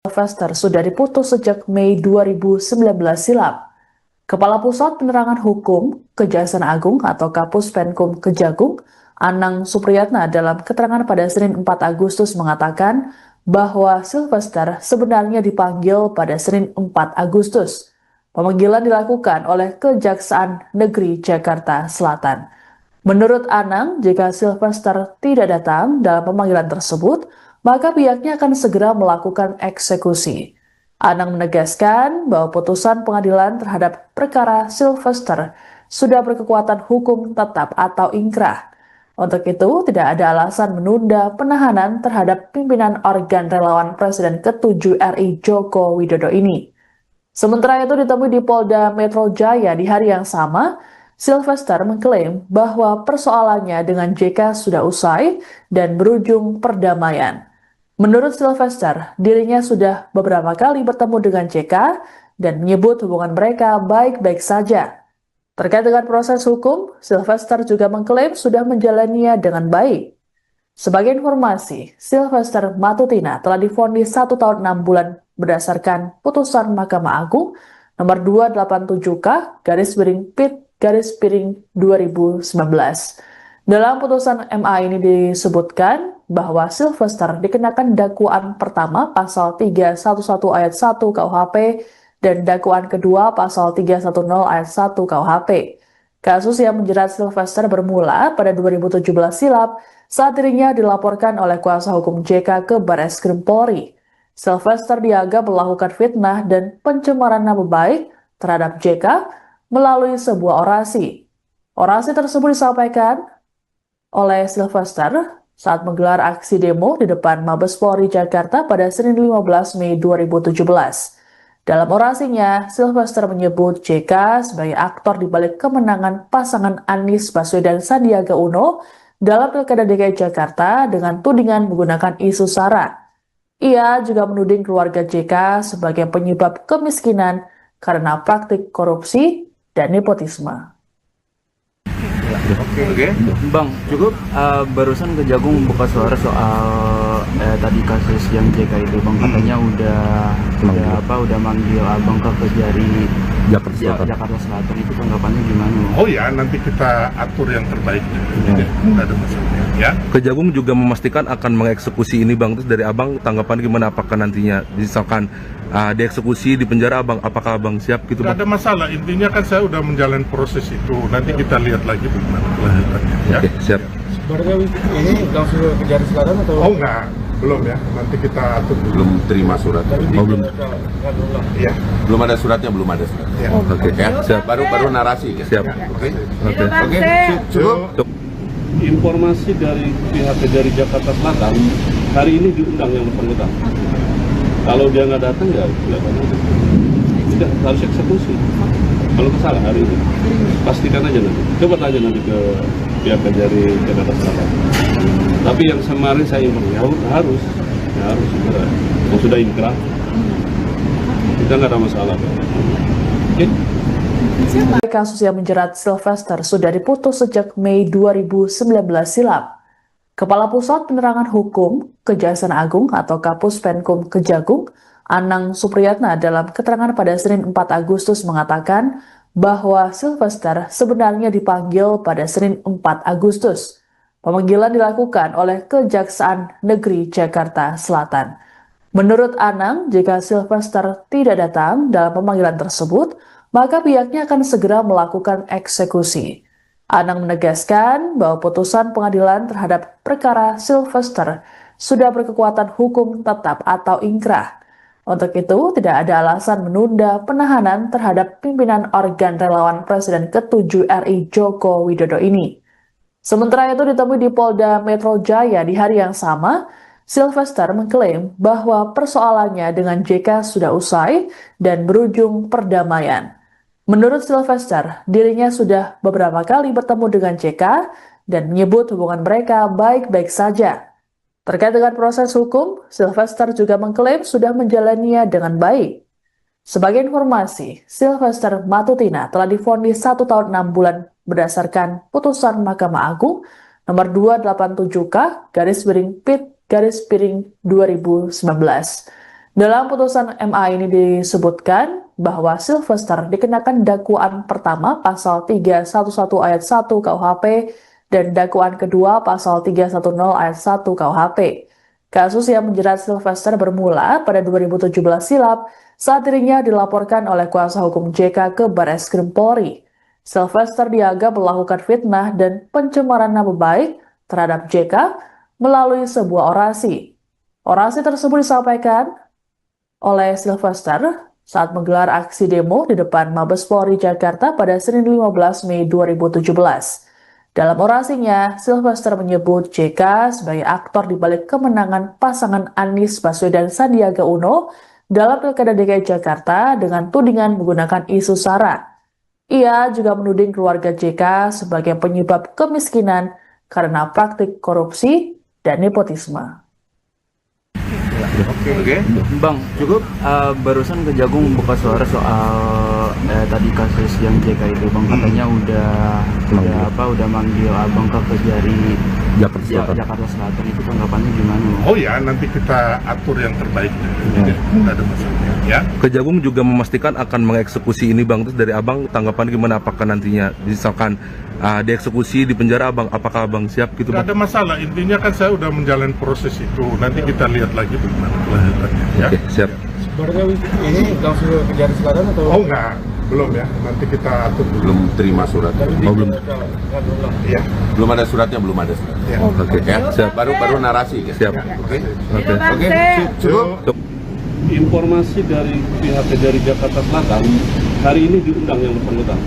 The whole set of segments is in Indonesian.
Sylvester sudah diputus sejak Mei 2019 silam. Kepala Pusat Penerangan Hukum Kejaksaan Agung atau Kapus Penkum Kejagung, Anang Supriyatna dalam keterangan pada Senin 4 Agustus mengatakan bahwa Sylvester sebenarnya dipanggil pada Senin 4 Agustus. Pemanggilan dilakukan oleh Kejaksaan Negeri Jakarta Selatan. Menurut Anang, jika Sylvester tidak datang dalam pemanggilan tersebut, maka pihaknya akan segera melakukan eksekusi. Anang menegaskan bahwa putusan pengadilan terhadap perkara Sylvester sudah berkekuatan hukum tetap atau ingkrah. Untuk itu, tidak ada alasan menunda penahanan terhadap pimpinan organ relawan Presiden ke-7 RI Joko Widodo ini. Sementara itu ditemui di Polda Metro Jaya di hari yang sama, Sylvester mengklaim bahwa persoalannya dengan JK sudah usai dan berujung perdamaian. Menurut Sylvester, dirinya sudah beberapa kali bertemu dengan JK dan menyebut hubungan mereka baik-baik saja. Terkait dengan proses hukum, Sylvester juga mengklaim sudah menjalaninya dengan baik. Sebagai informasi, Sylvester Matutina telah divonis 1 tahun 6 bulan berdasarkan putusan Mahkamah Agung nomor 287K/PIT/2019. Dalam putusan MA ini disebutkan bahwa Sylvester dikenakan dakwaan pertama pasal 311 ayat 1 KUHP dan dakwaan kedua pasal 310 ayat 1 KUHP. Kasus yang menjerat Sylvester bermula pada 2017 silam saat dirinya dilaporkan oleh kuasa hukum JK ke Barreskrim Polri. Sylvester dianggap melakukan fitnah dan pencemaran nama baik terhadap JK melalui sebuah orasi. Orasi tersebut disampaikan oleh Sylvester saat menggelar aksi demo di depan Mabes Polri Jakarta pada Senin 15 Mei 2017. Dalam orasinya, Sylvester menyebut JK sebagai aktor di balik kemenangan pasangan Anies Baswedan Sandiaga Uno dalam Pilkada DKI Jakarta dengan tudingan menggunakan isu SARA. Ia juga menuding keluarga JK sebagai penyebab kemiskinan karena praktik korupsi dan nepotisme. Oke. Bang, cukup barusan Kejagung buka suara soal tadi kasus yang JK itu, Bang, katanya udah manggil Abang ke Kejari Jakarta Selatan. Itu tanggapannya gimana? Oh ya, nanti kita atur yang terbaik. Nggak ada masalah ya. Kejagung juga memastikan akan mengeksekusi ini, Bang. Terus dari Abang tanggapan gimana, apakah nantinya misalkan dieksekusi di penjara, Abang, apakah Abang siap gitu, Bang? Nggak ada masalah, intinya kan saya udah menjalani proses itu. Nanti kita lihat lagi bagaimana kelanjutannya ya. Oke, siap. Sebenarnya ini langsung ke Kejari Selatan atau? Oh enggak, belum ya. Nanti kita atur dulu. Belum terima surat. Oh, belum. Iya. Belum ada suratnya, belum ada surat. Ya. Oke, Ya, siap. baru narasi ya. Siap. Oke. Oke. Cukup. Informasi dari pihak Kejari Jakarta Selatan, hari ini diundang yang bersangkutan. Kalau dia nggak datang ya tidak harus eksekusi. Kalau kesalahan hari ini, pastikan aja nanti. Coba tanya nanti ke pihak Kejari Jakarta Selatan. Tapi yang kemarin saya informasi harus segera. Kalau sudah inkrah, kita nggak ada masalah. Oke? Kasus yang menjerat Sylvester sudah diputus sejak Mei 2019 silam. Kepala Pusat Penerangan Hukum Kejaksaan Agung atau Kapus Penkum Kejagung, Anang Supriyatna dalam keterangan pada Senin 4 Agustus mengatakan bahwa Sylvester sebenarnya dipanggil pada Senin 4 Agustus. Pemanggilan dilakukan oleh Kejaksaan Negeri Jakarta Selatan. Menurut Anang, jika Sylvester tidak datang dalam pemanggilan tersebut, maka pihaknya akan segera melakukan eksekusi. Anang menegaskan bahwa putusan pengadilan terhadap perkara Sylvester sudah berkekuatan hukum tetap atau ingkrah. Untuk itu, tidak ada alasan menunda penahanan terhadap pimpinan organ relawan Presiden ke-7 RI Joko Widodo ini. Sementara itu ditemui di Polda Metro Jaya di hari yang sama, Sylvester mengklaim bahwa persoalannya dengan JK sudah usai dan berujung perdamaian. Menurut Sylvester, dirinya sudah beberapa kali bertemu dengan JK dan menyebut hubungan mereka baik-baik saja. Terkait dengan proses hukum, Sylvester juga mengklaim sudah menjalaninya dengan baik. Sebagai informasi, Sylvester Matutina telah divonis 1 tahun 6 bulan berdasarkan putusan Mahkamah Agung nomor 287K/PIT/2019. Dalam putusan MA ini disebutkan bahwa Sylvester dikenakan dakwaan pertama pasal 311 ayat 1 KUHP dan dakwaan kedua pasal 310 ayat 1 KUHP. Kasus yang menjerat Sylvester bermula pada 2017 silam saat dirinya dilaporkan oleh kuasa hukum JK ke Barreskrim Polri. Sylvester dianggap melakukan fitnah dan pencemaran nama baik terhadap JK melalui sebuah orasi. Orasi tersebut disampaikan oleh Sylvester saat menggelar aksi demo di depan Mabes Polri Jakarta pada Senin 15 Mei 2017. Dalam orasinya, Sylvester menyebut JK sebagai aktor di balik kemenangan pasangan Anies Baswedan Sandiaga Uno dalam Pilkada DKI Jakarta dengan tudingan menggunakan isu SARA. Ia juga menuding keluarga JK sebagai penyebab kemiskinan karena praktik korupsi dan nepotisme. Oke. Bang, cukup barusan Kejagung buka suara soal tadi kasus yang JK itu, Bang, katanya udah manggil Abang ke Kejari Jakarta Selatan. Itu tanggapannya gimana? Oh ya, nanti kita atur yang terbaik. Tidak ada masalah. Ya. Kejagung juga memastikan akan mengeksekusi ini Bang. Terus dari Abang tanggapan gimana, apakah nantinya misalkan dieksekusi di penjara Abang, apakah Abang siap gitu Bang? Tidak ada masalah, intinya kan saya udah menjalani proses itu. Nanti kita lihat lagi bagaimana kelanjutannya. Ya. Oke, siap. Sebenarnya ini langsung ke Kejari Selatan atau? Oh enggak, belum ya. Nanti kita atur dulu. Belum terima suratnya. Oh, belum. Iya. Belum ada suratnya, belum ada suratnya. Ya. Oke, Ya, baru narasi. siap. Oke. Oke. Cukup. Informasi dari pihak Kejari Jakarta Selatan, hari ini diundang yang bersangkutan.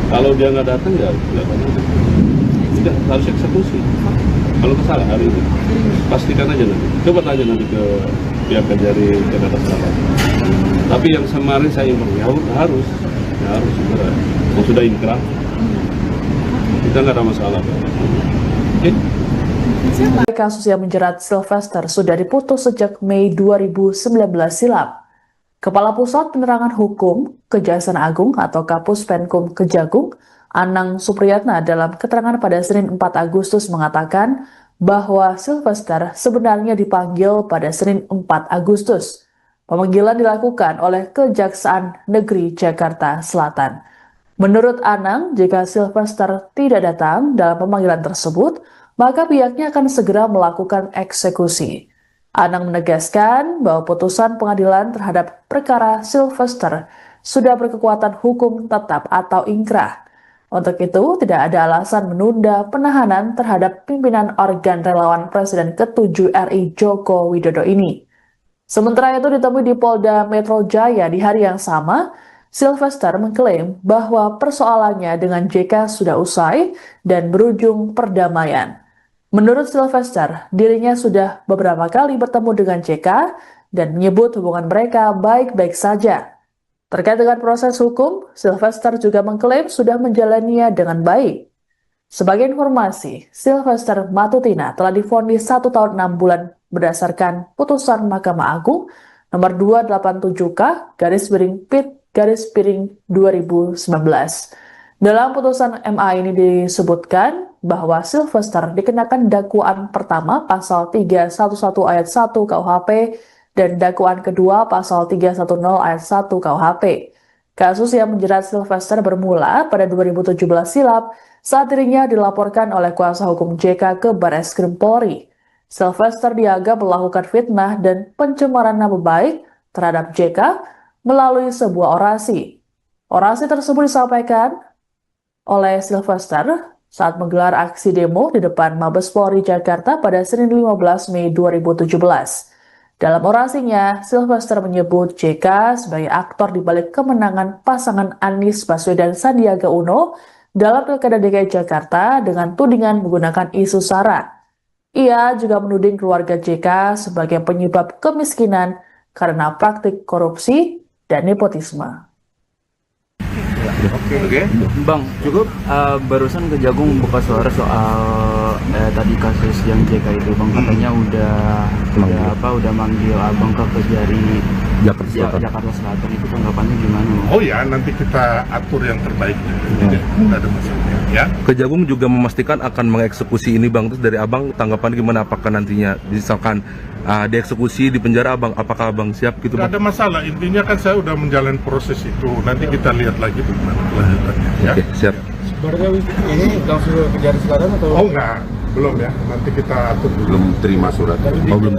Kalau dia nggak datang ya tidak harus eksekusi. Kalau kesalahan hari ini, pastikan aja nanti. Coba tanya nanti ke pihak Kejari Jakarta Selatan. Tapi yang kemarin saya informasi harus segera. Kalau sudah inkrah, kita nggak ada masalah. Oke? Kasus yang menjerat Sylvester sudah diputus sejak Mei 2019 silam. Kepala Pusat Penerangan Hukum Kejaksaan Agung atau Kapus Penkum Kejagung, Anang Supriyatna dalam keterangan pada Senin 4 Agustus mengatakan bahwa Sylvester sebenarnya dipanggil pada Senin 4 Agustus. Pemanggilan dilakukan oleh Kejaksaan Negeri Jakarta Selatan. Menurut Anang, jika Sylvester tidak datang dalam pemanggilan tersebut, maka pihaknya akan segera melakukan eksekusi. Anang menegaskan bahwa putusan pengadilan terhadap perkara Sylvester sudah berkekuatan hukum tetap atau ingkrah. Untuk itu, tidak ada alasan menunda penahanan terhadap pimpinan organ relawan Presiden ke-7 RI Joko Widodo ini. Sementara itu ditemui di Polda Metro Jaya di hari yang sama, Sylvester mengklaim bahwa persoalannya dengan JK sudah usai dan berujung perdamaian. Menurut Sylvester, dirinya sudah beberapa kali bertemu dengan JK dan menyebut hubungan mereka baik-baik saja. Terkait dengan proses hukum, Sylvester juga mengklaim sudah menjalaninya dengan baik. Sebagai informasi, Sylvester Matutina telah divonis 1 tahun 6 bulan berdasarkan putusan Mahkamah Agung nomor 287K/PIT/2019. Dalam putusan MA ini disebutkan bahwa Sylvester dikenakan dakwaan pertama pasal 311 ayat 1 KUHP dan dakwaan kedua pasal 310 ayat 1 KUHP. Kasus yang menjerat Sylvester bermula pada 2017 silam saat dirinya dilaporkan oleh kuasa hukum JK ke Barreskrim Polri. Sylvester dianggap melakukan fitnah dan pencemaran nama baik terhadap JK melalui sebuah orasi. Orasi tersebut disampaikan oleh Sylvester saat menggelar aksi demo di depan Mabes Polri Jakarta pada Senin 15 Mei 2017. Dalam orasinya, Sylvester menyebut JK sebagai aktor di balik kemenangan pasangan Anies Baswedan Sandiaga Uno dalam Pilkada DKI Jakarta dengan tudingan menggunakan isu SARA. Ia juga menuding keluarga JK sebagai penyebab kemiskinan karena praktik korupsi dan nepotisme. Oke. Bang, cukup barusan Kejagung buka suara soal tadi kasus yang JK itu, Bang, katanya udah manggil Abang ke Kejari Jakarta Selatan itu tanggapannya gimana? Oh ya, nanti kita atur yang terbaik. Tidak ada masalah. Ya. Kejagung juga memastikan akan mengeksekusi ini bang. Terus dari abang tanggapan gimana? Apakah nantinya misalkan dieksekusi di penjara abang, apakah abang siap gitu Tidak bang? ada masalah. Intinya kan saya udah menjalani proses itu. Nanti kita lihat lagi bagaimana kelanjutannya. Ya. Oke, siap. Sebenarnya ini langsung ke Jari Selatan atau? Oh enggak, belum ya. Nanti kita atur dulu. Belum terima suratnya. belum.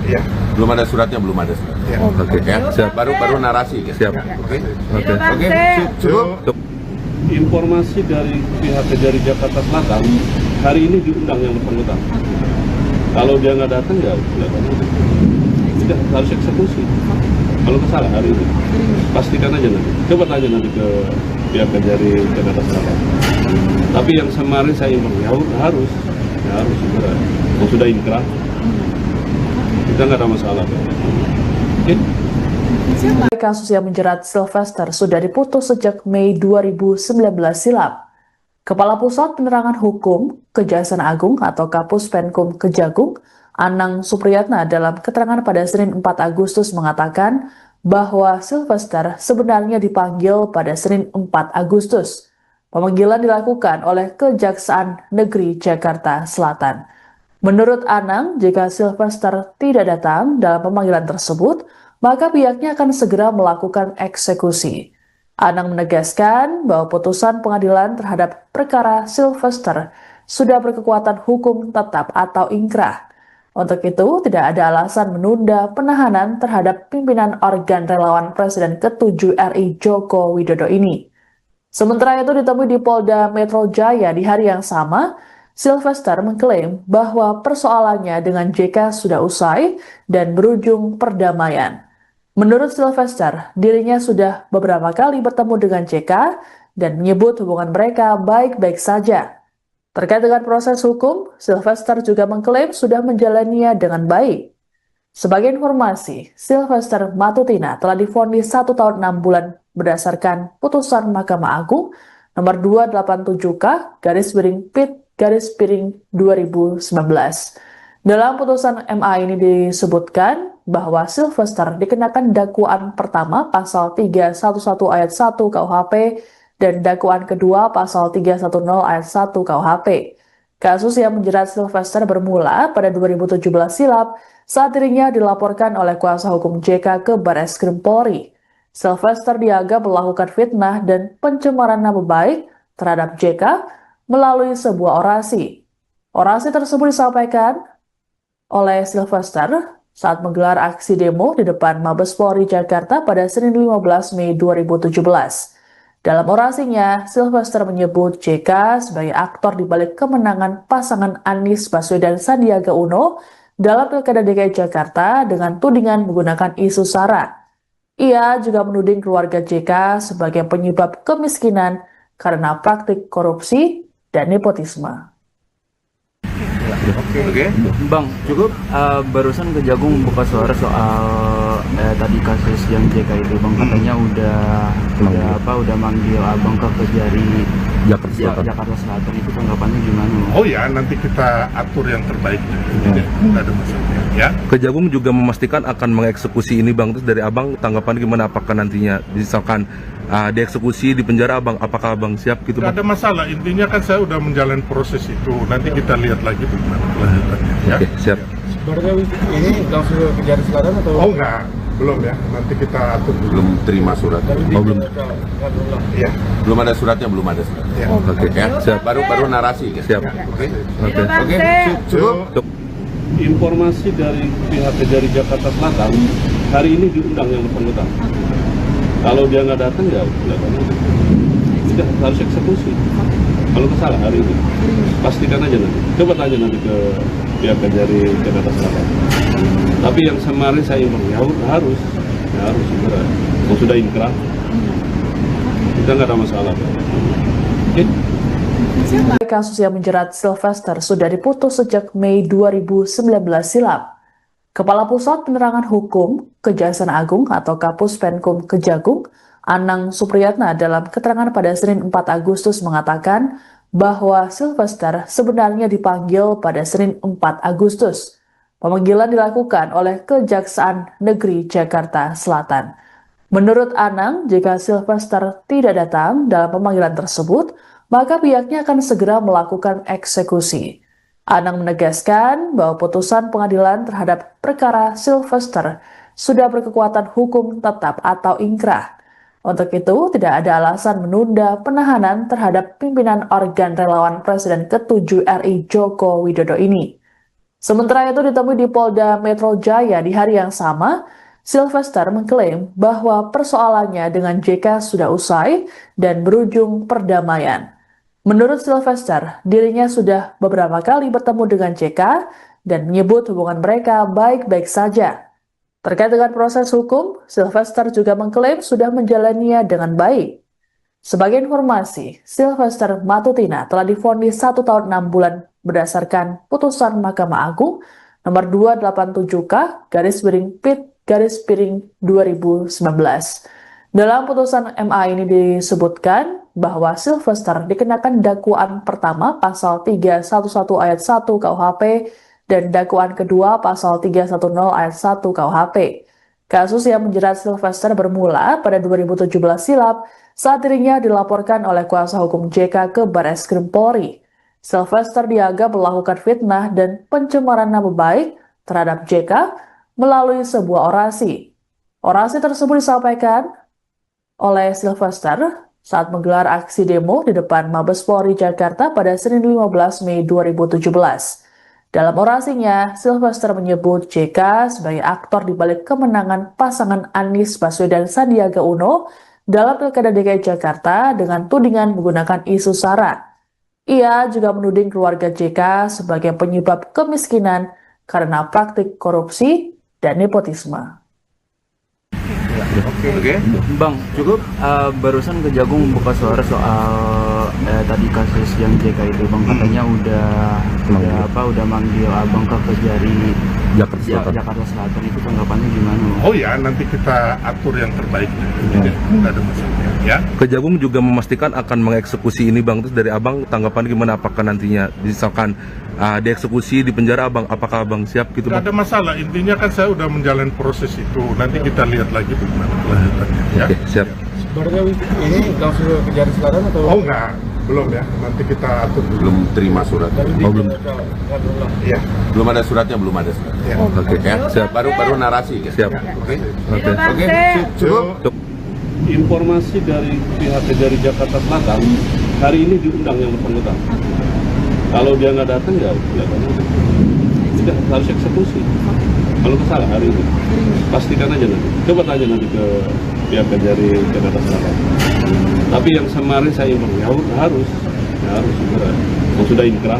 Ya. Belum ada suratnya, belum ada suratnya. Ya. Oke, Ya, siap. baru narasi. Kan? Siap. Oke. Oke. Oke. Cukup. Cukup. Informasi dari pihak Kejari Jakarta Selatan hari ini diundang yang bersangkutan. Kalau dia nggak datang ya tidak harus eksekusi. Kalau kesalahan hari ini pastikan aja nanti. Coba tanya nanti ke pihak Kejari Jakarta Selatan. Tapi yang kemarin saya imbang ya harus segera. Kalau sudah inkrah kita nggak ada masalah. Oke? Kasus yang menjerat Sylvester sudah diputus sejak Mei 2019 silam. Kepala Pusat Penerangan Hukum Kejaksaan Agung atau Kapus Penkum Kejagung, Anang Supriyatna dalam keterangan pada Senin 4 Agustus mengatakan bahwa Sylvester sebenarnya dipanggil pada Senin 4 Agustus. Pemanggilan dilakukan oleh Kejaksaan Negeri Jakarta Selatan. Menurut Anang, jika Sylvester tidak datang dalam pemanggilan tersebut, maka pihaknya akan segera melakukan eksekusi. Anang menegaskan bahwa putusan pengadilan terhadap perkara Sylvester sudah berkekuatan hukum tetap atau ingkrah. Untuk itu, tidak ada alasan menunda penahanan terhadap pimpinan organ relawan Presiden ke-7 RI Joko Widodo ini. Sementara itu ditemui di Polda Metro Jaya di hari yang sama, Sylvester mengklaim bahwa persoalannya dengan JK sudah usai dan berujung perdamaian. Menurut Sylvester, dirinya sudah beberapa kali bertemu dengan JK dan menyebut hubungan mereka baik-baik saja. Terkait dengan proses hukum, Sylvester juga mengklaim sudah menjalaninya dengan baik. Sebagai informasi, Sylvester Matutina telah divonis 1 tahun 6 bulan berdasarkan putusan Mahkamah Agung nomor 287K/PIT/2019. Dalam putusan MA ini disebutkan bahwa Sylvester dikenakan dakwaan pertama pasal 311 ayat 1 KUHP dan dakwaan kedua pasal 310 ayat 1 KUHP. Kasus yang menjerat Sylvester bermula pada 2017 silam saat dirinya dilaporkan oleh kuasa hukum JK ke Barreskrim Polri. Sylvester dianggap melakukan fitnah dan pencemaran nama baik terhadap JK melalui sebuah orasi. Orasi tersebut disampaikan oleh Sylvester saat menggelar aksi demo di depan Mabes Polri Jakarta pada Senin 15 Mei 2017. Dalam orasinya, Sylvester menyebut JK sebagai aktor di balik kemenangan pasangan Anies Baswedan Sandiaga Uno dalam Pilkada DKI Jakarta dengan tudingan menggunakan isu SARA. Ia juga menuding keluarga JK sebagai penyebab kemiskinan karena praktik korupsi dan nepotisme. Oke. Bang, cukup barusan Kejagung buka suara soal tadi kasus yang JK itu bang katanya udah manggil abang ke Kejari Jakarta Selatan itu tanggapannya gimana? Oh ya, nanti kita atur yang terbaik. Tidak ada masalah. Ya. Kejagung juga memastikan akan mengeksekusi ini bang. Terus dari abang tanggapan gimana? Apakah nantinya misalkan dieksekusi di penjara abang, apakah abang siap gitu Tidak bang? ada masalah. Intinya kan saya udah menjalani proses itu. Nanti kita lihat lagi bagaimana kelanjutannya. Ya. Oke, siap. Sebenarnya ini langsung ke Jari Selatan atau? Oh enggak, belum ya. Nanti kita atur dulu. Belum terima suratnya. belum. Ya. Belum ada suratnya, belum ada suratnya. Ya. Oke, Ya. siap. Baru narasi. Kan? Siap. Oke. Oke. Oke. Cukup. Cukup. Informasi dari pihak Kejari Jakarta Selatan hari ini diundang yang bersangkutan. Kalau dia nggak datang ya tidak harus eksekusi. Kalau kesalahan hari ini pastikan aja nanti. Coba tanya nanti ke pihak Kejari Jakarta Selatan. Tapi yang kemarin saya imbang ya harus segera. Kalau sudah inkrah kita nggak ada masalah. Oke? Kasus yang menjerat Sylvester sudah diputus sejak Mei 2019 silam. Kepala Pusat Penerangan Hukum Kejaksaan Agung atau Kapus Penkum Kejagung, Anang Supriyatna dalam keterangan pada Senin 4 Agustus mengatakan bahwa Sylvester sebenarnya dipanggil pada Senin 4 Agustus. Pemanggilan dilakukan oleh Kejaksaan Negeri Jakarta Selatan. Menurut Anang, jika Sylvester tidak datang dalam pemanggilan tersebut, maka pihaknya akan segera melakukan eksekusi. Anang menegaskan bahwa putusan pengadilan terhadap perkara Sylvester sudah berkekuatan hukum tetap atau ingkrah. Untuk itu, tidak ada alasan menunda penahanan terhadap pimpinan organ relawan Presiden ke-7 RI Joko Widodo ini. Sementara itu ditemui di Polda Metro Jaya di hari yang sama, Sylvester mengklaim bahwa persoalannya dengan JK sudah usai dan berujung perdamaian. Menurut Sylvester, dirinya sudah beberapa kali bertemu dengan JK dan menyebut hubungan mereka baik-baik saja. Terkait dengan proses hukum, Sylvester juga mengklaim sudah menjalaninya dengan baik. Sebagai informasi, Sylvester Matutina telah divonis 1 tahun 6 bulan berdasarkan putusan Mahkamah Agung nomor 287K/Pit/2019. Dalam putusan MA ini disebutkan bahwa Sylvester dikenakan dakwaan pertama pasal 311 ayat 1 KUHP dan dakwaan kedua pasal 310 ayat 1 KUHP. Kasus yang menjerat Sylvester bermula pada 2017 silam saat dirinya dilaporkan oleh kuasa hukum JK ke Barreskrim Polri. Sylvester dianggap melakukan fitnah dan pencemaran nama baik terhadap JK melalui sebuah orasi. Orasi tersebut disampaikan oleh Sylvester saat menggelar aksi demo di depan Mabes Polri Jakarta pada Senin 15 Mei 2017. Dalam orasinya, Sylvester menyebut JK sebagai aktor di balik kemenangan pasangan Anies Baswedan Sandiaga Uno dalam Pilkada DKI Jakarta dengan tudingan menggunakan isu SARA. Ia juga menuding keluarga JK sebagai penyebab kemiskinan karena praktik korupsi dan nepotisme. Oke. Bang, cukup barusan Kejagung buka suara soal tadi kasus yang JK itu, Bang, katanya udah manggil Abang ke Kejari Jakarta Selatan. Itu tanggapannya gimana? Oh ya, nanti kita atur yang terbaik. Jadi nggak ada masalah. Ya. Kejagung juga memastikan akan mengeksekusi ini Bang. Terus dari Abang tanggapan gimana, apakah nantinya misalkan dieksekusi di penjara Abang, apakah Abang siap gitu Bang? Nggak ada masalah. Intinya kan saya udah menjalani proses itu. Nanti kita lihat lagi bagaimana kelanjutannya. Ya. Oke, siap. Sebenarnya ini langsung ke Kejari Selatan atau? Oh enggak, belum ya. Nanti kita atur dulu. Belum terima suratnya. Belum. Iya. Belum ada suratnya, belum ada suratnya. Ya. Oke. Ya, baru narasi. Ya. Siap. Oke. Oke. Cukup. Informasi dari pihak Kejari Jakarta Selatan, hari ini diundang yang bersangkutan. Kalau dia nggak datang ya tidak harus eksekusi. Kalau salah hari ini, pastikan aja nanti. Coba tanya nanti ke pihak Kejari Jakarta Selatan. Tapi yang kemarin saya harus segera. Yang sudah inkrah,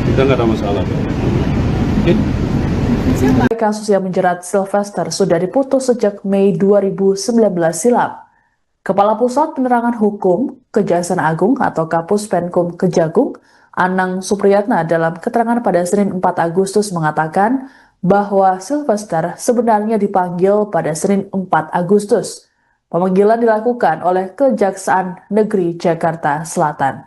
kita nggak ada masalah. Oke. Kasus yang menjerat Sylvester sudah diputus sejak Mei 2019 silam. Kepala Pusat Penerangan Hukum Kejaksaan Agung atau Kapus Penkum Kejagung, Anang Supriyatna dalam keterangan pada Senin 4 Agustus mengatakan bahwa Sylvester sebenarnya dipanggil pada Senin 4 Agustus. Pemanggilan dilakukan oleh Kejaksaan Negeri Jakarta Selatan.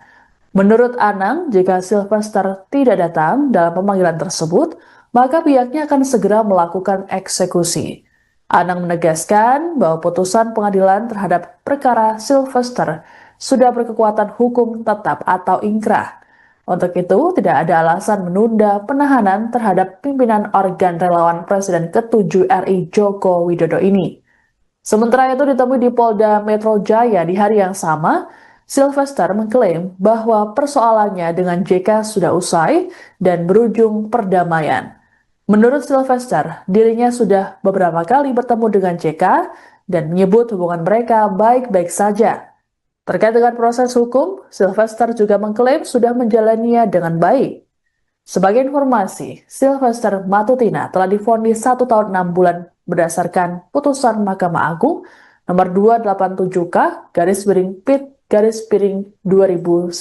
Menurut Anang, jika Sylvester tidak datang dalam pemanggilan tersebut, maka pihaknya akan segera melakukan eksekusi. Anang menegaskan bahwa putusan pengadilan terhadap perkara Sylvester sudah berkekuatan hukum tetap atau ingkrah. Untuk itu, tidak ada alasan menunda penahanan terhadap pimpinan organ relawan Presiden ke-7 RI Joko Widodo ini. Sementara itu ditemui di Polda Metro Jaya di hari yang sama, Sylvester mengklaim bahwa persoalannya dengan JK sudah usai dan berujung perdamaian. Menurut Sylvester, dirinya sudah beberapa kali bertemu dengan JK dan menyebut hubungan mereka baik-baik saja. Terkait dengan proses hukum, Sylvester juga mengklaim sudah menjalaninya dengan baik. Sebagai informasi, Sylvester Matutina telah divonis 1 tahun 6 bulan berdasarkan putusan Mahkamah Agung nomor 287K/Pit/2019.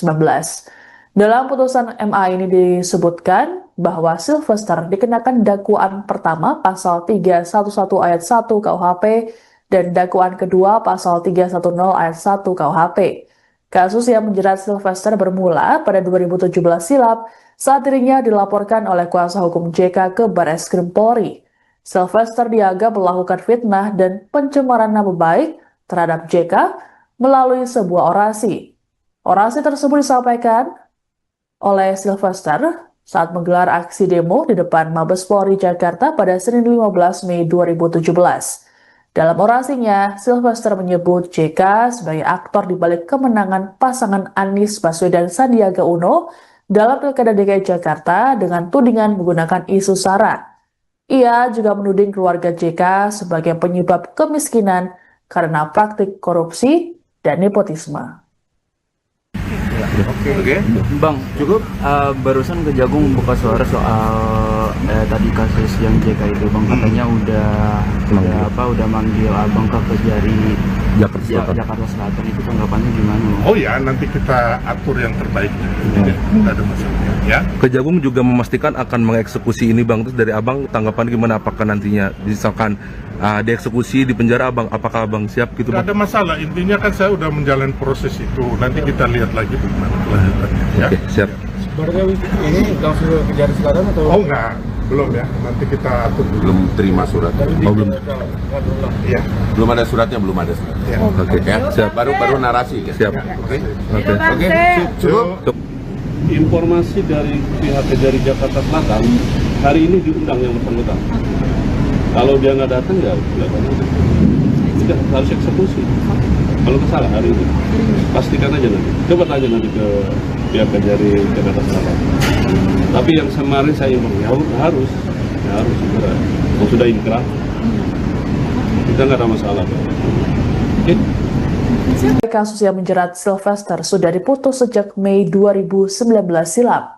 Dalam putusan MA ini disebutkan bahwa Sylvester dikenakan dakwaan pertama pasal 311 ayat 1 KUHP dan dakwaan kedua pasal 310 ayat 1 KUHP. Kasus yang menjerat Sylvester bermula pada 2017 silam saat dirinya dilaporkan oleh kuasa hukum JK ke Barreskrim Polri. Sylvester Diaga melakukan fitnah dan pencemaran nama baik terhadap JK melalui sebuah orasi. Orasi tersebut disampaikan oleh Sylvester saat menggelar aksi demo di depan Mabes Polri Jakarta pada Senin 15 Mei 2017. Dalam orasinya, Sylvester menyebut JK sebagai aktor di balik kemenangan pasangan Anies Baswedan Sandiaga Uno dalam Pilkada DKI Jakarta dengan tudingan menggunakan isu SARA. Ia juga menuding keluarga JK sebagai penyebab kemiskinan karena praktik korupsi dan nepotisme. Oke. Bang, cukup barusan Kejagung buka suara soal tadi kasus yang JK itu, Bang, katanya udah manggil Abang ke Kejari Jakarta Selatan. Itu tanggapannya gimana? Oh ya, nanti kita atur yang terbaik. Tidak ada masalah. Ya. Kejagung juga memastikan akan mengeksekusi ini, Bang. Terus dari Abang tanggapan gimana? Apakah nantinya misalkan dieksekusi di penjara, Abang, apakah Abang siap gitu, Bang? Tidak ada masalah. Intinya kan saya udah menjalani proses itu. Nanti kita lihat lagi bagaimana kelanjutannya. Ya. Oke, siap. Sebenarnya ini langsung ke Kejari Selatan atau? Oh enggak, belum ya. Nanti kita atur dulu. Belum terima surat. Belum. Iya. Belum ada suratnya, belum ada surat. Ya. Oke, Ya, siap. baru narasi. Ya. Siap. Oke. Oke. Cukup. Informasi dari pihak Kejari Jakarta Selatan, hari ini diundang yang bersangkutan. Kalau dia nggak datang, ya tidak harus eksekusi. Kalau salah hari ini, pastikan aja nanti. Coba tanya nanti ke pihak Kejari Jakarta Selatan. Tapi yang kemarin saya informasi harus segera. Kalau sudah inkrah, kita nggak ada masalah. Oke? Kasus yang menjerat Sylvester sudah diputus sejak Mei 2019 silam.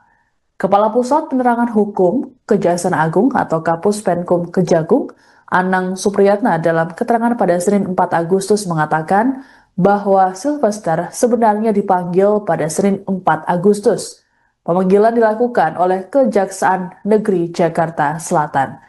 Kepala Pusat Penerangan Hukum Kejaksaan Agung atau Kapus Penkum Kejagung, Anang Supriyatna, dalam keterangan pada Senin 4 Agustus mengatakan bahwa Sylvester sebenarnya dipanggil pada Senin 4 Agustus. Pemanggilan dilakukan oleh Kejaksaan Negeri Jakarta Selatan.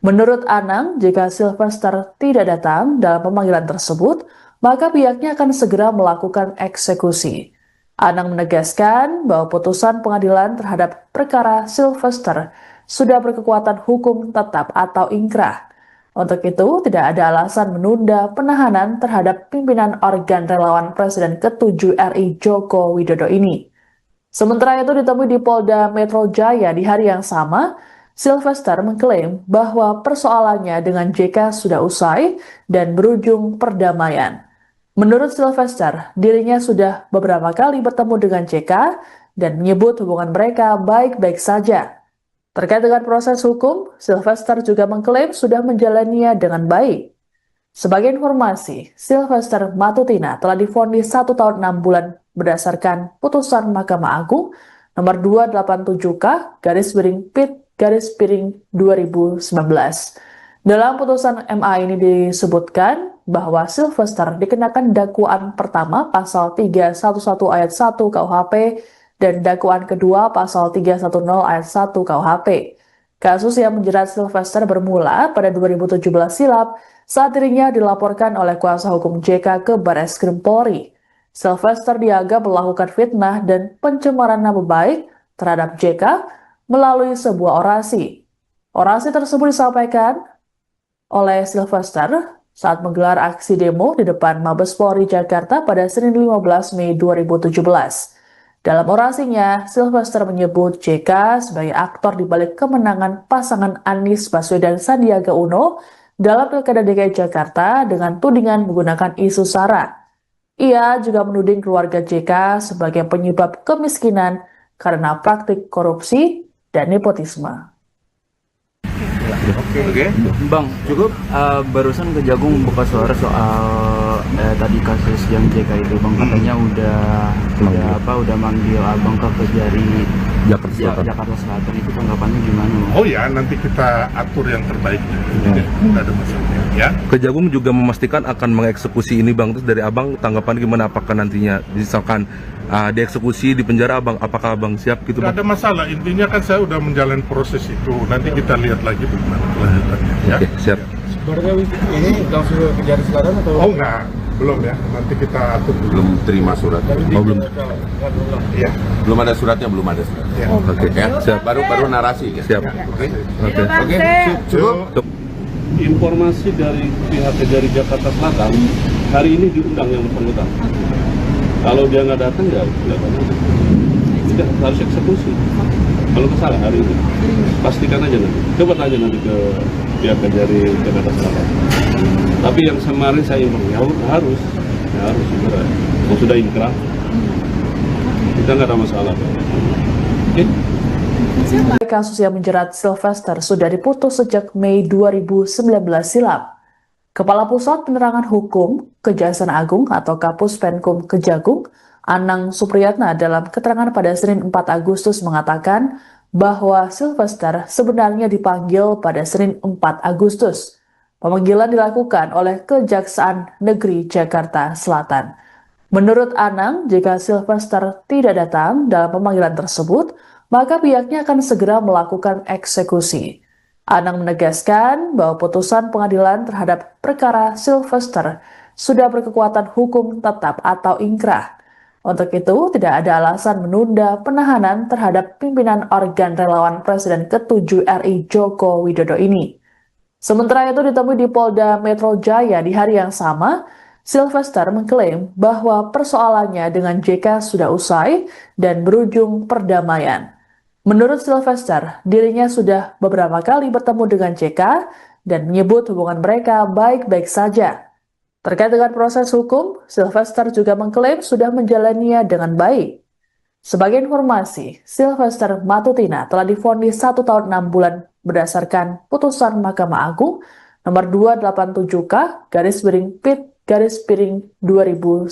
Menurut Anang, jika Sylvester tidak datang dalam pemanggilan tersebut, maka pihaknya akan segera melakukan eksekusi. Anang menegaskan bahwa putusan pengadilan terhadap perkara Sylvester sudah berkekuatan hukum tetap atau ingkrah. Untuk itu, tidak ada alasan menunda penahanan terhadap pimpinan organ relawan Presiden ke-7 RI Joko Widodo ini. Sementara itu ditemui di Polda Metro Jaya di hari yang sama, Sylvester mengklaim bahwa persoalannya dengan JK sudah usai dan berujung perdamaian. Menurut Sylvester, dirinya sudah beberapa kali bertemu dengan JK dan menyebut hubungan mereka baik-baik saja. Terkait dengan proses hukum, Sylvester juga mengklaim sudah menjalaninya dengan baik. Sebagai informasi, Sylvester Matutina telah divonis 1 tahun 6 bulan berdasarkan putusan Mahkamah Agung nomor 287K/PIT/2019. Dalam putusan MA ini disebutkan bahwa Sylvester dikenakan dakwaan pertama pasal 311 ayat 1 KUHP dan dakwaan kedua pasal 310 ayat 1 KUHP. Kasus yang menjerat Sylvester bermula pada 2017 silam saat dirinya dilaporkan oleh kuasa hukum JK ke Barreskrim Polri. Sylvester Diaga melakukan fitnah dan pencemaran nama baik terhadap JK melalui sebuah orasi. Orasi tersebut disampaikan oleh Sylvester saat menggelar aksi demo di depan Mabes Polri Jakarta pada Senin 15 Mei 2017. Dalam orasinya, Sylvester menyebut JK sebagai aktor di balik kemenangan pasangan Anies Baswedan Sandiaga Uno dalam Pilkada DKI Jakarta dengan tudingan menggunakan isu SARA. Ia juga menuding keluarga JK sebagai penyebab kemiskinan karena praktik korupsi dan nepotisme. Oke. Bang, cukup barusan Kejagung buka suara soal tadi kasus yang JK itu, Bang, katanya udah manggil Abang ke Kejari Jakarta Selatan. Itu tanggapannya gimana? Oh ya, nanti kita atur yang terbaik. Tidak ada masalah. Ya. Kejagung juga memastikan akan mengeksekusi ini, Bang. Terus dari Abang tanggapan gimana? Apakah nantinya misalkan dieksekusi di penjara, Abang, apakah Abang siap gitu, Bang? Tidak ada masalah. Intinya kan saya udah menjalani proses itu. Nanti kita lihat lagi bagaimana kelanjutannya. Ya. Oke, siap. Sebenarnya ini langsung ke Kejari Selatan atau? Oh enggak, belum ya, nanti kita atur dulu. Belum terima surat. Oh, belum. Iya. Belum ada suratnya, belum ada suratnya. Ya. Oke. Ya, baru narasi ya. Siap. Oke. Oke. Cukup. Informasi dari pihak dari Jakarta Selatan, hari ini diundang yang bersangkutan. Kalau dia nggak datang ya nggak datang. Tidak harus eksekusi. Kalau salah hari ini, pastikan aja nanti. Coba tanya nanti ke pihak dari Jakarta Selatan. Tapi yang kemarin saya informasi harus segera. Kalau sudah inkrah, kita nggak ada masalah. Oke? Kasus yang menjerat Sylvester sudah diputus sejak Mei 2019 silam. Kepala Pusat Penerangan Hukum Kejaksaan Agung atau Kapus Penkum Kejagung, Anang Supriyatna dalam keterangan pada Senin 4 Agustus mengatakan bahwa Sylvester sebenarnya dipanggil pada Senin 4 Agustus. Pemanggilan dilakukan oleh Kejaksaan Negeri Jakarta Selatan. Menurut Anang, jika Sylvester tidak datang dalam pemanggilan tersebut, maka pihaknya akan segera melakukan eksekusi. Anang menegaskan bahwa putusan pengadilan terhadap perkara Sylvester sudah berkekuatan hukum tetap atau ingkrah. Untuk itu, tidak ada alasan menunda penahanan terhadap pimpinan organ relawan Presiden ke-7 RI Joko Widodo ini. Sementara itu ditemui di Polda Metro Jaya di hari yang sama, Sylvester mengklaim bahwa persoalannya dengan JK sudah usai dan berujung perdamaian. Menurut Sylvester, dirinya sudah beberapa kali bertemu dengan JK dan menyebut hubungan mereka baik-baik saja. Terkait dengan proses hukum, Sylvester juga mengklaim sudah menjalaninya dengan baik. Sebagai informasi, Sylvester Matutina telah divonis 1 tahun 6 bulan berdasarkan putusan Mahkamah Agung nomor 287K/PIT/2019.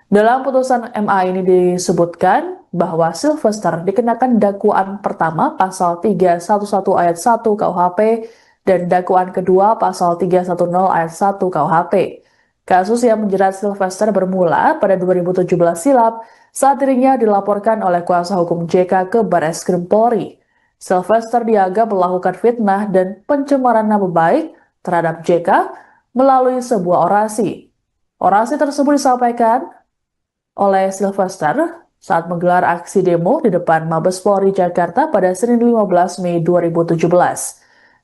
Dalam putusan MA ini disebutkan bahwa Sylvester dikenakan dakwaan pertama pasal 311 ayat 1 KUHP dan dakwaan kedua pasal 310 ayat 1 KUHP. Kasus yang menjerat Sylvester bermula pada 2017 silam saat dirinya dilaporkan oleh kuasa hukum JK ke Barreskrim Polri. Sylvester dianggap melakukan fitnah dan pencemaran nama baik terhadap JK melalui sebuah orasi. Orasi tersebut disampaikan oleh Sylvester saat menggelar aksi demo di depan Mabes Polri Jakarta pada Senin 15 Mei 2017.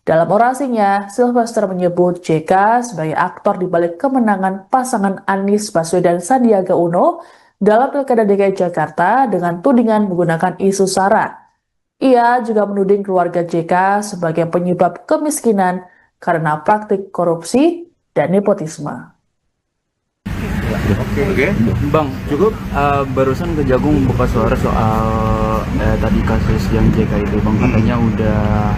Dalam orasinya, Sylvester menyebut JK sebagai aktor di balik kemenangan pasangan Anies Baswedan Sandiaga Uno dalam Pilkada DKI Jakarta dengan tudingan menggunakan isu SARA. Ia juga menuding keluarga JK sebagai penyebab kemiskinan karena praktik korupsi dan nepotisme. Oke. Bang, cukup barusan Kejagung buka suara soal tadi kasus yang JK itu, Bang, katanya udah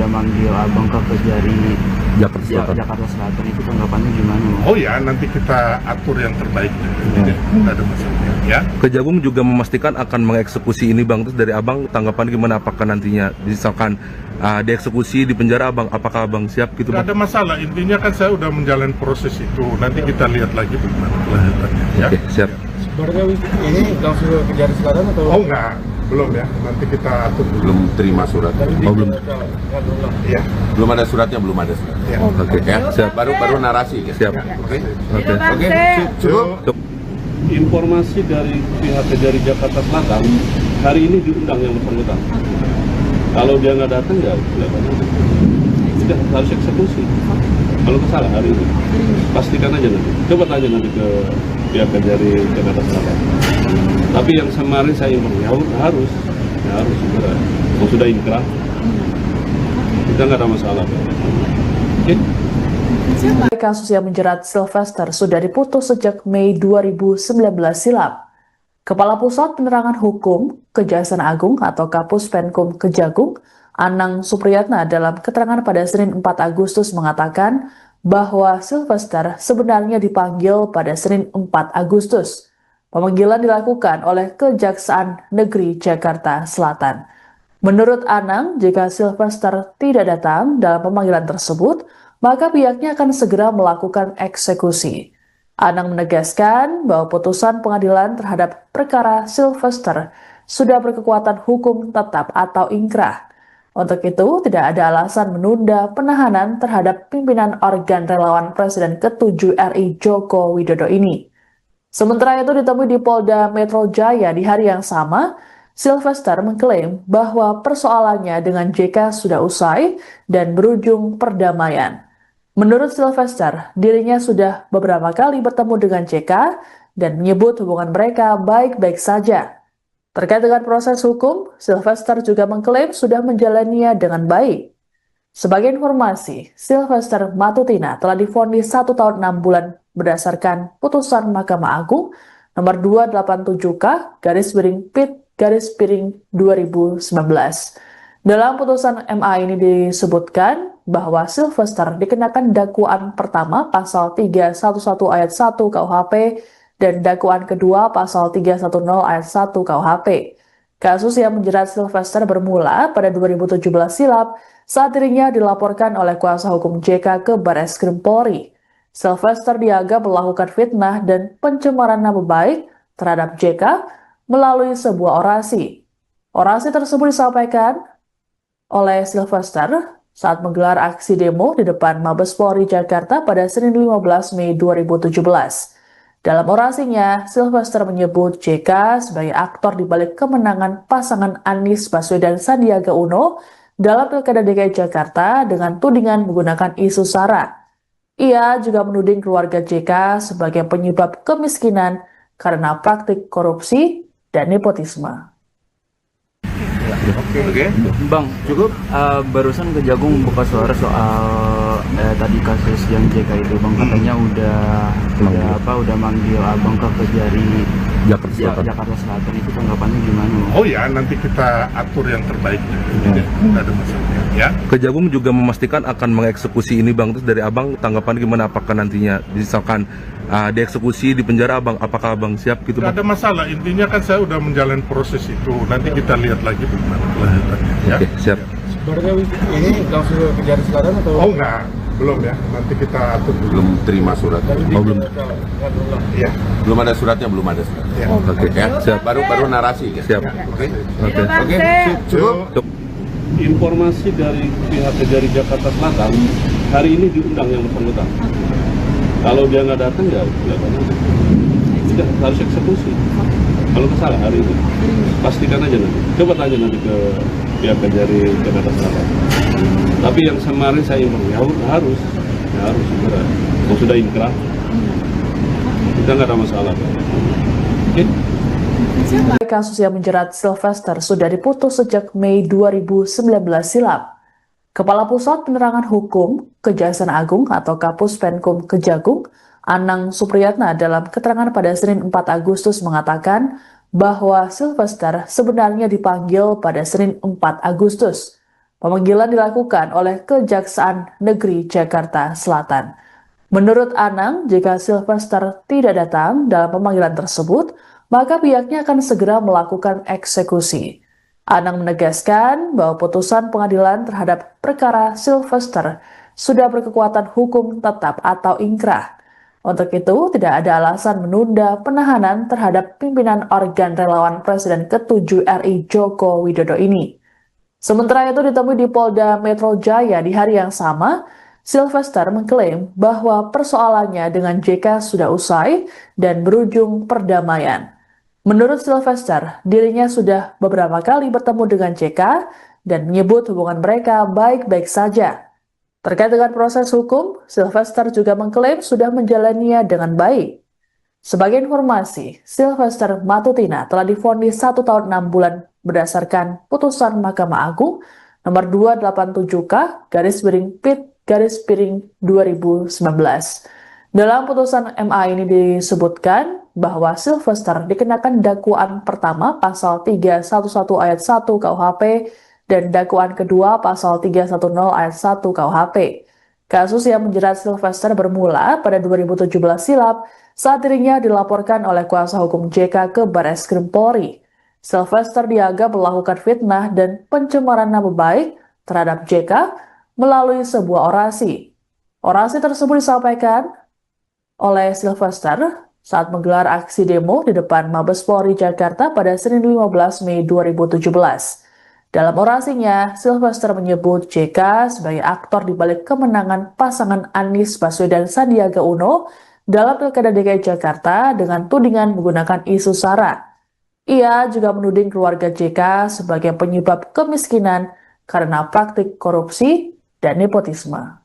manggil Abang ke Kejari Jakarta Selatan. Itu tanggapannya gimana, Bang? Oh ya, nanti kita atur yang terbaik. Tidak ada masalah. Ya. Kejagung juga memastikan akan mengeksekusi ini, Bang. Terus dari Abang tanggapan gimana, apakah nantinya misalkan dieksekusi di penjara, Abang, apakah Abang siap gitu, Tidak Bang? ada masalah. Intinya kan saya udah menjalani proses itu. Nanti kita lihat lagi bagaimana kelanjutannya. Ya. Oke, siap. Berarti ini langsung ke Kejari Selatan atau? Oh enggak, belum ya. Nanti kita atur dulu. Belum terima surat. Oh, belum. Iya. Belum ada suratnya, belum ada suratnya. Ya. Oke, Ya, siap. baru narasi ya. Siap. Oke. Oke. Cukup. Informasi dari pihak dari Jakarta Selatan, hari ini diundang yang bersangkutan. Kalau dia nggak datang ya nggak datang. Tidak harus eksekusi. Kalau salah hari ini, pastikan aja nanti. Coba tanya nanti ke pihak dari Jakarta Selatan. Tapi yang kemarin saya informasi harus segera. Kalau sudah inkrah, kita nggak ada masalah. Oke? Kasus yang menjerat Sylvester sudah diputus sejak Mei 2019 silam. Kepala Pusat Penerangan Hukum Kejaksaan Agung atau Kapus Penkum Kejagung, Anang Supriyatna dalam keterangan pada Senin 4 Agustus mengatakan bahwa Sylvester sebenarnya dipanggil pada Senin 4 Agustus. Pemanggilan dilakukan oleh Kejaksaan Negeri Jakarta Selatan. Menurut Anang, jika Sylvester tidak datang dalam pemanggilan tersebut, maka pihaknya akan segera melakukan eksekusi. Anang menegaskan bahwa putusan pengadilan terhadap perkara Sylvester sudah berkekuatan hukum tetap atau ingkrah. Untuk itu, tidak ada alasan menunda penahanan terhadap pimpinan organ relawan Presiden ke-7 RI Joko Widodo ini. Sementara itu ditemui di Polda Metro Jaya di hari yang sama, Sylvester mengklaim bahwa persoalannya dengan JK sudah usai dan berujung perdamaian. Menurut Sylvester, dirinya sudah beberapa kali bertemu dengan JK dan menyebut hubungan mereka baik-baik saja. Terkait dengan proses hukum, Sylvester juga mengklaim sudah menjalaninya dengan baik. Sebagai informasi, Sylvester Matutina telah divonis 1 tahun 6 bulan berdasarkan putusan Mahkamah Agung nomor 287K /PIT/2019. Dalam putusan MA ini disebutkan bahwa Sylvester dikenakan dakwaan pertama pasal 311 ayat 1 KUHP dan dakwaan kedua pasal 310 ayat 1 KUHP. Kasus yang menjerat Sylvester bermula pada 2017 silam saat dirinya dilaporkan oleh kuasa hukum JK ke Barreskrim Polri. Sylvester dianggap melakukan fitnah dan pencemaran nama baik terhadap JK melalui sebuah orasi. Orasi tersebut disampaikan oleh Sylvester saat menggelar aksi demo di depan Mabes Polri Jakarta pada Senin 15 Mei 2017. Dalam orasinya, Sylvester menyebut JK sebagai aktor di balik kemenangan pasangan Anies Baswedan Sandiaga Uno dalam Pilkada DKI Jakarta dengan tudingan menggunakan isu SARA. Ia juga menuding keluarga JK sebagai penyebab kemiskinan karena praktik korupsi dan nepotisme. Oke. Bang, cukup barusan Kejagung buka suara soal tadi kasus yang JK itu, Bang, katanya udah manggil Abang ke Kejari Jakarta Selatan. Itu tanggapannya gimana, Bang? Oh ya, nanti kita atur yang terbaik. Tidak ada masalah. Ya. Kejagung juga memastikan akan mengeksekusi ini Bang. Terus dari Abang tanggapan gimana, apakah nantinya misalkan dieksekusi di penjara Abang, apakah Abang siap gitu Tidak Bang? ada masalah, intinya kan saya udah menjalani proses itu. Nanti kita lihat lagi bagaimana kelanjutannya. Ya. Oke, siap. Berarti ini langsung ke Kejari Selatan atau? Oh enggak, belum ya. Nanti kita atur dulu. Belum terima suratnya. Oh, belum. Ya. Belum ada suratnya, belum ada suratnya. Ya. Oke, Ya, siap. baru narasi ya. Siap. Oke. Oke. Cukup. Informasi dari pihak Kejari Jakarta Selatan, hari ini diundang yang bersangkutan. Kalau dia nggak datang ya sudah harus eksekusi. Kalau salah hari ini, pastikan aja nanti. Coba tanya nanti ke pihak Kejari Jakarta Selatan. Tapi yang kemarin saya inform ya harus segera. Kalau sudah inkrah, kita nggak ada masalah. Oke? Kasus yang menjerat Sylvester sudah diputus sejak Mei 2019 silam. Kepala Pusat Penerangan Hukum Kejaksaan Agung atau Kapus Penkum Kejagung, Anang Supriyatna dalam keterangan pada Senin 4 Agustus mengatakan bahwa Sylvester sebenarnya dipanggil pada Senin 4 Agustus. Pemanggilan dilakukan oleh Kejaksaan Negeri Jakarta Selatan. Menurut Anang, jika Sylvester tidak datang dalam pemanggilan tersebut, maka pihaknya akan segera melakukan eksekusi. Anang menegaskan bahwa putusan pengadilan terhadap perkara Sylvester sudah berkekuatan hukum tetap atau ingkrah. Untuk itu, tidak ada alasan menunda penahanan terhadap pimpinan organ relawan Presiden ke-7 RI Joko Widodo ini. Sementara itu ditemui di Polda Metro Jaya di hari yang sama, Sylvester mengklaim bahwa persoalannya dengan JK sudah usai dan berujung perdamaian. Menurut Sylvester, dirinya sudah beberapa kali bertemu dengan JK dan menyebut hubungan mereka baik-baik saja. Terkait dengan proses hukum, Sylvester juga mengklaim sudah menjalaninya dengan baik. Sebagai informasi, Sylvester Matutina telah divonis 1 tahun 6 bulan berdasarkan putusan Mahkamah Agung nomor 287K /PIT/2019. Dalam putusan MA ini disebutkan bahwa Sylvester dikenakan dakwaan pertama pasal 311 ayat 1 KUHP dan dakwaan kedua pasal 310 ayat 1 KUHP. Kasus yang menjerat Sylvester bermula pada 2017 silam saat dirinya dilaporkan oleh kuasa hukum JK ke Barreskrim Polri. Sylvester dianggap melakukan fitnah dan pencemaran nama baik terhadap JK melalui sebuah orasi. Orasi tersebut disampaikan oleh Sylvester saat menggelar aksi demo di depan Mabes Polri Jakarta pada Senin 15 Mei 2017. Dalam orasinya, Sylvester menyebut JK sebagai aktor di balik kemenangan pasangan Anies Baswedan Sandiaga Uno dalam Pilkada DKI Jakarta dengan tudingan menggunakan isu SARA. Ia juga menuding keluarga JK sebagai penyebab kemiskinan karena praktik korupsi dan nepotisme.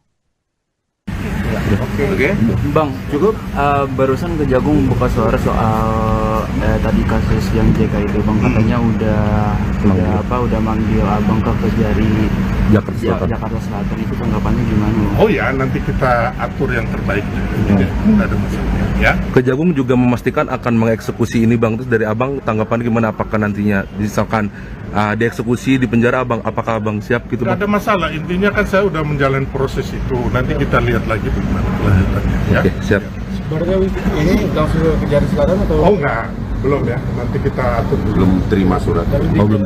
Oke. Bang, cukup barusan Kejagung buka suara soal tadi kasus yang JK itu, Bang, katanya udah manggil Abang ke Kejari Jakarta Selatan. Itu tanggapannya gimana, Bang? Oh ya, nanti kita atur yang terbaik. Tidak ada masalah. Ya. Kejagung juga memastikan akan mengeksekusi ini Bang. Terus dari Abang tanggapan gimana, apakah nantinya misalkan dieksekusi di penjara Abang, apakah Abang siap gitu Tidak Bang? ada masalah, intinya kan saya udah menjalani proses itu. Nanti kita lihat lagi bagaimana kelanjutannya. Ya. Oke, siap. Berarti ini langsung ke Kejari Selatan atau? Oh enggak, belum ya. Nanti kita atur dulu. Belum terima surat. Oh, belum.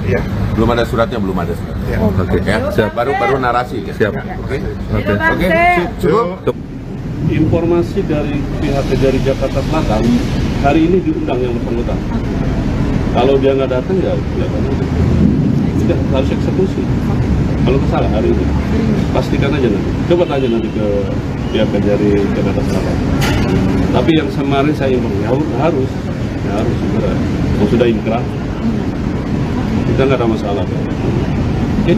Iya. Belum ada suratnya, belum ada surat. Ya. Oke, Ya, siap. baru narasi. Ya. Siap. Oke. Oke. Cukup. Informasi dari pihak Kejari Jakarta Selatan, hari ini diundang yang bersangkutan. Kalau dia nggak datang ya sudah harus eksekusi. Kalau kesalahan hari ini, pastikan aja nanti. Coba tanya nanti ke pihak Kejari Jakarta Selatan. Tapi yang kemarin saya informasi harus segera. Kalau sudah inkrah, kita nggak ada masalah. Oke?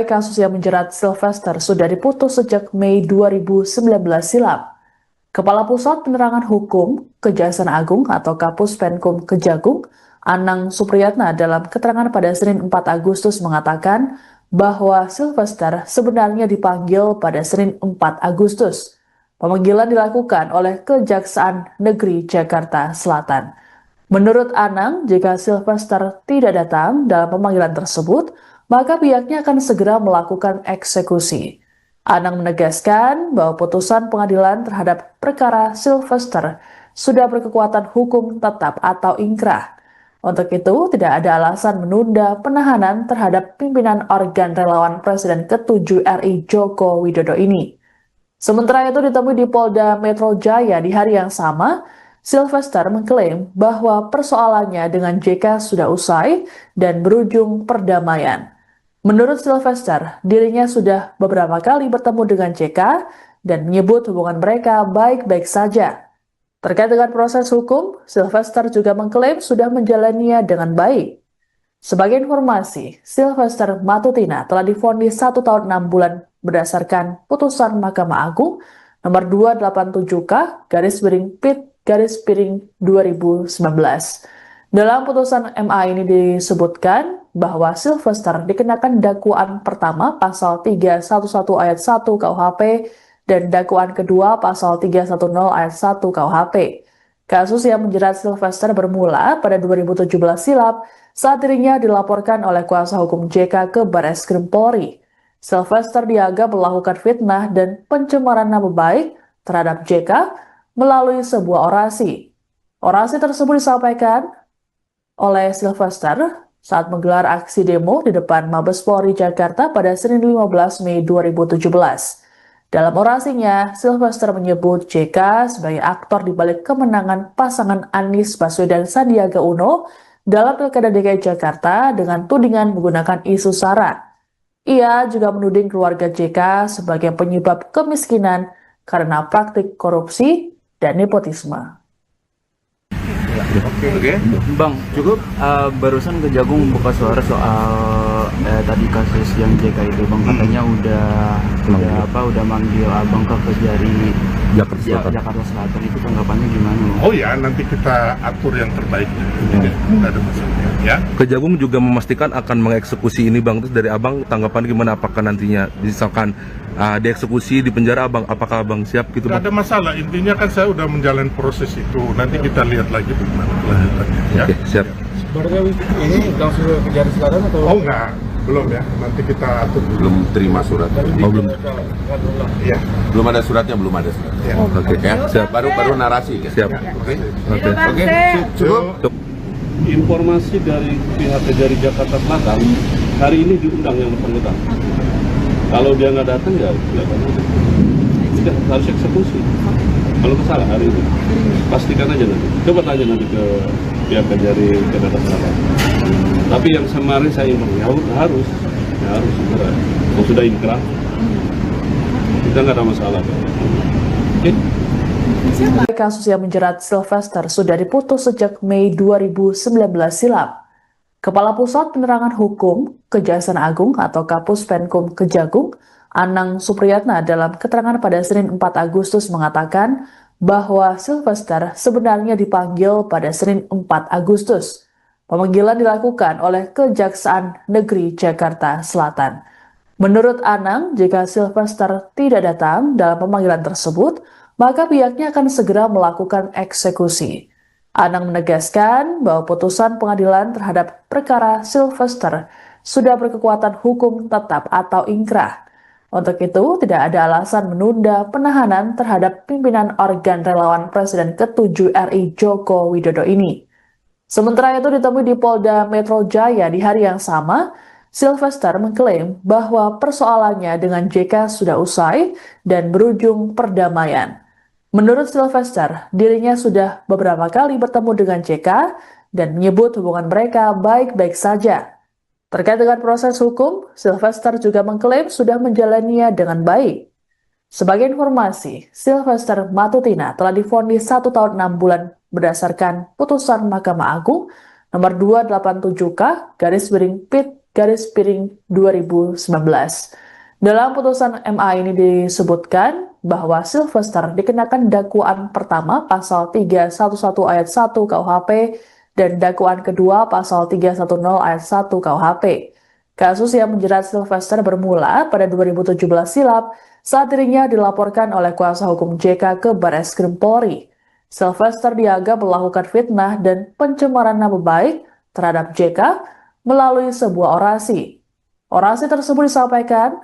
Kasus yang menjerat Sylvester sudah diputus sejak Mei 2019 silam. Kepala Pusat Penerangan Hukum Kejaksaan Agung atau Kapus Penkum Kejagung, Anang Supriyatna dalam keterangan pada Senin 4 Agustus mengatakan bahwa Sylvester sebenarnya dipanggil pada Senin 4 Agustus. Pemanggilan dilakukan oleh Kejaksaan Negeri Jakarta Selatan. Menurut Anang, jika Sylvester tidak datang dalam pemanggilan tersebut, maka pihaknya akan segera melakukan eksekusi. Anang menegaskan bahwa putusan pengadilan terhadap perkara Sylvester sudah berkekuatan hukum tetap atau ingkrah. Untuk itu, tidak ada alasan menunda penahanan terhadap pimpinan organ relawan Presiden ke-7 RI Joko Widodo ini. Sementara itu ditemui di Polda Metro Jaya di hari yang sama, Sylvester mengklaim bahwa persoalannya dengan JK sudah usai dan berujung perdamaian. Menurut Sylvester, dirinya sudah beberapa kali bertemu dengan JK dan menyebut hubungan mereka baik-baik saja. Terkait dengan proses hukum, Sylvester juga mengklaim sudah menjalaninya dengan baik. Sebagai informasi, Sylvester Matutina telah divonis 1 tahun 6 bulan berdasarkan putusan Mahkamah Agung nomor 287K/PIT/2019. Dalam putusan MA ini disebutkan bahwa Sylvester dikenakan dakwaan pertama pasal 311 ayat 1 KUHP dan dakwaan kedua pasal 310 ayat 1 KUHP. Kasus yang menjerat Sylvester bermula pada 2017 silam saat dirinya dilaporkan oleh kuasa hukum JK ke Barreskrim Polri. Sylvester dianggap melakukan fitnah dan pencemaran nama baik terhadap JK melalui sebuah orasi. Orasi tersebut disampaikan oleh Sylvester saat menggelar aksi demo di depan Mabes Polri Jakarta pada Senin 15 Mei 2017. Dalam orasinya, Sylvester menyebut JK sebagai aktor di balik kemenangan pasangan Anies Baswedan Sandiaga Uno dalam Pilkada DKI Jakarta dengan tudingan menggunakan isu SARA. Ia juga menuding keluarga JK sebagai penyebab kemiskinan karena praktik korupsi dan nepotisme. Oke. Bang, cukup barusan Kejagung buka suara soal tadi kasus yang JK itu, Bang, katanya udah manggil Abang ke Kejari Jakarta Selatan. Itu tanggapannya gimana, Bang? Oh ya, nanti kita atur yang terbaik. Tidak ada masalah. Ya. Kejagung juga memastikan akan mengeksekusi ini Bang. Terus dari Abang tanggapan gimana, apakah nantinya misalkan dieksekusi di penjara Abang, apakah Abang siap gitu Tidak Bang? ada masalah, intinya kan saya udah menjalani proses itu. Nanti kita lihat lagi bagaimana kelanjutannya. Ya. Oke, siap. Berarti ini langsung ke Kejari Selatan atau? Oh enggak, belum ya. Nanti kita atur dulu. Belum terima surat. Oh, belum. Iya. Belum ada suratnya, belum ada surat. Ya. Oke, Ya, siap. baru narasi. Ya. Siap. Oke. Oke. Cukup. Informasi dari pihak Kejari Jakarta Selatan, hari ini diundang yang bersangkutan. Kalau dia nggak datang ya sudah harus eksekusi. Kalau kesalahan hari ini, pastikan aja nanti. Coba tanya nanti ke pihak Kejari Jakarta Selatan. Tapi yang kemarin saya imbang harus segera. Kalau sudah inkrah, kita nggak ada masalah. Oke? Kasus yang menjerat Sylvester sudah diputus sejak Mei 2019 silam. Kepala Pusat Penerangan Hukum Kejaksaan Agung atau Kapus Penkum Kejagung, Anang Supriyatna dalam keterangan pada Senin 4 Agustus mengatakan bahwa Sylvester sebenarnya dipanggil pada Senin 4 Agustus. Pemanggilan dilakukan oleh Kejaksaan Negeri Jakarta Selatan. Menurut Anang, jika Sylvester tidak datang dalam pemanggilan tersebut, maka pihaknya akan segera melakukan eksekusi. Anang menegaskan bahwa putusan pengadilan terhadap perkara Sylvester sudah berkekuatan hukum tetap atau inkrah. Untuk itu, tidak ada alasan menunda penahanan terhadap pimpinan organ relawan Presiden ke-7 RI Joko Widodo ini. Sementara itu ditemui di Polda Metro Jaya di hari yang sama, Sylvester mengklaim bahwa persoalannya dengan JK sudah usai dan berujung perdamaian. Menurut Sylvester, dirinya sudah beberapa kali bertemu dengan JK dan menyebut hubungan mereka baik-baik saja. Terkait dengan proses hukum, Sylvester juga mengklaim sudah menjalaninya dengan baik. Sebagai informasi, Sylvester Matutina telah divonis 1 tahun 6 bulan berdasarkan putusan Mahkamah Agung nomor 287K/PIT/2019. Dalam putusan MA ini disebutkan bahwa Sylvester dikenakan dakwaan pertama pasal 311 ayat 1 KUHP dan dakwaan kedua pasal 310 ayat 1 KUHP. Kasus yang menjerat Sylvester bermula pada 2017 silam saat dirinya dilaporkan oleh kuasa hukum JK ke Barreskrim Polri. Sylvester dianggap melakukan fitnah dan pencemaran nama baik terhadap JK melalui sebuah orasi. Orasi tersebut disampaikan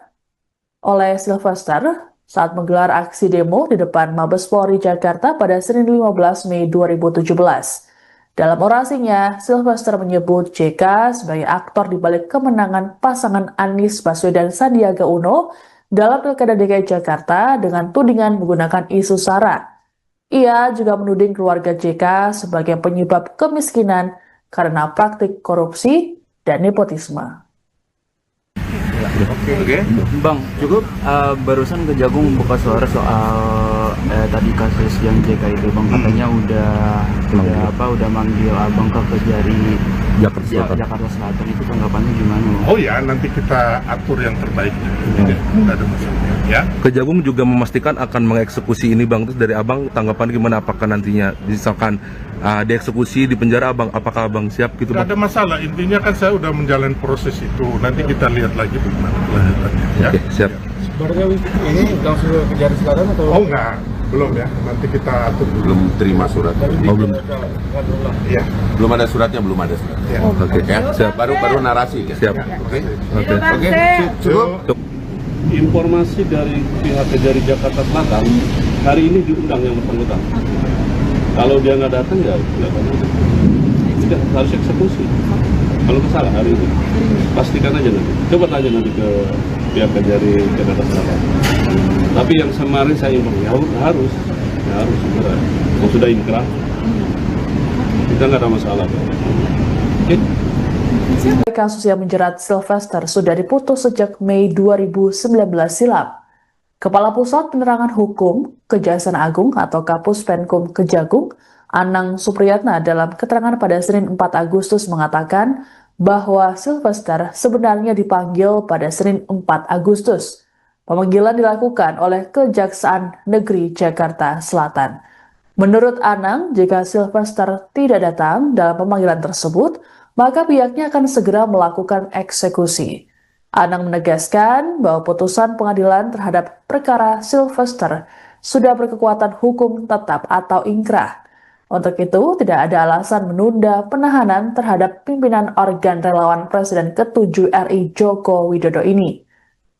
oleh Sylvester saat menggelar aksi demo di depan Mabes Polri Jakarta pada Senin 15 Mei 2017. Dalam orasinya, Sylvester menyebut JK sebagai aktor di balik kemenangan pasangan Anies Baswedan Sandiaga Uno dalam Pilkada DKI Jakarta dengan tudingan menggunakan isu SARA. Ia juga menuding keluarga JK sebagai penyebab kemiskinan karena praktik korupsi dan nepotisme. Oke. Bang, cukup barusan Kejagung buka suara soal tadi kasus yang JK itu, Bang, katanya udah manggil Abang ke Kejari Jakarta Selatan. Itu tanggapannya gimana, Bang? Oh ya, nanti kita atur yang terbaik. Tidak ada masalah. Ya. Kejagung juga memastikan akan mengeksekusi ini Bang. Terus dari Abang tanggapan gimana, apakah nantinya misalkan dieksekusi di penjara Abang, apakah Abang siap gitu Tidak Bang? ada masalah, intinya kan saya udah menjalani proses itu. Nanti kita lihat lagi bagaimana kelanjutannya. Ya. Oke, siap. Barunya ini langsung ke Kejari Selatan atau? Oh enggak, belum ya. Nanti kita atur dulu. Belum terima surat. belum. Ya. Belum ada suratnya, belum ada surat. Ya. Oke, Ya, siap. baru narasi. Kan? Siap. Oke. Oke. Oke. Cukup. Informasi dari pihak Kejari Jakarta Selatan, hari ini diundang yang bersangkutan. Kalau dia nggak datang ya kita harus eksekusi. Kalau salah hari ini, pastikan aja nanti. Coba tanya nanti ke pihak Kejari Jakarta Selatan. Tapi yang kemarin saya imbang harus segera. Kalau sudah inkrah, kita nggak ada masalah. Oke? Kasus yang menjerat Sylvester sudah diputus sejak Mei 2019 silam. Kepala Pusat Penerangan Hukum Kejaksaan Agung atau Kapus Penkum Kejagung, Anang Supriyatna dalam keterangan pada Senin 4 Agustus mengatakan bahwa Sylvester sebenarnya dipanggil pada Senin 4 Agustus. Pemanggilan dilakukan oleh Kejaksaan Negeri Jakarta Selatan. Menurut Anang, jika Sylvester tidak datang dalam pemanggilan tersebut, maka pihaknya akan segera melakukan eksekusi. Anang menegaskan bahwa putusan pengadilan terhadap perkara Sylvester sudah berkekuatan hukum tetap atau inkrah. Untuk itu, tidak ada alasan menunda penahanan terhadap pimpinan organ relawan Presiden ke-7 RI Joko Widodo ini.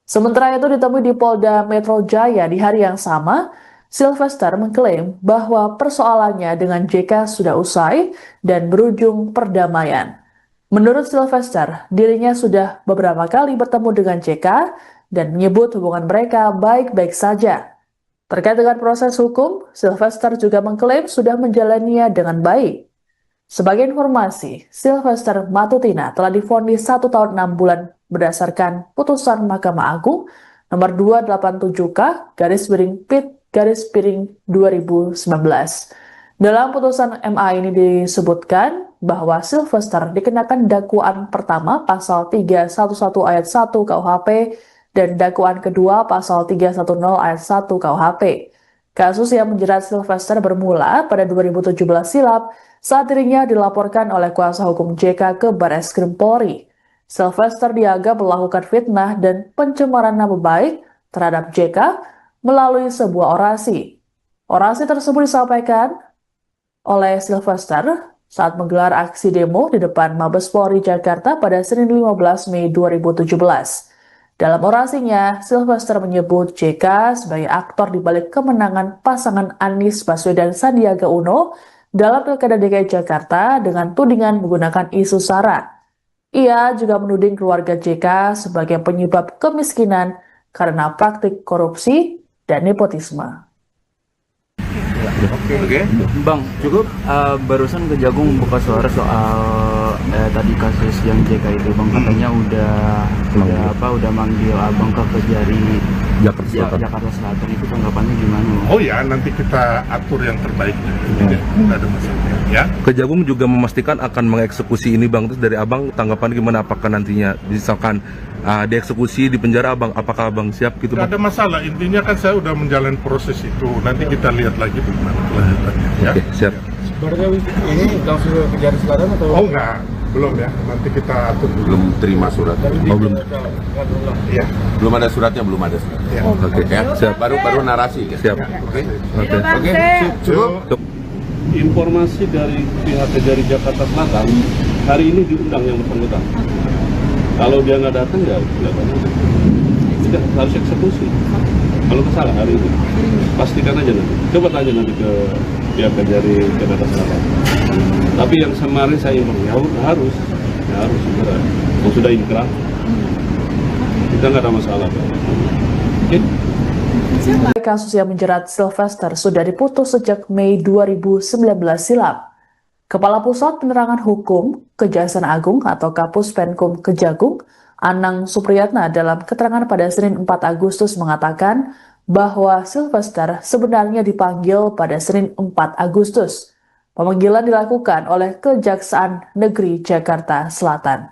Sementara itu ditemui di Polda Metro Jaya di hari yang sama, Sylvester mengklaim bahwa persoalannya dengan JK sudah usai dan berujung perdamaian. Menurut Sylvester, dirinya sudah beberapa kali bertemu dengan JK dan menyebut hubungan mereka baik-baik saja. Terkait dengan proses hukum, Sylvester juga mengklaim sudah menjalaninya dengan baik. Sebagai informasi, Sylvester Matutina telah divonis 1 tahun 6 bulan berdasarkan putusan Mahkamah Agung nomor 287K/PIT/2019. Dalam putusan MA ini disebutkan bahwa Sylvester dikenakan dakwaan pertama pasal 311 ayat 1 KUHP dan dakwaan kedua pasal 310 ayat 1 KUHP. Kasus yang menjerat Sylvester bermula pada 2017 silam saat dirinya dilaporkan oleh kuasa hukum JK ke Barreskrim Polri. Sylvester dianggap melakukan fitnah dan pencemaran nama baik terhadap JK melalui sebuah orasi. Orasi tersebut disampaikan oleh Sylvester saat menggelar aksi demo di depan Mabes Polri Jakarta pada Senin 15 Mei 2017. Dalam orasinya, Sylvester menyebut JK sebagai aktor di balik kemenangan pasangan Anies Baswedan Sandiaga Uno dalam Pilkada DKI Jakarta dengan tudingan menggunakan isu SARA. Ia juga menuding keluarga JK sebagai penyebab kemiskinan karena praktik korupsi dan nepotisme. Oke. Bang, cukup barusan Kejagung buka suara soal tadi kasus yang JK itu, Bang, katanya udah manggil Abang ke Kejari Jakarta Selatan. Itu tanggapannya gimana, Bang? Oh ya, nanti kita atur yang terbaik. Tidak ada masalah. Ya. Kejagung juga memastikan akan mengeksekusi ini, Bang. Terus dari Abang tanggapan gimana, apakah nantinya misalkan dieksekusi di penjara, Abang, apakah Abang siap gitu, Tidak Bang? ada masalah, intinya kan saya udah menjalani proses itu. Nanti kita lihat lagi bagaimana kelanjutannya. Ya. Oke, siap. Berarti ini langsung ke Kejari Selatan atau? Oh enggak, belum ya. Nanti kita atur dulu. Belum terima surat. Oh, belum. Iya. Belum ada suratnya, belum ada surat. Ya. Oke, Ya, siap. baru narasi. Ya. Siap. Oke. Oke. Cukup. Informasi dari pihak Kejari Jakarta Selatan, hari ini diundang yang bersangkutan. Kalau dia nggak datang, ya tidak harus eksekusi. Kalau kesalahan hari ini, pastikan aja nanti. Coba tanya nanti ke pihak Kejari Jakarta Selatan. Tapi yang kemarin saya harus segera. Kalau sudah inkrah, kita nggak ada masalah. Oke? Kasus yang menjerat Sylvester sudah diputus sejak Mei 2019 silam. Kepala Pusat Penerangan Hukum Kejaksaan Agung atau Kapus Penkum Kejagung, Anang Supriyatna dalam keterangan pada Senin 4 Agustus mengatakan bahwa Sylvester sebenarnya dipanggil pada Senin 4 Agustus. Pemanggilan dilakukan oleh Kejaksaan Negeri Jakarta Selatan.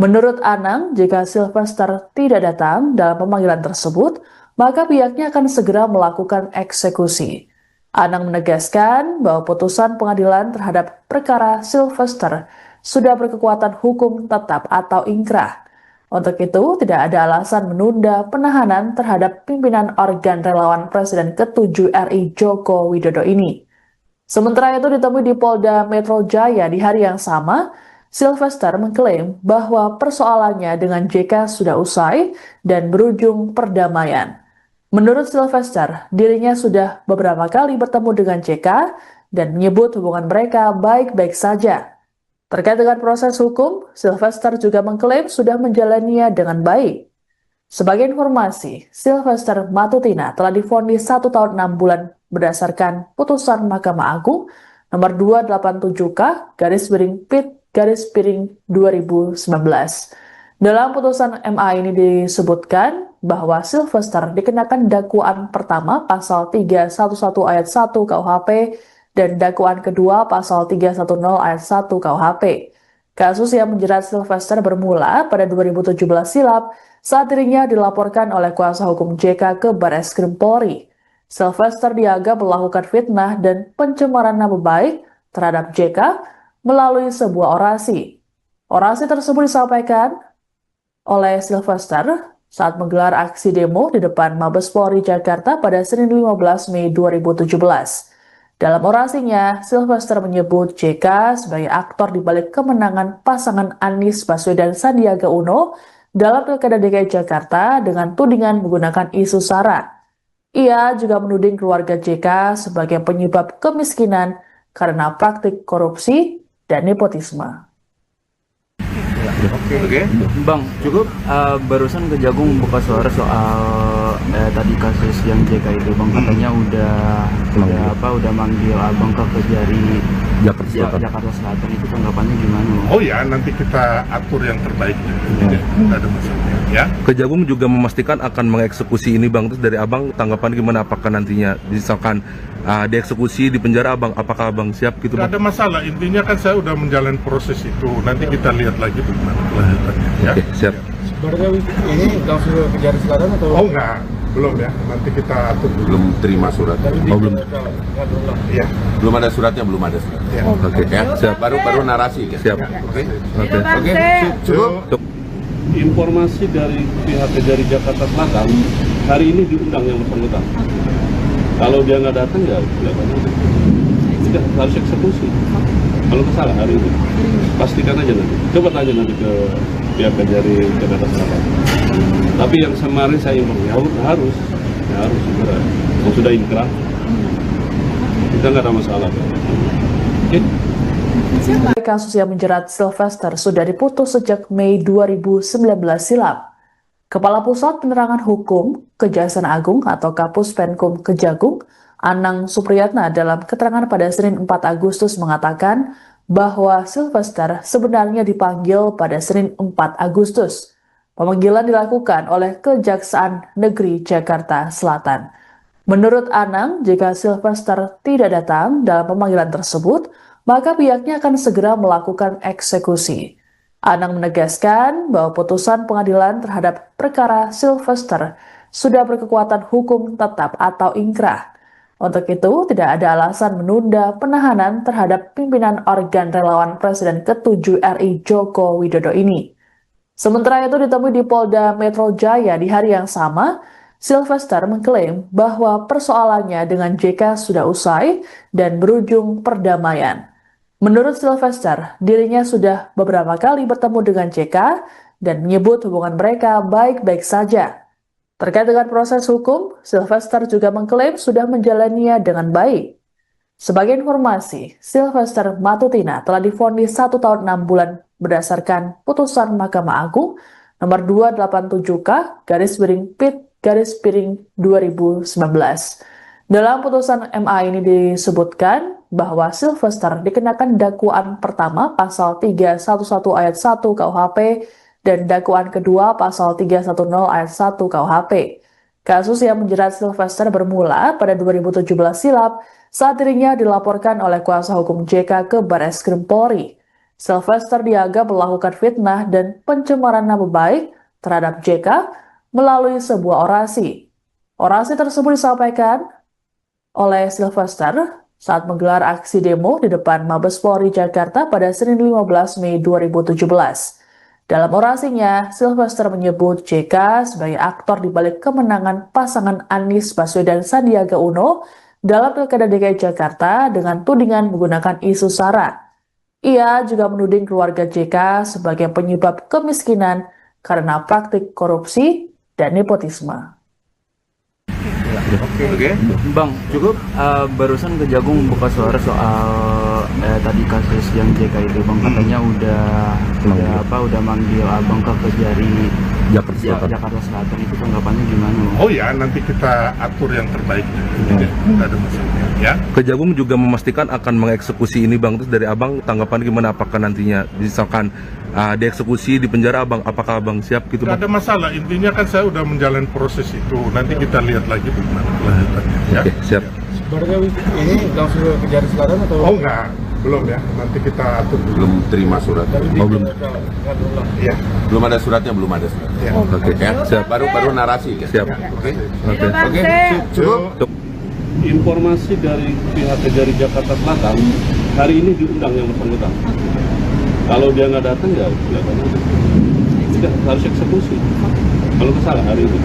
Menurut Anang, jika Sylvester tidak datang dalam pemanggilan tersebut, maka pihaknya akan segera melakukan eksekusi. Anang menegaskan bahwa putusan pengadilan terhadap perkara Sylvester sudah berkekuatan hukum tetap atau ingkrah. Untuk itu, tidak ada alasan menunda penahanan terhadap pimpinan organ relawan Presiden ke-7 RI Joko Widodo ini. Sementara itu ditemui di Polda Metro Jaya di hari yang sama, Sylvester mengklaim bahwa persoalannya dengan JK sudah usai dan berujung perdamaian. Menurut Sylvester, dirinya sudah beberapa kali bertemu dengan JK dan menyebut hubungan mereka baik-baik saja. Terkait dengan proses hukum, Sylvester juga mengklaim sudah menjalaninya dengan baik. Sebagai informasi, Sylvester Matutina telah divonis 1 tahun 6 bulan berdasarkan putusan Mahkamah Agung nomor 287K/PIT/2019. Dalam putusan MA ini disebutkan bahwa Sylvester dikenakan dakwaan pertama pasal 311 ayat 1 KUHP dan dakwaan kedua pasal 310 ayat 1 KUHP. Kasus yang menjerat Sylvester bermula pada 2017 silam saat dirinya dilaporkan oleh kuasa hukum JK ke Barreskrim Polri. Sylvester dianggap melakukan fitnah dan pencemaran nama baik terhadap JK melalui sebuah orasi. Orasi tersebut disampaikan oleh Sylvester saat menggelar aksi demo di depan Mabes Polri Jakarta pada Senin 15 Mei 2017. Dalam orasinya, Sylvester menyebut JK sebagai aktor di balik kemenangan pasangan Anies Baswedan Sandiaga Uno dalam Pilkada DKI Jakarta dengan tudingan menggunakan isu SARA. Ia juga menuding keluarga JK sebagai penyebab kemiskinan karena praktik korupsi dan nepotisme. Oke. Bang, cukup barusan Kejagung buka suara soal tadi kasus yang JK itu, Bang, katanya udah manggil Abang ke Kejari Jakarta Selatan. Jakarta Selatan itu tanggapannya gimana? Oh ya, nanti kita atur yang terbaik. Tidak ada masalah. Ya. Kejagung juga memastikan akan mengeksekusi ini bang. Terus dari abang tanggapan gimana? Apakah nantinya misalkan dieksekusi di penjara abang, apakah abang siap gitu Tidak bang? ada masalah. Intinya kan saya udah menjalani proses itu. Nanti kita lihat lagi bagaimana kelanjutannya. Ya. Oke, siap. Sebenarnya ini langsung ke Kejari Selatan atau? Oh enggak, belum ya. Nanti kita atur dulu. Belum terima surat. Oh, belum. Iya. Belum ada suratnya, belum ada surat. Ya. Oke, Ya, siap. baru narasi kan. Siap. Oke. Oke. Oke. Cukup. Informasi dari pihak Kejari Jakarta Selatan hari ini diundang yang bersangkutan. Kalau dia nggak datang ya tidak harus eksekusi. Kalau masalah hari ini pastikan aja nanti. Coba tanya nanti ke pihak Kejari Jakarta Selatan. Tapi yang kemarin saya informasi harus segera. Kalau sudah inkrah kita nggak ada masalah. Oke. Kasus yang menjerat Sylvester sudah diputus sejak Mei 2019 silam. Kepala Pusat Penerangan Hukum Kejaksaan Agung atau Kapus Penkum Kejagung, Anang Supriyatna dalam keterangan pada Senin 4 Agustus mengatakan bahwa Sylvester sebenarnya dipanggil pada Senin 4 Agustus. Pemanggilan dilakukan oleh Kejaksaan Negeri Jakarta Selatan. Menurut Anang, jika Sylvester tidak datang dalam pemanggilan tersebut, maka pihaknya akan segera melakukan eksekusi. Anang menegaskan bahwa putusan pengadilan terhadap perkara Sylvester sudah berkekuatan hukum tetap atau inkrah. Untuk itu, tidak ada alasan menunda penahanan terhadap pimpinan organ relawan Presiden ke-7 RI Joko Widodo ini. Sementara itu ditemui di Polda Metro Jaya di hari yang sama, Sylvester mengklaim bahwa persoalannya dengan JK sudah usai dan berujung perdamaian. Menurut Sylvester, dirinya sudah beberapa kali bertemu dengan JK dan menyebut hubungan mereka baik-baik saja. Terkait dengan proses hukum, Sylvester juga mengklaim sudah menjalaninya dengan baik. Sebagai informasi, Sylvester Matutina telah divonis 1 tahun 6 bulan berdasarkan putusan Mahkamah Agung nomor 287K/PIT/2019. Dalam putusan MA ini disebutkan bahwa Sylvester dikenakan dakwaan pertama pasal 311 ayat 1 KUHP dan dakwaan kedua pasal 310 ayat 1 KUHP. Kasus yang menjerat Sylvester bermula pada 2017 silam saat dirinya dilaporkan oleh kuasa hukum JK ke Barreskrim Polri. Sylvester dianggap melakukan fitnah dan pencemaran nama baik terhadap JK melalui sebuah orasi. Orasi tersebut disampaikan oleh Sylvester saat menggelar aksi demo di depan Mabes Polri Jakarta pada Senin 15 Mei 2017. Dalam orasinya, Sylvester menyebut JK sebagai aktor di balik kemenangan pasangan Anies Baswedan Sandiaga Uno dalam Pilkada DKI Jakarta dengan tudingan menggunakan isu SARA. Ia juga menuding keluarga JK sebagai penyebab kemiskinan karena praktik korupsi dan nepotisme. Oke. Bang, cukup barusan Kejagung buka suara soal tadi kasus yang JK itu bang, katanya udah manggil abang ke Kejari Jakarta Selatan itu tanggapannya gimana? Oh ya, nanti kita atur yang terbaik. Tidak ada masalah. Ya. Kejagung juga memastikan akan mengeksekusi ini bang. Terus dari abang tanggapan gimana? Apakah nantinya misalkan dieksekusi di penjara abang, apakah abang siap gitu Tidak bang? ada masalah. Intinya kan saya udah menjalani proses itu. Nanti kita lihat lagi bagaimana kelanjutannya. Ya. Oke, siap. Sebenarnya ini langsung ke Kejari Selatan atau? Oh enggak, belum ya. Nanti kita atur dulu. Belum terima surat. Oh, belum. Iya. Belum ada suratnya, belum ada surat. Ya. Oke, Ya, siap. baru narasi kan. Siap. Oke. Oke. Oke. Cukup. Informasi dari pihak Kejari Jakarta Selatan hari ini diundang yang bersangkutan. Kalau dia nggak datang ya tidak harus eksekusi. Kalau masalah hari ini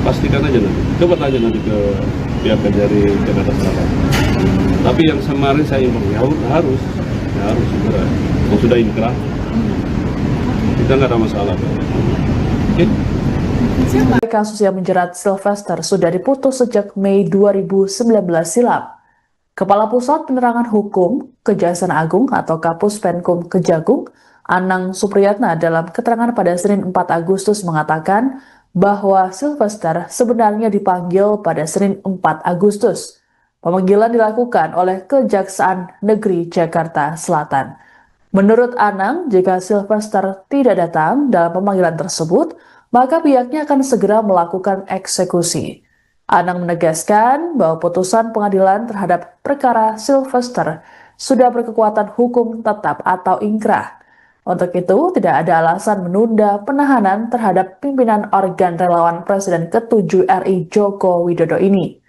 pastikan aja nanti. Coba tanya nanti ke pihak Kejari Jakarta Selatan. Tapi yang kemarin saya informasi harus segera. Kalau sudah inkrah kita nggak ada masalah. Oke. Kasus yang menjerat Sylvester sudah diputus sejak Mei 2019 silam. Kepala Pusat Penerangan Hukum Kejaksaan Agung atau Kapus Penkum Kejagung, Anang Supriyatna dalam keterangan pada Senin 4 Agustus mengatakan bahwa Sylvester sebenarnya dipanggil pada Senin 4 Agustus. Pemanggilan dilakukan oleh Kejaksaan Negeri Jakarta Selatan. Menurut Anang, jika Sylvester tidak datang dalam pemanggilan tersebut, maka pihaknya akan segera melakukan eksekusi. Anang menegaskan bahwa putusan pengadilan terhadap perkara Sylvester sudah berkekuatan hukum tetap atau ingkrah. Untuk itu, tidak ada alasan menunda penahanan terhadap pimpinan organ relawan Presiden ke-7 RI Joko Widodo ini.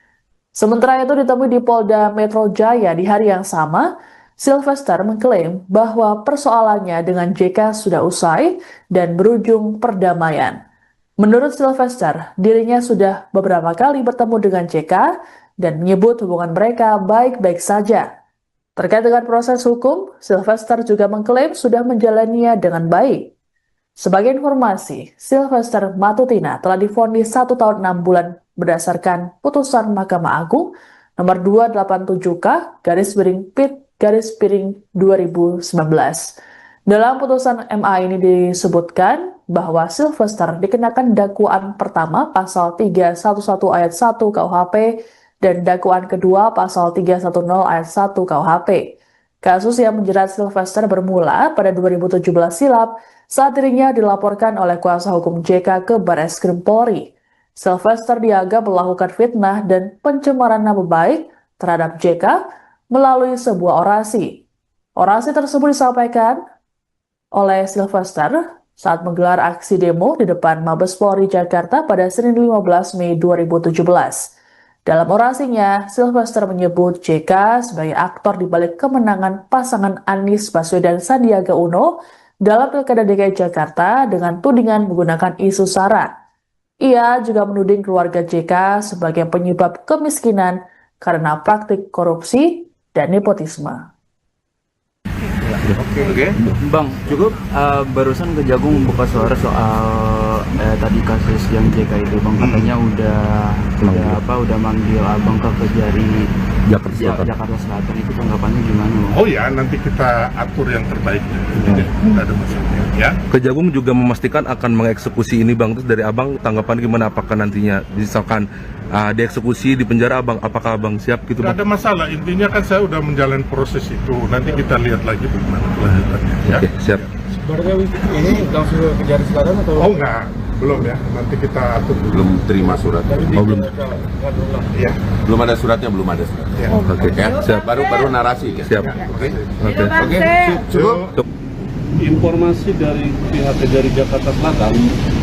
Sementara itu ditemui di Polda Metro Jaya di hari yang sama, Sylvester mengklaim bahwa persoalannya dengan JK sudah usai dan berujung perdamaian. Menurut Sylvester, dirinya sudah beberapa kali bertemu dengan JK dan menyebut hubungan mereka baik-baik saja. Terkait dengan proses hukum, Sylvester juga mengklaim sudah menjalaninya dengan baik. Sebagai informasi, Sylvester Matutina telah divonis 1 tahun 6 bulan berdasarkan putusan Mahkamah Agung nomor 287K/PIT/2019. Dalam putusan MA ini disebutkan bahwa Sylvester dikenakan dakwaan pertama pasal 311 ayat 1 KUHP dan dakwaan kedua pasal 310 ayat 1 KUHP. Kasus yang menjerat Sylvester bermula pada 2017 silam saat dirinya dilaporkan oleh kuasa hukum JK ke Barreskrim Polri. Sylvester dianggap melakukan fitnah dan pencemaran nama baik terhadap JK melalui sebuah orasi. Orasi tersebut disampaikan oleh Sylvester saat menggelar aksi demo di depan Mabes Polri Jakarta pada Senin 15 Mei 2017. Dalam orasinya, Sylvester menyebut JK sebagai aktor di balik kemenangan pasangan Anies Baswedan Sandiaga Uno dalam Pilkada DKI Jakarta dengan tudingan menggunakan isu SARA. Ia juga menuding keluarga JK sebagai penyebab kemiskinan karena praktik korupsi dan nepotisme. Oke, Bang, cukup barusan Kejagung buka suara soal tadi kasus yang JK itu, Bang, katanya udah manggil Abang ke Kejari Jakarta Selatan. Itu tanggapannya gimana, Bang? Oh ya, nanti kita atur yang terbaik. Tidak ada masalah ya. Kejagung juga memastikan akan mengeksekusi ini Bang. Terus dari Abang tanggapan gimana, apakah nantinya misalkan dieksekusi di penjara Abang, apakah Abang siap gitu Tidak Bang? ada masalah, intinya kan saya udah menjalani proses itu. Nanti kita lihat lagi bagaimana kelanjutannya ya. Oke, siap. Sebenarnya ini langsung ke Kejari Selatan atau? Oh enggak, belum ya. Nanti kita atur dulu. Belum terima surat. belum. Ya. Belum ada suratnya, belum ada surat. Ya. Oke, Ya, siap. baru narasi kan? Siap. Oke. Oke. Cukup. Informasi dari pihak Kejari Jakarta Selatan,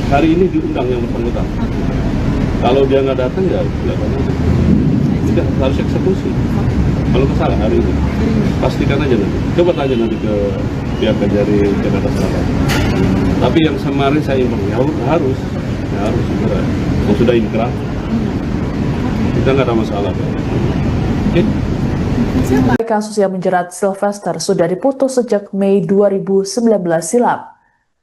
hari ini diundang yang bersangkutan. Kalau dia nggak datang ya tidak harus eksekusi. Kalau kesalahan hari ini, pastikan aja nanti. Coba tanya nanti ke pihak Kejari Jakarta Selatan. Tapi yang kemarin saya informasi harus segera. Kalau sudah inkrah, kita nggak ada masalah. Oke? Kasus yang menjerat Sylvester sudah diputus sejak Mei 2019 silam.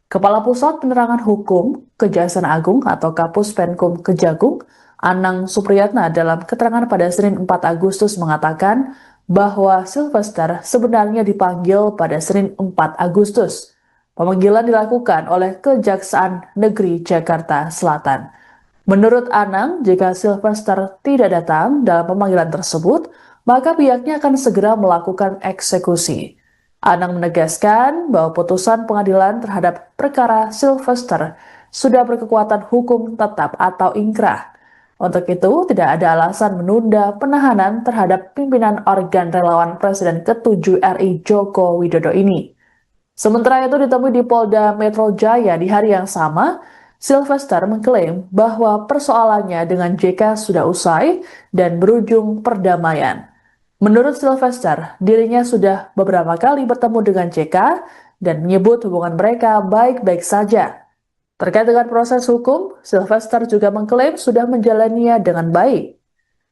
Kepala Pusat Penerangan Hukum Kejaksaan Agung atau Kapus Penkum Kejagung, Anang Supriyatna dalam keterangan pada Senin 4 Agustus mengatakan bahwa Sylvester sebenarnya dipanggil pada Senin 4 Agustus. Pemanggilan dilakukan oleh Kejaksaan Negeri Jakarta Selatan. Menurut Anang, jika Sylvester tidak datang dalam pemanggilan tersebut, maka pihaknya akan segera melakukan eksekusi. Anang menegaskan bahwa putusan pengadilan terhadap perkara Sylvester sudah berkekuatan hukum tetap atau ingkrah. Untuk itu, tidak ada alasan menunda penahanan terhadap pimpinan organ relawan Presiden ke-7 RI Joko Widodo ini. Sementara itu ditemui di Polda Metro Jaya di hari yang sama, Sylvester mengklaim bahwa persoalannya dengan JK sudah usai dan berujung perdamaian. Menurut Sylvester, dirinya sudah beberapa kali bertemu dengan JK dan menyebut hubungan mereka baik-baik saja. Terkait dengan proses hukum, Sylvester juga mengklaim sudah menjalaninya dengan baik.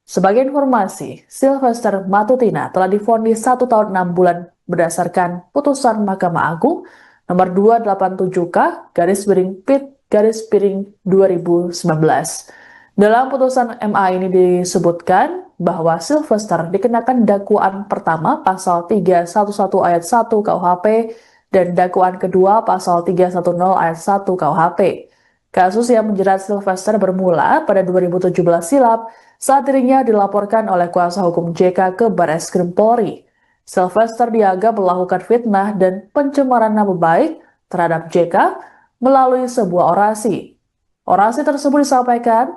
Sebagai informasi, Sylvester Matutina telah divonis 1 tahun 6 bulan berdasarkan putusan Mahkamah Agung nomor 287K/PIT/2019. Dalam putusan MA ini disebutkan bahwa Sylvester dikenakan dakwaan pertama pasal 311 ayat 1 KUHP dan dakwaan kedua pasal 310 ayat 1 KUHP. Kasus yang menjerat Sylvester bermula pada 2017 silam saat dirinya dilaporkan oleh kuasa hukum JK ke Barreskrim Polri. Sylvester dianggap melakukan fitnah dan pencemaran nama baik terhadap JK melalui sebuah orasi. Orasi tersebut disampaikan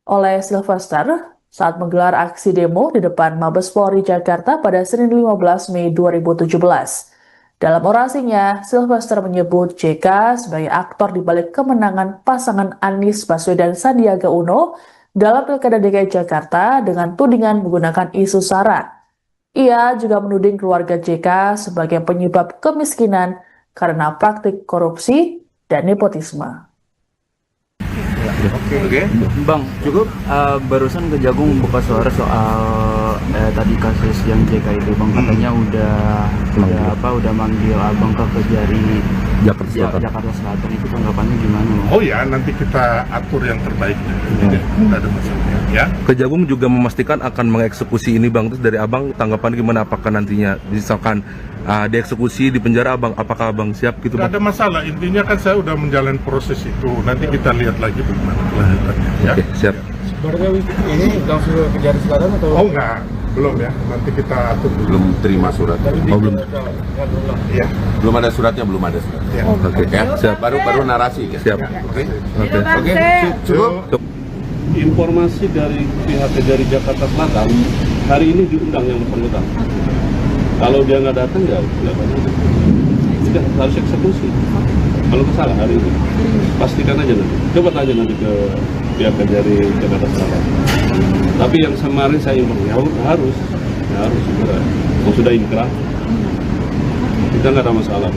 oleh Sylvester saat menggelar aksi demo di depan Mabes Polri Jakarta pada Senin 15 Mei 2017. Dalam orasinya, Sylvester menyebut JK sebagai aktor di balik kemenangan pasangan Anies Baswedan Sandiaga Uno dalam Pilkada DKI Jakarta dengan tudingan menggunakan isu SARA. Ia juga menuding keluarga JK sebagai penyebab kemiskinan karena praktik korupsi dan nepotisme. Oke. Bang, cukup barusan Kejagung buka suara soal tadi kasus yang JK itu, Bang, katanya udah manggil Abang ke Kejari Jakarta Selatan. Itu tanggapannya gimana? Oh ya, nanti kita atur yang terbaik. Tidak ada masalah ya. Kejagung juga memastikan akan mengeksekusi ini Bang. Terus dari Abang tanggapan gimana, apakah nantinya misalkan dieksekusi di penjara Abang, apakah Abang siap gitu Bang? Tidak ada masalah, intinya kan saya udah menjalani proses itu. Nanti kita lihat lagi bagaimana kelanjutannya ya. Oke, siap. Sebenarnya ini langsung ke Kejari Selatan atau? Oh enggak, belum ya. Nanti kita atur dulu. Belum terima surat. belum. Ya. Belum ada suratnya, belum ada surat. Ya. Oke, Ya, siap. baru narasi. Ya. Siap. Oke. Oke. Cukup. Informasi dari pihak Kejari Jakarta Selatan, hari ini diundang yang bersangkutan. Kalau dia nggak datang ya tidak harus eksekusi. Kalau kesalahan hari ini, pastikan aja nanti. Coba tanya nanti ke pihak Kejari Jakarta Selatan. Tapi yang kemarin saya harus segera. Kalau sudah inkrah, kita nggak ada masalah.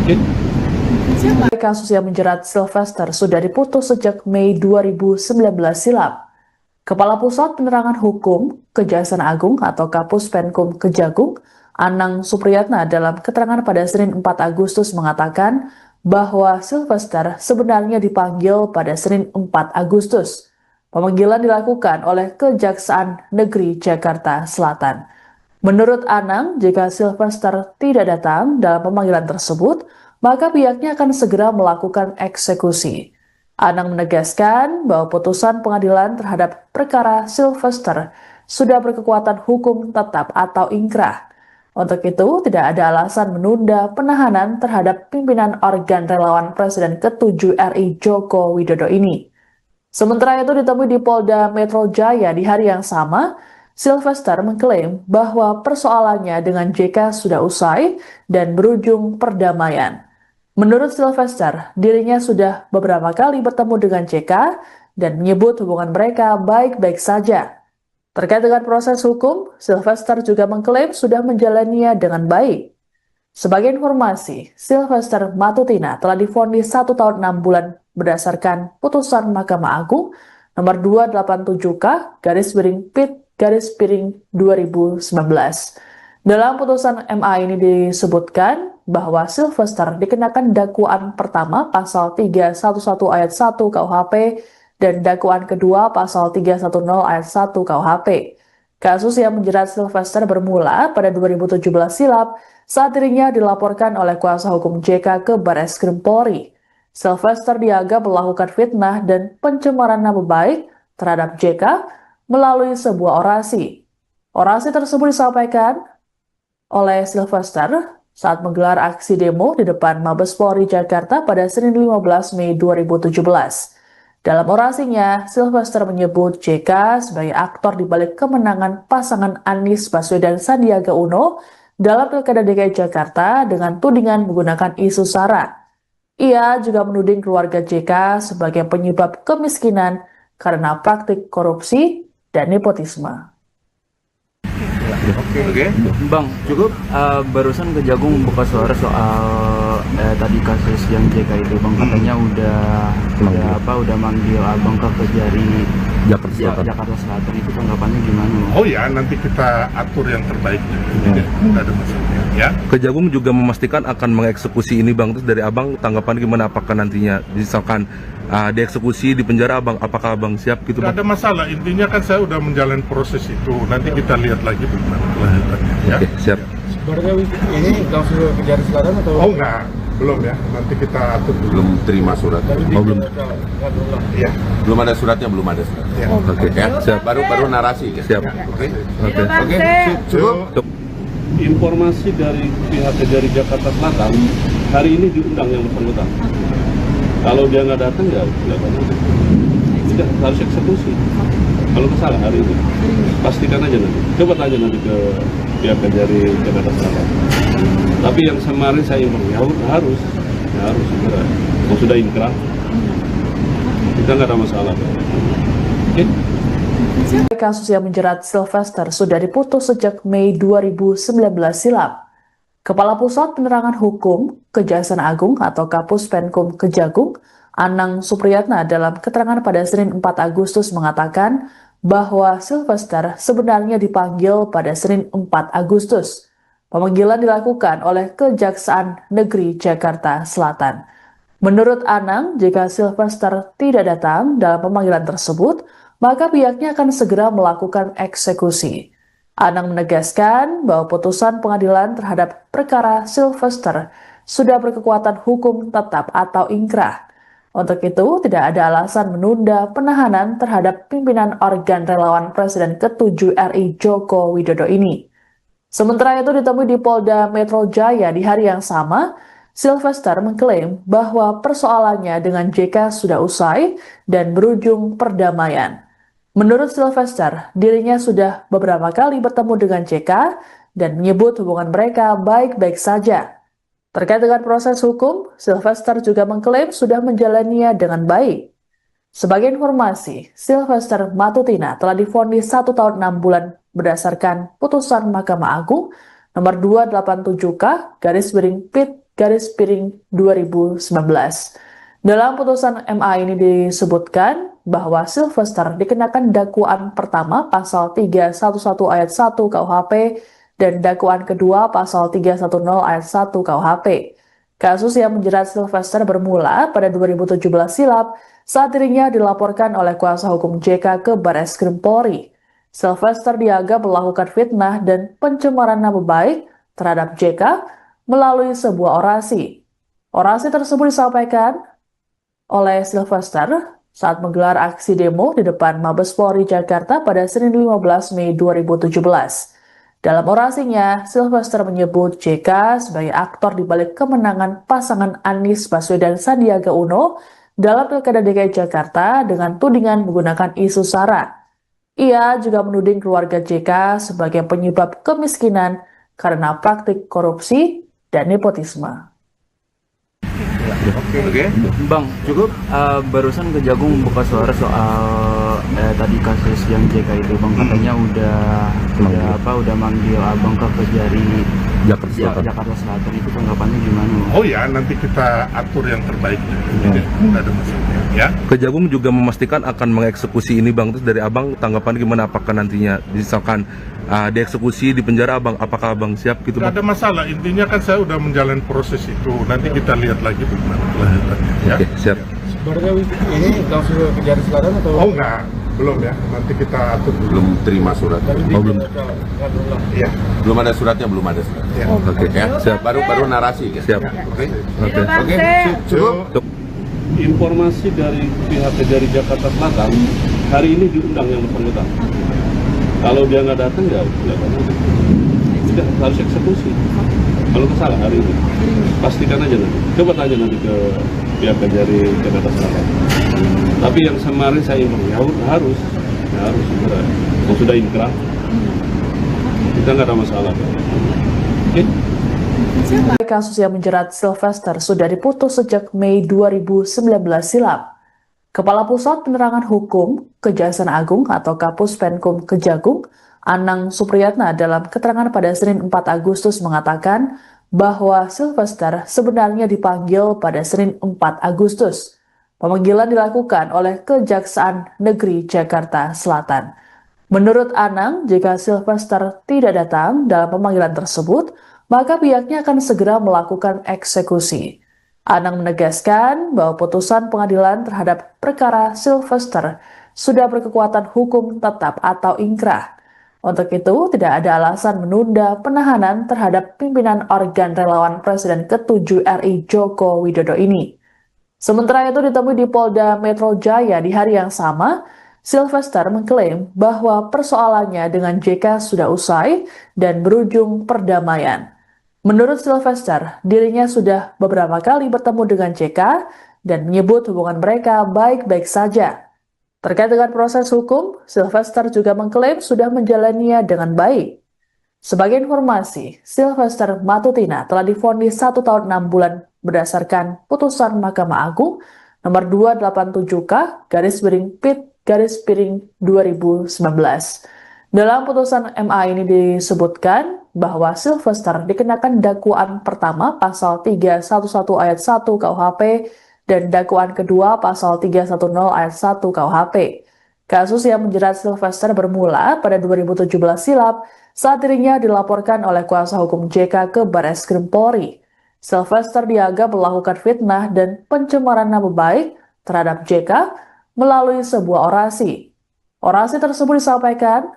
Oke? Kasus yang menjerat Sylvester sudah diputus sejak Mei 2019 silam. Kepala Pusat Penerangan Hukum Kejaksaan Agung atau Kapus Penkum Kejagung, Anang Supriyatna dalam keterangan pada Senin 4 Agustus mengatakan bahwa Sylvester sebenarnya dipanggil pada Senin 4 Agustus. Pemanggilan dilakukan oleh Kejaksaan Negeri Jakarta Selatan. Menurut Anang, jika Sylvester tidak datang dalam pemanggilan tersebut, maka pihaknya akan segera melakukan eksekusi. Anang menegaskan bahwa putusan pengadilan terhadap perkara Sylvester sudah berkekuatan hukum tetap atau ingkrah. Untuk itu, tidak ada alasan menunda penahanan terhadap pimpinan organ relawan Presiden ke-7 RI Joko Widodo ini. Sementara itu ditemui di Polda Metro Jaya di hari yang sama, Sylvester mengklaim bahwa persoalannya dengan JK sudah usai dan berujung perdamaian. Menurut Sylvester, dirinya sudah beberapa kali bertemu dengan JK dan menyebut hubungan mereka baik-baik saja. Terkait dengan proses hukum, Sylvester juga mengklaim sudah menjalaninya dengan baik. Sebagai informasi, Sylvester Matutina telah divonis 1 tahun 6 bulan berdasarkan putusan Mahkamah Agung nomor 287K/PIT/2019. Dalam putusan MA ini disebutkan bahwa Sylvester dikenakan dakwaan pertama pasal 311 ayat 1 KUHP dan dakwaan kedua pasal 310 ayat 1 KUHP. Kasus yang menjerat Sylvester bermula pada 2017 silam saat dirinya dilaporkan oleh kuasa hukum JK ke Barreskrim Polri. Sylvester dianggap melakukan fitnah dan pencemaran nama baik terhadap JK melalui sebuah orasi. Orasi tersebut disampaikan oleh Sylvester saat menggelar aksi demo di depan Mabes Polri Jakarta pada Senin 15 Mei 2017. Dalam orasinya, Sylvester menyebut JK sebagai aktor di balik kemenangan pasangan Anies Baswedan Sandiaga Uno dalam Pilkada DKI Jakarta dengan tudingan menggunakan isu SARA. Ia juga menuding keluarga JK sebagai penyebab kemiskinan karena praktik korupsi dan nepotisme. Oke. Bang, cukup barusan Kejagung buka suara soal tadi kasus yang JK itu, Bang, katanya udah manggil Abang ke Kejari Jakarta Selatan. Itu tanggapannya gimana? Oh ya, nanti kita atur yang terbaik. Tidak ada masalah ya. Kejagung juga memastikan akan mengeksekusi ini Bang. Terus dari Abang tanggapan gimana, apakah nantinya misalkan dieksekusi di penjara Abang, apakah Abang siap gitu Bang? Tidak ada masalah, intinya kan saya udah menjalani proses itu. Nanti kita lihat lagi bagaimana kelanjutannya ya. Oke, siap. Sebenarnya ini langsung ke Kejari Selatan atau? Oh enggak, belum ya. Nanti kita atur dulu. Belum terima surat. Oh, belum. Iya. Belum ada suratnya, belum ada suratnya. Ya. Oke. Ya, baru narasi. Ya. Siap. Oke. Oke. Oke. Cukup. Informasi dari pihak dari Jakarta Selatan, hari ini diundang yang bersangkutan. Kalau dia nggak datang ya nggak datang. Tidak, harus eksekusi. Kalau kesalahan hari ini, pastikan aja nanti. Coba tanya nanti ke pihak dari Jakarta Selatan. Tapi yang kemarin saya informasi harus segera. Kalau sudah inkrah, kita nggak ada masalah. Oke? Kasus yang menjerat Sylvester sudah diputus sejak Mei 2019 silam. Kepala Pusat Penerangan Hukum Kejaksaan Agung atau Kapus Penkum Kejagung, Anang Supriyatna dalam keterangan pada Senin 4 Agustus mengatakan bahwa Sylvester sebenarnya dipanggil pada Senin 4 Agustus. Pemanggilan dilakukan oleh Kejaksaan Negeri Jakarta Selatan. Menurut Anang, jika Sylvester tidak datang dalam pemanggilan tersebut, maka pihaknya akan segera melakukan eksekusi. Anang menegaskan bahwa putusan pengadilan terhadap perkara Sylvester sudah berkekuatan hukum tetap atau ingkrah. Untuk itu, tidak ada alasan menunda penahanan terhadap pimpinan organ relawan Presiden ke-7 RI Joko Widodo ini. Sementara itu ditemui di Polda Metro Jaya di hari yang sama, Sylvester mengklaim bahwa persoalannya dengan JK sudah usai dan berujung perdamaian. Menurut Sylvester, dirinya sudah beberapa kali bertemu dengan JK dan menyebut hubungan mereka baik-baik saja. Terkait dengan proses hukum, Sylvester juga mengklaim sudah menjalaninya dengan baik. Sebagai informasi, Sylvester Matutina telah divonis 1 tahun 6 bulan berdasarkan putusan Mahkamah Agung nomor 287K/PIT/2019. Dalam putusan MA ini disebutkan bahwa Sylvester dikenakan dakwaan pertama pasal 311 ayat 1 KUHP dan dakwaan kedua pasal 310 ayat 1 KUHP. Kasus yang menjerat Sylvester bermula pada 2017 silam saat dirinya dilaporkan oleh kuasa hukum JK ke Barreskrim Polri. Sylvester dianggap melakukan fitnah dan pencemaran nama baik terhadap JK melalui sebuah orasi. Orasi tersebut disampaikan oleh Sylvester saat menggelar aksi demo di depan Mabes Polri Jakarta pada Senin 15 Mei 2017. Dalam orasinya, Sylvester menyebut JK sebagai aktor di balik kemenangan pasangan Anies Baswedan Sandiaga Uno dalam Pilkada DKI Jakarta dengan tudingan menggunakan isu SARA. Ia juga menuding keluarga JK sebagai penyebab kemiskinan karena praktik korupsi dan nepotisme. Oke. Bang, Cukup. barusan Kejagung buka suara soal tadi kasus yang JK itu, Bang, katanya udah manggil Abang ke Kejari Jakarta Selatan. Itu tanggapannya gimana? Oh ya, nanti kita atur yang terbaik. Jadi nggak ada masalah. Ya. Kejagung juga memastikan akan mengeksekusi ini Bang. Terus dari Abang tanggapan gimana, apakah nantinya misalkan dieksekusi di penjara Abang, apakah Abang siap gitu Nggak Bang? ada masalah. Intinya kan saya udah menjalani proses itu. Nanti kita lihat lagi bagaimana kelanjutannya. Ya. Oke, siap. Berarti ini langsung ke Kejari Selatan atau? Oh enggak, belum ya. Nanti kita atur dulu. Belum terima surat. Oh, belum. Iya. Belum ada suratnya, belum ada suratnya. Ya. Oke, Ya, siap. baru narasi. Ya. Siap. Oke. Oke. Oke. Cukup. Informasi dari pihak dari Jakarta Selatan, hari ini diundang yang bersangkutan. Kalau dia nggak datang ya nggak datang. Tidak, harus eksekusi. Kalau kesalahan hari ini, pastikan aja nanti. Coba tanya nanti ke pihak dari Jakarta Selatan. Tapi yang kemarin saya informasi harus segera. Kalau sudah inkrah, kita nggak ada masalah. Oke? Kasus yang menjerat Sylvester sudah diputus sejak Mei 2019 silam. Kepala Pusat Penerangan Hukum Kejaksaan Agung atau Kapus Penkum Kejagung, Anang Supriyatna dalam keterangan pada Senin 4 Agustus mengatakan bahwa Sylvester sebenarnya dipanggil pada Senin 4 Agustus. Pemanggilan dilakukan oleh Kejaksaan Negeri Jakarta Selatan. Menurut Anang, jika Sylvester tidak datang dalam pemanggilan tersebut, maka pihaknya akan segera melakukan eksekusi. Anang menegaskan bahwa putusan pengadilan terhadap perkara Sylvester sudah berkekuatan hukum tetap atau ingkrah. Untuk itu, tidak ada alasan menunda penahanan terhadap pimpinan organ relawan Presiden ke-7 RI Joko Widodo ini. Sementara itu ditemui di Polda Metro Jaya di hari yang sama, Sylvester mengklaim bahwa persoalannya dengan JK sudah usai dan berujung perdamaian. Menurut Sylvester, dirinya sudah beberapa kali bertemu dengan JK dan menyebut hubungan mereka baik-baik saja. Terkait dengan proses hukum, Sylvester juga mengklaim sudah menjalaninya dengan baik. Sebagai informasi, Sylvester Matutina telah divonis 1 tahun 6 bulan berdasarkan putusan Mahkamah Agung nomor 287K/PIT/2019. Dalam putusan MA ini disebutkan bahwa Sylvester dikenakan dakwaan pertama pasal 311 ayat 1 KUHP dan dakwaan kedua pasal 310 ayat 1 KUHP. Kasus yang menjerat Sylvester bermula pada 2017 silam saat dirinya dilaporkan oleh kuasa hukum JK ke Barreskrim Polri. Sylvester dianggap melakukan fitnah dan pencemaran nama baik terhadap JK melalui sebuah orasi. Orasi tersebut disampaikan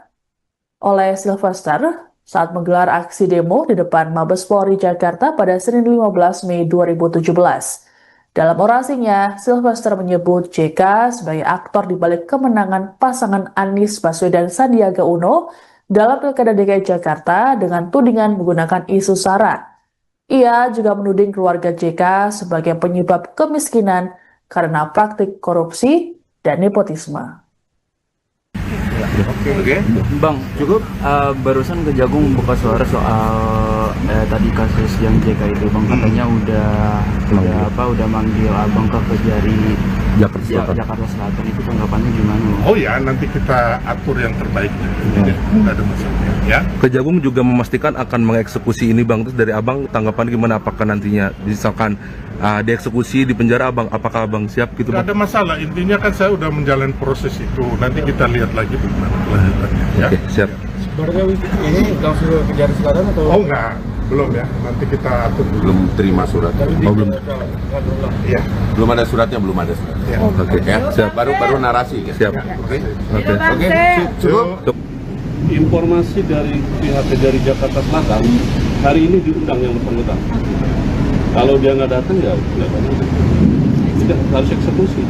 oleh Sylvester saat menggelar aksi demo di depan Mabes Polri Jakarta pada Senin 15 Mei 2017. Dalam orasinya, Sylvester menyebut JK sebagai aktor di balik kemenangan pasangan Anies Baswedan Sandiaga Uno dalam Pilkada DKI Jakarta dengan tudingan menggunakan isu SARA. Ia juga menuding keluarga JK sebagai penyebab kemiskinan karena praktik korupsi dan nepotisme. Oke. Bang, cukup barusan Kejagung buka suara soal tadi kasus yang JK itu, Bang, katanya udah manggil Abang ke Kejari Jakarta Selatan. Itu tanggapannya gimana, Bang? Oh ya, nanti kita atur yang terbaik. Nggak ada masalah. Ya. Kejagung juga memastikan akan mengeksekusi ini Bang. Terus dari Abang tanggapan gimana, apakah nantinya misalkan dieksekusi di penjara Abang, apakah Abang siap gitu Nggak Bang? ada masalah. Intinya kan saya udah menjalani proses itu. Nanti kita lihat lagi bagaimana kelanjutannya. Ya. Oke, siap. Sebenarnya ini langsung ke Kejari Selatan atau? Oh enggak, belum ya. Nanti kita atur dulu. Belum terima suratnya. belum. Ya. Belum ada suratnya, belum ada suratnya. Ya. Oke, Ya, siap. baru narasi kan? Siap. Oke. Oke. Cukup. Informasi dari pihak Kejari Jakarta Selatan, hari ini diundang yang bersangkutan. Kalau dia nggak datang ya tidak harus eksekusi.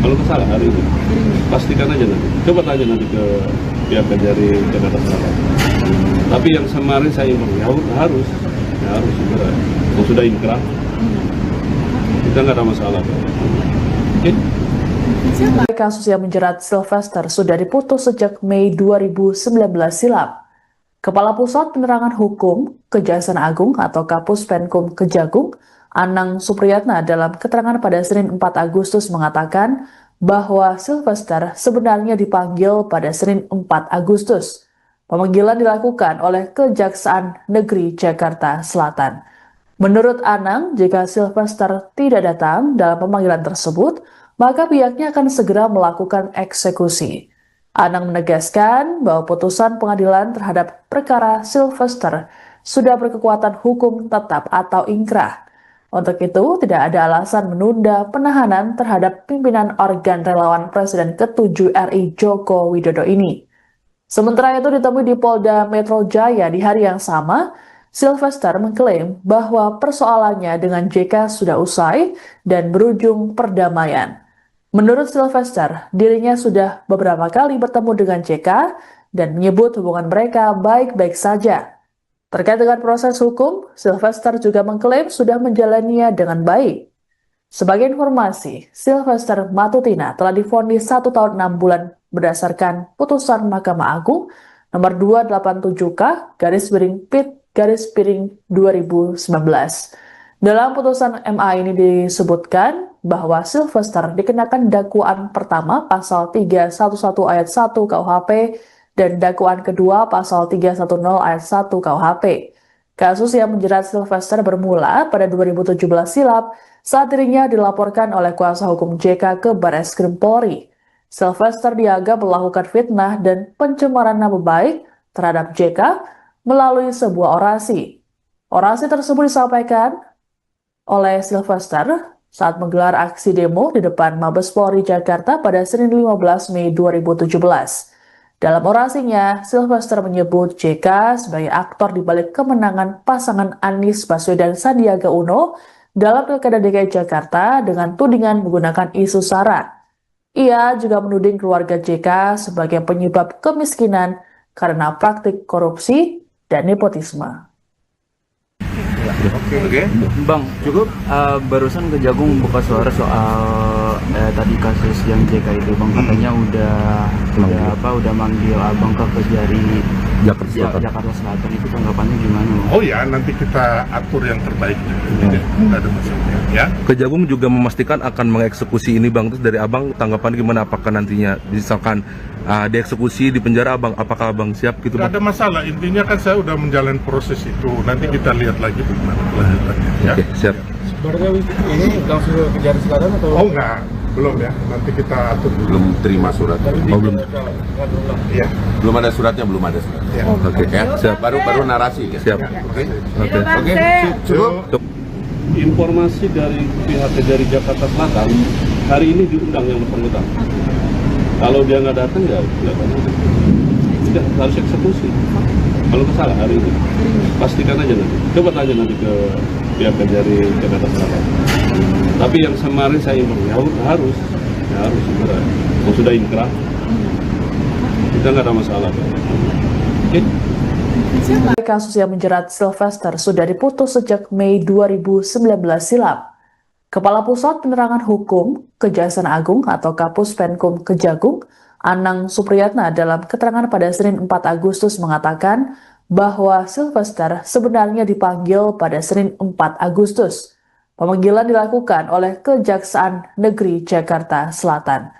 Kalau kesalah hari ini, pastikan aja nanti. Coba tanya nanti ke pihak Kejari Jakarta Selatan. Tapi yang kemarin saya informasi harus segera. Yang sudah inkrah, kita nggak ada masalah. Oke? Kasus yang menjerat Sylvester sudah diputus sejak Mei 2019 silam. Kepala Pusat Penerangan Hukum Kejaksaan Agung atau Kapus Penkum Kejagung, Anang Supriyatna dalam keterangan pada Senin 4 Agustus mengatakan bahwa Sylvester sebenarnya dipanggil pada Senin 4 Agustus. Pemanggilan dilakukan oleh Kejaksaan Negeri Jakarta Selatan. Menurut Anang, jika Sylvester tidak datang dalam pemanggilan tersebut, maka pihaknya akan segera melakukan eksekusi. Anang menegaskan bahwa putusan pengadilan terhadap perkara Sylvester sudah berkekuatan hukum tetap atau ingkrah. Untuk itu, tidak ada alasan menunda penahanan terhadap pimpinan organ relawan Presiden ke-7 RI Joko Widodo ini. Sementara itu ditemui di Polda Metro Jaya di hari yang sama, Sylvester mengklaim bahwa persoalannya dengan JK sudah usai dan berujung perdamaian. Menurut Sylvester, dirinya sudah beberapa kali bertemu dengan JK dan menyebut hubungan mereka baik-baik saja. Terkait dengan proses hukum, Sylvester juga mengklaim sudah menjalaninya dengan baik. Sebagai informasi, Sylvester Matutina telah divonis 1 tahun 6 bulan berdasarkan putusan Mahkamah Agung nomor 287K/PIT/2019. Dalam putusan MA ini disebutkan bahwa Sylvester dikenakan dakwaan pertama pasal 311 ayat 1 KUHP dan dakwaan kedua pasal 310 ayat 1 KUHP. Kasus yang menjerat Sylvester bermula pada 2017 silam saat dirinya dilaporkan oleh kuasa hukum JK ke Barreskrim Polri. Sylvester dianggap melakukan fitnah dan pencemaran nama baik terhadap JK melalui sebuah orasi. Orasi tersebut disampaikan oleh Sylvester saat menggelar aksi demo di depan Mabes Polri Jakarta pada Senin 15 Mei 2017. Dalam orasinya, Sylvester menyebut JK sebagai aktor di balik kemenangan pasangan Anies Baswedan Sandiaga Uno dalam Pilkada DKI Jakarta dengan tudingan menggunakan isu SARA. Ia juga menuding keluarga JK sebagai penyebab kemiskinan karena praktik korupsi dan nepotisme. Oke. Bang, cukup barusan Kejagung buka suara soal tadi kasus yang JK itu, Bang, katanya udah manggil Abang ke Kejari Jakarta Selatan. Itu tanggapannya gimana, Bang? Oh ya, nanti kita atur yang terbaik. Tidak ada masalah. Ya. Kejagung juga memastikan akan mengeksekusi ini Bang. Terus dari Abang tanggapan gimana, apakah nantinya misalkan dieksekusi di penjara Abang, apakah Abang siap gitu Tidak Bang? ada masalah, intinya kan saya udah menjalani proses itu. Nanti kita lihat lagi bagaimana kelanjutannya. Ya. Oke, siap. Sebenarnya ini langsung ke Kejari Selatan atau? Oh enggak, belum ya. Nanti kita atur dulu. Belum terima suratnya. belum. Ya. Belum ada suratnya, belum ada suratnya. Ya. Oke, Ya, siap. baru narasi ya. Siap. Oke. Oke. Cukup. Informasi dari pihak Kejari Jakarta Selatan, hari ini diundang yang bersangkutan. Kalau dia nggak datang ya tidak harus eksekusi. Kalau kesalah hari ini, pastikan aja nanti. Coba tanya nanti ke pihak Kejari Jakarta Selatan. Tapi yang kemarin saya informasi harus segera. Kalau sudah inkrah, kita nggak ada masalah. Oke. Kasus yang menjerat Sylvester sudah diputus sejak Mei 2019 silam. Kepala Pusat Penerangan Hukum Kejaksaan Agung atau Kapus Penkum Kejagung, Anang Supriyatna dalam keterangan pada Senin 4 Agustus mengatakan bahwa Sylvester sebenarnya dipanggil pada Senin 4 Agustus. Pemanggilan dilakukan oleh Kejaksaan Negeri Jakarta Selatan.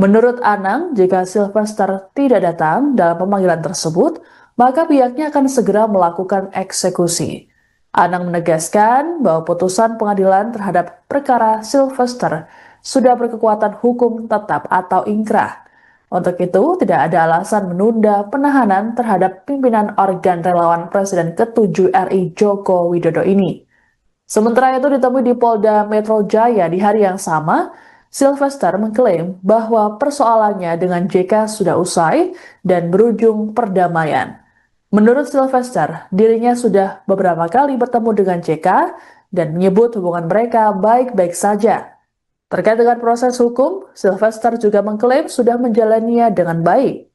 Menurut Anang, jika Sylvester tidak datang dalam pemanggilan tersebut, maka pihaknya akan segera melakukan eksekusi. Anang menegaskan bahwa putusan pengadilan terhadap perkara Sylvester sudah berkekuatan hukum tetap atau ingkrah. Untuk itu, tidak ada alasan menunda penahanan terhadap pimpinan organ relawan Presiden ke-7 RI Joko Widodo ini. Sementara itu ditemui di Polda Metro Jaya di hari yang sama, Sylvester mengklaim bahwa persoalannya dengan JK sudah usai dan berujung perdamaian. Menurut Sylvester, dirinya sudah beberapa kali bertemu dengan JK dan menyebut hubungan mereka baik-baik saja. Terkait dengan proses hukum, Sylvester juga mengklaim sudah menjalaninya dengan baik.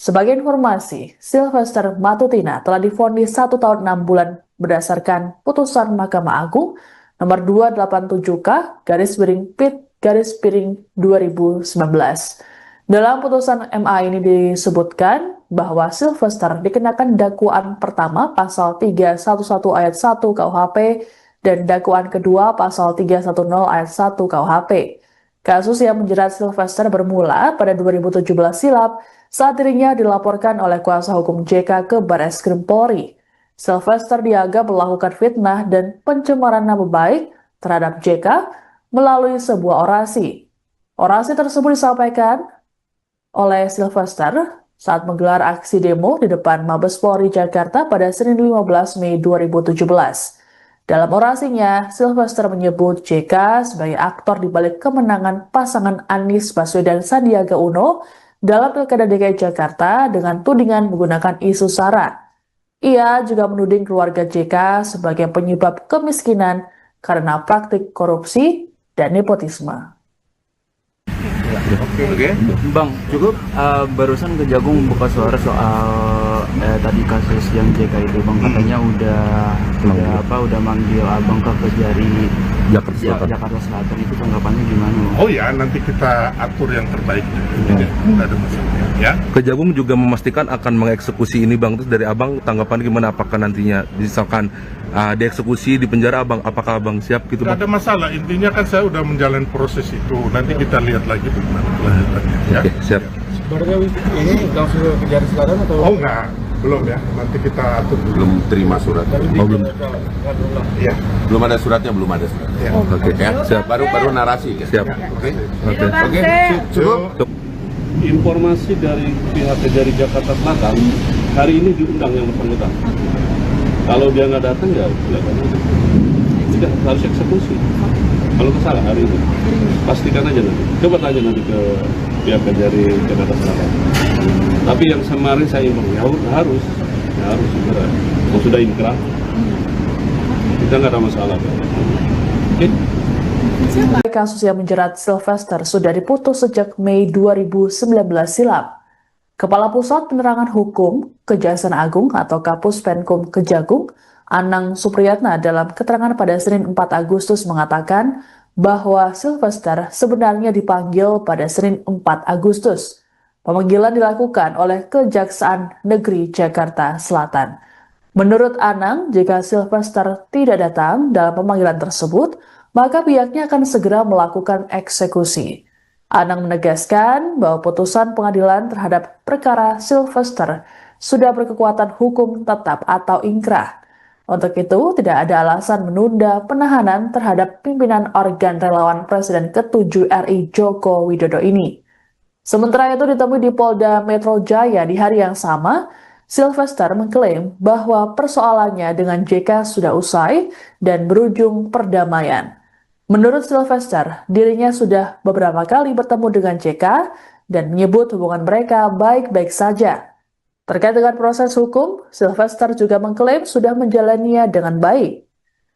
Sebagai informasi, Sylvester Matutina telah divonis 1 tahun 6 bulan berdasarkan putusan Mahkamah Agung nomor 287K/PIT/2019. Dalam putusan MA ini disebutkan bahwa Sylvester dikenakan dakwaan pertama pasal 311 ayat 1 KUHP dan dakwaan kedua pasal 310 ayat 1 KUHP. Kasus yang menjerat Sylvester bermula pada 2017 silam saat dirinya dilaporkan oleh kuasa hukum JK ke Barreskrim Polri. Sylvester dianggap melakukan fitnah dan pencemaran nama baik terhadap JK melalui sebuah orasi. Orasi tersebut disampaikan oleh Sylvester saat menggelar aksi demo di depan Mabes Polri Jakarta pada Senin 15 Mei 2017. Dalam orasinya, Sylvester menyebut JK sebagai aktor di balik kemenangan pasangan Anies Baswedan Sandiaga Uno dalam Pilkada DKI Jakarta dengan tudingan menggunakan isu SARA. Ia juga menuding keluarga JK sebagai penyebab kemiskinan karena praktik korupsi dan nepotisme. Oke. Bang, cukup barusan Kejagung buka suara soal tadi kasus yang JK itu, Bang, katanya udah manggil Abang ke Kejari Jakarta Selatan. Itu tanggapannya gimana, Bang? Oh ya, nanti kita atur yang terbaik. Tidak ada masalah. Ya. Kejagung juga memastikan akan mengeksekusi ini Bang. Terus dari Abang tanggapan gimana, apakah nantinya misalkan dieksekusi di penjara Abang, apakah Abang siap gitu Tidak Bang? ada masalah, intinya kan saya udah menjalani proses itu. Nanti kita lihat lagi bagaimana kelanjutannya. Ya. Oke, siap. Sebenarnya ini langsung ke Kejari Selatan atau? Oh enggak, belum ya. Nanti kita atur dulu. Belum terima suratnya. belum. Ya. Belum ada suratnya, belum ada suratnya. Ya. Oke, Ya, siap. baru narasi ya. Siap. Oke. Oke. Cukup. Informasi dari pihak Kejari Jakarta Selatan, hari ini diundang yang bersangkutan. Kalau dia nggak datang ya tidak harus eksekusi. Kalau kesalah hari ini, pastikan aja nanti. Coba tanya nanti ke pihak Kejari Jakarta Selatan. Tapi yang kemarin saya imbau harus segera. Kalau sudah inkrah, kita nggak ada masalah. Oke. Kasus yang menjerat Sylvester sudah diputus sejak Mei 2019 silam. Kepala Pusat Penerangan Hukum Kejaksaan Agung atau Kapus Penkum Kejagung, Anang Supriyatna dalam keterangan pada Senin 4 Agustus mengatakan bahwa Sylvester sebenarnya dipanggil pada Senin 4 Agustus. Pemanggilan dilakukan oleh Kejaksaan Negeri Jakarta Selatan. Menurut Anang, jika Sylvester tidak datang dalam pemanggilan tersebut, maka pihaknya akan segera melakukan eksekusi. Anang menegaskan bahwa putusan pengadilan terhadap perkara Sylvester sudah berkekuatan hukum tetap atau ingkrah. Untuk itu, tidak ada alasan menunda penahanan terhadap pimpinan organ relawan Presiden ke-7 RI Joko Widodo ini. Sementara itu ditemui di Polda Metro Jaya di hari yang sama, Sylvester mengklaim bahwa persoalannya dengan JK sudah usai dan berujung perdamaian. Menurut Sylvester, dirinya sudah beberapa kali bertemu dengan JK dan menyebut hubungan mereka baik-baik saja. Terkait dengan proses hukum, Sylvester juga mengklaim sudah menjalaninya dengan baik.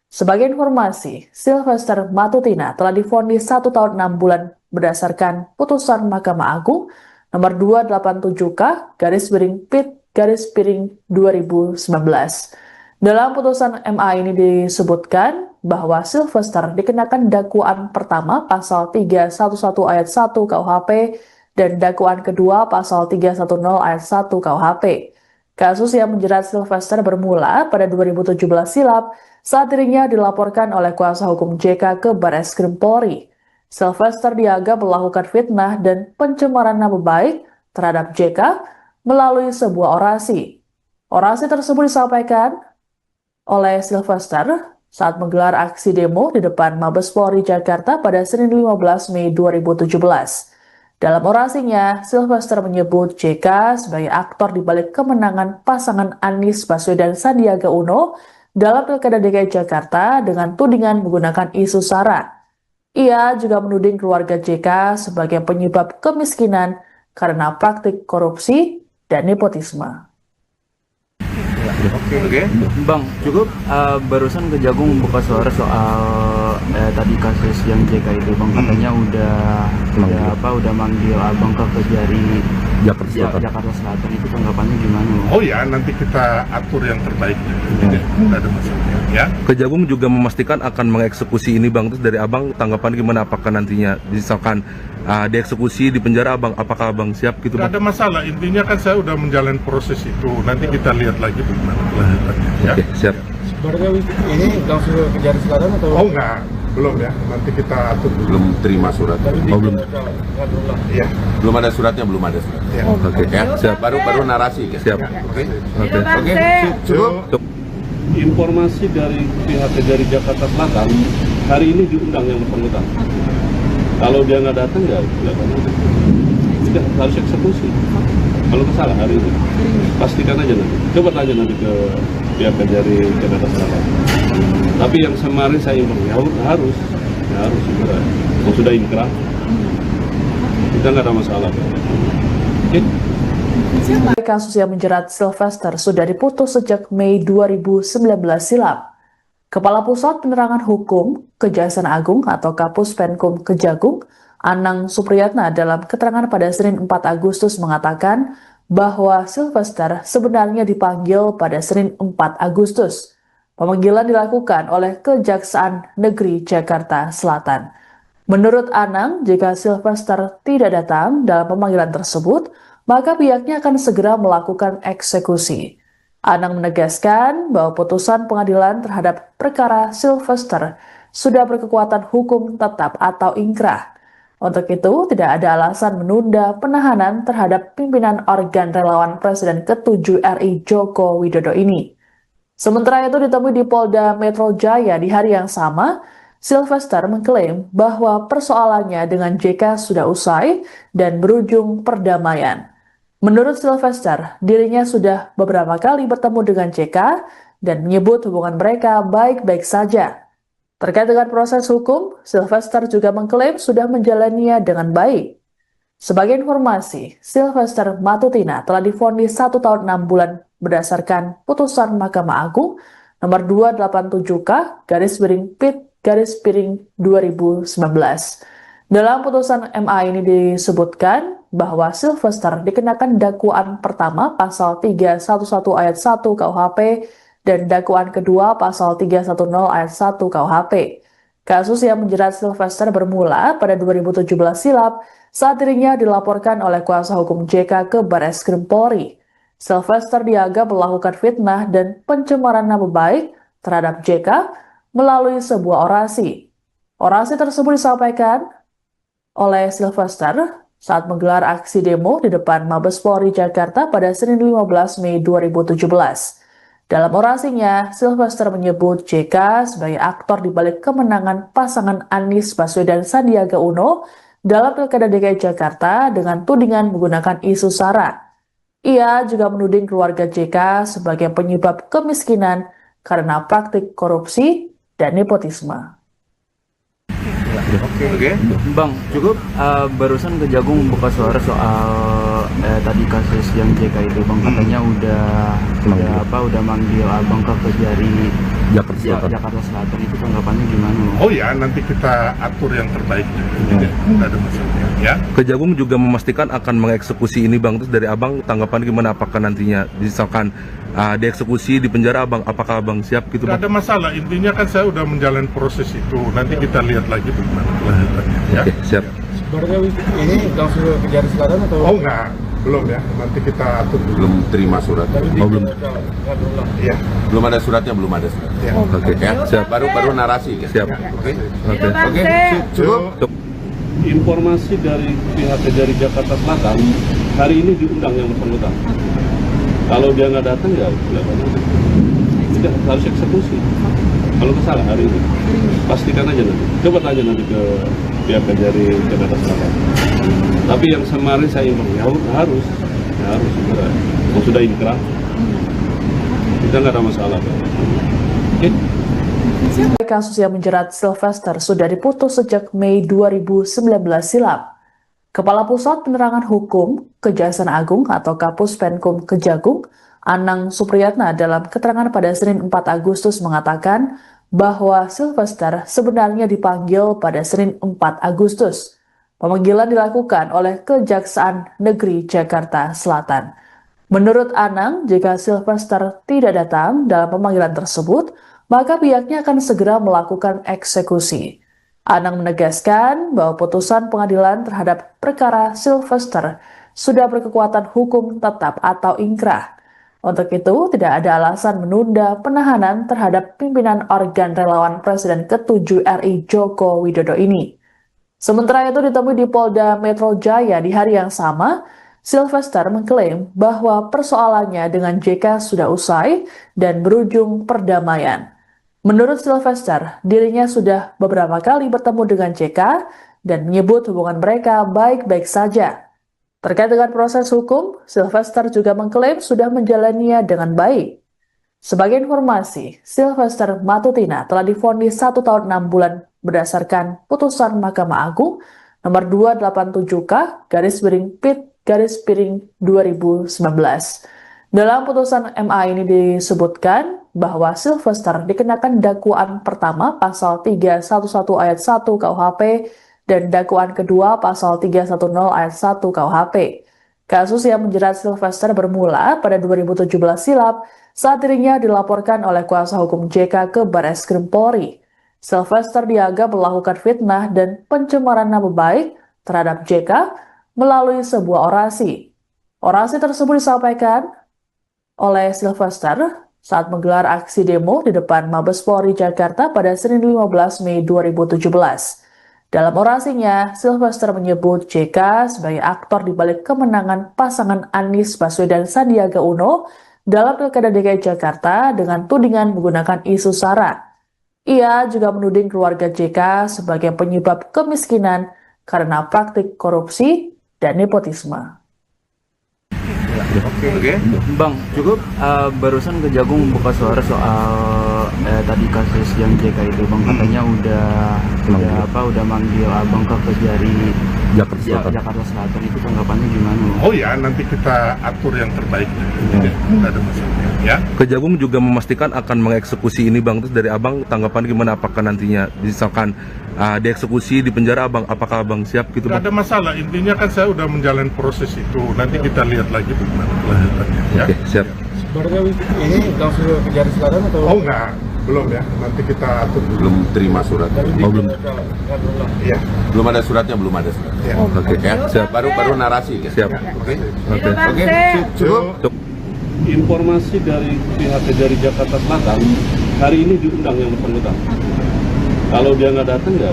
Sebagai informasi, Sylvester Matutina telah divonis 1 tahun 6 bulan berdasarkan putusan Mahkamah Agung nomor 287K/PIT/2019. Dalam putusan MA ini disebutkan bahwa Sylvester dikenakan dakwaan pertama pasal 311 ayat 1 KUHP dan dakwaan kedua pasal 310 ayat 1 KUHP. Kasus yang menjerat Sylvester bermula pada 2017 silam saat dirinya dilaporkan oleh kuasa hukum JK ke Barreskrim Polri. Sylvester dianggap melakukan fitnah dan pencemaran nama baik terhadap JK melalui sebuah orasi. Orasi tersebut disampaikan oleh Sylvester saat menggelar aksi demo di depan Mabes Polri Jakarta pada Senin 15 Mei 2017. Dalam orasinya, Sylvester menyebut JK sebagai aktor di balik kemenangan pasangan Anies Baswedan Sandiaga Uno dalam Pilkada DKI Jakarta dengan tudingan menggunakan isu SARA. Ia juga menuding keluarga JK sebagai penyebab kemiskinan karena praktik korupsi dan nepotisme. Oke. Bang, cukup barusan Kejagung buka suara soal tadi kasus yang JK itu, Bang, katanya udah manggil Abang ke Kejari Jakarta Selatan. Itu tanggapannya gimana, Bang? Oh ya, nanti kita atur yang terbaik. Tidak ada masalah. Ya. Kejagung juga memastikan akan mengeksekusi ini, Bang. Terus dari Abang tanggapan gimana, apakah nantinya misalkan dieksekusi di penjara, Abang, apakah Abang siap gitu, Tidak Bang? ada masalah. Intinya kan saya udah menjalani proses itu. Nanti kita lihat lagi bagaimana kelanjutannya. Ya. Oke, siap. Sebenarnya ini langsung ke Kejari Selatan atau? Oh enggak, belum ya. Nanti kita atur dulu. Belum terima surat. Oh, belum. Iya. Belum ada suratnya, belum ada surat. Ya. Oke, Ya, siap. baru narasi. Kan? Siap. Oke. Oke. Oke. Cukup. Informasi dari pihak Kejari Jakarta Selatan, hari ini diundang yang bersangkutan. Kalau dia nggak datang, ya tidak harus eksekusi. Kalau salah hari ini, pastikan aja nanti. Coba tanya nanti ke pihak Kejari Jakarta Selatan. Tapi yang kemarin saya imbau harus segera. Kalau sudah inkrah, kita nggak ada masalah. Oke. Kasus yang menjerat Sylvester sudah diputus sejak Mei 2019 silam. Kepala Pusat Penerangan Hukum Kejaksaan Agung atau Kapus Penkum Kejagung, Anang Supriyatna dalam keterangan pada Senin 4 Agustus mengatakan bahwa Sylvester sebenarnya dipanggil pada Senin 4 Agustus. Pemanggilan dilakukan oleh Kejaksaan Negeri Jakarta Selatan. Menurut Anang, jika Sylvester tidak datang dalam pemanggilan tersebut, maka pihaknya akan segera melakukan eksekusi. Anang menegaskan bahwa putusan pengadilan terhadap perkara Sylvester sudah berkekuatan hukum tetap atau ingkrah. Untuk itu, tidak ada alasan menunda penahanan terhadap pimpinan organ relawan Presiden ke-7 RI Joko Widodo ini. Sementara itu ditemui di Polda Metro Jaya di hari yang sama, Sylvester mengklaim bahwa persoalannya dengan JK sudah usai dan berujung perdamaian. Menurut Sylvester, dirinya sudah beberapa kali bertemu dengan JK dan menyebut hubungan mereka baik-baik saja. Terkait dengan proses hukum, Sylvester juga mengklaim sudah menjalaninya dengan baik. Sebagai informasi, Sylvester Matutina telah divonis 1 tahun 6 bulan berdasarkan putusan Mahkamah Agung nomor 287K/PIT/2019. Dalam putusan MA ini disebutkan bahwa Sylvester dikenakan dakwaan pertama pasal 311 ayat 1 KUHP dan dakwaan kedua pasal 310 ayat 1 KUHP. Kasus yang menjerat Sylvester bermula pada 2017 silam saat dirinya dilaporkan oleh kuasa hukum JK ke Barreskrim Polri. Sylvester dianggap melakukan fitnah dan pencemaran nama baik terhadap JK melalui sebuah orasi. Orasi tersebut disampaikan oleh Sylvester saat menggelar aksi demo di depan Mabes Polri Jakarta pada Senin 15 Mei 2017. Dalam orasinya, Sylvester menyebut JK sebagai aktor di balik kemenangan pasangan Anies Baswedan Sandiaga Uno dalam Pilkada DKI Jakarta dengan tudingan menggunakan isu SARA. Ia juga menuding keluarga JK sebagai penyebab kemiskinan karena praktik korupsi dan nepotisme. Oke. Bang, cukup barusan Kejagung buka suara soal tadi kasus yang JK itu, Bang, katanya udah manggil Abang ke Kejari Jakarta Selatan. Itu tanggapannya gimana, Bang? Oh ya, nanti kita atur yang terbaik. Tidak ada masalah ya. Kejagung juga memastikan akan mengeksekusi ini Bang. Terus dari Abang tanggapan gimana, apakah nantinya misalkan dieksekusi di penjara Abang, apakah Abang siap gitu Tidak Bang? ada masalah, intinya kan saya udah menjalani proses itu. Nanti kita lihat lagi bagaimana kelanjutannya ya. Oke, siap. Barada ini langsung ke Kejari Selatan atau? Oh enggak, belum ya. Nanti kita atur dulu. Belum terima surat. belum. Iya. Belum ada suratnya, belum ada surat. Ya. Oke, Ya, siap. baru narasi kan? Siap. Oke. Oke. Cukup. Informasi dari pihak Kejari Jakarta Selatan, hari ini diundang yang bersangkutan. Kalau dia nggak datang ya tidak harus eksekusi. Kalau salah hari ini, pastikan aja nanti. Coba tanya nanti ke pihak Kejari Jakarta Selatan. Tapi yang kemarin saya informasi harus segera. Kalau sudah inkrah, kita nggak ada masalah. Oke? Kasus yang menjerat Sylvester sudah diputus sejak Mei 2019 silam. Kepala Pusat Penerangan Hukum Kejaksaan Agung atau Kapus Penkum Kejagung, Anang Supriyatna dalam keterangan pada Senin 4 Agustus mengatakan bahwa Sylvester sebenarnya dipanggil pada Senin 4 Agustus. Pemanggilan dilakukan oleh Kejaksaan Negeri Jakarta Selatan. Menurut Anang, jika Sylvester tidak datang dalam pemanggilan tersebut, maka pihaknya akan segera melakukan eksekusi. Anang menegaskan bahwa putusan pengadilan terhadap perkara Sylvester sudah berkekuatan hukum tetap atau ingkrah. Untuk itu, tidak ada alasan menunda penahanan terhadap pimpinan organ relawan Presiden ke-7 RI Joko Widodo ini. Sementara itu ditemui di Polda Metro Jaya di hari yang sama, Sylvester mengklaim bahwa persoalannya dengan JK sudah usai dan berujung perdamaian. Menurut Sylvester, dirinya sudah beberapa kali bertemu dengan JK dan menyebut hubungan mereka baik-baik saja. Terkait dengan proses hukum, Sylvester juga mengklaim sudah menjalaninya dengan baik. Sebagai informasi, Sylvester Matutina telah divonis 1 tahun 6 bulan berdasarkan putusan Mahkamah Agung nomor 287K/PIT/2019. Dalam putusan MA ini disebutkan bahwa Sylvester dikenakan dakwaan pertama pasal 311 ayat 1 KUHP dan dakwaan kedua pasal 310 ayat 1 KUHP. Kasus yang menjerat Sylvester bermula pada 2017 silam saat dirinya dilaporkan oleh kuasa hukum JK ke Barreskrim Polri. Sylvester dianggap melakukan fitnah dan pencemaran nama baik terhadap JK melalui sebuah orasi. Orasi tersebut disampaikan oleh Sylvester saat menggelar aksi demo di depan Mabes Polri Jakarta pada Senin 15 Mei 2017. Dalam orasinya, Sylvester menyebut JK sebagai aktor di balik kemenangan pasangan Anies Baswedan Sandiaga Uno dalam Pilkada DKI Jakarta dengan tudingan menggunakan isu SARA. Ia juga menuding keluarga JK sebagai penyebab kemiskinan karena praktik korupsi dan nepotisme. Oke. Bang, cukup barusan Kejagung buka suara soal tadi kasus yang JK itu bang katanya udah manggil abang ke Kejari Jakarta Selatan itu tanggapannya gimana? Oh ya, nanti kita atur yang terbaik. Tidak ada masalah. Ya. Kejagung juga memastikan akan mengeksekusi ini bang. Terus dari abang tanggapan gimana? Apakah nantinya misalkan dieksekusi di penjara abang, apakah abang siap gitu Tidak bang? ada masalah. Intinya kan saya udah menjalani proses itu. Nanti kita lihat lagi bagaimana kelanjutannya. Ya. Oke, siap. Berarti ini langsung ke Kejari Selatan atau? Oh enggak, belum ya. Nanti kita atur dulu. Belum terima suratnya. Oh, belum. Iya. Belum ada suratnya, belum ada suratnya. Ya. Oke, Ya, siap. baru narasi. Ya. Siap. Oke. Oke. Cukup. Informasi dari pihak Kejari Jakarta Selatan hari ini diundang yang bersangkutan. Kalau dia nggak datang ya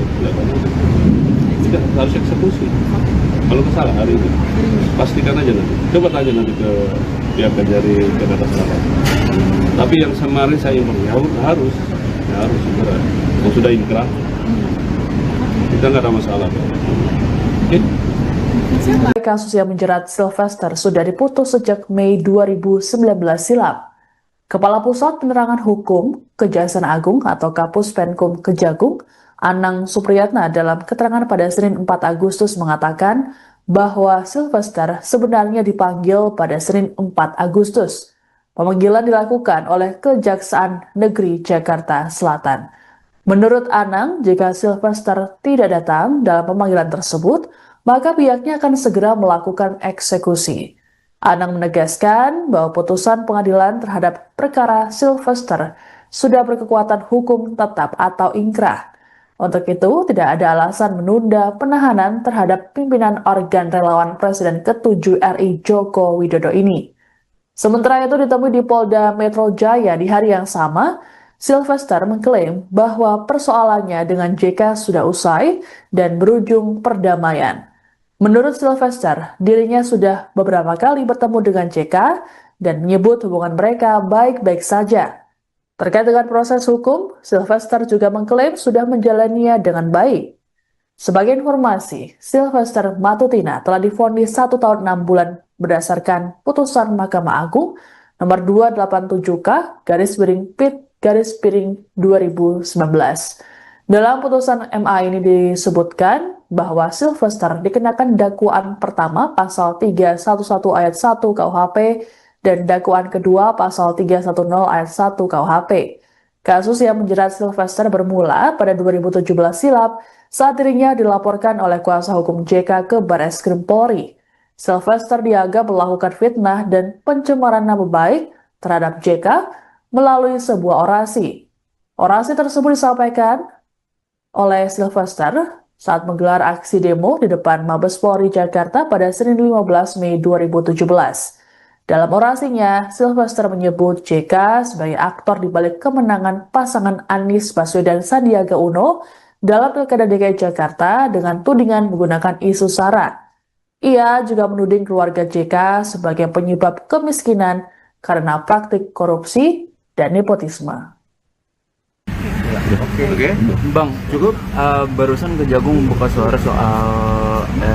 tidak harus eksekusi. Kalau kesalahan hari ini pastikan aja nanti. Coba tanya nanti ke pihak Kejari Jakarta Selatan. Tapi yang kemarin saya informasi harus segera. Kalau sudah inkrah kita nggak ada masalah. Oke? Kasus yang menjerat Sylvester sudah diputus sejak Mei 2019 silam. Kepala Pusat Penerangan Hukum Kejaksaan Agung atau Kapus Penkum Kejagung, Anang Supriyatna dalam keterangan pada Senin 4 Agustus mengatakan bahwa Sylvester sebenarnya dipanggil pada Senin 4 Agustus. Pemanggilan dilakukan oleh Kejaksaan Negeri Jakarta Selatan. Menurut Anang, jika Sylvester tidak datang dalam pemanggilan tersebut, maka pihaknya akan segera melakukan eksekusi. Anang menegaskan bahwa putusan pengadilan terhadap perkara Sylvester sudah berkekuatan hukum tetap atau ingkrah. Untuk itu, tidak ada alasan menunda penahanan terhadap pimpinan organ relawan Presiden ke-7 RI Joko Widodo ini. Sementara itu ditemui di Polda Metro Jaya di hari yang sama, Sylvester mengklaim bahwa persoalannya dengan JK sudah usai dan berujung perdamaian. Menurut Sylvester, dirinya sudah beberapa kali bertemu dengan JK dan menyebut hubungan mereka baik-baik saja. Terkait dengan proses hukum, Sylvester juga mengklaim sudah menjalaninya dengan baik. Sebagai informasi, Sylvester Matutina telah divonis 1 tahun 6 bulan berdasarkan putusan Mahkamah Agung nomor 287K/PIT/2019. Dalam putusan MA ini disebutkan bahwa Sylvester dikenakan dakwaan pertama pasal 311 ayat 1 KUHP dan dakwaan kedua pasal 310 ayat 1 KUHP. Kasus yang menjerat Sylvester bermula pada 2017 silam saat dirinya dilaporkan oleh kuasa hukum JK ke Barreskrim Polri. Sylvester dianggap melakukan fitnah dan pencemaran nama baik terhadap JK melalui sebuah orasi. Orasi tersebut disampaikan oleh Sylvester saat menggelar aksi demo di depan Mabes Polri Jakarta pada Senin 15 Mei 2017. Dalam orasinya, Sylvester menyebut JK sebagai aktor di balik kemenangan pasangan Anies Baswedan Sandiaga Uno dalam Pilkada DKI Jakarta dengan tudingan menggunakan isu SARA. Ia juga menuding keluarga JK sebagai penyebab kemiskinan karena praktik korupsi dan nepotisme. Oke. Bang, cukup barusan Kejagung buka suara soal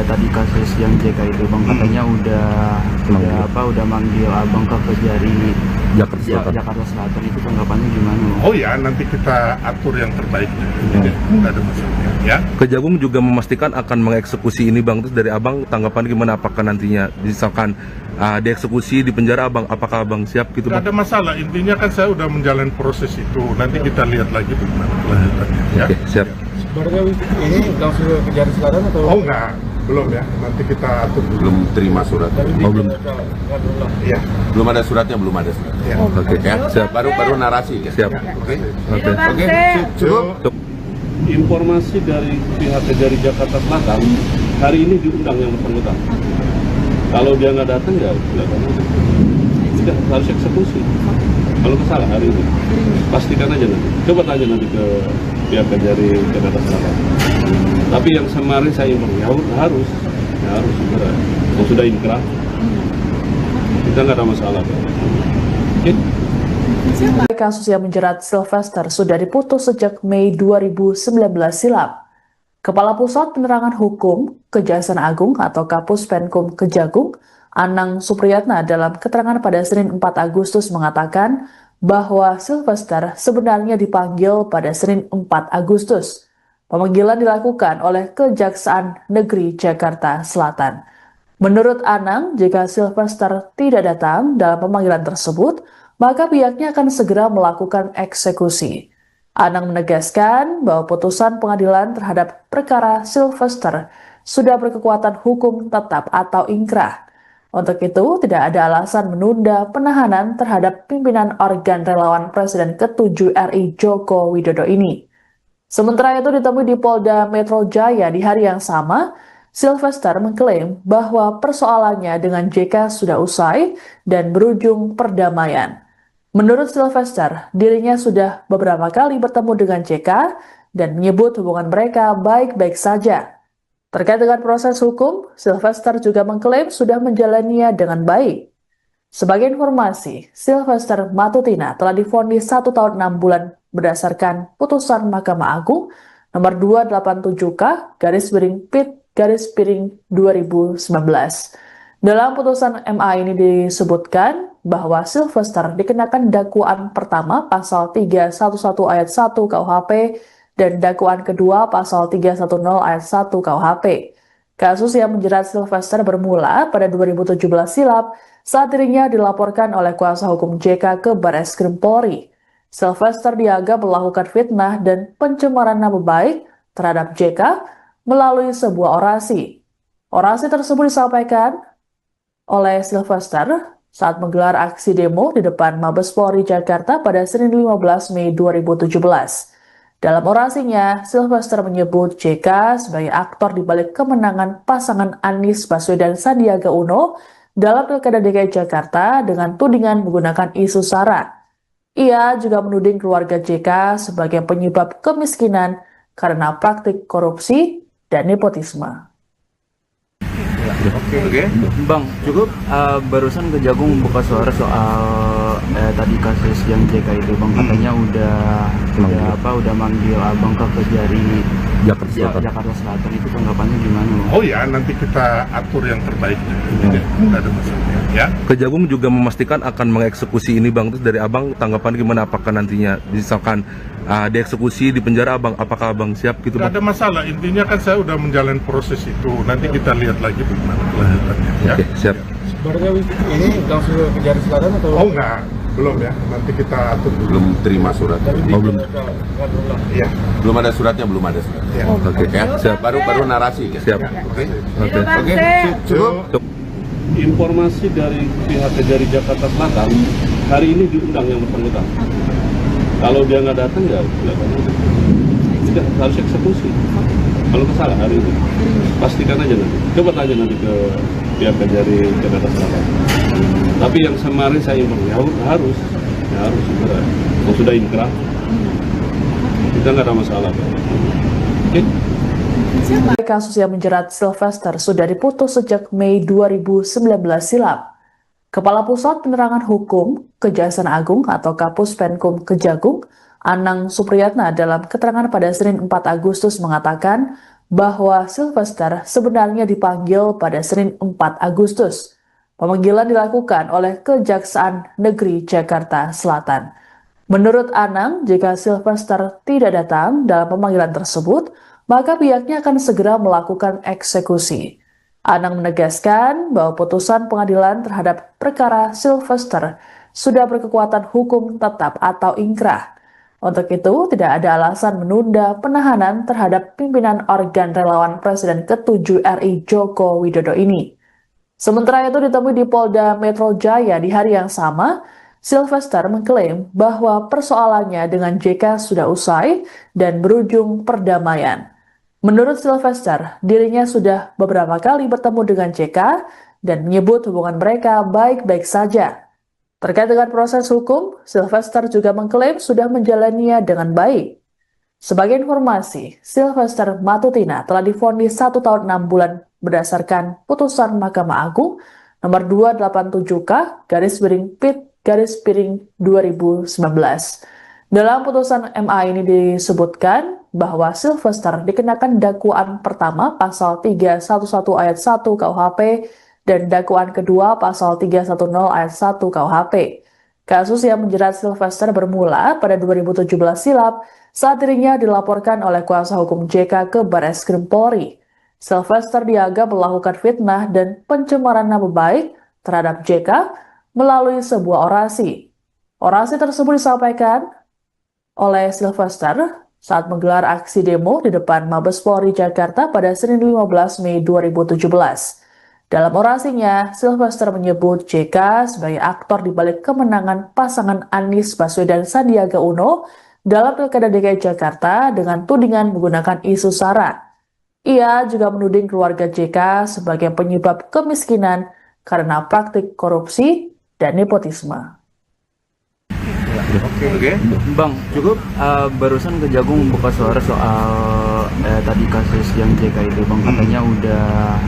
tadi kasus yang JK itu bang katanya udah manggil abang ke Kejari Jakarta Selatan itu tanggapannya gimana? Oh ya, nanti kita atur yang terbaik. Tidak ada masalah. Ya. Kejagung juga memastikan akan mengeksekusi ini bang. Terus dari abang tanggapan gimana? Apakah nantinya misalkan dieksekusi di penjara abang, apakah abang siap gitu Tidak bang? ada masalah. Intinya kan saya udah menjalani proses itu. Nanti kita lihat lagi bagaimana kelanjutannya. Ya. Oke, siap. Berarti ini langsung ke Kejari Selatan atau? Oh enggak, belum ya. Nanti kita atur dulu. Belum terima suratnya. Oh, belum. Iya. Belum ada suratnya, belum ada suratnya. Ya. Oke, Ya, siap. baru narasi. Ya. Siap. Oke. Oke. Cukup. Informasi dari pihak Kejari Jakarta Selatan hari ini diundang yang bersangkutan. Kalau dia nggak datang ya tidak harus eksekusi. Kalau kesalahan hari ini pastikan aja nanti. Coba tanya nanti ke pihak Kejari Jakarta Selatan. Tapi yang kemarin saya informasi harus segera. Kalau sudah inkrah kita nggak ada masalah. Oke? Kasus yang menjerat Sylvester sudah diputus sejak Mei 2019 silam. Kepala Pusat Penerangan Hukum Kejaksaan Agung atau Kapus Penkum Kejagung, Anang Supriyatna dalam keterangan pada Senin 4 Agustus mengatakan bahwa Sylvester sebenarnya dipanggil pada Senin 4 Agustus. Pemanggilan dilakukan oleh Kejaksaan Negeri Jakarta Selatan. Menurut Anang, jika Sylvester tidak datang dalam pemanggilan tersebut, maka pihaknya akan segera melakukan eksekusi. Anang menegaskan bahwa putusan pengadilan terhadap perkara Sylvester sudah berkekuatan hukum tetap atau ingkrah. Untuk itu, tidak ada alasan menunda penahanan terhadap pimpinan organ relawan Presiden ke-7 RI Joko Widodo ini. Sementara itu ditemui di Polda Metro Jaya di hari yang sama, Sylvester mengklaim bahwa persoalannya dengan JK sudah usai dan berujung perdamaian. Menurut Sylvester, dirinya sudah beberapa kali bertemu dengan JK dan menyebut hubungan mereka baik-baik saja. Terkait dengan proses hukum, Sylvester juga mengklaim sudah menjalaninya dengan baik. Sebagai informasi, Sylvester Matutina telah divonis 1 tahun 6 bulan berdasarkan putusan Mahkamah Agung nomor 287K/PIT/2019. Dalam putusan MA ini disebutkan bahwa Sylvester dikenakan dakwaan pertama pasal 311 ayat 1 KUHP dan dakwaan kedua pasal 310 ayat 1 KUHP. Kasus yang menjerat Sylvester bermula pada 2017 silam saat dirinya dilaporkan oleh kuasa hukum JK ke Barreskrim Polri. Sylvester dianggap melakukan fitnah dan pencemaran nama baik terhadap JK melalui sebuah orasi. Orasi tersebut disampaikan oleh Sylvester saat menggelar aksi demo di depan Mabes Polri Jakarta pada Senin 15 Mei 2017. Dalam orasinya, Sylvester menyebut JK sebagai aktor di balik kemenangan pasangan Anies Baswedan Sandiaga Uno dalam Pilkada DKI Jakarta dengan tudingan menggunakan isu SARA. Ia juga menuding keluarga JK sebagai penyebab kemiskinan karena praktik korupsi dan nepotisme. Oke. Bang, cukup barusan Kejagung buka suara soal tadi kasus yang JK itu, Bang, katanya udah manggil Abang ke Kejari Jakarta Selatan. Itu tanggapannya gimana, Bang? Oh ya, nanti kita atur yang terbaiknya. Tidak ada masalah. Ya. Kejagung juga memastikan akan mengeksekusi ini Bang. Terus dari Abang tanggapan gimana, apakah nantinya misalkan dieksekusi di penjara Abang, apakah Abang siap gitu Tidak Bang? ada masalah, intinya kan saya udah menjalani proses itu. Nanti kita lihat lagi bagaimana kelanjutannya. Ya. Oke, siap. Sebenarnya ini langsung ke Kejari Selatan atau? Oh enggak, belum ya. Nanti kita atur dulu. Belum terima surat. belum. Iya. Belum ada suratnya, belum ada surat. Ya. Oke, Ya, siap. baru narasi. Kan? Siap. Oke. Oke. Cukup. Informasi dari pihak Kejari Jakarta Selatan, hari ini diundang yang bersangkutan. Kalau dia nggak datang ya tidak harus eksekusi. Kalau salah hari ini, pastikan aja nanti. Coba tanya nanti ke pihak Kejari Jakarta Selatan. Tapi yang kemarin saya informasi harus segera. Kalau sudah inkrah, kita nggak ada masalah. Oke? Kasus yang menjerat Sylvester sudah diputus sejak Mei 2019 silam. Kepala Pusat Penerangan Hukum Kejaksaan Agung atau Kapus Penkum Kejagung, Anang Supriyatna dalam keterangan pada Senin 4 Agustus mengatakan bahwa Sylvester sebenarnya dipanggil pada Senin 4 Agustus. Pemanggilan dilakukan oleh Kejaksaan Negeri Jakarta Selatan. Menurut Anang, jika Sylvester tidak datang dalam pemanggilan tersebut, maka pihaknya akan segera melakukan eksekusi. Anang menegaskan bahwa putusan pengadilan terhadap perkara Sylvester sudah berkekuatan hukum tetap atau ingkrah. Untuk itu, tidak ada alasan menunda penahanan terhadap pimpinan organ relawan Presiden ke-7 RI Joko Widodo ini. Sementara itu ditemui di Polda Metro Jaya di hari yang sama, Sylvester mengklaim bahwa persoalannya dengan JK sudah usai dan berujung perdamaian. Menurut Sylvester, dirinya sudah beberapa kali bertemu dengan JK dan menyebut hubungan mereka baik-baik saja. Terkait dengan proses hukum, Sylvester juga mengklaim sudah menjalaninya dengan baik. Sebagai informasi, Sylvester Matutina telah divonis 1 tahun 6 bulan berdasarkan putusan Mahkamah Agung nomor 287K/PIT/2019. Dalam putusan MA ini disebutkan bahwa Sylvester dikenakan dakwaan pertama pasal 311 ayat 1 KUHP dan dakwaan kedua pasal 310 ayat 1 KUHP. Kasus yang menjerat Sylvester bermula pada 2017 silam saat dirinya dilaporkan oleh kuasa hukum JK ke Barreskrim Polri. Sylvester dianggap melakukan fitnah dan pencemaran nama baik terhadap JK melalui sebuah orasi. Orasi tersebut disampaikan oleh Sylvester saat menggelar aksi demo di depan Mabes Polri Jakarta pada Senin 15 Mei 2017. Dalam orasinya, Sylvester menyebut JK sebagai aktor di balik kemenangan pasangan Anies Baswedan Sandiaga Uno dalam Pilkada DKI Jakarta dengan tudingan menggunakan isu SARA. Ia juga menuding keluarga JK sebagai penyebab kemiskinan karena praktik korupsi dan nepotisme. Oke. Bang, cukup barusan Kejagung buka suara soal tadi kasus yang JK itu, Bang, katanya udah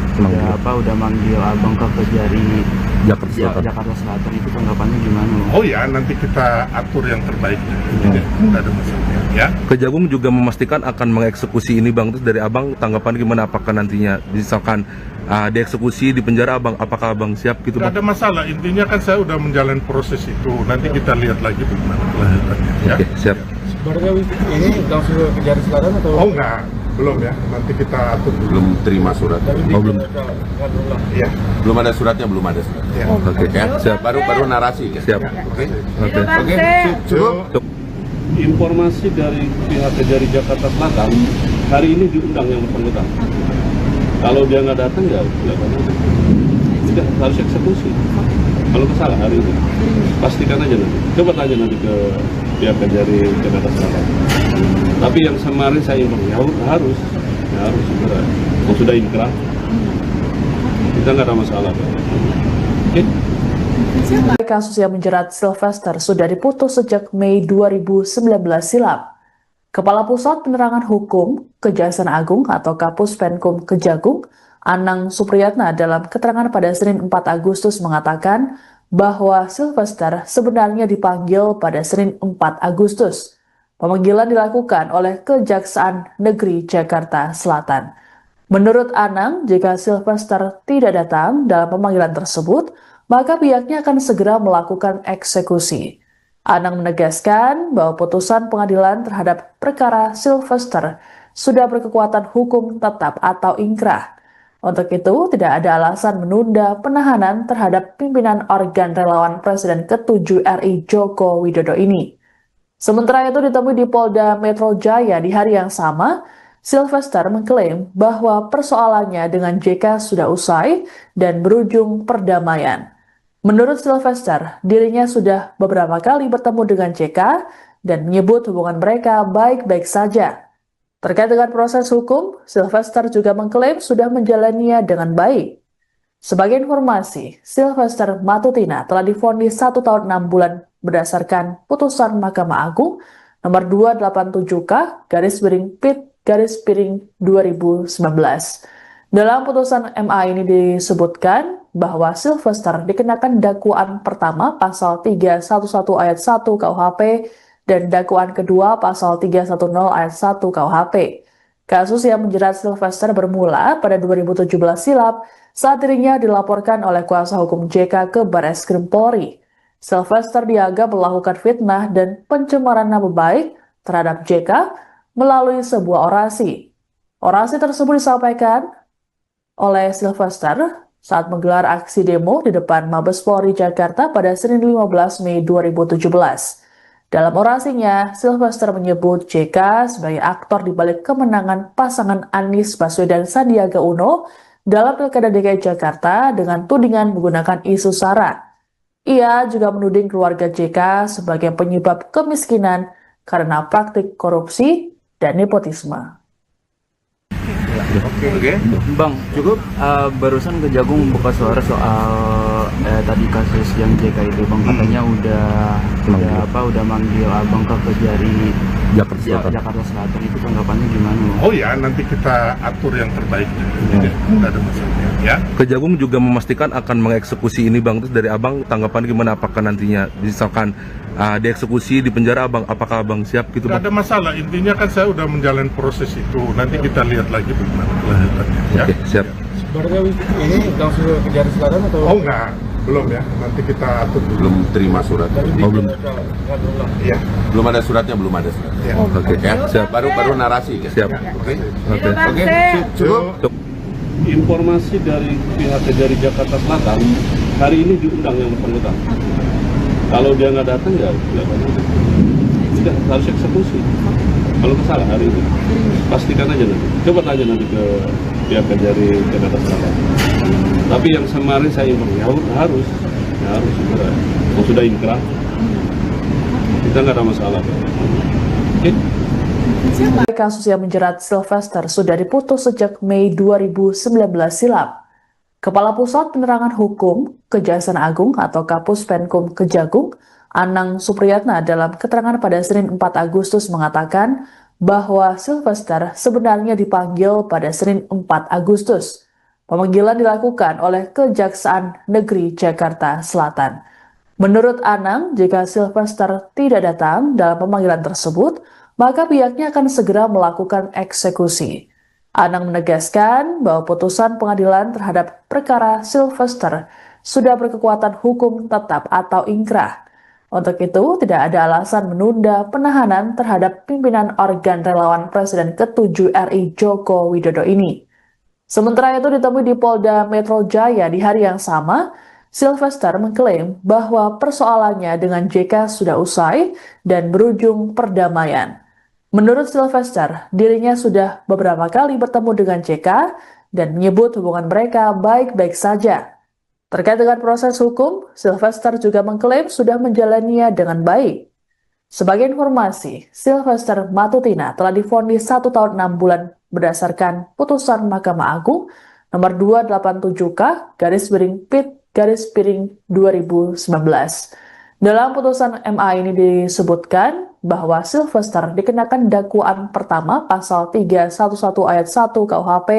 manggil Abang ke Kejari Jakarta Selatan. Itu tanggapannya gimana? Oh ya, nanti kita atur yang terbaik. Tidak ada masalah ya. Kejagung juga memastikan akan mengeksekusi ini Bang, terus dari Abang tanggapan gimana, apakah nantinya misalkan dieksekusi di penjara Abang, apakah Abang siap gitu Tidak Bang? ada masalah, intinya kan saya udah menjalani proses itu. Nanti kita lihat lagi bagaimana kelanjutannya ya. Oke, siap. Sebenarnya ini langsung ke Kejari Selatan atau? Oh enggak, belum ya. Nanti kita atur dulu. Belum terima surat. belum. Ya. Belum ada suratnya, belum ada surat. Ya. Oke, Ya, siap. baru narasi. Kan? Siap. Oke. Oke. Cukup. Informasi dari pihak Kejari Jakarta Selatan, hari ini diundang yang bersangkutan. Kalau dia nggak datang ya tidak harus eksekusi. Kalau kesalahan hari ini, pastikan aja nanti. Coba tanya nanti ke pihak Kejari Jakarta Selatan. Tapi yang kemarin saya informasi harus segera. Kalau sudah inkrah, kita nggak ada masalah. Oke? Kasus yang menjerat Sylvester sudah diputus sejak Mei 2019 silam. Kepala Pusat Penerangan Hukum Kejaksaan Agung atau Kapus Penkum Kejagung, Anang Supriyatna dalam keterangan pada Senin 4 Agustus mengatakan bahwa Sylvester sebenarnya dipanggil pada Senin 4 Agustus. Pemanggilan dilakukan oleh Kejaksaan Negeri Jakarta Selatan. Menurut Anang, jika Sylvester tidak datang dalam pemanggilan tersebut, maka pihaknya akan segera melakukan eksekusi. Anang menegaskan bahwa putusan pengadilan terhadap perkara Sylvester sudah berkekuatan hukum tetap atau ingkrah. Untuk itu, tidak ada alasan menunda penahanan terhadap pimpinan organ relawan Presiden ke-7 RI Joko Widodo ini. Sementara itu ditemui di Polda Metro Jaya di hari yang sama, Sylvester mengklaim bahwa persoalannya dengan JK sudah usai dan berujung perdamaian. Menurut Sylvester, dirinya sudah beberapa kali bertemu dengan JK dan menyebut hubungan mereka baik-baik saja. Terkait dengan proses hukum, Sylvester juga mengklaim sudah menjalaninya dengan baik. Sebagai informasi, Sylvester Matutina telah divonis 1 tahun 6 bulan berdasarkan putusan Mahkamah Agung nomor 287K/PIT/2019. Dalam putusan MA ini disebutkan bahwa Sylvester dikenakan dakwaan pertama pasal 311 ayat 1 KUHP dan dakwaan kedua pasal 310 ayat 1 KUHP. Kasus yang menjerat Sylvester bermula pada 2017 silam saat dirinya dilaporkan oleh kuasa hukum JK ke Barreskrim Polri. Sylvester dianggap melakukan fitnah dan pencemaran nama baik terhadap JK melalui sebuah orasi. Orasi tersebut disampaikan oleh Sylvester saat menggelar aksi demo di depan Mabes Polri Jakarta pada Senin 15 Mei 2017. Dalam orasinya, Sylvester menyebut JK sebagai aktor di balik kemenangan pasangan Anies Baswedan Sandiaga Uno dalam Pilkada DKI Jakarta dengan tudingan menggunakan isu SARA. Ia juga menuding keluarga JK sebagai penyebab kemiskinan karena praktik korupsi dan nepotisme. Oke. Bang, cukup barusan Kejagung buka suara soal tadi kasus yang JK itu, Bang, katanya udah manggil Abang ke Kejari Jakarta Selatan. Itu tanggapannya gimana? Oh ya, nanti kita atur yang terbaik. Tidak ada masalah ya. Kejagung juga memastikan akan mengeksekusi ini Bang, terus dari Abang tanggapan gimana, apakah nantinya misalkan dieksekusi di penjara Abang, apakah Abang siap gitu Tidak Bang? ada masalah, intinya kan saya udah menjalani proses itu. Nanti kita lihat lagi bagaimana kelanjutannya ya. Oke, siap. Sebenarnya ini langsung ke Kejari Selatan atau? Oh enggak, belum ya. Nanti kita atur dulu. Belum terima surat. belum. Iya. Belum ada suratnya, belum ada suratnya. Ya. Oke, Ya, siap. baru narasi. Kan? Siap. Oke. Oke. Oke. Cukup. Informasi dari pihak dari Jakarta Selatan, hari ini diundang yang bersangkutan. Kalau dia nggak datang ya tidak harus eksekusi. Kalau salah hari ini, pastikan aja nanti. Coba tanya nanti ke pihak dari Jakarta Selatan. Tapi yang kemarin saya informasi harus segera. Kalau sudah inkrah, kita nggak ada masalah. Oke? Kasus yang menjerat Sylvester sudah diputus sejak Mei 2019 silam. Kepala Pusat Penerangan Hukum Kejaksaan Agung atau Kapus Penkum Kejagung, Anang Supriyatna dalam keterangan pada Senin 4 Agustus mengatakan bahwa Sylvester sebenarnya dipanggil pada Senin 4 Agustus. Pemanggilan dilakukan oleh Kejaksaan Negeri Jakarta Selatan. Menurut Anang, jika Sylvester tidak datang dalam pemanggilan tersebut, maka pihaknya akan segera melakukan eksekusi. Anang menegaskan bahwa putusan pengadilan terhadap perkara Sylvester sudah berkekuatan hukum tetap atau ingkrah. Untuk itu, tidak ada alasan menunda penahanan terhadap pimpinan organ relawan Presiden ke-7 RI Joko Widodo ini. Sementara itu ditemui di Polda Metro Jaya di hari yang sama, Sylvester mengklaim bahwa persoalannya dengan JK sudah usai dan berujung perdamaian. Menurut Sylvester, dirinya sudah beberapa kali bertemu dengan JK dan menyebut hubungan mereka baik-baik saja. Terkait dengan proses hukum, Sylvester juga mengklaim sudah menjalaninya dengan baik. Sebagai informasi, Sylvester Matutina telah divonis 1 tahun 6 bulan berdasarkan putusan Mahkamah Agung nomor 287K/PIT/2019. Dalam putusan MA ini disebutkan bahwa Sylvester dikenakan dakwaan pertama pasal 311 ayat 1 KUHP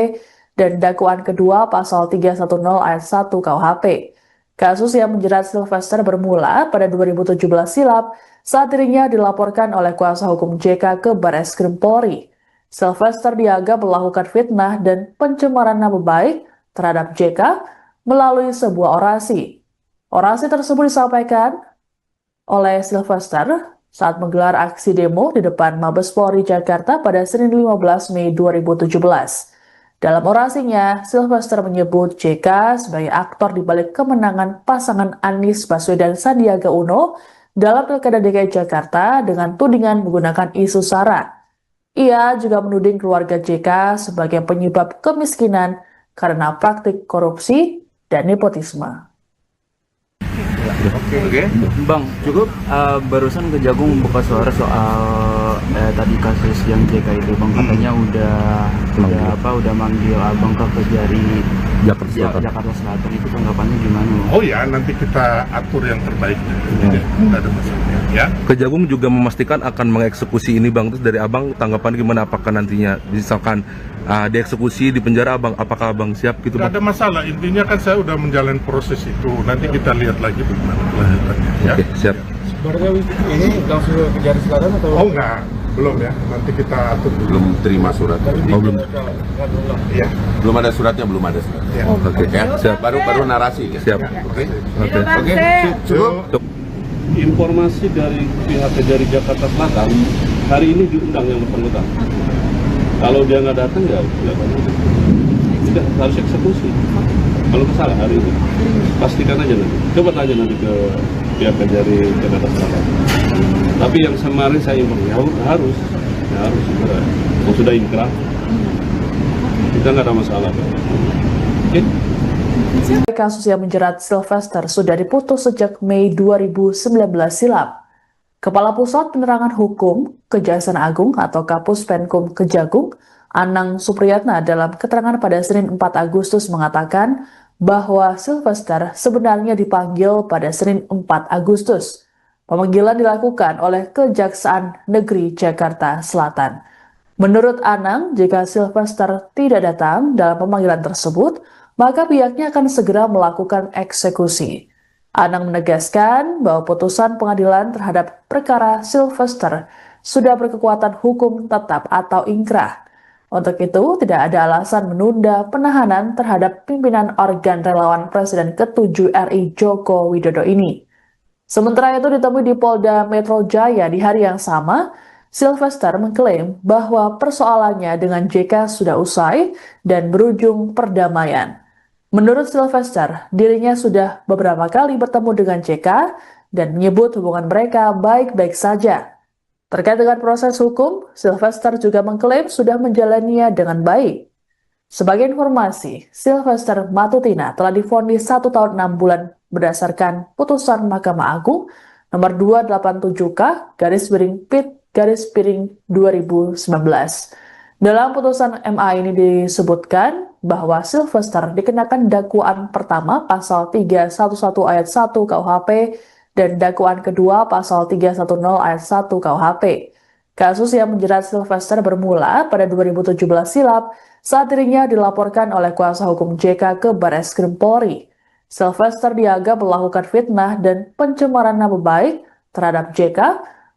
dan dakwaan kedua pasal 310 ayat 1 KUHP. Kasus yang menjerat Sylvester bermula pada 2017 silam saat dirinya dilaporkan oleh kuasa hukum JK ke Barreskrim Polri. Sylvester dianggap melakukan fitnah dan pencemaran nama baik terhadap JK melalui sebuah orasi. Orasi tersebut disampaikan oleh Sylvester saat menggelar aksi demo di depan Mabes Polri Jakarta pada Senin 15 Mei 2017. Dalam orasinya, Sylvester menyebut JK sebagai aktor di balik kemenangan pasangan Anies Baswedan Sandiaga Uno dalam Pilkada DKI Jakarta dengan tudingan menggunakan isu SARA. Ia juga menuding keluarga JK sebagai penyebab kemiskinan karena praktik korupsi dan nepotisme. Oke. Bang, Cukup. barusan Kejagung buka suara soal tadi kasus yang JK itu, Bang, katanya udah manggil Abang ke Kejari Jakarta Selatan. Itu tanggapannya gimana? Oh ya, nanti kita atur yang terbaik. Tidak ada masalah. Ya. Kejagung juga memastikan akan mengeksekusi ini Bang. Terus dari Abang tanggapan gimana, apakah nantinya misalkan dieksekusi di penjara Abang, apakah Abang siap gitu Tidak Bang? ada masalah. Intinya kan saya udah menjalani proses itu. Nanti kita lihat lagi bagaimana kelanjutannya. Ya. Oke, siap. Sebenarnya ini langsung ke Kejari Selatan atau? Oh enggak, belum ya. Nanti kita atur dulu. Belum terima surat. belum. Iya. Belum ada suratnya, belum ada suratnya. Ya. Oke, Ya, siap. baru narasi. Kan? Siap. Oke. Oke. Cukup. Informasi dari pihak dari Jakarta Selatan, hari ini diundang yang bersangkutan. Kalau dia nggak datang ya tidak harus eksekusi. Kalau salah hari ini, pastikan aja nanti. Coba tanya nanti ke pihak dari Jakarta Selatan. Tapi yang kemarin saya informasi harus segera. Kalau sudah inkrah, kita nggak ada masalah. Oke? Kasus yang menjerat Sylvester sudah diputus sejak Mei 2019 silam. Kepala Pusat Penerangan Hukum Kejaksaan Agung atau Kapus Penkum Kejagung, Anang Supriyatna dalam keterangan pada Senin 4 Agustus mengatakan bahwa Sylvester sebenarnya dipanggil pada Senin 4 Agustus. Pemanggilan dilakukan oleh Kejaksaan Negeri Jakarta Selatan. Menurut Anang, jika Sylvester tidak datang dalam pemanggilan tersebut, maka pihaknya akan segera melakukan eksekusi. Anang menegaskan bahwa putusan pengadilan terhadap perkara Sylvester sudah berkekuatan hukum tetap atau ingkrah. Untuk itu, tidak ada alasan menunda penahanan terhadap pimpinan organ relawan Presiden ke-7 RI Joko Widodo ini. Sementara itu ditemui di Polda Metro Jaya di hari yang sama, Sylvester mengklaim bahwa persoalannya dengan JK sudah usai dan berujung perdamaian. Menurut Sylvester, dirinya sudah beberapa kali bertemu dengan JK dan menyebut hubungan mereka baik-baik saja. Terkait dengan proses hukum, Sylvester juga mengklaim sudah menjalaninya dengan baik. Sebagai informasi, Sylvester Matutina telah divonis 1 tahun 6 bulan berdasarkan putusan Mahkamah Agung nomor 287K/PIT/2019. Dalam putusan MA ini disebutkan bahwa Sylvester dikenakan dakwaan pertama pasal 311 ayat 1 KUHP dan dakwaan kedua pasal 310 ayat 1 KUHP. Kasus yang menjerat Sylvester bermula pada 2017 silam saat dirinya dilaporkan oleh kuasa hukum JK ke Barreskrim Polri. Sylvester dianggap melakukan fitnah dan pencemaran nama baik terhadap JK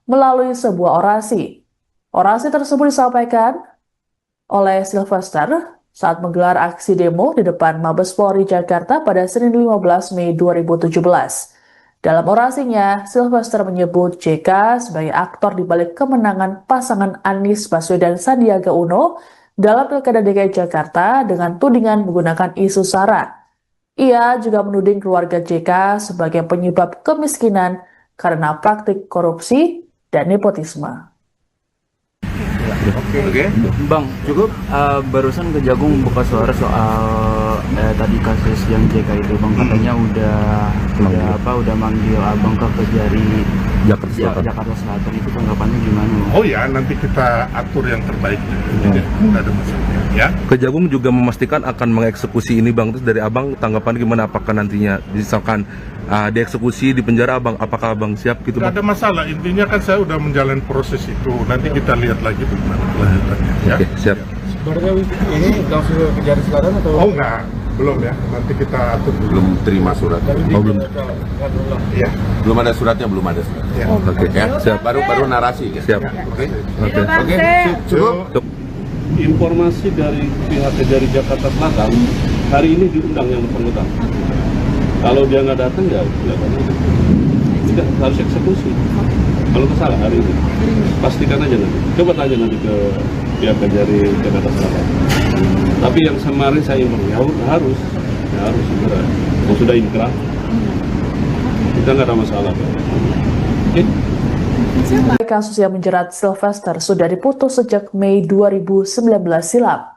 melalui sebuah orasi. Orasi tersebut disampaikan oleh Sylvester saat menggelar aksi demo di depan Mabes Polri Jakarta pada Senin 15 Mei 2017. Dalam orasinya, Sylvester menyebut JK sebagai aktor di balik kemenangan pasangan Anies Baswedan Sandiaga Uno dalam Pilkada DKI Jakarta dengan tudingan menggunakan isu SARA. Ia juga menuding keluarga JK sebagai penyebab kemiskinan karena praktik korupsi dan nepotisme. Oke. Bang, cukup barusan Kejagung buka suara soal tadi kasus yang JK itu, Bang, katanya udah manggil Abang ke Kejari Jakarta Selatan. Itu tanggapannya gimana, Bang? Oh ya, nanti kita atur yang terbaik. Jadi nggak ada masalah. Ya. Kejagung juga memastikan akan mengeksekusi ini, Bang. Terus dari Abang tanggapan gimana, apakah nantinya misalkan dieksekusi di penjara, Abang, apakah Abang siap gitu, Nggak Bang? ada masalah. Intinya kan saya udah menjalani proses itu. Nanti kita lihat lagi bagaimana kelanjutannya. Ya. Oke, siap. Sebenarnya ini langsung ke Kejari Selatan atau? Oh enggak, belum ya. Nanti kita atur dulu. Belum terima surat. belum. Ya. Belum ada suratnya, belum ada surat. Ya. Oke, Ya, siap. baru narasi. Ya. Siap. Oke. Oke. Cukup. Informasi dari pihak Kejari Jakarta Selatan, hari ini diundang yang bersangkutan. Kalau dia nggak datang ya tidak harus eksekusi. Kalau salah hari ini, pastikan aja nanti. Coba tanya nanti ke pihak Kejari Jakarta Selatan. Tapi yang kemarin saya harus segera. Kalau sudah inkrah, kita nggak ada masalah. Oke? Kasus yang menjerat Sylvester sudah diputus sejak Mei 2019 silam.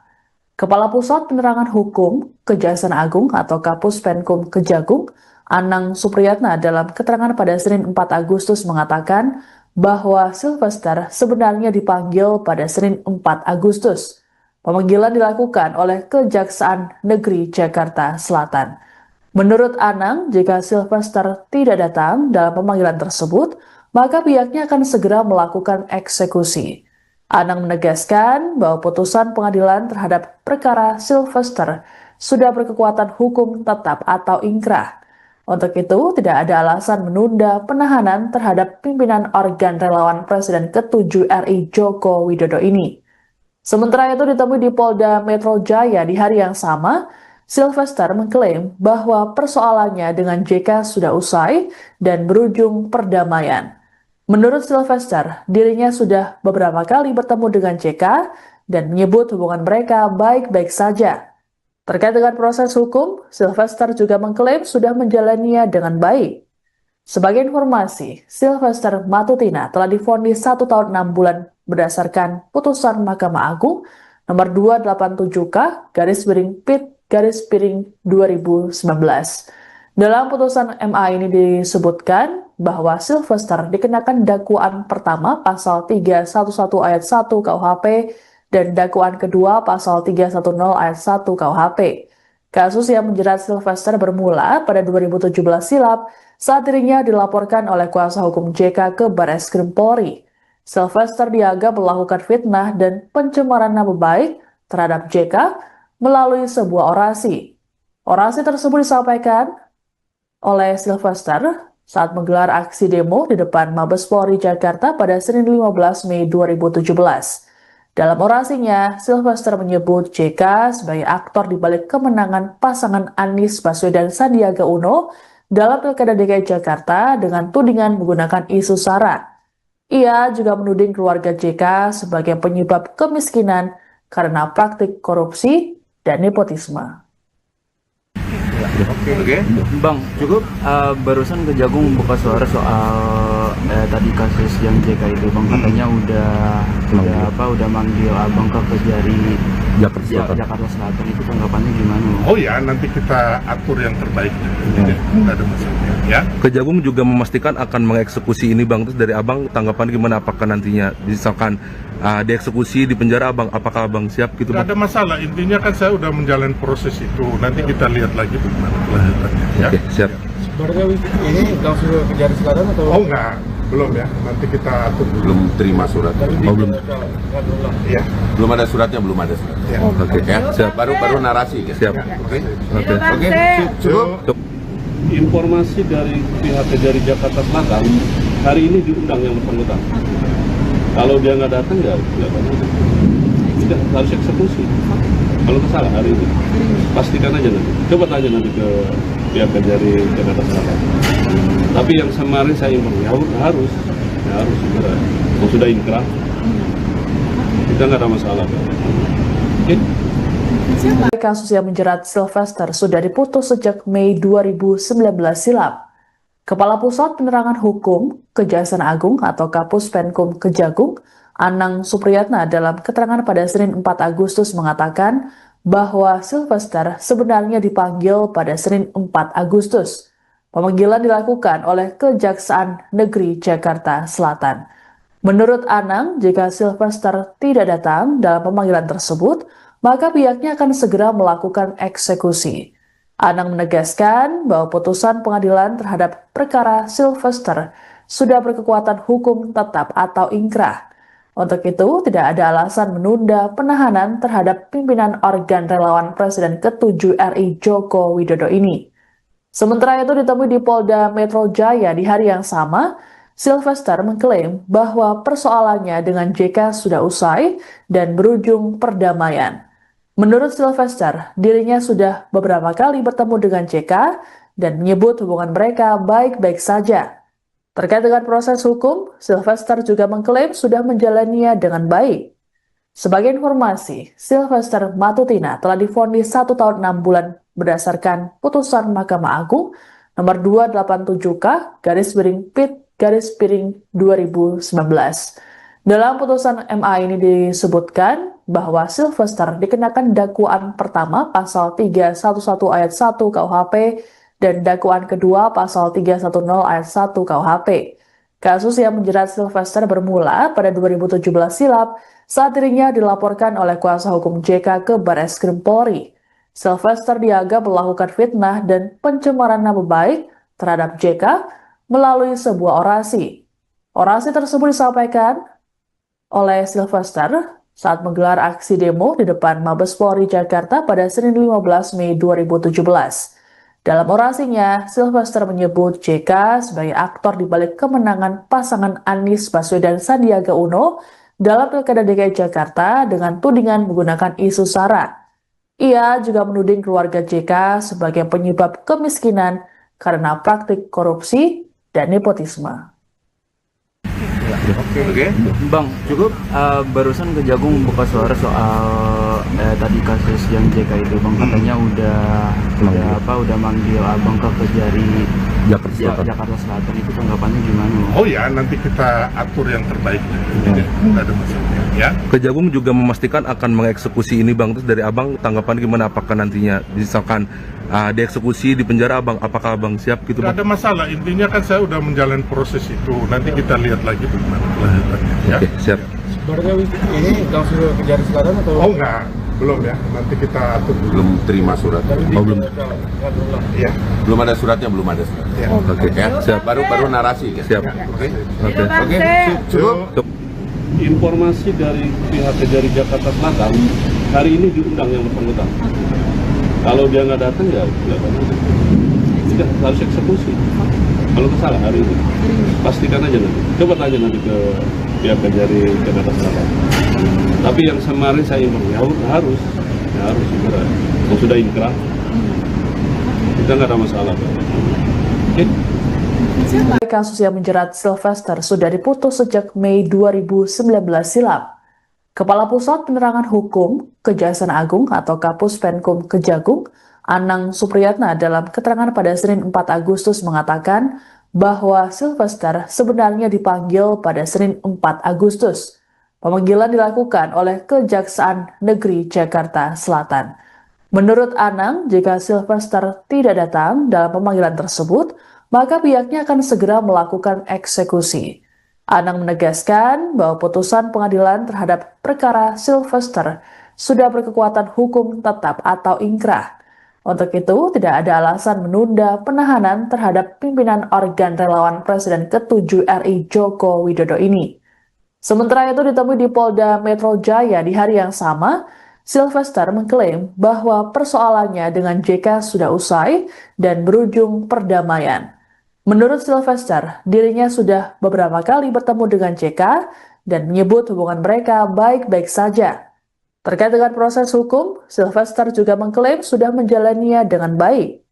Kepala Pusat Penerangan Hukum Kejaksaan Agung atau Kapus Penkum Kejagung, Anang Supriyatna dalam keterangan pada Senin 4 Agustus mengatakan bahwa Sylvester sebenarnya dipanggil pada Senin 4 Agustus. Pemanggilan dilakukan oleh Kejaksaan Negeri Jakarta Selatan. Menurut Anang, jika Sylvester tidak datang dalam pemanggilan tersebut, maka pihaknya akan segera melakukan eksekusi. Anang menegaskan bahwa putusan pengadilan terhadap perkara Sylvester sudah berkekuatan hukum tetap atau ingkrah. Untuk itu, tidak ada alasan menunda penahanan terhadap pimpinan organ relawan Presiden ke-7 RI Joko Widodo ini. Sementara itu ditemui di Polda Metro Jaya di hari yang sama, Sylvester mengklaim bahwa persoalannya dengan JK sudah usai dan berujung perdamaian. Menurut Sylvester, dirinya sudah beberapa kali bertemu dengan JK dan menyebut hubungan mereka baik-baik saja. Terkait dengan proses hukum, Sylvester juga mengklaim sudah menjalaninya dengan baik. Sebagai informasi, Sylvester Matutina telah divonis 1 tahun 6 bulan berdasarkan putusan Mahkamah Agung nomor 287K/PIT/2019. Dalam putusan MA ini disebutkan bahwa Sylvester dikenakan dakwaan pertama pasal 311 ayat 1 KUHP dan dakwaan kedua pasal 310 ayat 1 KUHP. Kasus yang menjerat Sylvester bermula pada 2017 silam saat dirinya dilaporkan oleh kuasa hukum JK ke Barreskrim Polri. Sylvester dianggap melakukan fitnah dan pencemaran nama baik terhadap JK melalui sebuah orasi. Orasi tersebut disampaikan oleh Sylvester saat menggelar aksi demo di depan Mabes Polri Jakarta pada Senin 15 Mei 2017. Dalam orasinya, Sylvester menyebut JK sebagai aktor di balik kemenangan pasangan Anies Baswedan Sandiaga Uno dalam Pilkada DKI Jakarta dengan tudingan menggunakan isu SARA. Ia juga menuding keluarga JK sebagai penyebab kemiskinan karena praktik korupsi dan nepotisme. Oke. Bang, cukup barusan Kejagung buka suara soal tadi kasus yang JK itu, Bang, katanya udah manggil Abang ke Kejari Jakarta Selatan. Itu tanggapannya gimana? Oh ya, nanti kita atur yang terbaik. Nggak ada masalah. Ya. Kejagung juga memastikan akan mengeksekusi ini Bang. Terus dari Abang tanggapan gimana, apakah nantinya misalkan dieksekusi di penjara Abang, apakah Abang siap gitu Nggak Bang? ada masalah. Intinya kan saya udah menjalani proses itu. Nanti kita lihat lagi bagaimana kelanjutannya. Ya. Oke, siap. Berarti ini langsung ke Kejari Selatan atau? Oh enggak, belum ya. Nanti kita atur dulu. Belum terima suratnya. belum. Ya. Belum ada suratnya, belum ada suratnya. Ya. Oke, Ya, siap. baru narasi kan. Siap. Oke. Oke. Cukup. Informasi dari pihak Kejari Jakarta Selatan, hari ini diundang yang bersangkutan. Kalau dia nggak datang, ya tidak harus eksekusi. Kalau salah hari ini, pastikan aja nanti. Coba tanya nanti ke pihak Kejari Jakarta Selatan. Tapi yang kemarin saya informasi harus segera. Kalau sudah ingkrah, kita nggak ada masalah. Oke? Kasus yang menjerat Sylvester sudah diputus sejak Mei 2019 silam. Kepala Pusat Penerangan Hukum Kejaksaan Agung atau Kapus Penkum Kejagung, Anang Supriyatna, dalam keterangan pada Senin 4 Agustus mengatakan bahwa Sylvester sebenarnya dipanggil pada Senin 4 Agustus. Pemanggilan dilakukan oleh Kejaksaan Negeri Jakarta Selatan. Menurut Anang, jika Sylvester tidak datang dalam pemanggilan tersebut, maka pihaknya akan segera melakukan eksekusi. Anang menegaskan bahwa putusan pengadilan terhadap perkara Sylvester sudah berkekuatan hukum tetap atau ingkrah. Untuk itu, tidak ada alasan menunda penahanan terhadap pimpinan organ relawan Presiden ke-7 RI Joko Widodo ini. Sementara itu ditemui di Polda Metro Jaya di hari yang sama, Sylvester mengklaim bahwa persoalannya dengan JK sudah usai dan berujung perdamaian. Menurut Sylvester, dirinya sudah beberapa kali bertemu dengan JK dan menyebut hubungan mereka baik-baik saja. Terkait dengan proses hukum, Sylvester juga mengklaim sudah menjalaninya dengan baik. Sebagai informasi, Sylvester Matutina telah divonis 1 tahun 6 bulan berdasarkan putusan Mahkamah Agung nomor 287K/PIT/2019. Dalam putusan MA ini disebutkan bahwa Sylvester dikenakan dakwaan pertama pasal 311 ayat 1 KUHP dan dakwaan kedua pasal 310 ayat 1 KUHP. Kasus yang menjerat Sylvester bermula pada 2017 silam saat dirinya dilaporkan oleh kuasa hukum JK ke Barreskrim Polri. Sylvester dianggap melakukan fitnah dan pencemaran nama baik terhadap JK melalui sebuah orasi. Orasi tersebut disampaikan oleh Sylvester saat menggelar aksi demo di depan Mabes Polri Jakarta pada Senin 15 Mei 2017. Dalam orasinya, Sylvester menyebut JK sebagai aktor di balik kemenangan pasangan Anies Baswedan Sandiaga Uno dalam Pilkada DKI Jakarta dengan tudingan menggunakan isu SARA. Ia juga menuding keluarga JK sebagai penyebab kemiskinan karena praktik korupsi dan nepotisme. Oke. Bang, cukup barusan Kejagung buka suara soal tadi kasus yang JK itu, Bang, katanya udah manggil Abang ke Kejari Jakarta Selatan. Itu tanggapannya gimana? Oh ya, nanti kita atur yang terbaik. Nggak ada masalah. Ya. Kejagung juga memastikan akan mengeksekusi ini Bang. Terus dari Abang tanggapan gimana, apakah nantinya misalkan dieksekusi di penjara Abang, apakah Abang siap gitu Nggak Bang? ada masalah. Intinya kan saya udah menjalani proses itu. Nanti kita lihat lagi bagaimana kelanjutannya. Ya. Oke, siap. Berarti ini langsung ke Kejari Selatan atau? Oh enggak, belum ya. Nanti kita atur dulu. Belum terima suratnya. belum. Ya. Belum ada suratnya, belum ada suratnya. Ya. Oke, Ya, siap. baru narasi kan. Siap. Oke. Oke. Cukup. Informasi dari pihak Kejari Jakarta Selatan, hari ini diundang yang bersangkutan. Kalau dia nggak datang, ya tidak harus eksekusi. Kalau salah hari ini, pastikan aja nanti. Coba tanya nanti ke pihak Kejari Jakarta Selatan. Tapi yang kemarin saya imbang harus segera. Yang sudah inkrah, kita nggak ada masalah. Oke. Kasus yang menjerat Sylvester sudah diputus sejak Mei 2019 silam. Kepala Pusat Penerangan Hukum Kejaksaan Agung atau Kapus Penkum Kejagung, Anang Supriyatna dalam keterangan pada Senin 4 Agustus mengatakan bahwa Sylvester sebenarnya dipanggil pada Senin 4 Agustus. Pemanggilan dilakukan oleh Kejaksaan Negeri Jakarta Selatan. Menurut Anang, jika Sylvester tidak datang dalam pemanggilan tersebut, maka pihaknya akan segera melakukan eksekusi. Anang menegaskan bahwa putusan pengadilan terhadap perkara Sylvester sudah berkekuatan hukum tetap atau ingkrah. Untuk itu, tidak ada alasan menunda penahanan terhadap pimpinan organ relawan Presiden ke-7 RI Joko Widodo ini. Sementara itu ditemui di Polda Metro Jaya di hari yang sama, Sylvester mengklaim bahwa persoalannya dengan JK sudah usai dan berujung perdamaian. Menurut Sylvester, dirinya sudah beberapa kali bertemu dengan JK dan menyebut hubungan mereka baik-baik saja. Terkait dengan proses hukum, Sylvester juga mengklaim sudah menjalaninya dengan baik.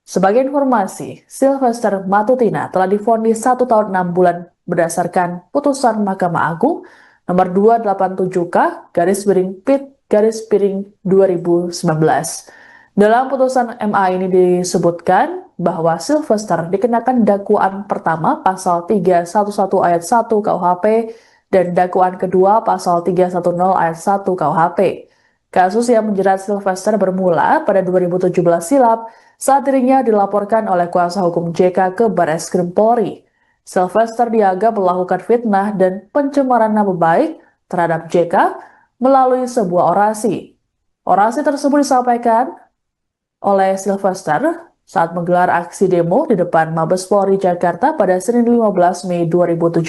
Sebagai informasi, Sylvester Matutina telah divonis 1 tahun 6 bulan berdasarkan putusan Mahkamah Agung nomor 287K/PIT/2019. Dalam putusan MA ini disebutkan bahwa Sylvester dikenakan dakwaan pertama pasal 311 ayat 1 KUHP dan dakwaan kedua pasal 310 ayat 1 KUHP. Kasus yang menjerat Sylvester bermula pada 2017 silam saat dirinya dilaporkan oleh kuasa hukum JK ke Barreskrim Polri. Sylvester dianggap melakukan fitnah dan pencemaran nama baik terhadap JK melalui sebuah orasi. Orasi tersebut disampaikan oleh Sylvester saat menggelar aksi demo di depan Mabes Polri Jakarta pada Senin 15 Mei 2017.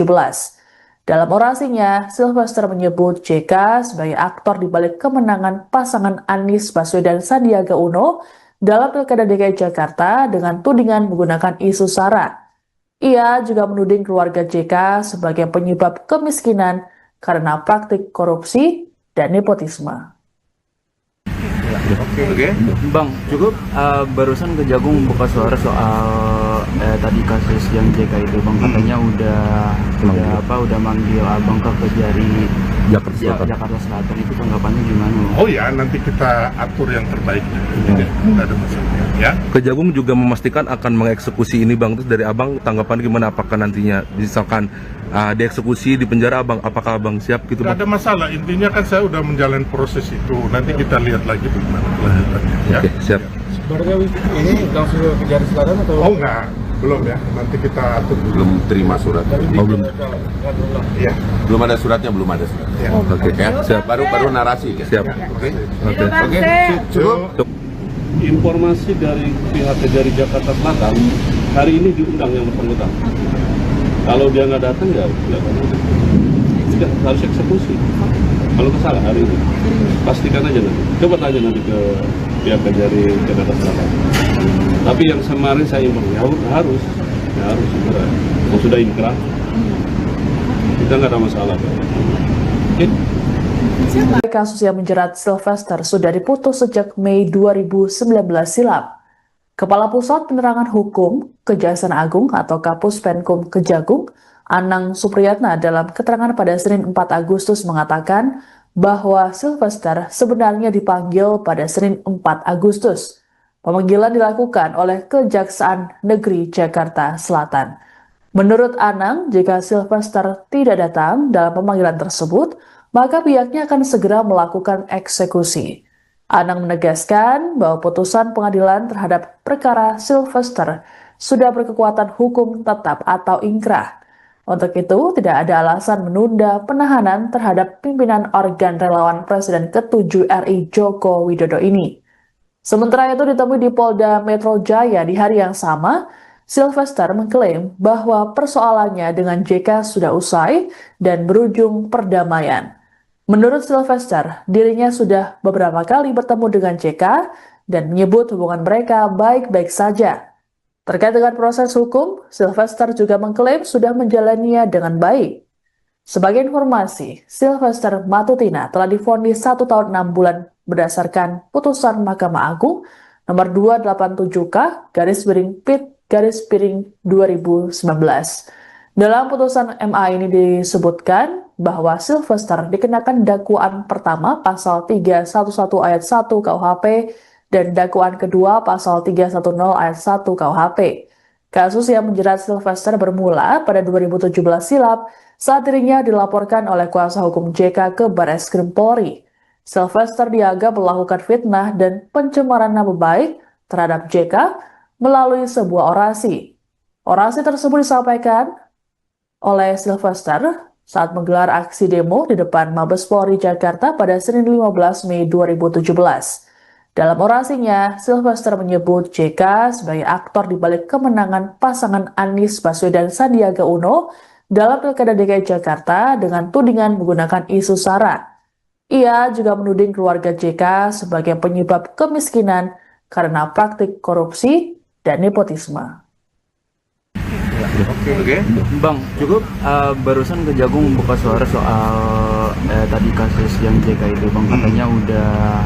Dalam orasinya, Sylvester menyebut JK sebagai aktor di balik kemenangan pasangan Anies Baswedan Sandiaga Uno dalam Pilkada DKI Jakarta dengan tudingan menggunakan isu SARA. Ia juga menuding keluarga JK sebagai penyebab kemiskinan karena praktik korupsi dan nepotisme. Oke. Bang, cukup barusan Kejagung buka suara soal tadi kasus yang JK itu, Bang, katanya udah manggil Abang ke Kejari Jakarta Selatan. Itu tanggapannya gimana? Oh ya, nanti kita atur yang terbaik. Tidak ada masalah. Ya. Kejagung juga memastikan akan mengeksekusi ini, Bang. Terus dari Abang tanggapan gimana, apakah nantinya misalkan dieksekusi di penjara, Abang, apakah Abang siap gitu, Tidak Bang? ada masalah. Intinya kan saya udah menjalani proses itu. Nanti kita lihat lagi bagaimana kelanjutannya. Ya. Oke, siap. Sebenarnya ini langsung ke Kejari Selatan atau? Oh enggak, belum ya. Nanti kita atur dulu. Belum terima suratnya. Oh, belum. Iya. Belum ada suratnya, belum ada suratnya. Ya. Oke, Ya, siap. baru narasi kan. Siap. Oke. Oke. Cukup. Informasi dari pihak Kejari Jakarta Selatan, hari ini diundang yang bersangkutan. Kalau dia nggak datang ya tidak harus eksekusi. Kalau kesalah hari ini, pastikan aja nanti. Coba tanya nanti ke pihak Kejari Jakarta Selatan. Tapi yang kemarin saya imbang harus segera. Yang sudah inkrah, kita nggak ada masalah. Oke. Kasus yang menjerat Sylvester sudah diputus sejak Mei 2019 silam. Kepala Pusat Penerangan Hukum Kejaksaan Agung atau Kapus Penkum Kejagung, Anang Supriyatna dalam keterangan pada Senin 4 Agustus mengatakan bahwa Sylvester sebenarnya dipanggil pada Senin 4 Agustus. Pemanggilan dilakukan oleh Kejaksaan Negeri Jakarta Selatan. Menurut Anang, jika Sylvester tidak datang dalam pemanggilan tersebut, maka pihaknya akan segera melakukan eksekusi. Anang menegaskan bahwa putusan pengadilan terhadap perkara Sylvester sudah berkekuatan hukum tetap atau ingkrah. Untuk itu, tidak ada alasan menunda penahanan terhadap pimpinan organ relawan Presiden ke-7 RI Joko Widodo ini. Sementara itu ditemui di Polda Metro Jaya di hari yang sama, Sylvester mengklaim bahwa persoalannya dengan JK sudah usai dan berujung perdamaian. Menurut Sylvester, dirinya sudah beberapa kali bertemu dengan JK dan menyebut hubungan mereka baik-baik saja. Terkait dengan proses hukum, Sylvester juga mengklaim sudah menjalaninya dengan baik. Sebagai informasi, Sylvester Matutina telah divonis 1 tahun 6 bulan berdasarkan putusan Mahkamah Agung nomor 287K/PIT/2019. Dalam putusan MA ini disebutkan bahwa Sylvester dikenakan dakwaan pertama pasal 311 ayat 1 KUHP dan dakwaan kedua pasal 310 ayat 1 KUHP. Kasus yang menjerat Sylvester bermula pada 2017 silam saat dirinya dilaporkan oleh kuasa hukum JK ke Barreskrim Polri. Sylvester dianggap melakukan fitnah dan pencemaran nama baik terhadap JK melalui sebuah orasi. Orasi tersebut disampaikan oleh Sylvester saat menggelar aksi demo di depan Mabes Polri Jakarta pada Senin 15 Mei 2017. Dalam orasinya, Sylvester menyebut JK sebagai aktor di balik kemenangan pasangan Anies Baswedan Sandiaga Uno dalam Pilkada DKI Jakarta dengan tudingan menggunakan isu SARA. Ia juga menuding keluarga JK sebagai penyebab kemiskinan karena praktik korupsi dan nepotisme. Oke. Bang, cukup barusan Kejagung buka suara soal tadi kasus yang JK itu, Bang, katanya udah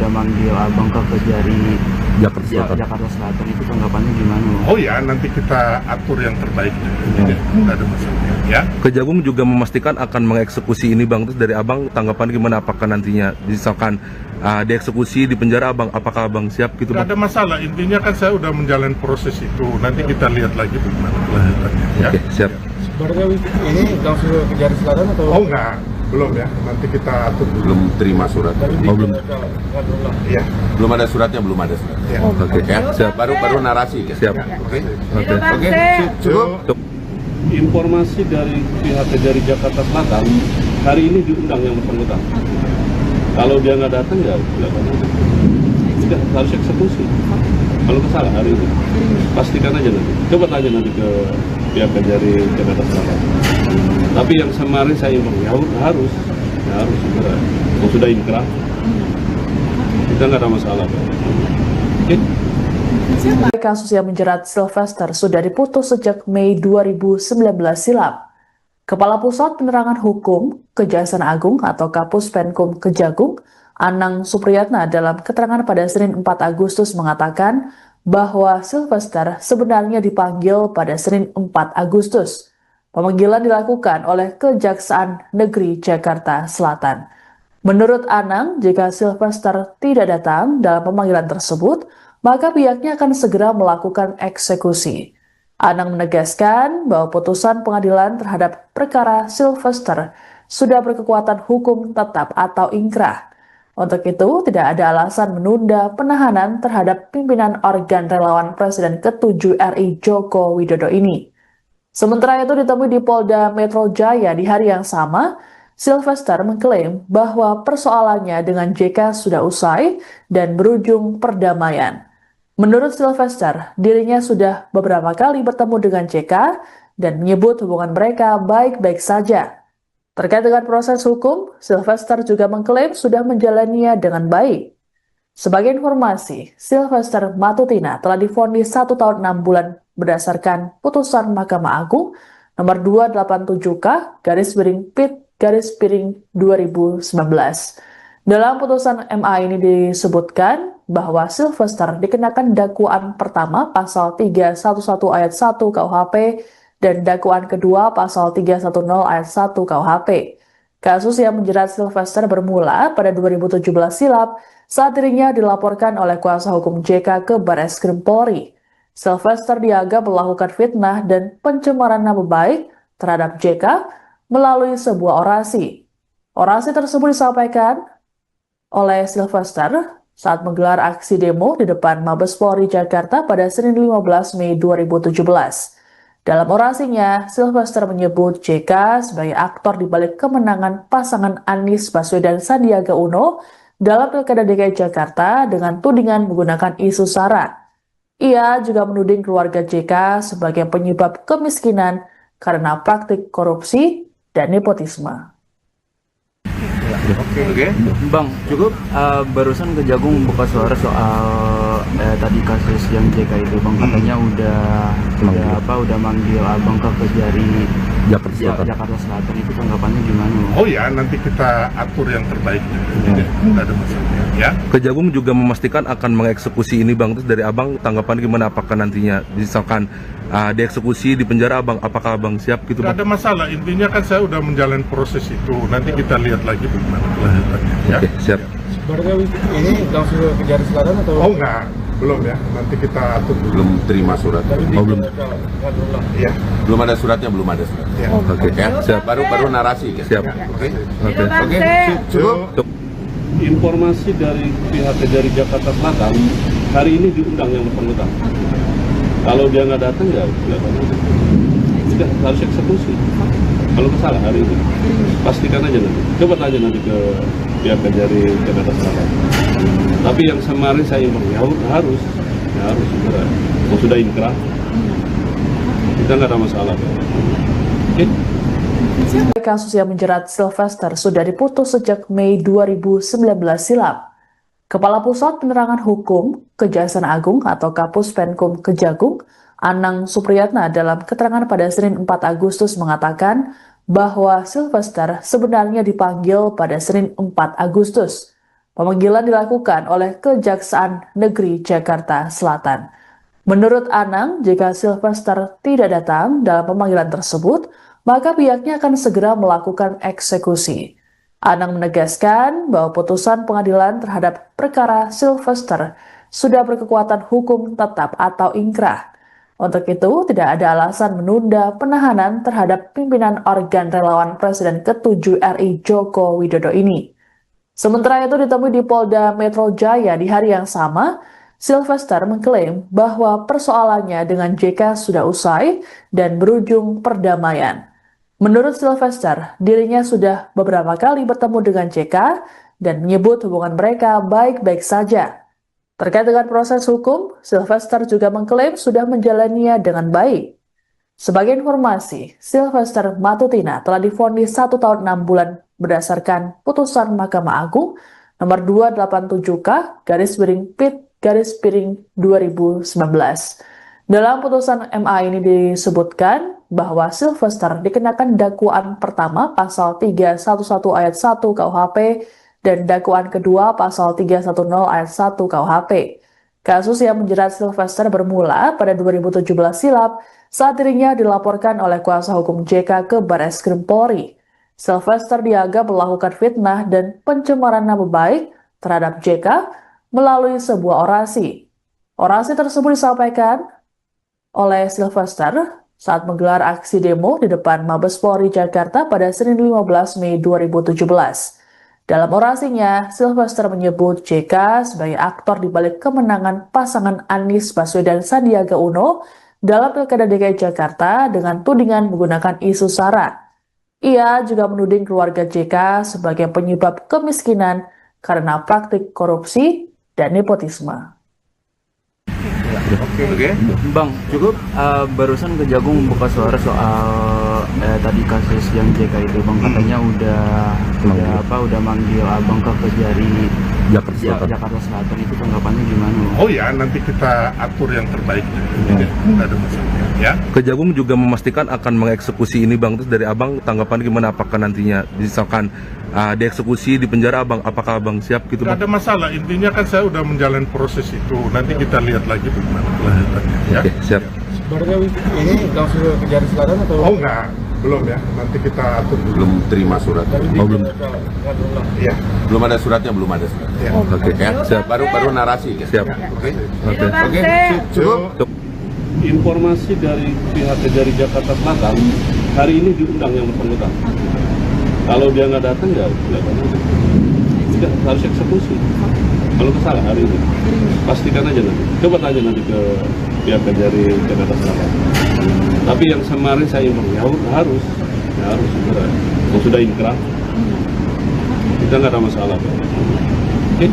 manggil Abang ke Kejari Jakarta Selatan. Itu tanggapannya gimana, Bang? Oh ya, nanti kita atur yang terbaik. Tidak ada masalah. Ya. Kejagung juga memastikan akan mengeksekusi ini Bang. Terus dari Abang tanggapan gimana, apakah nantinya misalkan dieksekusi di penjara Abang, apakah Abang siap gitu Tidak Bang? ada masalah, intinya kan saya udah menjalani proses itu. Nanti kita lihat lagi bagaimana kelanjutannya. Ya. Oke, siap. Barangkali ini langsung ke Kejari Selatan atau? Oh enggak, belum ya. Nanti kita atur dulu. Belum terima surat. Oh, belum. Iya. Belum ada suratnya, belum ada surat. Ya. Oke, Ya, siap. baru narasi. Ya. Siap. Oke. Oke. Cukup. Informasi dari pihak Kejari Jakarta Selatan, hari ini diundang yang bersangkutan. Kalau dia nggak datang ya silakan aja. Tidak harus eksekusi. Kalau kesalah hari ini, pastikan aja nanti. Coba tanya nanti ke pihak Kejari Jakarta Selatan. Tapi yang kemarin saya informasi harus segera. Kalau sudah inkrah, kita nggak ada masalah. Oke? Kasus yang menjerat Sylvester sudah diputus sejak Mei 2019 silam. Kepala Pusat Penerangan Hukum Kejaksaan Agung atau Kapus Penkum Kejagung, Anang Supriyatna dalam keterangan pada Senin 4 Agustus mengatakan bahwa Sylvester sebenarnya dipanggil pada Senin 4 Agustus. Pemanggilan dilakukan oleh Kejaksaan Negeri Jakarta Selatan. Menurut Anang, jika Sylvester tidak datang dalam pemanggilan tersebut, maka pihaknya akan segera melakukan eksekusi. Anang menegaskan bahwa putusan pengadilan terhadap perkara Sylvester sudah berkekuatan hukum tetap atau inkrah. Untuk itu, tidak ada alasan menunda penahanan terhadap pimpinan organ relawan Presiden ke-7 RI Joko Widodo ini. Sementara itu ditemui di Polda Metro Jaya di hari yang sama, Sylvester mengklaim bahwa persoalannya dengan JK sudah usai dan berujung perdamaian. Menurut Sylvester, dirinya sudah beberapa kali bertemu dengan JK dan menyebut hubungan mereka baik-baik saja. Terkait dengan proses hukum, Sylvester juga mengklaim sudah menjalaninya dengan baik. Sebagai informasi, Sylvester Matutina telah divonis 1 tahun 6 bulan berdasarkan putusan Mahkamah Agung nomor 287K/PIT/2019. Dalam putusan MA ini disebutkan bahwa Sylvester dikenakan dakwaan pertama pasal 311 ayat 1 KUHP dan dakwaan kedua pasal 310 ayat 1 KUHP. Kasus yang menjerat Sylvester bermula pada 2017 silam saat dirinya dilaporkan oleh kuasa hukum JK ke Barreskrim Polri. Sylvester dianggap melakukan fitnah dan pencemaran nama baik terhadap JK melalui sebuah orasi. Orasi tersebut disampaikan oleh Sylvester saat menggelar aksi demo di depan Mabes Polri Jakarta pada Senin 15 Mei 2017. Dalam orasinya, Sylvester menyebut JK sebagai aktor di balik kemenangan pasangan Anies Baswedan Sandiaga Uno dalam Pilkada DKI Jakarta dengan tudingan menggunakan isu SARA. Ia juga menuding keluarga JK sebagai penyebab kemiskinan karena praktik korupsi dan nepotisme. Oke. Bang, cukup barusan Kejagung buka suara soal tadi kasus yang JK itu, Bang, katanya udah manggil Abang ke Kejari Jakarta Selatan itu tanggapannya gimana? Oh ya, nanti kita atur yang terbaik. Tidak ada masalah. Ya. Kejagung juga memastikan akan mengeksekusi ini bang. Terus dari abang tanggapan gimana? Apakah nantinya misalkan dieksekusi di penjara abang, apakah abang siap gitu Tidak bang? ada masalah. Intinya kan saya udah menjalani proses itu. Nanti kita lihat lagi bagaimana kelanjutannya. Ya. Oke, siap. Barangkali ini langsung ke Kejari Selatan atau? Oh enggak, belum ya. Nanti kita atur dulu. Belum terima surat. belum. Ya. Belum ada suratnya, belum ada suratnya. Ya. Oke, Ya, siap. baru narasi. Kan? Siap. Oke. Oke. Cukup. Informasi dari pihak Kejari Jakarta Selatan hari ini diundang yang bersangkutan. Kalau dia nggak datang ya sudah harus eksekusi. Kalau salah hari ini pastikan aja nanti. Coba tanya nanti ke pihak Kejari Jakarta Selatan. Tapi yang kemarin saya informasi harus segera. Kalau sudah inkrah kita nggak ada masalah. Oke? Kasus yang menjerat Sylvester sudah diputus sejak Mei 2019 silam. Kepala Pusat Penerangan Hukum Kejaksaan Agung atau Kapus Penkum Kejagung, Anang Supriyatna dalam keterangan pada Senin 4 Agustus mengatakan bahwa Sylvester sebenarnya dipanggil pada Senin 4 Agustus. Pemanggilan dilakukan oleh Kejaksaan Negeri Jakarta Selatan. Menurut Anang, jika Sylvester tidak datang dalam pemanggilan tersebut, maka pihaknya akan segera melakukan eksekusi. Anang menegaskan bahwa putusan pengadilan terhadap perkara Sylvester sudah berkekuatan hukum tetap atau ingkrah. Untuk itu, tidak ada alasan menunda penahanan terhadap pimpinan organ relawan Presiden ke-7 RI Joko Widodo ini. Sementara itu ditemui di Polda Metro Jaya di hari yang sama, Sylvester mengklaim bahwa persoalannya dengan JK sudah usai dan berujung perdamaian. Menurut Sylvester, dirinya sudah beberapa kali bertemu dengan JK dan menyebut hubungan mereka baik-baik saja. Terkait dengan proses hukum, Sylvester juga mengklaim sudah menjalaninya dengan baik. Sebagai informasi, Sylvester Matutina telah divonis 1 tahun 6 bulan berdasarkan putusan Mahkamah Agung nomor 287K/PIT/2019. Dalam putusan MA ini disebutkan bahwa Sylvester dikenakan dakwaan pertama pasal 311 ayat 1 KUHP dan dakwaan kedua pasal 310 ayat 1 KUHP. Kasus yang menjerat Sylvester bermula pada 2017 silam saat dirinya dilaporkan oleh kuasa hukum JK ke Barreskrim Polri. Sylvester dianggap melakukan fitnah dan pencemaran nama baik terhadap JK melalui sebuah orasi. Orasi tersebut disampaikan oleh Sylvester saat menggelar aksi demo di depan Mabes Polri Jakarta pada Senin 15 Mei 2017. Dalam orasinya, Sylvester menyebut JK sebagai aktor di balik kemenangan pasangan Anies Baswedan Sandiaga Uno dalam Pilkada DKI Jakarta dengan tudingan menggunakan isu SARA. Ia juga menuding keluarga JK sebagai penyebab kemiskinan karena praktik korupsi dan nepotisme. Oke. Bang, cukup barusan Kejagung buka suara soal tadi kasus yang JK itu Bang, katanya udah manggil Abang ke Kejari Jakarta Selatan itu tanggapannya gimana? Oh ya, nanti kita atur yang terbaik. Tidak ada masalah. Ya. Kejagung juga memastikan akan mengeksekusi ini bang. Terus dari abang tanggapan gimana? Apakah nantinya misalkan dieksekusi di penjara abang, apakah abang siap gitu Tidak bang? ada masalah. Intinya kan saya udah menjalani proses itu. Nanti kita lihat lagi bagaimana kelanjutannya. Ya. Oke, siap. Barangkali ini langsung ke Kejari Selatan atau? Oh enggak, belum ya. Nanti kita atur dulu. Belum terima surat. belum. Ya. Belum ada suratnya, belum ada suratnya. Ya. Oke, Ya, siap. baru narasi. Kan? Siap. Oke. Oke. Cukup. Informasi dari pihak Kejari Jakarta Selatan hari ini diundang yang bersangkutan. Kalau dia nggak datang ya sudah harus eksekusi. Kalau salah hari ini pastikan aja nanti. Coba tanya nanti ke pihak Kejari Jakarta Selatan. Tapi yang kemarin saya informasi harus segera. Kalau sudah inkrah kita nggak ada masalah. Oke?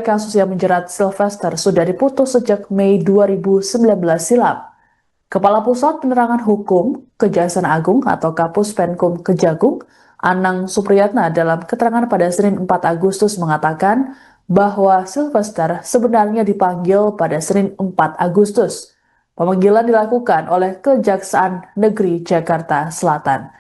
Kasus yang menjerat Sylvester sudah diputus sejak Mei 2019 silam. Kepala Pusat Penerangan Hukum Kejaksaan Agung atau Kapus Penkum Kejagung, Anang Supriyatna dalam keterangan pada Senin 4 Agustus mengatakan bahwa Sylvester sebenarnya dipanggil pada Senin 4 Agustus. Pemanggilan dilakukan oleh Kejaksaan Negeri Jakarta Selatan.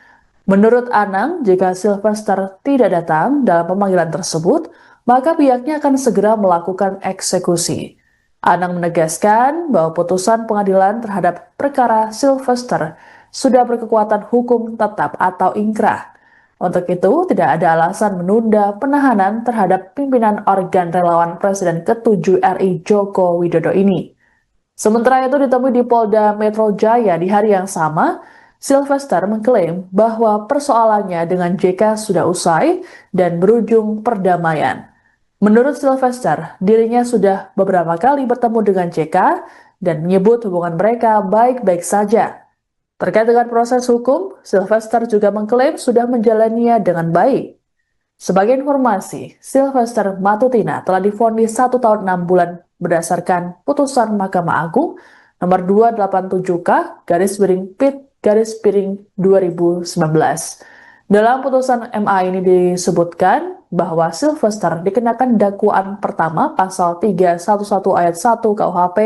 Menurut Anang, jika Sylvester tidak datang dalam pemanggilan tersebut, maka pihaknya akan segera melakukan eksekusi. Anang menegaskan bahwa putusan pengadilan terhadap perkara Sylvester sudah berkekuatan hukum tetap atau ingkrah. Untuk itu, tidak ada alasan menunda penahanan terhadap pimpinan organ relawan Presiden ke-7 RI Joko Widodo ini. Sementara itu ditemui di Polda Metro Jaya di hari yang sama, Sylvester mengklaim bahwa persoalannya dengan JK sudah usai dan berujung perdamaian. Menurut Sylvester, dirinya sudah beberapa kali bertemu dengan JK dan menyebut hubungan mereka baik-baik saja. Terkait dengan proses hukum, Sylvester juga mengklaim sudah menjalaninya dengan baik. Sebagai informasi, Sylvester Matutina telah divonis 1 tahun 6 bulan berdasarkan putusan Mahkamah Agung nomor 287K/PIT/2019. Dalam putusan MA ini disebutkan bahwa Sylvester dikenakan dakwaan pertama pasal 311 ayat 1 KUHP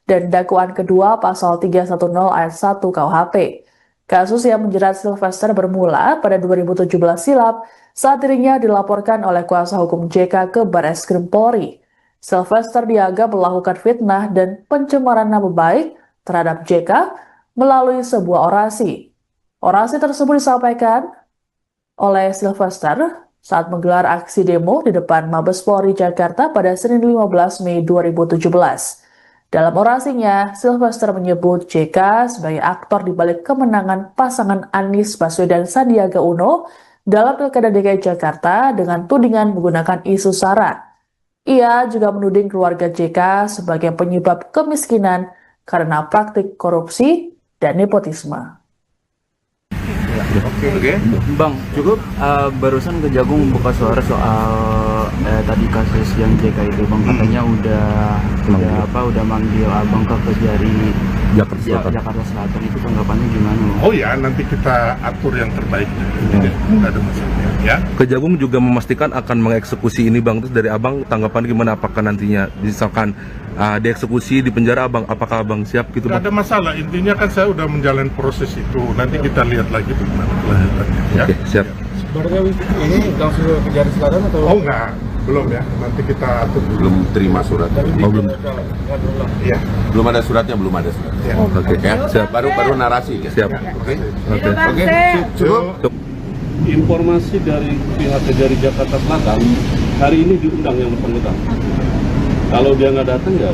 dan dakwaan kedua pasal 310 ayat 1 KUHP. Kasus yang menjerat Sylvester bermula pada 2017 silam saat dirinya dilaporkan oleh kuasa hukum JK ke Barreskrim Polri. Sylvester dianggap melakukan fitnah dan pencemaran nama baik terhadap JK melalui sebuah orasi. Orasi tersebut disampaikan oleh Sylvester saat menggelar aksi demo di depan Mabes Polri Jakarta pada Senin 15 Mei 2017. Dalam orasinya, Sylvester menyebut JK sebagai aktor di balik kemenangan pasangan Anies Baswedan Sandiaga Uno dalam Pilkada DKI Jakarta dengan tudingan menggunakan isu SARA. Ia juga menuding keluarga JK sebagai penyebab kemiskinan karena praktik korupsi dan nepotisme. Oke. Bang, cukup barusan Kejagung buka suara soal tadi kasus yang JK itu, Bang, katanya udah manggil Abang ke Kejari Jakarta Selatan. Itu tanggapannya gimana, Bang? Oh ya, nanti kita atur yang terbaik. Tidak ada masalah ya. Kejagung juga memastikan akan mengeksekusi ini Bang. Terus dari Abang tanggapan gimana, apakah nantinya misalkan dieksekusi di penjara Abang, apakah Abang siap gitu Tidak Bang? ada masalah, intinya kan saya udah menjalani proses itu. Nanti kita lihat lagi bagaimana kelanjutannya ya. Oke, siap. Sebenarnya ini langsung ke Kejari Selatan atau? Oh enggak, belum ya. Nanti kita atur dulu. Belum terima surat. Oh, belum. Iya. Belum ada suratnya, belum ada surat. Ya. Oke, Ya, siap. baru narasi kan? Siap. Oke. Oke. Cukup. Informasi dari pihak Kejari Jakarta Selatan, hari ini diundang yang bersangkutan. Kalau dia nggak datang ya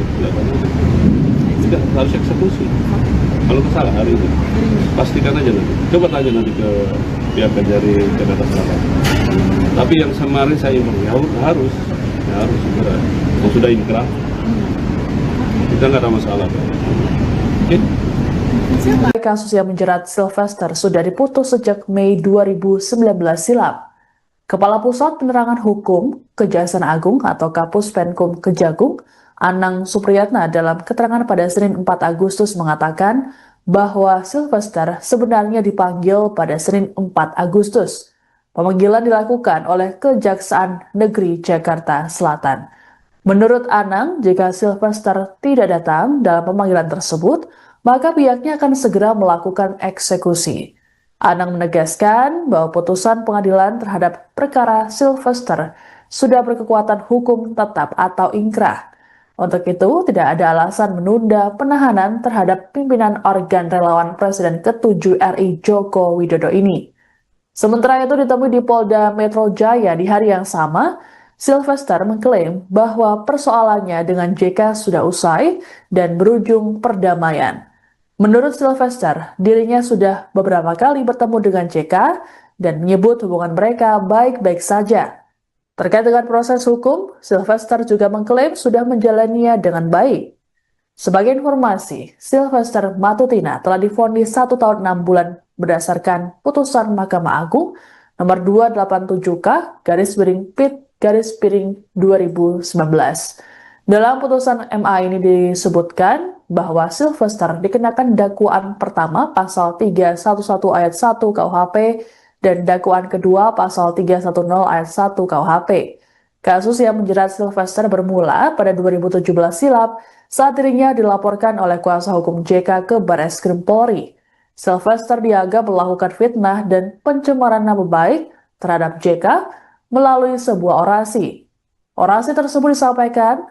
tidak harus eksekusi. Kalau kesalah hari ini, pastikan aja nanti. Coba tanya nanti ke pihak Kejari Jakarta Selatan. Tapi yang kemarin saya informasi harus segera. Kalau sudah inkrah, kita nggak ada masalah. Oke? Kasus yang menjerat Sylvester sudah diputus sejak Mei 2019 silam. Kepala Pusat Penerangan Hukum Kejaksaan Agung atau Kapus Penkum Kejagung, Anang Supriyatna dalam keterangan pada Senin 4 Agustus mengatakan bahwa Sylvester sebenarnya dipanggil pada Senin 4 Agustus. Pemanggilan dilakukan oleh Kejaksaan Negeri Jakarta Selatan. Menurut Anang, jika Sylvester tidak datang dalam pemanggilan tersebut, maka pihaknya akan segera melakukan eksekusi. Anang menegaskan bahwa putusan pengadilan terhadap perkara Sylvester sudah berkekuatan hukum tetap atau ingkrah. Untuk itu, tidak ada alasan menunda penahanan terhadap pimpinan organ relawan Presiden ke-7 RI Joko Widodo ini. Sementara itu ditemui di Polda Metro Jaya di hari yang sama, Sylvester mengklaim bahwa persoalannya dengan JK sudah usai dan berujung perdamaian. Menurut Sylvester, dirinya sudah beberapa kali bertemu dengan JK dan menyebut hubungan mereka baik-baik saja. Terkait dengan proses hukum, Sylvester juga mengklaim sudah menjalaninya dengan baik. Sebagai informasi, Sylvester Matutina telah divonis 1 tahun 6 bulan berdasarkan putusan Mahkamah Agung nomor 287K/PIT/2019. Dalam putusan MA ini disebutkan bahwa Sylvester dikenakan dakwaan pertama pasal 311 ayat 1 KUHP dan dakwaan kedua pasal 310 ayat 1 KUHP. Kasus yang menjerat Sylvester bermula pada 2017 silam saat dirinya dilaporkan oleh kuasa hukum JK ke Barreskrim Polri. Sylvester dianggap melakukan fitnah dan pencemaran nama baik terhadap JK melalui sebuah orasi. Orasi tersebut disampaikan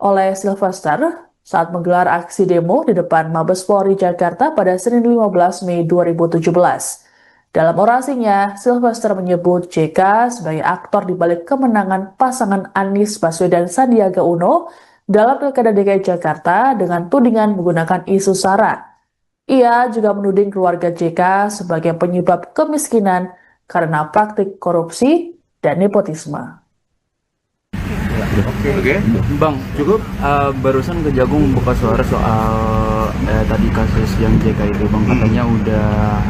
oleh Sylvester saat menggelar aksi demo di depan Mabes Polri Jakarta pada Senin 15 Mei 2017. Dalam orasinya, Sylvester menyebut JK sebagai aktor di balik kemenangan pasangan Anies Baswedan Sandiaga Uno dalam Pilkada DKI Jakarta dengan tudingan menggunakan isu SARA. Ia juga menuding keluarga JK sebagai penyebab kemiskinan karena praktik korupsi dan nepotisme. Oke. Bang, cukup barusan Kejagung buka suara soal tadi kasus yang JK itu, Bang, katanya udah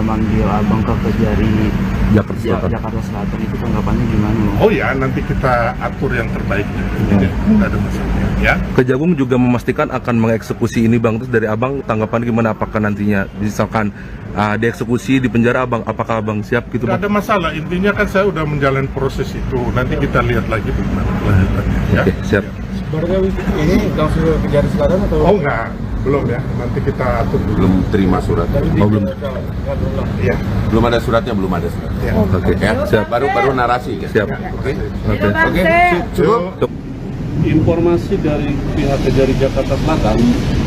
manggil Abang ke Kejari Jakarta Selatan. Itu tanggapannya gimana, Bang? Oh ya, nanti kita atur yang terbaik. Tidak ada masalah. Ya. Kejagung juga memastikan akan mengeksekusi ini Bang. Terus dari Abang tanggapan gimana, apakah nantinya misalkan dieksekusi di penjara Abang, apakah Abang siap gitu Tidak Bang? ada masalah, intinya kan saya udah menjalani proses itu. Nanti kita lihat lagi bagaimana kelanjutannya. Ya. Oke, siap. Barunya ini langsung ke Kejari Selatan atau? Oh enggak, belum ya. Nanti kita atur dulu. Belum terima surat. belum. Ya. Belum ada suratnya, belum ada surat. Ya. Oke, Ya, siap. baru narasi kan? Siap. Oke. Oke. Cukup. Informasi dari pihak Kejari Jakarta Selatan,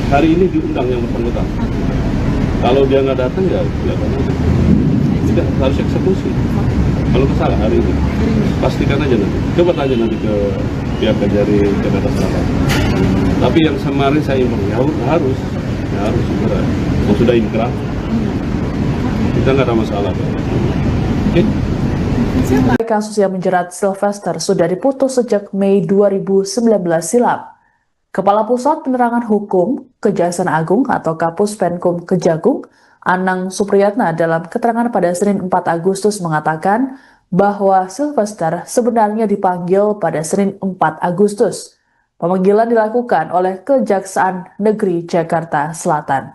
hari ini diundang yang bersangkutan. Kalau dia nggak datang ya tidak harus eksekusi. Kalau salah hari ini, pastikan aja nanti. Coba tanya nanti ke pihak Kejari Jakarta Selatan. Tapi yang kemarin saya informasi harus segera. Kalau sudah inkrah, kita nggak ada masalah. Oke? Kasus yang menjerat Sylvester sudah diputus sejak Mei 2019 silam. Kepala Pusat Penerangan Hukum Kejaksaan Agung atau Kapus Penkum Kejagung, Anang Supriyatna dalam keterangan pada Senin 4 Agustus mengatakan bahwa Sylvester sebenarnya dipanggil pada Senin 4 Agustus. Pemanggilan dilakukan oleh Kejaksaan Negeri Jakarta Selatan.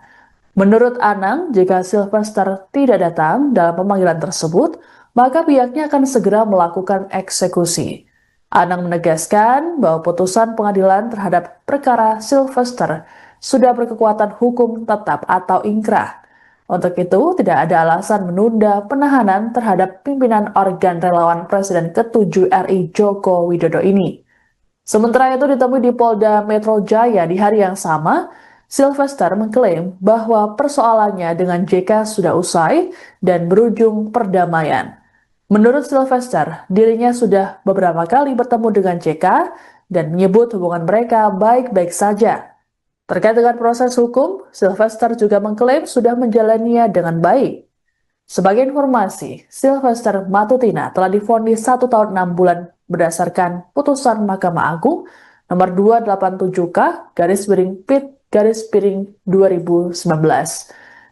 Menurut Anang, jika Sylvester tidak datang dalam pemanggilan tersebut, maka pihaknya akan segera melakukan eksekusi. Anang menegaskan bahwa putusan pengadilan terhadap perkara Sylvester sudah berkekuatan hukum tetap atau ingkrah. Untuk itu, tidak ada alasan menunda penahanan terhadap pimpinan organ relawan Presiden ke-7 RI Joko Widodo ini. Sementara itu ditemui di Polda Metro Jaya di hari yang sama, Sylvester mengklaim bahwa persoalannya dengan JK sudah usai dan berujung perdamaian. Menurut Sylvester, dirinya sudah beberapa kali bertemu dengan JK dan menyebut hubungan mereka baik-baik saja. Terkait dengan proses hukum, Sylvester juga mengklaim sudah menjalaninya dengan baik. Sebagai informasi, Sylvester Matutina telah divonis 1 tahun 6 bulan berdasarkan putusan Mahkamah Agung nomor 287K/PIT/2019.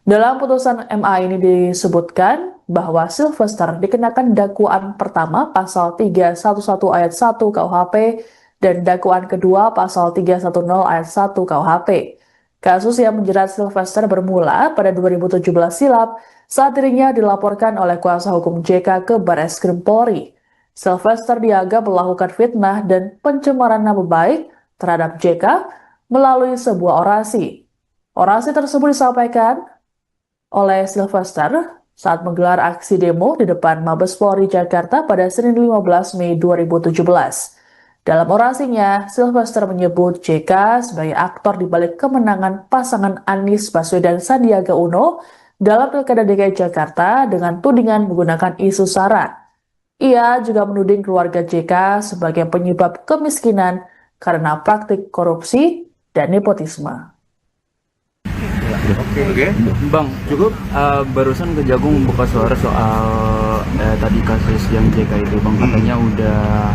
Dalam putusan MA ini disebutkan bahwa Sylvester dikenakan dakwaan pertama pasal 311 ayat 1 KUHP dan dakwaan kedua pasal 310 ayat 1 KUHP. Kasus yang menjerat Sylvester bermula pada 2017 silam saat dirinya dilaporkan oleh kuasa hukum JK ke Barreskrim Polri. Sylvester dianggap melakukan fitnah dan pencemaran nama baik terhadap JK melalui sebuah orasi. Orasi tersebut disampaikan oleh Sylvester saat menggelar aksi demo di depan Mabes Polri Jakarta pada Senin 15 Mei 2017. Dalam orasinya, Sylvester menyebut JK sebagai aktor di balik kemenangan pasangan Anies Baswedan Sandiaga Uno dalam Pilkada DKI Jakarta dengan tudingan menggunakan isu SARA. Ia juga menuding keluarga JK sebagai penyebab kemiskinan karena praktik korupsi dan nepotisme. Oke. Bang, cukup barusan Kejagung buka suara soal tadi kasus yang JK itu, Bang, katanya udah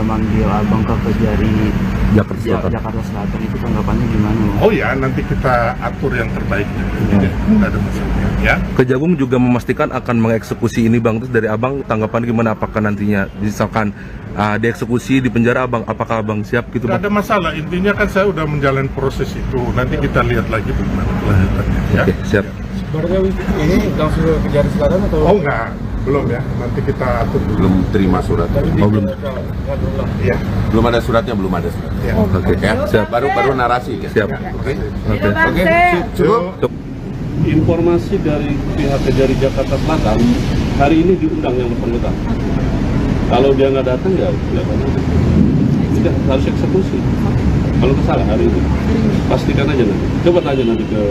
manggil Abang ke Kejari Jakarta Selatan. Itu tanggapannya gimana, Bang? Oh ya, nanti kita atur yang terbaik. Tidak ada masalah. Ya. Kejagung juga memastikan akan mengeksekusi ini Bang. Terus dari Abang tanggapan gimana, apakah nantinya misalkan dieksekusi di penjara Abang, apakah Abang siap gitu Tidak Bang? ada masalah, intinya kan saya udah menjalani proses itu. Nanti kita lihat lagi bagaimana kelanjutannya. Ya. Oke, siap. Barunya ini langsung ke Kejari Selatan atau? Oh enggak, belum ya. Nanti kita atur dulu. Belum terima surat. Oh, belum. Iya. Belum ada suratnya, belum ada surat. Iya. Oke. Ya, baru narasi. Ya? Siap. Oke. Oke. Cukup. Informasi dari pihak Kejari Jakarta Selatan, hari ini diundang yang bersangkutan. Kalau dia nggak datang ya tidak harus eksekusi. Kalau kesalahan hari ini, pastikan aja nanti. Coba tanya nanti ke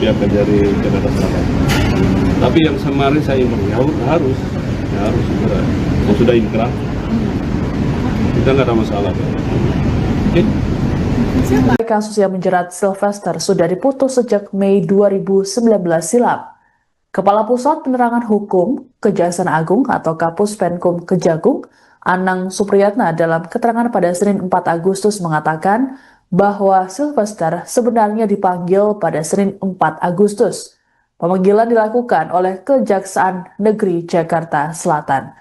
pihak Kejari Jakarta Selatan. Tapi yang kemarin saya informasi harus segera. Kalau sudah inkrah, kita nggak ada masalah. Oke? Kasus yang menjerat Sylvester sudah diputus sejak Mei 2019 silam. Kepala Pusat Penerangan Hukum Kejaksaan Agung atau Kapus Penkum Kejagung, Anang Supriyatna dalam keterangan pada Senin 4 Agustus mengatakan bahwa Sylvester sebenarnya dipanggil pada Senin 4 Agustus. Pemanggilan dilakukan oleh Kejaksaan Negeri Jakarta Selatan.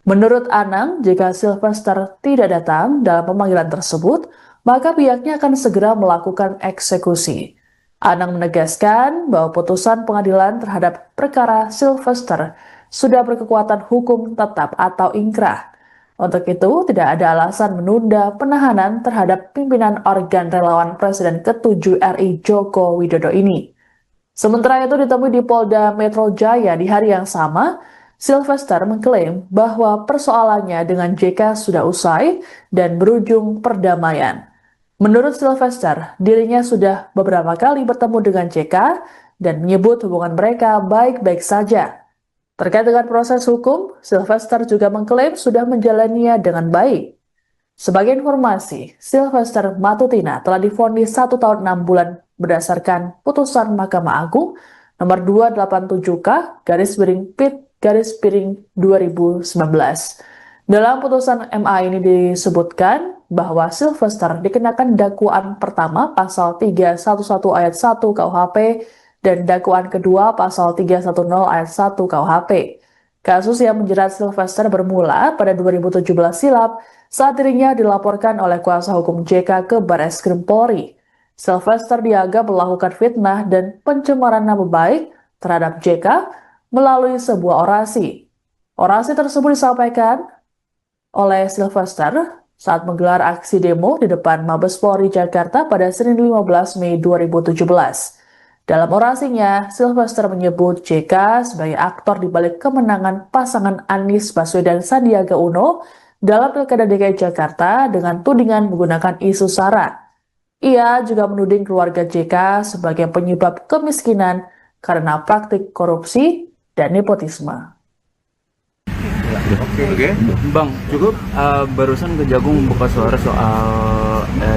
Menurut Anang, jika Sylvester tidak datang dalam pemanggilan tersebut, maka pihaknya akan segera melakukan eksekusi. Anang menegaskan bahwa putusan pengadilan terhadap perkara Sylvester sudah berkekuatan hukum tetap atau ingkrah. Untuk itu, tidak ada alasan menunda penahanan terhadap pimpinan organ relawan Presiden ke-7 RI Joko Widodo ini. Sementara itu ditemui di Polda Metro Jaya di hari yang sama, Sylvester mengklaim bahwa persoalannya dengan JK sudah usai dan berujung perdamaian. Menurut Sylvester, dirinya sudah beberapa kali bertemu dengan JK dan menyebut hubungan mereka baik-baik saja. Terkait dengan proses hukum, Sylvester juga mengklaim sudah menjalaninya dengan baik. Sebagai informasi, Sylvester Matutina telah divonis 1 tahun 6 bulan berdasarkan putusan Mahkamah Agung nomor 287K/PIT/2019. Dalam putusan MA ini disebutkan bahwa Sylvester dikenakan dakwaan pertama pasal 311 ayat 1 KUHP dan dakwaan kedua pasal 310 ayat 1 KUHP. Kasus yang menjerat Sylvester bermula pada 2017 silam saat dirinya dilaporkan oleh kuasa hukum JK ke Barreskrim Polri. Sylvester dianggap melakukan fitnah dan pencemaran nama baik terhadap JK melalui sebuah orasi. Orasi tersebut disampaikan oleh Sylvester saat menggelar aksi demo di depan Mabes Polri Jakarta pada Senin 15 Mei 2017. Dalam orasinya, Sylvester menyebut JK sebagai aktor di balik kemenangan pasangan Anies Baswedan Sandiaga Uno dalam Pilkada DKI Jakarta dengan tudingan menggunakan isu SARA. Ia juga menuding keluarga JK sebagai penyebab kemiskinan karena praktik korupsi dan nepotisme. Oke. Bang, cukup barusan Kejagung buka suara soal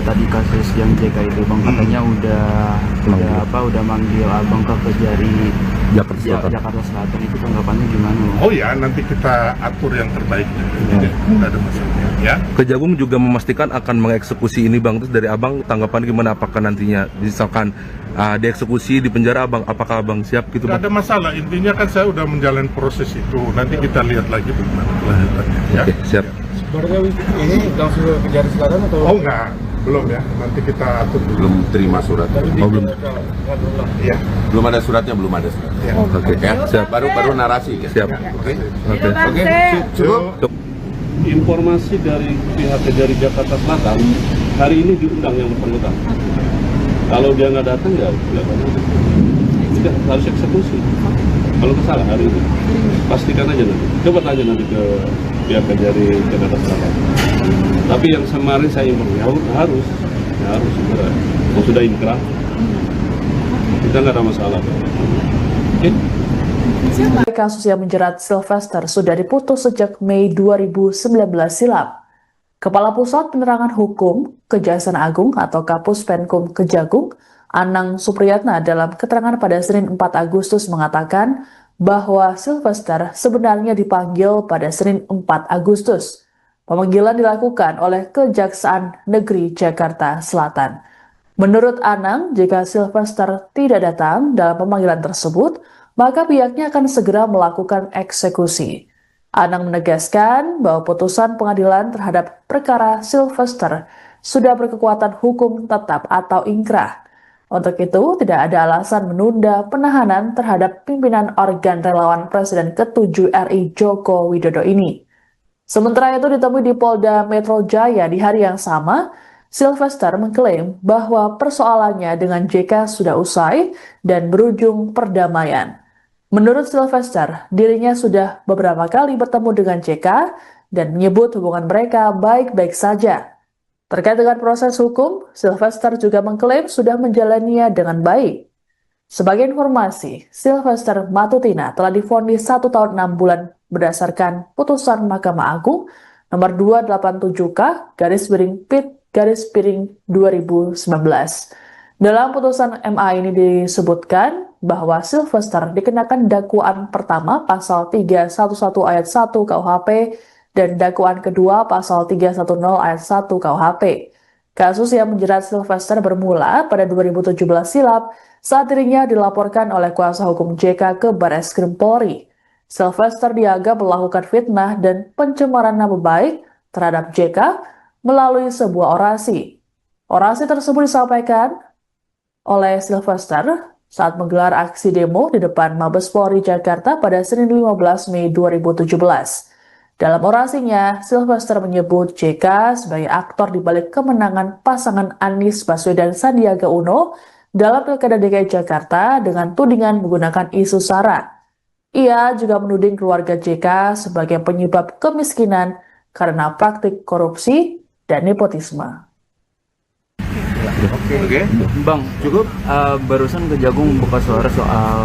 tadi kasus yang JK itu, Bang, katanya udah manggil Abang ke Kejari Jakarta Selatan. Itu tanggapannya gimana? Oh ya, nanti kita atur yang terbaik. Tidak ada masalah. Ya. Kejagung juga memastikan akan mengeksekusi ini, Bang. Terus dari Abang tanggapan gimana? Apakah nantinya misalkan dieksekusi di penjara, Abang, apakah Abang siap gitu, Bang? Tidak ada masalah. Intinya kan saya udah menjalani proses itu. Nanti kita lihat lagi bagaimana kelanjutannya. Ya. Oke, siap. Sebenarnya ini langsung ke Kejari Selatan atau? Oh enggak, belum ya. Nanti kita atur dulu. Belum terima surat. Oh, belum. Iya. Belum ada suratnya, belum ada surat. Ya. Oke. Ya, Siap. baru narasi. Ya? Siap. Oke. Oke. Cukup. Informasi dari pihak Kejari Jakarta Selatan, hari ini diundang yang bersangkutan. Kalau dia nggak datang ya tidak harus eksekusi. Kalau kesalahan hari ini, pastikan aja nanti. Coba tanya nanti ke pihak Kejari Jakarta Selatan. Tapi yang kemarin saya informasi harus segera. Kalau sudah inkrah, kita nggak ada masalah. Oke? Kasus yang menjerat Sylvester sudah diputus sejak Mei 2019 silam. Kepala Pusat Penerangan Hukum Kejaksaan Agung atau Kapus Penkum Kejagung, Anang Supriyatna dalam keterangan pada Senin 4 Agustus mengatakan bahwa Sylvester sebenarnya dipanggil pada Senin 4 Agustus. Pemanggilan dilakukan oleh Kejaksaan Negeri Jakarta Selatan. Menurut Anang, jika Sylvester tidak datang dalam pemanggilan tersebut, maka pihaknya akan segera melakukan eksekusi. Anang menegaskan bahwa putusan pengadilan terhadap perkara Sylvester sudah berkekuatan hukum tetap atau ingkrah. Untuk itu, tidak ada alasan menunda penahanan terhadap pimpinan organ relawan Presiden ke-7 RI Joko Widodo ini. Sementara itu ditemui di Polda Metro Jaya di hari yang sama, Sylvester mengklaim bahwa persoalannya dengan JK sudah usai dan berujung perdamaian. Menurut Sylvester, dirinya sudah beberapa kali bertemu dengan JK dan menyebut hubungan mereka baik-baik saja. Terkait dengan proses hukum, Sylvester juga mengklaim sudah menjalaninya dengan baik. Sebagai informasi, Sylvester Matutina telah divonis 1 tahun 6 bulan berdasarkan putusan Mahkamah Agung nomor 287K/PIT/2019. Dalam putusan MA ini disebutkan bahwa Sylvester dikenakan dakwaan pertama pasal 311 ayat 1 KUHP dan dakwaan kedua pasal 310 ayat 1 KUHP. Kasus yang menjerat Sylvester bermula pada 2017 silam saat dirinya dilaporkan oleh kuasa hukum JK ke Barreskrim Polri. Sylvester dianggap melakukan fitnah dan pencemaran nama baik terhadap JK melalui sebuah orasi. Orasi tersebut disampaikan oleh Sylvester saat menggelar aksi demo di depan Mabes Polri Jakarta pada Senin 15 Mei 2017. Dalam orasinya, Sylvester menyebut JK sebagai aktor di balik kemenangan pasangan Anies Baswedan Sandiaga Uno dalam Pilkada DKI Jakarta dengan tudingan menggunakan isu SARA. Ia juga menuding keluarga JK sebagai penyebab kemiskinan karena praktik korupsi dan nepotisme. Oke. Bang, cukup barusan Kejagung buka suara soal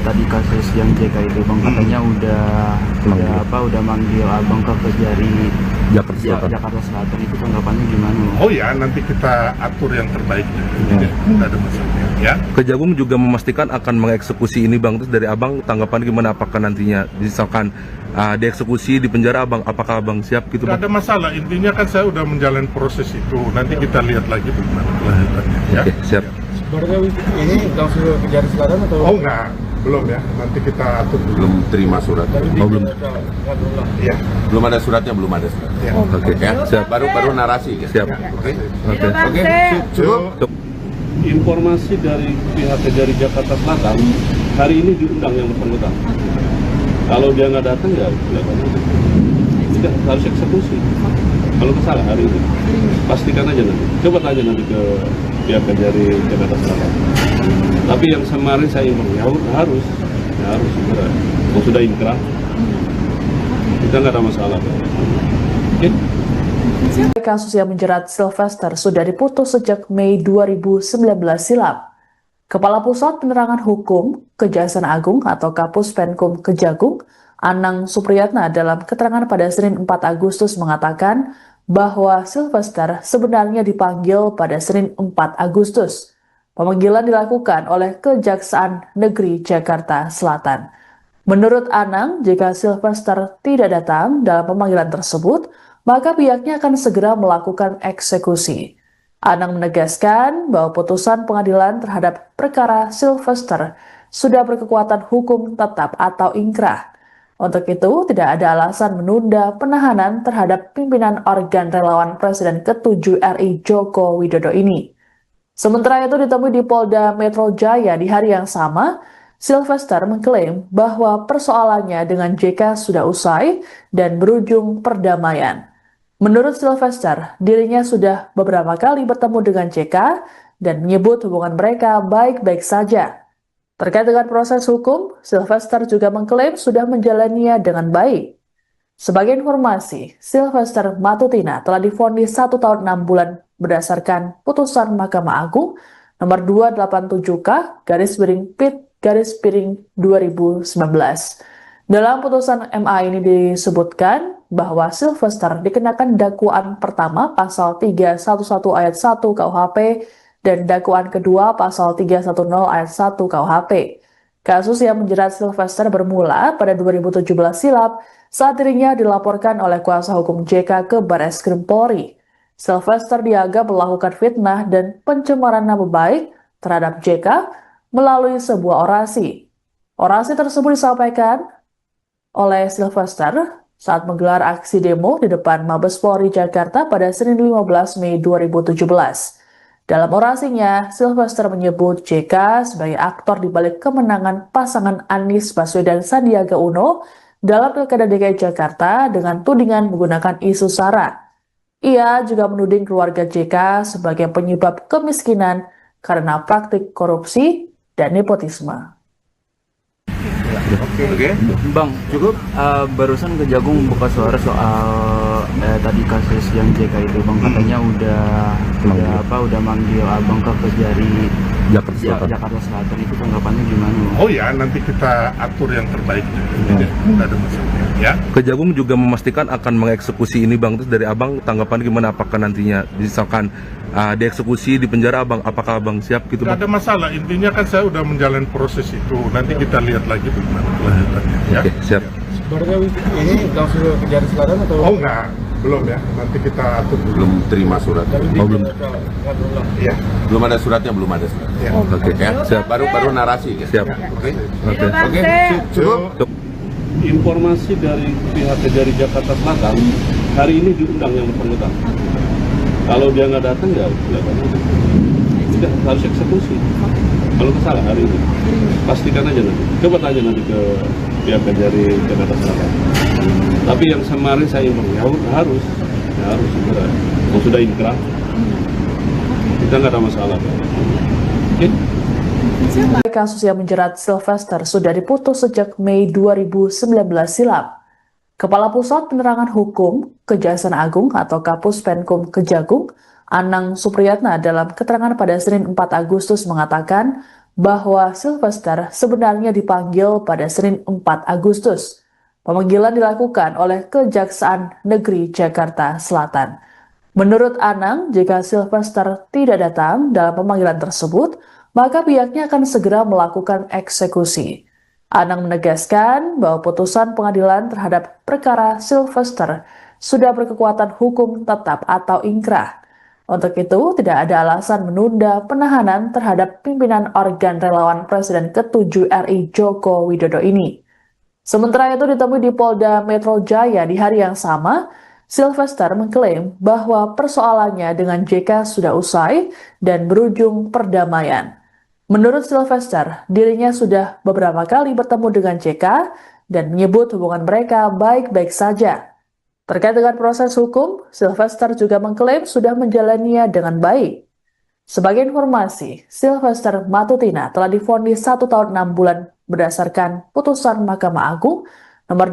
tadi kasus yang JK itu, Bang, katanya udah manggil Abang ke Kejari Jakarta Selatan. Itu tanggapannya gimana? Oh ya, nanti kita atur yang terbaik. Tidak ada masalah. Ya. Kejagung juga memastikan akan mengeksekusi ini, Bang. Terus dari Abang tanggapan gimana, apakah nantinya misalkan dieksekusi di penjara, Abang, apakah Abang siap gitu, Bang? Tidak ada masalah. Intinya kan saya udah menjalani proses itu. Nanti kita lihat lagi bagaimana kelanjutannya. Ya. Oke, siap. Sebenarnya ini langsung ke Kejari Selatan atau? Oh enggak, belum ya. Nanti kita atur dulu. Belum terima surat. belum. Ya. Belum ada suratnya, belum ada surat. Ya. Oke, Ya, siap. baru narasi. Ya. Siap. Oke. Oke. Cukup. Informasi dari pihak Kejari Jakarta Selatan, hari ini diundang yang bersangkutan. Kalau dia nggak datang ya tidak harus eksekusi. Kalau kesalah hari ini, pastikan aja nanti. Coba tanya nanti ke pihak Kejari Jakarta Selatan. Tapi yang kemarin saya informasi harus segera. Kalau sudah inkrah, kita nggak ada masalah. Oke? Kasus yang menjerat Sylvester sudah diputus sejak Mei 2019 silam. Kepala Pusat Penerangan Hukum Kejaksaan Agung atau Kapus Penkum Kejagung, Anang Supriyatna dalam keterangan pada Senin 4 Agustus mengatakan bahwa Sylvester sebenarnya dipanggil pada Senin 4 Agustus. Pemanggilan dilakukan oleh Kejaksaan Negeri Jakarta Selatan. Menurut Anang, jika Sylvester tidak datang dalam pemanggilan tersebut, maka pihaknya akan segera melakukan eksekusi. Anang menegaskan bahwa putusan pengadilan terhadap perkara Sylvester sudah berkekuatan hukum tetap atau ingkrah. Untuk itu, tidak ada alasan menunda penahanan terhadap pimpinan organ relawan Presiden ke-7 RI Joko Widodo ini. Sementara itu ditemui di Polda Metro Jaya di hari yang sama, Sylvester mengklaim bahwa persoalannya dengan JK sudah usai dan berujung perdamaian. Menurut Sylvester, dirinya sudah beberapa kali bertemu dengan JK dan menyebut hubungan mereka baik-baik saja. Terkait dengan proses hukum, Sylvester juga mengklaim sudah menjalaninya dengan baik. Sebagai informasi, Sylvester Matutina telah divonis 1 tahun 6 bulan berdasarkan putusan Mahkamah Agung nomor 287K/PIT/2019. Dalam putusan MA ini disebutkan bahwa Sylvester dikenakan dakwaan pertama pasal 311 ayat 1 KUHP dan dakwaan kedua pasal 310 ayat 1 KUHP. Kasus yang menjerat Sylvester bermula pada 2017 silam saat dirinya dilaporkan oleh kuasa hukum JK ke Barreskrim Polri. Sylvester dianggap melakukan fitnah dan pencemaran nama baik terhadap JK melalui sebuah orasi. Orasi tersebut disampaikan oleh Sylvester saat menggelar aksi demo di depan Mabes Polri Jakarta pada Senin 15 Mei 2017. Dalam orasinya, Sylvester menyebut JK sebagai aktor di balik kemenangan pasangan Anies Baswedan Sandiaga Uno dalam Pilkada DKI Jakarta dengan tudingan menggunakan isu SARA. Ia juga menuding keluarga JK sebagai penyebab kemiskinan karena praktik korupsi dan nepotisme. Oke. Bang, cukup barusan Kejagung buka suara soal tadi kasus yang JK itu, Bang, katanya udah manggil Abang ke Kejari Jakarta Selatan. Itu tanggapannya gimana? Oh ya, nanti kita atur yang terbaik. Tidak ada masalah. Ya. Kejagung juga memastikan akan mengeksekusi ini Bang. Terus dari Abang tanggapan gimana, apakah nantinya misalkan dieksekusi di penjara Abang, apakah Abang siap gitu Tidak Bang? ada masalah. Intinya kan saya udah menjalani proses itu. Nanti kita lihat lagi bagaimana kelanjutannya. Ya. Oke, siap. Sebenarnya ini langsung ke Kejari Selatan atau? Oh enggak, belum ya. Nanti kita atur dulu. Belum terima surat. belum. Ya. Belum ada suratnya, belum ada surat. Ya. Oke, Ya, siap. baru narasi. Ya. Siap. Oke. Oke. Cukup. Informasi dari pihak Kejari Jakarta Selatan, hari ini diundang yang bersangkutan. Kalau dia nggak datang ya tidak harus eksekusi. Kalau salah hari ini, pastikan aja nanti. Coba tanya nanti ke pihak Kejari Jakarta Selatan. Tapi yang kemarin saya informasi harus segera. Kalau sudah inkrah, kita nggak ada masalah. Oke? Kasus yang menjerat Sylvester sudah diputus sejak Mei 2019 silam. Kepala Pusat Penerangan Hukum Kejaksaan Agung atau Kapus Penkum Kejagung, Anang Supriyatna, dalam keterangan pada Senin 4 Agustus mengatakan bahwa Sylvester sebenarnya dipanggil pada Senin 4 Agustus. Pemanggilan dilakukan oleh Kejaksaan Negeri Jakarta Selatan. Menurut Anang, jika Sylvester tidak datang dalam pemanggilan tersebut, maka pihaknya akan segera melakukan eksekusi. Anang menegaskan bahwa putusan pengadilan terhadap perkara Sylvester sudah berkekuatan hukum tetap atau ingkrah. Untuk itu, tidak ada alasan menunda penahanan terhadap pimpinan organ relawan Presiden ke-7 RI Joko Widodo ini. Sementara itu ditemui di Polda Metro Jaya di hari yang sama, Sylvester mengklaim bahwa persoalannya dengan JK sudah usai dan berujung perdamaian. Menurut Sylvester, dirinya sudah beberapa kali bertemu dengan JK dan menyebut hubungan mereka baik-baik saja. Terkait dengan proses hukum, Sylvester juga mengklaim sudah menjalaninya dengan baik. Sebagai informasi, Sylvester Matutina telah divonis 1 tahun 6 bulan berdasarkan putusan Mahkamah Agung nomor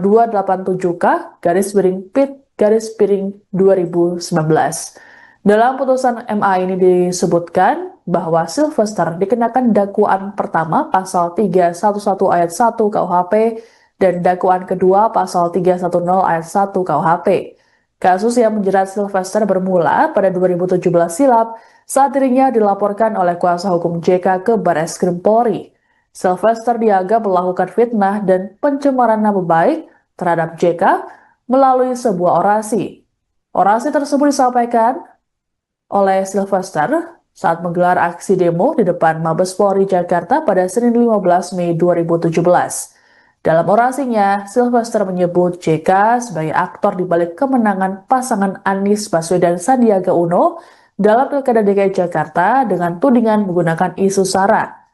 287K/PIT/2019. Dalam putusan MA ini disebutkan bahwa Sylvester dikenakan dakwaan pertama pasal 311 ayat 1 KUHP dan dakwaan kedua pasal 310 ayat 1 KUHP. Kasus yang menjerat Sylvester bermula pada 2017 silam saat dirinya dilaporkan oleh kuasa hukum JK ke Barreskrim Polri. Sylvester dianggap melakukan fitnah dan pencemaran nama baik terhadap JK melalui sebuah orasi. Orasi tersebut disampaikan oleh Sylvester saat menggelar aksi demo di depan Mabes Polri Jakarta pada Senin 15 Mei 2017. Dalam orasinya, Sylvester menyebut JK sebagai aktor di balik kemenangan pasangan Anies Baswedan Sandiaga Uno dalam Pilkada DKI Jakarta dengan tudingan menggunakan isu SARA.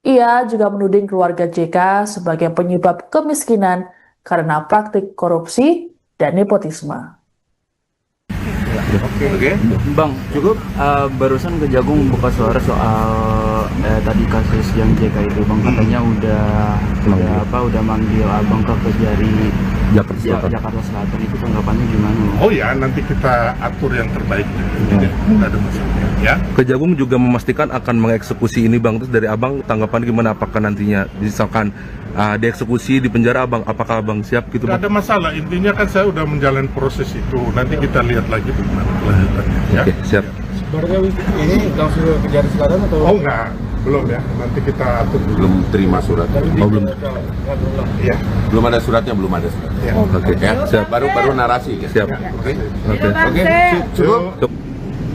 Ia juga menuding keluarga JK sebagai penyebab kemiskinan karena praktik korupsi dan nepotisme. Oke. Bang, cukup barusan Kejagung buka suara soal tadi kasus yang JK itu, Bang, katanya udah manggil Abang ke Kejari Jakarta Selatan. Itu tanggapannya gimana? Oh ya, nanti kita atur yang terbaik. Tidak ada masalah. Ya. Kejagung juga memastikan akan mengeksekusi ini Bang. Terus dari Abang tanggapan gimana, apakah nantinya misalkan dieksekusi di penjara Abang, apakah Abang siap gitu Tidak Bang? ada masalah. Intinya kan saya udah menjalani proses itu. Nanti kita lihat lagi bagaimana kelanjutannya. Ya. Oke, siap. Sebenarnya ini langsung ke Kejari Selatan atau? Oh enggak, belum ya. Nanti kita atur dulu. Belum terima surat. belum. Ya. Belum ada suratnya, belum ada surat. Ya. Oke, Ya, siap. baru narasi. Ya. Siap. Oke. Oke. Cukup.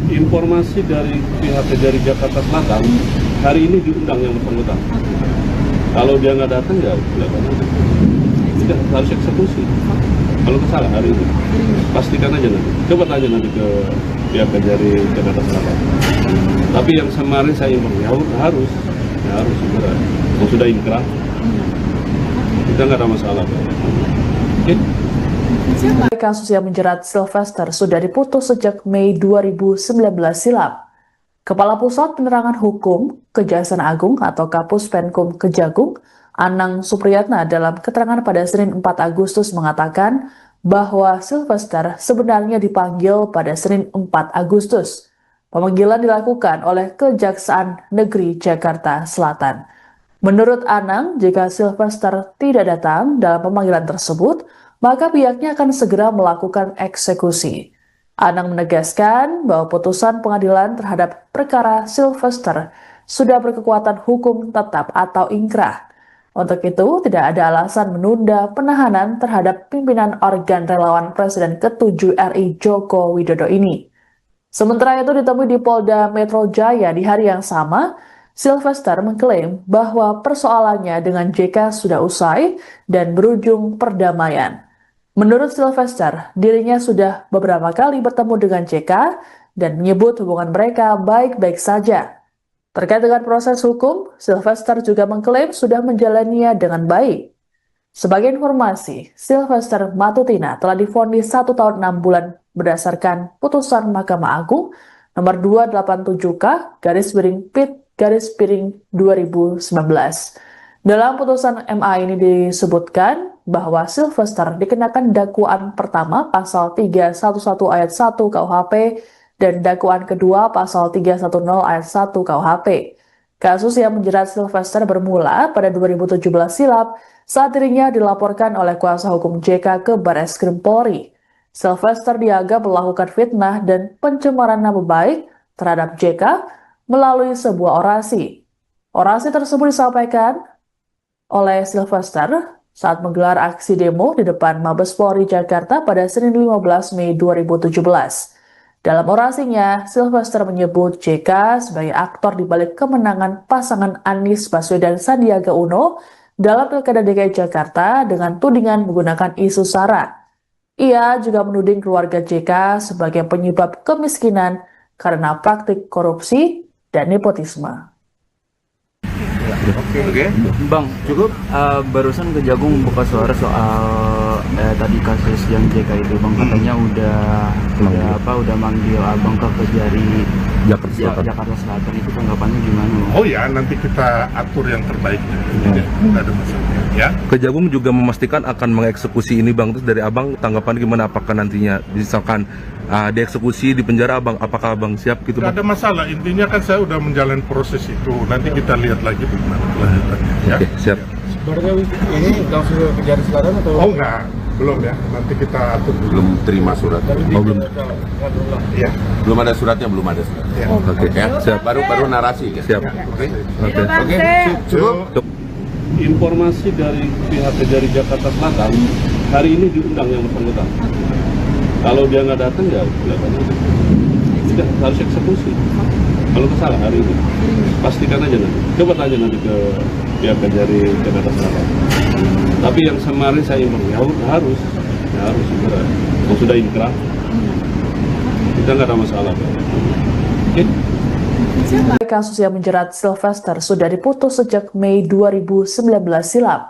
Informasi dari pihak Kejari Jakarta Selatan, hari ini diundang yang bersangkutan. Kalau dia nggak datang ya tidak harus eksekusi. Kalau salah hari ini, pastikan aja nanti. Coba tanya nanti ke pihak Kejari Jakarta Selatan. Tapi yang kemarin saya imbang harus segera. Yang sudah inkrah, kita nggak ada masalah. Oke. Kasus yang menjerat Sylvester sudah diputus sejak Mei 2019 silam. Kepala Pusat Penerangan Hukum Kejaksaan Agung atau Kapus Penkum Kejagung, Anang Supriyatna dalam keterangan pada Senin 4 Agustus mengatakan bahwa Sylvester sebenarnya dipanggil pada Senin 4 Agustus. Pemanggilan dilakukan oleh Kejaksaan Negeri Jakarta Selatan. Menurut Anang, jika Sylvester tidak datang dalam pemanggilan tersebut, maka pihaknya akan segera melakukan eksekusi. Anang menegaskan bahwa putusan pengadilan terhadap perkara Sylvester sudah berkekuatan hukum tetap atau ingkrah. Untuk itu, tidak ada alasan menunda penahanan terhadap pimpinan organ relawan Presiden ke-7 RI Joko Widodo ini. Sementara itu ditemui di Polda Metro Jaya di hari yang sama, Sylvester mengklaim bahwa persoalannya dengan JK sudah usai dan berujung perdamaian. Menurut Sylvester, dirinya sudah beberapa kali bertemu dengan JK dan menyebut hubungan mereka baik-baik saja. Terkait dengan proses hukum, Sylvester juga mengklaim sudah menjalaninya dengan baik. Sebagai informasi, Sylvester Matutina telah divonis 1 tahun 6 bulan berdasarkan putusan Mahkamah Agung nomor 287K/PIT/2019. Dalam putusan MA ini disebutkan bahwa Sylvester dikenakan dakwaan pertama pasal 311 ayat 1 KUHP dan dakwaan kedua pasal 310 ayat 1 KUHP. Kasus yang menjerat Sylvester bermula pada 2017 silam saat dirinya dilaporkan oleh kuasa hukum JK ke Barreskrim Polri. Sylvester dianggap melakukan fitnah dan pencemaran nama baik terhadap JK melalui sebuah orasi. Orasi tersebut disampaikan oleh Sylvester saat menggelar aksi demo di depan Mabes Polri Jakarta pada Senin 15 Mei 2017. Dalam orasinya, Sylvester menyebut JK sebagai aktor di balik kemenangan pasangan Anies Baswedan Sandiaga Uno dalam Pilkada DKI Jakarta dengan tudingan menggunakan isu SARA. Ia juga menuding keluarga JK sebagai penyebab kemiskinan karena praktik korupsi dan nepotisme. Oke. Bang, cukup barusan Kejagung buka suara soal tadi kasus yang JK itu, Bang, katanya udah manggil Abang ke Kejari Jakarta Selatan. Itu tanggapannya gimana, Bang? Oh ya, nanti kita atur yang terbaik. Tidak ada masalah. Ya. Kejagung juga memastikan akan mengeksekusi ini, Bang. Terus dari Abang tanggapan gimana? Apakah nantinya misalkan dieksekusi di penjara, Abang, apakah Abang siap gitu, Tidak Bang? ada masalah. Intinya kan saya udah menjalani proses itu. Nanti kita lihat lagi bagaimana kelanjutannya. Ya. Oke, siap. Sebenarnya ini langsung ke Kejari Selatan atau? Oh enggak, belum ya. Nanti kita atur dulu. Belum terima suratnya. Oh, belum. Ya. Belum ada suratnya, belum ada suratnya. Ya. Oke, Ya, siap. baru narasi. Ya. Siap. Oke. Oke. Cukup. Informasi dari pihak Kejari Jakarta Selatan, hari ini diundang yang bersangkutan. Kalau dia nggak datang ya kelihatannya tidak harus eksekusi. Kalau kesalah hari ini, pastikan aja nanti. Coba tanya nanti ke pihak Kejari Jakarta Selatan. Tapi yang kemarin saya imbang harus segera. Yang sudah inkrah, kita nggak ada masalah. Oke. Kasus yang menjerat Sylvester sudah diputus sejak Mei 2019 silam.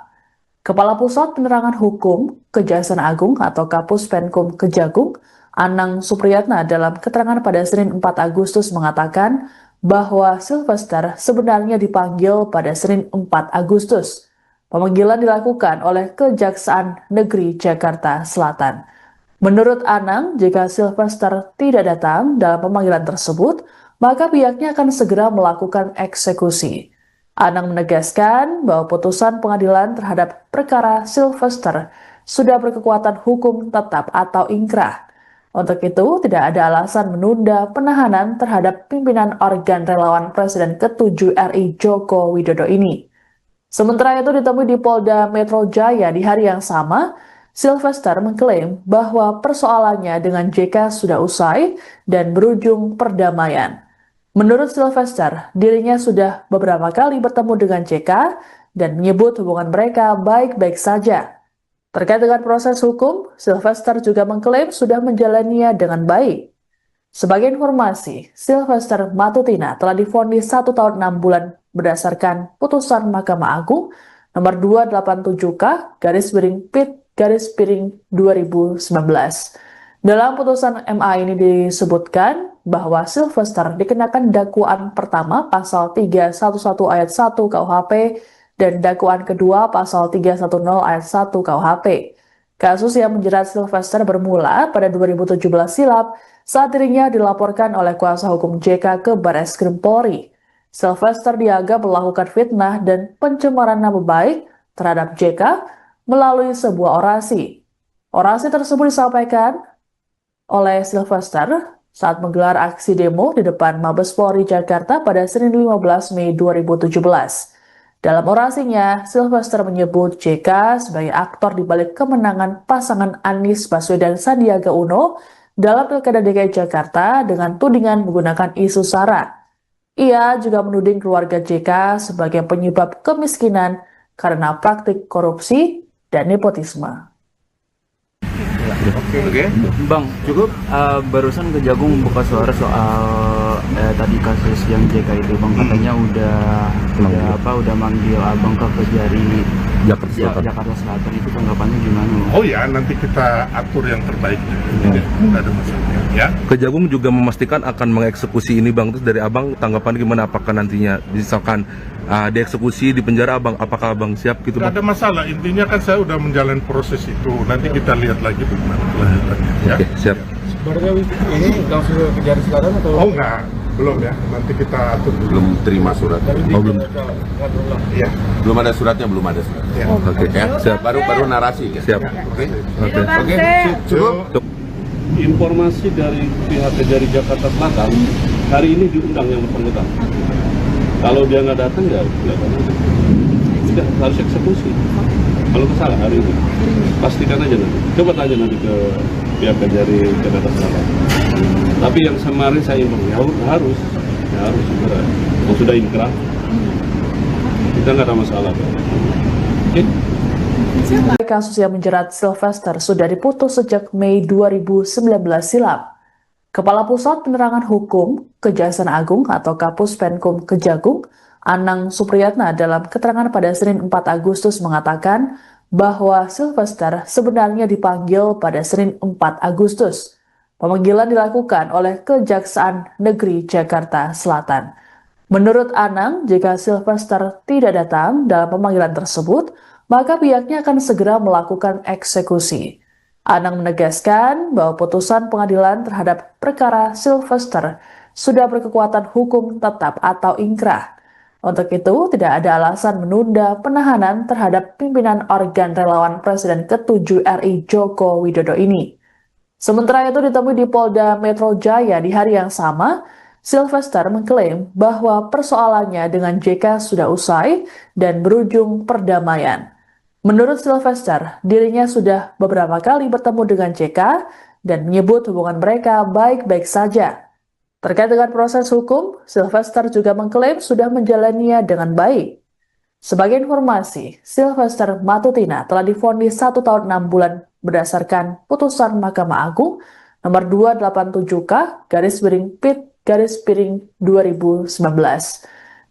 Kepala Pusat Penerangan Hukum Kejaksaan Agung atau Kapus Penkum Kejagung, Anang Supriyatna dalam keterangan pada Senin 4 Agustus mengatakan bahwa Sylvester sebenarnya dipanggil pada Senin 4 Agustus. Pemanggilan dilakukan oleh Kejaksaan Negeri Jakarta Selatan. Menurut Anang, jika Sylvester tidak datang dalam pemanggilan tersebut, maka pihaknya akan segera melakukan eksekusi. Anang menegaskan bahwa putusan pengadilan terhadap perkara Sylvester sudah berkekuatan hukum tetap atau ingkrah. Untuk itu, tidak ada alasan menunda penahanan terhadap pimpinan organ relawan Presiden ke-7 RI Joko Widodo ini. Sementara itu ditemui di Polda Metro Jaya di hari yang sama, Sylvester mengklaim bahwa persoalannya dengan JK sudah usai dan berujung perdamaian. Menurut Sylvester, dirinya sudah beberapa kali bertemu dengan JK dan menyebut hubungan mereka baik-baik saja. Terkait dengan proses hukum, Sylvester juga mengklaim sudah menjalaninya dengan baik. Sebagai informasi, Sylvester Matutina telah divonis 1 tahun 6 bulan berdasarkan putusan Mahkamah Agung nomor 287K/PIT/2019. Dalam putusan MA ini disebutkan bahwa Sylvester dikenakan dakwaan pertama pasal 311 ayat 1 KUHP dan dakwaan kedua pasal 310 ayat 1 KUHP. Kasus yang menjerat Sylvester bermula pada 2017 silam saat dirinya dilaporkan oleh kuasa hukum JK ke Barreskrim Polri. Sylvester dianggap melakukan fitnah dan pencemaran nama baik terhadap JK melalui sebuah orasi. Orasi tersebut disampaikan oleh Sylvester saat menggelar aksi demo di depan Mabes Polri Jakarta pada Senin 15 Mei 2017. Dalam orasinya, Sylvester menyebut JK sebagai aktor di balik kemenangan pasangan Anies Baswedan Sandiaga Uno dalam Pilkada DKI Jakarta dengan tudingan menggunakan isu SARA. Ia juga menuding keluarga JK sebagai penyebab kemiskinan karena praktik korupsi dan nepotisme. Oke. Bang, cukup barusan Kejagung buka suara soal tadi kasus yang JK itu, Bang, katanya udah manggil Abang ke Kejari Jakarta Selatan. Itu tanggapannya gimana, Bang? Oh ya, nanti kita atur yang terbaik. Tidak ada masalah. Ya. Kejagung juga memastikan akan mengeksekusi ini Bang. Terus dari Abang tanggapan gimana, apakah nantinya misalkan dieksekusi di penjara Abang, apakah Abang siap gitu Tidak Bang? ada masalah, intinya kan saya udah menjalani proses itu. Nanti kita lihat lagi bagaimana kelanjutannya. Ya. Oke, siap. Barangkali ini langsung ke Kejari Selatan atau? Oh enggak, belum ya. Nanti kita atur dulu. Belum terima suratnya. Oh, belum. Iya. Belum ada suratnya, belum ada suratnya. Ya. Oke, Ya, siap. baru narasi kan. Siap. Oke. Oke. Cukup. Informasi dari pihak Kejari Jakarta Selatan, hari ini diundang yang bersangkutan. Kalau dia nggak datang ya sudah harus eksekusi. Kalau kesalah hari ini, pastikan aja nanti. Coba tanya nanti ke pihak Kejari Jakarta Selatan. Tapi yang kemarin saya informasi harus segera. Kalau sudah inkrah, kita nggak ada masalah. Oke. Kasus yang menjerat Sylvester sudah diputus sejak Mei 2019 silam. Kepala Pusat Penerangan Hukum Kejaksaan Agung atau Kapus Penkum Kejagung, Anang Supriyatna dalam keterangan pada Senin 4 Agustus mengatakan bahwa Sylvester sebenarnya dipanggil pada Senin 4 Agustus. Pemanggilan dilakukan oleh Kejaksaan Negeri Jakarta Selatan. Menurut Anang, jika Sylvester tidak datang dalam pemanggilan tersebut, maka pihaknya akan segera melakukan eksekusi. Anang menegaskan bahwa putusan pengadilan terhadap perkara Sylvester sudah berkekuatan hukum tetap atau ingkrah. Untuk itu, tidak ada alasan menunda penahanan terhadap pimpinan organ relawan Presiden ke-7 RI Joko Widodo ini. Sementara itu ditemui di Polda Metro Jaya di hari yang sama, Sylvester mengklaim bahwa persoalannya dengan JK sudah usai dan berujung perdamaian. Menurut Sylvester, dirinya sudah beberapa kali bertemu dengan JK dan menyebut hubungan mereka baik-baik saja. Terkait dengan proses hukum, Sylvester juga mengklaim sudah menjalaninya dengan baik. Sebagai informasi, Sylvester Matutina telah divonis 1 tahun 6 bulan berdasarkan putusan Mahkamah Agung nomor 287K/PIT/2019.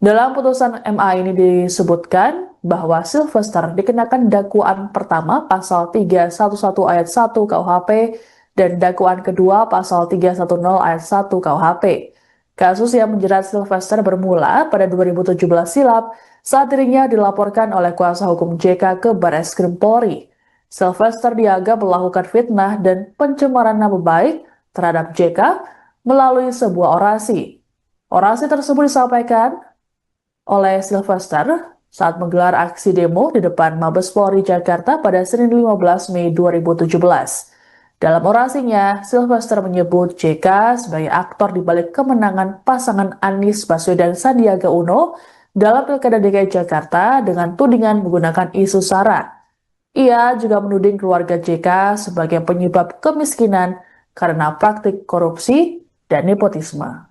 Dalam putusan MA ini disebutkan bahwa Sylvester dikenakan dakwaan pertama pasal 311 ayat 1 KUHP dan dakwaan kedua pasal 310 ayat 1 KUHP. Kasus yang menjerat Sylvester bermula pada 2017 silam saat dirinya dilaporkan oleh kuasa hukum JK ke Barreskrim Polri. Sylvester dianggap melakukan fitnah dan pencemaran nama baik terhadap JK melalui sebuah orasi. Orasi tersebut disampaikan oleh Sylvester saat menggelar aksi demo di depan Mabes Polri Jakarta pada Senin 15 Mei 2017. Dalam orasinya, Sylvester menyebut JK sebagai aktor di balik kemenangan pasangan Anies Baswedan Sandiaga Uno dalam Pilkada DKI Jakarta dengan tudingan menggunakan isu SARA. Ia juga menuding keluarga JK sebagai penyebab kemiskinan karena praktik korupsi dan nepotisme.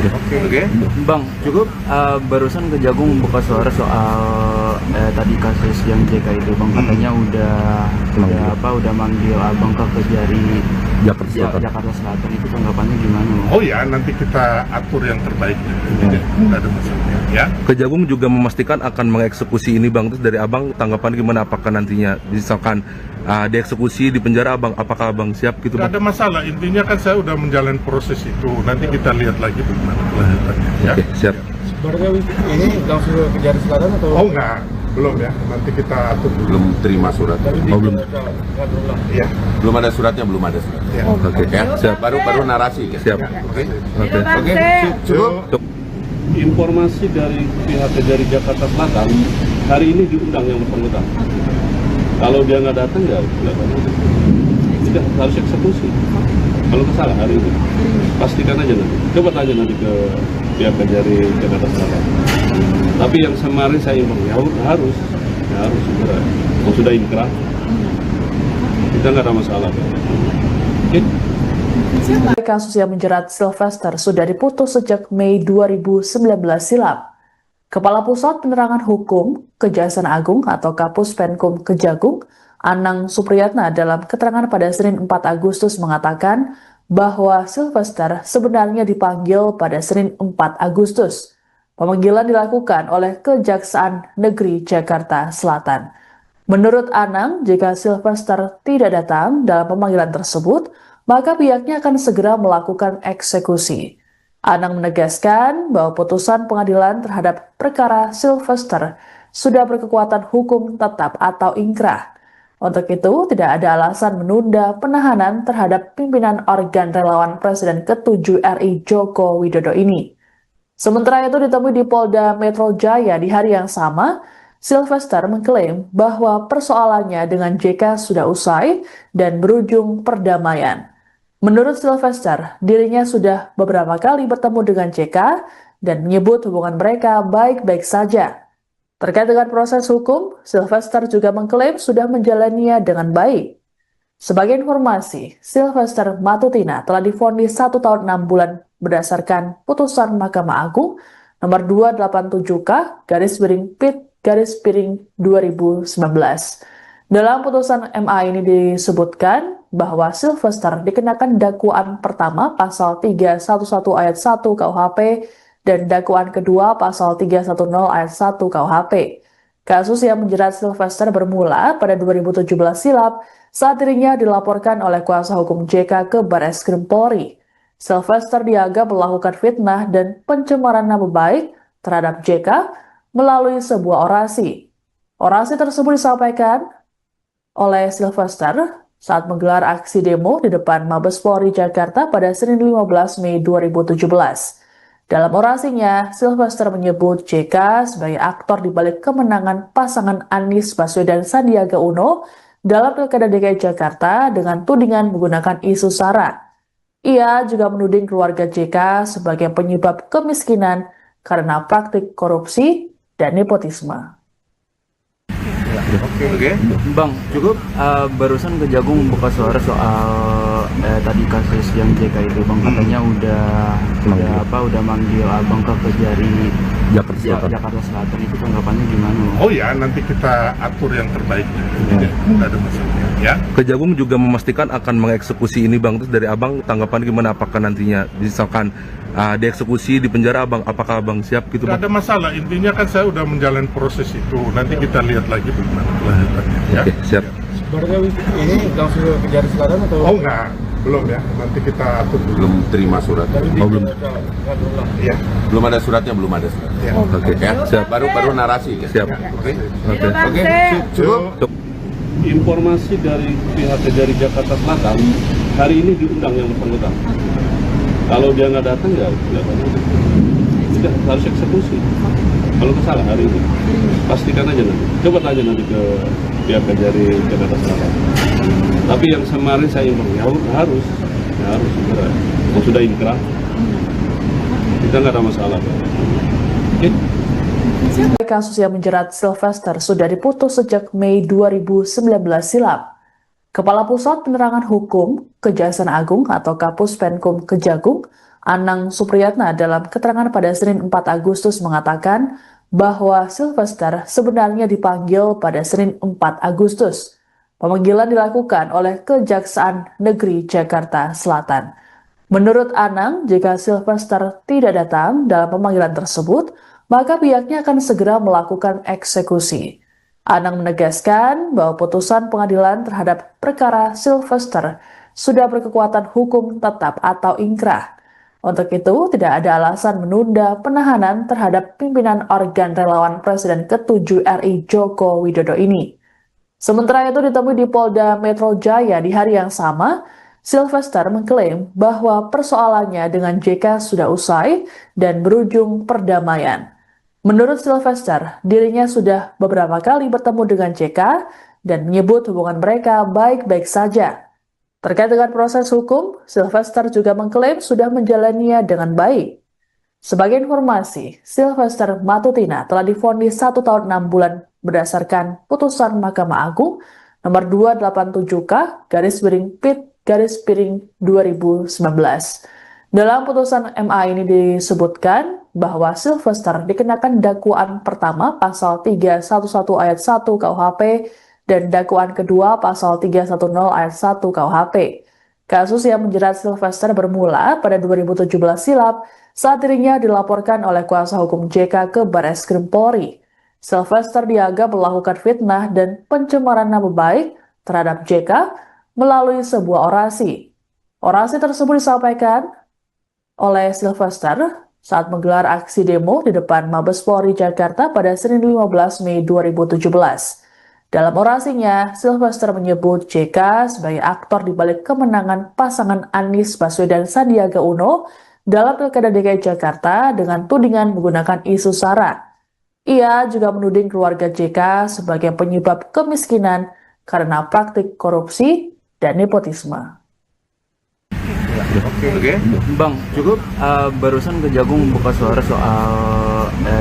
Oke. Bang, cukup barusan Kejagung buka suara soal tadi kasus yang JK itu, Bang, katanya udah manggil Abang ke Kejari Jakarta Selatan. Jakarta Selatan itu tanggapannya gimana? Oh ya, nanti kita atur yang terbaik. Tidak ada masalah. Ya. Kejagung juga memastikan akan mengeksekusi ini bang. Terus dari abang tanggapan gimana? Apakah nantinya misalkan dieksekusi di penjara abang, apakah abang siap gitu Tidak bang? ada masalah. Intinya kan saya udah menjalani proses itu. Nanti kita lihat lagi bagaimana kelanjutannya. Ya. Oke, siap. Barangkali ini langsung ke Kejari Selatan atau? Oh enggak, belum ya. Nanti kita atur dulu. Belum terima suratnya. Oh, belum. Iya. Belum ada suratnya, belum ada suratnya. Ya. Oke, Ya, siap. baru narasi. Kan? Siap. Oke. Oke. Oke. Cukup. Informasi dari pihak Kejari Jakarta Selatan hari ini diundang yang bersangkutan. Kalau dia nggak datang ya tidak harus eksekusi. Kalau salah hari ini pastikan aja nanti. Coba tanya nanti ke pihak Kejari Jakarta Selatan. Tapi yang kemarin saya inform ya harus segera. Kalau sudah inkrah kita nggak ada masalah. Oke. Kasus yang menjerat Sylvester sudah diputus sejak Mei 2019 silam. Kepala Pusat Penerangan Hukum Kejaksaan Agung atau Kapus Penkum Kejagung, Anang Supriyatna dalam keterangan pada Senin 4 Agustus mengatakan bahwa Sylvester sebenarnya dipanggil pada Senin 4 Agustus. Pemanggilan dilakukan oleh Kejaksaan Negeri Jakarta Selatan. Menurut Anang, jika Sylvester tidak datang dalam pemanggilan tersebut, maka pihaknya akan segera melakukan eksekusi. Anang menegaskan bahwa putusan pengadilan terhadap perkara Sylvester sudah berkekuatan hukum tetap atau inkrah. Untuk itu, tidak ada alasan menunda penahanan terhadap pimpinan organ relawan Presiden ke-7 RI Joko Widodo ini. Sementara itu ditemui di Polda Metro Jaya di hari yang sama, Sylvester mengklaim bahwa persoalannya dengan JK sudah usai dan berujung perdamaian. Menurut Sylvester, dirinya sudah beberapa kali bertemu dengan JK dan menyebut hubungan mereka baik-baik saja. Terkait dengan proses hukum, Sylvester juga mengklaim sudah menjalaninya dengan baik. Sebagai informasi, Sylvester Matutina telah divonis 1 tahun 6 bulan berdasarkan putusan Mahkamah Agung nomor 287K/PIT/2019. Dalam putusan MA ini disebutkan bahwa Sylvester dikenakan dakwaan pertama pasal 311 ayat 1 KUHP dan dakwaan kedua pasal 310 ayat 1 KUHP. Kasus yang menjerat Sylvester bermula pada 2017 silam saat dirinya dilaporkan oleh kuasa hukum JK ke Barreskrim Polri. Sylvester dianggap melakukan fitnah dan pencemaran nama baik terhadap JK melalui sebuah orasi. Orasi tersebut disampaikan oleh Sylvester saat menggelar aksi demo di depan Mabes Polri Jakarta pada Senin 15 Mei 2017. Dalam orasinya, Sylvester menyebut JK sebagai aktor di balik kemenangan pasangan Anies Baswedan Sandiaga Uno dalam Pilkada DKI Jakarta dengan tudingan menggunakan isu SARA. Ia juga menuding keluarga JK sebagai penyebab kemiskinan karena praktik korupsi dan nepotisme. Oke. Bang, cukup barusan Kejagung buka suara soal tadi kasus yang JK itu bang katanya udah manggil abang ke Kejari Jakarta Selatan itu tanggapannya gimana? Oh ya, nanti kita atur yang terbaik. Tidak ada masalah. Ya. Kejagung juga memastikan akan mengeksekusi ini bang. Terus dari abang tanggapan gimana? Apakah nantinya misalkan dieksekusi di penjara abang, apakah abang siap gitu Tidak bang? ada masalah. Intinya kan saya udah menjalani proses itu. Nanti kita lihat lagi bagaimana kelanjutannya. Ya. Oke, siap. Barangkali ini langsung ke Kejari Selatan atau? Oh enggak, belum ya. Nanti kita atur dulu. Belum terima suratnya. Oh, belum. Iya. Belum ada suratnya, belum ada suratnya. Ya. Oke, Ya, siap. baru narasi. Kan? Siap. Oke. Oke. Oke. Cukup. Informasi dari pihak Kejari Jakarta Selatan hari ini diundang yang bersangkutan. Kalau dia nggak datang ya tidak harus eksekusi. Kalau salah hari ini pastikan aja nanti. Coba tanya nanti ke pihak Kejari Jakarta Selatan. Tapi yang kemarin saya inform ya harus segera. Kalau sudah inkrah kita nggak ada masalah. Oke. Kasus yang menjerat Sylvester sudah diputus sejak Mei 2019 silam. Kepala Pusat Penerangan Hukum Kejaksaan Agung atau Kapus Penkum Kejagung, Anang Supriyatna dalam keterangan pada Senin 4 Agustus mengatakan bahwa Sylvester sebenarnya dipanggil pada Senin 4 Agustus. Pemanggilan dilakukan oleh Kejaksaan Negeri Jakarta Selatan. Menurut Anang, jika Sylvester tidak datang dalam pemanggilan tersebut, maka pihaknya akan segera melakukan eksekusi. Anang menegaskan bahwa putusan pengadilan terhadap perkara Sylvester sudah berkekuatan hukum tetap atau ingkrah. Untuk itu, tidak ada alasan menunda penahanan terhadap pimpinan organ relawan Presiden ke-7 RI Joko Widodo ini. Sementara itu ditemui di Polda Metro Jaya di hari yang sama, Sylvester mengklaim bahwa persoalannya dengan JK sudah usai dan berujung perdamaian. Menurut Sylvester, dirinya sudah beberapa kali bertemu dengan JK dan menyebut hubungan mereka baik-baik saja. Terkait dengan proses hukum, Sylvester juga mengklaim sudah menjalaninya dengan baik. Sebagai informasi, Sylvester Matutina telah divonis 1 tahun 6 bulan berdasarkan putusan Mahkamah Agung nomor 287K/PIT/2019. Dalam putusan MA ini disebutkan bahwa Sylvester dikenakan dakwaan pertama pasal 311 ayat 1 KUHP dan dakwaan kedua pasal 310 ayat 1 KUHP. Kasus yang menjerat Sylvester bermula pada 2017 silam saat dirinya dilaporkan oleh kuasa hukum JK ke Barreskrim Polri. Sylvester dianggap melakukan fitnah dan pencemaran nama baik terhadap JK melalui sebuah orasi. Orasi tersebut disampaikan oleh Sylvester saat menggelar aksi demo di depan Mabes Polri Jakarta pada Senin 15 Mei 2017. Dalam orasinya, Sylvester menyebut JK sebagai aktor di balik kemenangan pasangan Anies Baswedan Sandiaga Uno dalam Pilkada DKI Jakarta dengan tudingan menggunakan isu SARA. Ia juga menuding keluarga JK sebagai penyebab kemiskinan karena praktik korupsi dan nepotisme. Oke. Bang, cukup barusan Kejagung buka suara soal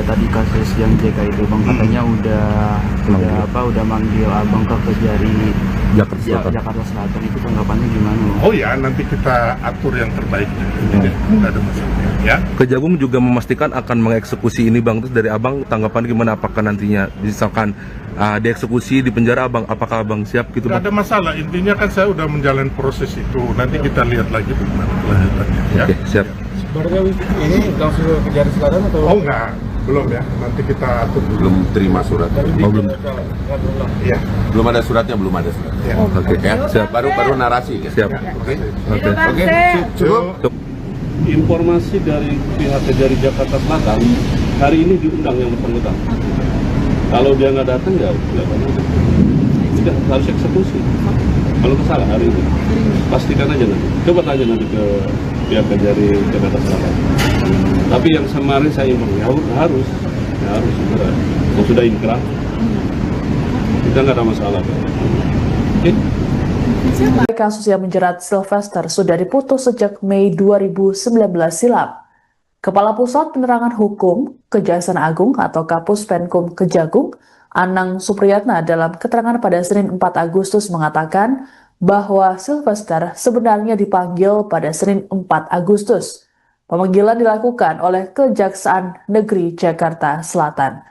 tadi kasus yang JK itu, Bang, katanya udah manggil Abang ke Kejari Jakarta Selatan. Itu tanggapannya gimana, Bang? Oh ya, nanti kita atur yang terbaik. Tidak ada masalah. Ya. Kejagung juga memastikan akan mengeksekusi ini Bang. Terus dari Abang tanggapan gimana, apakah nantinya misalkan dieksekusi di penjara Abang, apakah Abang siap gitu Tidak Bang? ada masalah, intinya kan saya udah menjalani proses itu. Nanti kita lihat lagi bagaimana kelanjutannya. Ya. Oke, siap. Berarti ini langsung ke Kejari Selatan atau? Oh enggak, belum ya. Nanti kita atur dulu. Belum terima suratnya. Oh, belum. Iya. Belum ada suratnya, belum ada suratnya. Ya. Oke, Ya, siap. baru narasi kan? Siap. Oke. Oke. Cukup. Informasi dari pihak Kejari Jakarta Selatan, hari ini diundang yang bersangkutan. Kalau dia nggak datang ya tidak harus eksekusi. Kalau kesalahan hari ini, pastikan aja nanti. Coba tanya nanti ke pihak Kejari Jakarta Selatan. Tapi yang kemarin saya informasi harus segera. Kalau sudah inkrah, kita nggak ada masalah. Oke? Kasus yang menjerat Sylvester sudah diputus sejak Mei 2019 silam. Kepala Pusat Penerangan Hukum Kejaksaan Agung atau Kapus Penkum Kejagung, Anang Supriyatna dalam keterangan pada Senin 4 Agustus mengatakan bahwa Sylvester sebenarnya dipanggil pada Senin 4 Agustus. Pemanggilan dilakukan oleh Kejaksaan Negeri Jakarta Selatan.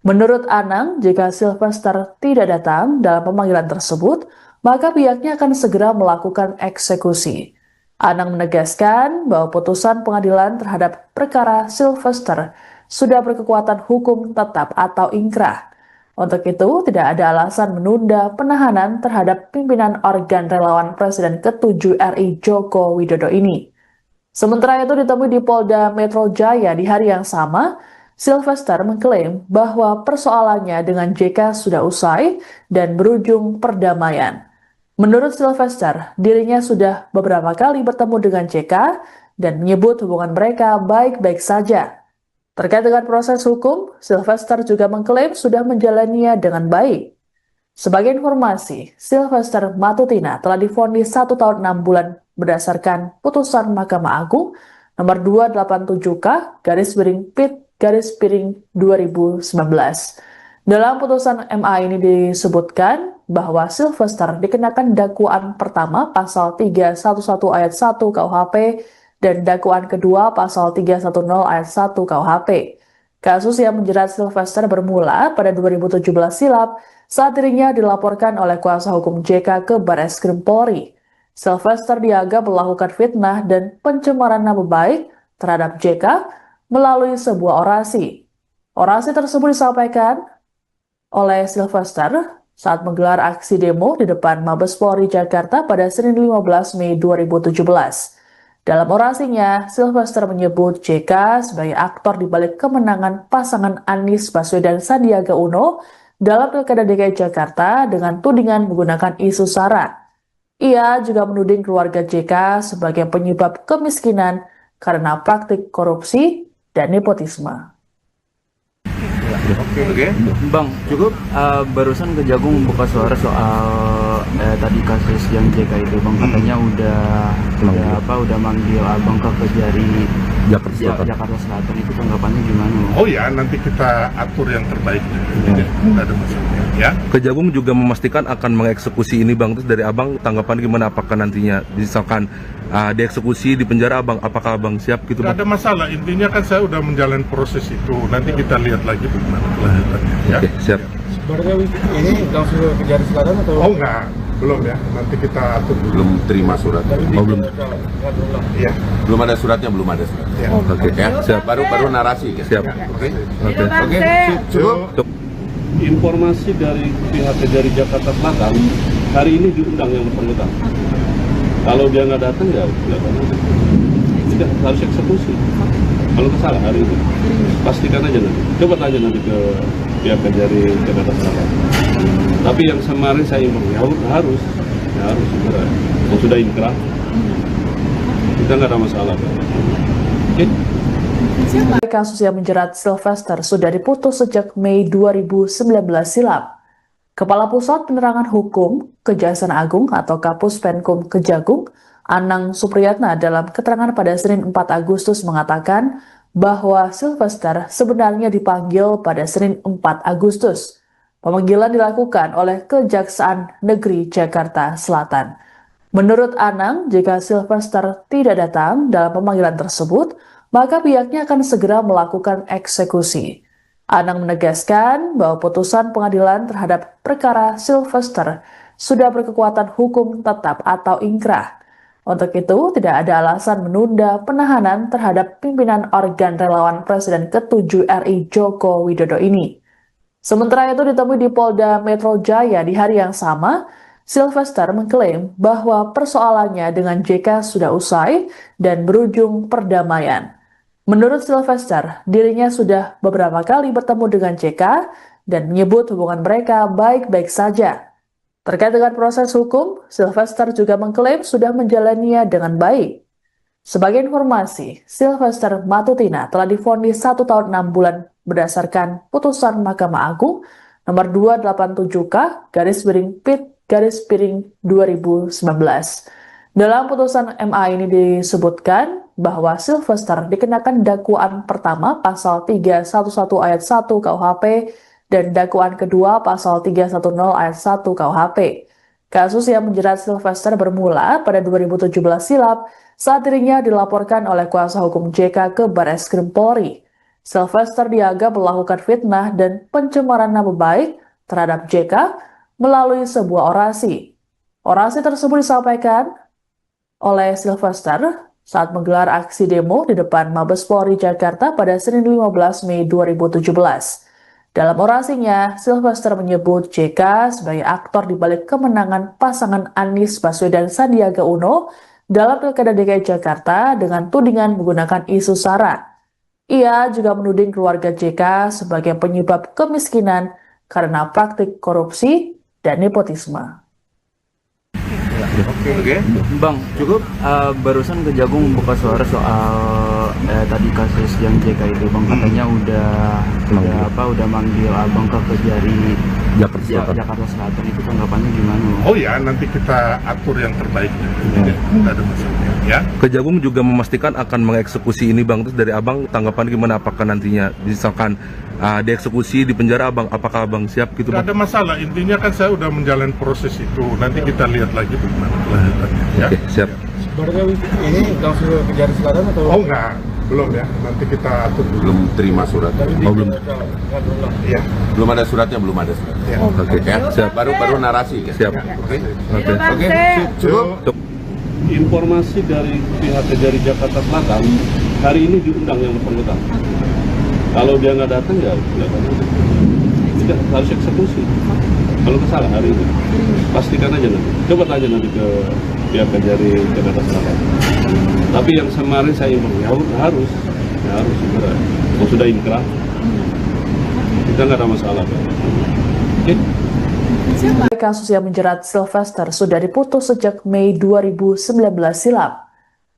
Menurut Anang, jika Sylvester tidak datang dalam pemanggilan tersebut, maka pihaknya akan segera melakukan eksekusi. Anang menegaskan bahwa putusan pengadilan terhadap perkara Sylvester sudah berkekuatan hukum tetap atau ingkrah. Untuk itu, tidak ada alasan menunda penahanan terhadap pimpinan organ relawan Presiden ke-7 RI Joko Widodo ini. Sementara itu ditemui di Polda Metro Jaya di hari yang sama, Sylvester mengklaim bahwa persoalannya dengan JK sudah usai dan berujung perdamaian. Menurut Sylvester, dirinya sudah beberapa kali bertemu dengan JK dan menyebut hubungan mereka baik-baik saja. Terkait dengan proses hukum, Sylvester juga mengklaim sudah menjalaninya dengan baik. Sebagai informasi, Sylvester Matutina telah divonis 1 tahun 6 bulan berdasarkan putusan Mahkamah Agung nomor 287K/PIT/2019. Dalam putusan MA ini disebutkan bahwa Sylvester dikenakan dakwaan pertama pasal 311 ayat 1 KUHP dan dakwaan kedua pasal 310 ayat 1 KUHP. Kasus yang menjerat Sylvester bermula pada 2017 silam saat dirinya dilaporkan oleh kuasa hukum JK ke Barreskrim Polri. Sylvester dianggap melakukan fitnah dan pencemaran nama baik terhadap JK melalui sebuah orasi. Orasi tersebut disampaikan oleh Sylvester saat menggelar aksi demo di depan Mabes Polri Jakarta pada Senin 15 Mei 2017. Dalam orasinya, Sylvester menyebut JK sebagai aktor di balik kemenangan pasangan Anies Baswedan Sandiaga Uno dalam Pilkada DKI Jakarta dengan tudingan menggunakan isu SARA. Ia juga menuding keluarga JK sebagai penyebab kemiskinan karena praktik korupsi dan nepotisme. Oke. Bang, cukup barusan Kejagung buka suara soal tadi kasus yang JK itu, Bang, katanya udah manggil Abang ke Kejari Jakarta Selatan. Itu tanggapannya gimana, Bang? Oh ya, nanti kita atur yang terbaik. Tidak ada masalah. Ya. Kejagung juga memastikan akan mengeksekusi ini Bang. Terus dari Abang tanggapan gimana, apakah nantinya misalkan dieksekusi di penjara Abang, apakah Abang siap gitu Tidak Bang? ada masalah, intinya kan saya udah menjalani proses itu. Nanti kita lihat lagi bagaimana kelanjutannya. Ya. Oke, siap. Sebenarnya ini langsung ke Kejari Selatan atau? Oh enggak, belum ya. Nanti kita atur dulu. Belum terima surat. Oh, belum. Iya. Belum ada suratnya, belum ada surat. Ya. Oke, Ya, siap. baru narasi. Kan? Siap. Oke. Oke. Cukup. Informasi dari pihak Kejari Jakarta Selatan, hari ini diundang yang bersangkutan. Kalau dia nggak datang ya tidak harus eksekusi. Kalau salah hari ini, pastikan aja nanti. Coba tanya nanti ke pihak Kejari Jakarta Selatan. Tapi yang kemarin saya imbang harus segera. Kalau sudah inkrah, kita nggak ada masalah. Oke? Kasus yang menjerat Sylvester sudah diputus sejak Mei 2019 silam. Kepala Pusat Penerangan Hukum Kejaksaan Agung atau Kapus Penkum Kejagung, Anang Supriyatna dalam keterangan pada Senin 4 Agustus mengatakan bahwa Sylvester sebenarnya dipanggil pada Senin 4 Agustus. Pemanggilan dilakukan oleh Kejaksaan Negeri Jakarta Selatan. Menurut Anang, jika Sylvester tidak datang dalam pemanggilan tersebut, maka pihaknya akan segera melakukan eksekusi. Anang menegaskan bahwa putusan pengadilan terhadap perkara Sylvester sudah berkekuatan hukum tetap atau inkrah. Untuk itu, tidak ada alasan menunda penahanan terhadap pimpinan organ relawan Presiden ke-7 RI Joko Widodo ini. Sementara itu ditemui di Polda Metro Jaya di hari yang sama, Sylvester mengklaim bahwa persoalannya dengan JK sudah usai dan berujung perdamaian. Menurut Sylvester, dirinya sudah beberapa kali bertemu dengan JK dan menyebut hubungan mereka baik-baik saja. Terkait dengan proses hukum, Sylvester juga mengklaim sudah menjalaninya dengan baik. Sebagai informasi, Sylvester Matutina telah divonis 1 tahun 6 bulan berdasarkan putusan Mahkamah Agung nomor 287K/PIT/2019. Dalam putusan MA ini disebutkan bahwa Sylvester dikenakan dakwaan pertama pasal 311 ayat 1 KUHP dan dakwaan kedua pasal 310 ayat 1 KUHP. Kasus yang menjerat Sylvester bermula pada 2017 silam saat dirinya dilaporkan oleh kuasa hukum JK ke Barreskrim Polri. Sylvester dianggap melakukan fitnah dan pencemaran nama baik terhadap JK melalui sebuah orasi. Orasi tersebut disampaikan oleh Sylvester saat menggelar aksi demo di depan Mabes Polri Jakarta pada Senin 15 Mei 2017. Dalam orasinya, Sylvester menyebut JK sebagai aktor di balik kemenangan pasangan Anies Baswedan Sandiaga Uno dalam Pilkada DKI Jakarta dengan tudingan menggunakan isu SARA. Ia juga menuding keluarga JK sebagai penyebab kemiskinan karena praktik korupsi dan nepotisme. Oke. Bang, cukup barusan Kejagung buka suara soal tadi kasus yang JK itu, Bang, katanya udah manggil Abang ke Kejari Jakarta Selatan. Itu tanggapannya gimana, Bang? Oh ya, nanti kita atur yang terbaik. Tidak ada masalah. Ya. Kejagung juga memastikan akan mengeksekusi ini Bang. Terus dari Abang tanggapan gimana, apakah nantinya misalkan dieksekusi di penjara Abang, apakah Abang siap gitu Tidak Bang? ada masalah, intinya kan saya udah menjalani proses itu. Nanti kita lihat lagi bagaimana kelanjutannya. Ya. Oke, siap. Sebenarnya ini langsung ke Kejari Selatan atau? Oh enggak, belum ya. Nanti kita atur dulu. Belum terima suratnya. Oh, belum. Iya. Belum ada suratnya, belum ada suratnya. Iya. Oke, ya. Siap. Baru narasi. Kan? Siap. Oke. Oke. Oke. Cukup. Informasi dari pihak Kejari Jakarta Selatan, hari ini diundang yang bersangkutan. Kalau dia nggak datang ya tidak harus eksekusi. Kalau kesalahan hari ini, pastikan aja nanti. Coba tanya nanti ke pihak Kejari Jakarta Selatan. Tapi yang kemarin saya informasi harus segera. Kalau sudah inkrah, kita nggak ada masalah. Oke? Kasus yang menjerat Sylvester sudah diputus sejak Mei 2019 silam.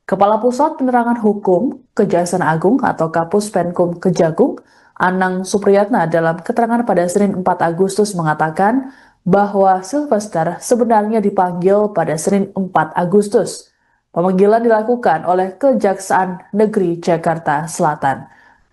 Kepala Pusat Penerangan Hukum Kejaksaan Agung atau Kapus Penkum Kejagung, Anang Supriyatna dalam keterangan pada Senin 4 Agustus mengatakan bahwa Sylvester sebenarnya dipanggil pada Senin 4 Agustus. Pemanggilan dilakukan oleh Kejaksaan Negeri Jakarta Selatan.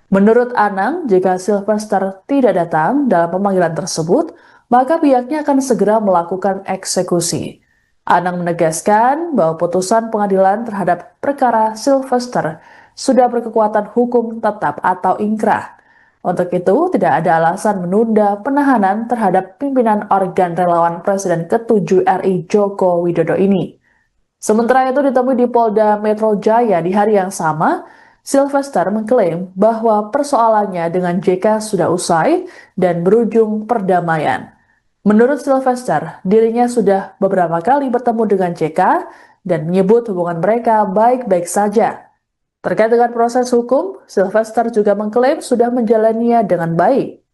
Menurut Anang, jika Sylvester tidak datang dalam pemanggilan tersebut, maka pihaknya akan segera melakukan eksekusi. Anang menegaskan bahwa putusan pengadilan terhadap perkara Sylvester sudah berkekuatan hukum tetap atau ingkrah. Untuk itu, tidak ada alasan menunda penahanan terhadap pimpinan organ relawan Presiden ke-7 RI Joko Widodo ini. Sementara itu ditemui di Polda Metro Jaya di hari yang sama, Sylvester mengklaim bahwa persoalannya dengan JK sudah usai dan berujung perdamaian. Menurut Sylvester, dirinya sudah beberapa kali bertemu dengan JK dan menyebut hubungan mereka baik-baik saja. Terkait dengan proses hukum, Sylvester juga mengklaim sudah menjalaninya dengan baik.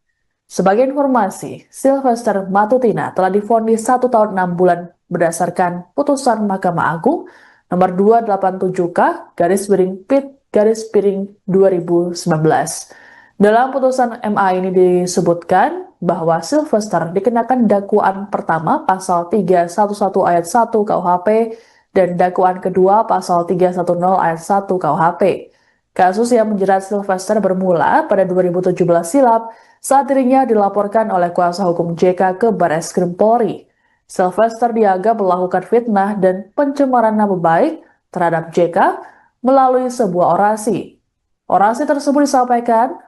Sebagai informasi, Sylvester Matutina telah divonis 1 tahun 6 bulan berdasarkan putusan Mahkamah Agung nomor 287K/PIT/2019. Dalam putusan MA ini disebutkan bahwa Sylvester dikenakan dakwaan pertama pasal 311 ayat 1 KUHP dan dakwaan kedua pasal 310 ayat 1 KUHP. Kasus yang menjerat Sylvester bermula pada 2017 silam saat dirinya dilaporkan oleh kuasa hukum JK ke Barreskrim Polri. Sylvester dianggap melakukan fitnah dan pencemaran nama baik terhadap JK melalui sebuah orasi. Orasi tersebut disampaikan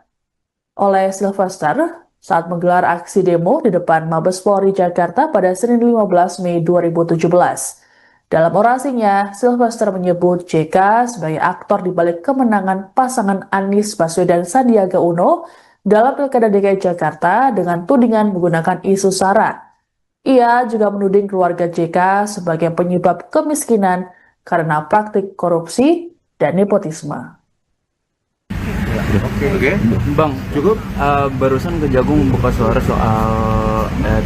oleh Sylvester saat menggelar aksi demo di depan Mabes Polri Jakarta pada Senin 15 Mei 2017. Dalam orasinya, Sylvester menyebut JK sebagai aktor di balik kemenangan pasangan Anies Baswedan Sandiaga Uno dalam Pilkada DKI Jakarta dengan tudingan menggunakan isu SARA. Ia juga menuding keluarga JK sebagai penyebab kemiskinan karena praktik korupsi dan nepotisme. Oke. Bang, cukup barusan Kejagung buka suara soal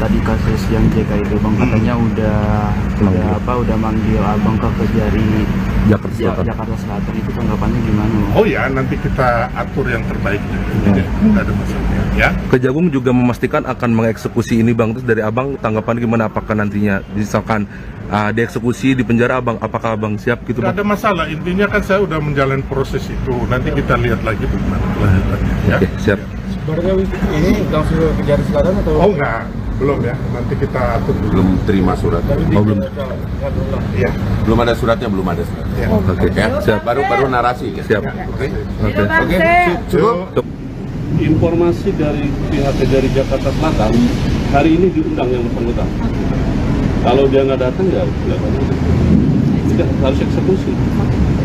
tadi kasus yang JK itu, Bang, katanya udah manggil Abang ke Kejari Jakarta Selatan. Itu tanggapannya gimana? Oh ya, nanti kita atur yang terbaik. Tidak ada masalah ya. Kejagung juga memastikan akan mengeksekusi ini Bang. Terus dari Abang tanggapan gimana, apakah nantinya misalkan dieksekusi di penjara apakah Abang siap gitu Tidak Bang? ada masalah, intinya kan saya udah menjalani proses itu. Nanti kita lihat lagi bagaimana kelanjutannya ya. Oke, siap. Sebenarnya ini langsung ke Kejari Selatan atau? Oh enggak, belum ya. Nanti kita atur dulu. Belum terima suratnya. Oh, belum. Iya. Belum ada suratnya, belum ada suratnya. Iya. Oke, ya. Siap. Baru narasi. Kan? Siap. Oke. Oke. Cukup. Informasi dari pihak Kejari Jakarta Selatan, hari ini diundang yang bersangkutan. Kalau dia nggak datang ya tidak harus eksekusi.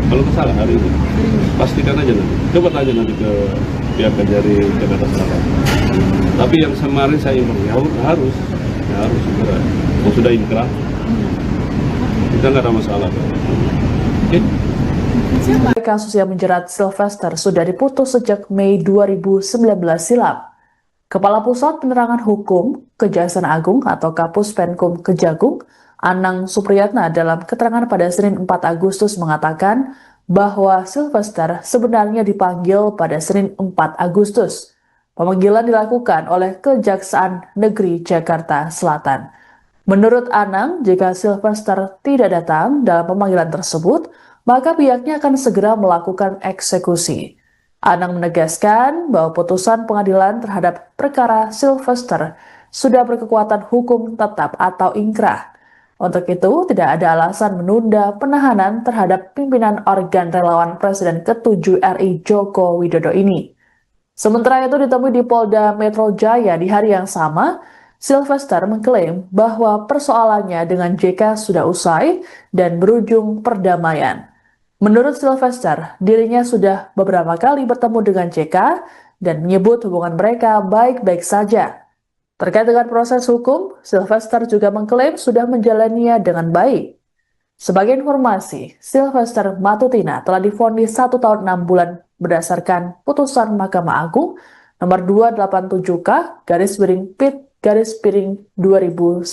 Kalau kesalahan hari ini, pastikan aja nanti. Coba tanya nanti ke pihak Kejari Jakarta Selatan. Tapi yang kemarin saya informasi harus segera. Kalau sudah inkrah, kita nggak ada masalah. Oke? Kasus yang menjerat Sylvester sudah diputus sejak Mei 2019 silam. Kepala Pusat Penerangan Hukum Kejaksaan Agung atau Kapus Penkum Kejagung, Anang Supriyatna dalam keterangan pada Senin 4 Agustus mengatakan bahwa Sylvester sebenarnya dipanggil pada Senin 4 Agustus. Pemanggilan dilakukan oleh Kejaksaan Negeri Jakarta Selatan. Menurut Anang, jika Sylvester tidak datang dalam pemanggilan tersebut, maka pihaknya akan segera melakukan eksekusi. Anang menegaskan bahwa putusan pengadilan terhadap perkara Sylvester sudah berkekuatan hukum tetap atau ingkrah. Untuk itu, tidak ada alasan menunda penahanan terhadap pimpinan organ relawan Presiden ke-7 RI Joko Widodo ini. Sementara itu ditemui di Polda Metro Jaya di hari yang sama, Sylvester mengklaim bahwa persoalannya dengan JK sudah usai dan berujung perdamaian. Menurut Sylvester, dirinya sudah beberapa kali bertemu dengan JK dan menyebut hubungan mereka baik-baik saja. Terkait dengan proses hukum, Sylvester juga mengklaim sudah menjalaninya dengan baik. Sebagai informasi, Sylvester Matutina telah divonis 1 tahun 6 bulan berdasarkan putusan Mahkamah Agung nomor 287K/PIT/2019.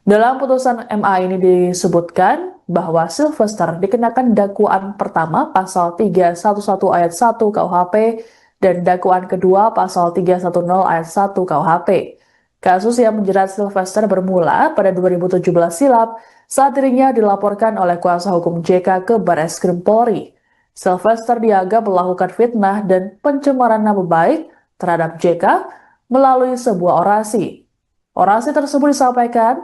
Dalam putusan MA ini disebutkan bahwa Sylvester dikenakan dakwaan pertama pasal 311 ayat 1 KUHP dan dakwaan kedua pasal 310 ayat 1 KUHP. Kasus yang menjerat Sylvester bermula pada 2017 silam saat dirinya dilaporkan oleh kuasa hukum JK ke Barreskrim Polri. Sylvester dianggap melakukan fitnah dan pencemaran nama baik terhadap JK melalui sebuah orasi. Orasi tersebut disampaikan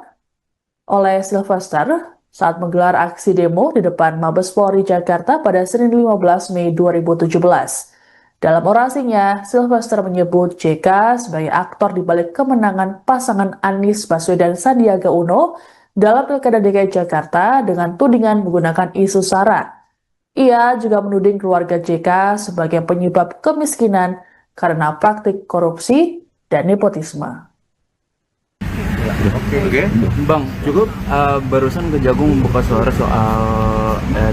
oleh Sylvester saat menggelar aksi demo di depan Mabes Polri Jakarta pada Senin 15 Mei 2017. Dalam orasinya, Sylvester menyebut JK sebagai aktor di balik kemenangan pasangan Anies Baswedan Sandiaga Uno dalam Pilkada DKI Jakarta dengan tudingan menggunakan isu SARA. Ia juga menuding keluarga JK sebagai penyebab kemiskinan karena praktik korupsi dan nepotisme. Oke. Bang, cukup barusan Kejagung membuka suara soal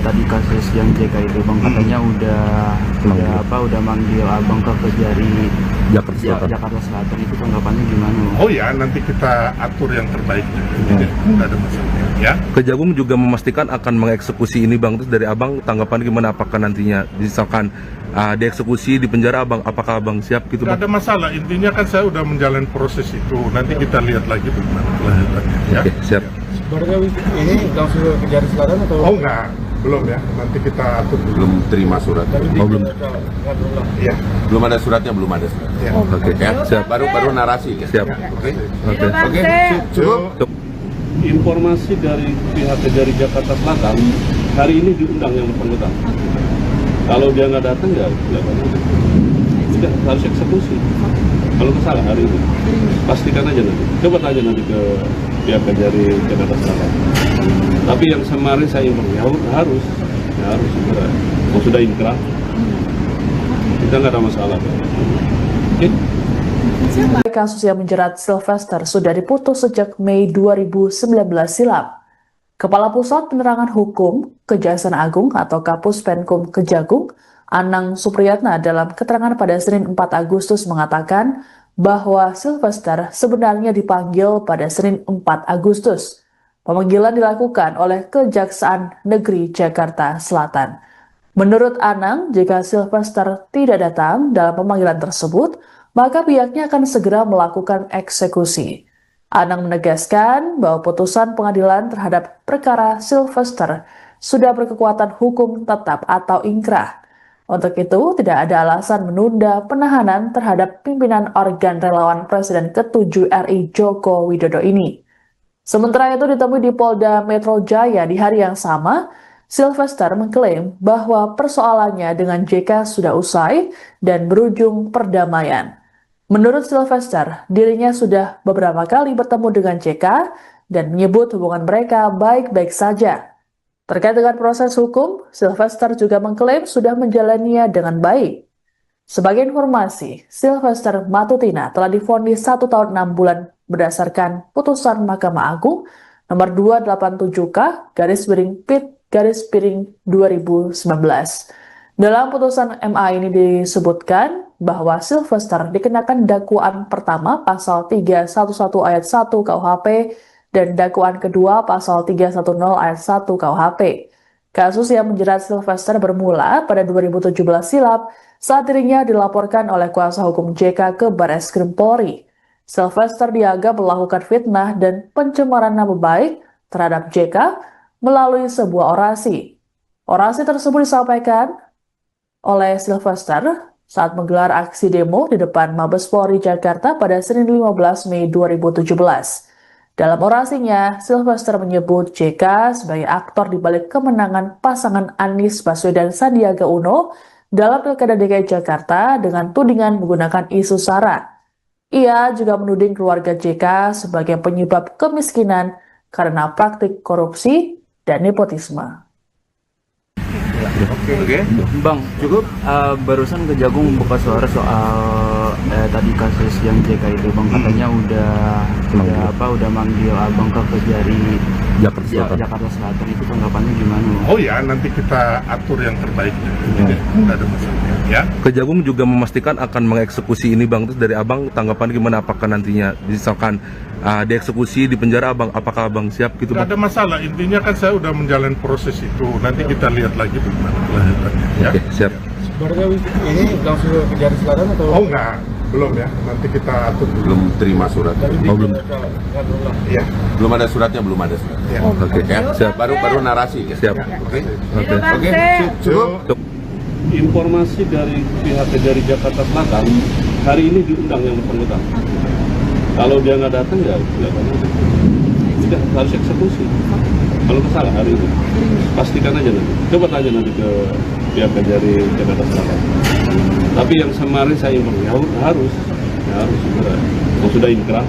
tadi kasus yang JK itu, Bang, katanya udah manggil Abang ke Kejari Jakarta Selatan. Itu tanggapannya gimana? Oh ya, nanti kita atur yang terbaiknya. Tidak ada masalah. Ya. Kejagung juga memastikan akan mengeksekusi ini Bang. Terus dari Abang tanggapan gimana, apakah nantinya misalkan dieksekusi di penjara Abang, apakah Abang siap gitu Bang? Tidak ada masalah, intinya kan saya udah menjalani proses itu. Nanti kita lihat lagi bagaimana kelanjutannya. Ya. Oke, siap. Barunya ini langsung ke Kejari Selatan atau? Oh enggak, belum ya. Nanti kita atur dulu. Belum terima surat. Belum. Ya. Belum ada suratnya, belum ada suratnya. Ya. Oke, Ya, siap. baru narasi. Ya. Siap. Oke. Oke. Cukup. Informasi dari pihak Kejari Jakarta Selatan, hari ini diundang yang bersangkutan. Kalau dia nggak datang ya tidak harus eksekusi. Kalau salah hari ini, pastikan aja nanti. Coba tanya nanti ke pihak Kejari Jakarta Selatan. Tapi yang kemarin saya informasi harus segera. Kalau sudah inkrah, kita nggak ada masalah. Oke? Kasus yang menjerat Sylvester sudah diputus sejak Mei 2019 silam. Kepala Pusat Penerangan Hukum Kejaksaan Agung atau Kapus Penkum Kejagung, Anang Supriyatna dalam keterangan pada Senin 4 Agustus mengatakan bahwa Sylvester sebenarnya dipanggil pada Senin 4 Agustus. Pemanggilan dilakukan oleh Kejaksaan Negeri Jakarta Selatan. Menurut Anang, jika Sylvester tidak datang dalam pemanggilan tersebut, maka pihaknya akan segera melakukan eksekusi. Anang menegaskan bahwa putusan pengadilan terhadap perkara Sylvester sudah berkekuatan hukum tetap atau ingkrah. Untuk itu, tidak ada alasan menunda penahanan terhadap pimpinan organ relawan Presiden ke-7 RI Joko Widodo ini. Sementara itu ditemui di Polda Metro Jaya di hari yang sama, Sylvester mengklaim bahwa persoalannya dengan JK sudah usai dan berujung perdamaian. Menurut Sylvester, dirinya sudah beberapa kali bertemu dengan JK dan menyebut hubungan mereka baik-baik saja. Terkait dengan proses hukum, Sylvester juga mengklaim sudah menjalaninya dengan baik. Sebagai informasi, Sylvester Matutina telah divonis 1 tahun 6 bulan berdasarkan putusan Mahkamah Agung nomor 287K/PIT/2019. Dalam putusan MA ini disebutkan bahwa Sylvester dikenakan dakwaan pertama pasal 311 ayat 1 KUHP dan dakwaan kedua pasal 310 ayat 1 KUHP. Kasus yang menjerat Sylvester bermula pada 2017 silam saat dirinya dilaporkan oleh kuasa hukum JK ke Barreskrim Polri. Sylvester dianggap melakukan fitnah dan pencemaran nama baik terhadap JK melalui sebuah orasi. Orasi tersebut disampaikan oleh Sylvester saat menggelar aksi demo di depan Mabes Polri Jakarta pada Senin 15 Mei 2017. Dalam orasinya, Sylvester menyebut JK sebagai aktor di balik kemenangan pasangan Anies Baswedan Sandiaga Uno dalam Pilkada DKI Jakarta dengan tudingan menggunakan isu SARA. Ia juga menuding keluarga JK sebagai penyebab kemiskinan karena praktik korupsi dan nepotisme. Oke. Bang, cukup barusan Kejagung buka suara soal tadi kasus yang JK itu, Bang, katanya udah manggil Abang ke Kejari Jakarta Selatan. Itu tanggapannya gimana? Oh ya, nanti kita atur yang terbaiknya. Tidak ada masalah. Ya. Kejagung juga memastikan akan mengeksekusi ini Bang. Terus dari Abang tanggapan gimana, apakah nantinya misalkan dieksekusi di penjara Abang, apakah Abang siap gitu Bang? Tidak ada masalah, intinya kan saya udah menjalani proses itu. Nanti kita lihat lagi bagaimana kelanjutannya. Ya. Oke, siap. Sebenarnya ini langsung ke Kejari Selatan atau? Oh enggak, belum ya. Nanti kita atur dulu. Belum terima surat. belum. Iya. Belum ada suratnya, belum ada suratnya. Ya. Oke, Ya, siap. baru narasi. Ya. Siap. Oke. Oke. Cukup. Informasi dari pihak Kejari Jakarta Selatan, hari ini diundang yang bersangkutan. Kalau dia nggak datang ya tidak harus eksekusi. Kalau salah hari ini, pastikan aja nanti. Coba tanya nanti ke pihak Kejari Jakarta Selatan. Tapi yang kemarin saya informasi harus sudah inkrah.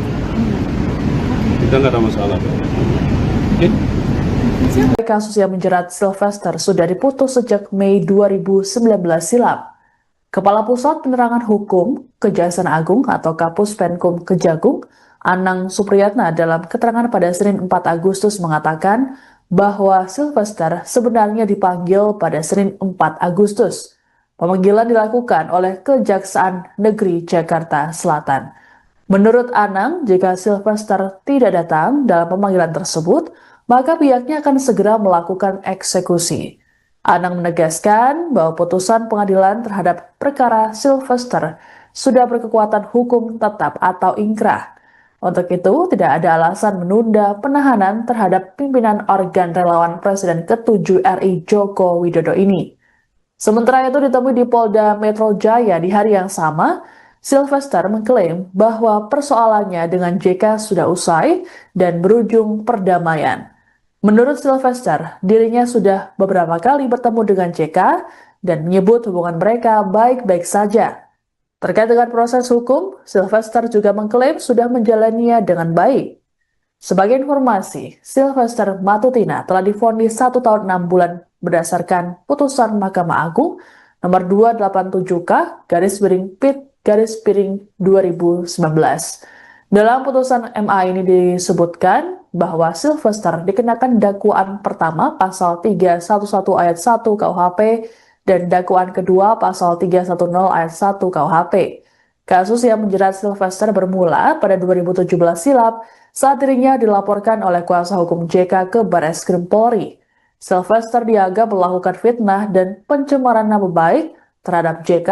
Kita nggak ada masalah. Oke? Kasus yang menjerat Sylvester sudah diputus sejak Mei 2019 silam. Kepala Pusat Penerangan Hukum Kejaksaan Agung atau Kapus Penkum Kejagung, Anang Supriyatna, dalam keterangan pada Senin 4 Agustus mengatakan bahwa Sylvester sebenarnya dipanggil pada Senin 4 Agustus. Pemanggilan dilakukan oleh Kejaksaan Negeri Jakarta Selatan. Menurut Anang, jika Sylvester tidak datang dalam pemanggilan tersebut, maka pihaknya akan segera melakukan eksekusi. Anang menegaskan bahwa putusan pengadilan terhadap perkara Sylvester sudah berkekuatan hukum tetap atau ingkrah. Untuk itu, tidak ada alasan menunda penahanan terhadap pimpinan organ relawan Presiden ke-7 RI Joko Widodo ini. Sementara itu, ditemui di Polda Metro Jaya di hari yang sama, Sylvester mengklaim bahwa persoalannya dengan JK sudah usai dan berujung perdamaian. Menurut Sylvester, dirinya sudah beberapa kali bertemu dengan JK dan menyebut hubungan mereka baik-baik saja. Terkait dengan proses hukum, Sylvester juga mengklaim sudah menjalaninya dengan baik. Sebagai informasi, Sylvester Matutina telah divonis 1 tahun 6 bulan berdasarkan putusan Mahkamah Agung nomor 287K/PIT/2019. Dalam putusan MA ini disebutkan bahwa Sylvester dikenakan dakwaan pertama pasal 311 ayat 1 KUHP dan dakwaan kedua pasal 310 ayat 1 KUHP. Kasus yang menjerat Sylvester bermula pada 2017 silam saat dirinya dilaporkan oleh kuasa hukum JK ke Barreskrim Polri. Sylvester dianggap melakukan fitnah dan pencemaran nama baik terhadap JK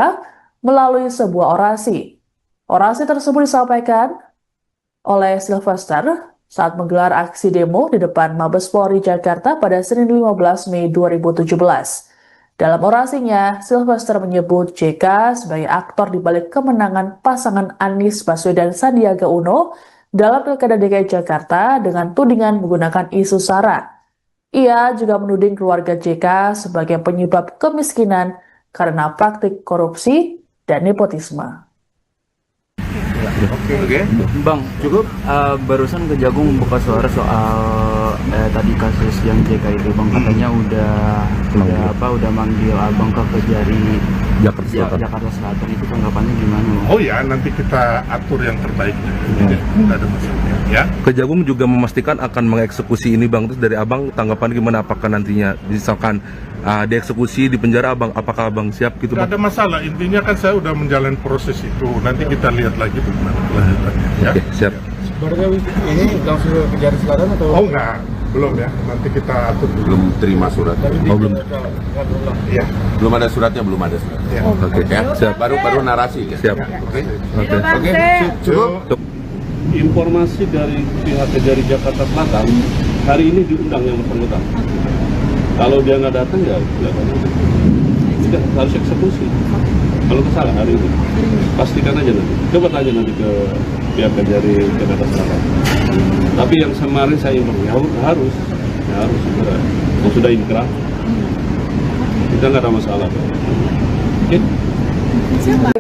melalui sebuah orasi. Orasi tersebut disampaikan oleh Sylvester saat menggelar aksi demo di depan Mabes Polri Jakarta pada Senin 15 Mei 2017. Dalam orasinya, Sylvester menyebut JK sebagai aktor di balik kemenangan pasangan Anies Baswedan Sandiaga Uno dalam Pilkada DKI Jakarta dengan tudingan menggunakan isu SARA. Ia juga menuding keluarga JK sebagai penyebab kemiskinan karena praktik korupsi dan nepotisme. Oke. Bang, cukup barusan Kejagung buka suara soal tadi kasus yang JK itu, Bang, katanya udah manggil Abang ke Kejari Jakarta Selatan. Itu tanggapannya gimana? Oh ya, nanti kita atur yang terbaiknya. Tidak ada masalah. Ya. Kejagung juga memastikan akan mengeksekusi ini Bang. Terus dari Abang tanggapan gimana, apakah nantinya misalkan dieksekusi di penjara Abang, apakah Abang siap gitu Bang? Tidak ada masalah, intinya kan saya udah menjalani proses itu. Nanti kita lihat lagi bagaimana kelanjutannya. Ya. Oke, siap. Sebenarnya ini langsung ke Kejari Selatan atau? Oh enggak, belum ya. Nanti kita atur dulu. Belum terima surat. belum. Iya. Belum ada suratnya, belum ada suratnya. Ya. Oke, Ya. siap. Baru narasi. Ya. Siap. Oke. Oke. Cukup. Informasi dari pihak Kejari Jakarta Selatan, hari ini diundang yang bersangkutan. Kalau dia nggak datang ya tidak harus eksekusi. Kalau salah hari ini, pastikan aja nanti. Coba tanya nanti ke pihak Kejari Jakarta Selatan. Tapi yang kemarin saya imbang harus segera. Kalau sudah inkrah, kita nggak ada masalah. Oke?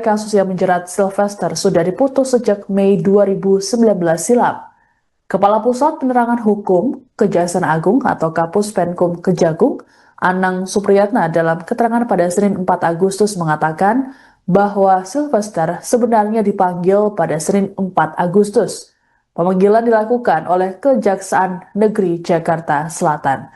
Kasus yang menjerat Sylvester sudah diputus sejak Mei 2019 silam. Kepala Pusat Penerangan Hukum Kejaksaan Agung atau Kapus Penkum Kejagung, Anang Supriyatna dalam keterangan pada Senin 4 Agustus mengatakan bahwa Sylvester sebenarnya dipanggil pada Senin 4 Agustus. Pemanggilan dilakukan oleh Kejaksaan Negeri Jakarta Selatan.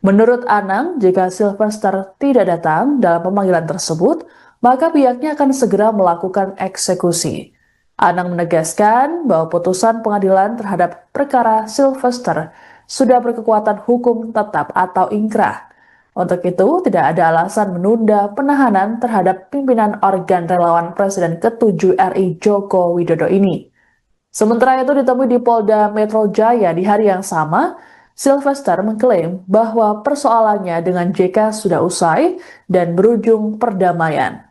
Menurut Anang, jika Sylvester tidak datang dalam pemanggilan tersebut, maka pihaknya akan segera melakukan eksekusi. Anang menegaskan bahwa putusan pengadilan terhadap perkara Sylvester sudah berkekuatan hukum tetap atau ingkrah. Untuk itu, tidak ada alasan menunda penahanan terhadap pimpinan organ relawan Presiden ke-7 RI Joko Widodo ini. Sementara itu ditemui di Polda Metro Jaya di hari yang sama, Sylvester mengklaim bahwa persoalannya dengan JK sudah usai dan berujung perdamaian.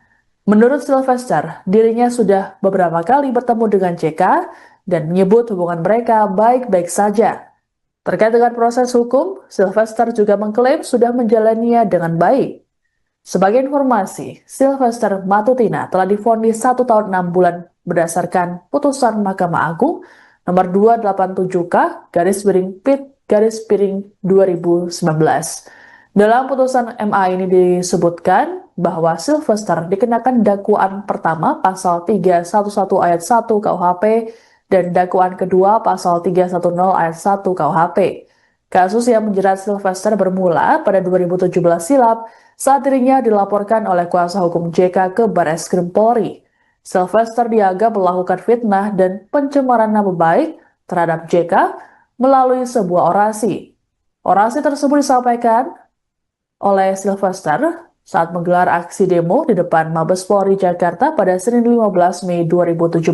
Menurut Sylvester, dirinya sudah beberapa kali bertemu dengan JK dan menyebut hubungan mereka baik-baik saja. Terkait dengan proses hukum, Sylvester juga mengklaim sudah menjalaninya dengan baik. Sebagai informasi, Sylvester Matutina telah divonis 1 tahun 6 bulan berdasarkan putusan Mahkamah Agung nomor 287K/PIT/2019. Dalam putusan MA ini disebutkan bahwa Sylvester dikenakan dakwaan pertama pasal 311 ayat 1 KUHP dan dakwaan kedua pasal 310 ayat 1 KUHP. Kasus yang menjerat Sylvester bermula pada 2017 silam saat dirinya dilaporkan oleh kuasa hukum JK ke Barreskrim Polri. Sylvester dianggap melakukan fitnah dan pencemaran nama baik terhadap JK melalui sebuah orasi. Orasi tersebut disampaikan oleh Sylvester saat menggelar aksi demo di depan Mabes Polri Jakarta pada Senin 15 Mei 2017.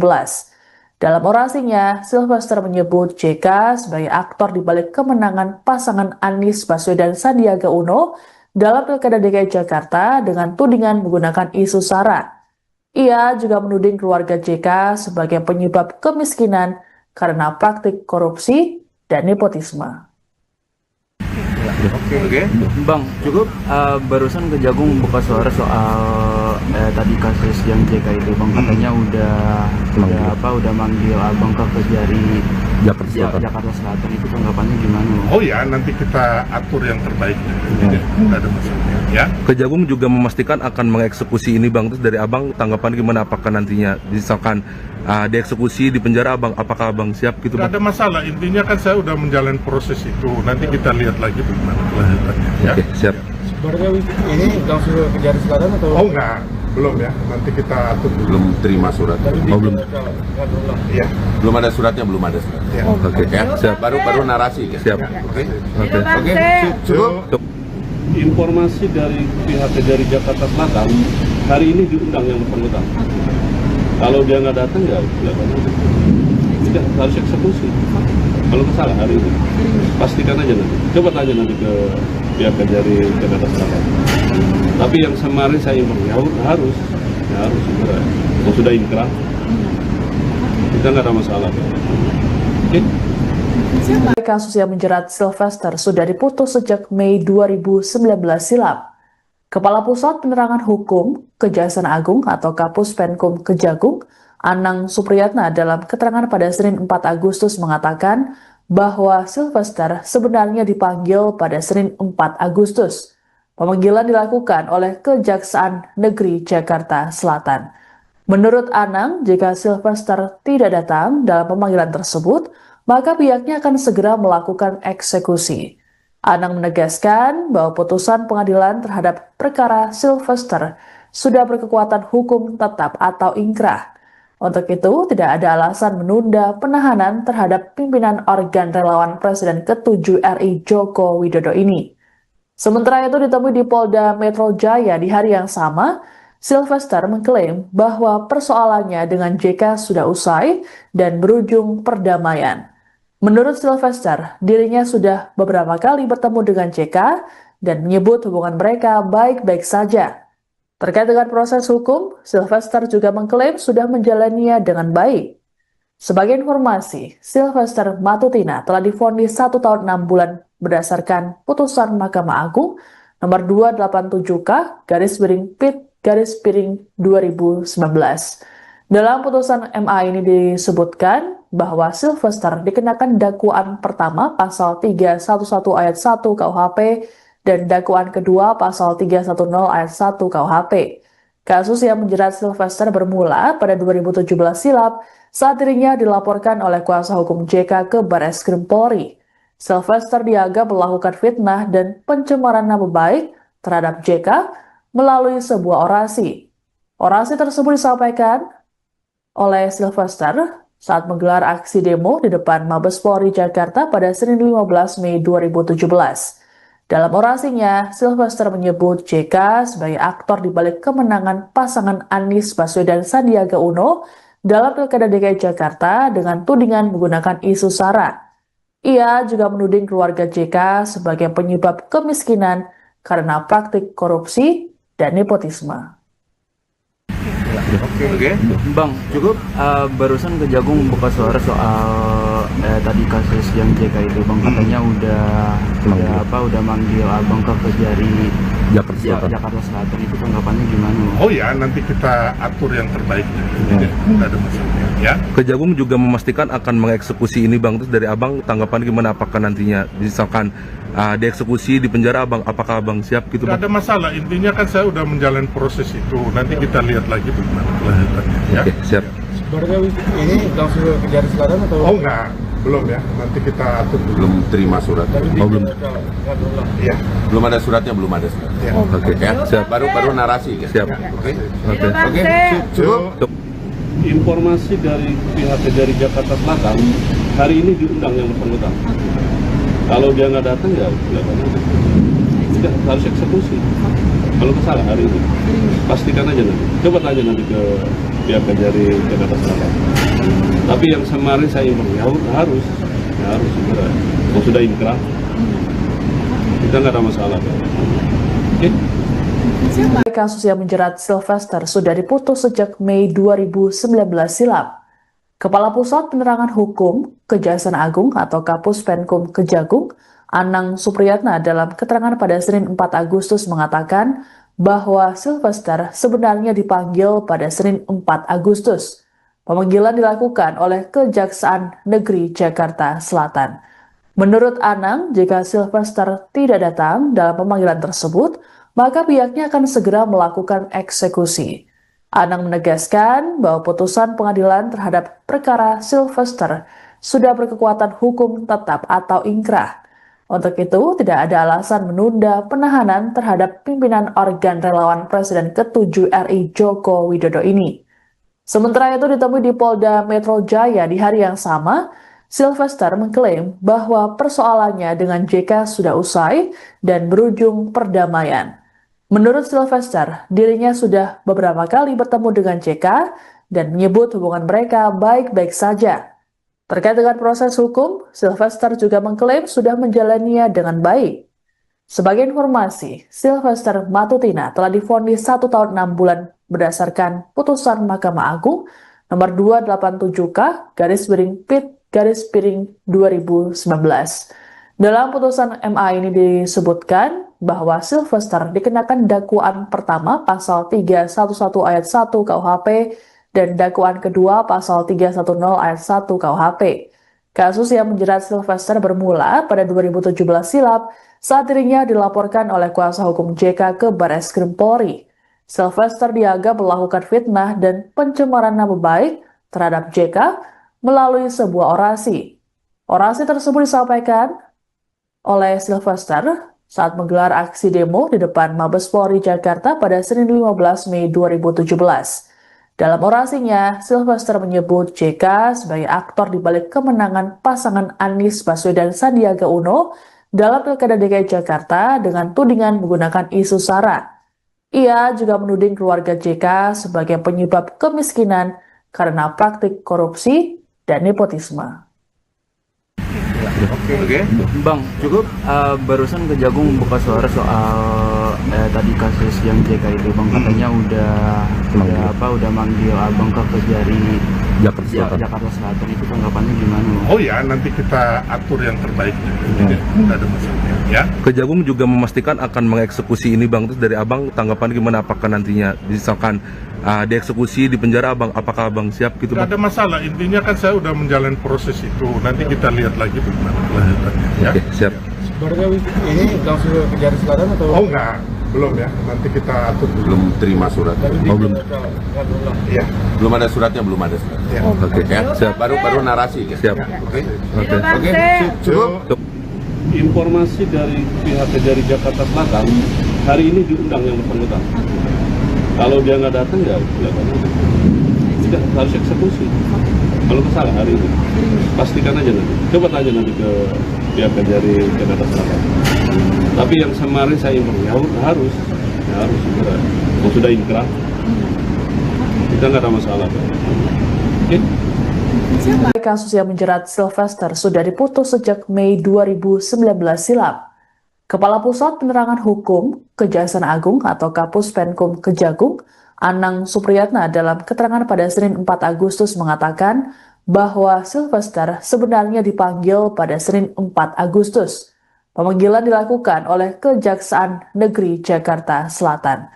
Dalam orasinya, Sylvester menyebut JK sebagai aktor di balik kemenangan pasangan Anies Baswedan Sandiaga Uno dalam Pilkada DKI Jakarta dengan tudingan menggunakan isu SARA. Ia juga menuding keluarga JK sebagai penyebab kemiskinan karena praktik korupsi dan nepotisme. Oke. Bang, cukup barusan Kejagung buka suara soal tadi kasus yang JK itu, Bang, katanya udah manggil Abang ke Kejari Jakarta Selatan. Itu tanggapannya gimana? Oh ya, nanti kita atur yang terbaik. Tidak ada masalah. Ya. Kejagung juga memastikan akan mengeksekusi ini Bang. Terus dari Abang tanggapan gimana, apakah nantinya misalkan dieksekusi di penjara Abang, apakah Abang siap gitu Bang? Tidak ada masalah, intinya kan saya udah menjalani proses itu. Nanti kita lihat lagi bagaimana kelanjutannya. Ya. Oke, siap. Sebenarnya ini langsung ke Kejari Selatan atau? Oh enggak, belum ya. Nanti kita atur dulu. Belum terima surat. belum. Ya. Belum ada suratnya, belum ada suratnya. Ya. Oke, Ya, siap. baru narasi. Ya. Siap. Oke. Oke. Cukup. Informasi dari pihak Kejari Jakarta Selatan, hari ini diundang yang bersangkutan. Kalau dia nggak datang ya tidak harus eksekusi. Kalau salah hari ini, pastikan aja nanti. Coba tanya nanti ke pihak Kejari Jakarta Selatan. Tapi yang kemarin saya imbang harus segera. Kalau sudah inkrah, kita nggak ada masalah. Oke? Kasus yang menjerat Sylvester sudah diputus sejak Mei 2019 silam. Kepala Pusat Penerangan Hukum Kejaksaan Agung atau Kapus Penkum Kejagung, Anang Supriyatna dalam keterangan pada Senin 4 Agustus mengatakan bahwa Sylvester sebenarnya dipanggil pada Senin 4 Agustus. Pemanggilan dilakukan oleh Kejaksaan Negeri Jakarta Selatan. Menurut Anang, jika Sylvester tidak datang dalam pemanggilan tersebut, maka pihaknya akan segera melakukan eksekusi. Anang menegaskan bahwa putusan pengadilan terhadap perkara Sylvester sudah berkekuatan hukum tetap atau ingkrah. Untuk itu, tidak ada alasan menunda penahanan terhadap pimpinan organ relawan Presiden ke-7 RI Joko Widodo ini. Sementara itu ditemui di Polda Metro Jaya di hari yang sama, Sylvester mengklaim bahwa persoalannya dengan JK sudah usai dan berujung perdamaian. Menurut Sylvester, dirinya sudah beberapa kali bertemu dengan JK dan menyebut hubungan mereka baik-baik saja. Terkait dengan proses hukum, Sylvester juga mengklaim sudah menjalaninya dengan baik. Sebagai informasi, Sylvester Matutina telah divonis 1 tahun 6 bulan berdasarkan putusan Mahkamah Agung nomor 287K/Pit/2019. Dalam putusan MA ini disebutkan bahwa Sylvester dikenakan dakwaan pertama pasal 311 ayat 1 KUHP dan dakwaan kedua pasal 310 ayat 1 KUHP. Kasus yang menjerat Sylvester bermula pada 2017 silam saat dirinya dilaporkan oleh kuasa hukum JK ke Barreskrim Polri. Sylvester dianggap melakukan fitnah dan pencemaran nama baik terhadap JK melalui sebuah orasi. Orasi tersebut disampaikan oleh Sylvester saat menggelar aksi demo di depan Mabes Polri Jakarta pada Senin 15 Mei 2017. Dalam orasinya, Sylvester menyebut JK sebagai aktor di balik kemenangan pasangan Anies Baswedan Sandiaga Uno dalam Pilkada DKI Jakarta dengan tudingan menggunakan isu SARA. Ia juga menuding keluarga JK sebagai penyebab kemiskinan karena praktik korupsi dan nepotisme. Oke. Bang, cukup barusan Kejagung buka suara soal tadi kasus yang JK itu, Bang, katanya udah manggil Abang ke Kejari Jakarta Selatan. Itu tanggapannya gimana? Oh ya, nanti kita atur yang terbaiknya. Tidak ada masalah. Ya. Kejagung juga memastikan akan mengeksekusi ini, Bang. Terus dari Abang tanggapan gimana, apakah nantinya misalkan dieksekusi di penjara, Abang, apakah Abang siap gitu, Bang? Tidak ada masalah, intinya kan saya udah menjalani proses itu. Nanti kita lihat lagi bagaimana kelanjutannya. Ya. Oke, siap. Sebenarnya ini langsung ke Kejari Selatan atau? Oh enggak, belum ya. Nanti kita atur dulu. Belum terima surat. belum. Ya. Belum ada suratnya, belum ada suratnya. Ya. Oke, Ya, siap. baru narasi. Ya. Siap. Oke. Oke. Cukup. Informasi dari pihak Kejari Jakarta Selatan, hari ini diundang yang bersangkutan. Kalau dia nggak datang ya tidak harus eksekusi. Kalau salah hari ini, pastikan aja nanti. Coba tanya nanti ke pihak Kejari Jakarta Selatan. Tapi yang kemarin saya informasi harus segera. Kalau sudah inkrah, kita nggak ada masalah. Oke? Kasus yang menjerat Sylvester sudah diputus sejak Mei 2019 silam. Kepala Pusat Penerangan Hukum Kejaksaan Agung atau Kapus Penkum Kejagung, Anang Supriyatna, dalam keterangan pada Senin 4 Agustus mengatakan bahwa Sylvester sebenarnya dipanggil pada Senin 4 Agustus. Pemanggilan dilakukan oleh Kejaksaan Negeri Jakarta Selatan. Menurut Anang, jika Sylvester tidak datang dalam pemanggilan tersebut, maka pihaknya akan segera melakukan eksekusi. Anang menegaskan bahwa putusan pengadilan terhadap perkara Sylvester sudah berkekuatan hukum tetap atau ingkrah. Untuk itu, tidak ada alasan menunda penahanan terhadap pimpinan organ relawan Presiden ke-7 RI Joko Widodo ini. Sementara itu ditemui di Polda Metro Jaya di hari yang sama, Sylvester mengklaim bahwa persoalannya dengan JK sudah usai dan berujung perdamaian. Menurut Sylvester, dirinya sudah beberapa kali bertemu dengan JK dan menyebut hubungan mereka baik-baik saja. Terkait dengan proses hukum, Sylvester juga mengklaim sudah menjalaninya dengan baik. Sebagai informasi, Sylvester Matutina telah divonis 1 tahun 6 bulan berdasarkan putusan Mahkamah Agung nomor 287K/Pit/2019. Dalam putusan MA ini disebutkan bahwa Sylvester dikenakan dakwaan pertama pasal 311 ayat 1 KUHP dan dakwaan kedua pasal 310 ayat 1 KUHP. Kasus yang menjerat Sylvester bermula pada 2017 silam saat dirinya dilaporkan oleh kuasa hukum JK ke Barreskrim Polri. Sylvester dianggap melakukan fitnah dan pencemaran nama baik terhadap JK melalui sebuah orasi. Orasi tersebut disampaikan oleh Sylvester saat menggelar aksi demo di depan Mabes Polri Jakarta pada Senin 15 Mei 2017. Dalam orasinya, Sylvester menyebut JK sebagai aktor di balik kemenangan pasangan Anies Baswedan Sandiaga Uno dalam Pilkada DKI Jakarta dengan tudingan menggunakan isu SARA. Ia juga menuding keluarga JK sebagai penyebab kemiskinan karena praktik korupsi dan nepotisme. Oke. Bang, cukup barusan Kejagung buka suara soal tadi kasus yang JK itu, Bang, katanya udah manggil Abang ke Kejari Jakarta Selatan. Jakarta Selatan itu tanggapannya gimana? Oh ya, nanti kita atur yang terbaik. Jadi nggak ada masalah. Ya. Kejagung juga memastikan akan mengeksekusi ini bang. Terus dari abang tanggapan gimana? Apakah nantinya misalkan dieksekusi di penjara abang, apakah abang siap gitu Nggak bang? ada masalah. Intinya kan saya udah menjalani proses itu. Nanti kita lihat lagi bagaimana kelanjutannya. Ya. Oke, siap. Berarti ini langsung ke Kejari Selatan atau? Oh enggak, belum ya. Nanti kita atur dulu. Belum terima surat. belum. Ya. Belum ada suratnya, belum ada surat. Ya. Oke, Ya, siap. baru narasi. Ya. Siap. Oke. Oke. Cukup. Informasi dari pihak Kejari Jakarta Selatan hari ini diundang yang bersangkutan. Kalau dia nggak datang ya tidak harus eksekusi. Kalau kesalahan hari ini pastikan aja nanti. Coba tanya nanti ke pihak Kejari Jakarta Selatan. Tapi yang kemarin saya informasi harus segera. Kalau sudah inkrah, kita nggak ada masalah. Oke? Kasus yang menjerat Sylvester sudah diputus sejak Mei 2019 silam. Kepala Pusat Penerangan Hukum Kejaksaan Agung atau Kapus Penkum Kejagung, Anang Supriyatna dalam keterangan pada Senin 4 Agustus mengatakan bahwa Sylvester sebenarnya dipanggil pada Senin 4 Agustus. Pemanggilan dilakukan oleh Kejaksaan Negeri Jakarta Selatan.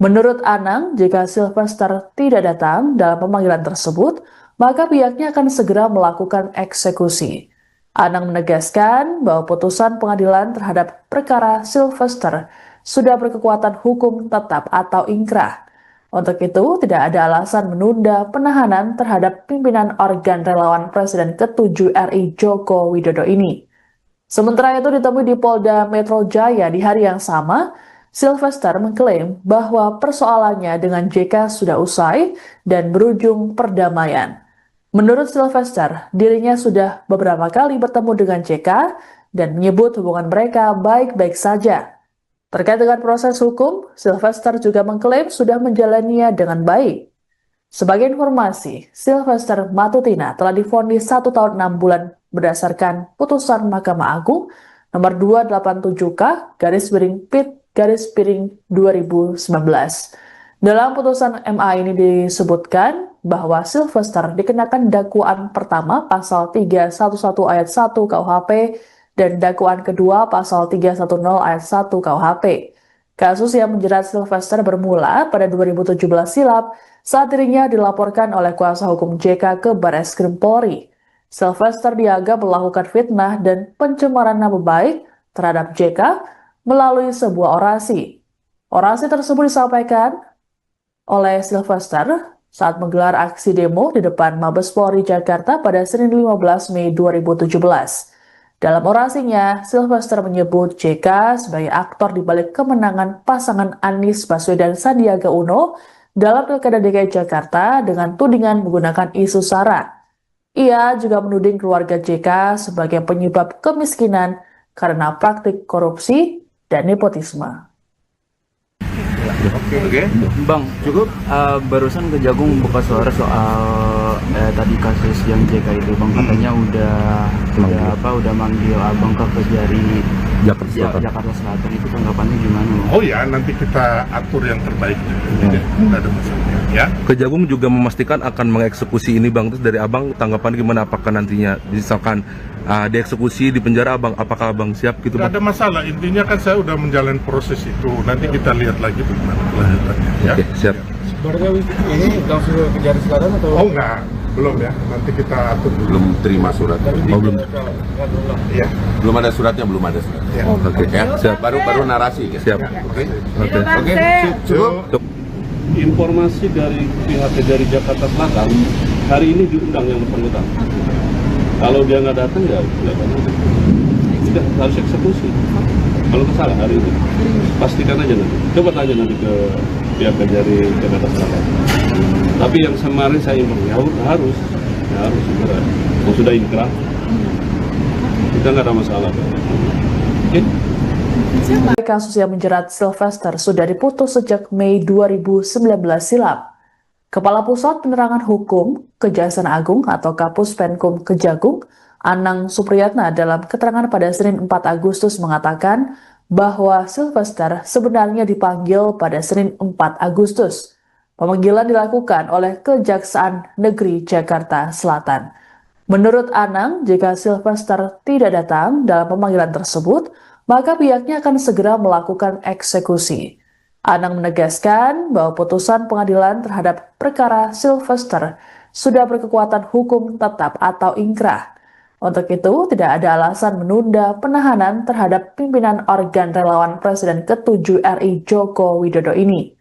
Menurut Anang, jika Sylvester tidak datang dalam pemanggilan tersebut, maka pihaknya akan segera melakukan eksekusi. Anang menegaskan bahwa putusan pengadilan terhadap perkara Sylvester sudah berkekuatan hukum tetap atau ingkrah. Untuk itu, tidak ada alasan menunda penahanan terhadap pimpinan organ relawan Presiden ke-7 RI Joko Widodo ini. Sementara itu ditemui di Polda Metro Jaya di hari yang sama, Sylvester mengklaim bahwa persoalannya dengan JK sudah usai dan berujung perdamaian. Menurut Sylvester, dirinya sudah beberapa kali bertemu dengan JK dan menyebut hubungan mereka baik-baik saja. Terkait dengan proses hukum, Sylvester juga mengklaim sudah menjalaninya dengan baik. Sebagai informasi, Sylvester Matutina telah divonis 1 tahun 6 bulan berdasarkan putusan Mahkamah Agung nomor 287K/PIT/2019. Dalam putusan MA ini disebutkan bahwa Sylvester dikenakan dakwaan pertama pasal 311 ayat 1 KUHP dan dakwaan kedua pasal 310 ayat 1 KUHP. Kasus yang menjerat Sylvester bermula pada 2017 silam saat dirinya dilaporkan oleh kuasa hukum JK ke Barreskrim Polri. Sylvester dianggap melakukan fitnah dan pencemaran nama baik terhadap JK melalui sebuah orasi. Orasi tersebut disampaikan oleh Sylvester saat menggelar aksi demo di depan Mabes Polri Jakarta pada Senin 15 Mei 2017. Dalam orasinya, Sylvester menyebut JK sebagai aktor di balik kemenangan pasangan Anies Baswedan Sandiaga Uno dalam Pilkada DKI Jakarta dengan tudingan menggunakan isu SARA. Ia juga menuding keluarga JK sebagai penyebab kemiskinan karena praktik korupsi dan nepotisme. Oke. Bang, cukup barusan Kejagung buka suara soal tadi kasus yang JK itu, Bang, katanya udah manggil Abang ke Kejari Jakarta Selatan itu tanggapannya gimana? Oh ya, nanti kita atur yang terbaik. Jadi nggak ada masalah. Ya. Kejagung juga memastikan akan mengeksekusi ini bang. Terus dari abang tanggapan gimana? Apakah nantinya misalkan dieksekusi di penjara abang, apakah abang siap gitu Nggak bang? ada masalah. Intinya kan saya udah menjalani proses itu. Nanti kita lihat lagi bagaimana kelanjutannya. Ya. Oke, siap. Berarti ini langsung ke Kejari Selatan atau? Oh enggak, belum ya. Nanti kita atur dulu. Belum terima surat. belum. Ya. Belum ada suratnya, belum ada surat. Ya. Oke, Ya, siap. baru narasi. Ya. Siap. Oke. Oke. Cukup. Informasi dari pihak Kejari Jakarta Selatan hari ini diundang yang bersangkutan. Kalau dia nggak datang ya tidak harus eksekusi. Kalau kesalahan hari ini pastikan aja nanti. Coba tanya nanti ke pihak Kejari Jakarta Selatan. Tapi yang kemarin saya informasi harus segera. Kalau sudah inkrah, kita nggak ada masalah. Oke? Kasus yang menjerat Sylvester sudah diputus sejak Mei 2019 silam. Kepala Pusat Penerangan Hukum Kejaksaan Agung atau Kapus Penkum Kejagung, Anang Supriyatna dalam keterangan pada Senin 4 Agustus mengatakan bahwa Sylvester sebenarnya dipanggil pada Senin 4 Agustus. Pemanggilan dilakukan oleh Kejaksaan Negeri Jakarta Selatan. Menurut Anang, jika Sylvester tidak datang dalam pemanggilan tersebut, maka pihaknya akan segera melakukan eksekusi. Anang menegaskan bahwa putusan pengadilan terhadap perkara Sylvester sudah berkekuatan hukum tetap atau ingkrah. Untuk itu, tidak ada alasan menunda penahanan terhadap pimpinan organ relawan Presiden ke-7 RI Joko Widodo ini.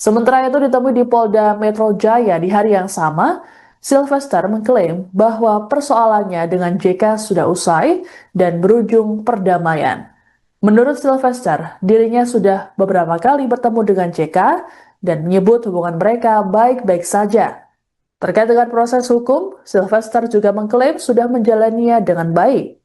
Sementara itu ditemui di Polda Metro Jaya di hari yang sama, Sylvester mengklaim bahwa persoalannya dengan JK sudah usai dan berujung perdamaian. Menurut Sylvester, dirinya sudah beberapa kali bertemu dengan JK dan menyebut hubungan mereka baik-baik saja. Terkait dengan proses hukum, Sylvester juga mengklaim sudah menjalaninya dengan baik.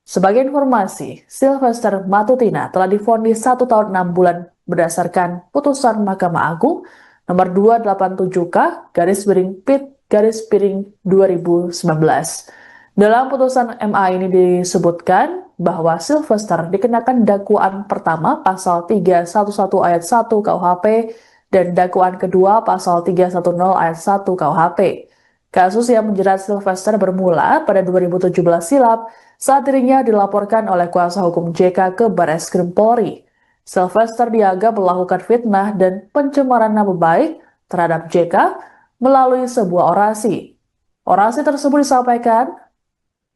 Sebagai informasi, Sylvester Matutina telah divonis 1 tahun 6 bulan berdasarkan putusan Mahkamah Agung nomor 287K/PIT/2019. Dalam putusan MA ini disebutkan bahwa Sylvester dikenakan dakwaan pertama pasal 311 ayat 1 KUHP dan dakwaan kedua pasal 310 ayat 1 KUHP. Kasus yang menjerat Sylvester bermula pada 2017 silam saat dirinya dilaporkan oleh kuasa hukum JK ke Barreskrim Polri. Sylvester dianggap melakukan fitnah dan pencemaran nama baik terhadap JK melalui sebuah orasi. Orasi tersebut disampaikan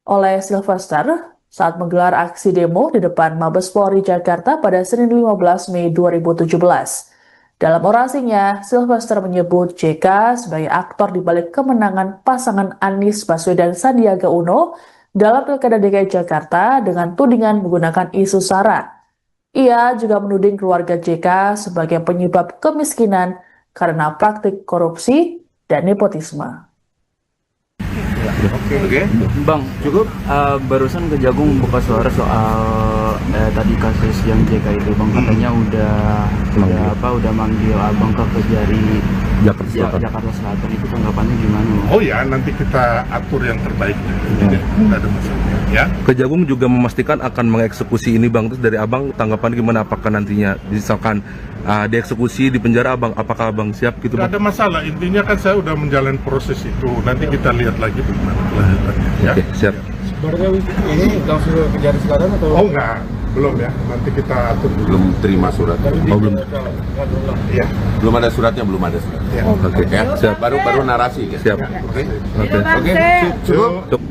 oleh Sylvester saat menggelar aksi demo di depan Mabes Polri Jakarta pada Senin 15 Mei 2017. Dalam orasinya, Sylvester menyebut JK sebagai aktor di balik kemenangan pasangan Anies Baswedan Sandiaga Uno dalam Pilkada DKI Jakarta dengan tudingan menggunakan isu SARA. Ia juga menuding keluarga JK sebagai penyebab kemiskinan karena praktik korupsi dan nepotisme. Oke. Bang, cukup barusan Kejagung buka suara soal tadi kasus yang JK itu, Bang, katanya udah manggil Abang ke Kejari Jakarta Selatan. Itu tanggapannya gimana, Bang? Oh ya, nanti kita atur yang terbaik. Tidak ada masalah. Ya. Kejagung juga memastikan akan mengeksekusi ini Bang. Terus dari Abang tanggapan gimana, apakah nantinya misalkan dieksekusi di penjara Abang, apakah Abang siap gitu Tidak Bang? ada masalah, intinya kan saya udah menjalani proses itu. Nanti kita lihat lagi bagaimana kelanjutannya. Ya. Oke, siap. Berarti ini langsung ke Kejari Selatan atau? Oh enggak, belum ya. Nanti kita atur dulu. Belum terima surat. Oh, belum. Ya. Belum ada suratnya, belum ada surat. Ya. Oke, Ya, siap. baru narasi. Ya. Siap. Oke. Oke. Cukup.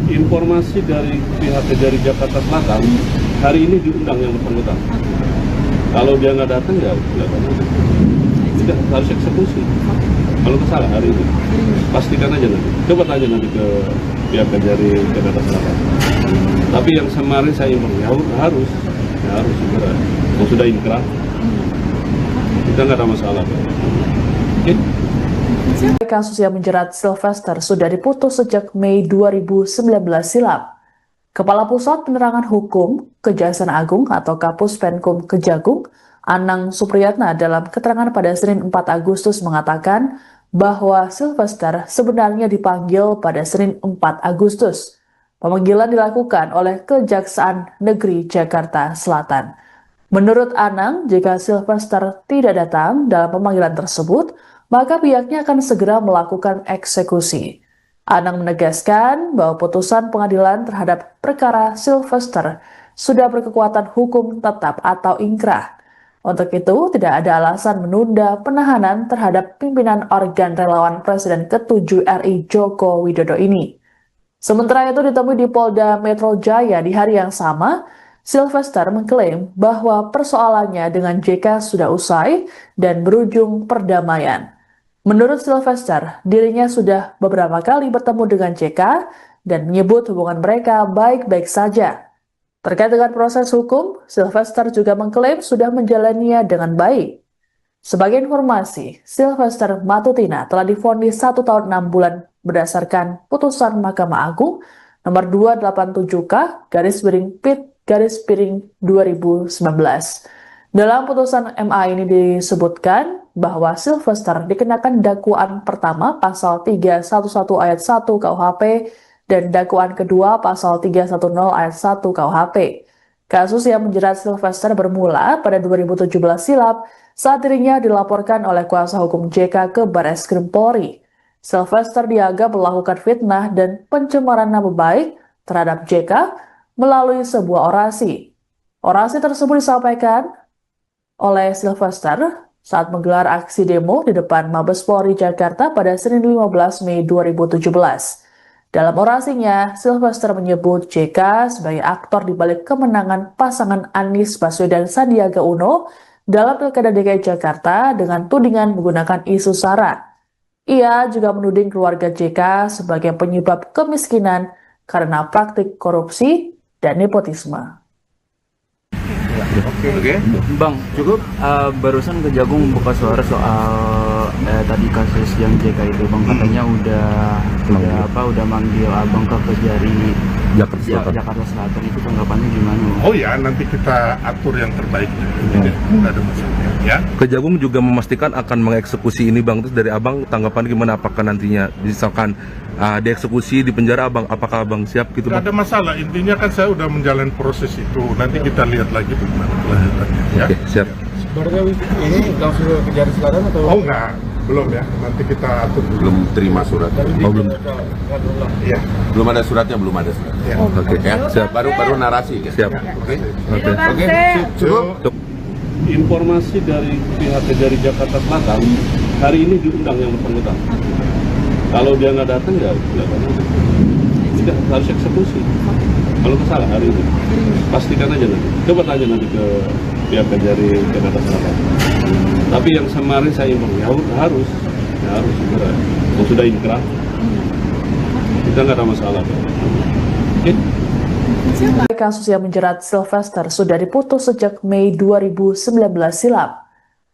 Informasi dari pihak Kejari Jakarta Selatan, hari ini diundang yang bersangkutan. Kalau dia nggak datang ya tidak harus eksekusi. Kalau kesalah hari ini, pastikan aja nanti. Coba tanya nanti ke pihak Kejari Jakarta Selatan. Tapi yang kemarin saya inform harus segera. Kalau sudah inkrah, kita nggak ada masalah. Oke? Kasus yang menjerat Sylvester sudah diputus sejak Mei 2019 silam. Kepala Pusat Penerangan Hukum Kejaksaan Agung atau Kapus Penkum Kejagung, Anang Supriyatna dalam keterangan pada Senin 4 Agustus mengatakan bahwa Sylvester sebenarnya dipanggil pada Senin 4 Agustus. Pemanggilan dilakukan oleh Kejaksaan Negeri Jakarta Selatan. Menurut Anang, jika Sylvester tidak datang dalam pemanggilan tersebut, maka pihaknya akan segera melakukan eksekusi. Anang menegaskan bahwa putusan pengadilan terhadap perkara Sylvester sudah berkekuatan hukum tetap atau ingkrah. Untuk itu, tidak ada alasan menunda penahanan terhadap pimpinan organ relawan Presiden ke-7 RI Joko Widodo ini. Sementara itu ditemui di Polda Metro Jaya di hari yang sama, Sylvester mengklaim bahwa persoalannya dengan JK sudah usai dan berujung perdamaian. Menurut Sylvester, dirinya sudah beberapa kali bertemu dengan JK dan menyebut hubungan mereka baik-baik saja. Terkait dengan proses hukum, Sylvester juga mengklaim sudah menjalaninya dengan baik. Sebagai informasi, Sylvester Matutina telah divonis 1 tahun 6 bulan berdasarkan putusan Mahkamah Agung nomor 287K/PIT/2019. Dalam putusan MA ini disebutkan bahwa Sylvester dikenakan dakwaan pertama pasal 311 ayat 1 KUHP dan dakwaan kedua pasal 310 ayat 1 KUHP. Kasus yang menjerat Sylvester bermula pada 2017 silam saat dirinya dilaporkan oleh kuasa hukum JK ke Barreskrim Polri. Sylvester dianggap melakukan fitnah dan pencemaran nama baik terhadap JK melalui sebuah orasi. Orasi tersebut disampaikan oleh Sylvester saat menggelar aksi demo di depan Mabes Polri Jakarta pada Senin 15 Mei 2017. Dalam orasinya, Sylvester menyebut JK sebagai aktor di balik kemenangan pasangan Anies Baswedan Sandiaga Uno dalam Pilkada DKI Jakarta dengan tudingan menggunakan isu SARA. Ia juga menuding keluarga JK sebagai penyebab kemiskinan karena praktik korupsi dan nepotisme. Oke. Bang, cukup barusan Kejagung buka suara soal tadi kasus yang JK itu, Bang, katanya udah manggil Abang ke Kejari Jakarta Selatan. Itu tanggapannya gimana? Oh ya, nanti kita atur yang terbaik. Nggak ada masalah. Ya. Kejagung juga memastikan akan mengeksekusi ini Bang. Terus dari Abang tanggapan gimana, apakah nantinya misalkan dieksekusi di penjara Abang, apakah Abang siap gitu Nggak Bang? ada masalah, intinya kan saya udah menjalani proses itu. Nanti kita lihat lagi bagaimana kelanjutannya. Ya. Oke, siap. Berarti ini langsung ke Kejari Selatan atau? Oh enggak, belum ya. Nanti kita atur dulu. Belum terima surat. Oh, belum. Iya. Belum ada suratnya, belum ada surat. Ya. Oke, Ya, siap. baru narasi kan? Siap. Oke. Oke. Cukup. Informasi dari pihak Kejari Jakarta Selatan, hari ini diundang yang bersangkutan. Kalau dia nggak datang ya tidak harus eksekusi. Kalau salah hari ini, pastikan aja nanti. Coba tanya nanti ke pihak Kejari Jakarta Selatan. Tapi yang kemarin saya informasi harus segera. Kalau sudah inkrah, kita nggak ada masalah. Oke? Kasus yang menjerat Sylvester sudah diputus sejak Mei 2019 silam.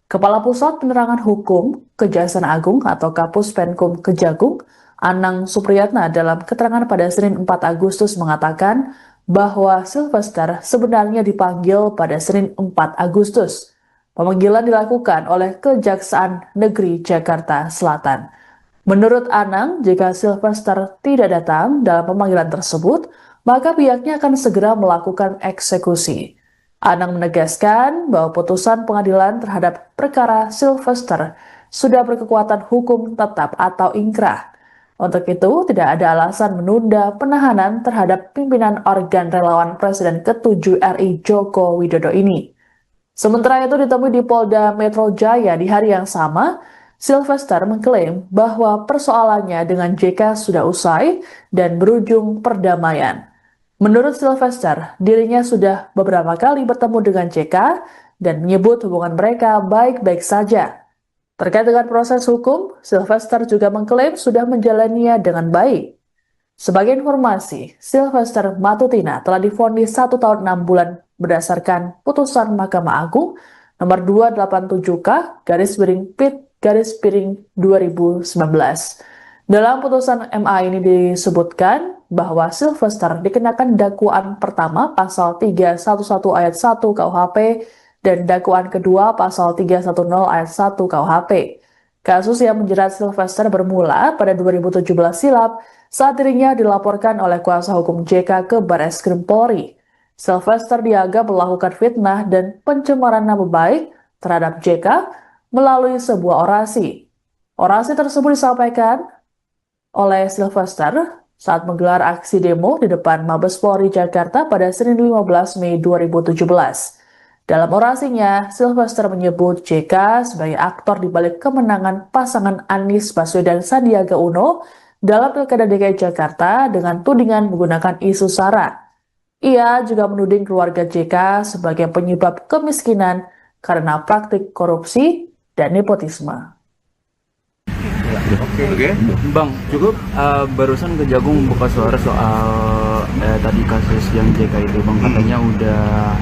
Kepala Pusat Penerangan Hukum Kejaksaan Agung atau Kapus Penkum Kejagung, Anang Supriyatna dalam keterangan pada Senin 4 Agustus mengatakan bahwa Sylvester sebenarnya dipanggil pada Senin 4 Agustus. Pemanggilan dilakukan oleh Kejaksaan Negeri Jakarta Selatan. Menurut Anang, jika Sylvester tidak datang dalam pemanggilan tersebut, maka pihaknya akan segera melakukan eksekusi. Anang menegaskan bahwa putusan pengadilan terhadap perkara Sylvester sudah berkekuatan hukum tetap atau ingkrah. Untuk itu, tidak ada alasan menunda penahanan terhadap pimpinan organ relawan Presiden ke-7 RI Joko Widodo ini. Sementara itu ditemui di Polda Metro Jaya di hari yang sama, Sylvester mengklaim bahwa persoalannya dengan JK sudah usai dan berujung perdamaian. Menurut Sylvester, dirinya sudah beberapa kali bertemu dengan JK dan menyebut hubungan mereka baik-baik saja. Terkait dengan proses hukum, Sylvester juga mengklaim sudah menjalaninya dengan baik. Sebagai informasi, Sylvester Matutina telah divonis 1 tahun 6 bulan berdasarkan putusan Mahkamah Agung nomor 287K/PIT/2019. Dalam putusan MA ini disebutkan bahwa Sylvester dikenakan dakwaan pertama pasal 311 ayat 1 KUHP dan dakwaan kedua pasal 310 ayat 1 KUHP. Kasus yang menjerat Sylvester bermula pada 2017 silam saat dirinya dilaporkan oleh kuasa hukum JK ke Barreskrim Polri. Sylvester dianggap melakukan fitnah dan pencemaran nama baik terhadap JK melalui sebuah orasi. Orasi tersebut disampaikan oleh Sylvester saat menggelar aksi demo di depan Mabes Polri Jakarta pada Senin 15 Mei 2017. Dalam orasinya, Sylvester menyebut JK sebagai aktor di balik kemenangan pasangan Anies Baswedan Sandiaga Uno dalam Pilkada DKI Jakarta dengan tudingan menggunakan isu SARA. Ia juga menuding keluarga JK sebagai penyebab kemiskinan karena praktik korupsi dan nepotisme. Oke. Bang, cukup barusan Kejagung buka suara soal tadi kasus yang JK itu, Bang, katanya udah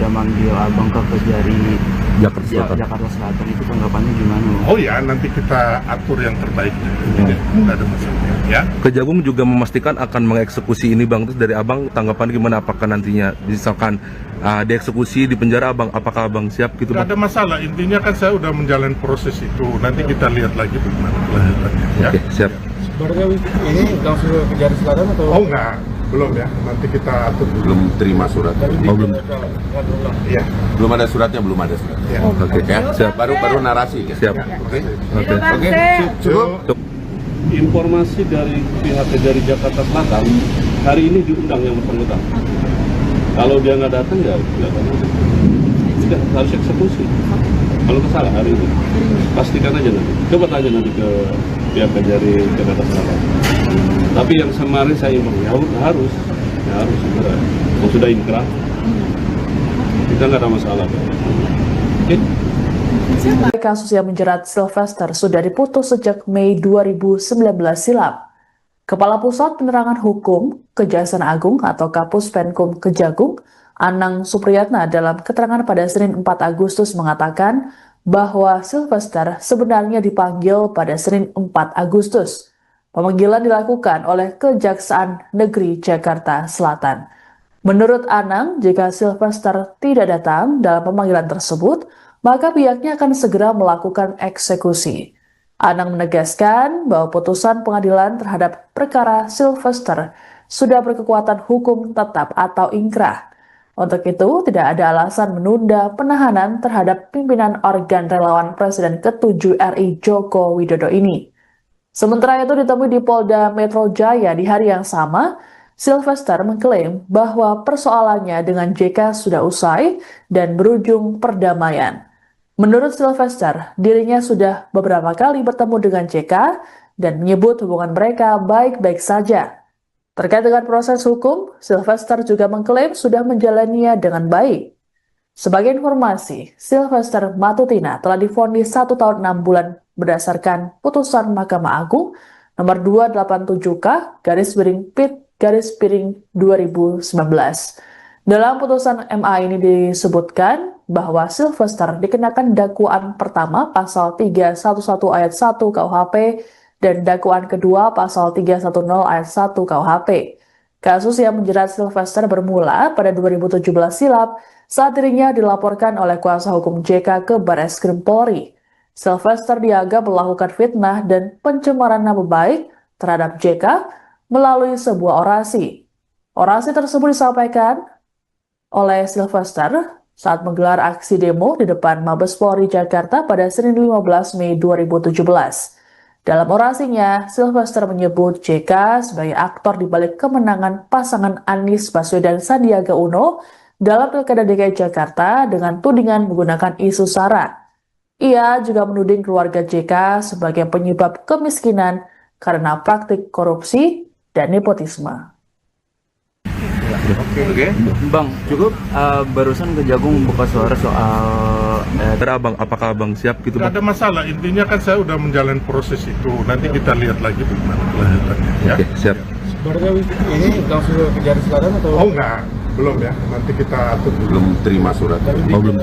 manggil Abang ke Kejari Jakarta Selatan. Itu tanggapannya gimana? Oh ya, nanti kita atur yang terbaik. Nggak ada masalah. Ya. Kejagung juga memastikan akan mengeksekusi ini Bang. Terus dari Abang tanggapan gimana, apakah nantinya misalkan dieksekusi di penjara Abang, apakah Abang siap gitu Nggak Bang? ada masalah, intinya kan saya udah menjalani proses itu. Nanti kita lihat lagi bagaimana kelanjutannya. Ya. Oke, siap. Berarti ini langsung ke Kejari Selatan atau? Oh enggak, belum ya. Nanti kita atur dulu. Belum terima suratnya. Oh, belum. Iya. Belum ada suratnya, belum ada suratnya. Iya. Oke, Ya, siap. baru narasi. Ya. Siap. Oke. Oke. Oke. Cukup. Informasi dari pihak Kejari Jakarta Selatan hari ini diundang yang bersangkutan. Kalau dia nggak datang ya nggak datang. Sudah harus eksekusi. Kalau kesalah hari ini pastikan aja nanti. Coba tanya nanti ke pihak Kejari Jakarta Selatan. Tapi yang kemarin saya imbang ya harus segera. Kalau sudah inkrah kita nggak ada masalah. Oke. Kasus yang menjerat Sylvester sudah diputus sejak Mei 2019 silam. Kepala Pusat Penerangan Hukum Kejaksaan Agung atau Kapus Penkum Kejagung, Anang Supriyatna dalam keterangan pada Senin 4 Agustus mengatakan bahwa Sylvester sebenarnya dipanggil pada Senin 4 Agustus. Pemanggilan dilakukan oleh Kejaksaan Negeri Jakarta Selatan. Menurut Anang, jika Sylvester tidak datang dalam pemanggilan tersebut, maka pihaknya akan segera melakukan eksekusi. Anang menegaskan bahwa putusan pengadilan terhadap perkara Sylvester sudah berkekuatan hukum tetap atau inkrah. Untuk itu, tidak ada alasan menunda penahanan terhadap pimpinan organ relawan Presiden ke-7 RI Joko Widodo ini. Sementara itu ditemui di Polda Metro Jaya di hari yang sama, Sylvester mengklaim bahwa persoalannya dengan JK sudah usai dan berujung perdamaian. Menurut Sylvester, dirinya sudah beberapa kali bertemu dengan JK dan menyebut hubungan mereka baik-baik saja. Terkait dengan proses hukum, Sylvester juga mengklaim sudah menjalaninya dengan baik. Sebagai informasi, Sylvester Matutina telah divonis 1 tahun 6 bulan berdasarkan putusan Mahkamah Agung nomor 287K/PIT/2019. Dalam putusan MA ini disebutkan bahwa Sylvester dikenakan dakwaan pertama pasal 311 ayat 1 KUHP dan dakwaan kedua pasal 310 ayat 1 KUHP. Kasus yang menjerat Sylvester bermula pada 2017 silam saat dirinya dilaporkan oleh kuasa hukum JK ke Barreskrim Polri. Sylvester dianggap melakukan fitnah dan pencemaran nama baik terhadap JK melalui sebuah orasi. Orasi tersebut disampaikan oleh Sylvester saat menggelar aksi demo di depan Mabes Polri Jakarta pada Senin 15 Mei 2017. Dalam orasinya, Sylvester menyebut JK sebagai aktor di balik kemenangan pasangan Anies Baswedan Sandiaga Uno dalam Pilkada DKI Jakarta dengan tudingan menggunakan isu SARA. Ia juga menuding keluarga JK sebagai penyebab kemiskinan karena praktik korupsi dan nepotisme. Oke. Bang, cukup barusan Kejagung buka suara soal Abang, apakah abang siap gitu Tidak bang? ada masalah. Intinya kan saya udah menjalani proses itu. Nanti kita lihat lagi bagaimana kelanjutannya. Ya. Oke, siap. Sebenarnya ini langsung ke Kejari Selatan atau? Oh enggak, belum ya. Nanti kita atur dulu. Belum terima suratnya. Oh, belum.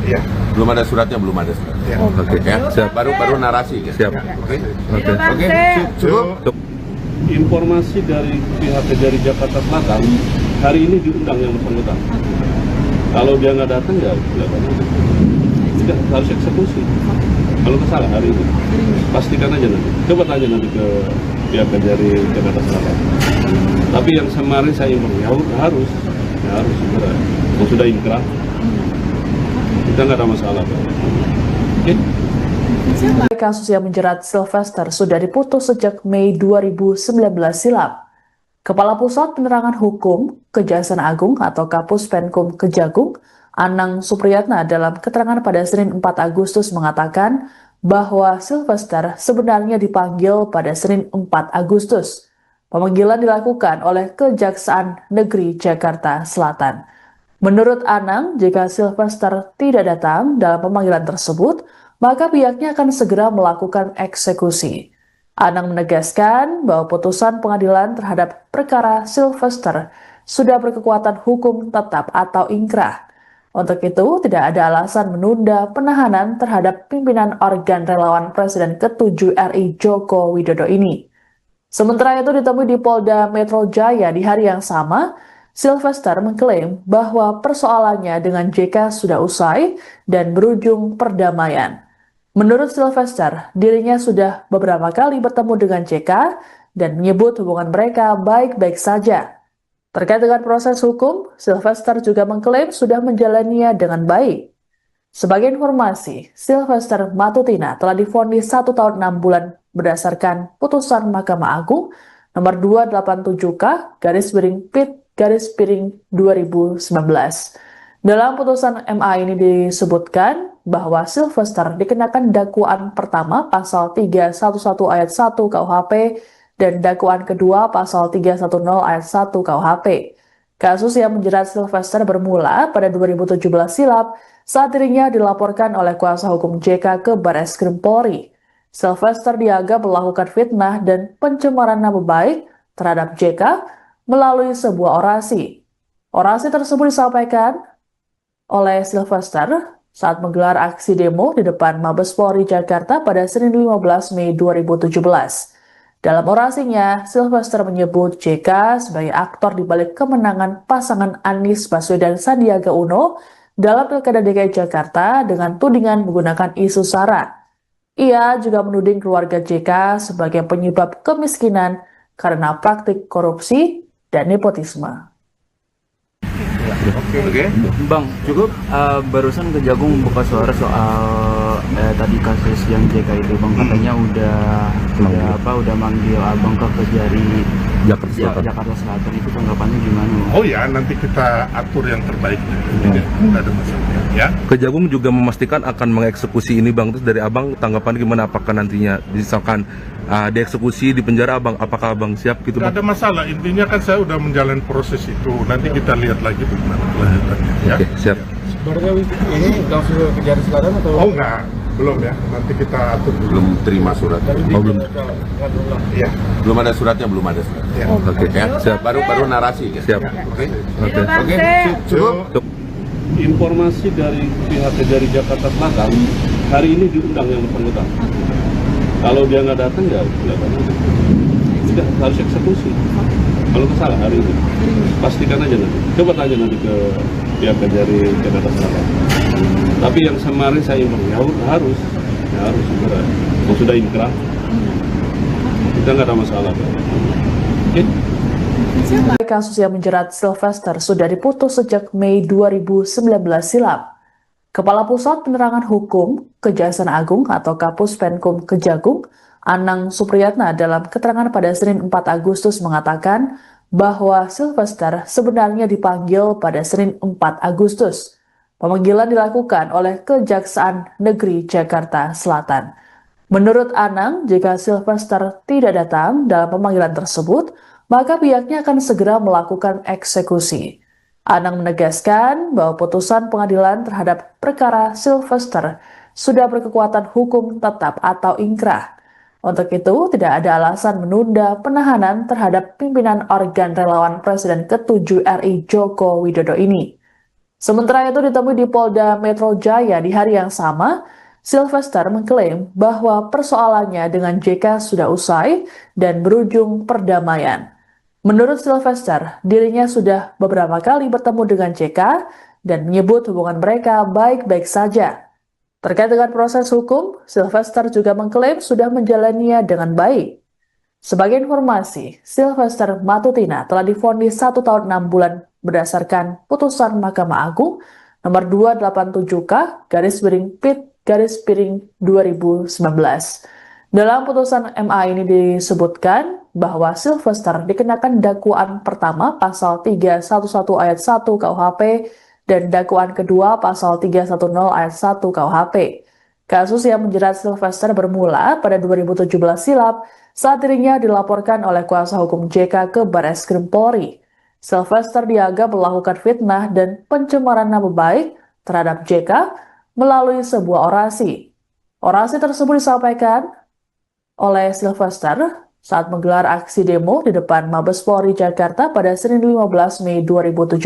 Iya. Belum ada suratnya, belum ada suratnya. Iya. Oke, Ya, siap. baru narasi. Ya. Siap. Oke. Oke. Oke. Cukup. Informasi dari pihak Kejari Jakarta Selatan hari ini diundang yang bersangkutan. Kalau dia nggak datang ya nggak datang. Sudah harus eksekusi. Kalau kesalah hari ini pastikan aja nanti. Coba tanya nanti ke pihak Kejari Jakarta Selatan. Tapi yang kemarin saya imbang ya harus segera. Kalau sudah inkrah kita nggak ada masalah. Oke. Kasus yang menjerat Sylvester sudah diputus sejak Mei 2019 silam. Kepala Pusat Penerangan Hukum Kejaksaan Agung atau Kapus Penkum Kejagung, Anang Supriyatna dalam keterangan pada Senin 4 Agustus mengatakan bahwa Sylvester sebenarnya dipanggil pada Senin 4 Agustus. Pemanggilan dilakukan oleh Kejaksaan Negeri Jakarta Selatan. Menurut Anang, jika Sylvester tidak datang dalam pemanggilan tersebut, maka pihaknya akan segera melakukan eksekusi. Anang menegaskan bahwa putusan pengadilan terhadap perkara Sylvester sudah berkekuatan hukum tetap atau inkrah. Untuk itu, tidak ada alasan menunda penahanan terhadap pimpinan organ relawan Presiden ke-7 RI Joko Widodo ini. Sementara itu ditemui di Polda Metro Jaya di hari yang sama, Sylvester mengklaim bahwa persoalannya dengan JK sudah usai dan berujung perdamaian. Menurut Sylvester, dirinya sudah beberapa kali bertemu dengan JK dan menyebut hubungan mereka baik-baik saja. Terkait dengan proses hukum, Sylvester juga mengklaim sudah menjalaninya dengan baik. Sebagai informasi, Sylvester Matutina telah divonis 1 tahun 6 bulan berdasarkan putusan Mahkamah Agung nomor 287K/Pit/2019. Dalam putusan MA ini disebutkan bahwa Sylvester dikenakan dakwaan pertama pasal 311 ayat 1 KUHP dan dakwaan kedua pasal 310 ayat 1 KUHP. Kasus yang menjerat Sylvester bermula pada 2017 silam saat dirinya dilaporkan oleh kuasa hukum JK ke Barreskrim Polri. Sylvester dianggap melakukan fitnah dan pencemaran nama baik terhadap JK melalui sebuah orasi. Orasi tersebut disampaikan oleh Sylvester saat menggelar aksi demo di depan Mabes Polri Jakarta pada Senin 15 Mei 2017. Dalam orasinya, Sylvester menyebut JK sebagai aktor di balik kemenangan pasangan Anies Baswedan Sandiaga Uno dalam Pilkada DKI Jakarta dengan tudingan menggunakan isu SARA. Ia juga menuding keluarga JK sebagai penyebab kemiskinan karena praktik korupsi dan nepotisme. Oke. Bang, cukup barusan Kejagung buka suara soal tadi kasus yang JK itu, Bang, katanya udah manggil Abang ke Kejari Jakarta Selatan. Itu tanggapannya gimana, Bang? Oh ya, nanti kita atur yang terbaik. Tidak ada masalah. Ya. Kejagung juga memastikan akan mengeksekusi ini Bang. Terus dari Abang tanggapan gimana, apakah nantinya misalkan dieksekusi di penjara Abang, apakah Abang siap gitu Bang? Tidak ada masalah, intinya kan saya udah menjalani proses itu. Nanti kita lihat lagi bagaimana kelanjutannya. Ya. Oke, siap. Sebenarnya ini langsung ke Kejari Selatan atau? Oh enggak, belum ya. Nanti kita atur dulu. Belum terima suratnya. Belum. Ya. Belum ada suratnya, belum ada suratnya. Ya. Oke, Ya, siap. baru narasi. Ya. Siap. Oke. Oke. Cukup. Informasi dari pihak Kejari Jakarta Selatan, hari ini diundang yang bersangkutan. Kalau dia nggak datang ya sudah harus eksekusi. Kalau salah hari ini, pastikan aja nanti. Coba tanya nanti ke pihak Kejari Jakarta Selatan. Tapi yang kemarin saya imbang harus segera. Kalau sudah inkrah, kita nggak ada masalah. Oke? Kasus yang menjerat Sylvester sudah diputus sejak Mei 2019 silam. Kepala Pusat Penerangan Hukum Kejaksaan Agung atau Kapus Penkum Kejagung, Anang Supriyatna dalam keterangan pada Senin 4 Agustus mengatakan bahwa Sylvester sebenarnya dipanggil pada Senin 4 Agustus. Pemanggilan dilakukan oleh Kejaksaan Negeri Jakarta Selatan. Menurut Anang, jika Sylvester tidak datang dalam pemanggilan tersebut, maka pihaknya akan segera melakukan eksekusi. Anang menegaskan bahwa putusan pengadilan terhadap perkara Sylvester sudah berkekuatan hukum tetap atau ingkrah. Untuk itu, tidak ada alasan menunda penahanan terhadap pimpinan organ relawan Presiden ke-7 RI Joko Widodo ini. Sementara itu ditemui di Polda Metro Jaya di hari yang sama, Sylvester mengklaim bahwa persoalannya dengan JK sudah usai dan berujung perdamaian. Menurut Sylvester, dirinya sudah beberapa kali bertemu dengan JK dan menyebut hubungan mereka baik-baik saja. Terkait dengan proses hukum, Sylvester juga mengklaim sudah menjalaninya dengan baik. Sebagai informasi, Sylvester Matutina telah divonis 1 tahun 6 bulan berdasarkan putusan Mahkamah Agung nomor 287K/Pit/2019. Dalam putusan MA ini disebutkan bahwa Sylvester dikenakan dakwaan pertama pasal 311 ayat 1 KUHP dan dakwaan kedua pasal 310 ayat 1 KUHP. Kasus yang menjerat Sylvester bermula pada 2017 silam saat dirinya dilaporkan oleh kuasa hukum JK ke Barreskrim Polri. Sylvester dianggap melakukan fitnah dan pencemaran nama baik terhadap JK melalui sebuah orasi. Orasi tersebut disampaikan oleh Sylvester saat menggelar aksi demo di depan Mabes Polri Jakarta pada Senin 15 Mei 2017.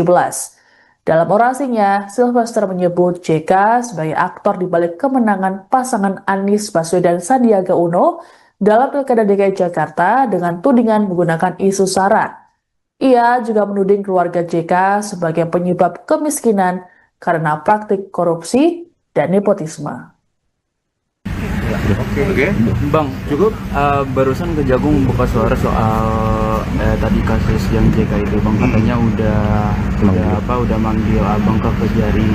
Dalam orasinya, Sylvester menyebut JK sebagai aktor di balik kemenangan pasangan Anies Baswedan Sandiaga Uno dalam Pilkada DKI Jakarta dengan tudingan menggunakan isu SARA. Ia juga menuding keluarga JK sebagai penyebab kemiskinan karena praktik korupsi dan nepotisme. Oke. Bang, cukup barusan Kejagung buka suara soal tadi kasus yang JK itu bang, katanya udah manggil abang ke Kejari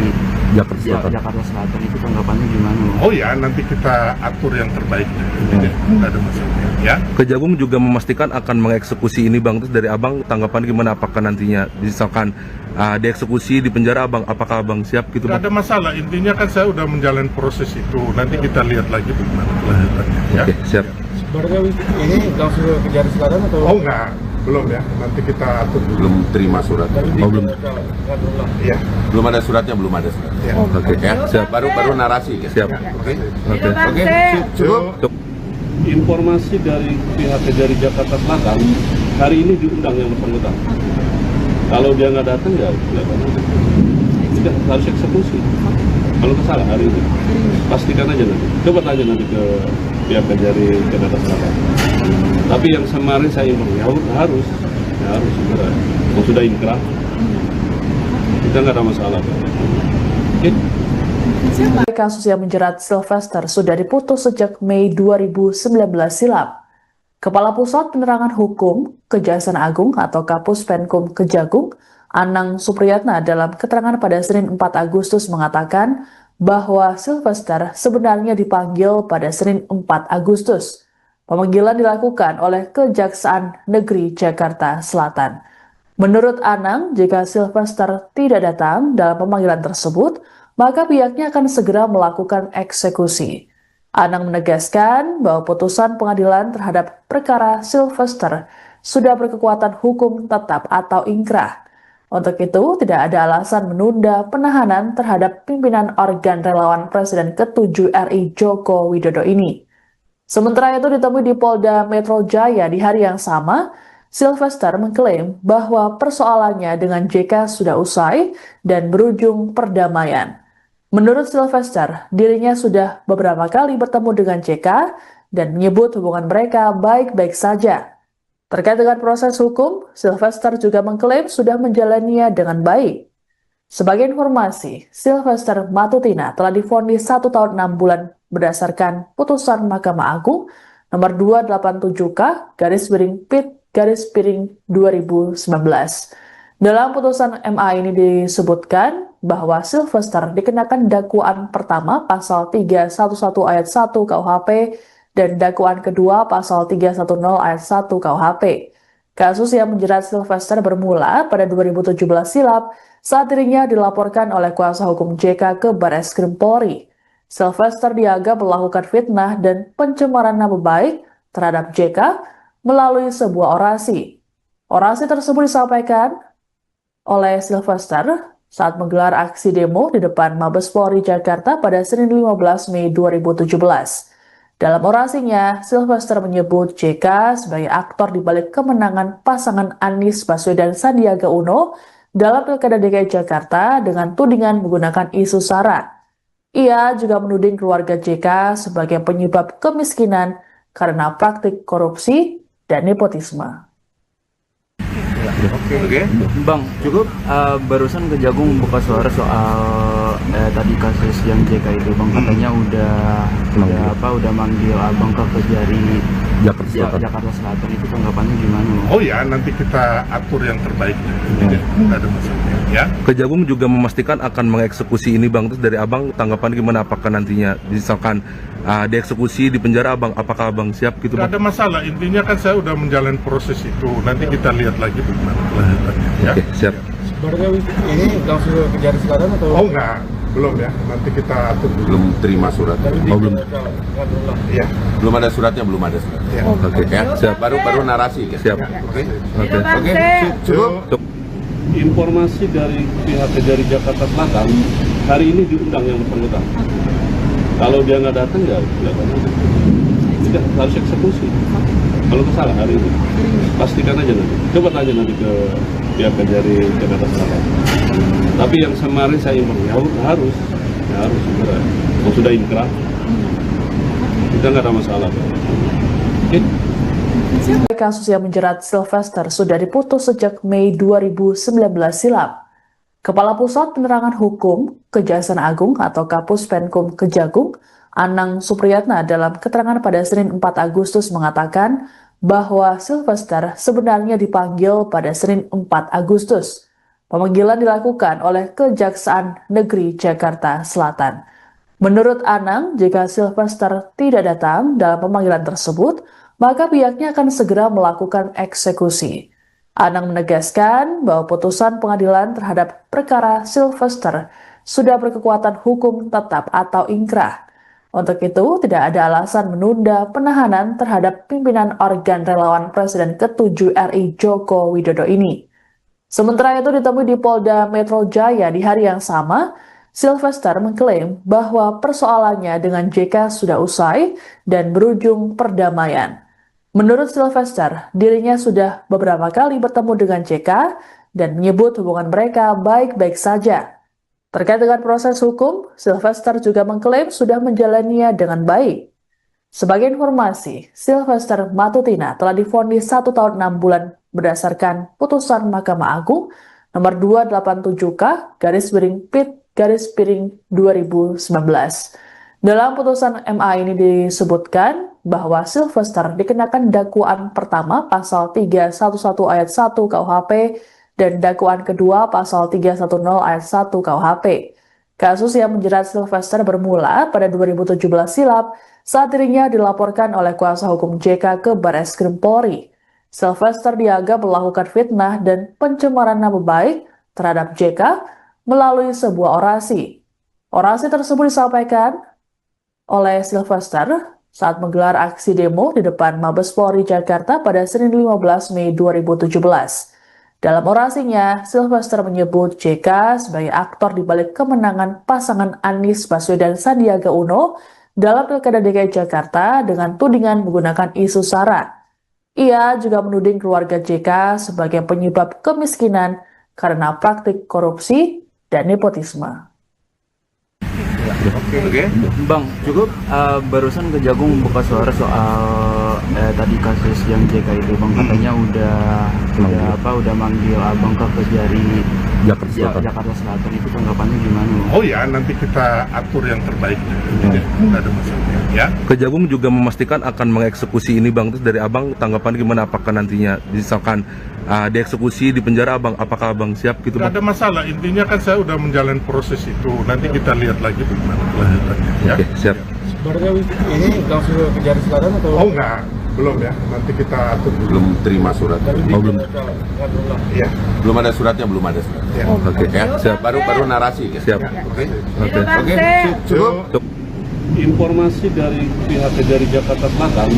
Jakarta Selatan. Itu tanggapannya gimana bang? Oh ya, nanti kita atur yang terbaik. Nggak ada masalah. Ya. Kejagung juga memastikan akan mengeksekusi ini bang. Terus dari abang tanggapan gimana? Apakah nantinya misalkan dieksekusi di penjara abang, apakah abang siap gitu Nggak bang? ada masalah. Intinya kan saya udah menjalani proses itu. Nanti kita lihat lagi bagaimana kelanjutannya. Ya. Oke, siap. Barangkali ini langsung ke Kejari Selatan atau? Oh enggak, belum ya. Nanti kita atur dulu. Belum terima suratnya. Oh, belum. Ya. Belum ada suratnya, belum ada suratnya. Ya. Oke, Ya, siap. baru narasi. Ya. Siap. Oke. Oke. Cukup. Informasi dari pihak Kejari Jakarta Selatan hari ini diundang yang bersangkutan. Kalau dia nggak datang ya sudah harus eksekusi. Kalau kesalah hari ini pastikan aja nanti. Coba tanya nanti ke pihak Kejari Jakarta Selatan. Tapi yang kemarin saya informasi harus segera. Kalau sudah inkrah kita nggak ada masalah. Oke. Kasus yang menjerat Sylvester sudah diputus sejak Mei 2019 silam. Kepala Pusat Penerangan Hukum Kejaksaan Agung atau Kapus Penkum Kejagung, Anang Supriyatna dalam keterangan pada Senin 4 Agustus mengatakan bahwa Sylvester sebenarnya dipanggil pada Senin 4 Agustus. Pemanggilan dilakukan oleh Kejaksaan Negeri Jakarta Selatan. Menurut Anang, jika Sylvester tidak datang dalam pemanggilan tersebut, maka pihaknya akan segera melakukan eksekusi. Anang menegaskan bahwa putusan pengadilan terhadap perkara Sylvester sudah berkekuatan hukum tetap atau ingkrah. Untuk itu, tidak ada alasan menunda penahanan terhadap pimpinan organ relawan Presiden ke-7 RI Joko Widodo ini. Sementara itu ditemui di Polda Metro Jaya di hari yang sama, Sylvester mengklaim bahwa persoalannya dengan JK sudah usai dan berujung perdamaian. Menurut Sylvester, dirinya sudah beberapa kali bertemu dengan JK dan menyebut hubungan mereka baik-baik saja. Terkait dengan proses hukum, Sylvester juga mengklaim sudah menjalaninya dengan baik. Sebagai informasi, Sylvester Matutina telah divonis 1 tahun 6 bulan berdasarkan putusan Mahkamah Agung nomor 287K/PIT/2019. Dalam putusan MA ini disebutkan bahwa Sylvester dikenakan dakwaan pertama pasal 311 ayat 1 KUHP dan dakwaan kedua pasal 310 ayat 1 KUHP. Kasus yang menjerat Sylvester bermula pada 2017 silam saat dirinya dilaporkan oleh kuasa hukum JK ke Barreskrim Polri. Sylvester dianggap melakukan fitnah dan pencemaran nama baik terhadap JK melalui sebuah orasi. Orasi tersebut disampaikan oleh Sylvester saat menggelar aksi demo di depan Mabes Polri Jakarta pada Senin 15 Mei 2017. Dalam orasinya, Sylvester menyebut JK sebagai aktor di balik kemenangan pasangan Anies Baswedan Sandiaga Uno dalam Pilkada DKI Jakarta dengan tudingan menggunakan isu SARA. Ia juga menuding keluarga JK sebagai penyebab kemiskinan karena praktik korupsi dan nepotisme. Oke. Bang, cukup barusan Kejagung buka suara soal tadi kasus yang JK itu bang, katanya udah manggil abang ke Kejari Jakarta Selatan. Itu tanggapannya gimana bang? Oh ya, nanti kita atur yang terbaik. Nggak ada masalah. Ya. Kejagung juga memastikan akan mengeksekusi ini bang. Terus dari abang tanggapan gimana? Apakah nantinya misalkan dieksekusi di penjara abang, apakah abang siap gitu Nggak bang? ada masalah. Intinya kan saya udah menjalani proses itu. Nanti kita lihat lagi bagaimana kelanjutannya. Ya. Oke, siap. Barangkali ini langsung ke Kejari Selatan atau? Oh enggak, belum ya. Nanti kita atur dulu. Belum terima suratnya. Oh, belum. Ya. Belum ada suratnya, belum ada suratnya. Ya. Oke, Ya, siap. baru narasi. Ya. Siap. Oke. Oke. Cukup. Informasi dari pihak Kejari Jakarta Selatan hari ini diundang yang bersangkutan. Kalau dia nggak datang ya sudah harus eksekusi. Kalau kesalah hari ini pastikan aja nanti. Coba tanya nanti ke pihak Kejari Jakarta Selatan. Tapi yang kemarin saya informasi harus segera. Kalau sudah inkrah kita nggak ada masalah. Oke. Kasus yang menjerat Sylvester sudah diputus sejak Mei 2019 silam. Kepala Pusat Penerangan Hukum Kejaksaan Agung atau Kapus Penkum Kejagung, Anang Supriyatna dalam keterangan pada Senin 4 Agustus mengatakan bahwa Sylvester sebenarnya dipanggil pada Senin 4 Agustus. Pemanggilan dilakukan oleh Kejaksaan Negeri Jakarta Selatan. Menurut Anang, jika Sylvester tidak datang dalam pemanggilan tersebut, maka pihaknya akan segera melakukan eksekusi. Anang menegaskan bahwa putusan pengadilan terhadap perkara Sylvester sudah berkekuatan hukum tetap atau ingkrah. Untuk itu, tidak ada alasan menunda penahanan terhadap pimpinan organ relawan Presiden ke-7 RI Joko Widodo ini. Sementara itu ditemui di Polda Metro Jaya di hari yang sama, Sylvester mengklaim bahwa persoalannya dengan JK sudah usai dan berujung perdamaian. Menurut Sylvester, dirinya sudah beberapa kali bertemu dengan JK dan menyebut hubungan mereka baik-baik saja. Terkait dengan proses hukum, Sylvester juga mengklaim sudah menjalaninya dengan baik. Sebagai informasi, Sylvester Matutina telah divonis 1 tahun 6 bulan berdasarkan putusan Mahkamah Agung nomor 287K/Pit/2019. Dalam putusan MA ini disebutkan bahwa Sylvester dikenakan dakwaan pertama pasal 311 ayat 1 KUHP dan dakwaan kedua pasal 310 ayat 1 KUHP. Kasus yang menjerat Sylvester bermula pada 2017 silam saat dirinya dilaporkan oleh kuasa hukum JK ke Barreskrim Polri. Sylvester dianggap melakukan fitnah dan pencemaran nama baik terhadap JK melalui sebuah orasi. Orasi tersebut disampaikan oleh Sylvester saat menggelar aksi demo di depan Mabes Polri Jakarta pada Senin 15 Mei 2017. Dalam orasinya, Sylvester menyebut JK sebagai aktor di balik kemenangan pasangan Anies Baswedan Sandiaga Uno dalam Pilkada DKI Jakarta dengan tudingan menggunakan isu SARA. Ia juga menuding keluarga JK sebagai penyebab kemiskinan karena praktik korupsi dan nepotisme. Oke. Bang, cukup barusan Kejagung buka suara soal tadi kasus yang JK itu, Bang, katanya udah manggil Abang ke Kejari Jakarta Selatan. Itu tanggapannya gimana, Bang? Oh ya, nanti kita atur yang terbaik. Tidak ada masalah. Ya. Kejagung juga memastikan akan mengeksekusi ini, Bang. Terus dari Abang tanggapan gimana, apakah nantinya misalkan dieksekusi di penjara, Abang, apakah Abang siap gitu, Bang? Tidak ada masalah, intinya kan saya udah menjalani proses itu. Nanti kita lihat lagi bagaimana kelanjutannya. Ya. Oke, siap. Sebenarnya ini langsung ke Kejari Selatan atau? Oh enggak, belum ya. Nanti kita atur dulu. Belum terima suratnya. Belum. Ya. Belum ada suratnya, belum ada suratnya. Ya. Oke, Ya, siap. baru narasi. Ya. Siap. Oke. Oke. Cukup. Informasi dari pihak Kejari Jakarta Selatan,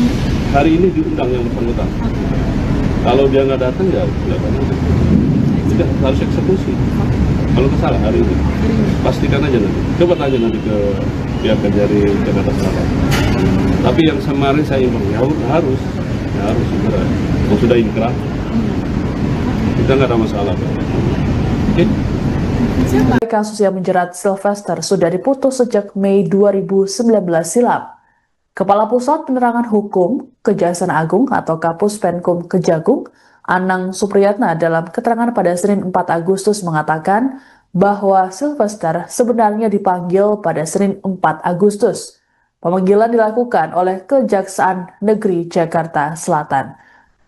hari ini diundang yang bersangkutan. Kalau dia nggak datang ya tidak harus eksekusi. Kalau salah hari ini, pastikan aja nanti. Coba tanya nanti ke pihak Kejari Jakarta Selatan. Tapi yang kemarin saya inform harus segera. Kalau sudah ingkrah, kita nggak ada masalah. Oke? Kasus yang menjerat Sylvester sudah diputus sejak Mei 2019 silam. Kepala Pusat Penerangan Hukum Kejaksaan Agung atau Kapus Penkum Kejagung, Anang Supriyatna dalam keterangan pada Senin 4 Agustus mengatakan bahwa Sylvester sebenarnya dipanggil pada Senin 4 Agustus. Pemanggilan dilakukan oleh Kejaksaan Negeri Jakarta Selatan.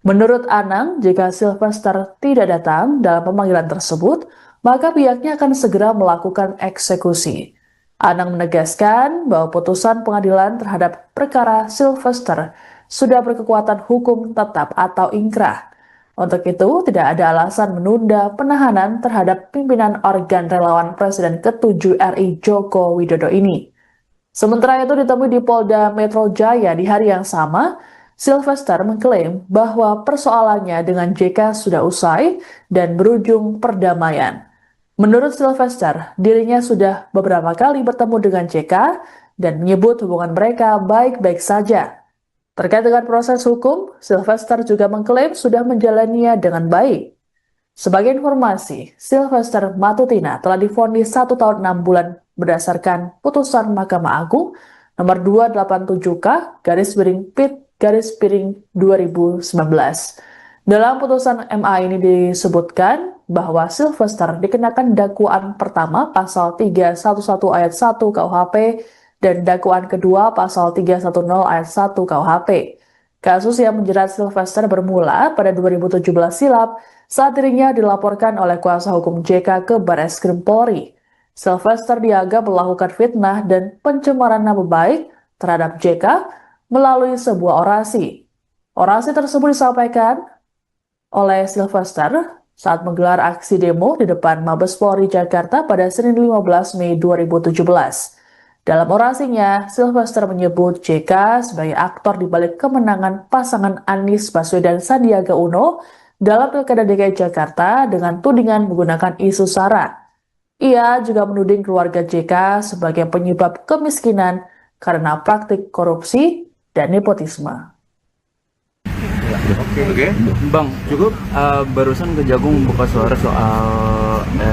Menurut Anang, jika Sylvester tidak datang dalam pemanggilan tersebut, maka pihaknya akan segera melakukan eksekusi. Anang menegaskan bahwa putusan pengadilan terhadap perkara Sylvester sudah berkekuatan hukum tetap atau ingkrah. Untuk itu, tidak ada alasan menunda penahanan terhadap pimpinan organ relawan Presiden ke-7 RI Joko Widodo ini. Sementara itu ditemui di Polda Metro Jaya di hari yang sama, Sylvester mengklaim bahwa persoalannya dengan JK sudah usai dan berujung perdamaian. Menurut Sylvester, dirinya sudah beberapa kali bertemu dengan JK dan menyebut hubungan mereka baik-baik saja. Terkait dengan proses hukum, Sylvester juga mengklaim sudah menjalaninya dengan baik. Sebagai informasi, Sylvester Matutina telah divonis 1 tahun 6 bulan berdasarkan putusan Mahkamah Agung nomor 287K/Pit/2019. Dalam putusan MA ini disebutkan bahwa Sylvester dikenakan dakwaan pertama pasal 311 ayat 1 KUHP dan dakwaan kedua pasal 310 ayat 1 KUHP. Kasus yang menjerat Sylvester bermula pada 2017 silam saat dirinya dilaporkan oleh kuasa hukum JK ke Barreskrim Polri. Sylvester dianggap melakukan fitnah dan pencemaran nama baik terhadap JK melalui sebuah orasi. Orasi tersebut disampaikan oleh Sylvester saat menggelar aksi demo di depan Mabes Polri Jakarta pada Senin 15 Mei 2017. Dalam orasinya, Sylvester menyebut JK sebagai aktor di balik kemenangan pasangan Anies Baswedan Sandiaga Uno dalam Pilkada DKI Jakarta dengan tudingan menggunakan isu SARA. Ia juga menuding keluarga JK sebagai penyebab kemiskinan karena praktik korupsi dan nepotisme. Oke. Bang, cukup barusan Kejagung buka suara soal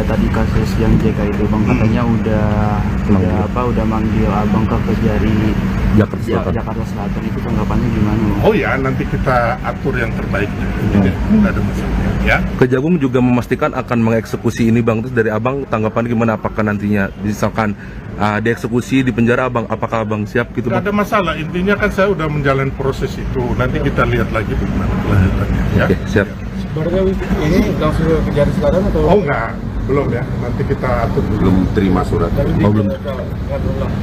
tadi kasus yang JK itu, Bang, katanya udah manggil Abang ke Kejari Jakarta Selatan. Itu tanggapannya gimana, Bang? Oh ya, nanti kita atur yang terbaiknya. Tidak ada masalah. Ya. Kejagung juga memastikan akan mengeksekusi ini Bang. Terus dari Abang tanggapan gimana, apakah nantinya misalkan dieksekusi di penjara Abang, apakah Abang siap gitu Tidak Bang? ada masalah, intinya kan saya udah menjalani proses itu. Nanti kita lihat lagi bagaimana kelanjutannya. Ya. Oke, siap. Berarti ini langsung ke Kejari Selatan atau? Oh enggak, belum ya. Nanti kita atur dulu. Belum terima suratnya. Oh, belum.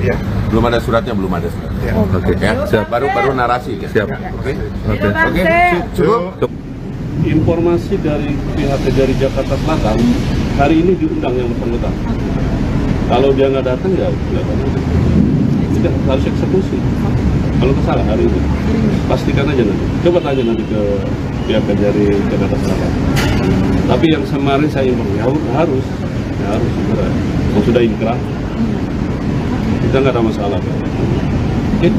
Ya. Belum ada suratnya, belum ada suratnya. Ya. Oke, Ya, siap. baru narasi ya. Siap. Oke. Oke. Cukup. Informasi dari pihak Kejari Jakarta Selatan, hari ini diundang yang bersangkutan. Kalau dia nggak datang ya sudah harus eksekusi. Kalau kesalah hari ini, pastikan aja nanti. Coba tanya nanti ke pihak Kejari Jakarta Selatan. Tapi yang kemarin saya informasi harus segera. Kalau sudah inkrah, kita nggak ada masalah. Oke?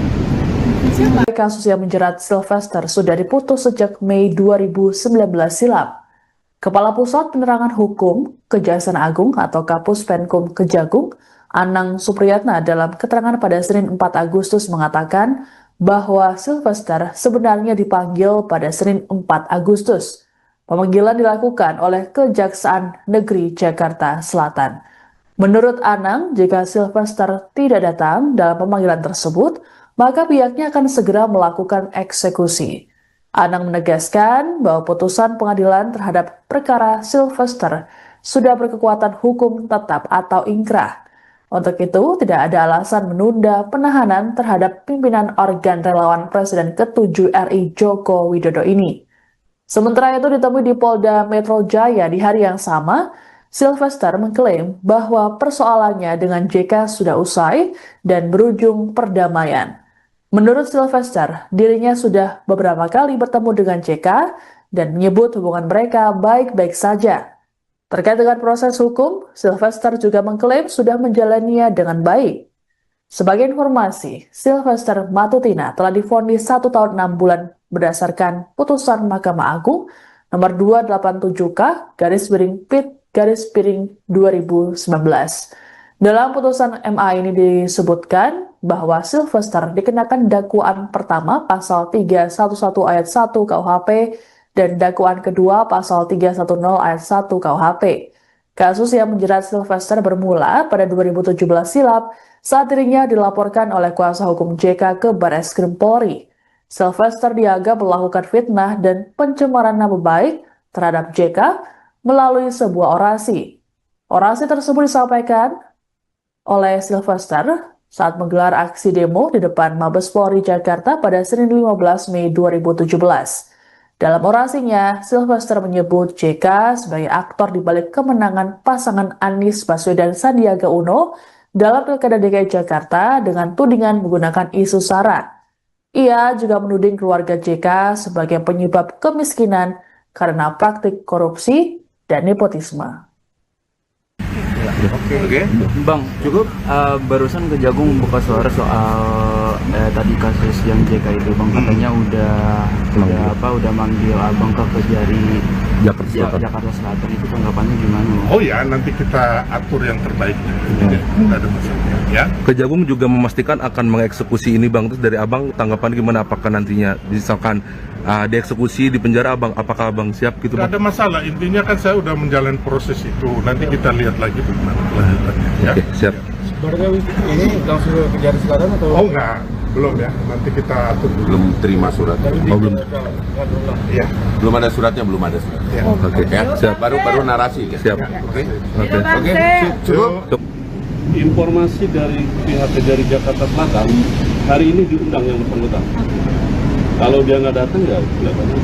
Kasus yang menjerat Sylvester sudah diputus sejak Mei 2019 silam. Kepala Pusat Penerangan Hukum Kejaksaan Agung atau Kapus Penkum Kejagung, Anang Supriyatna dalam keterangan pada Senin 4 Agustus mengatakan bahwa Sylvester sebenarnya dipanggil pada Senin 4 Agustus. Pemanggilan dilakukan oleh Kejaksaan Negeri Jakarta Selatan. Menurut Anang, jika Sylvester tidak datang dalam pemanggilan tersebut, maka pihaknya akan segera melakukan eksekusi. Anang menegaskan bahwa putusan pengadilan terhadap perkara Sylvester sudah berkekuatan hukum tetap atau ingkrah. Untuk itu, tidak ada alasan menunda penahanan terhadap pimpinan organ relawan Presiden ke-7 RI Joko Widodo ini. Sementara itu ditemui di Polda Metro Jaya di hari yang sama, Sylvester mengklaim bahwa persoalannya dengan JK sudah usai dan berujung perdamaian. Menurut Sylvester, dirinya sudah beberapa kali bertemu dengan JK dan menyebut hubungan mereka baik-baik saja. Terkait dengan proses hukum, Sylvester juga mengklaim sudah menjalaninya dengan baik. Sebagai informasi, Sylvester Matutina telah divonis 1 tahun 6 bulan berdasarkan putusan Mahkamah Agung nomor 287K/PIT/2019. Dalam putusan MA ini disebutkan bahwa Sylvester dikenakan dakwaan pertama pasal 311 ayat 1 KUHP dan dakwaan kedua pasal 310 ayat 1 KUHP. Kasus yang menjerat Sylvester bermula pada 2017 silam saat dirinya dilaporkan oleh kuasa hukum JK ke Barreskrim Polri. Sylvester dianggap melakukan fitnah dan pencemaran nama baik terhadap JK melalui sebuah orasi. Orasi tersebut disampaikan oleh Sylvester saat menggelar aksi demo di depan Mabes Polri Jakarta pada Senin 15 Mei 2017. Dalam orasinya, Sylvester menyebut JK sebagai aktor di balik kemenangan pasangan Anies Baswedan Sandiaga Uno dalam Pilkada DKI Jakarta dengan tudingan menggunakan isu SARA. Ia juga menuding keluarga JK sebagai penyebab kemiskinan karena praktik korupsi dan nepotisme. Oke. Bang, cukup barusan Kejagung buka suara soal tadi kasus yang JK itu, Bang, katanya udah manggil Abang ke Kejari Jakarta Selatan. Itu tanggapannya gimana, Bang? Oh ya, nanti kita atur yang terbaiknya. Tidak ada masalah. Ya. Kejagung juga memastikan akan mengeksekusi ini Bang. Terus dari Abang tanggapan gimana, apakah nantinya misalkan dieksekusi di penjara Abang, apakah Abang siap gitu Tidak Bang? ada masalah, intinya kan saya udah menjalani proses itu. Nanti kita lihat lagi bagaimana kelanjutannya. Ya. Oke, siap. Berarti ini langsung ke Jari Selatan atau? Oh enggak, belum ya. Nanti kita atur dulu. Belum terima suratnya. belum. Iya. Belum ada suratnya, belum ada surat. Ya. Oke, Ya, siap. baru narasi kan. Siap. Oke. Oke. Cukup. Informasi dari pihak Kejari Jakarta Selatan, hari ini diundang yang bersangkutan. Kalau dia nggak datang ya kelihatannya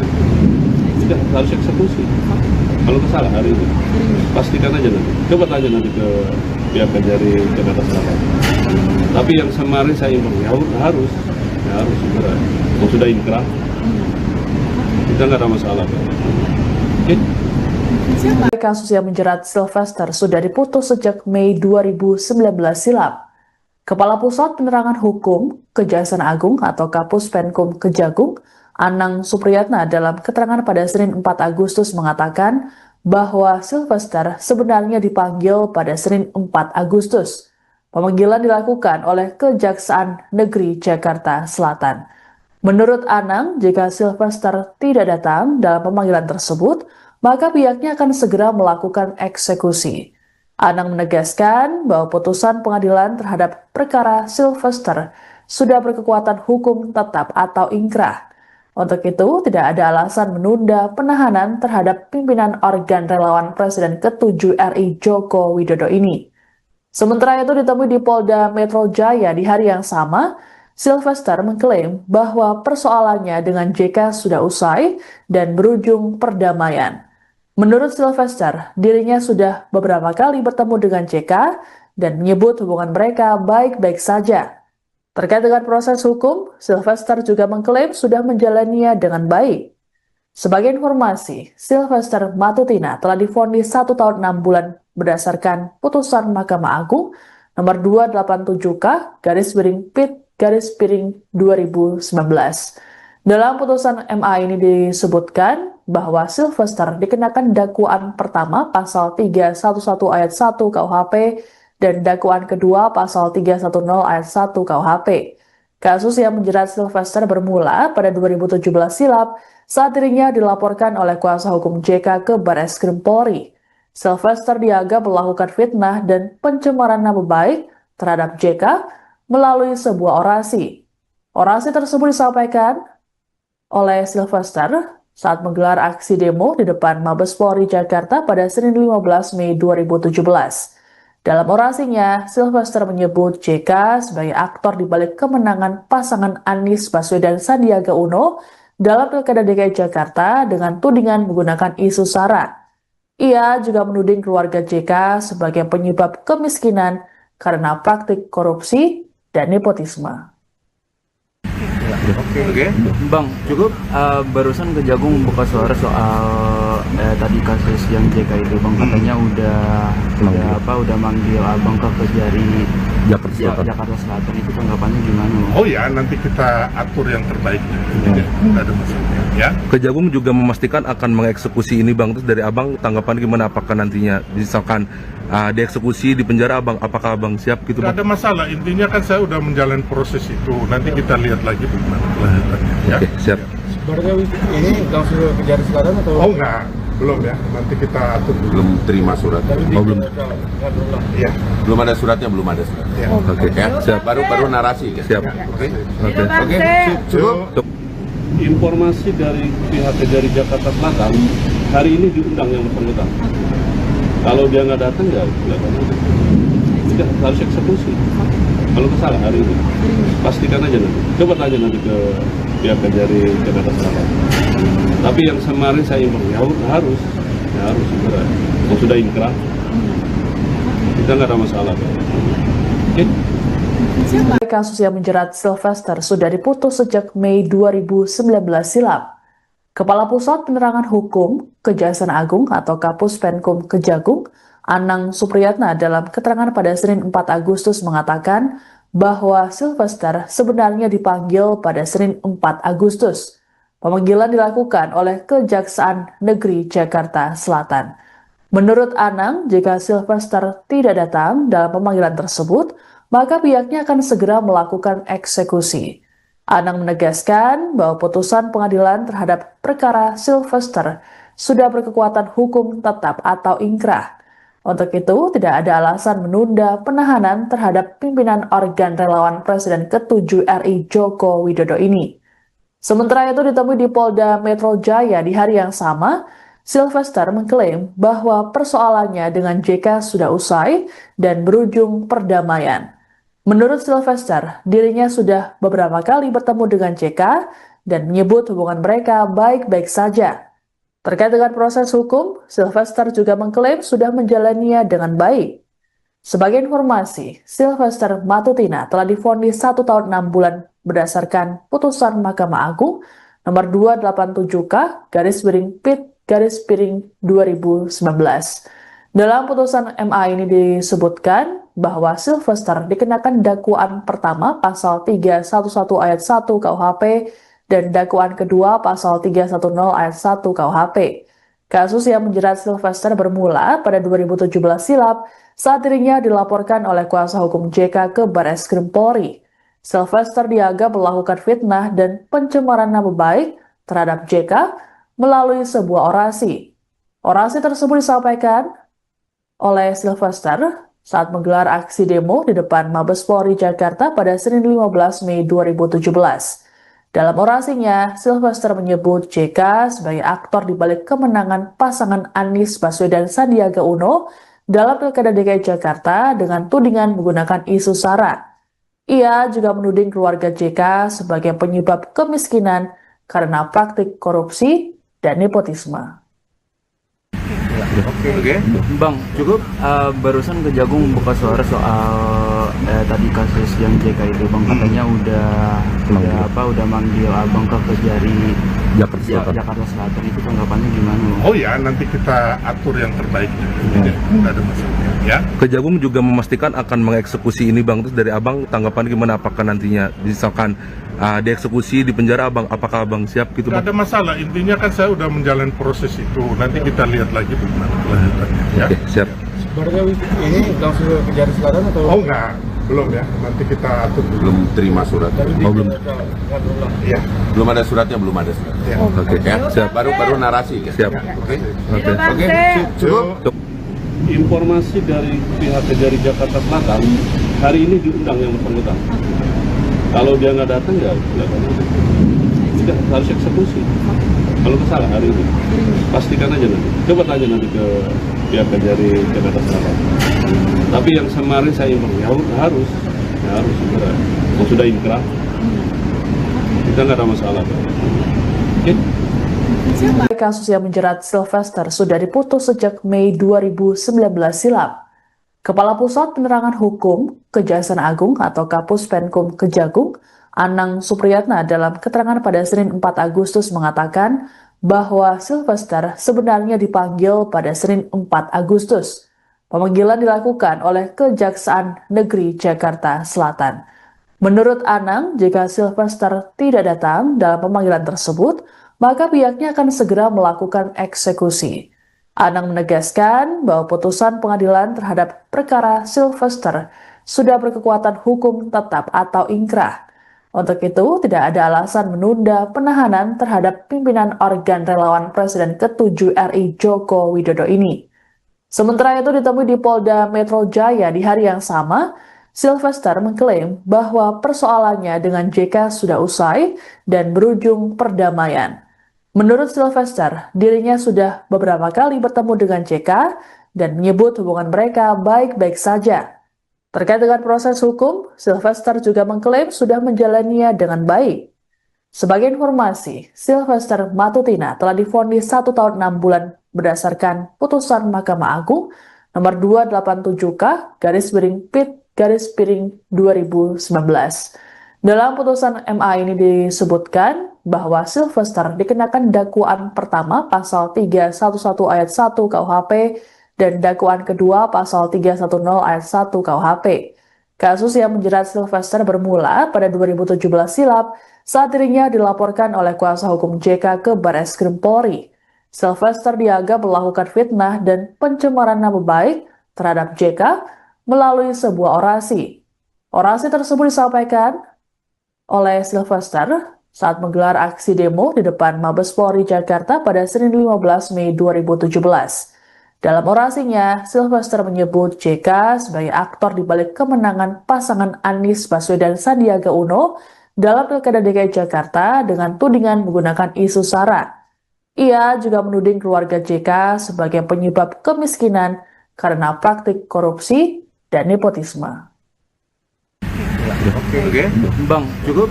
sudah harus eksekusi. Kalau kesalah hari ini, pastikan aja nanti. Coba tanya nanti ke pihak Kejari Jakarta Selatan. Tapi yang kemarin saya informasi harus segera. Kalau sudah inkrah, kita nggak ada masalah. Oke. Kasus yang menjerat Sylvester sudah diputus sejak Mei 2019 silam. Kepala Pusat Penerangan Hukum Kejaksaan Agung atau Kapus Penkum Kejagung, Anang Supriyatna dalam keterangan pada Senin 4 Agustus mengatakan bahwa Sylvester sebenarnya dipanggil pada Senin 4 Agustus. Pemanggilan dilakukan oleh Kejaksaan Negeri Jakarta Selatan. Menurut Anang, jika Sylvester tidak datang dalam pemanggilan tersebut, maka pihaknya akan segera melakukan eksekusi. Anang menegaskan bahwa putusan pengadilan terhadap perkara Sylvester sudah berkekuatan hukum tetap atau ingkrah. Untuk itu, tidak ada alasan menunda penahanan terhadap pimpinan organ relawan Presiden ke-7 RI Joko Widodo ini. Sementara itu ditemui di Polda Metro Jaya di hari yang sama, Sylvester mengklaim bahwa persoalannya dengan JK sudah usai dan berujung perdamaian. Menurut Sylvester, dirinya sudah beberapa kali bertemu dengan JK dan menyebut hubungan mereka baik-baik saja. Terkait dengan proses hukum, Sylvester juga mengklaim sudah menjalaninya dengan baik. Sebagai informasi, Sylvester Matutina telah divonis 1 tahun 6 bulan berdasarkan putusan Mahkamah Agung nomor 287K/PIT/2019. Dalam putusan MA ini disebutkan bahwa Sylvester dikenakan dakwaan pertama pasal 311 ayat 1 KUHP dan dakwaan kedua pasal 310 ayat 1 KUHP. Kasus yang menjerat Sylvester bermula pada 2017 silam saat dirinya dilaporkan oleh kuasa hukum JK ke Barreskrim Polri. Sylvester dianggap melakukan fitnah dan pencemaran nama baik terhadap JK melalui sebuah orasi. Orasi tersebut disampaikan oleh Sylvester saat menggelar aksi demo di depan Mabes Polri Jakarta pada Senin 15 Mei 2017. Dalam orasinya, Sylvester menyebut JK sebagai aktor di balik kemenangan pasangan Anies Baswedan Sandiaga Uno dalam Pilkada DKI Jakarta dengan tudingan menggunakan isu SARA. Ia juga menuding keluarga JK sebagai penyebab kemiskinan karena praktik korupsi dan nepotisme. Oke. Bang, cukup barusan Kejagung buka suara soal tadi kasus yang JK itu, Bang, katanya udah manggil Abang ke Kejari Jakarta Selatan. Itu tanggapannya gimana, Bang? Oh ya, nanti kita atur yang terbaik. Tidak ada masalah. Ya. Kejagung juga memastikan akan mengeksekusi ini, Bang. Terus dari Abang tanggapan gimana, apakah nantinya misalkan dieksekusi di penjara, Abang, apakah Abang siap gitu, Tidak Bang? ada masalah. Intinya kan saya udah menjalani proses itu. Nanti kita lihat lagi bagaimana kelanjutannya. Ya. Oke, siap. Berarti ini langsung ke Jari Selatan atau? Oh enggak, belum ya. Nanti kita atur dulu. Belum terima suratnya. belum. Iya. Belum ada suratnya, belum ada surat. Ya. Oke, Ya, siap. baru narasi kan. Siap. Oke. Oke. Cukup. Informasi dari pihak Kejari Jakarta Selatan, hari ini diundang yang bersangkutan. Kalau dia nggak datang ya kelihatannya sudah harus eksekusi. Kalau kesalah hari ini, pastikan aja nanti. Coba tanya nanti ke pihak Kejari Jakarta Selatan. Tapi yang kemarin saya informasi harus segera. Kalau sudah inkrah, kita nggak ada masalah. Oke. Kasus yang menjerat Sylvester sudah diputus sejak Mei 2019 silam. Kepala Pusat Penerangan Hukum Kejaksaan Agung atau Kapus Penkum Kejagung, Anang Supriyatna dalam keterangan pada Senin 4 Agustus mengatakan bahwa Sylvester sebenarnya dipanggil pada Senin 4 Agustus. Pemanggilan dilakukan oleh Kejaksaan Negeri Jakarta Selatan. Menurut Anang, jika Sylvester tidak datang dalam pemanggilan tersebut, maka pihaknya akan segera melakukan eksekusi. Anang menegaskan bahwa putusan pengadilan terhadap perkara Sylvester sudah berkekuatan hukum tetap atau ingkrah. Untuk itu, tidak ada alasan menunda penahanan terhadap pimpinan organ relawan Presiden ke-7 RI Joko Widodo ini. Sementara itu ditemui di Polda Metro Jaya di hari yang sama, Sylvester mengklaim bahwa persoalannya dengan JK sudah usai dan berujung perdamaian. Menurut Sylvester, dirinya sudah beberapa kali bertemu dengan JK dan menyebut hubungan mereka baik-baik saja. Terkait dengan proses hukum, Sylvester juga mengklaim sudah menjalaninya dengan baik. Sebagai informasi, Sylvester Matutina telah divonis 1 tahun 6 bulan berdasarkan putusan Mahkamah Agung nomor 287K/PIT/2019. Dalam putusan MA ini disebutkan bahwa Sylvester dikenakan dakwaan pertama pasal 311 ayat 1 KUHP dan dakwaan kedua pasal 310 ayat 1 KUHP. Kasus yang menjerat Sylvester bermula pada 2017 silam saat dirinya dilaporkan oleh kuasa hukum JK ke Barreskrim Polri. Sylvester dianggap melakukan fitnah dan pencemaran nama baik terhadap JK melalui sebuah orasi. Orasi tersebut disampaikan oleh Sylvester saat menggelar aksi demo di depan Mabes Polri Jakarta pada Senin 15 Mei 2017. Dalam orasinya, Sylvester menyebut JK sebagai aktor di balik kemenangan pasangan Anies Baswedan Sandiaga Uno dalam Pilkada DKI Jakarta dengan tudingan menggunakan isu SARA. Ia juga menuding keluarga JK sebagai penyebab kemiskinan karena praktik korupsi dan nepotisme. Oke. Bang, cukup barusan Kejagung buka suara soal tadi kasus yang JK itu, Bang, katanya udah manggil Abang ke Kejari Jakarta Selatan. Itu tanggapannya gimana, Bang? Oh ya, nanti kita atur yang terbaik. Tidak ada masalah. Ya. Kejagung juga memastikan akan mengeksekusi ini Bang. Terus dari Abang tanggapan gimana, apakah nantinya misalkan dieksekusi di penjara Abang, apakah Abang siap gitu Bang? Tidak ada masalah, intinya kan saya udah menjalani proses itu. Nanti kita lihat lagi bagaimana kelanjutannya. Ya. Oke, siap. Sebenarnya ini langsung ke Kejari Selatan atau? Oh enggak, belum ya. Nanti kita atur dulu. Belum terima surat. Oh, belum. Iya. Belum ada suratnya, belum ada suratnya. Ya. Oke, Ya, siap. baru narasi. Ya. Siap. Oke. Oke. Cukup. Informasi dari pihak Kejari Jakarta Selatan, hari ini diundang yang bersangkutan. Kalau dia nggak datang ya nggak akan ada. Sudah harus eksekusi. Kalau salah hari ini, pastikan aja nanti. Coba tanya nanti ke pihak Kejari Jakarta Selatan. Tapi yang kemarin saya informasi harus segera. Kalau sudah inkrah, kita nggak ada masalah. Oke? Kasus yang menjerat Sylvester sudah diputus sejak Mei 2019 silam. Kepala Pusat Penerangan Hukum Kejaksaan Agung atau Kapus Penkum Kejagung, Anang Supriyatna dalam keterangan pada Senin 4 Agustus mengatakan bahwa Sylvester sebenarnya dipanggil pada Senin 4 Agustus. Pemanggilan dilakukan oleh Kejaksaan Negeri Jakarta Selatan. Menurut Anang, jika Sylvester tidak datang dalam pemanggilan tersebut, maka pihaknya akan segera melakukan eksekusi. Anang menegaskan bahwa putusan pengadilan terhadap perkara Sylvester sudah berkekuatan hukum tetap atau inkrah. Untuk itu, tidak ada alasan menunda penahanan terhadap pimpinan organ relawan Presiden ke-7 RI Joko Widodo ini. Sementara itu ditemui di Polda Metro Jaya di hari yang sama, Sylvester mengklaim bahwa persoalannya dengan JK sudah usai dan berujung perdamaian. Menurut Sylvester, dirinya sudah beberapa kali bertemu dengan JK dan menyebut hubungan mereka baik-baik saja. Terkait dengan proses hukum, Sylvester juga mengklaim sudah menjalaninya dengan baik. Sebagai informasi, Sylvester Matutina telah divonis 1 tahun 6 bulan berdasarkan putusan Mahkamah Agung nomor 287K/PIT/2019. Dalam putusan MA ini disebutkan bahwa Sylvester dikenakan dakwaan pertama pasal 311 ayat 1 KUHP dan dakwaan kedua pasal 310 ayat 1 KUHP. Kasus yang menjerat Sylvester bermula pada 2017 silam saat dirinya dilaporkan oleh kuasa hukum JK ke Barreskrim Polri. Sylvester dianggap melakukan fitnah dan pencemaran nama baik terhadap JK melalui sebuah orasi. Orasi tersebut disampaikan oleh Sylvester saat menggelar aksi demo di depan Mabes Polri Jakarta pada Senin 15 Mei 2017. Dalam orasinya, Sylvester menyebut JK sebagai aktor di balik kemenangan pasangan Anies Baswedan Sandiaga Uno dalam Pilkada DKI Jakarta dengan tudingan menggunakan isu SARA. Ia juga menuding keluarga JK sebagai penyebab kemiskinan karena praktik korupsi dan nepotisme. Oke. Bang, cukup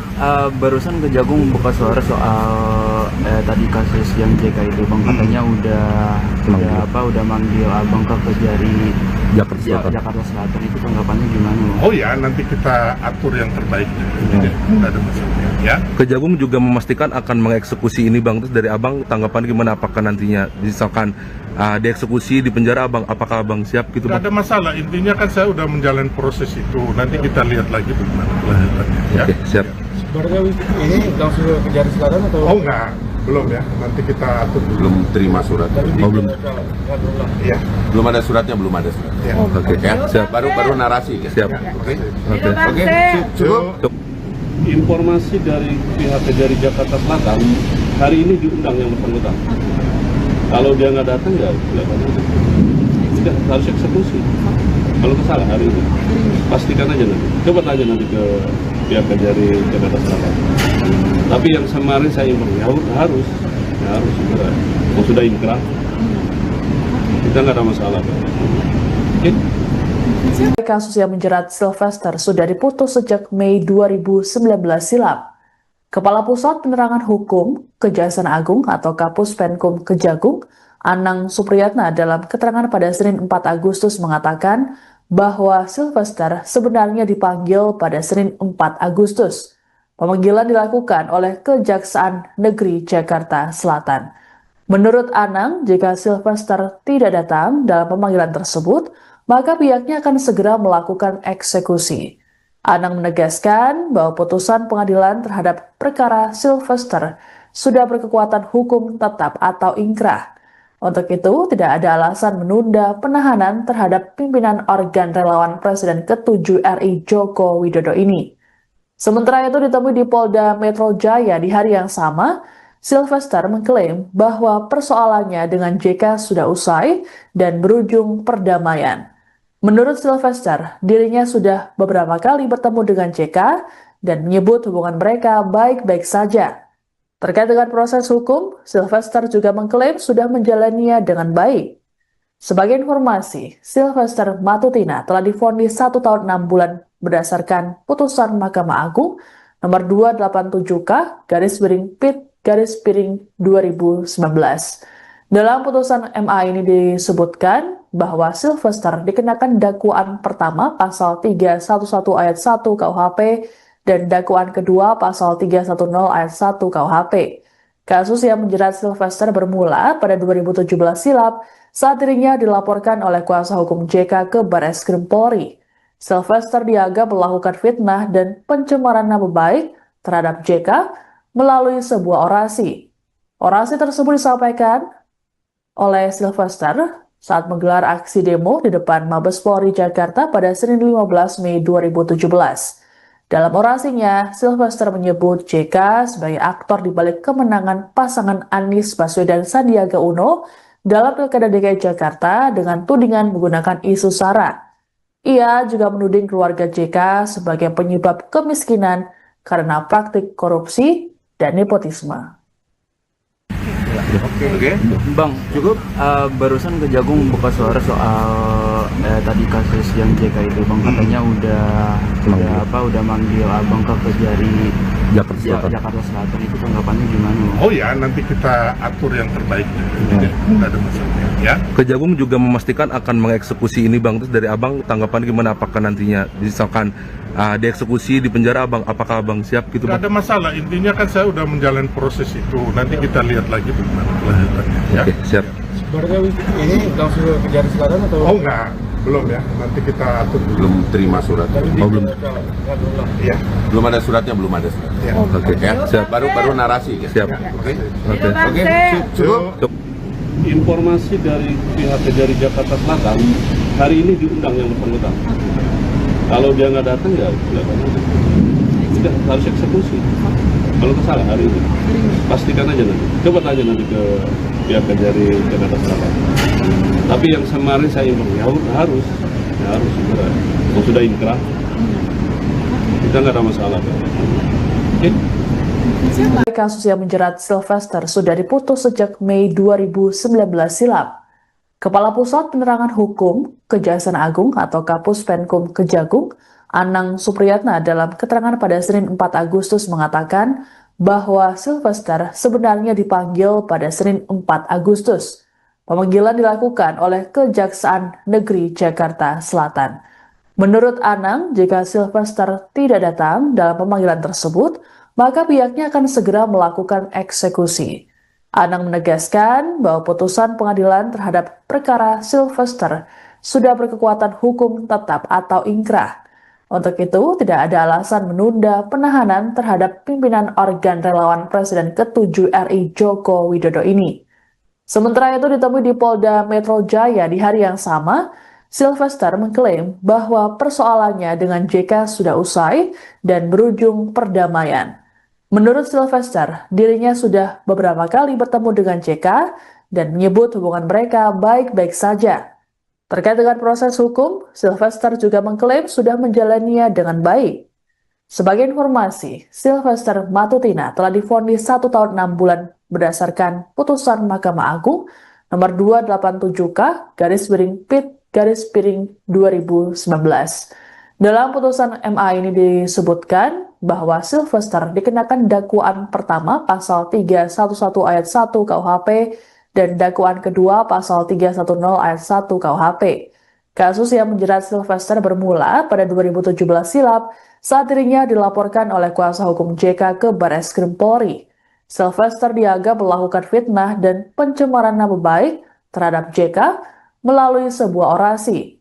barusan Kejagung buka suara soal tadi kasus yang JK itu, Bang, katanya udah manggil Abang ke Kejari Jakarta Selatan. Itu tanggapannya gimana, Bang? Oh ya, nanti kita atur yang terbaik. Tidak ada masalah. Ya. Kejagung juga memastikan akan mengeksekusi ini bang. Terus dari abang tanggapan gimana? Apakah nantinya misalkan dieksekusi di penjara abang, apakah abang siap gitu Tidak bang? ada masalah. Intinya kan saya udah menjalani proses itu. Nanti kita lihat lagi bagaimana kelanjutannya. Ya. Oke, siap. Sebenarnya ini langsung ke Kejari Selatan atau? Oh enggak, belum ya. Nanti kita atur dulu. Belum terima surat. belum. Ya. Belum ada suratnya, belum ada suratnya. Ya. Oke, Ya, siap. baru narasi. Siap. Oke. Oke. Cukup. Informasi dari pihak Kejari Jakarta Selatan, hari ini diundang yang bersangkutan. Kalau dia nggak datang ya sudah harus eksekusi. Kalau kesalah hari ini, pastikan aja nanti. Coba tanya nanti ke pihak Kejari Jakarta Selatan. Tapi yang kemarin saya informasi harus segera. Kalau sudah inkrah, kita nggak ada masalah. Oke? Kasus yang menjerat Sylvester sudah diputus sejak Mei 2019 silam. Kepala Pusat Penerangan Hukum Kejaksaan Agung atau Kapus Penkum Kejagung, Anang Supriyatna dalam keterangan pada Senin 4 Agustus mengatakan bahwa Sylvester sebenarnya dipanggil pada Senin 4 Agustus. Pemanggilan dilakukan oleh Kejaksaan Negeri Jakarta Selatan. Menurut Anang, jika Sylvester tidak datang dalam pemanggilan tersebut, maka pihaknya akan segera melakukan eksekusi. Anang menegaskan bahwa putusan pengadilan terhadap perkara Sylvester sudah berkekuatan hukum tetap atau ingkrah. Untuk itu, tidak ada alasan menunda penahanan terhadap pimpinan organ relawan Presiden ke-7 RI Joko Widodo ini. Sementara itu ditemui di Polda Metro Jaya di hari yang sama, Sylvester mengklaim bahwa persoalannya dengan JK sudah usai dan berujung perdamaian. Menurut Sylvester, dirinya sudah beberapa kali bertemu dengan JK dan menyebut hubungan mereka baik-baik saja. Terkait dengan proses hukum, Sylvester juga mengklaim sudah menjalaninya dengan baik. Sebagai informasi, Sylvester Matutina telah divonis 1 tahun 6 bulan berdasarkan putusan Mahkamah Agung nomor 287K/PIT/2019. Dalam putusan MA ini disebutkan bahwa Sylvester dikenakan dakwaan pertama pasal 311 ayat 1 KUHP dan dakwaan kedua pasal 310 ayat 1 KUHP. Kasus yang menjerat Sylvester bermula pada 2017 silam saat dirinya dilaporkan oleh kuasa hukum JK ke Barreskrim Polri. Sylvester dianggap melakukan fitnah dan pencemaran nama baik terhadap JK melalui sebuah orasi. Orasi tersebut disampaikan oleh Sylvester saat menggelar aksi demo di depan Mabes Polri Jakarta pada Senin 15 Mei 2017. Dalam orasinya, Sylvester menyebut JK sebagai aktor di balik kemenangan pasangan Anies Baswedan Sandiaga Uno dalam Pilkada DKI Jakarta dengan tudingan menggunakan isu SARA. Ia juga menuding keluarga JK sebagai penyebab kemiskinan karena praktik korupsi dan nepotisme. Oke. Bang, cukup barusan Kejagung buka suara soal tadi kasus yang JK itu, Bang, katanya udah manggil Abang ke Kejari Jakarta Selatan. Itu tanggapannya gimana, Bang? Oh ya, nanti kita atur yang terbaik. Tidak ada masalah. Ya. Kejagung juga memastikan akan mengeksekusi ini bang. Terus dari abang tanggapan gimana? Apakah nantinya misalkan dieksekusi di penjara abang, apakah abang siap gitu Tidak bang? ada masalah. Intinya kan saya udah menjalani proses itu. Nanti kita lihat lagi bagaimana kelanjutannya. Ya. Oke, siap. Sebenarnya ini langsung ke Kejari Selatan atau? Oh enggak, belum ya. Nanti kita atur dulu. Belum terima suratnya. belum. Ya. Belum ada suratnya, belum ada suratnya. Ya. Oke, Ya, siap. baru narasi. Siap. Oke. Oke. Cukup. Informasi dari pihak Kejari Jakarta Selatan, hari ini diundang yang bersangkutan. Kalau dia nggak datang ya sudah harus eksekusi. Kalau kesalah hari ini, pastikan aja nanti. Coba tanya nanti ke pihak Kejari Jakarta Selatan. Tapi yang kemarin saya imbang ya harus segera. Kalau sudah inkrah, kita nggak ada masalah. Oke? Kasus yang menjerat Sylvester sudah diputus sejak Mei 2019 silam. Kepala Pusat Penerangan Hukum Kejaksaan Agung atau Kapus Penkum Kejagung, Anang Supriyatna dalam keterangan pada Senin 4 Agustus mengatakan bahwa Sylvester sebenarnya dipanggil pada Senin 4 Agustus. Pemanggilan dilakukan oleh Kejaksaan Negeri Jakarta Selatan. Menurut Anang, jika Sylvester tidak datang dalam pemanggilan tersebut, maka pihaknya akan segera melakukan eksekusi. Anang menegaskan bahwa putusan pengadilan terhadap perkara Sylvester sudah berkekuatan hukum tetap atau ingkrah. Untuk itu, tidak ada alasan menunda penahanan terhadap pimpinan organ relawan Presiden ke-7 RI Joko Widodo ini. Sementara itu ditemui di Polda Metro Jaya di hari yang sama, Sylvester mengklaim bahwa persoalannya dengan JK sudah usai dan berujung perdamaian. Menurut Sylvester, dirinya sudah beberapa kali bertemu dengan JK dan menyebut hubungan mereka baik-baik saja. Terkait dengan proses hukum, Sylvester juga mengklaim sudah menjalaninya dengan baik. Sebagai informasi, Sylvester Matutina telah divonis 1 tahun 6 bulan berdasarkan putusan Mahkamah Agung nomor 287K/PIT/2019. Dalam putusan MA ini disebutkan bahwa Sylvester dikenakan dakwaan pertama pasal 311 ayat 1 KUHP dan dakwaan kedua pasal 310 ayat 1 KUHP. Kasus yang menjerat Sylvester bermula pada 2017 silam saat dirinya dilaporkan oleh kuasa hukum JK ke Barreskrim Polri. Sylvester dianggap melakukan fitnah dan pencemaran nama baik terhadap JK melalui sebuah orasi.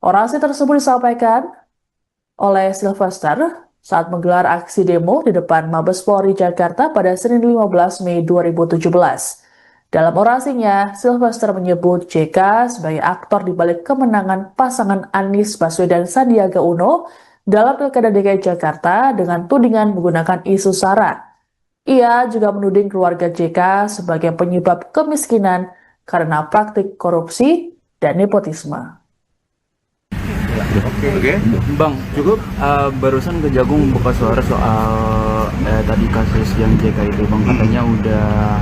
Orasi tersebut disampaikan oleh Sylvester saat menggelar aksi demo di depan Mabes Polri Jakarta pada Senin 15 Mei 2017. Dalam orasinya, Sylvester menyebut JK sebagai aktor di balik kemenangan pasangan Anies Baswedan Sandiaga Uno dalam Pilkada DKI Jakarta dengan tudingan menggunakan isu SARA. Ia juga menuding keluarga JK sebagai penyebab kemiskinan karena praktik korupsi dan nepotisme. Oke. Bang, cukup barusan Kejagung buka suara soal tadi kasus yang JK itu, Bang, katanya udah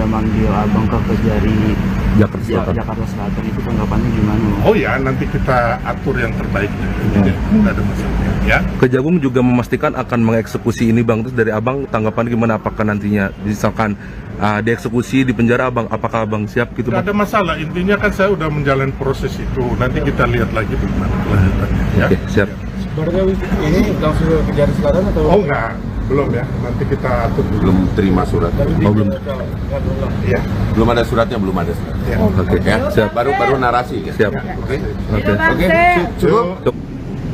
manggil Abang ke Kejari Jakarta Selatan. Itu tanggapannya gimana? Oh ya, nanti kita atur yang terbaiknya. Tidak ada masalah. Ya. Kejagung juga memastikan akan mengeksekusi ini Bang. Terus dari Abang tanggapan gimana, apakah nantinya misalkan dieksekusi di penjara Abang, apakah Abang siap gitu Bang? Tidak ada masalah, intinya kan saya udah menjalani proses itu. Nanti kita lihat lagi bagaimana kelanjutannya. Ya. Oke, siap. Berarti ini langsung ke Kejari Selatan atau? Oh enggak, belum ya. Nanti kita atur dulu. Belum terima suratnya. Belum. Ya. Belum ada suratnya, belum ada suratnya. Ya. Oke, Ya, siap. baru narasi. Ya. Siap. Oke. Oke. Cukup.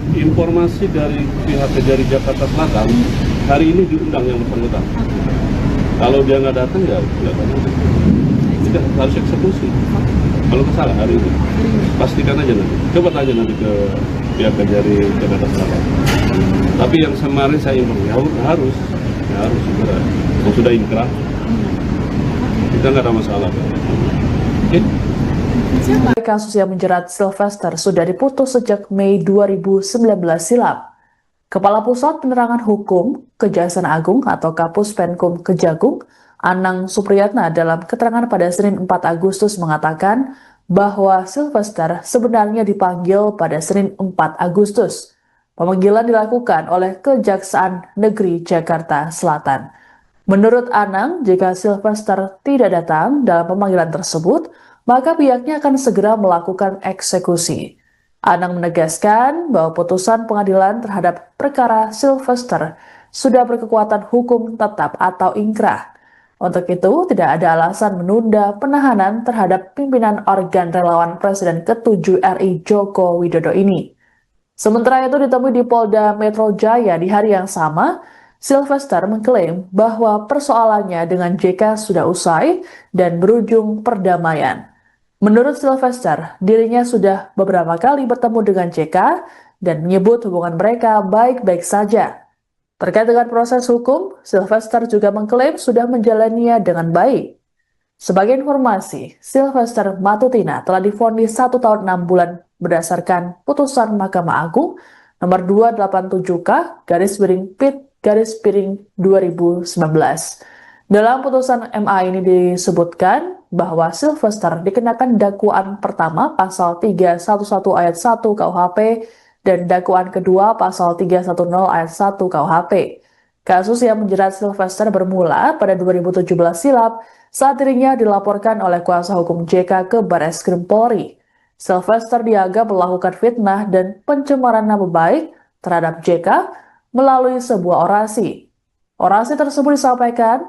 Informasi dari pihak Kejari Jakarta Selatan, hari ini diundang yang bersangkutan. Kalau dia nggak datang ya kita harus eksekusi. Kalau salah hari ini, pastikan aja nanti. Coba tanya nanti ke pihak Kejari Jakarta Selatan. Tapi yang kemarin saya imbang ya harus segera. Kalau sudah inkrah, kita nggak ada masalah. Oke? Kasus yang menjerat Sylvester sudah diputus sejak Mei 2019 silam. Kepala Pusat Penerangan Hukum Kejaksaan Agung atau Kapus Penkum Kejagung, Anang Supriyatna dalam keterangan pada Senin 4 Agustus mengatakan bahwa Sylvester sebenarnya dipanggil pada Senin 4 Agustus. Pemanggilan dilakukan oleh Kejaksaan Negeri Jakarta Selatan. Menurut Anang, jika Sylvester tidak datang dalam pemanggilan tersebut, maka pihaknya akan segera melakukan eksekusi. Anang menegaskan bahwa putusan pengadilan terhadap perkara Sylvester sudah berkekuatan hukum tetap atau ingkrah. Untuk itu, tidak ada alasan menunda penahanan terhadap pimpinan organ relawan Presiden ke-7 RI Joko Widodo ini. Sementara itu ditemui di Polda Metro Jaya di hari yang sama, Sylvester mengklaim bahwa persoalannya dengan JK sudah usai dan berujung perdamaian. Menurut Sylvester, dirinya sudah beberapa kali bertemu dengan JK dan menyebut hubungan mereka baik-baik saja. Terkait dengan proses hukum, Sylvester juga mengklaim sudah menjalaninya dengan baik. Sebagai informasi, Sylvester Matutina telah divonis 1 tahun 6 bulan berdasarkan putusan Mahkamah Agung nomor 287K/Pit/2019. Dalam putusan MA ini disebutkan bahwa Sylvester dikenakan dakwaan pertama pasal 311 ayat 1 KUHP dan dakwaan kedua pasal 310 ayat 1 KUHP. Kasus yang menjerat Sylvester bermula pada 2017 silam saat dirinya dilaporkan oleh kuasa hukum JK ke Barreskrim Polri. Sylvester dianggap melakukan fitnah dan pencemaran nama baik terhadap JK melalui sebuah orasi. Orasi tersebut disampaikan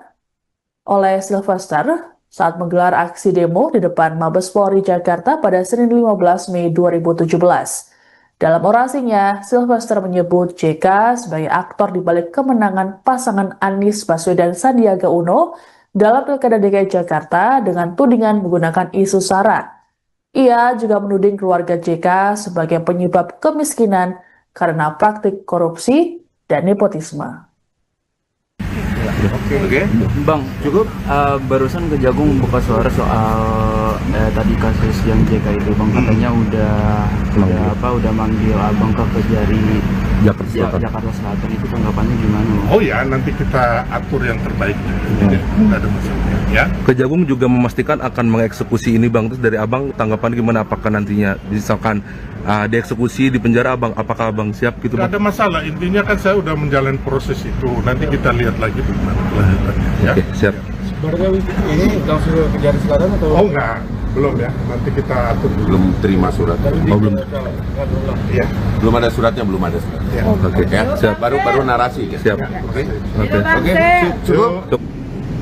oleh Sylvester saat menggelar aksi demo di depan Mabes Polri Jakarta pada Senin 15 Mei 2017. Dalam orasinya, Sylvester menyebut JK sebagai aktor di balik kemenangan pasangan Anies Baswedan Sandiaga Uno dalam Pilkada DKI Jakarta dengan tudingan menggunakan isu SARA. Ia juga menuding keluarga JK sebagai penyebab kemiskinan karena praktik korupsi dan nepotisme. Oke. Bang, cukup barusan Kejagung buka suara soal tadi kasus yang JK itu, Bang, katanya udah manggil Abang ke Kejari Jakarta Selatan. Itu tanggapannya gimana? Oh ya, nanti kita atur yang terbaik. Jadi nggak ada masalah. Ya. Kejagung juga memastikan akan mengeksekusi ini Bang. Terus dari Abang tanggapan gimana, apakah nantinya misalkan dieksekusi di penjara Abang, apakah Abang siap gitu Bang? Nggak ada masalah, intinya kan saya udah menjalani proses itu. Nanti kita lihat lagi bagaimana kelanjutannya. Ya. Oke, siap. Sebenarnya ini langsung ke Kejari Selatan atau? Oh enggak, belum ya. Nanti kita atur dulu. Belum terima surat. Belum. Iya. Belum ada suratnya, belum ada surat. Ya. Oke. Ya, baru narasi. Ya. Siap. Oke. Oke. Cukup.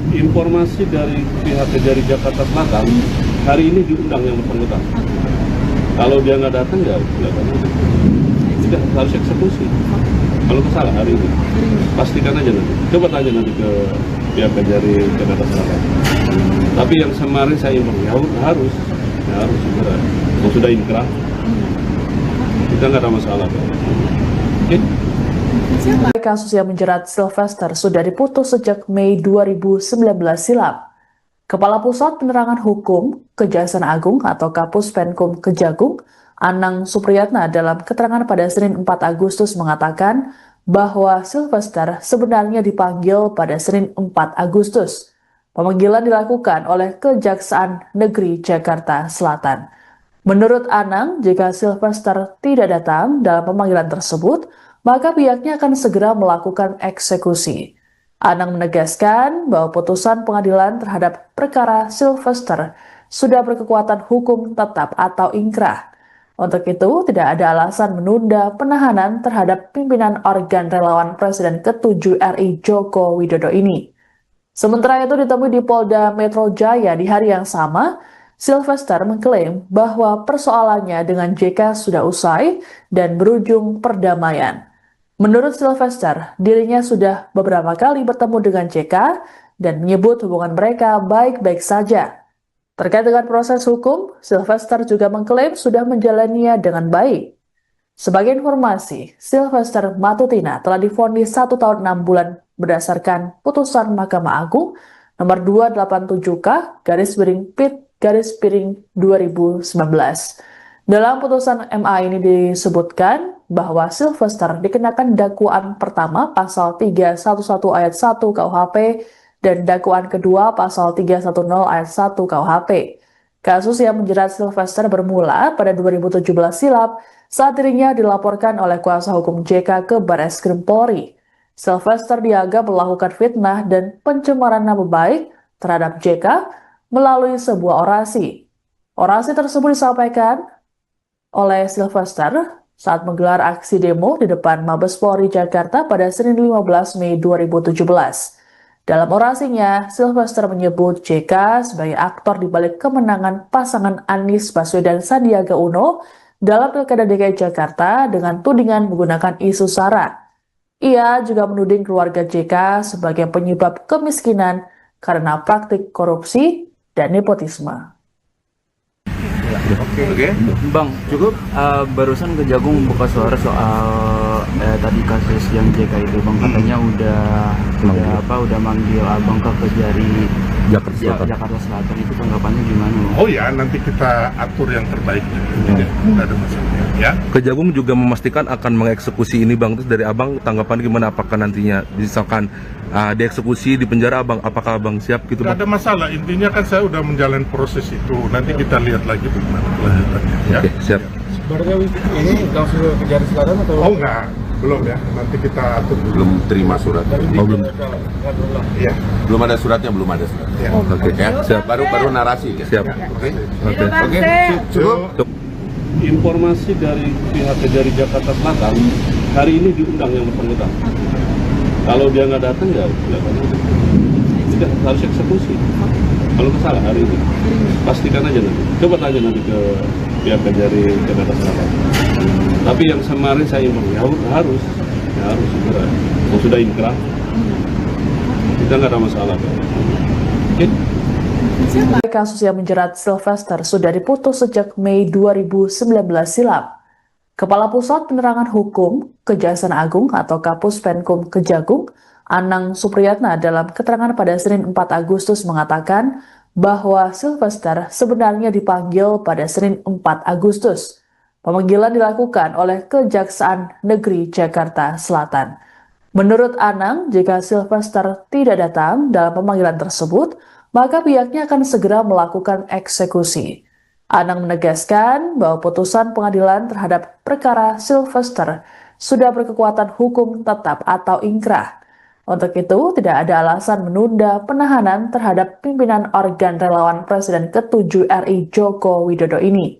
Informasi dari pihak Kejari Jakarta Selatan, hari ini diundang yang bersangkutan. Kalau dia nggak datang ya tidak harus eksekusi. Kalau salah hari ini, pastikan aja nanti. Coba tanya nanti ke pihak Kejari Jakarta Selatan. Tapi yang kemarin saya informasi harus segera. Kalau sudah inkrah, kita nggak ada masalah. Oke? Kasus yang menjerat Sylvester sudah diputus sejak Mei 2019 silam. Kepala Pusat Penerangan Hukum Kejaksaan Agung atau Kapus Penkum Kejagung, Anang Supriyatna dalam keterangan pada Senin 4 Agustus mengatakan bahwa Sylvester sebenarnya dipanggil pada Senin 4 Agustus. Pemanggilan dilakukan oleh Kejaksaan Negeri Jakarta Selatan. Menurut Anang, jika Sylvester tidak datang dalam pemanggilan tersebut, maka pihaknya akan segera melakukan eksekusi. Anang menegaskan bahwa putusan pengadilan terhadap perkara Sylvester sudah berkekuatan hukum tetap atau ingkrah. Untuk itu, tidak ada alasan menunda penahanan terhadap pimpinan organ relawan Presiden ke-7 RI Joko Widodo ini. Sementara itu ditemui di Polda Metro Jaya di hari yang sama, Sylvester mengklaim bahwa persoalannya dengan JK sudah usai dan berujung perdamaian. Menurut Sylvester, dirinya sudah beberapa kali bertemu dengan JK dan menyebut hubungan mereka baik-baik saja. Terkait dengan proses hukum, Sylvester juga mengklaim sudah menjalaninya dengan baik. Sebagai informasi, Sylvester Matutina telah divonis 1 tahun 6 bulan berdasarkan putusan Mahkamah Agung nomor 287K/Pit/2019. Dalam putusan MA ini disebutkan bahwa Sylvester dikenakan dakwaan pertama pasal 311 ayat 1 KUHP dan dakwaan kedua pasal 310 ayat 1 KUHP. Kasus yang menjerat Sylvester bermula pada 2017 silam saat dirinya dilaporkan oleh kuasa hukum JK ke Barreskrim Polri. Sylvester dianggap melakukan fitnah dan pencemaran nama baik terhadap JK melalui sebuah orasi. Orasi tersebut disampaikan oleh Sylvester saat menggelar aksi demo di depan Mabes Polri Jakarta pada Senin 15 Mei 2017. Dalam orasinya, Sylvester menyebut JK sebagai aktor di balik kemenangan pasangan Anies Baswedan Sandiaga Uno dalam Pilkada DKI Jakarta dengan tudingan menggunakan isu SARA. Ia juga menuding keluarga JK sebagai penyebab kemiskinan karena praktik korupsi dan nepotisme. Oke. Bang, cukup barusan Kejagung buka suara soal tadi kasus yang JK itu, Bang, katanya udah manggil Abang ke Kejari Jakarta Selatan itu tanggapannya gimana? Oh ya, nanti kita atur yang terbaik. Tidak ada masalah. Ya. Kejagung juga memastikan akan mengeksekusi ini bang. Terus dari abang tanggapan gimana? Apakah nantinya misalkan dieksekusi di penjara abang, apakah abang siap gitu Tidak bang? ada masalah. Intinya kan saya udah menjalani proses itu. Nanti kita lihat lagi bagaimana kelanjutannya. Ya. Oke, siap. Sebenarnya ini langsung ke Kejari Selatan atau? Oh enggak, belum ya. Nanti kita atur dulu. Belum terima surat. belum. Iya. Belum ada suratnya, belum ada suratnya. Ya. Oke, Ya, siap. baru narasi. Ya. Siap. Oke. Oke. Cukup. Informasi dari pihak Kejari Jakarta Selatan, hari ini diundang yang bersangkutan. Kalau dia nggak datang ya tidak harus eksekusi. Kalau salah hari ini, pastikan aja nanti. Coba tanya nanti ke pihak Kejari Jakarta Selatan. Tapi yang kemarin saya imbau ya harus segera. Kalau sudah inkrah, kita nggak ada masalah. Oke? Kasus yang menjerat Sylvester sudah diputus sejak Mei 2019 silam. Kepala Pusat Penerangan Hukum Kejaksaan Agung atau Kapus Penkum Kejagung, Anang Supriyatna dalam keterangan pada Senin 4 Agustus mengatakan bahwa Sylvester sebenarnya dipanggil pada Senin 4 Agustus. Pemanggilan dilakukan oleh Kejaksaan Negeri Jakarta Selatan. Menurut Anang, jika Sylvester tidak datang dalam pemanggilan tersebut, maka pihaknya akan segera melakukan eksekusi. Anang menegaskan bahwa putusan pengadilan terhadap perkara Sylvester sudah berkekuatan hukum tetap atau ingkrah. Untuk itu, tidak ada alasan menunda penahanan terhadap pimpinan organ relawan Presiden ke-7 RI Joko Widodo ini.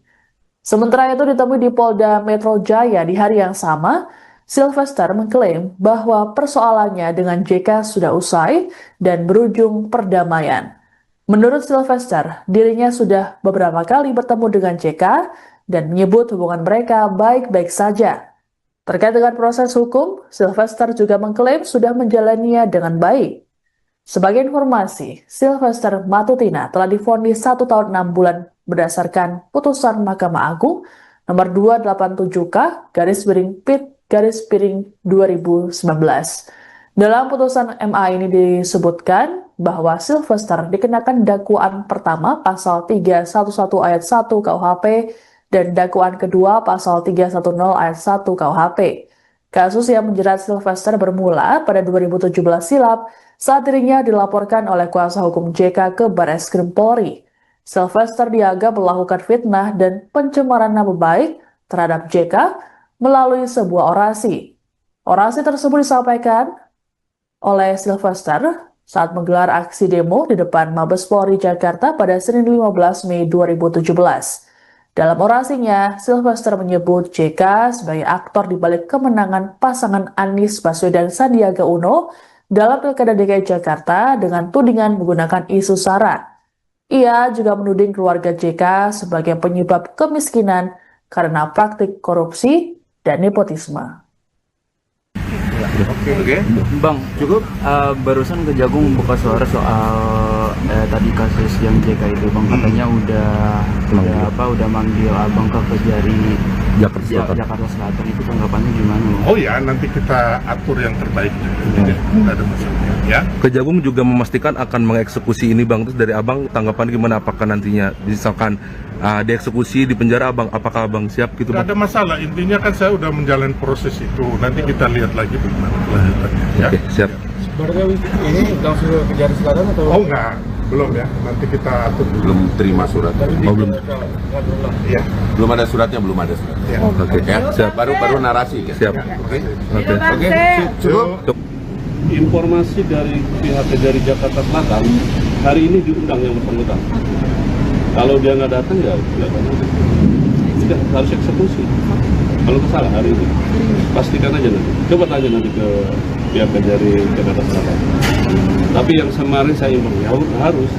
Sementara itu ditemui di Polda Metro Jaya di hari yang sama, Sylvester mengklaim bahwa persoalannya dengan JK sudah usai dan berujung perdamaian. Menurut Sylvester, dirinya sudah beberapa kali bertemu dengan JK dan menyebut hubungan mereka baik-baik saja. Terkait dengan proses hukum, Sylvester juga mengklaim sudah menjalaninya dengan baik. Sebagai informasi, Sylvester Matutina telah divonis 1 tahun 6 bulan berdasarkan putusan Mahkamah Agung nomor 287K/PIT/2019. Dalam putusan MA ini disebutkan bahwa Sylvester dikenakan dakwaan pertama pasal 311 ayat 1 KUHP dan dakwaan kedua pasal 310 ayat 1 KUHP. Kasus yang menjerat Sylvester bermula pada 2017 silam saat dirinya dilaporkan oleh kuasa hukum JK ke Barreskrim Polri. Sylvester dianggap melakukan fitnah dan pencemaran nama baik terhadap JK melalui sebuah orasi. Orasi tersebut disampaikan oleh Sylvester saat menggelar aksi demo di depan Mabes Polri Jakarta pada Senin 15 Mei 2017. Dalam orasinya, Sylvester menyebut JK sebagai aktor di balik kemenangan pasangan Anies Baswedan Sandiaga Uno dalam Pilkada DKI Jakarta dengan tudingan menggunakan isu SARA. Ia juga menuding keluarga JK sebagai penyebab kemiskinan karena praktik korupsi dan nepotisme. Oke. Bang, cukup barusan Kejagung buka suara soal tadi kasus yang JK itu bang, katanya udah manggil abang ke Kejari Jakarta Selatan itu tanggapannya gimana? Oh ya, nanti kita atur yang terbaik. Tidak ada masalah. Ya. Kejagung juga memastikan akan mengeksekusi ini bang. Terus dari abang tanggapan gimana? Apakah nantinya misalkan dieksekusi di penjara abang, apakah abang siap gitu Tidak bang? ada masalah. Intinya kan saya udah menjalani proses itu. Nanti kita lihat lagi bagaimana kelanjutannya. Ya. Oke, siap. Sebenarnya ini langsung ke Kejari Selatan atau? Oh enggak, belum ya. Nanti kita atur dulu. Belum terima surat. belum. Iya. Belum ada suratnya, belum ada suratnya. Ya. Oke, Ya, siap. baru narasi. Ya. Siap. Oke. Oke. Cukup. Informasi dari pihak Kejari Jakarta Selatan, hari ini diundang yang bersangkutan. Kalau dia nggak datang ya tidak harus eksekusi. Kalau salah hari ini, pastikan aja nanti. Coba tanya nanti ke pihak Kejari Jakarta Selatan. Tapi yang kemarin saya imbau ya harus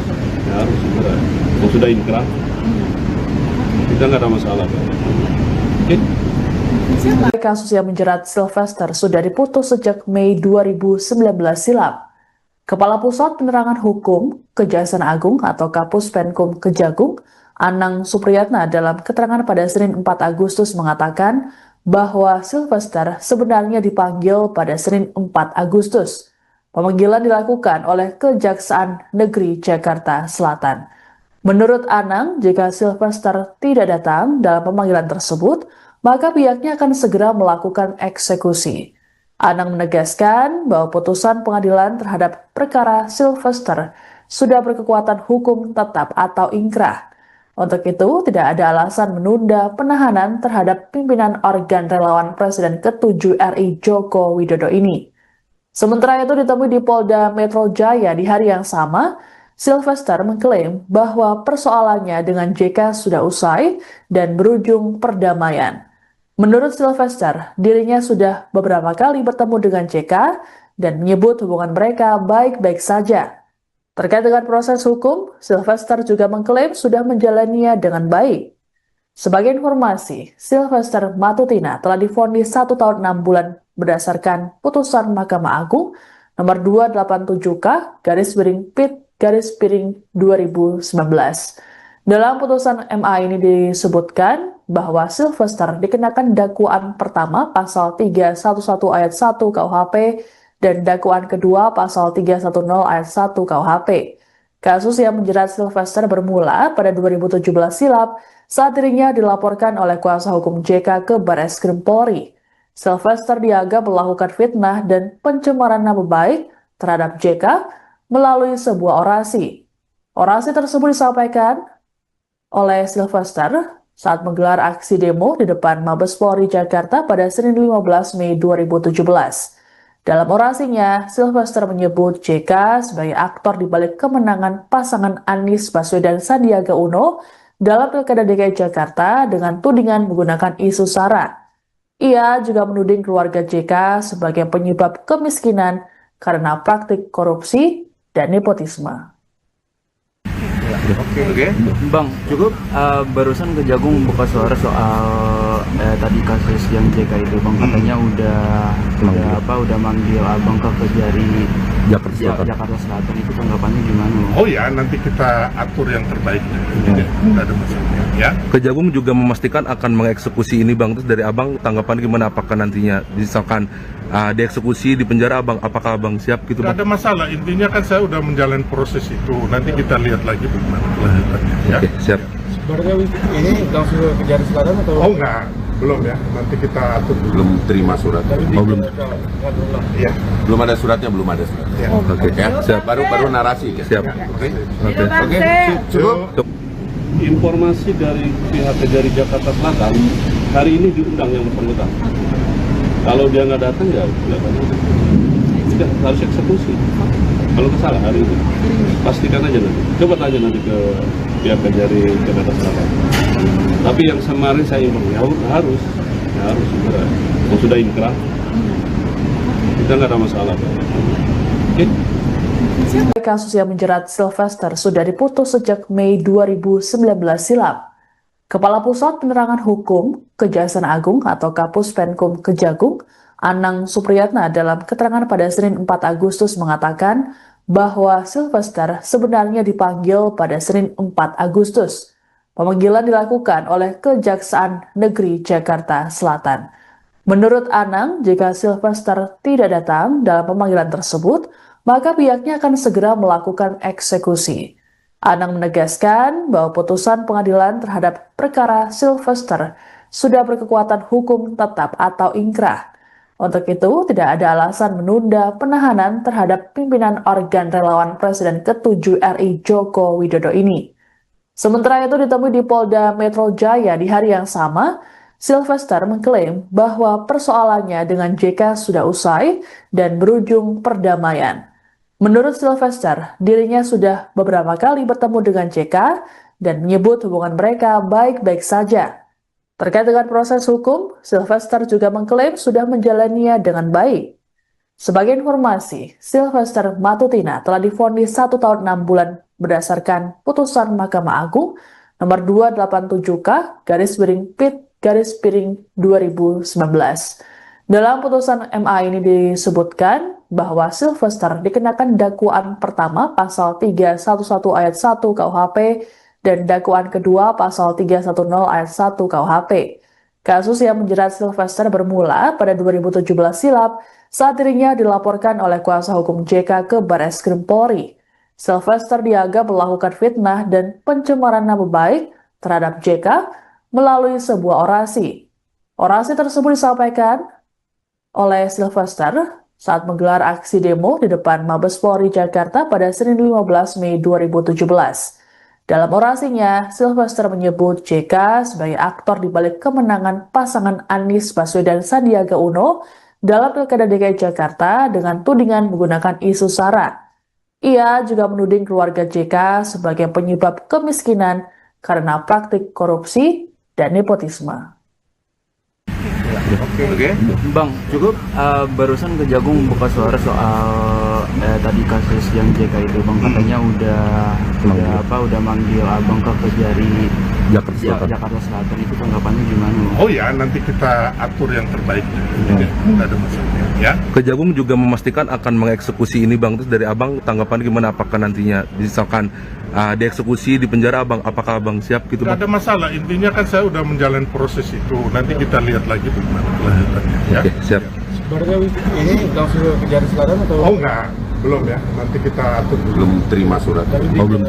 segera. Kalau sudah inkrah, kita nggak ada masalah. Oke? Kasus yang menjerat Sylvester sudah diputus sejak Mei 2019 silam. Kepala Pusat Penerangan Hukum Kejaksaan Agung atau Kapus Penkum Kejagung, Anang Supriyatna dalam keterangan pada Senin 4 Agustus mengatakan bahwa Sylvester sebenarnya dipanggil pada Senin 4 Agustus. Pemanggilan dilakukan oleh Kejaksaan Negeri Jakarta Selatan. Menurut Anang, jika Sylvester tidak datang dalam pemanggilan tersebut, maka pihaknya akan segera melakukan eksekusi. Anang menegaskan bahwa putusan pengadilan terhadap perkara Sylvester sudah berkekuatan hukum tetap atau ingkrah. Untuk itu, tidak ada alasan menunda penahanan terhadap pimpinan organ relawan Presiden ke-7 RI Joko Widodo ini. Sementara itu ditemui di Polda Metro Jaya di hari yang sama, Sylvester mengklaim bahwa persoalannya dengan JK sudah usai dan berujung perdamaian. Menurut Sylvester, dirinya sudah beberapa kali bertemu dengan JK dan menyebut hubungan mereka baik-baik saja. Terkait dengan proses hukum, Sylvester juga mengklaim sudah menjalaninya dengan baik. Sebagai informasi, Sylvester Matutina telah divonis 1 tahun 6 bulan berdasarkan putusan Mahkamah Agung nomor 287K/PIT/2019. Dalam putusan MA ini disebutkan bahwa Sylvester dikenakan dakwaan pertama pasal 311 ayat 1 KUHP dan dakwaan kedua pasal 310 ayat 1 KUHP. Kasus yang menjerat Sylvester bermula pada 2017 silam saat dirinya dilaporkan oleh kuasa hukum JK ke Barreskrim Polri. Sylvester dianggap melakukan fitnah dan pencemaran nama baik terhadap JK melalui sebuah orasi. Orasi tersebut disampaikan oleh Sylvester saat menggelar aksi demo di depan Mabes Polri Jakarta pada Senin 15 Mei 2017. Dalam orasinya, Sylvester menyebut JK sebagai aktor di balik kemenangan pasangan Anies Baswedan Sandiaga Uno dalam Pilkada DKI Jakarta dengan tudingan menggunakan isu SARA. Ia juga menuding keluarga JK sebagai penyebab kemiskinan karena praktik korupsi dan nepotisme. Oke. Bang, cukup barusan Kejagung buka suara soal tadi kasus yang JK itu, Bang, katanya udah manggil Abang ke Kejari Jakarta Selatan. Itu tanggapannya gimana, Bang? Oh ya, nanti kita atur yang terbaik. Tidak ada masalah ya. Kejagung juga memastikan akan mengeksekusi ini, Bang. Terus dari Abang tanggapan gimana, apakah nantinya misalkan dieksekusi di penjara, Abang, apakah Abang siap gitu, Tidak Bang? ada masalah, intinya kan saya udah menjalani proses itu. Nanti kita lihat lagi bagaimana kelanjutannya ya. Oke, siap. Sebenarnya ini langsung ke Kejari Selatan atau? Oh enggak, belum ya. Nanti kita atur dulu. Belum terima surat. belum. Ya. Belum ada suratnya, belum ada surat. Ya. Oke, Ya, siap. baru narasi ya. Siap. Oke. Oke. Cukup. Informasi dari pihak Kejari Jakarta Selatan, hari ini diundang yang bersangkutan. Kalau dia nggak datang ya sudah harus eksekusi. Kalau kesalah hari ini, pastikan aja nanti. Coba tanya nanti ke pihak Kejari Jakarta Selatan. Tapi yang kemarin saya informasi harus segera. Kalau sudah inkrah, kita nggak ada masalah. Oke. Kasus yang menjerat Sylvester sudah diputus sejak Mei 2019 silam. Kepala Pusat Penerangan Hukum Kejaksaan Agung atau Kapus Penkum Kejagung, Anang Supriyatna dalam keterangan pada Senin 4 Agustus mengatakan bahwa Sylvester sebenarnya dipanggil pada Senin 4 Agustus. Pemanggilan dilakukan oleh Kejaksaan Negeri Jakarta Selatan. Menurut Anang, jika Sylvester tidak datang dalam pemanggilan tersebut, maka pihaknya akan segera melakukan eksekusi. Anang menegaskan bahwa putusan pengadilan terhadap perkara Sylvester sudah berkekuatan hukum tetap atau ingkrah. Untuk itu, tidak ada alasan menunda penahanan terhadap pimpinan organ relawan Presiden ke-7 RI Joko Widodo ini. Sementara itu ditemui di Polda Metro Jaya di hari yang sama, Sylvester mengklaim bahwa persoalannya dengan JK sudah usai dan berujung perdamaian. Menurut Sylvester, dirinya sudah beberapa kali bertemu dengan JK dan menyebut hubungan mereka baik-baik saja. Terkait dengan proses hukum, Sylvester juga mengklaim sudah menjalaninya dengan baik. Sebagai informasi, Sylvester Matutina telah divonis 1 tahun 6 bulan berdasarkan putusan Mahkamah Agung nomor 287K/PIT/2019. Dalam putusan MA ini disebutkan bahwa Sylvester dikenakan dakwaan pertama pasal 311 ayat 1 KUHP dan dakwaan kedua pasal 310 ayat 1 KUHP. Kasus yang menjerat Sylvester bermula pada 2017 silam saat dirinya dilaporkan oleh kuasa hukum JK ke Barreskrim Polri. Sylvester dianggap melakukan fitnah dan pencemaran nama baik terhadap JK melalui sebuah orasi. Orasi tersebut disampaikan oleh Sylvester saat menggelar aksi demo di depan Mabes Polri Jakarta pada Senin 15 Mei 2017. Dalam orasinya, Sylvester menyebut JK sebagai aktor di balik kemenangan pasangan Anies Baswedan Sandiaga Uno dalam Pilkada DKI Jakarta dengan tudingan menggunakan isu SARA. Ia juga menuding keluarga JK sebagai penyebab kemiskinan karena praktik korupsi dan nepotisme. Oke. Bang, cukup barusan Kejagung buka suara soal tadi kasus yang JK itu, Bang, katanya udah manggil Abang ke Kejari Jakarta Selatan. Itu tanggapannya gimana? Oh ya, nanti kita atur yang terbaik. Nggak ada masalah. Ya. Kejagung juga memastikan akan mengeksekusi ini Bang. Terus dari Abang tanggapan gimana, apakah nantinya misalkan dieksekusi di penjara Abang, apakah Abang siap gitu Bang? Nggak ada masalah, intinya kan saya udah menjalani proses itu. Nanti kita lihat lagi bagaimana kelanjutannya. Ya. Oke, siap. Sebenarnya ini langsung ke Kejari Selatan atau? Oh enggak, belum ya. Nanti kita atur dulu. Belum terima surat. Belum.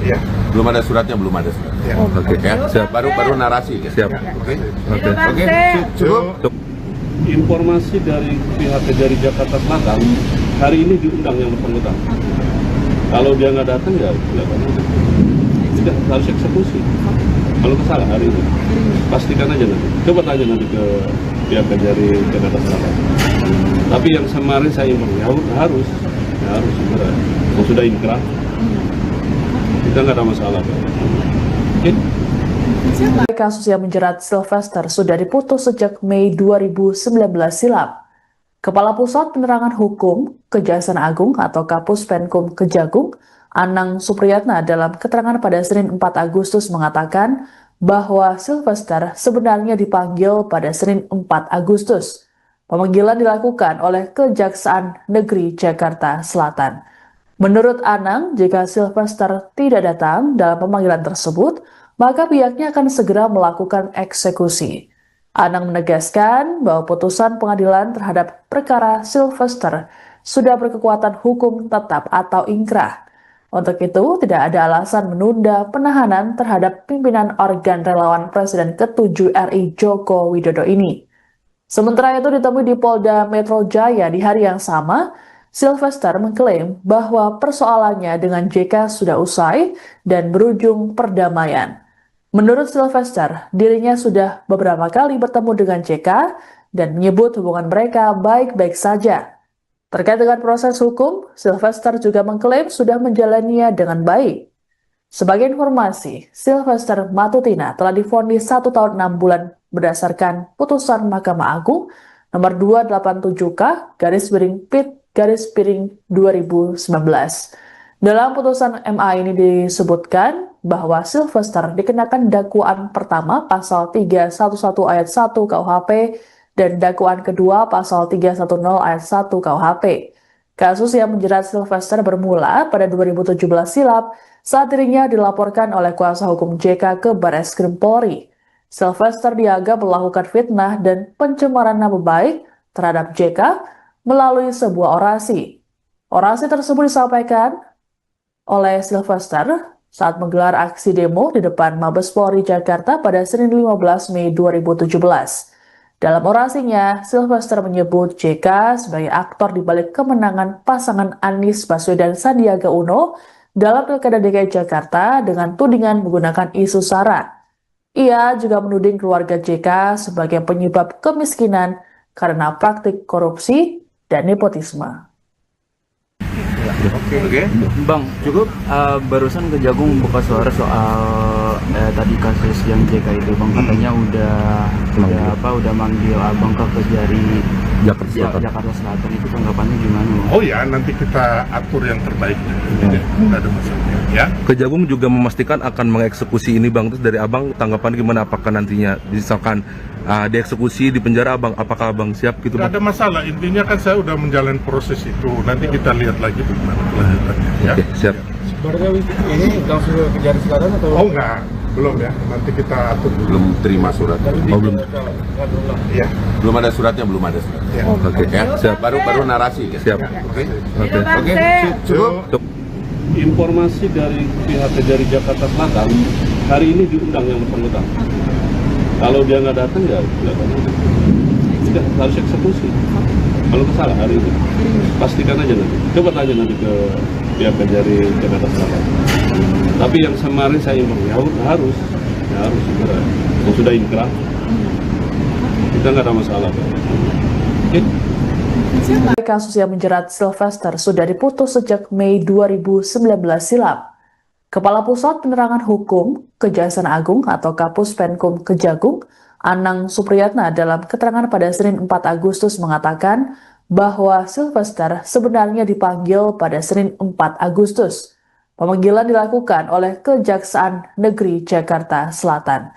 Iya. Belum ada suratnya, belum ada suratnya. Ya. Oke, Ya, siap. baru narasi. Ya. Siap. Oke. Oke. Cukup. Informasi dari pihak Kejari Jakarta Selatan, hari ini diundang yang bersangkutan. Kalau dia nggak datang ya tidak harus eksekusi. Kalau kesalah hari ini, pastikan aja nanti. Coba tanya nanti ke pihak Kejari Jakarta Selatan. Tapi yang kemarin saya informasi harus segera. Kalau sudah inkrah, kita nggak ada masalah. Oke? Kasus yang menjerat Sylvester sudah diputus sejak Mei 2019 silam. Kepala Pusat Penerangan Hukum Kejaksaan Agung atau Kapus Penkum Kejagung, Anang Supriyatna, dalam keterangan pada Senin 4 Agustus mengatakan bahwa Sylvester sebenarnya dipanggil pada Senin 4 Agustus. Pemanggilan dilakukan oleh Kejaksaan Negeri Jakarta Selatan. Menurut Anang, jika Sylvester tidak datang dalam pemanggilan tersebut, maka pihaknya akan segera melakukan eksekusi. Anang menegaskan bahwa putusan pengadilan terhadap perkara Sylvester sudah berkekuatan hukum tetap atau ingkrah. Untuk itu, tidak ada alasan menunda penahanan terhadap pimpinan organ relawan Presiden ke-7 RI Joko Widodo ini. Sementara itu ditemui di Polda Metro Jaya di hari yang sama, Sylvester mengklaim bahwa persoalannya dengan JK sudah usai dan berujung perdamaian. Menurut Sylvester, dirinya sudah beberapa kali bertemu dengan JK dan menyebut hubungan mereka baik-baik saja. Terkait dengan proses hukum, Sylvester juga mengklaim sudah menjalaninya dengan baik. Sebagai informasi, Sylvester Matutina telah divonis 1 tahun 6 bulan berdasarkan putusan Mahkamah Agung nomor 287K/PIT/2019. Dalam putusan MA ini disebutkan bahwa Sylvester dikenakan dakwaan pertama pasal 311 ayat 1 KUHP dan dakwaan kedua pasal 310 ayat 1 KUHP. Kasus yang menjerat Sylvester bermula pada 2017 silam saat dirinya dilaporkan oleh kuasa hukum JK ke Barreskrim Polri. Sylvester dianggap melakukan fitnah dan pencemaran nama baik terhadap JK melalui sebuah orasi. Orasi tersebut disampaikan oleh Sylvester saat menggelar aksi demo di depan Mabes Polri Jakarta pada Senin 15 Mei 2017. Dalam orasinya, Sylvester menyebut JK sebagai aktor di balik kemenangan pasangan Anies Baswedan Sandiaga Uno dalam Pilkada DKI Jakarta dengan tudingan menggunakan isu SARA. Ia juga menuding keluarga JK sebagai penyebab kemiskinan karena praktik korupsi dan nepotisme. Oke. Bang, cukup barusan Kejagung buka suara soal tadi kasus yang JK itu, Bang, katanya udah manggil Abang ke Kejari Jakarta Selatan. Itu tanggapannya gimana, Bang? Oh ya, nanti kita atur yang terbaik. Nggak ada masalah. Ya. Kejagung juga memastikan akan mengeksekusi ini Bang. Terus dari Abang tanggapan gimana, apakah nantinya misalkan dieksekusi di penjara Abang, apakah Abang siap gitu Nggak Bang? ada masalah, intinya kan saya udah menjalani proses itu. Nanti kita lihat lagi bagaimana kelanjutannya. Ya. Oke, siap. Sebenarnya ini langsung ke Kejari Selatan atau? Oh enggak, belum ya. Nanti kita atur dulu. Belum terima surat. Oh, belum. Iya. Belum ada suratnya, belum ada surat. Ya. Oke. Ya, baru narasi ya. Siap. Oke. Oke. Cukup. Informasi dari pihak Kejari Jakarta Selatan hari ini diundang yang bersangkutan. Kalau dia nggak datang ya sudah harus eksekusi. Kalau salah hari ini pastikan aja nanti. Coba tanya nanti ke pihak Kejari Jakarta Selatan. Tapi yang kemarin saya imbang ya harus segera. Yang sudah inkrah kita nggak ada masalah. Oke. Kasus yang menjerat Sylvester sudah diputus sejak Mei 2019 silam. Kepala Pusat Penerangan Hukum Kejaksaan Agung atau Kapus Penkum Kejagung, Anang Supriyatna dalam keterangan pada Senin 4 Agustus mengatakan bahwa Sylvester sebenarnya dipanggil pada Senin 4 Agustus. Pemanggilan dilakukan oleh Kejaksaan Negeri Jakarta Selatan.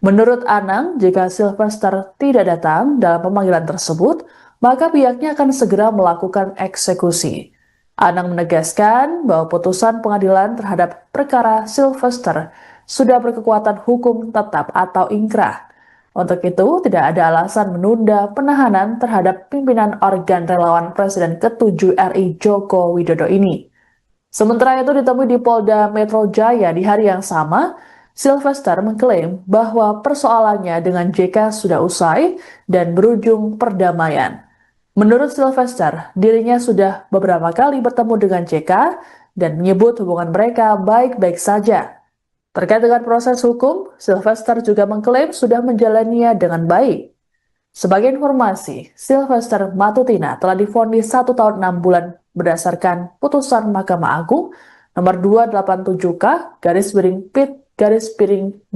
Menurut Anang, jika Sylvester tidak datang dalam pemanggilan tersebut, maka pihaknya akan segera melakukan eksekusi. Anang menegaskan bahwa putusan pengadilan terhadap perkara Sylvester sudah berkekuatan hukum tetap atau ingkrah. Untuk itu, tidak ada alasan menunda penahanan terhadap pimpinan organ relawan Presiden ke-7 RI Joko Widodo ini. Sementara itu ditemui di Polda Metro Jaya di hari yang sama, Sylvester mengklaim bahwa persoalannya dengan JK sudah usai dan berujung perdamaian. Menurut Sylvester, dirinya sudah beberapa kali bertemu dengan JK dan menyebut hubungan mereka baik-baik saja. Terkait dengan proses hukum, Sylvester juga mengklaim sudah menjalaninya dengan baik. Sebagai informasi, Sylvester Matutina telah divonis 1 tahun 6 bulan berdasarkan putusan Mahkamah Agung nomor 287K/PIT/2019.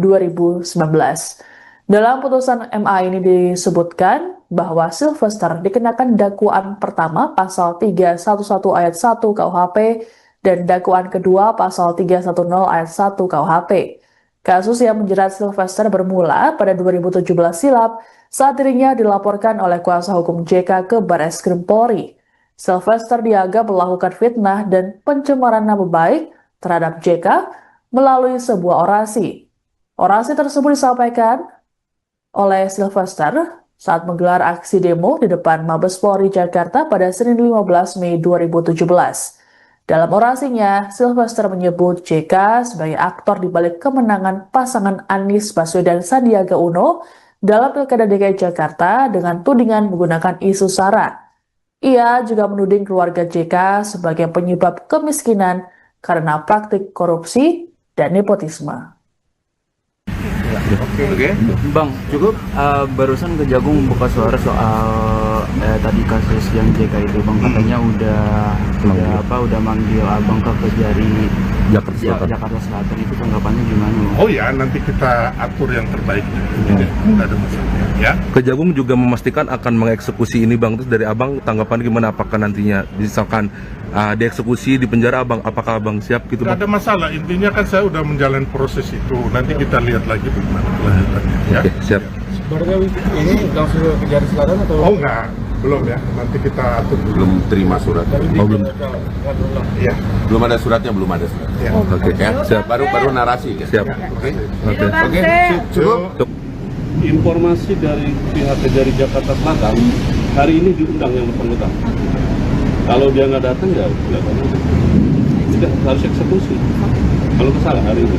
Dalam putusan MA ini disebutkan bahwa Sylvester dikenakan dakwaan pertama pasal 311 ayat 1 KUHP dan dakwaan kedua pasal 310 ayat 1 KUHP. Kasus yang menjerat Sylvester bermula pada 2017 silam saat dirinya dilaporkan oleh kuasa hukum JK ke Barreskrim Polri. Sylvester dianggap melakukan fitnah dan pencemaran nama baik terhadap JK melalui sebuah orasi. Orasi tersebut disampaikan oleh Sylvester saat menggelar aksi demo di depan Mabes Polri Jakarta pada Senin 15 Mei 2017. Dalam orasinya, Sylvester menyebut JK sebagai aktor di balik kemenangan pasangan Anies Baswedan Sandiaga Uno dalam Pilkada DKI Jakarta dengan tudingan menggunakan isu SARA. Ia juga menuding keluarga JK sebagai penyebab kemiskinan karena praktik korupsi dan nepotisme. Oke. Bang, cukup barusan Kejagung buka suara soal tadi kasus yang JK itu, Bang, katanya udah manggil Abang ke Kejari Jakarta Selatan. Itu tanggapannya gimana, Bang? Oh ya, nanti kita atur yang terbaik. Tidak ada masalah. Ya. Kejagung juga memastikan akan mengeksekusi ini, Bang. Terus dari Abang tanggapan gimana? Apakah nantinya misalkan dieksekusi di penjara, Abang, apakah Abang siap gitu, Tidak Bang? ada masalah. Intinya kan saya udah menjalani proses itu. Nanti kita lihat lagi bagaimana kelanjutannya. Ya. Oke, siap. Berarti ini langsung ke Kejari Selatan atau? Oh enggak, belum ya. Nanti kita atur dulu. Belum terima surat. Oh, belum. Iya. Belum ada suratnya, belum ada surat. Ya. Oke, Ya, siap. baru narasi ya. Siap. Oke. Oke. Cukup. Informasi dari pihak Kejari Jakarta Selatan hari ini diundang yang bersangkutan. Kalau dia nggak datang ya sudah harus eksekusi. Kalau salah hari ini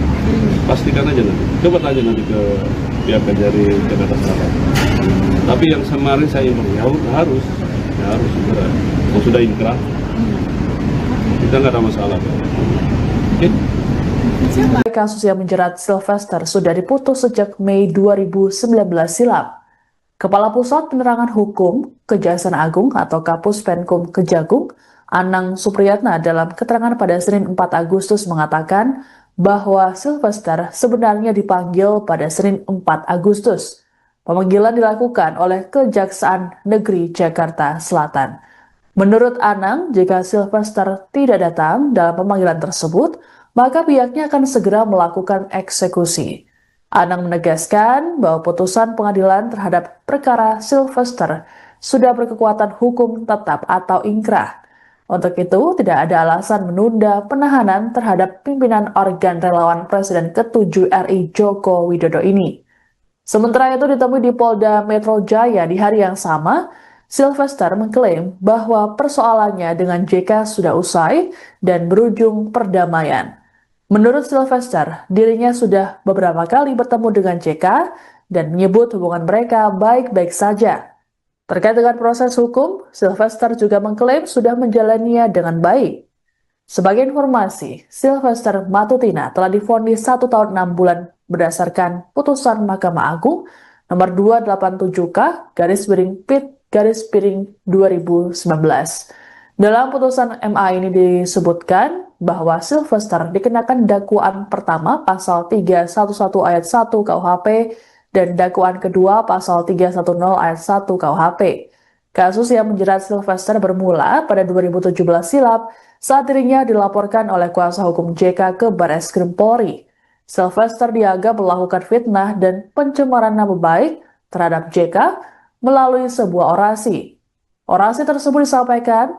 pastikan aja nanti. Coba tanya nanti ke pihak Kejari Jakarta Selatan. Tapi yang kemarin saya imbang ya harus segera. Yang sudah inkrah kita nggak ada masalah. Oke. Kasus yang menjerat Sylvester sudah diputus sejak Mei 2019 silam. Kepala Pusat Penerangan Hukum Kejaksaan Agung atau Kapus Penkum Kejagung, Anang Supriyatna dalam keterangan pada Senin 4 Agustus mengatakan bahwa Sylvester sebenarnya dipanggil pada Senin 4 Agustus. Pemanggilan dilakukan oleh Kejaksaan Negeri Jakarta Selatan. Menurut Anang, jika Sylvester tidak datang dalam pemanggilan tersebut, maka pihaknya akan segera melakukan eksekusi. Anang menegaskan bahwa putusan pengadilan terhadap perkara Sylvester sudah berkekuatan hukum tetap atau ingkrah. Untuk itu, tidak ada alasan menunda penahanan terhadap pimpinan organ relawan Presiden ke-7 RI Joko Widodo ini. Sementara itu ditemui di Polda Metro Jaya di hari yang sama, Sylvester mengklaim bahwa persoalannya dengan JK sudah usai dan berujung perdamaian. Menurut Sylvester, dirinya sudah beberapa kali bertemu dengan JK dan menyebut hubungan mereka baik-baik saja. Terkait dengan proses hukum, Sylvester juga mengklaim sudah menjalaninya dengan baik. Sebagai informasi, Sylvester Matutina telah divonis 1 tahun 6 bulan berdasarkan putusan Mahkamah Agung nomor 287K/PIT/2019. Dalam putusan MA ini disebutkan bahwa Sylvester dikenakan dakwaan pertama pasal 311 ayat 1 KUHP dan dakwaan kedua pasal 310 ayat 1 KUHP. Kasus yang menjerat Sylvester bermula pada 2017 silam saat dirinya dilaporkan oleh kuasa hukum JK ke Barreskrim Polri. Sylvester dianggap melakukan fitnah dan pencemaran nama baik terhadap JK melalui sebuah orasi. Orasi tersebut disampaikan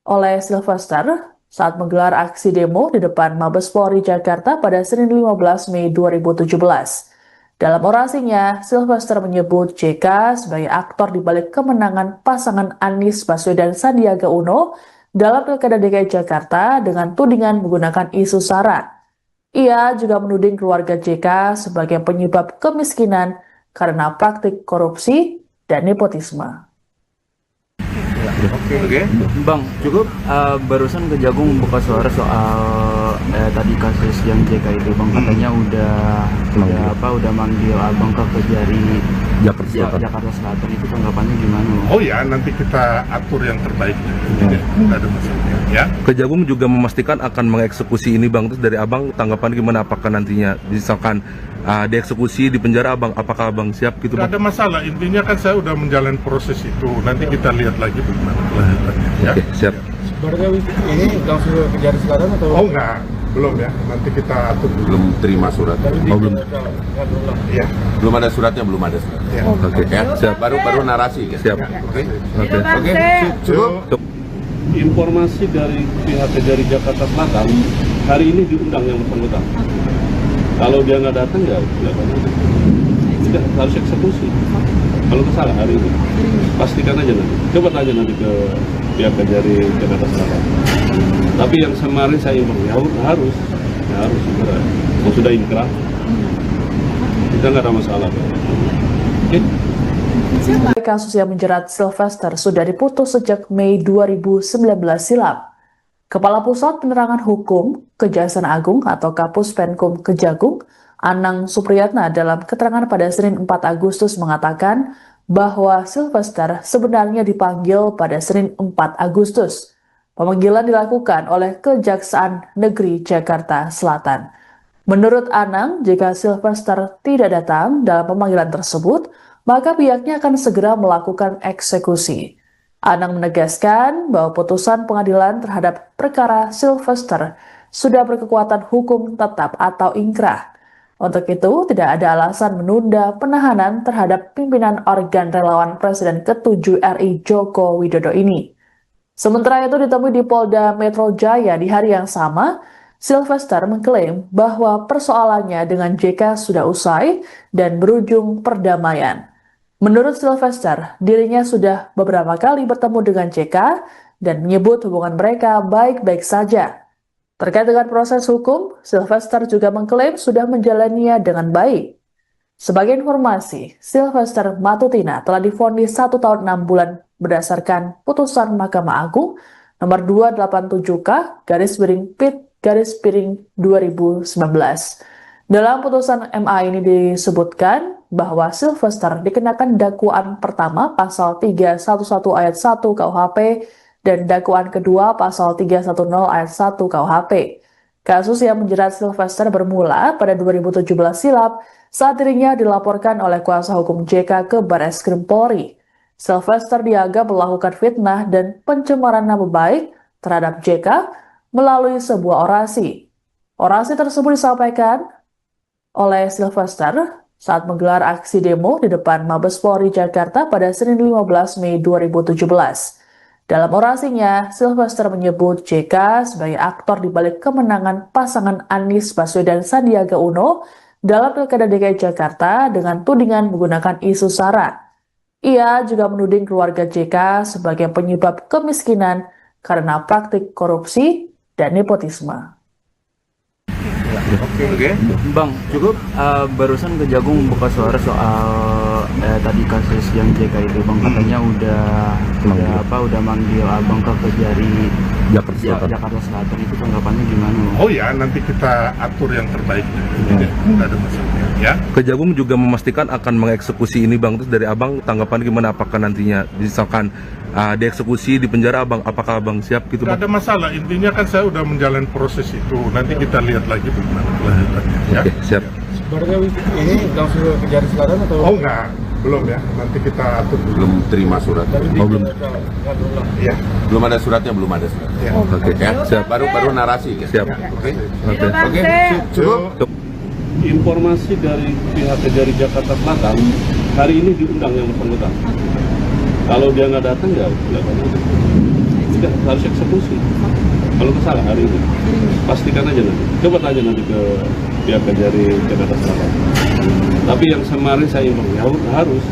oleh Sylvester saat menggelar aksi demo di depan Mabes Polri Jakarta pada Senin 15 Mei 2017. Dalam orasinya, Sylvester menyebut JK sebagai aktor di balik kemenangan pasangan Anies Baswedan Sandiaga Uno dalam Pilkada DKI Jakarta dengan tudingan menggunakan isu SARA. Ia juga menuding keluarga JK sebagai penyebab kemiskinan karena praktik korupsi dan nepotisme. Oke. Bang, cukup barusan Kejagung buka suara soal tadi kasus yang JK itu, Bang, katanya udah manggil Abang ke Kejari Jakarta Selatan. Itu tanggapannya gimana, Bang? Oh ya, nanti kita atur yang terbaik. Tidak ada masalah. Ya. Kejagung juga memastikan akan mengeksekusi ini Bang. Terus dari Abang tanggapan gimana, apakah nantinya misalkan dieksekusi di penjara Abang, apakah Abang siap gitu Tidak Bang? ada masalah, intinya kan saya udah menjalani proses itu. Nanti kita lihat lagi bagaimana kelanjutannya. Ya. Oke, siap. Barangkali ini langsung ke Kejari Selatan atau? Oh enggak, belum ya. Nanti kita atur dulu. Belum terima surat. Oh, belum. Iya. Belum ada suratnya, belum ada surat. Ya. Oke, Ya, siap. baru narasi. Ya. Siap. Oke. Oke. Cukup. Informasi dari pihak Kejari Jakarta Selatan, hari ini diundang yang bersangkutan. Kalau dia nggak datang ya sudah harus eksekusi. Kalau kesalah hari ini, pastikan aja nanti. Coba tanya nanti ke pihak Kejari Jakarta Selatan. Tapi yang kemarin saya informasi harus segera. Kalau sudah inkrah, kita nggak ada masalah. Oke? Kasus yang menjerat Sylvester sudah diputus sejak Mei 2019 silam. Kepala Pusat Penerangan Hukum Kejaksaan Agung atau Kapus Penkum Kejagung, Anang Supriyatna dalam keterangan pada Senin 4 Agustus mengatakan bahwa Sylvester sebenarnya dipanggil pada Senin 4 Agustus. Pemanggilan dilakukan oleh Kejaksaan Negeri Jakarta Selatan. Menurut Anang, jika Sylvester tidak datang dalam pemanggilan tersebut, maka pihaknya akan segera melakukan eksekusi. Anang menegaskan bahwa putusan pengadilan terhadap perkara Sylvester sudah berkekuatan hukum tetap atau ingkrah. Untuk itu, tidak ada alasan menunda penahanan terhadap pimpinan organ relawan Presiden ke-7 RI Joko Widodo ini. Sementara itu ditemui di Polda Metro Jaya di hari yang sama, Sylvester mengklaim bahwa persoalannya dengan JK sudah usai dan berujung perdamaian. Menurut Sylvester, dirinya sudah beberapa kali bertemu dengan JK dan menyebut hubungan mereka baik-baik saja. Terkait dengan proses hukum, Sylvester juga mengklaim sudah menjalaninya dengan baik. Sebagai informasi, Sylvester Matutina telah divonis 1 tahun 6 bulan berdasarkan putusan Mahkamah Agung nomor 287K/PIT/2019. Dalam putusan MA ini disebutkan bahwa Sylvester dikenakan dakwaan pertama pasal 311 ayat 1 KUHP dan dakwaan kedua pasal 310 ayat 1 KUHP. Kasus yang menjerat Sylvester bermula pada 2017 silam saat dirinya dilaporkan oleh kuasa hukum JK ke Barreskrim Polri. Sylvester dianggap melakukan fitnah dan pencemaran nama baik terhadap JK melalui sebuah orasi. Orasi tersebut disampaikan oleh Sylvester saat menggelar aksi demo di depan Mabes Polri Jakarta pada Senin 15 Mei 2017. Dalam orasinya, Sylvester menyebut JK sebagai aktor di balik kemenangan pasangan Anies Baswedan Sandiaga Uno dalam Pilkada DKI Jakarta dengan tudingan menggunakan isu SARA. Ia juga menuding keluarga JK sebagai penyebab kemiskinan karena praktik korupsi dan nepotisme. Oke. Bang, cukup barusan Kejagung buka suara soal tadi kasus yang JK itu, Bang, katanya udah manggil Abang ke Kejari Jakarta Selatan. Itu tanggapannya gimana, Bang? Oh ya, nanti kita atur yang terbaik. Tidak ada masalah ya. Kejagung juga memastikan akan mengeksekusi ini Bang. Terus dari Abang tanggapan gimana, apakah nantinya misalkan dieksekusi di penjara Abang, apakah Abang siap gitu Tidak Bang? ada masalah, intinya kan saya udah menjalani proses itu. Nanti kita lihat lagi bagaimana kelanjutannya ya. Oke, siap. Sebenarnya ini langsung ke Kejari Selatan atau? Oh enggak, belum ya. Nanti kita atur dulu. Belum terima surat. belum. Iya. Belum ada suratnya, belum ada surat. Ya. Oke, Ya, siap. baru narasi. Ya. Siap. Oke. Oke. Cukup. Informasi dari pihak Kejari Jakarta Selatan, hari ini diundang yang bersangkutan. Kalau dia nggak datang ya nggak ada. Sudah harus eksekusi. Kalau salah hari ini, pastikan aja nanti. Coba tanya nanti ke pihak Kejari Jakarta Selatan. Tapi yang kemarin saya inform harus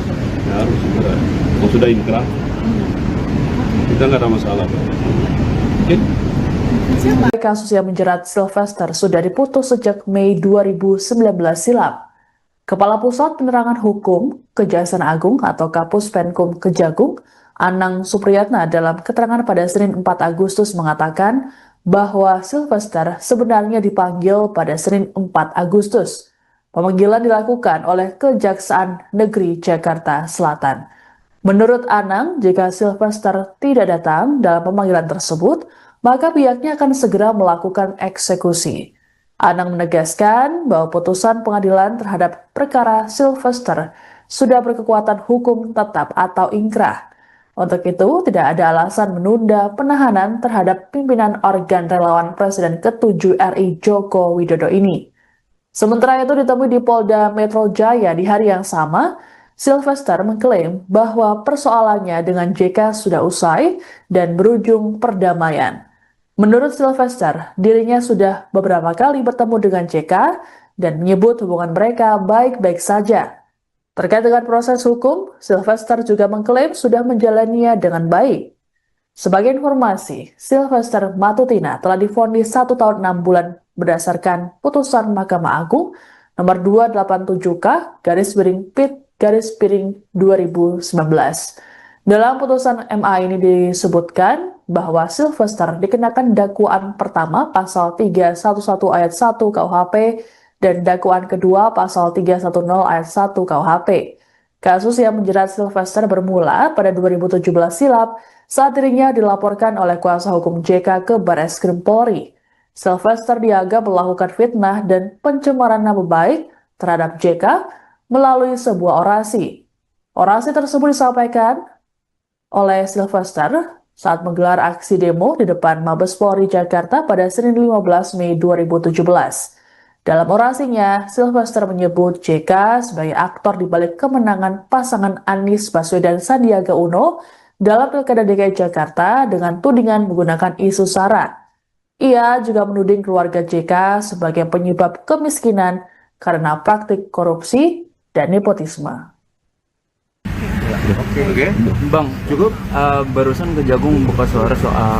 segera. Kalau sudah inkrah, kita nggak ada masalah. Oke? Kasus yang menjerat Sylvester sudah diputus sejak Mei 2019 silam. Kepala Pusat Penerangan Hukum Kejaksaan Agung atau Kapus Penkum Kejagung, Anang Supriyatna dalam keterangan pada Senin 4 Agustus mengatakan bahwa Sylvester sebenarnya dipanggil pada Senin 4 Agustus. Pemanggilan dilakukan oleh Kejaksaan Negeri Jakarta Selatan. Menurut Anang, jika Sylvester tidak datang dalam pemanggilan tersebut, maka pihaknya akan segera melakukan eksekusi. Anang menegaskan bahwa putusan pengadilan terhadap perkara Sylvester sudah berkekuatan hukum tetap atau inkrah. Untuk itu, tidak ada alasan menunda penahanan terhadap pimpinan organ relawan Presiden ke-7 RI Joko Widodo ini. Sementara itu ditemui di Polda Metro Jaya di hari yang sama, Sylvester mengklaim bahwa persoalannya dengan JK sudah usai dan berujung perdamaian. Menurut Sylvester, dirinya sudah beberapa kali bertemu dengan JK dan menyebut hubungan mereka baik-baik saja. Terkait dengan proses hukum, Sylvester juga mengklaim sudah menjalaninya dengan baik. Sebagai informasi, Sylvester Matutina telah divonis 1 tahun 6 bulan berdasarkan putusan Mahkamah Agung nomor 287K/PIT/2019. Dalam putusan MA ini disebutkan bahwa Sylvester dikenakan dakwaan pertama pasal 311 ayat 1 KUHP dan dakwaan kedua pasal 310 ayat 1 KUHP. Kasus yang menjerat Sylvester bermula pada 2017 silam saat dirinya dilaporkan oleh kuasa hukum JK ke Barreskrim Polri. Sylvester dianggap melakukan fitnah dan pencemaran nama baik terhadap JK melalui sebuah orasi. Orasi tersebut disampaikan oleh Sylvester saat menggelar aksi demo di depan Mabes Polri Jakarta pada Senin 15 Mei 2017. Dalam orasinya, Sylvester menyebut JK sebagai aktor di balik kemenangan pasangan Anies Baswedan Sandiaga Uno dalam Pilkada DKI Jakarta dengan tudingan menggunakan isu SARA. Ia juga menuding keluarga JK sebagai penyebab kemiskinan karena praktik korupsi dan nepotisme. Oke. Bang, cukup barusan Kejagung buka suara soal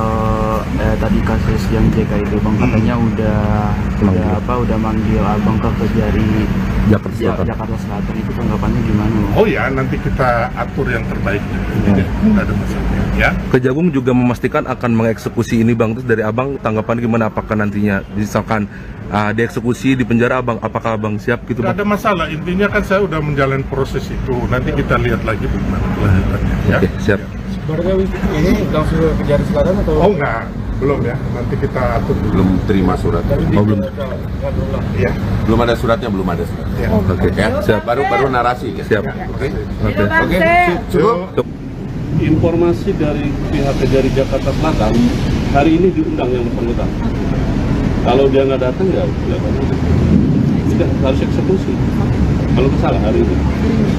tadi kasus yang JK itu, Bang, katanya udah manggil Abang ke Kejari Jakarta Selatan. Itu tanggapannya gimana, Bang? Oh ya, nanti kita atur yang terbaik. Tidak ada masalah ya. Kejagung juga memastikan akan mengeksekusi ini Bang. Terus dari Abang tanggapan gimana, apakah nantinya misalkan dieksekusi di penjara Abang, apakah Abang siap gitu Tidak Bang? ada masalah, intinya kan saya udah menjalani proses itu. Nanti kita lihat lagi bagaimana kelanjutannya ya. Oke, siap. Sebenarnya ini langsung ke Kejari Selatan atau? Oh enggak, belum ya. Nanti kita atur dulu. Belum terima surat. belum. Iya. Belum ada suratnya, belum ada surat. Ya. Oke, Ya. siap. Baru narasi. Ya. Siap. Oke. Oke. Cukup. Informasi dari pihak Kejari Jakarta Selatan, hari ini diundang yang bersangkutan. Kalau dia nggak datang ya nggak ada. Sudah harus eksekusi. Kalau salah hari ini,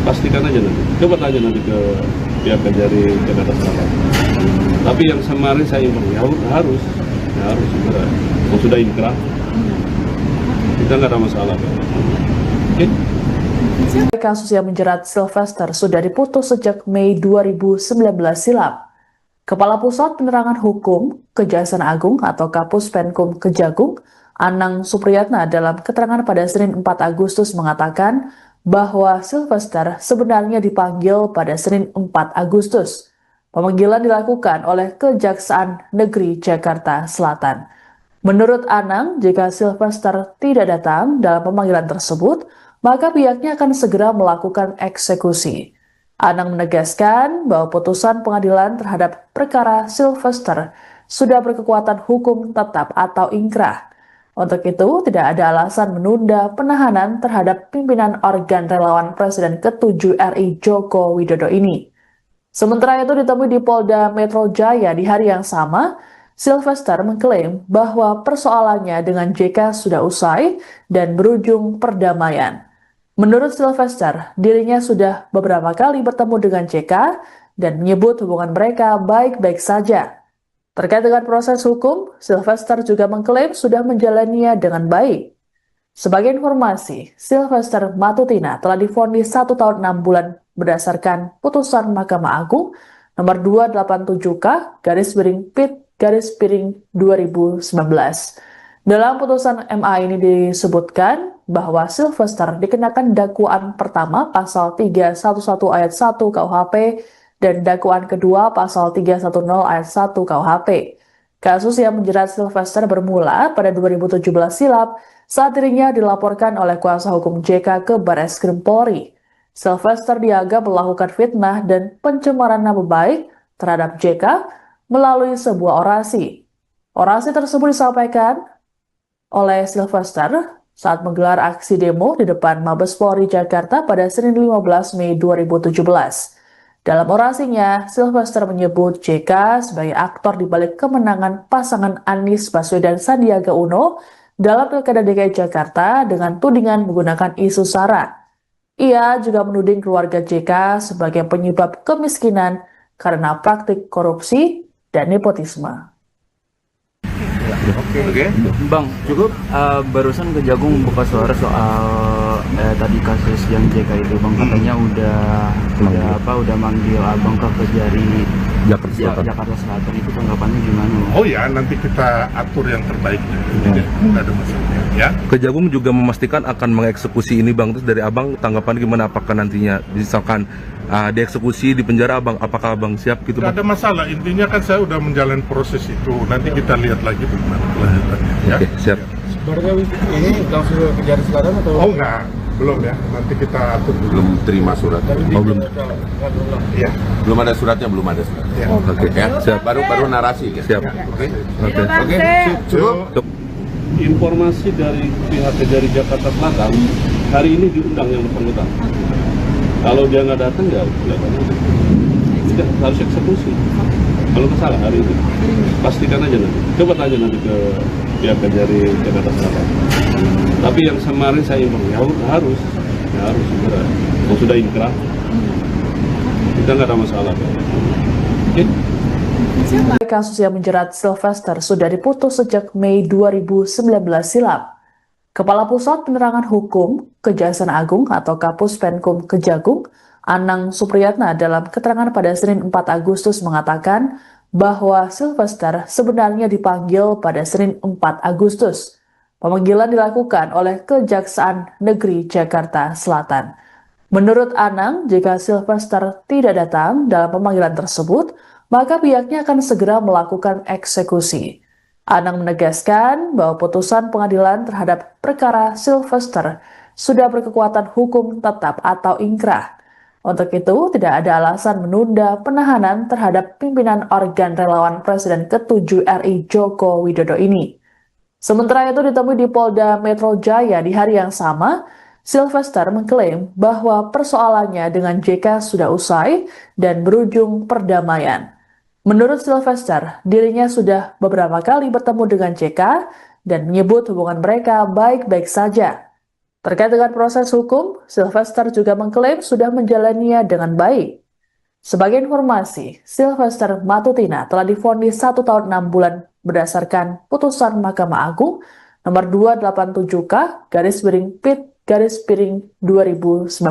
pastikan aja nanti. Coba tanya nanti ke pihak Kejari Jakarta Selatan. Tapi yang kemarin saya inform harus segera. Kalau sudah inkrah, kita nggak ada masalah. Oke? Kasus yang menjerat Sylvester sudah diputus sejak Mei 2019 silam. Kepala Pusat Penerangan Hukum Kejaksaan Agung atau Kapus Penkum Kejagung, Anang Supriyatna dalam keterangan pada Senin 4 Agustus mengatakan bahwa Sylvester sebenarnya dipanggil pada Senin 4 Agustus. Pemanggilan dilakukan oleh Kejaksaan Negeri Jakarta Selatan. Menurut Anang, jika Sylvester tidak datang dalam pemanggilan tersebut, maka pihaknya akan segera melakukan eksekusi. Anang menegaskan bahwa putusan pengadilan terhadap perkara Sylvester sudah berkekuatan hukum tetap atau ingkrah. Untuk itu, tidak ada alasan menunda penahanan terhadap pimpinan organ relawan Presiden ke-7 RI Joko Widodo ini. Sementara itu ditemui di Polda Metro Jaya di hari yang sama, Sylvester mengklaim bahwa persoalannya dengan JK sudah usai dan berujung perdamaian. Menurut Sylvester, dirinya sudah beberapa kali bertemu dengan JK dan menyebut hubungan mereka baik-baik saja. Terkait dengan proses hukum, Sylvester juga mengklaim sudah menjalaninya dengan baik. Sebagai informasi, Sylvester Matutina telah divonis 1 tahun 6 bulan berdasarkan putusan Mahkamah Agung nomor 287K/PIT/2019. Dalam putusan MA ini disebutkan bahwa Sylvester dikenakan dakwaan pertama pasal 311 ayat 1 KUHP dan dakwaan kedua pasal 310 ayat 1 KUHP. Kasus yang menjerat Sylvester bermula pada 2017 silam saat dirinya dilaporkan oleh kuasa hukum JK ke Barreskrim Polri. Sylvester dianggap melakukan fitnah dan pencemaran nama baik terhadap JK melalui sebuah orasi. Orasi tersebut disampaikan oleh Sylvester saat menggelar aksi demo di depan Mabes Polri Jakarta pada Senin 15 Mei 2017. Dalam orasinya, Sylvester menyebut JK sebagai aktor di balik kemenangan pasangan Anies Baswedan Sandiaga Uno dalam Pilkada DKI Jakarta dengan tudingan menggunakan isu SARA. Ia juga menuding keluarga JK sebagai penyebab kemiskinan karena praktik korupsi dan nepotisme. Oke. Bang, cukup barusan Kejagung buka suara soal tadi kasus yang JK itu, Bang, katanya udah manggil Abang ke Kejari Jakarta Selatan. Itu tanggapannya gimana? Oh ya, nanti kita atur yang terbaiknya. Tidak ada masalah. Ya. Kejagung juga memastikan akan mengeksekusi ini Bang. Terus dari Abang tanggapan gimana, apakah nantinya misalkan dieksekusi di penjara Abang, apakah Abang siap gitu Bang? Tidak ada masalah, intinya kan saya udah menjalani proses itu. Nanti kita lihat lagi bagaimana kelanjutannya. Ya. Oke, siap. Sebenarnya ini langsung ke Kejari Selatan atau? Oh enggak, belum ya. Nanti kita atur dulu. Belum terima surat. Belum. Ya. Belum ada suratnya, belum ada surat. Ya. Oke, Ya, siap. baru narasi. Ya. Siap. Oke. Oke. Oke. Cukup. Informasi dari pihak Kejari Jakarta Selatan, hari ini diundang yang bersangkutan. Kalau dia nggak datang, ya tidak harus eksekusi. Kalau salah hari ini, pastikan aja nanti. Coba tanya nanti ke pihak Kejari Jakarta Selatan. Tapi yang kemarin saya inform harus segera. Kalau sudah inkrah, kita nggak ada masalah. Oke? Kasus yang menjerat Sylvester sudah diputus sejak Mei 2019 silam. Kepala Pusat Penerangan Hukum Kejaksaan Agung atau Kapus Penkum Kejagung, Anang Supriyatna dalam keterangan pada Senin 4 Agustus mengatakan bahwa Sylvester sebenarnya dipanggil pada Senin 4 Agustus. Pemanggilan dilakukan oleh Kejaksaan Negeri Jakarta Selatan. Menurut Anang, jika Sylvester tidak datang dalam pemanggilan tersebut, maka pihaknya akan segera melakukan eksekusi. Anang menegaskan bahwa putusan pengadilan terhadap perkara Sylvester sudah berkekuatan hukum tetap atau ingkrah. Untuk itu, tidak ada alasan menunda penahanan terhadap pimpinan organ relawan Presiden ke-7 RI Joko Widodo ini. Sementara itu ditemui di Polda Metro Jaya di hari yang sama, Sylvester mengklaim bahwa persoalannya dengan JK sudah usai dan berujung perdamaian. Menurut Sylvester, dirinya sudah beberapa kali bertemu dengan JK dan menyebut hubungan mereka baik-baik saja. Terkait dengan proses hukum, Sylvester juga mengklaim sudah menjalaninya dengan baik. Sebagai informasi, Sylvester Matutina telah divonis 1 tahun 6 bulan berdasarkan putusan Mahkamah Agung nomor 287K/Pit/2019.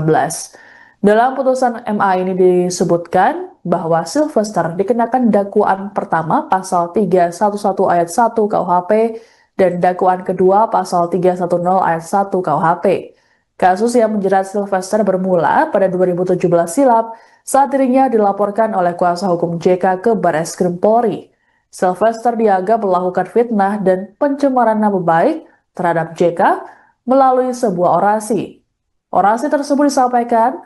Dalam putusan MA ini disebutkan bahwa Sylvester dikenakan dakwaan pertama pasal 311 ayat 1 KUHP dan dakwaan kedua pasal 310 ayat 1 KUHP. Kasus yang menjerat Sylvester bermula pada 2017 silam saat dirinya dilaporkan oleh kuasa hukum JK ke Barreskrim Polri. Sylvester dianggap melakukan fitnah dan pencemaran nama baik terhadap JK melalui sebuah orasi. Orasi tersebut disampaikan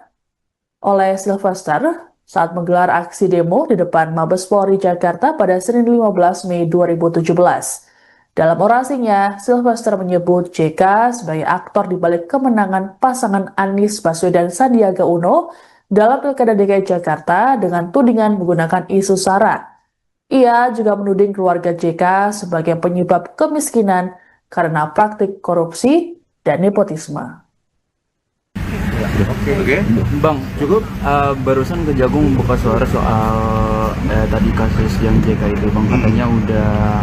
oleh Sylvester saat menggelar aksi demo di depan Mabes Polri Jakarta pada Senin 15 Mei 2017. Dalam orasinya, Sylvester menyebut JK sebagai aktor di balik kemenangan pasangan Anies Baswedan Sandiaga Uno dalam Pilkada DKI Jakarta dengan tudingan menggunakan isu SARA. Ia juga menuding keluarga JK sebagai penyebab kemiskinan karena praktik korupsi dan nepotisme. Oke. Bang, cukup barusan Kejagung buka suara soal tadi kasus yang JK itu, Bang, katanya udah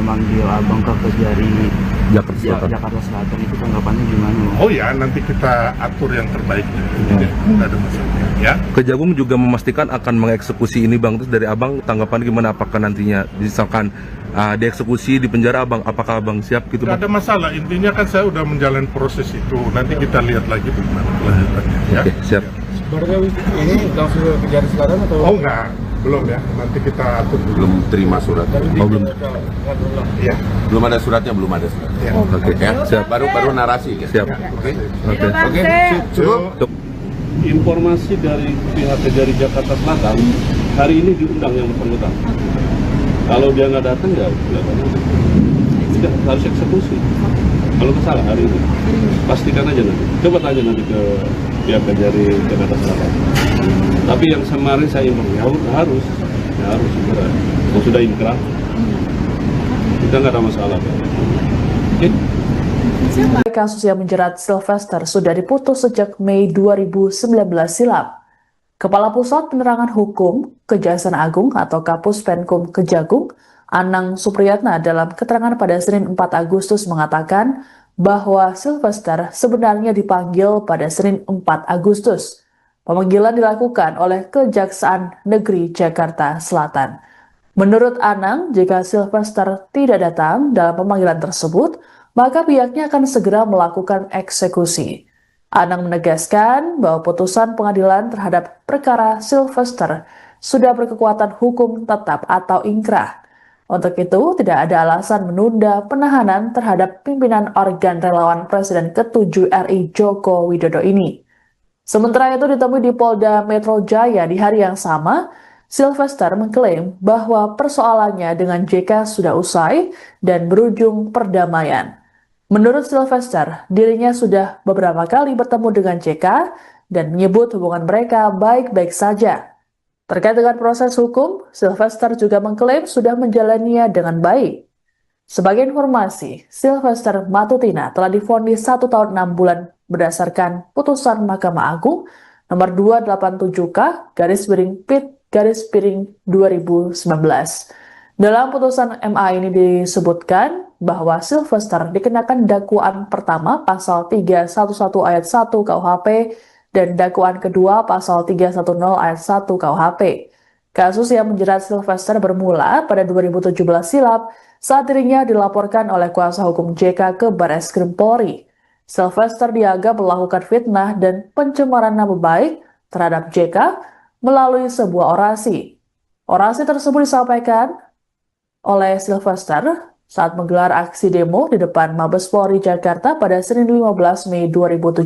manggil Abang ke Kejari Jakarta Selatan. Itu tanggapannya gimana? Oh ya, nanti kita atur yang terbaik. Nggak ada masalah. Ya. Kejagung juga memastikan akan mengeksekusi ini Bang. Terus dari Abang tanggapan gimana, apakah nantinya misalkan dieksekusi di penjara Abang, apakah Abang siap gitu Bang? Nggak ada masalah. Intinya kan saya udah menjalani proses itu. Nanti kita lihat lagi bagaimana kelanjutannya. Ya. Oke, siap. Sebenarnya ini langsung ke Kejari Selatan atau? Oh enggak, belum ya. Nanti kita atur dulu. Belum terima suratnya. Belum. Iya. Belum ada suratnya, belum ada suratnya. Ya. Oke, Ya, baru narasi. siap. Oke. Oke. Cukup. Informasi dari pihak Kejari Jakarta Selatan, hari ini diundang yang bersangkutan. Kalau dia nggak datang ya tidak harus eksekusi. Kalau salah hari ini, pastikan aja nanti. Coba tanya nanti ke pihak Kejari Jakarta Selatan. Tapi yang kemarin saya informasi harus segera. Kalau sudah inkrah, kita nggak ada masalah. Oke? Kasus yang menjerat Sylvester sudah diputus sejak Mei 2019 silam. Kepala Pusat Penerangan Hukum Kejaksaan Agung atau Kapus Penkum Kejagung, Anang Supriyatna dalam keterangan pada Senin 4 Agustus mengatakan bahwa Sylvester sebenarnya dipanggil pada Senin 4 Agustus. Pemanggilan dilakukan oleh Kejaksaan Negeri Jakarta Selatan. Menurut Anang, jika Sylvester tidak datang dalam pemanggilan tersebut, maka pihaknya akan segera melakukan eksekusi. Anang menegaskan bahwa putusan pengadilan terhadap perkara Sylvester sudah berkekuatan hukum tetap atau ingkrah. Untuk itu, tidak ada alasan menunda penahanan terhadap pimpinan organ relawan Presiden ke-7 RI Joko Widodo ini. Sementara itu ditemui di Polda Metro Jaya di hari yang sama, Sylvester mengklaim bahwa persoalannya dengan JK sudah usai dan berujung perdamaian. Menurut Sylvester, dirinya sudah beberapa kali bertemu dengan JK dan menyebut hubungan mereka baik-baik saja. Terkait dengan proses hukum, Sylvester juga mengklaim sudah menjalaninya dengan baik. Sebagai informasi, Sylvester Matutina telah divonis 1 tahun 6 bulan berdasarkan putusan Mahkamah Agung nomor 287K/Pit/2019. Dalam putusan MA ini disebutkan bahwa Sylvester dikenakan dakwaan pertama pasal 311 ayat 1 KUHP dan dakwaan kedua pasal 310 ayat 1 KUHP. Kasus yang menjerat Sylvester bermula pada 2017 silam saat dirinya dilaporkan oleh kuasa hukum JK ke Barreskrim Polri. Sylvester dianggap melakukan fitnah dan pencemaran nama baik terhadap JK melalui sebuah orasi. Orasi tersebut disampaikan oleh Sylvester saat menggelar aksi demo di depan Mabes Polri Jakarta pada Senin 15 Mei 2017.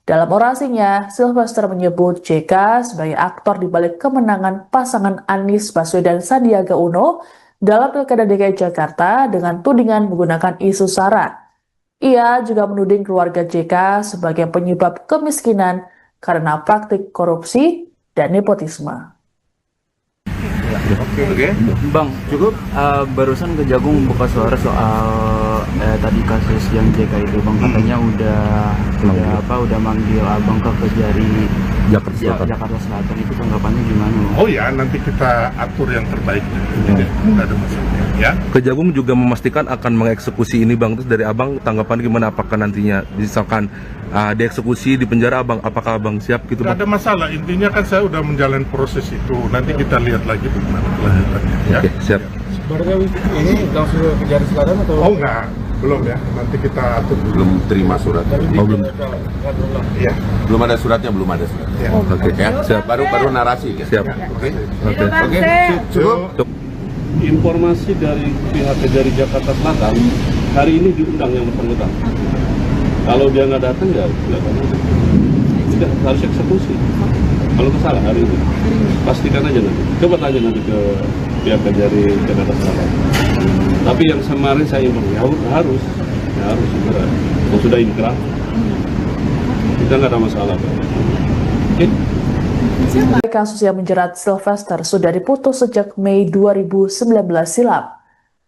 Dalam orasinya, Sylvester menyebut JK sebagai aktor di balik kemenangan pasangan Anies Baswedan Sandiaga Uno dalam Pilkada DKI Jakarta dengan tudingan menggunakan isu SARA. Ia juga menuding keluarga JK sebagai penyebab kemiskinan karena praktik korupsi dan nepotisme. Oke. Bang, cukup barusan Kejagung buka suara soal tadi kasus yang JK itu, Bang, katanya udah manggil Abang ke Kejari Jakarta Selatan itu tanggapannya gimana? Oh ya, nanti kita atur yang terbaik. Nggak ada masalah. Ya. Kejagung juga memastikan akan mengeksekusi ini bang. Terus dari abang tanggapan gimana? Apakah nantinya misalkan dieksekusi di penjara abang, apakah abang siap gitu Nggak bang? ada masalah. Intinya kan saya udah menjalani proses itu. Nanti kita lihat lagi bagaimana kelanjutannya. Ya. Oke, siap. Sebenarnya ini langsung ke penjara selatan atau? Oh enggak, belum ya. Nanti kita atur dulu. Belum terima suratnya. belum. Iya. Belum ada suratnya, belum ada suratnya. Ya. Oke, Ya, siap. baru narasi kan. Siap. Oke. Oke. Cukup. Informasi dari pihak Kejari Jakarta Selatan, hari ini diundang yang bersangkutan. Kalau dia nggak datang, ya tidak harus eksekusi. Kalau kesalah hari ini, pastikan aja nanti. Coba tanya nanti ke pihak Kejari Jakarta Selatan. Tapi yang kemarin saya informasi harus segera. Kalau sudah inkrah, kita nggak ada masalah. Oke? Kasus yang menjerat Sylvester sudah diputus sejak Mei 2019 silam.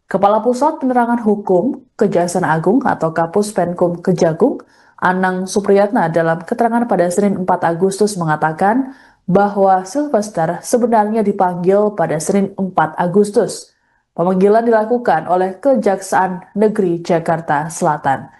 Kepala Pusat Penerangan Hukum Kejaksaan Agung atau Kapus Penkum Kejagung, Anang Supriyatna dalam keterangan pada Senin 4 Agustus mengatakan bahwa Sylvester sebenarnya dipanggil pada Senin 4 Agustus. Pemanggilan dilakukan oleh Kejaksaan Negeri Jakarta Selatan.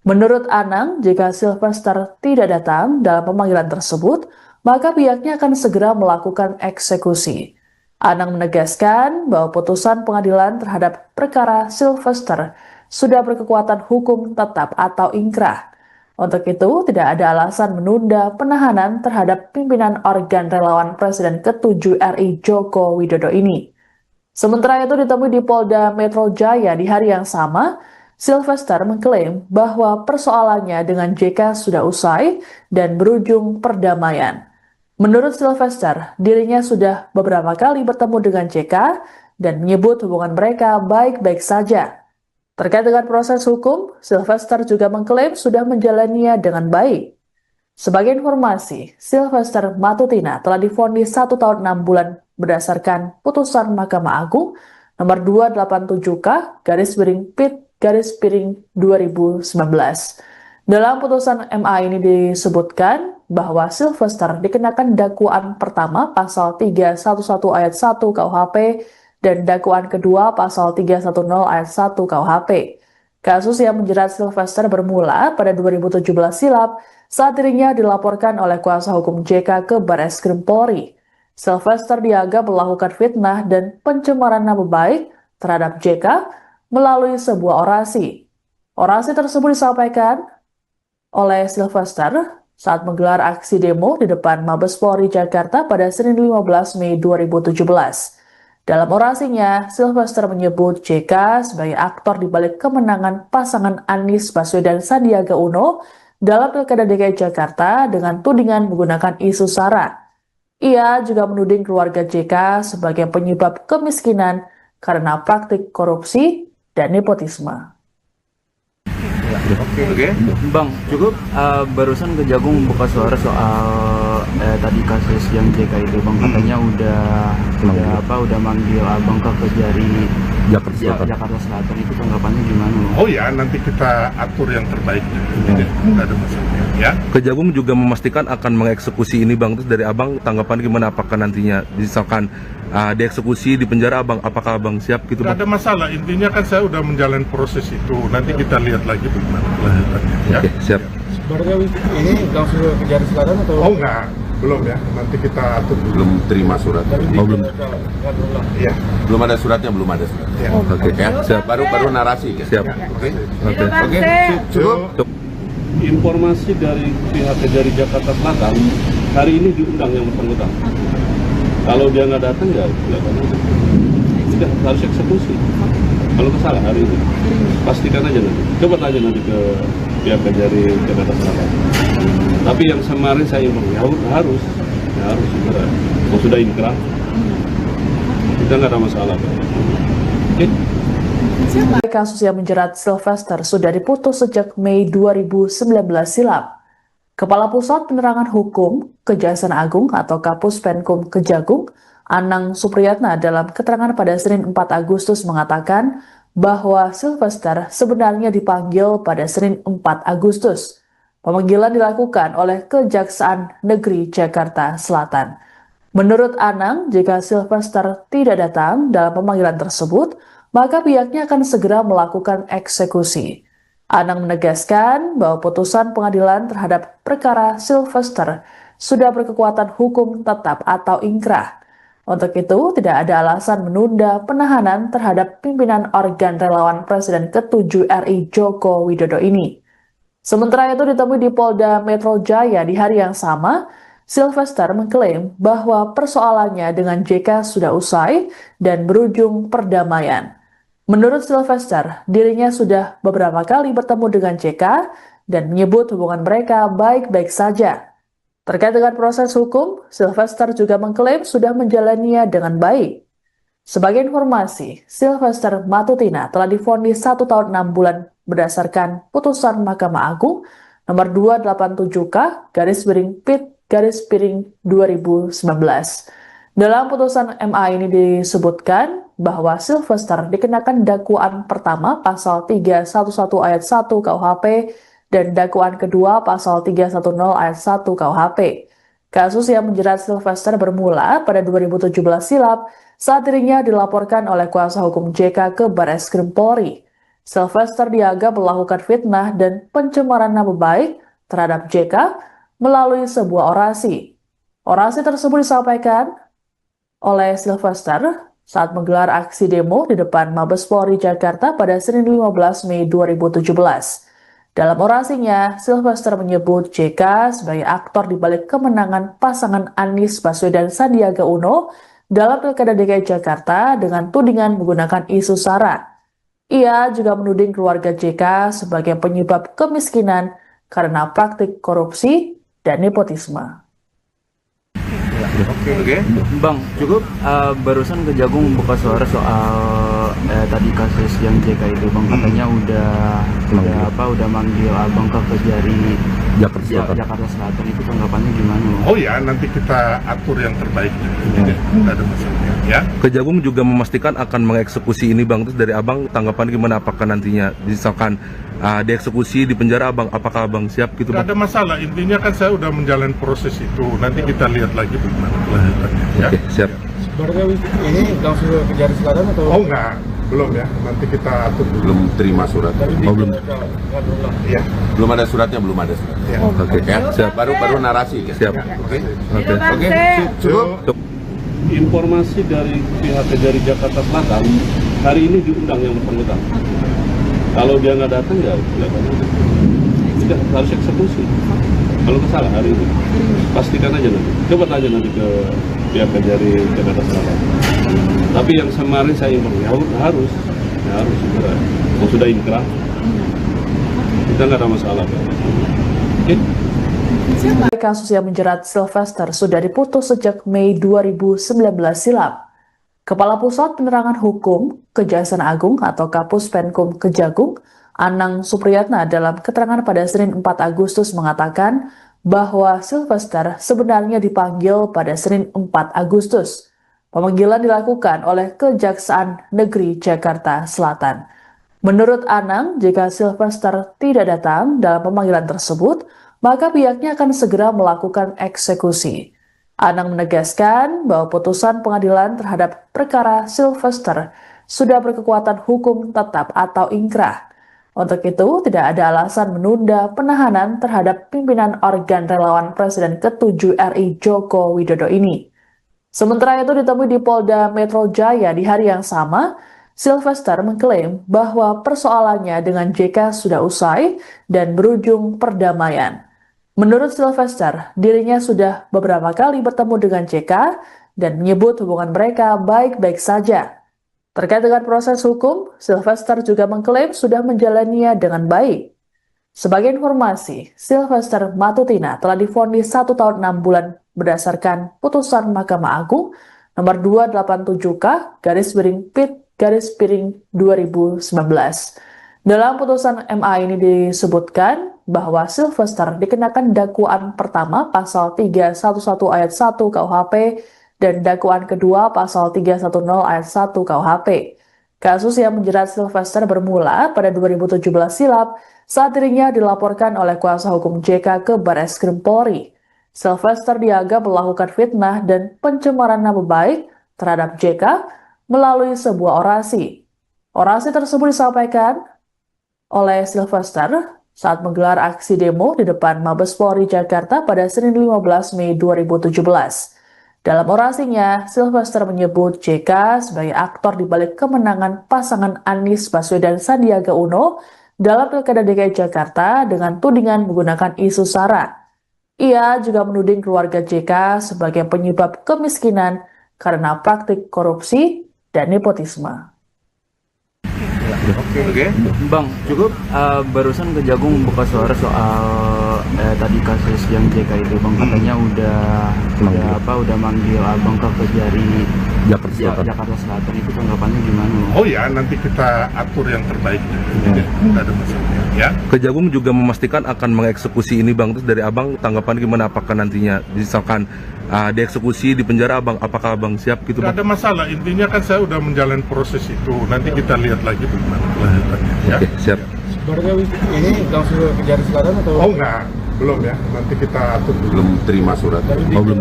Menurut Anang, jika Sylvester tidak datang dalam pemanggilan tersebut, maka pihaknya akan segera melakukan eksekusi. Anang menegaskan bahwa putusan pengadilan terhadap perkara Sylvester sudah berkekuatan hukum tetap atau ingkrah. Untuk itu, tidak ada alasan menunda penahanan terhadap pimpinan organ relawan Presiden ke-7 RI Joko Widodo ini. Sementara itu ditemui di Polda Metro Jaya di hari yang sama, Sylvester mengklaim bahwa persoalannya dengan JK sudah usai dan berujung perdamaian. Menurut Sylvester, dirinya sudah beberapa kali bertemu dengan JK dan menyebut hubungan mereka baik-baik saja. Terkait dengan proses hukum, Sylvester juga mengklaim sudah menjalaninya dengan baik. Sebagai informasi, Sylvester Matutina telah divonis 1 tahun 6 bulan berdasarkan putusan Mahkamah Agung nomor 287K/PIT/2019. Dalam putusan MA ini disebutkan bahwa Sylvester dikenakan dakwaan pertama pasal 311 ayat 1 KUHP dan dakwaan kedua pasal 310 ayat 1 KUHP. Kasus yang menjerat Sylvester bermula pada 2017 silam saat dirinya dilaporkan oleh kuasa hukum JK ke Barreskrim Polri. Sylvester dianggap melakukan fitnah dan pencemaran nama baik terhadap JK melalui sebuah orasi. Orasi tersebut disampaikan oleh Sylvester saat menggelar aksi demo di depan Mabes Polri Jakarta pada Senin 15 Mei 2017. Dalam orasinya, Sylvester menyebut JK sebagai aktor di balik kemenangan pasangan Anies Baswedan Sandiaga Uno dalam Pilkada DKI Jakarta dengan tudingan menggunakan isu SARA. Ia juga menuding keluarga JK sebagai penyebab kemiskinan karena praktik korupsi dan nepotisme. Oke. Bang, cukup barusan Kejagung buka suara soal tadi kasus yang JK itu bang, katanya udah manggil abang ke Kejari Jakarta Selatan itu tanggapannya gimana? Oh ya, nanti kita atur yang terbaik. Nggak ada masalah. Ya. Kejagung juga memastikan akan mengeksekusi ini bang. Terus dari abang tanggapan gimana? Apakah nantinya misalkan dieksekusi di penjara abang, apakah abang siap gitu Nggak bang? ada masalah. Intinya kan saya udah menjalani proses itu. Nanti kita lihat lagi bagaimana kelanjutannya. Ya. Oke, siap. Sebenarnya ini langsung ke penjara selatan atau? Oh enggak, belum ya. Nanti kita atur dulu. Belum terima suratnya. belum. Iya. Belum ada suratnya, belum ada suratnya. Ya. Oke, Ya, siap. baru narasi kan. Siap. Oke. Oke. Cukup. Informasi dari pihak Kejari Jakarta Selatan, hari ini diundang yang bersangkutan. Kalau dia nggak datang, ya tidak harus eksekusi. Kalau kesalah hari ini, pastikan aja nanti. Coba tanya nanti ke pihak Kejari Jakarta Selatan. Tapi yang kemarin saya informasi harus segera. Kalau sudah inkrah, kita nggak ada masalah. Oke? Kasus yang menjerat Sylvester sudah diputus sejak Mei 2019 silam. Kepala Pusat Penerangan Hukum Kejaksaan Agung atau Kapus Penkum Kejagung, Anang Supriyatna dalam keterangan pada Senin 4 Agustus mengatakan bahwa Sylvester sebenarnya dipanggil pada Senin 4 Agustus. Pemanggilan dilakukan oleh Kejaksaan Negeri Jakarta Selatan. Menurut Anang, jika Sylvester tidak datang dalam pemanggilan tersebut, maka pihaknya akan segera melakukan eksekusi. Anang menegaskan bahwa putusan pengadilan terhadap perkara Sylvester sudah berkekuatan hukum tetap atau ingkrah. Untuk itu, tidak ada alasan menunda penahanan terhadap pimpinan organ relawan Presiden ke-7 RI Joko Widodo ini. Sementara itu ditemui di Polda Metro Jaya di hari yang sama, Sylvester mengklaim bahwa persoalannya dengan JK sudah usai dan berujung perdamaian. Menurut Sylvester, dirinya sudah beberapa kali bertemu dengan JK dan menyebut hubungan mereka baik-baik saja. Terkait dengan proses hukum, Sylvester juga mengklaim sudah menjalaninya dengan baik. Sebagai informasi, Sylvester Matutina telah divonis 1 tahun 6 bulan berdasarkan putusan Mahkamah Agung nomor 287K/PIT/2019. Dalam putusan MA ini disebutkan bahwa Sylvester dikenakan dakwaan pertama pasal 311 ayat 1 KUHP dan dakwaan kedua pasal 310 ayat 1 KUHP. Kasus yang menjerat Sylvester bermula pada 2017 silam saat dirinya dilaporkan oleh kuasa hukum JK ke Barreskrim Polri. Sylvester dianggap melakukan fitnah dan pencemaran nama baik terhadap JK melalui sebuah orasi. Orasi tersebut disampaikan oleh Sylvester saat menggelar aksi demo di depan Mabes Polri Jakarta pada Senin 15 Mei 2017. Dalam orasinya, Sylvester menyebut JK sebagai aktor di balik kemenangan pasangan Anies Baswedan Sandiaga Uno dalam Pilkada DKI Jakarta dengan tudingan menggunakan isu SARA. Ia juga menuding keluarga JK sebagai penyebab kemiskinan karena praktik korupsi dan nepotisme. Oke. Bang, cukup barusan Kejagung buka suara soal tadi kasus yang JK itu, Bang, katanya udah manggil Abang ke Kejari Jakarta Selatan. Itu tanggapannya gimana, Bang? Oh ya, nanti kita atur yang terbaik. Tidak ada masalah ya. Kejagung juga memastikan akan mengeksekusi ini, Bang. Terus dari Abang tanggapan gimana, apakah nantinya misalkan dieksekusi di penjara, Abang, apakah Abang siap gitu, Tidak Bang? ada masalah, intinya kan saya udah menjalani proses itu. Nanti kita lihat lagi bagaimana kelanjutannya ya. Oke, siap. Barangkali ini langsung ke Kejari Selatan atau? Oh enggak, belum ya. Nanti kita atur dulu. Belum terima surat. Oh, belum. Ya. Belum ada suratnya, belum ada surat. Ya. Oke, Ya, siap. baru narasi ya. Siap. Oke. Oke. Cukup. Informasi dari pihak Kejari Jakarta Selatan, hari ini diundang yang bersangkutan. Kalau dia nggak datang ya sudah harus eksekusi. Kalau kesalahan hari ini, pastikan aja nanti. Coba tanya nanti ke pihak Kejari Jakarta Selatan. Tapi yang kemarin saya informasi harus segera. Kalau sudah ingkrah, kita nggak ada masalah. Oke? Kasus yang menjerat Sylvester sudah diputus sejak Mei 2019 silam. Kepala Pusat Penerangan Hukum Kejaksaan Agung atau Kapus Penkum Kejagung, Anang Supriyatna dalam keterangan pada Senin 4 Agustus mengatakan bahwa Sylvester sebenarnya dipanggil pada Senin 4 Agustus. Pemanggilan dilakukan oleh Kejaksaan Negeri Jakarta Selatan. Menurut Anang, jika Sylvester tidak datang dalam pemanggilan tersebut, maka pihaknya akan segera melakukan eksekusi. Anang menegaskan bahwa putusan pengadilan terhadap perkara Sylvester sudah berkekuatan hukum tetap atau ingkrah. Untuk itu, tidak ada alasan menunda penahanan terhadap pimpinan organ relawan Presiden ke-7 RI Joko Widodo ini. Sementara itu ditemui di Polda Metro Jaya di hari yang sama, Sylvester mengklaim bahwa persoalannya dengan JK sudah usai dan berujung perdamaian. Menurut Sylvester, dirinya sudah beberapa kali bertemu dengan JK dan menyebut hubungan mereka baik-baik saja. Terkait dengan proses hukum, Sylvester juga mengklaim sudah menjalaninya dengan baik. Sebagai informasi, Sylvester Matutina telah divonis 1 tahun 6 bulan berdasarkan putusan Mahkamah Agung nomor 287K/PIT/2019. Dalam putusan MA ini disebutkan bahwa Sylvester dikenakan dakwaan pertama pasal 311 ayat 1 KUHP dan dakwaan kedua pasal 310 ayat 1 KUHP. Kasus yang menjerat Sylvester bermula pada 2017 silam saat dirinya dilaporkan oleh kuasa hukum JK ke Barreskrim Polri. Sylvester dianggap melakukan fitnah dan pencemaran nama baik terhadap JK melalui sebuah orasi. Orasi tersebut disampaikan oleh Sylvester saat menggelar aksi demo di depan Mabes Polri Jakarta pada Senin 15 Mei 2017. Dalam orasinya, Sylvester menyebut JK sebagai aktor di balik kemenangan pasangan Anies Baswedan Sandiaga Uno dalam Pilkada DKI Jakarta dengan tudingan menggunakan isu SARA. Ia juga menuding keluarga JK sebagai penyebab kemiskinan karena praktik korupsi dan nepotisme. Oke. Bang, cukup barusan Kejagung buka suara soal tadi kasus yang JK itu, Bang, katanya udah manggil Abang ke Kejari Jakarta Selatan. Itu tanggapannya gimana? Oh ya, nanti kita atur yang terbaik. Tidak ada masalah. Ya. Kejagung juga memastikan akan mengeksekusi ini Bang. Terus dari Abang tanggapan gimana, apakah nantinya misalkan dieksekusi di penjara Abang, apakah Abang siap gitu Tidak Bang? ada masalah, intinya kan saya udah menjalani proses itu. Nanti kita lihat lagi bagaimana kelanjutannya. Ya. Oke, siap. Berarti ini langsung ke Kejari Selatan atau? Oh enggak, belum ya. Nanti kita atur dulu. Belum terima suratnya. belum.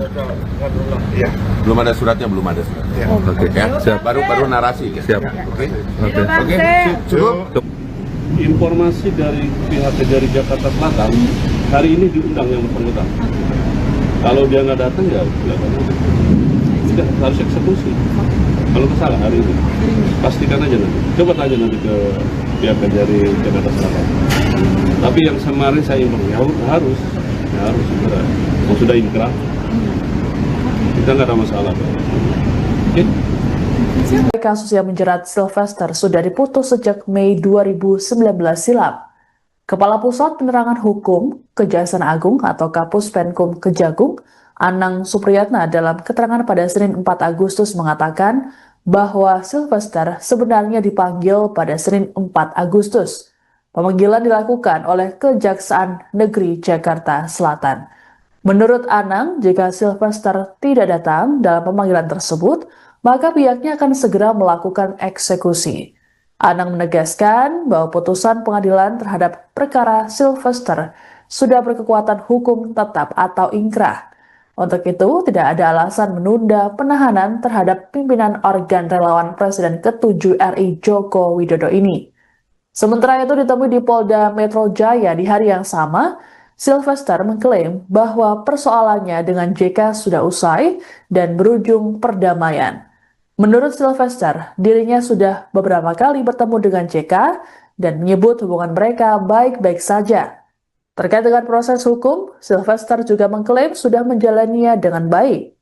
Iya. Belum ada suratnya, belum ada suratnya. Ya. Oke, Ya, siap. baru narasi. Ya. Siap. Oke. Oke. Cukup. Informasi dari pihak Kejari Jakarta Selatan, hari ini diundang yang bersangkutan. Kalau dia nggak datang ya sudah harus eksekusi. Kalau salah hari ini, pastikan aja nanti. Coba tanya nanti ke pihak Kejari Jakarta Selatan. Tapi yang kemarin saya informasi harus segera. Kalau sudah inkrah, kita nggak ada masalah. Oke? Kasus yang menjerat Sylvester sudah diputus sejak Mei 2019 silam. Kepala Pusat Penerangan Hukum Kejaksaan Agung atau Kapus Penkum Kejagung, Anang Supriyatna dalam keterangan pada Senin 4 Agustus mengatakan bahwa Sylvester sebenarnya dipanggil pada Senin 4 Agustus. Pemanggilan dilakukan oleh Kejaksaan Negeri Jakarta Selatan. Menurut Anang, jika Sylvester tidak datang dalam pemanggilan tersebut, maka pihaknya akan segera melakukan eksekusi. Anang menegaskan bahwa putusan pengadilan terhadap perkara Sylvester sudah berkekuatan hukum tetap atau ingkrah. Untuk itu, tidak ada alasan menunda penahanan terhadap pimpinan organ relawan Presiden ke-7 RI Joko Widodo ini. Sementara itu ditemui di Polda Metro Jaya di hari yang sama, Sylvester mengklaim bahwa persoalannya dengan JK sudah usai dan berujung perdamaian. Menurut Sylvester, dirinya sudah beberapa kali bertemu dengan JK dan menyebut hubungan mereka baik-baik saja. Terkait dengan proses hukum, Sylvester juga mengklaim sudah menjalaninya dengan baik.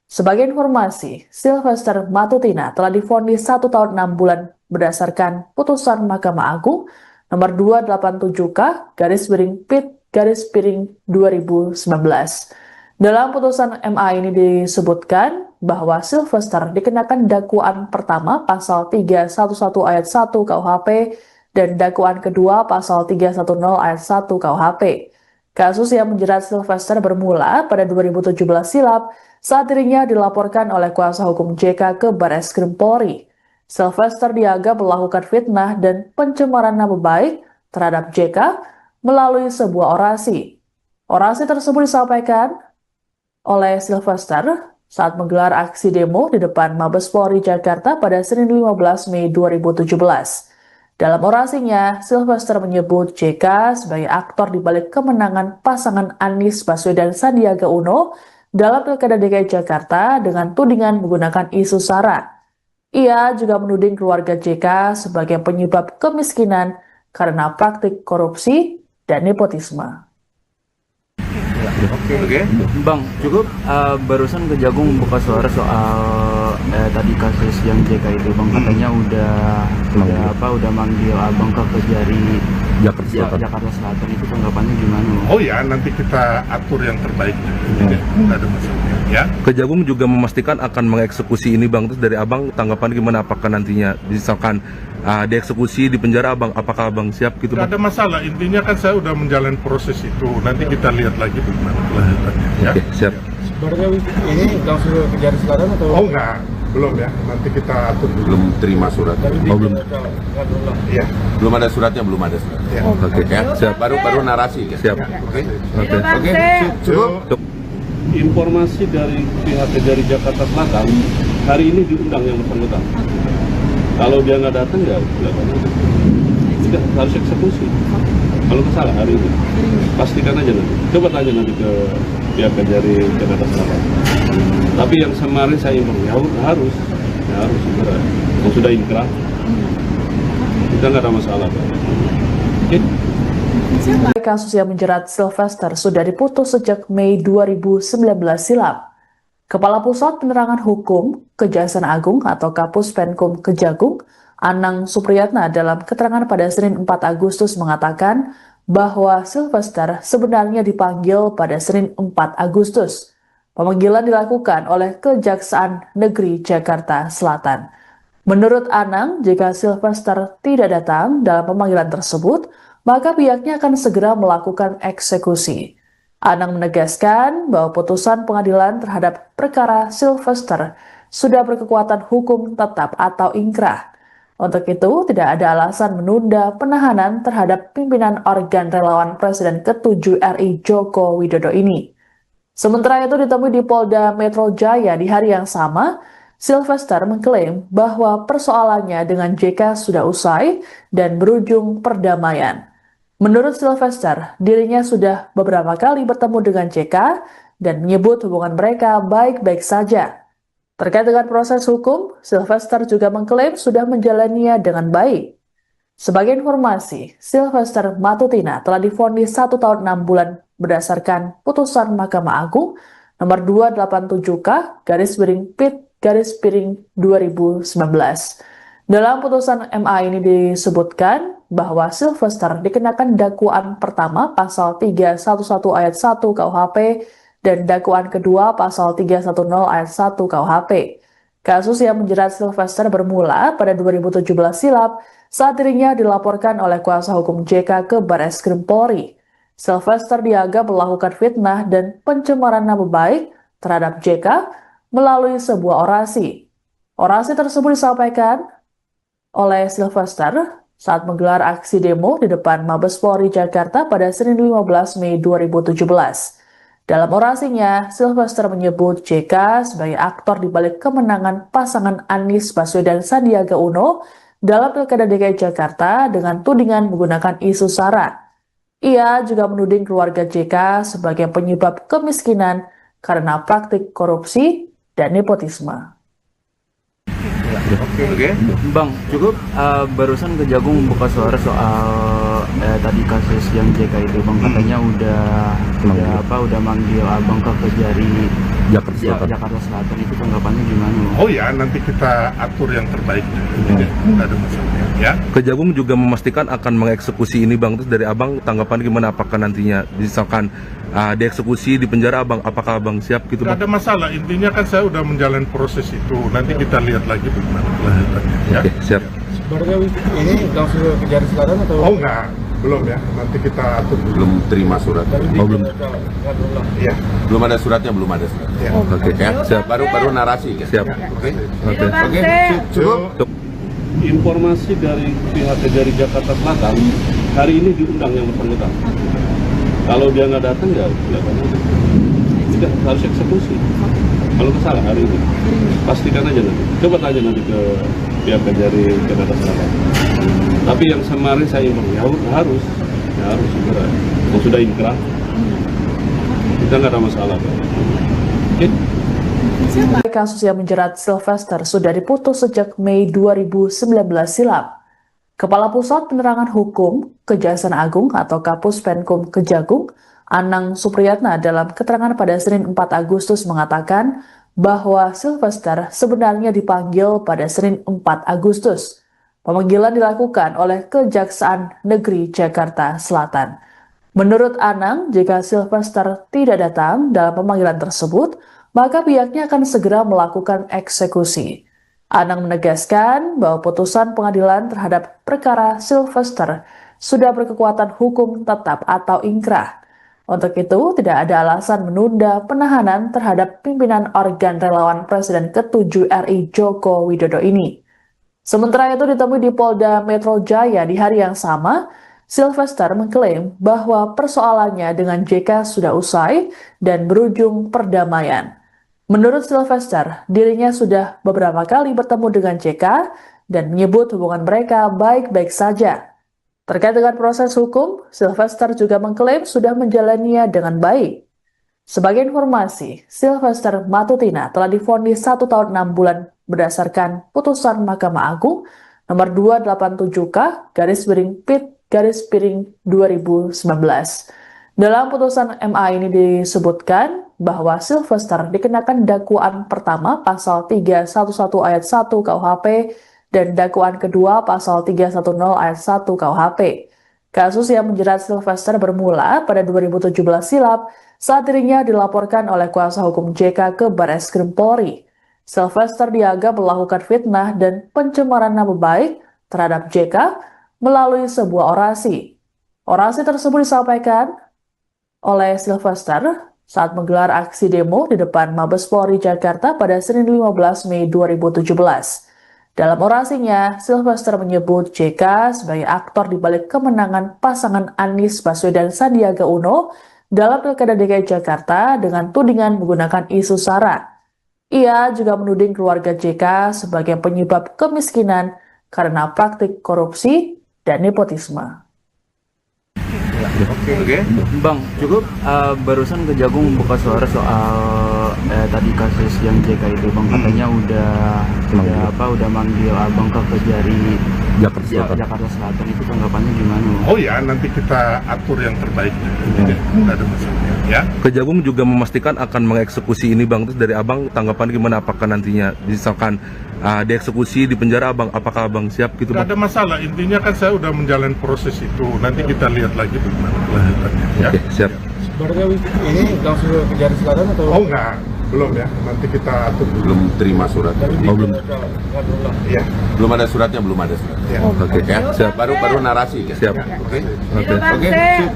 Sebagai informasi, Sylvester Matutina telah divonis 1 tahun 6 bulan berdasarkan putusan Mahkamah Agung nomor 287K/PIT/2019. Dalam putusan MA ini disebutkan bahwa Sylvester dikenakan dakwaan pertama pasal 311 ayat 1 KUHP dan dakwaan kedua pasal 310 ayat 1 KUHP. Kasus yang menjerat Sylvester bermula pada 2017 silam saat dirinya dilaporkan oleh kuasa hukum JK ke Barreskrim Polri. Sylvester dianggap melakukan fitnah dan pencemaran nama baik terhadap JK melalui sebuah orasi. Orasi tersebut disampaikan oleh Sylvester saat menggelar aksi demo di depan Mabes Polri Jakarta pada Senin 15 Mei 2017. Dalam orasinya, Sylvester menyebut JK sebagai aktor di balik kemenangan pasangan Anies Baswedan Sandiaga Uno dalam Pilkada DKI Jakarta dengan tudingan menggunakan isu SARA. Ia juga menuding keluarga JK sebagai penyebab kemiskinan karena praktik korupsi dan nepotisme. Oke. Bang, cukup barusan Kejagung buka suara soal tadi kasus yang JK itu, Bang, katanya udah manggil Abang ke Kejari Jakarta Selatan. Itu tanggapannya gimana? Oh ya, nanti kita atur yang terbaik. Tidak ada masalah. Ya. Kejagung juga memastikan akan mengeksekusi ini Bang. Terus dari Abang tanggapan gimana, apakah nantinya misalkan dieksekusi di penjara Abang, apakah Abang siap gitu Tidak Bang? ada masalah, intinya kan saya udah menjalani proses itu. Nanti kita lihat lagi bagaimana kelanjutannya. Ya. Oke, siap. Berarti ini langsung ke Kejari Selatan atau? Oh enggak, belum ya. Nanti kita atur dulu. Belum terima suratnya. Oh, belum. Iya. Belum ada suratnya, belum ada suratnya. Ya. Oke. Ya, siap. Baru narasi. Ya. Siap. Oke. Oke. Cukup. Informasi dari pihak dari Jakarta Selatan hari ini diundang yang bersangkutan. Kalau dia nggak datang ya sudah harus eksekusi. Kalau salah hari ini pastikan aja nanti. Coba tanya nanti ke pihak dari Jakarta Selatan. Tapi yang kemarin saya informasi harus segera. Yang sudah inkrah kita nggak ada masalah. Oke. Kasus yang menjerat Sylvester sudah diputus sejak Mei 2019 silam. Kepala Pusat Penerangan Hukum Kejaksaan Agung atau Kapus Penkum Kejagung, Anang Supriyatna dalam keterangan pada Senin 4 Agustus mengatakan bahwa Sylvester sebenarnya dipanggil pada Senin 4 Agustus. Pemanggilan dilakukan oleh Kejaksaan Negeri Jakarta Selatan. Menurut Anang, jika Sylvester tidak datang dalam pemanggilan tersebut, maka pihaknya akan segera melakukan eksekusi. Anang menegaskan bahwa putusan pengadilan terhadap perkara Sylvester sudah berkekuatan hukum tetap atau ingkrah. Untuk itu, tidak ada alasan menunda penahanan terhadap pimpinan organ relawan Presiden ke-7 RI Joko Widodo ini. Sementara itu ditemui di Polda Metro Jaya di hari yang sama, Sylvester mengklaim bahwa persoalannya dengan JK sudah usai dan berujung perdamaian. Menurut Sylvester, dirinya sudah beberapa kali bertemu dengan JK dan menyebut hubungan mereka baik-baik saja. Terkait dengan proses hukum, Sylvester juga mengklaim sudah menjalaninya dengan baik. Sebagai informasi, Sylvester Matutina telah divonis 1 tahun 6 bulan berdasarkan putusan Mahkamah Agung nomor 287K/PIT/2019. Dalam putusan MA ini disebutkan bahwa Sylvester dikenakan dakwaan pertama pasal 311 ayat 1 KUHP dan dakwaan kedua pasal 310 ayat 1 KUHP. Kasus yang menjerat Sylvester bermula pada 2017 silam saat dirinya dilaporkan oleh kuasa hukum JK ke Barreskrim Polri. Sylvester dianggap melakukan fitnah dan pencemaran nama baik terhadap JK melalui sebuah orasi. Orasi tersebut disampaikan oleh Sylvester saat menggelar aksi demo di depan Mabes Polri Jakarta pada Senin 15 Mei 2017. Dalam orasinya, Sylvester menyebut JK sebagai aktor di balik kemenangan pasangan Anies Baswedan Sandiaga Uno dalam Pilkada DKI Jakarta dengan tudingan menggunakan isu SARA. Ia juga menuding keluarga JK sebagai penyebab kemiskinan karena praktik korupsi dan nepotisme. Oke. Bang, cukup barusan Kejagung buka suara soal tadi kasus yang JK itu, Bang, katanya udah manggil Abang ke Kejari Jakarta Selatan. Itu tanggapannya gimana, Bang? Oh ya, nanti kita atur yang terbaik. Tidak ada masalah ya. Kejagung juga memastikan akan mengeksekusi ini, Bang. Terus dari Abang tanggapan gimana, apakah nantinya misalkan dieksekusi di penjara, Abang, apakah Abang siap gitu, Tidak Bang? ada masalah, intinya kan saya udah menjalani proses itu. Nanti kita lihat lagi bagaimana kelanjutannya ya. Oke, siap. Sebenarnya ini langsung ke Kejari Selatan atau? Oh enggak, belum ya. Nanti kita atur dulu. Belum terima suratnya. Oh, belum. Iya. Belum ada suratnya, belum ada suratnya. Ya. Oke, Ya, siap. Baru narasi. Ya. siap. Oke. Oke. Cukup. Informasi dari pihak dari Jakarta Selatan hari ini diundang yang bersangkutan. Kalau dia nggak datang ya sudah harus eksekusi. Kalau salah hari ini pastikan aja nanti. Coba tanya nanti ke pihak dari Jakarta Selatan. Tapi yang kemarin saya informasi harus segera. Yang sudah inkrah kita nggak ada masalah. Oke. Kasus yang menjerat Sylvester sudah diputus sejak Mei 2019 silam. Kepala Pusat Penerangan Hukum Kejaksaan Agung atau Kapus Penkum Kejagung, Anang Supriyatna dalam keterangan pada Senin 4 Agustus mengatakan bahwa Sylvester sebenarnya dipanggil pada Senin 4 Agustus. Pemanggilan dilakukan oleh Kejaksaan Negeri Jakarta Selatan. Menurut Anang, jika Sylvester tidak datang dalam pemanggilan tersebut, maka pihaknya akan segera melakukan eksekusi. Anang menegaskan bahwa putusan pengadilan terhadap perkara Sylvester sudah berkekuatan hukum tetap atau ingkrah. Untuk itu, tidak ada alasan menunda penahanan terhadap pimpinan organ relawan Presiden ke-7 RI Joko Widodo ini. Sementara itu ditemui di Polda Metro Jaya di hari yang sama, Sylvester mengklaim bahwa persoalannya dengan JK sudah usai dan berujung perdamaian. Menurut Sylvester, dirinya sudah beberapa kali bertemu dengan JK dan menyebut hubungan mereka baik-baik saja. Terkait dengan proses hukum, Sylvester juga mengklaim sudah menjalaninya dengan baik. Sebagai informasi, Sylvester Matutina telah divonis 1 tahun 6 bulan berdasarkan putusan Mahkamah Agung nomor 287K/PIT/2019. Dalam putusan MA ini disebutkan bahwa Sylvester dikenakan dakwaan pertama pasal 311 ayat 1 KUHP dan dakwaan kedua pasal 310 ayat 1 KUHP. Kasus yang menjerat Sylvester bermula pada 2017 silam saat dirinya dilaporkan oleh kuasa hukum JK ke Barreskrim Polri. Sylvester dianggap melakukan fitnah dan pencemaran nama baik terhadap JK melalui sebuah orasi. Orasi tersebut disampaikan oleh Sylvester saat menggelar aksi demo di depan Mabes Polri Jakarta pada Senin 15 Mei 2017. Dalam orasinya, Sylvester menyebut JK sebagai aktor di balik kemenangan pasangan Anies Baswedan Sandiaga Uno dalam Pilkada DKI Jakarta dengan tudingan menggunakan isu SARA. Ia juga menuding keluarga JK sebagai penyebab kemiskinan karena praktik korupsi dan nepotisme. Oke. Bang, cukup barusan Kejagung buka suara soal tadi kasus yang JK itu, Bang, katanya udah manggil Abang ke Kejari Jakarta Selatan. Itu tanggapannya gimana? Oh ya, nanti kita atur yang terbaik. Tidak ada masalah ya. Kejagung juga memastikan akan mengeksekusi ini Bang. Terus dari Abang tanggapan gimana, apakah nantinya misalkan dieksekusi di penjara Abang, apakah Abang siap gitu Tidak Bang? ada masalah, intinya kan saya udah menjalani proses itu. Nanti kita lihat lagi bagaimana kelanjutannya ya. Oke, siap. Berarti ini langsung ke Kejari Selatan atau? Oh enggak, belum ya. Nanti kita atur dulu. Belum terima suratnya. Oh, belum. Iya. Belum ada suratnya, belum ada suratnya. Ya. Oke, Ya, siap. baru narasi kan. Siap. Oke. Oke.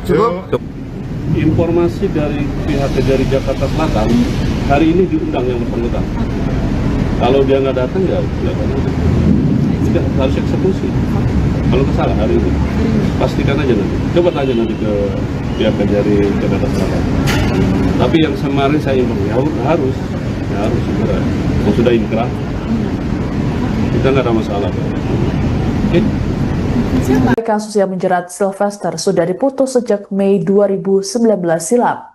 Cukup. Informasi dari pihak Kejari Jakarta Selatan, hari ini diundang yang bersangkutan. Kalau dia nggak datang ya sudah harus eksekusi. Kalau kesalahan hari ini, pastikan aja nanti. Coba tanya nanti ke pihak Kejari Jakarta Selatan. Tapi yang kemarin saya informasi harus segera. Kalau sudah inkrah, kita nggak ada masalah. Oke? Kasus yang menjerat Sylvester sudah diputus sejak Mei 2019 silam.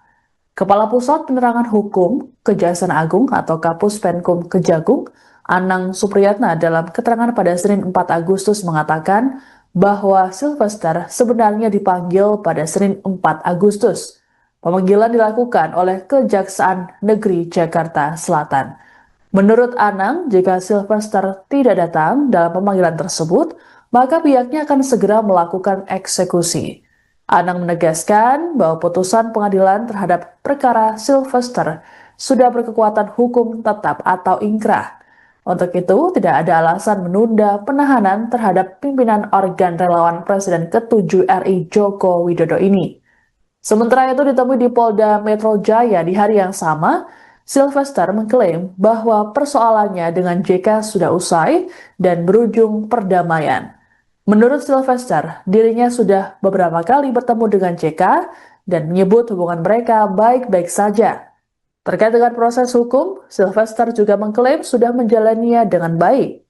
Kepala Pusat Penerangan Hukum Kejaksaan Agung atau Kapus Penkum Kejagung, Anang Supriyatna dalam keterangan pada Senin 4 Agustus mengatakan bahwa Sylvester sebenarnya dipanggil pada Senin 4 Agustus. Pemanggilan dilakukan oleh Kejaksaan Negeri Jakarta Selatan. Menurut Anang, jika Sylvester tidak datang dalam pemanggilan tersebut, maka pihaknya akan segera melakukan eksekusi. Anang menegaskan bahwa putusan pengadilan terhadap perkara Sylvester sudah berkekuatan hukum tetap atau ingkrah. Untuk itu, tidak ada alasan menunda penahanan terhadap pimpinan organ relawan Presiden ke-7 RI Joko Widodo ini. Sementara itu ditemui di Polda Metro Jaya di hari yang sama, Sylvester mengklaim bahwa persoalannya dengan JK sudah usai dan berujung perdamaian. Menurut Sylvester, dirinya sudah beberapa kali bertemu dengan JK dan menyebut hubungan mereka baik-baik saja. Terkait dengan proses hukum, Sylvester juga mengklaim sudah menjalaninya dengan baik.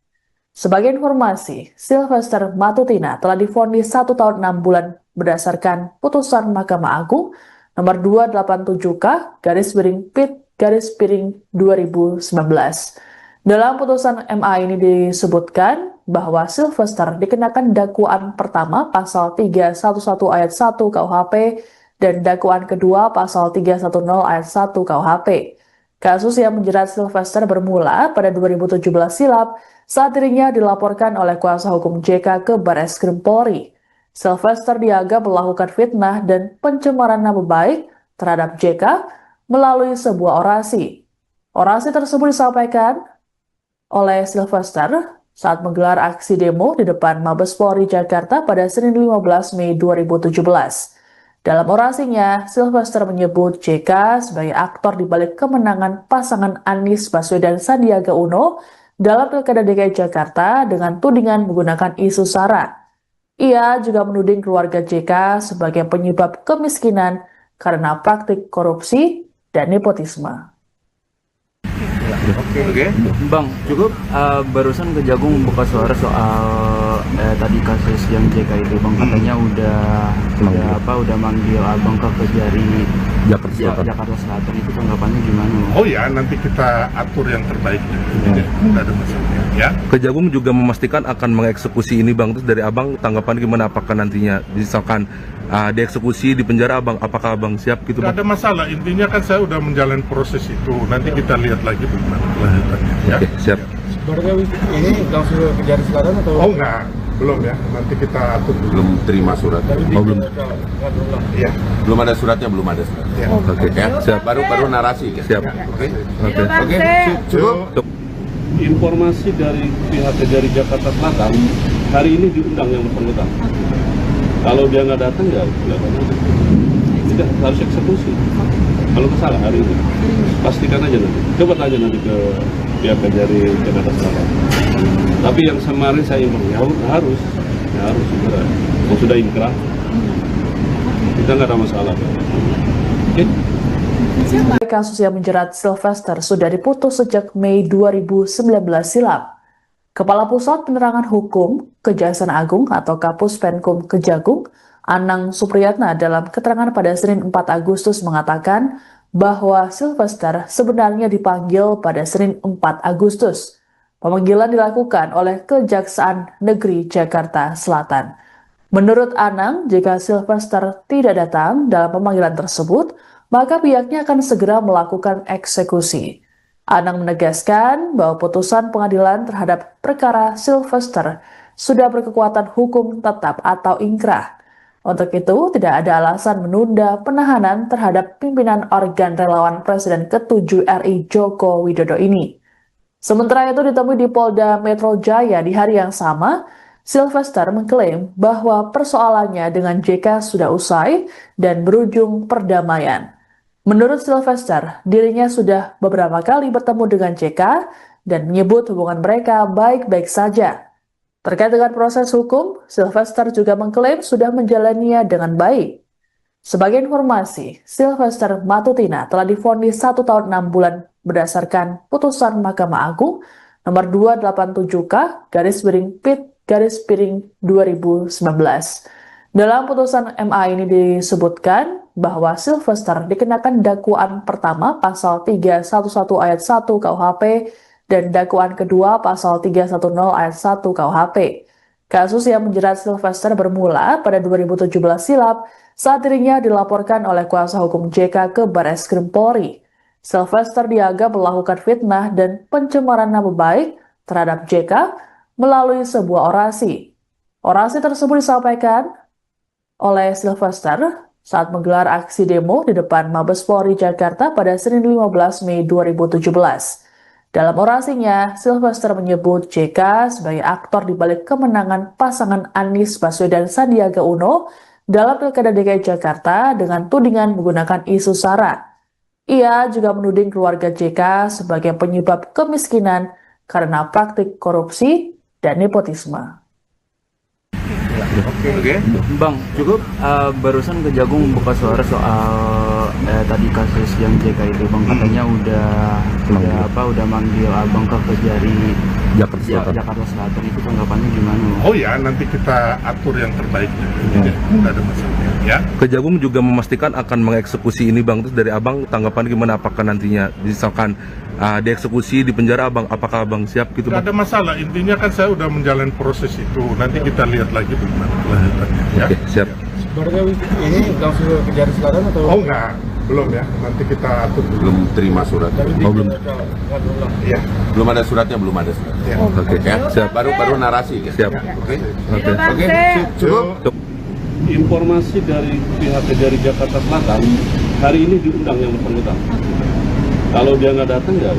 Sebagai informasi, Sylvester Matutina telah divonis 1 tahun 6 bulan berdasarkan putusan Mahkamah Agung nomor 287K/PIT/2019. Dalam putusan MA ini disebutkan bahwa Sylvester dikenakan dakwaan pertama pasal 311 ayat 1 KUHP dan dakwaan kedua pasal 310 ayat 1 KUHP. Kasus yang menjerat Sylvester bermula pada 2017 silam saat dirinya dilaporkan oleh kuasa hukum JK ke Barreskrim Polri. Sylvester dianggap melakukan fitnah dan pencemaran nama baik terhadap JK melalui sebuah orasi. Orasi tersebut disampaikan oleh Sylvester saat menggelar aksi demo di depan Mabes Polri Jakarta pada Senin 15 Mei 2017. Dalam orasinya, Sylvester menyebut JK sebagai aktor di balik kemenangan pasangan Anies Baswedan Sandiaga Uno dalam Pilkada DKI Jakarta dengan tudingan menggunakan isu SARA. Ia juga menuding keluarga JK sebagai penyebab kemiskinan karena praktik korupsi dan nepotisme. Oke. Bang, cukup barusan Kejagung buka suara soal tadi kasus yang JK itu, Bang, katanya udah manggil Abang ke Kejari Jakarta Selatan. Itu tanggapannya gimana? Oh ya, nanti kita atur yang terbaik. Tidak ada masalah. Ya. Kejagung juga memastikan akan mengeksekusi ini Bang. Terus dari Abang tanggapan gimana, apakah nantinya misalkan dieksekusi di penjara Abang, apakah Abang siap gitu Bang? Tidak ada masalah, intinya kan saya udah menjalani proses itu. Nanti kita lihat lagi bagaimana kelanjutannya. Ya. Oke, siap. Barangkali ini langsung ke Kejari Selatan atau? Oh enggak, belum ya. Nanti kita atur dulu. Belum terima surat. belum. Iya. Belum ada suratnya, belum ada suratnya. Ya. Oke, Ya, siap. baru narasi. Siap. Oke. Oke. Cukup. Informasi dari pihak Kejari Jakarta Selatan, hari ini diundang yang bersangkutan. Kalau dia nggak datang ya tidak harus eksekusi. Kalau masalah hari ini, pastikan aja nanti. Coba tanya nanti ke pihak Kejari Jakarta Selatan. Tapi yang kemarin saya informasi harus segera. Kalau sudah inkrah, kita nggak ada masalah. Oke? Kasus yang menjerat Sylvester sudah diputus sejak Mei 2019 silam. Kepala Pusat Penerangan Hukum Kejaksaan Agung atau Kapus Penkum Kejagung, Anang Supriyatna dalam keterangan pada Senin 4 Agustus mengatakan bahwa Sylvester sebenarnya dipanggil pada Senin 4 Agustus. Pemanggilan dilakukan oleh Kejaksaan Negeri Jakarta Selatan. Menurut Anang, jika Sylvester tidak datang dalam pemanggilan tersebut, maka pihaknya akan segera melakukan eksekusi. Anang menegaskan bahwa putusan pengadilan terhadap perkara Sylvester sudah berkekuatan hukum tetap atau inkrah. Untuk itu, tidak ada alasan menunda penahanan terhadap pimpinan organ relawan Presiden ke-7 RI Joko Widodo ini. Sementara itu ditemui di Polda Metro Jaya di hari yang sama, Sylvester mengklaim bahwa persoalannya dengan JK sudah usai dan berujung perdamaian. Menurut Sylvester, dirinya sudah beberapa kali bertemu dengan JK dan menyebut hubungan mereka baik-baik saja. Terkait dengan proses hukum, Sylvester juga mengklaim sudah menjalaninya dengan baik. Sebagai informasi, Sylvester Matutina telah divonis 1 tahun 6 bulan berdasarkan putusan Mahkamah Agung nomor 287K/PIT/2019. Dalam putusan MA ini disebutkan bahwa Sylvester dikenakan dakwaan pertama pasal 311 ayat 1 KUHP dan dakwaan kedua pasal 310 ayat 1 KUHP. Kasus yang menjerat Sylvester bermula pada 2017 silam saat dirinya dilaporkan oleh kuasa hukum JK ke Barreskrim Polri. Sylvester dianggap melakukan fitnah dan pencemaran nama baik terhadap JK melalui sebuah orasi. Orasi tersebut disampaikan oleh Sylvester saat menggelar aksi demo di depan Mabes Polri Jakarta pada Senin 15 Mei 2017. Dalam orasinya, Sylvester menyebut JK sebagai aktor di balik kemenangan pasangan Anies Baswedan Sandiaga Uno dalam Pilkada DKI Jakarta dengan tudingan menggunakan isu SARA. Ia juga menuding keluarga JK sebagai penyebab kemiskinan karena praktik korupsi dan nepotisme. Oke. Bang, cukup barusan Kejagung buka suara soal tadi kasus yang JK itu, Bang, katanya udah manggil Abang ke Kejari Jakarta Selatan. Itu tanggapannya gimana? Oh ya, nanti kita atur yang terbaik. Tidak ada masalah. Ya. Kejagung juga memastikan akan mengeksekusi ini Bang. Terus dari Abang tanggapan gimana, apakah nantinya misalkan dieksekusi di penjara Abang, apakah Abang siap gitu Tidak Bang? ada masalah, intinya kan saya udah menjalani proses itu. Nanti kita lihat lagi bagaimana kelanjutannya. Ya. Oke, siap. Barangkali ini langsung ke Kejari Selatan atau? Oh enggak, belum ya. Nanti kita atur dulu. Belum terima suratnya. belum. Iya. Belum ada suratnya, belum ada suratnya. Ya. Oke, Ya, siap. baru narasi. Siap. Oke. Oke. Cukup. Informasi dari pihak Kejari Jakarta Selatan, hari ini diundang yang bersangkutan. Kalau dia nggak datang ya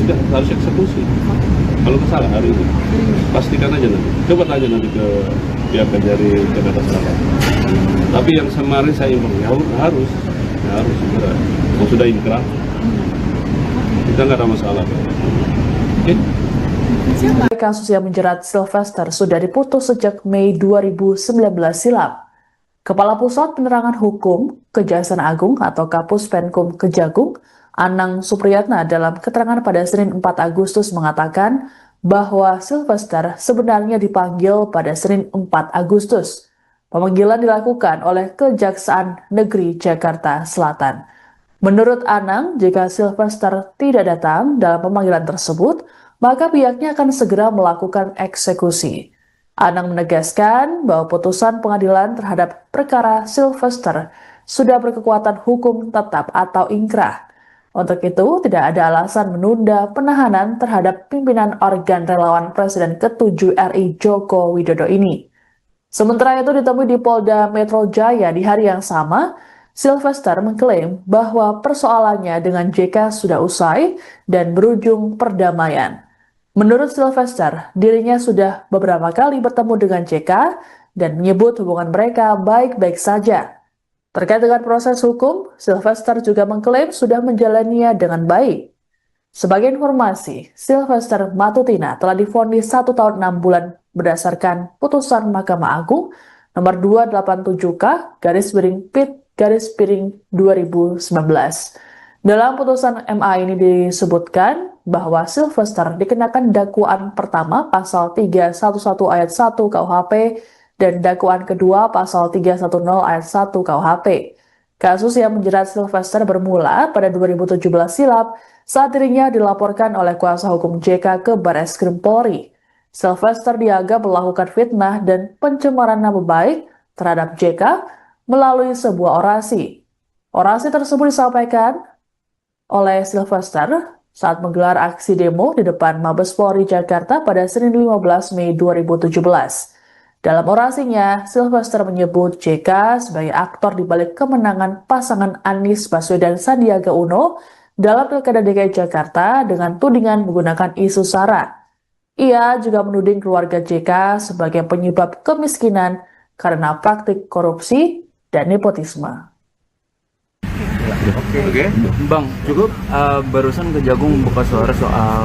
tidak harus eksekusi. Kalau masalah hari ini, pastikan aja nanti. Coba tanya nanti ke pihak Kejari Jakarta Selatan. Tapi yang kemarin saya imbang harus segera. Kalau sudah inkrah, kita nggak ada masalah. Oke? Kasus yang menjerat Sylvester sudah diputus sejak Mei 2019 silam. Kepala Pusat Penerangan Hukum Kejaksaan Agung atau Kapus Penkum Kejagung, Anang Supriyatna dalam keterangan pada Senin 4 Agustus mengatakan bahwa Sylvester sebenarnya dipanggil pada Senin 4 Agustus. Pemanggilan dilakukan oleh Kejaksaan Negeri Jakarta Selatan. Menurut Anang, jika Sylvester tidak datang dalam pemanggilan tersebut, maka pihaknya akan segera melakukan eksekusi. Anang menegaskan bahwa putusan pengadilan terhadap perkara Sylvester sudah berkekuatan hukum tetap atau ingkrah. Untuk itu, tidak ada alasan menunda penahanan terhadap pimpinan organ relawan Presiden ke-7 RI Joko Widodo ini. Sementara itu ditemui di Polda Metro Jaya di hari yang sama, Sylvester mengklaim bahwa persoalannya dengan JK sudah usai dan berujung perdamaian. Menurut Sylvester, dirinya sudah beberapa kali bertemu dengan JK dan menyebut hubungan mereka baik-baik saja. Terkait dengan proses hukum, Sylvester juga mengklaim sudah menjalaninya dengan baik. Sebagai informasi, Sylvester Matutina telah divonis 1 tahun 6 bulan berdasarkan putusan Mahkamah Agung nomor 287K/PIT/2019. Dalam putusan MA ini disebutkan bahwa Sylvester dikenakan dakwaan pertama pasal 311 ayat 1 KUHP dan dakwaan kedua pasal 310 ayat 1 KUHP. Kasus yang menjerat Sylvester bermula pada 2017 silam saat dirinya dilaporkan oleh kuasa hukum JK ke Barreskrim Polri. Sylvester dianggap melakukan fitnah dan pencemaran nama baik terhadap JK melalui sebuah orasi. Orasi tersebut disampaikan oleh Sylvester saat menggelar aksi demo di depan Mabes Polri Jakarta pada Senin 15 Mei 2017. Dalam orasinya, Sylvester menyebut JK sebagai aktor di balik kemenangan pasangan Anies Baswedan Sandiaga Uno dalam Pilkada DKI Jakarta dengan tudingan menggunakan isu SARA. Ia juga menuding keluarga JK sebagai penyebab kemiskinan karena praktik korupsi dan nepotisme. Oke. Bang, cukup barusan Kejagung buka suara soal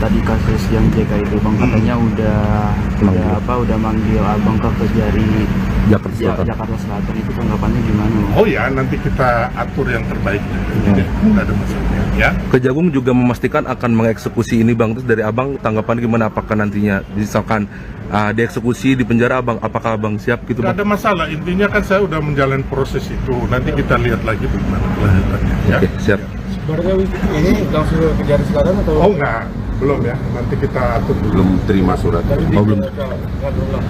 tadi kasus yang JK itu, Bang, katanya udah manggil Abang ke Kejari Jakarta Selatan. Itu tanggapannya gimana? Oh ya, nanti kita atur yang terbaik. Tidak ada masalah ya. Kejagung juga memastikan akan mengeksekusi ini Bang. Terus dari Abang tanggapan gimana, apakah nantinya misalkan dieksekusi di penjara Abang, apakah Abang siap gitu Tidak Bang? ada masalah, intinya kan saya udah menjalani proses itu. Nanti kita lihat lagi bagaimana kelanjutannya ya. Oke, siap. Sebenarnya ini langsung ke Kejari Selatan atau? Oh enggak, belum ya. Nanti kita atur dulu. Belum terima surat. belum.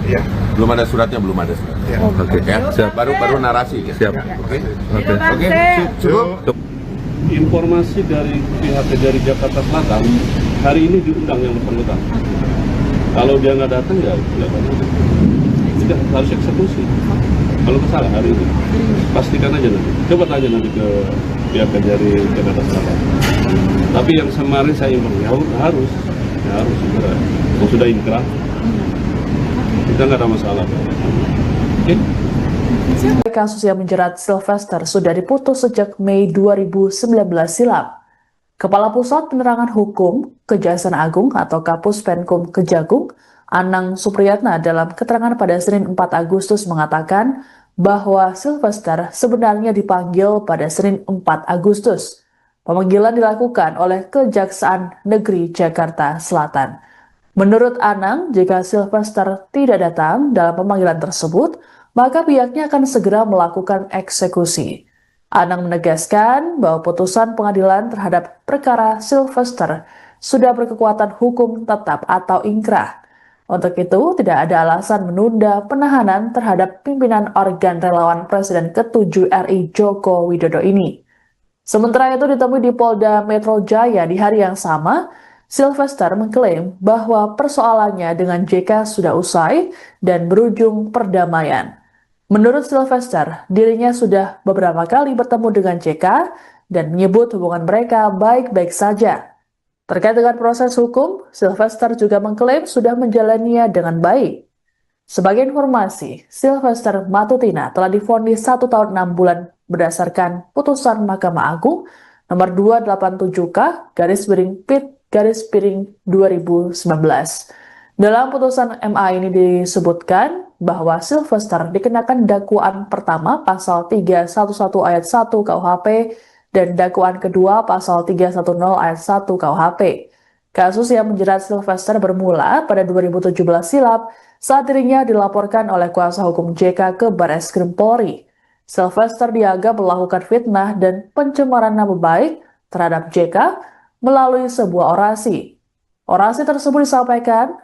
Ya. Belum ada suratnya, belum ada suratnya. Ya. Oke, Ya, siap. baru narasi. Ya. Siap. Oke. Oke. Cukup. Informasi dari pihak Kejari Jakarta Selatan, hari ini diundang yang bersangkutan. Kalau dia nggak datang ya tidak harus eksekusi. Kalau salah hari ini, pastikan aja nanti. Coba tanya nanti ke pihak Kejari Jakarta Selatan. Tapi yang kemarin saya imbang harus segera. Kalau sudah inkrah, kita nggak ada masalah. Oke? Kasus yang menjerat Sylvester sudah diputus sejak Mei 2019 silam. Kepala Pusat Penerangan Hukum Kejaksaan Agung atau Kapus Penkum Kejagung, Anang Supriyatna dalam keterangan pada Senin 4 Agustus mengatakan bahwa Sylvester sebenarnya dipanggil pada Senin 4 Agustus. Pemanggilan dilakukan oleh Kejaksaan Negeri Jakarta Selatan. Menurut Anang, jika Sylvester tidak datang dalam pemanggilan tersebut, maka pihaknya akan segera melakukan eksekusi. Anang menegaskan bahwa putusan pengadilan terhadap perkara Sylvester sudah berkekuatan hukum tetap atau ingkrah. Untuk itu, tidak ada alasan menunda penahanan terhadap pimpinan organ relawan Presiden ke-7 RI Joko Widodo ini. Sementara itu ditemui di Polda Metro Jaya di hari yang sama, Sylvester mengklaim bahwa persoalannya dengan JK sudah usai dan berujung perdamaian. Menurut Sylvester, dirinya sudah beberapa kali bertemu dengan JK dan menyebut hubungan mereka baik-baik saja. Terkait dengan proses hukum, Sylvester juga mengklaim sudah menjalaninya dengan baik. Sebagai informasi, Sylvester Matutina telah divonis 1 tahun 6 bulan berdasarkan putusan Mahkamah Agung nomor 287K/PIT/2019. Dalam putusan MA ini disebutkan bahwa Sylvester dikenakan dakwaan pertama pasal 311 ayat 1 KUHP dan dakwaan kedua pasal 310 ayat 1 KUHP. Kasus yang menjerat Sylvester bermula pada 2017 silam saat dirinya dilaporkan oleh kuasa hukum JK ke Barreskrim Polri. Sylvester dianggap melakukan fitnah dan pencemaran nama baik terhadap JK melalui sebuah orasi. Orasi tersebut disampaikan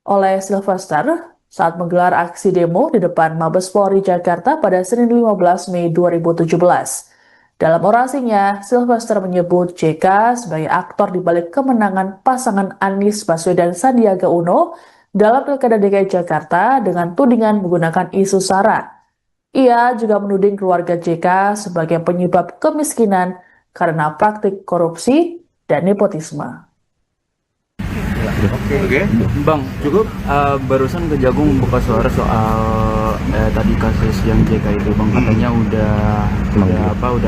oleh Sylvester saat menggelar aksi demo di depan Mabes Polri Jakarta pada Senin 15 Mei 2017. Dalam orasinya, Sylvester menyebut JK sebagai aktor di balik kemenangan pasangan Anies Baswedan Sandiaga Uno dalam Pilkada DKI Jakarta dengan tudingan menggunakan isu SARA. Ia juga menuding keluarga JK sebagai penyebab kemiskinan karena praktik korupsi dan nepotisme. Oke. Bang, cukup barusan Kejagung buka suara soal tadi kasus yang JK itu, Bang, katanya udah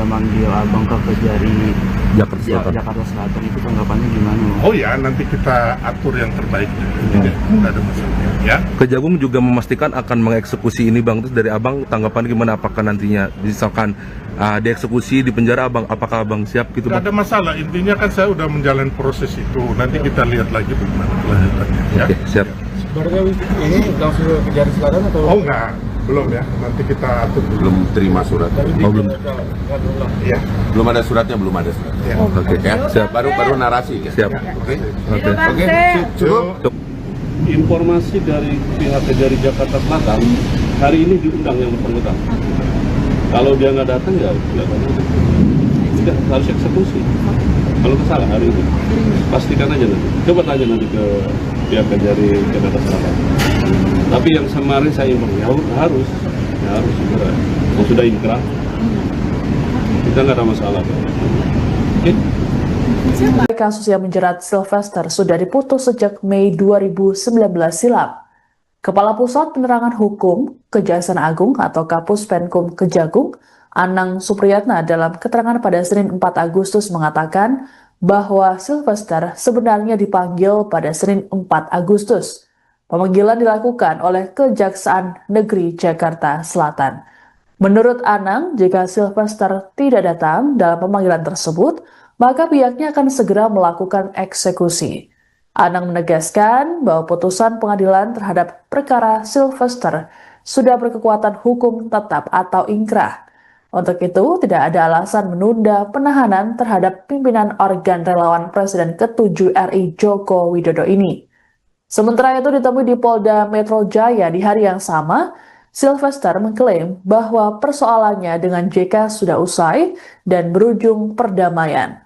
manggil Abang ke Kejari Jakarta Selatan. Itu tanggapannya gimana, Bang? Oh ya, nanti kita atur yang terbaik. Tidak ada masalah. Ya. Kejagung juga memastikan akan mengeksekusi ini Bang. Terus dari Abang tanggapan gimana, apakah nantinya misalkan dieksekusi di penjara Abang, apakah Abang siap gitu Tidak Bang? ada masalah, intinya kan saya udah menjalani proses itu. Nanti kita lihat lagi bagaimana kelanjutannya. Ya. Oke, siap. Berarti ini langsung ke Kejari Selatan atau? Oh enggak, belum ya. Nanti kita atur dulu. Belum terima surat. belum. Ya. Belum ada suratnya, belum ada surat. Ya. Oke, Ya, siap. baru narasi. Ya. Siap. Oke. Oke. Cukup. Informasi dari pihak Kejari Jakarta Selatan, hari ini diundang yang bersangkutan. Kalau dia nggak datang ya tidak harus eksekusi. Kalau kesalahan hari ini, pastikan aja nanti. Coba tanya nanti ke pihak Kejari Jakarta Selatan. Tapi yang kemarin saya informasi harus segera. Kalau sudah inkrah, kita nggak ada masalah. Oke? Kasus yang menjerat Sylvester sudah diputus sejak Mei 2019 silam. Kepala Pusat Penerangan Hukum Kejaksaan Agung atau Kapus Penkum Kejagung, Anang Supriyatna dalam keterangan pada Senin 4 Agustus mengatakan bahwa Sylvester sebenarnya dipanggil pada Senin 4 Agustus. Pemanggilan dilakukan oleh Kejaksaan Negeri Jakarta Selatan. Menurut Anang, jika Sylvester tidak datang dalam pemanggilan tersebut, maka pihaknya akan segera melakukan eksekusi. Anang menegaskan bahwa putusan pengadilan terhadap perkara Sylvester sudah berkekuatan hukum tetap atau ingkrah. Untuk itu, tidak ada alasan menunda penahanan terhadap pimpinan organ relawan Presiden ke-7 RI Joko Widodo ini. Sementara itu ditemui di Polda Metro Jaya di hari yang sama, Sylvester mengklaim bahwa persoalannya dengan JK sudah usai dan berujung perdamaian.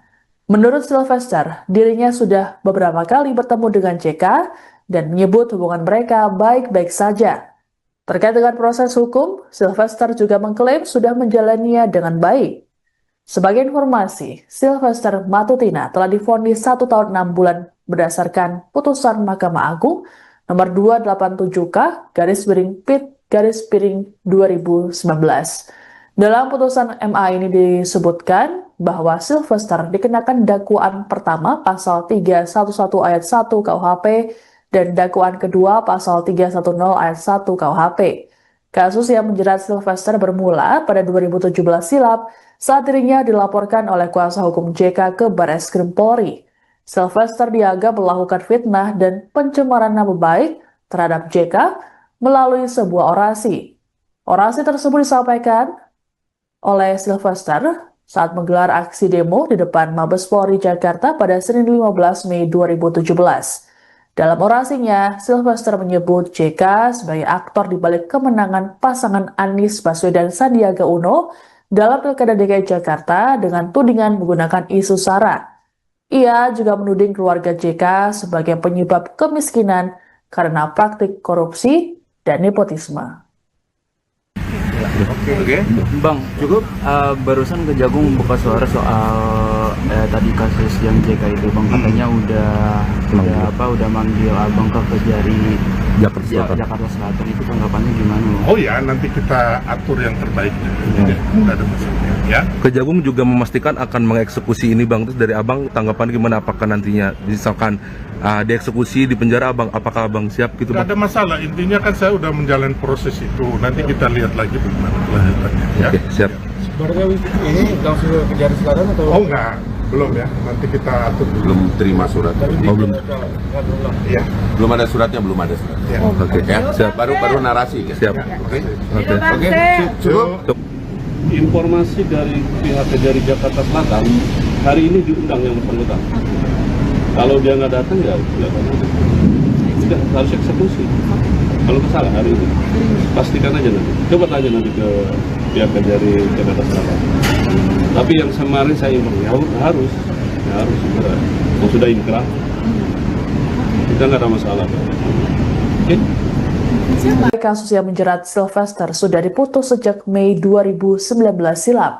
Menurut Sylvester, dirinya sudah beberapa kali bertemu dengan JK dan menyebut hubungan mereka baik-baik saja. Terkait dengan proses hukum, Sylvester juga mengklaim sudah menjalaninya dengan baik. Sebagai informasi, Sylvester Matutina telah divonis 1 tahun 6 bulan berdasarkan putusan Mahkamah Agung nomor 287K/PIT/2019. Dalam putusan MA ini disebutkan bahwa Sylvester dikenakan dakwaan pertama pasal 311 ayat 1 KUHP dan dakwaan kedua pasal 310 ayat 1 KUHP. Kasus yang menjerat Sylvester bermula pada 2017 silam saat dirinya dilaporkan oleh kuasa hukum JK ke Barreskrim Polri. Sylvester dianggap melakukan fitnah dan pencemaran nama baik terhadap JK melalui sebuah orasi. Orasi tersebut disampaikan oleh Sylvester saat menggelar aksi demo di depan Mabes Polri Jakarta pada Senin 15 Mei 2017. Dalam orasinya, Sylvester menyebut JK sebagai aktor di balik kemenangan pasangan Anies Baswedan Sandiaga Uno dalam Pilkada DKI Jakarta dengan tudingan menggunakan isu SARA. Ia juga menuding keluarga JK sebagai penyebab kemiskinan karena praktik korupsi dan nepotisme. Oke. Bang, cukup barusan Kejagung buka suara soal tadi kasus yang JK itu, Bang, katanya udah manggil Abang ke Kejari Jakarta Selatan itu tanggapannya gimana? Oh ya, nanti kita atur yang terbaiknya. Tidak ada masalah. Ya. Kejagung juga memastikan akan mengeksekusi ini bang. Terus dari abang tanggapan gimana? Apakah nantinya misalkan dieksekusi di penjara abang, apakah abang siap gitu Tidak bang? ada masalah. Intinya kan saya udah menjalani proses itu. Nanti kita lihat lagi bagaimana kelanjutannya. Ya. Oke, siap. Barangnya ini langsung ke Kejari Selatan atau? Oh enggak, belum ya. Nanti kita atur dulu. Belum terima surat. Tapi di belum. Iya. Belum ada suratnya, belum ada suratnya. Ya. Oke, Ya, siap. baru narasi. Kan? Siap. Oke. Oke. Oke. Cukup. Cukup. Informasi dari pihak Kejari Jakarta Selatan hari ini diundang yang bersangkutan. Kalau dia nggak datang ya sudah harus eksekusi. Kalau salah hari ini pastikan aja nanti. Coba tanya nanti ke pihak Kejari Jakarta Selatan. Tapi yang kemarin saya informasi harus segera. Kalau sudah inkrah kita nggak ada masalah. Oke? Kasus yang menjerat Sylvester sudah diputus sejak Mei 2019 silam.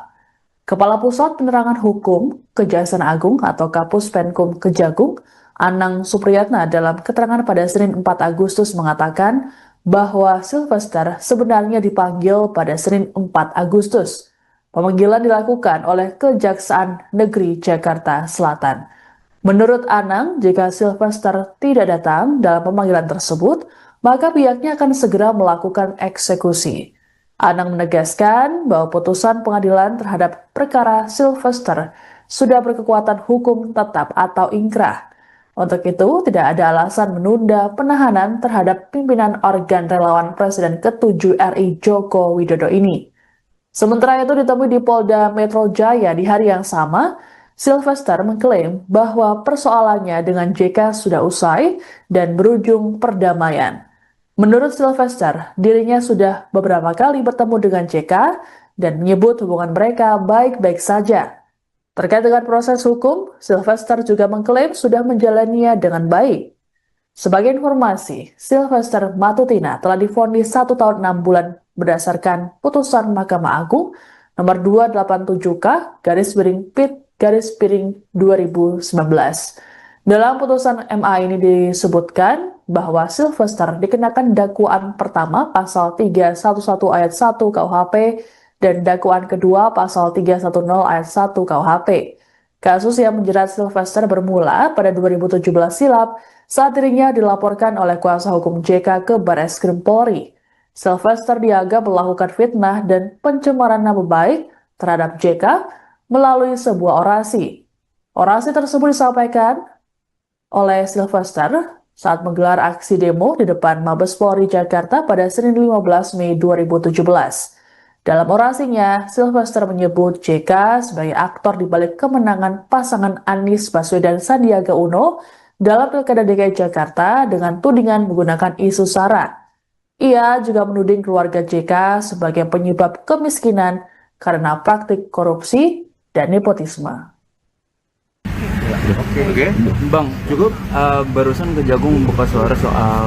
Kepala Pusat Penerangan Hukum Kejaksaan Agung atau Kapus Penkum Kejagung, Anang Supriyatna dalam keterangan pada Senin 4 Agustus mengatakan bahwa Sylvester sebenarnya dipanggil pada Senin 4 Agustus. Pemanggilan dilakukan oleh Kejaksaan Negeri Jakarta Selatan. Menurut Anang, jika Sylvester tidak datang dalam pemanggilan tersebut, maka pihaknya akan segera melakukan eksekusi. Anang menegaskan bahwa putusan pengadilan terhadap perkara Sylvester sudah berkekuatan hukum tetap atau ingkrah. Untuk itu, tidak ada alasan menunda penahanan terhadap pimpinan organ relawan Presiden ke-7 RI Joko Widodo ini. Sementara itu ditemui di Polda Metro Jaya di hari yang sama, Sylvester mengklaim bahwa persoalannya dengan JK sudah usai dan berujung perdamaian. Menurut Sylvester, dirinya sudah beberapa kali bertemu dengan JK dan menyebut hubungan mereka baik-baik saja. Terkait dengan proses hukum, Sylvester juga mengklaim sudah menjalaninya dengan baik. Sebagai informasi, Sylvester Matutina telah divonis 1 tahun 6 bulan berdasarkan putusan Mahkamah Agung nomor 287K/PIT/2019. Dalam putusan MA ini disebutkan bahwa Sylvester dikenakan dakwaan pertama pasal 311 ayat 1 KUHP dan dakwaan kedua pasal 310 ayat 1 KUHP. Kasus yang menjerat Sylvester bermula pada 2017 silam saat dirinya dilaporkan oleh kuasa hukum JK ke Barreskrim Polri. Sylvester dianggap melakukan fitnah dan pencemaran nama baik terhadap JK melalui sebuah orasi. Orasi tersebut disampaikan oleh Sylvester saat menggelar aksi demo di depan Mabes Polri Jakarta pada Senin 15 Mei 2017. Dalam orasinya, Sylvester menyebut JK sebagai aktor di balik kemenangan pasangan Anies Baswedan Sandiaga Uno dalam Pilkada DKI Jakarta dengan tudingan menggunakan isu SARA. Ia juga menuding keluarga JK sebagai penyebab kemiskinan karena praktik korupsi dan nepotisme. Oke. Bang, cukup barusan Kejagung buka suara soal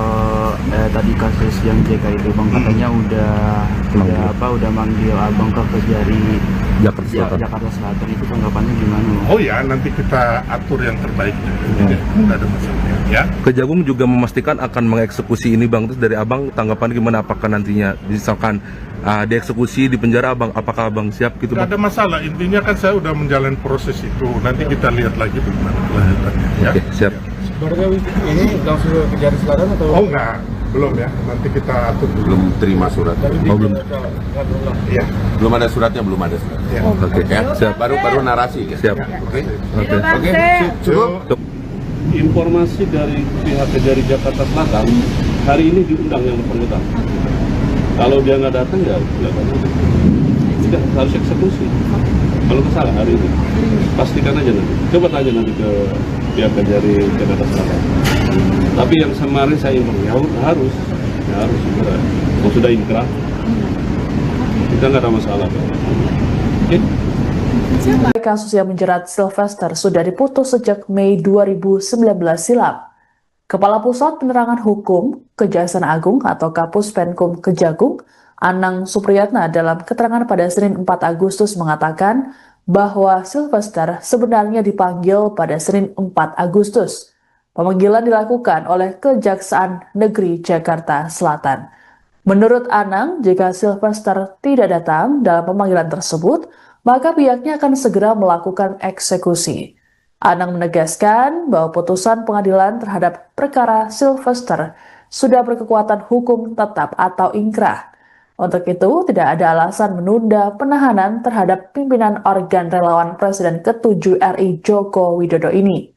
tadi kasus yang JK itu bang, katanya udah manggil abang ke Kejari Jakarta Selatan itu tanggapannya gimana? Oh ya, nanti kita atur yang terbaiknya. Tidak ada masalah. Ya. Kejagung juga memastikan akan mengeksekusi ini bang. Terus dari abang tanggapan gimana? Apakah nantinya misalkan dieksekusi di penjara abang, apakah abang siap gitu Tidak bang? ada masalah. Intinya kan saya udah menjalani proses itu. Nanti kita lihat lagi bagaimana kelanjutannya. Ya. Oke, siap. Barangnya ini langsung ke Kejari Selatan atau? Oh enggak, belum ya. Nanti kita atur dulu. Belum terima surat. Tapi di belum. Iya. Belum ada suratnya, belum ada suratnya. Ya. Oke, Ya, siap. baru narasi. Kan? Siap. Oke. Oke. Oke. Cukup. Cukup. Informasi dari pihak Kejari Jakarta Selatan hari ini diundang yang bersangkutan. Kalau dia nggak datang ya sudah harus eksekusi. Kalau salah hari ini pastikan aja nanti. Coba tanya nanti ke pihak Kejari Jakarta Selatan. Tapi yang kemarin saya informasi harus segera. Kalau sudah inkrah kita nggak ada masalah. Oke? Kasus yang menjerat Sylvester sudah diputus sejak Mei 2019 silam. Kepala Pusat Penerangan Hukum Kejaksaan Agung atau Kapus Penkum Kejagung, Anang Supriyatna dalam keterangan pada Senin 4 Agustus mengatakan bahwa Sylvester sebenarnya dipanggil pada Senin 4 Agustus. Pemanggilan dilakukan oleh Kejaksaan Negeri Jakarta Selatan. Menurut Anang, jika Sylvester tidak datang dalam pemanggilan tersebut, maka pihaknya akan segera melakukan eksekusi. Anang menegaskan bahwa putusan pengadilan terhadap perkara Sylvester sudah berkekuatan hukum tetap atau ingkrah. Untuk itu, tidak ada alasan menunda penahanan terhadap pimpinan organ relawan Presiden ke-7 RI Joko Widodo ini.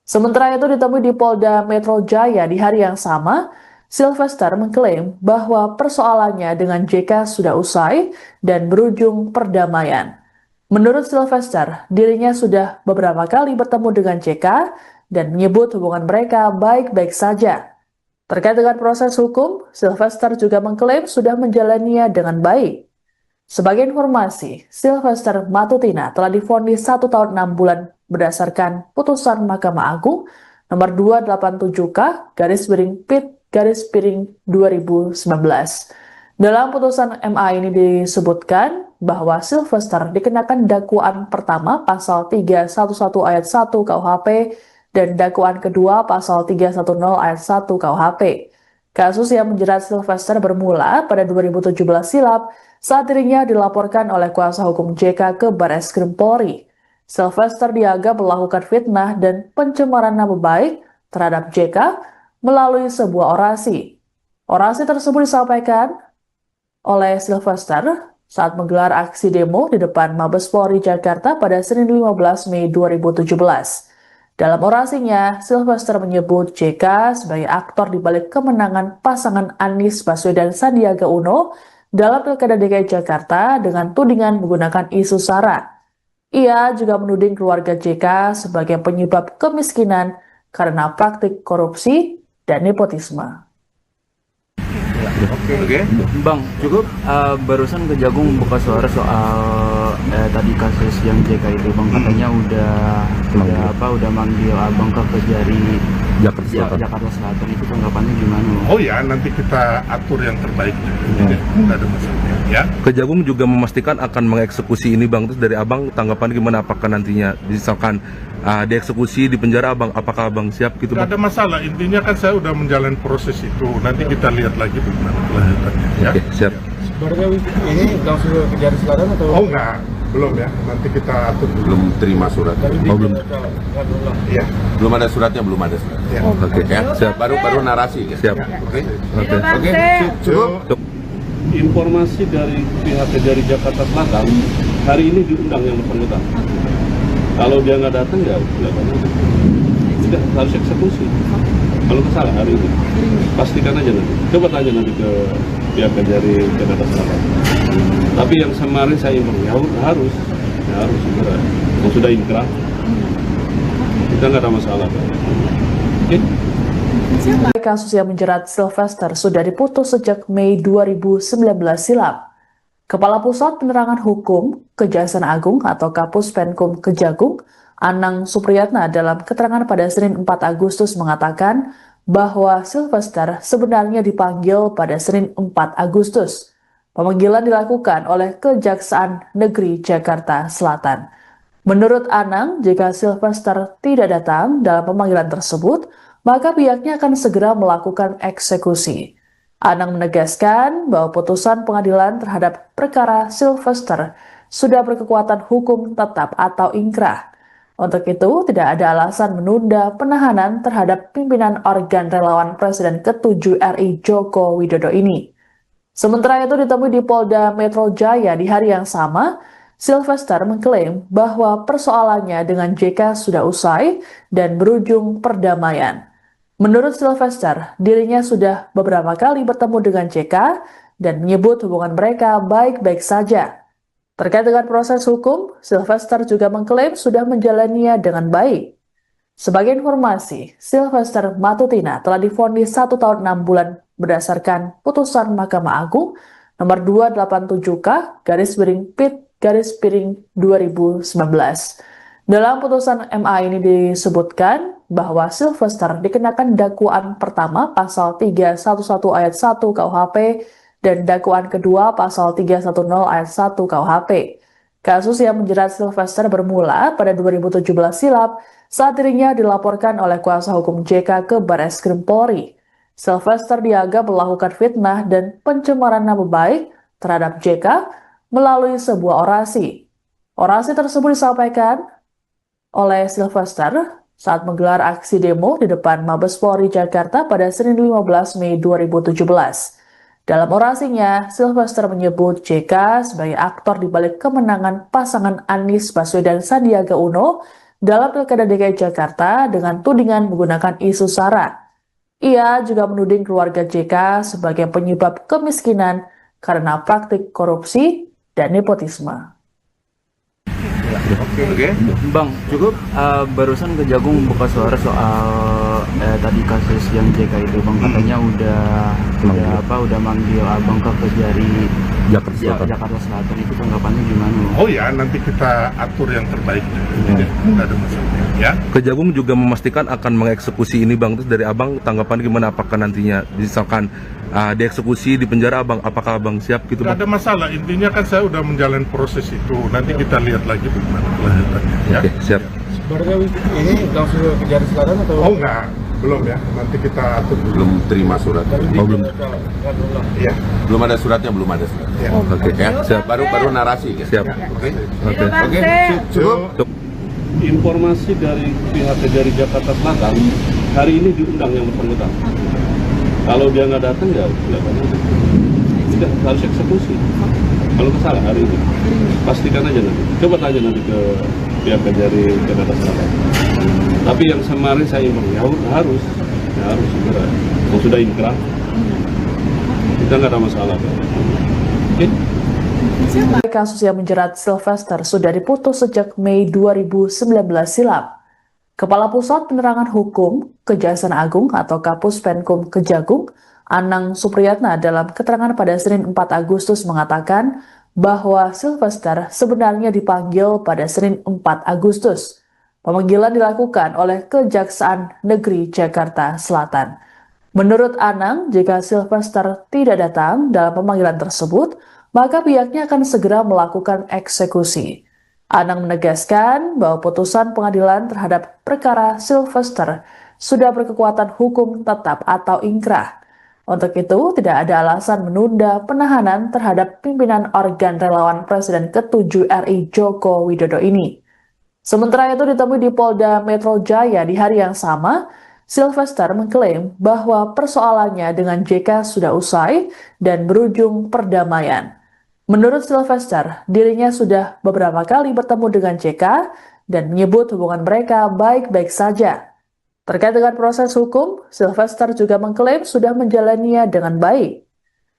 Sementara itu ditemui di Polda Metro Jaya di hari yang sama, Sylvester mengklaim bahwa persoalannya dengan JK sudah usai dan berujung perdamaian. Menurut Sylvester, dirinya sudah beberapa kali bertemu dengan JK dan menyebut hubungan mereka baik-baik saja. Terkait dengan proses hukum, Sylvester juga mengklaim sudah menjalaninya dengan baik. Sebagai informasi, Sylvester Matutina telah divonis 1 tahun 6 bulan berdasarkan putusan Mahkamah Agung nomor 287K/PIT/2019. Dalam putusan MA ini disebutkan bahwa Sylvester dikenakan dakwaan pertama pasal 311 ayat 1 KUHP dan dakwaan kedua pasal 310 ayat 1 KUHP. Kasus yang menjerat Sylvester bermula pada 2017 silam saat dirinya dilaporkan oleh kuasa hukum JK ke Barreskrim Polri. Sylvester dianggap melakukan fitnah dan pencemaran nama baik terhadap JK melalui sebuah orasi. Orasi tersebut disampaikan oleh Sylvester saat menggelar aksi demo di depan Mabes Polri Jakarta pada Senin 15 Mei 2017. Dalam orasinya, Sylvester menyebut JK sebagai aktor di balik kemenangan pasangan Anies Baswedan Sandiaga Uno dalam Pilkada DKI Jakarta dengan tudingan menggunakan isu SARA. Ia juga menuding keluarga JK sebagai penyebab kemiskinan karena praktik korupsi dan nepotisme. Oke. Bang, cukup barusan Kejagung buka suara soal tadi kasus yang JK itu, Bang, katanya udah manggil Abang ke Kejari Jakarta Selatan. Itu tanggapannya gimana? Oh ya, nanti kita atur yang terbaiknya. Tidak ada masalah. Ya. Kejagung juga memastikan akan mengeksekusi ini Bang. Terus dari Abang tanggapan gimana, apakah nantinya misalkan dieksekusi di penjara Abang, apakah Abang siap gitu Bang? Tidak ada masalah, intinya kan saya udah menjalani proses itu. Nanti kita lihat lagi bagaimana kelanjutannya. Ya. Oke, siap. Sebenarnya ini langsung ke Kejari Selatan atau? Oh enggak, belum ya. Nanti kita atur dulu. Belum terima surat. Belum. Ya. Belum ada suratnya, belum ada suratnya. Ya. Oke, Ya, siap. baru narasi. Ya. Siap. Oke. Oke. Cukup. Informasi dari pihak Kejari Jakarta Selatan, hari ini diundang yang bersangkutan. Kalau dia nggak datang ya tidak harus eksekusi. Kalau salah hari ini, pastikan aja nanti. Coba tanya nanti ke pihak Kejari Jakarta Selatan. Tapi yang kemarin saya informasi harus segera. Yang sudah inkrah, kita nggak ada masalah. Oke? Kasus yang menjerat Sylvester sudah diputus sejak Mei 2019 silam. Kepala Pusat Penerangan Hukum Kejaksaan Agung atau Kapus Penkum Kejagung, Anang Supriyatna dalam keterangan pada Senin 4 Agustus mengatakan bahwa Sylvester sebenarnya dipanggil pada Senin 4 Agustus. Pemanggilan dilakukan oleh Kejaksaan Negeri Jakarta Selatan. Menurut Anang, jika Sylvester tidak datang dalam pemanggilan tersebut, maka pihaknya akan segera melakukan eksekusi. Anang menegaskan bahwa putusan pengadilan terhadap perkara Sylvester sudah berkekuatan hukum tetap atau ingkrah. Untuk itu, tidak ada alasan menunda penahanan terhadap pimpinan organ relawan Presiden ke-7 RI Joko Widodo ini. Sementara itu ditemui di Polda Metro Jaya di hari yang sama, Sylvester mengklaim bahwa persoalannya dengan JK sudah usai dan berujung perdamaian. Menurut Sylvester, dirinya sudah beberapa kali bertemu dengan JK dan menyebut hubungan mereka baik-baik saja. Terkait dengan proses hukum, Sylvester juga mengklaim sudah menjalaninya dengan baik. Sebagai informasi, Sylvester Matutina telah divonis 1 tahun 6 bulan berdasarkan putusan Mahkamah Agung nomor 287K/PIT/2019. Dalam putusan MA ini disebutkan bahwa Sylvester dikenakan dakwaan pertama pasal 311 ayat 1 KUHP dan dakwaan kedua pasal 310 ayat 1 KUHP. Kasus yang menjerat Sylvester bermula pada 2017 silam saat dirinya dilaporkan oleh kuasa hukum JK ke Barreskrim Polri. Sylvester dianggap melakukan fitnah dan pencemaran nama baik terhadap JK melalui sebuah orasi. Orasi tersebut disampaikan oleh Sylvester saat menggelar aksi demo di depan Mabes Polri Jakarta pada Senin 15 Mei 2017. Dalam orasinya, Sylvester menyebut JK sebagai aktor di balik kemenangan pasangan Anies Baswedan Sandiaga Uno dalam Pilkada DKI Jakarta dengan tudingan menggunakan isu SARA. Ia juga menuding keluarga JK sebagai penyebab kemiskinan karena praktik korupsi dan nepotisme. Oke. Bang, cukup barusan Kejagung buka suara soal tadi kasus yang JK itu, Bang, katanya udah manggil Abang ke Kejari Jakarta Selatan. Itu tanggapannya gimana? Oh ya, nanti kita atur yang terbaik. Nggak ada masalah. Ya. Kejagung juga memastikan akan mengeksekusi ini Bang. Terus dari Abang tanggapan gimana, apakah nantinya misalkan dieksekusi di penjara Abang, apakah Abang siap gitu Bang? Nggak ada masalah, intinya kan saya udah menjalani proses itu. Nanti kita lihat lagi bagaimana kelanjutannya. Ya. Oke, siap. Sebenarnya ini langsung ke Kejari Selatan atau? Oh enggak, belum ya. Nanti kita atur dulu. Belum terima surat. Belum. Iya. Belum ada suratnya, belum ada suratnya. Ya. Oke. Ya, baru narasi. Ya. Siap. Oke. Oke. Cukup. Informasi dari pihak Kejari Jakarta Selatan, hari ini diundang yang bersangkutan. Kalau dia nggak datang ya tidak harus eksekusi. Kalau kesalahan hari ini, pastikan aja nanti. Coba tanya nanti ke pihak Kejari Jakarta Selatan. Tapi yang kemarin saya imbang ya harus segera. Kalau sudah inkrah, kita nggak ada masalah. Oke? Kasus yang menjerat Sylvester sudah diputus sejak Mei 2019 silam. Kepala Pusat Penerangan Hukum Kejaksaan Agung atau Kapus Penkum Kejagung, Anang Supriyatna dalam keterangan pada Senin 4 Agustus mengatakan bahwa Sylvester sebenarnya dipanggil pada Senin 4 Agustus. Pemanggilan dilakukan oleh Kejaksaan Negeri Jakarta Selatan. Menurut Anang, jika Sylvester tidak datang dalam pemanggilan tersebut, maka pihaknya akan segera melakukan eksekusi. Anang menegaskan bahwa putusan pengadilan terhadap perkara Sylvester sudah berkekuatan hukum tetap atau ingkrah. Untuk itu, tidak ada alasan menunda penahanan terhadap pimpinan organ relawan Presiden ke-7 RI Joko Widodo ini. Sementara itu ditemui di Polda Metro Jaya di hari yang sama, Sylvester mengklaim bahwa persoalannya dengan JK sudah usai dan berujung perdamaian. Menurut Sylvester, dirinya sudah beberapa kali bertemu dengan JK dan menyebut hubungan mereka baik-baik saja. Terkait dengan proses hukum, Sylvester juga mengklaim sudah menjalaninya dengan baik.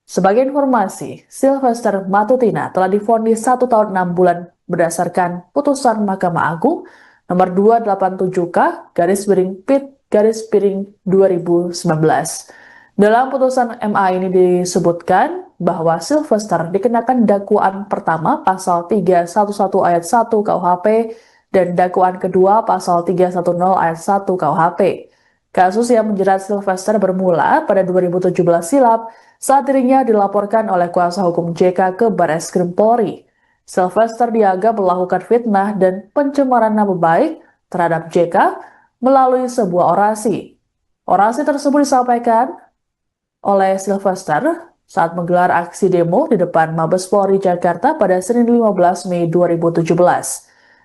Sebagai informasi, Sylvester Matutina telah divonis 1 tahun 6 bulan berdasarkan putusan Mahkamah Agung nomor 287K/PIT/2019. Dalam putusan MA ini disebutkan bahwa Sylvester dikenakan dakwaan pertama pasal 311 ayat 1 KUHP dan dakwaan kedua pasal 310 ayat 1 KUHP. Kasus yang menjerat Sylvester bermula pada 2017 silam saat dirinya dilaporkan oleh kuasa hukum JK ke Barreskrim Polri. Sylvester dianggap melakukan fitnah dan pencemaran nama baik terhadap JK melalui sebuah orasi. Orasi tersebut disampaikan oleh Sylvester saat menggelar aksi demo di depan Mabes Polri Jakarta pada Senin 15 Mei 2017.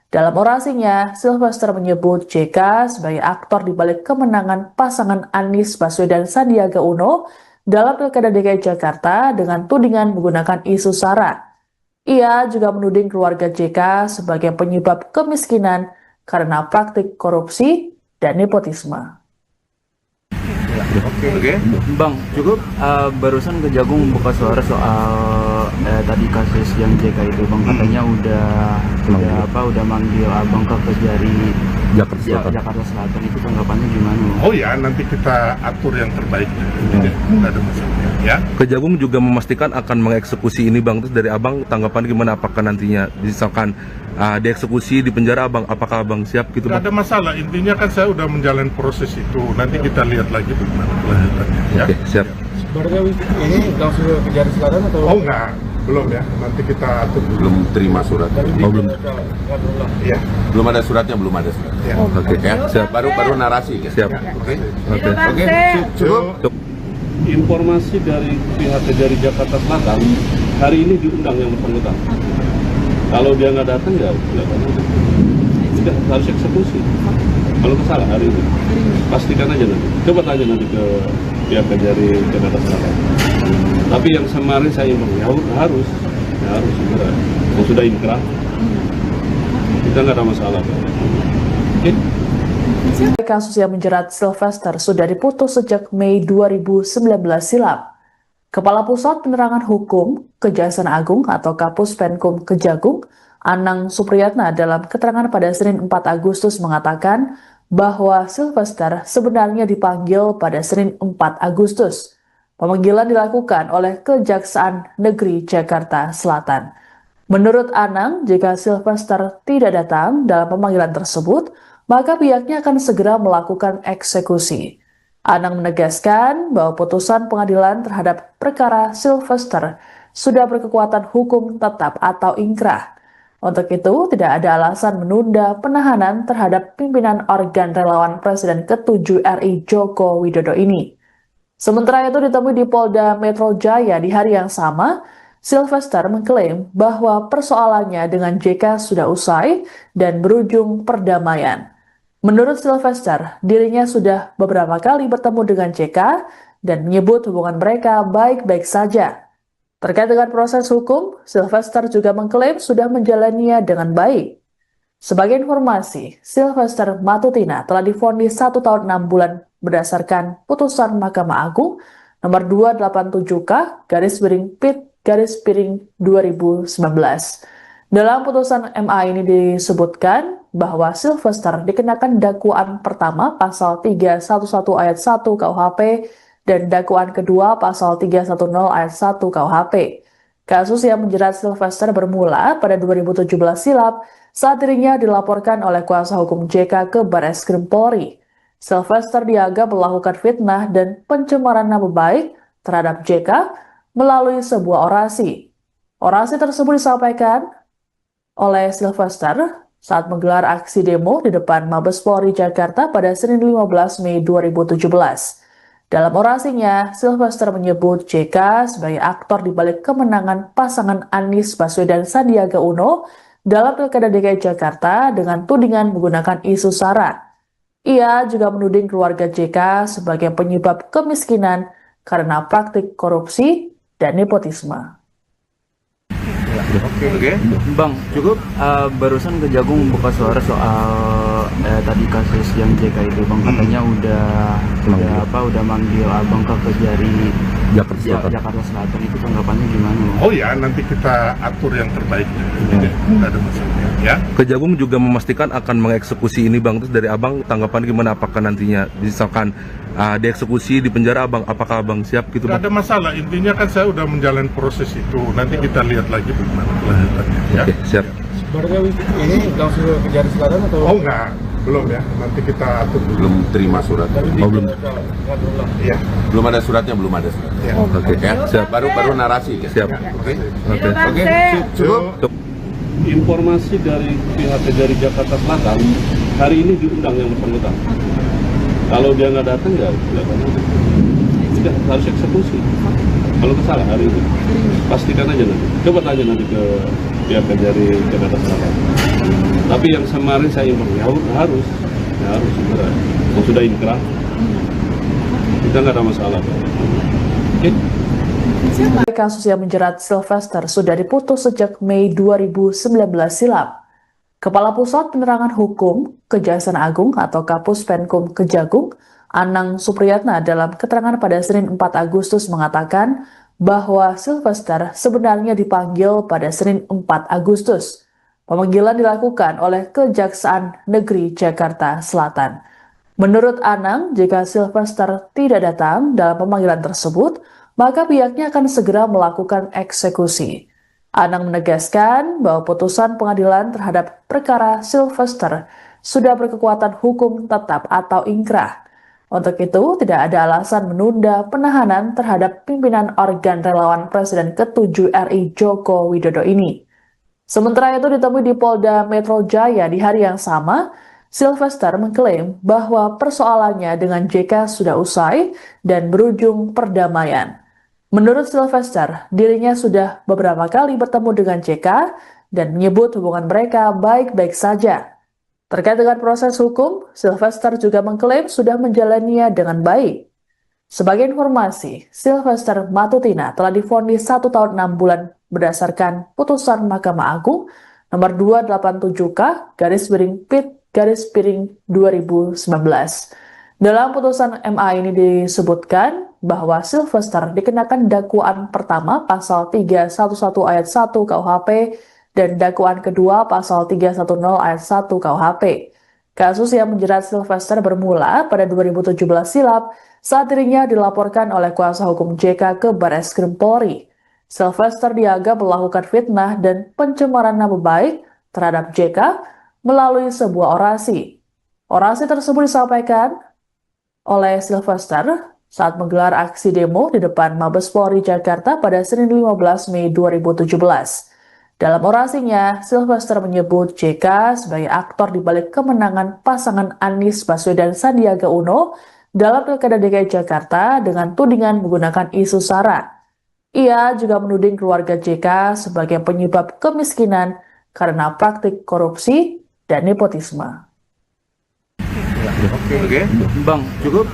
Dalam orasinya, Sylvester menyebut JK sebagai aktor di balik kemenangan pasangan Anies Baswedan Sandiaga Uno dalam Pilkada DKI Jakarta dengan tudingan menggunakan isu SARA. Ia juga menuding keluarga JK sebagai penyebab kemiskinan karena praktik korupsi dan nepotisme. Oke. Bang, cukup barusan Kejagung buka suara soal tadi kasus yang JK itu, Bang, katanya udah manggil Abang ke Kejari Jakarta Selatan. Itu tanggapannya gimana? Oh ya, nanti kita atur yang terbaik. Nggak ada masalah. Ya. Kejagung juga memastikan akan mengeksekusi ini Bang. Terus dari Abang tanggapan gimana, apakah nantinya misalkan dieksekusi di penjara Abang, apakah Abang siap gitu Bang? Nggak ada masalah, intinya kan saya udah menjalani proses itu. Nanti kita lihat lagi bagaimana kelanjutannya. Ya. Oke, siap. Sebenarnya ini langsung ke Kejari Selatan atau? Oh enggak, belum ya. Nanti kita atur dulu. Belum terima surat. Oh, belum. Iya. Belum ada suratnya, belum ada surat. Ya. Oke. Ya, siap. Baru narasi. Ya. Siap. Oke. Oke. Cukup. Informasi dari pihak Kejari Jakarta Selatan, hari ini diundang yang bersangkutan. Kalau dia nggak datang ya tidak harus eksekusi. Kalau salah hari ini, pastikan aja nanti. Coba tanya nanti ke pihak Kejari Jakarta Selatan. Tapi yang kemarin saya imbau ya harus segera. Yang sudah inkrah, kita nggak ada masalah. Oke. Kasus yang menjerat Sylvester sudah diputus sejak Mei 2019 silam. Kepala Pusat Penerangan Hukum Kejaksaan Agung atau Kapus Penkum Kejagung, Anang Supriyatna dalam keterangan pada Senin 4 Agustus mengatakan bahwa Sylvester sebenarnya dipanggil pada Senin 4 Agustus. Pemanggilan dilakukan oleh Kejaksaan Negeri Jakarta Selatan. Menurut Anang, jika Sylvester tidak datang dalam pemanggilan tersebut, maka pihaknya akan segera melakukan eksekusi. Anang menegaskan bahwa putusan pengadilan terhadap perkara Sylvester sudah berkekuatan hukum tetap atau ingkrah. Untuk itu, tidak ada alasan menunda penahanan terhadap pimpinan organ relawan Presiden ke-7 RI Joko Widodo ini. Sementara itu ditemui di Polda Metro Jaya di hari yang sama, Sylvester mengklaim bahwa persoalannya dengan JK sudah usai dan berujung perdamaian. Menurut Sylvester, dirinya sudah beberapa kali bertemu dengan JK dan menyebut hubungan mereka baik-baik saja. Terkait dengan proses hukum, Sylvester juga mengklaim sudah menjalaninya dengan baik. Sebagai informasi, Sylvester Matutina telah divonis 1 tahun 6 bulan berdasarkan putusan Mahkamah Agung nomor 287K/PIT/2019. Dalam putusan MA ini disebutkan bahwa Sylvester dikenakan dakwaan pertama pasal 311 ayat 1 KUHP dan dakwaan kedua pasal 310 ayat 1 KUHP. Kasus yang menjerat Sylvester bermula pada 2017 silam saat dirinya dilaporkan oleh kuasa hukum JK ke Barreskrim Polri. Sylvester dianggap melakukan fitnah dan pencemaran nama baik terhadap JK melalui sebuah orasi. Orasi tersebut disampaikan oleh Sylvester saat menggelar aksi demo di depan Mabes Polri Jakarta pada Senin 15 Mei 2017. Dalam orasinya, Sylvester menyebut JK sebagai aktor di balik kemenangan pasangan Anies Baswedan Sandiaga Uno dalam Pilkada DKI Jakarta dengan tudingan menggunakan isu SARA. Ia juga menuding keluarga JK sebagai penyebab kemiskinan karena praktik korupsi dan nepotisme. Oke. Bang, cukup barusan Kejagung buka suara soal tadi kasus yang JK itu, Bang, katanya udah manggil Abang ke Kejari Jakarta Selatan. Itu tanggapannya gimana, Bang? Oh ya, nanti kita atur yang terbaik. Tidak ada masalah ya. Kejagung juga memastikan akan mengeksekusi ini, Bang. Terus dari Abang tanggapan gimana, apakah nantinya misalkan dieksekusi di penjara, Abang, apakah Abang siap gitu, Bang? Tidak ada masalah, intinya kan saya udah menjalani proses itu. Nanti kita lihat lagi bagaimana kelanjutannya ya. Oke, siap. Berarti ini langsung ke Kejari Selatan atau? Oh enggak, belum ya. Nanti kita atur dulu. Belum terima surat. Oh, belum. Iya. Belum ada suratnya, belum ada surat. Ya. Oke. Ya, siap. Baru narasi. Ya. Siap. Oke. Oke. Cukup. Informasi dari pihak Kejari Jakarta Selatan, hari ini diundang yang bersangkutan. Kalau dia nggak datang ya tidak harus eksekusi. Kalau salah hari ini, pastikan aja nanti. Coba tanya nanti ke pihak Kejari Jakarta Selatan. Tapi yang kemarin saya imbau ya harus segera. Yang sudah inkrah, kita nggak ada masalah. Oke. Kasus yang menjerat Sylvester sudah diputus sejak Mei 2019 silam. Kepala Pusat Penerangan Hukum Kejaksaan Agung atau Kapus Penkum Kejagung, Anang Supriyatna dalam keterangan pada Senin 4 Agustus mengatakan bahwa Sylvester sebenarnya dipanggil pada Senin 4 Agustus. Pemanggilan dilakukan oleh Kejaksaan Negeri Jakarta Selatan. Menurut Anang, jika Sylvester tidak datang dalam pemanggilan tersebut, maka pihaknya akan segera melakukan eksekusi. Anang menegaskan bahwa putusan pengadilan terhadap perkara Sylvester sudah berkekuatan hukum tetap atau ingkrah. Untuk itu, tidak ada alasan menunda penahanan terhadap pimpinan organ relawan Presiden ke-7 RI Joko Widodo ini. Sementara itu ditemui di Polda Metro Jaya di hari yang sama, Sylvester mengklaim bahwa persoalannya dengan JK sudah usai dan berujung perdamaian. Menurut Sylvester, dirinya sudah beberapa kali bertemu dengan JK dan menyebut hubungan mereka baik-baik saja. Terkait dengan proses hukum, Sylvester juga mengklaim sudah menjalaninya dengan baik. Sebagai informasi, Sylvester Matutina telah divonis 1 tahun 6 bulan berdasarkan putusan Mahkamah Agung nomor 287K/PIT/2019. Dalam putusan MA ini disebutkan bahwa Sylvester dikenakan dakwaan pertama pasal 311 ayat 1 KUHP dan dakwaan kedua pasal 310 ayat 1 KUHP. Kasus yang menjerat Sylvester bermula pada 2017 silam saat dirinya dilaporkan oleh kuasa hukum JK ke Barreskrim Polri. Sylvester dianggap melakukan fitnah dan pencemaran nama baik terhadap JK melalui sebuah orasi. Orasi tersebut disampaikan oleh Sylvester saat menggelar aksi demo di depan Mabes Polri Jakarta pada Senin 15 Mei 2017. Dalam orasinya, Sylvester menyebut JK sebagai aktor di balik kemenangan pasangan Anies Baswedan Sandiaga Uno dalam Pilkada DKI Jakarta dengan tudingan menggunakan isu SARA. Ia juga menuding keluarga JK sebagai penyebab kemiskinan karena praktik korupsi dan nepotisme. Oke, Bang, cukup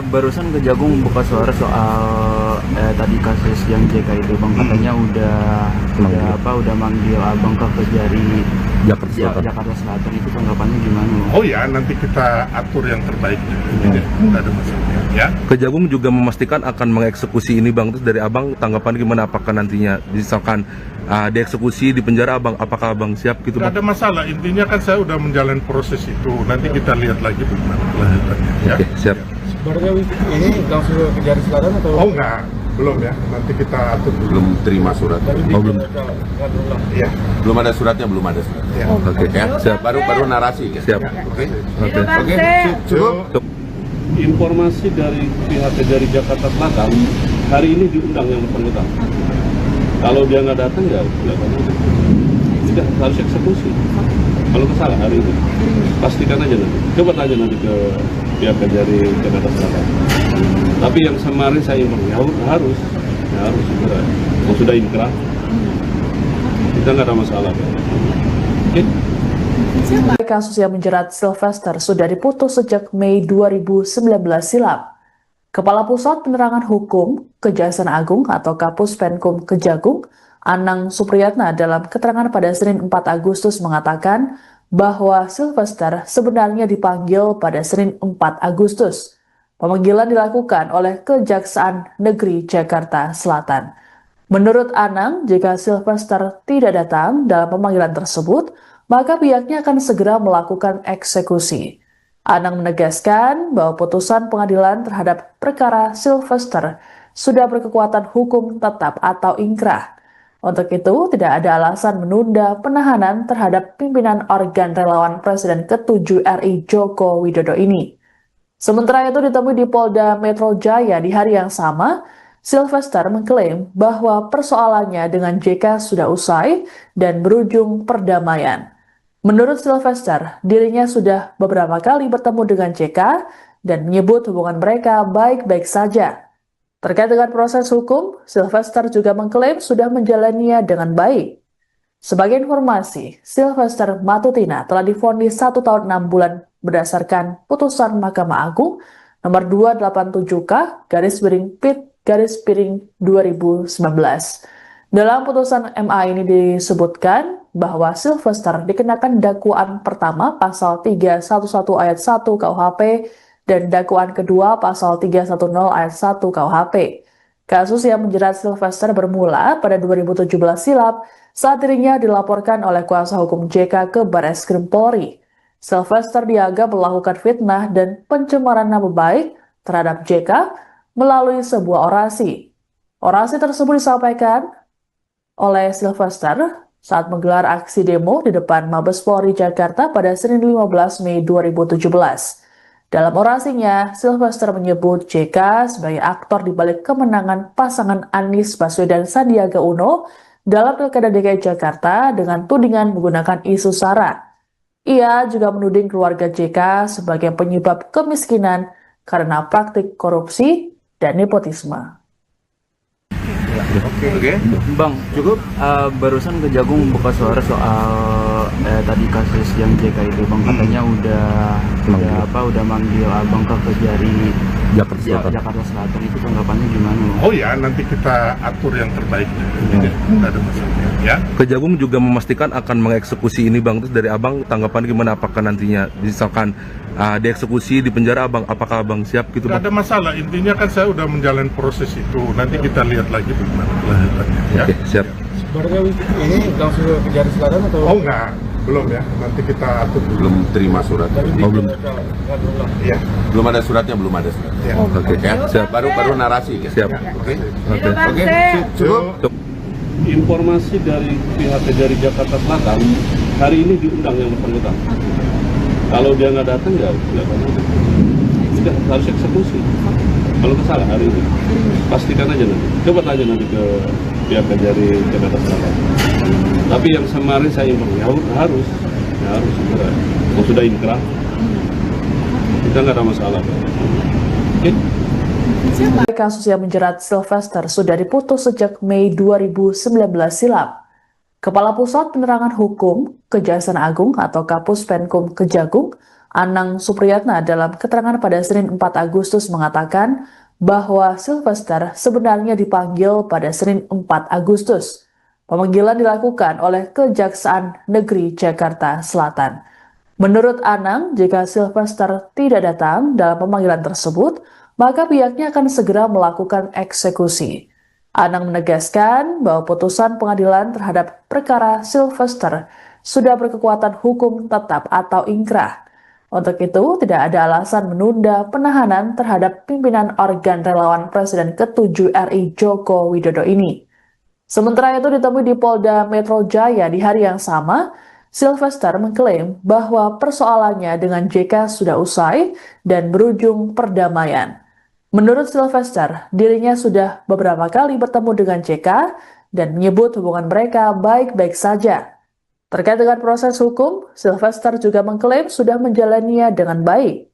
barusan Kejagung buka suara soal tadi kasus yang JK itu, Bang, katanya udah manggil Abang ke Kejari Jakarta Selatan. Itu tanggapannya gimana, Bang? Oh ya, nanti kita atur yang terbaik. Tidak ada masalah ya. Kejagung juga memastikan akan mengeksekusi ini Bang. Terus dari Abang tanggapan gimana, apakah nantinya misalkan dieksekusi di penjara Abang, apakah Abang siap gitu Tidak Bang? ada masalah, intinya kan saya udah menjalani proses itu. Nanti kita lihat lagi bagaimana kelanjutannya ya. Oke, siap. Barangkali ini langsung ke Kejari Selatan atau? Oh enggak, belum ya. Nanti kita atur dulu. Belum terima surat. Oh, belum. Iya. Belum ada suratnya, belum ada surat. Ya. Oke, Ya, siap. baru narasi ya. Siap. Oke. Oke. Cukup. Informasi dari pihak Kejari Jakarta Selatan, hari ini diundang yang bersangkutan. Kalau dia nggak datang ya tidak harus eksekusi. Kalau kesalahan hari ini, pastikan aja nanti. Coba tanya nanti ke pihak Kejari Jakarta Selatan. Tapi yang kemarin saya informasi harus segera. Kalau sudah inkrah, kita nggak ada masalah. Oke? Kasus yang menjerat Sylvester sudah diputus sejak Mei 2019 silam. Kepala Pusat Penerangan Hukum Kejaksaan Agung atau Kapus Penkum Kejagung, Anang Supriyatna dalam keterangan pada Senin 4 Agustus mengatakan bahwa Sylvester sebenarnya dipanggil pada Senin 4 Agustus. Pemanggilan dilakukan oleh Kejaksaan Negeri Jakarta Selatan. Menurut Anang, jika Sylvester tidak datang dalam pemanggilan tersebut, maka pihaknya akan segera melakukan eksekusi. Anang menegaskan bahwa putusan pengadilan terhadap perkara Sylvester sudah berkekuatan hukum tetap atau inkrah. Untuk itu, tidak ada alasan menunda penahanan terhadap pimpinan organ relawan Presiden ke-7 RI Joko Widodo ini. Sementara itu ditemui di Polda Metro Jaya di hari yang sama, Sylvester mengklaim bahwa persoalannya dengan JK sudah usai dan berujung perdamaian. Menurut Sylvester, dirinya sudah beberapa kali bertemu dengan JK dan menyebut hubungan mereka baik-baik saja. Terkait dengan proses hukum, Sylvester juga mengklaim sudah menjalaninya dengan baik. Sebagai informasi, Sylvester Matutina telah divonis 1 tahun 6 bulan berdasarkan putusan Mahkamah Agung nomor 287K/PIT/2019. Dalam putusan MA ini disebutkan bahwa Sylvester dikenakan dakwaan pertama pasal 311 ayat 1 KUHP dan dakwaan kedua pasal 310 ayat 1 KUHP. Kasus yang menjerat Sylvester bermula pada 2017 silam saat dirinya dilaporkan oleh kuasa hukum JK ke Barreskrim Polri. Sylvester dianggap melakukan fitnah dan pencemaran nama baik terhadap JK melalui sebuah orasi. Orasi tersebut disampaikan oleh Sylvester saat menggelar aksi demo di depan Mabes Polri Jakarta pada Senin 15 Mei 2017. Dalam orasinya, Sylvester menyebut JK sebagai aktor di balik kemenangan pasangan Anies Baswedan Sandiaga Uno dalam Pilkada DKI Jakarta dengan tudingan menggunakan isu SARA. Ia juga menuding keluarga JK sebagai penyebab kemiskinan karena praktik korupsi dan nepotisme. Oke. Bang, cukup barusan Kejagung buka suara soal tadi kasus yang JK itu, Bang, katanya udah manggil Abang ke Kejari Jakarta Selatan. Itu tanggapannya gimana, Bang? Oh ya, nanti kita atur yang terbaik. Tidak ada masalah. Ya. Kejagung juga memastikan akan mengeksekusi ini Bang. Terus dari Abang tanggapan gimana, apakah nantinya misalkan dieksekusi di penjara Abang, apakah Abang siap gitu Tidak Bang? ada masalah, intinya kan saya udah menjalani proses itu. Nanti kita lihat lagi bagaimana kelanjutannya. Ya. Oke, siap. Sebenarnya ini langsung ke Kejari Selatan atau? Oh enggak, belum ya. Nanti kita atur dulu. Belum terima surat. belum. Iya. Belum ada suratnya, belum ada surat. Ya. Oke, Ya, siap. baru narasi. Ya. Siap. Oke. Oke. Cukup. Informasi dari pihak Kejari Jakarta Selatan, hari ini diundang yang bersangkutan. Kalau dia nggak datang ya nggak apa-apa. Sudah harus eksekusi. Kalau kesalah hari ini, pastikan aja nanti. Coba tanya nanti ke pihak Kejari Jakarta Selatan. Tapi yang kemarin saya informasi harus segera. Kalau sudah inkrah, kita nggak ada masalah. Oke? Kasus yang menjerat Sylvester sudah diputus sejak Mei 2019 silam. Kepala Pusat Penerangan Hukum Kejaksaan Agung atau Kapus Penkum Kejagung, Anang Supriyatna dalam keterangan pada Senin 4 Agustus mengatakan bahwa Sylvester sebenarnya dipanggil pada Senin 4 Agustus. Pemanggilan dilakukan oleh Kejaksaan Negeri Jakarta Selatan. Menurut Anang, jika Sylvester tidak datang dalam pemanggilan tersebut, maka pihaknya akan segera melakukan eksekusi. Anang menegaskan bahwa putusan pengadilan terhadap perkara Sylvester sudah berkekuatan hukum tetap atau ingkrah. Untuk itu, tidak ada alasan menunda penahanan terhadap pimpinan organ relawan Presiden ke-7 RI Joko Widodo ini. Sementara itu ditemui di Polda Metro Jaya di hari yang sama, Sylvester mengklaim bahwa persoalannya dengan JK sudah usai dan berujung perdamaian. Menurut Sylvester, dirinya sudah beberapa kali bertemu dengan JK dan menyebut hubungan mereka baik-baik saja. Terkait dengan proses hukum, Sylvester juga mengklaim sudah menjalaninya dengan baik.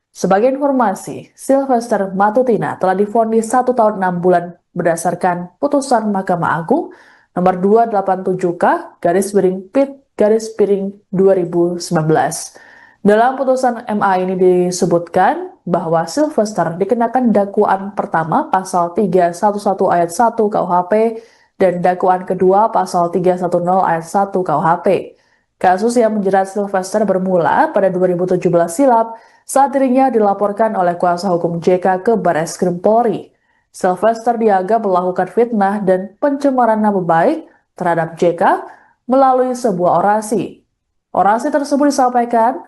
Sebagai informasi, Sylvester Matutina telah divonis 1 tahun 6 bulan berdasarkan putusan Mahkamah Agung nomor 287K/PIT/2019. Dalam putusan MA ini disebutkan bahwa Sylvester dikenakan dakwaan pertama pasal 311 ayat 1 KUHP dan dakwaan kedua pasal 310 ayat 1 KUHP. Kasus yang menjerat Sylvester bermula pada 2017 silam saat dirinya dilaporkan oleh kuasa hukum JK ke Barreskrim Polri. Sylvester dianggap melakukan fitnah dan pencemaran nama baik terhadap JK melalui sebuah orasi. Orasi tersebut disampaikan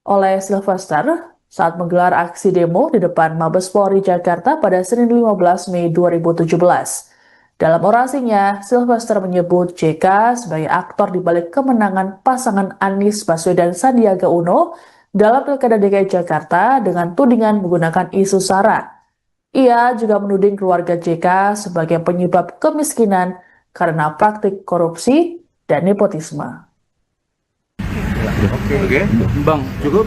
oleh Sylvester saat menggelar aksi demo di depan Mabes Polri Jakarta pada Senin 15 Mei 2017. Dalam orasinya, Sylvester menyebut JK sebagai aktor di balik kemenangan pasangan Anies Baswedan Sandiaga Uno dalam Pilkada DKI Jakarta dengan tudingan menggunakan isu SARA. Ia juga menuding keluarga JK sebagai penyebab kemiskinan karena praktik korupsi dan nepotisme. Oke. Bang, cukup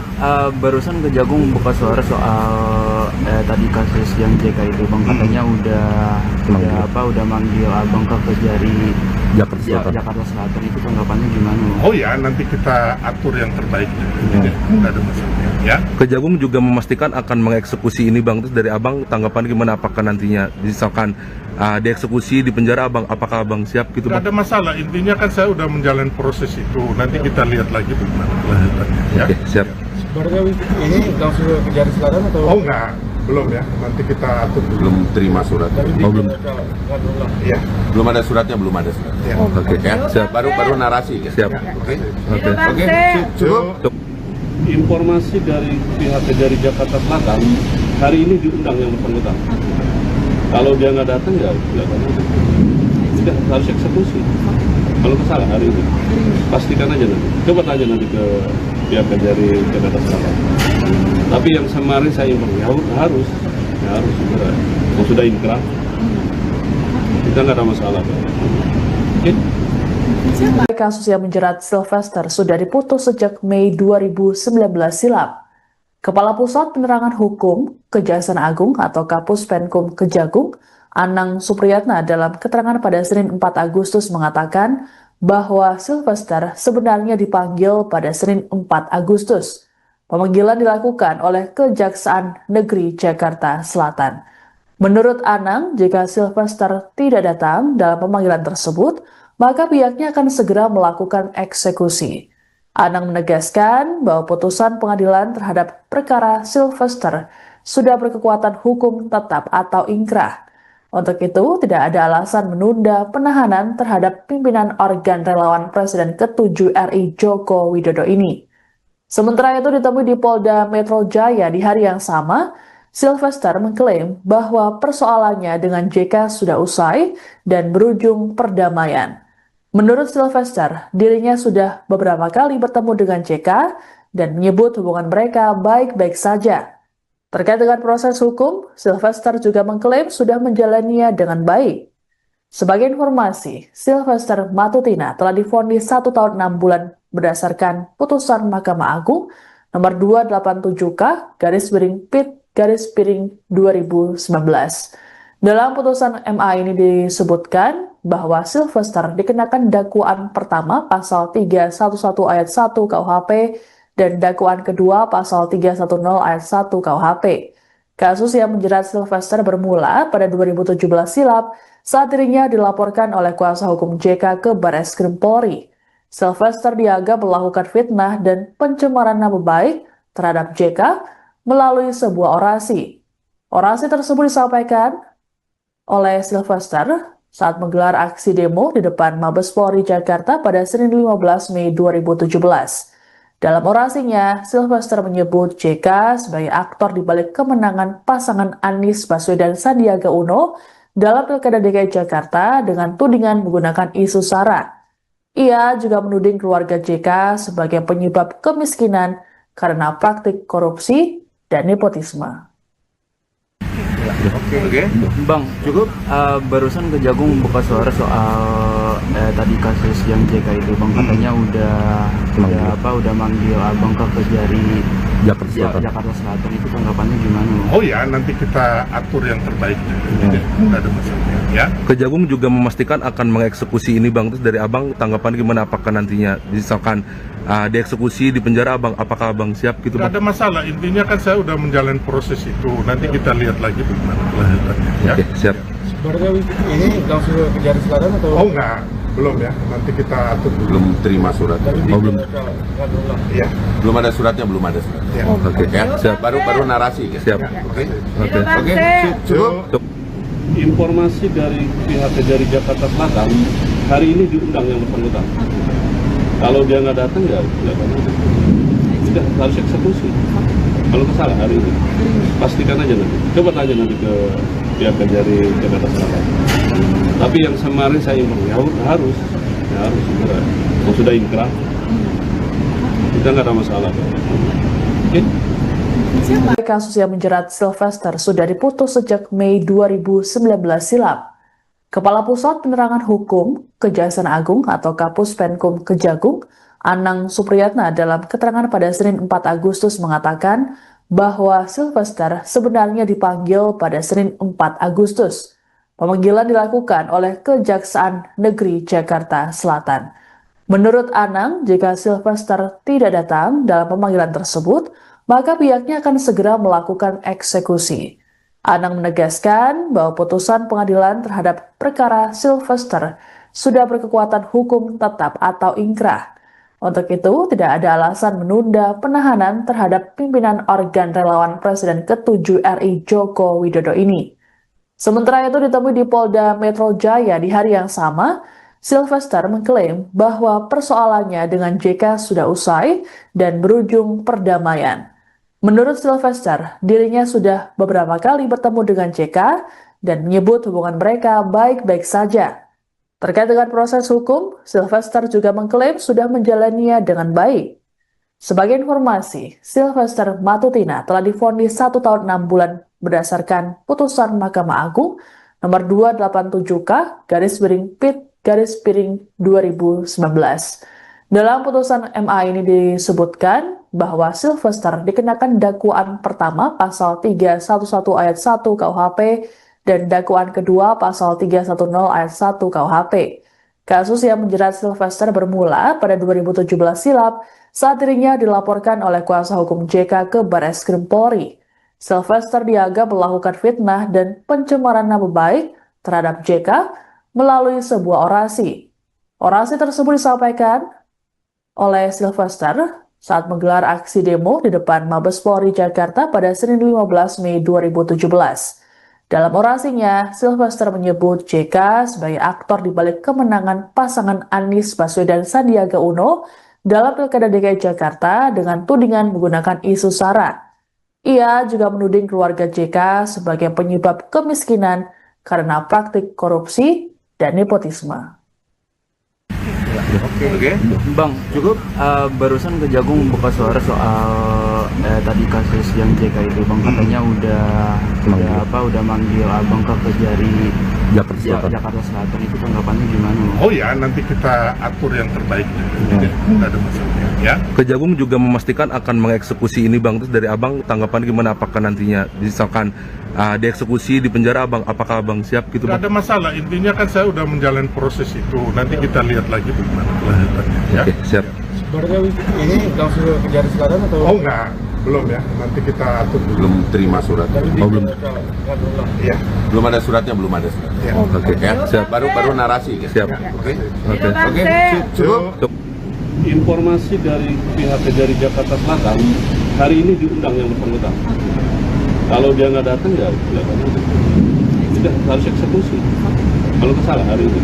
barusan Kejagung buka suara soal tadi kasus yang JK itu, Bang, katanya udah manggil Abang ke Kejari Jakarta Selatan. Itu tanggapannya gimana, Bang? Oh ya, nanti kita atur yang terbaik. Tidak ada masalah. Ya. Kejagung juga memastikan akan mengeksekusi ini Bang. Terus dari Abang tanggapan gimana, apakah nantinya misalkan dieksekusi di penjara Abang, apakah Abang siap gitu Tidak Bang? ada masalah, intinya kan saya udah menjalani proses itu. Nanti kita lihat lagi bagaimana kelanjutannya. Ya. Oke, siap. Sebenarnya ini langsung ke Kejari Selatan atau? Oh enggak, belum ya. Nanti kita atur dulu. Belum terima surat. belum. Iya. Belum ada suratnya, belum ada surat. Ya. Oke, Ya. siap. Baru narasi. Ya. Siap. Oke. Oke. Cukup. Informasi dari pihak Kejari Jakarta Selatan, hari ini diundang yang bersangkutan. Kalau dia nggak datang ya nggak apa-apa. Sudah harus eksekusi. Kalau kesalah hari ini, pastikan aja nanti. Coba tanya nanti ke pihak Kejari Jakarta Selatan. Tapi yang kemarin saya impor harus segera. Kalau sudah inkrah, kita nggak ada masalah. Oke? Kasus yang menjerat Sylvester sudah diputus sejak Mei 2019 silam. Kepala Pusat Penerangan Hukum Kejaksaan Agung atau Kapus Penkum Kejagung, Anang Supriyatna dalam keterangan pada Senin 4 Agustus mengatakan bahwa Sylvester sebenarnya dipanggil pada Senin 4 Agustus. Pemanggilan dilakukan oleh Kejaksaan Negeri Jakarta Selatan. Menurut Anang, jika Sylvester tidak datang dalam pemanggilan tersebut, maka pihaknya akan segera melakukan eksekusi. Anang menegaskan bahwa putusan pengadilan terhadap perkara Sylvester sudah berkekuatan hukum tetap atau ingkrah. Untuk itu, tidak ada alasan menunda penahanan terhadap pimpinan organ relawan Presiden ke-7 RI Joko Widodo ini. Sementara itu ditemui di Polda Metro Jaya di hari yang sama, Sylvester mengklaim bahwa persoalannya dengan JK sudah usai dan berujung perdamaian. Menurut Sylvester, dirinya sudah beberapa kali bertemu dengan JK dan menyebut hubungan mereka baik-baik saja. Terkait dengan proses hukum, Sylvester juga mengklaim sudah menjalaninya dengan baik. Sebagai informasi, Sylvester Matutina telah divonis 1 tahun 6 bulan berdasarkan putusan Mahkamah Agung nomor 287K/PIT/2019. Dalam putusan MA ini disebutkan bahwa Sylvester dikenakan dakwaan pertama pasal 311 ayat 1 KUHP dan dakwaan kedua pasal 310 ayat 1 KUHP. Kasus yang menjerat Sylvester bermula pada 2017 silam saat dirinya dilaporkan oleh kuasa hukum JK ke Barreskrim Polri. Sylvester dianggap melakukan fitnah dan pencemaran nama baik terhadap JK melalui sebuah orasi. Orasi tersebut disampaikan oleh Sylvester saat menggelar aksi demo di depan Mabes Polri Jakarta pada Senin 15 Mei 2017. Dalam orasinya, Sylvester menyebut JK sebagai aktor di balik kemenangan pasangan Anies Baswedan Sandiaga Uno dalam Pilkada DKI Jakarta dengan tudingan menggunakan isu SARA. Ia juga menuding keluarga JK sebagai penyebab kemiskinan karena praktik korupsi dan nepotisme. Oke. Bang, cukup barusan Kejagung buka suara soal tadi kasus yang JK itu, Bang, katanya udah manggil Abang ke Kejari Jakarta Selatan. Itu tanggapannya gimana? Oh ya, nanti kita atur yang terbaik. Tidak ada masalah ya. Kejagung juga memastikan akan mengeksekusi ini, Bang. Terus dari Abang tanggapan gimana, apakah nantinya misalkan dieksekusi di penjara, Abang, apakah Abang siap gitu, Bang? Tidak ada masalah, intinya kan saya udah menjalani proses itu. Nanti kita lihat lagi bagaimana kelanjutannya ya. Oke, siap. Sebenarnya ini langsung ke Kejari Selatan atau? Oh enggak, belum ya. Nanti kita atur dulu. Belum terima surat. belum. Ya. Belum ada suratnya, belum ada surat. Ya. Oke, Ya, siap. baru narasi. Ya. Siap. Oke. Oke. Oke. Cukup. Informasi dari pihak Kejari Jakarta Selatan, hari ini diundang yang bersangkutan. Kalau dia nggak datang ya kita harus eksekusi. Kalau salah hari ini, pastikan aja nanti. Coba tanya nanti ke pihak Kejari Jakarta Selatan. Tapi yang kemarin saya impor harus segera. Kalau sudah inkrah, kita nggak ada masalah. Oke? Kasus yang menjerat Sylvester sudah diputus sejak Mei 2019 silam. Kepala Pusat Penerangan Hukum Kejaksaan Agung atau Kapus Penkum Kejagung, Anang Supriyatna dalam keterangan pada Senin 4 Agustus mengatakan bahwa Sylvester sebenarnya dipanggil pada Senin 4 Agustus. Pemanggilan dilakukan oleh Kejaksaan Negeri Jakarta Selatan. Menurut Anang, jika Sylvester tidak datang dalam pemanggilan tersebut, maka pihaknya akan segera melakukan eksekusi. Anang menegaskan bahwa putusan pengadilan terhadap perkara Sylvester sudah berkekuatan hukum tetap atau ingkrah. Untuk itu, tidak ada alasan menunda penahanan terhadap pimpinan organ relawan Presiden ke-7 RI Joko Widodo ini. Sementara itu ditemui di Polda Metro Jaya di hari yang sama, Sylvester mengklaim bahwa persoalannya dengan JK sudah usai dan berujung perdamaian. Menurut Sylvester, dirinya sudah beberapa kali bertemu dengan JK dan menyebut hubungan mereka baik-baik saja. Terkait dengan proses hukum, Sylvester juga mengklaim sudah menjalaninya dengan baik. Sebagai informasi, Sylvester Matutina telah divonis 1 tahun 6 bulan berdasarkan putusan Mahkamah Agung nomor 287/PIT/2019. Dalam putusan MA ini disebutkan bahwa Sylvester dikenakan dakwaan pertama pasal 311 ayat 1 KUHP dan dakwaan kedua pasal 310 ayat 1 KUHP. Kasus yang menjerat Sylvester bermula pada 2017 silam saat dirinya dilaporkan oleh kuasa hukum JK ke Barreskrim Polri. Sylvester dianggap melakukan fitnah dan pencemaran nama baik terhadap JK melalui sebuah orasi. Orasi tersebut disampaikan oleh Sylvester saat menggelar aksi demo di depan Mabes Polri Jakarta pada Senin 15 Mei 2017. Dalam orasinya, Sylvester menyebut JK sebagai aktor di balik kemenangan pasangan Anies Baswedan Sandiaga Uno dalam Pilkada DKI Jakarta dengan tudingan menggunakan isu SARA. Ia juga menuding keluarga JK sebagai penyebab kemiskinan karena praktik korupsi dan nepotisme. Oke. Bang, cukup barusan Kejagung buka suara soal tadi kasus yang JK itu, Bang, katanya udah manggil Abang ke Kejari Jakarta Selatan. Itu tanggapannya gimana? Oh ya, nanti kita atur yang terbaik. Tidak ada masalah. Ya. Kejagung juga memastikan akan mengeksekusi ini Bang. Terus dari Abang tanggapan gimana, apakah nantinya misalkan dieksekusi di penjara Abang, apakah Abang siap gitu Bang? Tidak ada masalah, intinya kan saya udah menjalani proses itu. Nanti kita lihat lagi bagaimana kelanjutannya. Ya. Oke, siap. Sebenarnya ini langsung ke Kejari Selatan atau? Oh enggak, belum ya. Nanti kita atur dulu. Belum terima surat. belum. Ya. Belum ada suratnya, belum ada surat. Ya. Oke, Ya, siap. baru narasi. Gitu. Siap. Oke. Oke. Cukup. Informasi dari pihak Kejari Jakarta Selatan, hari ini diundang yang bersangkutan. Kalau dia nggak datang ya tidak harus eksekusi. Kalau salah hari ini,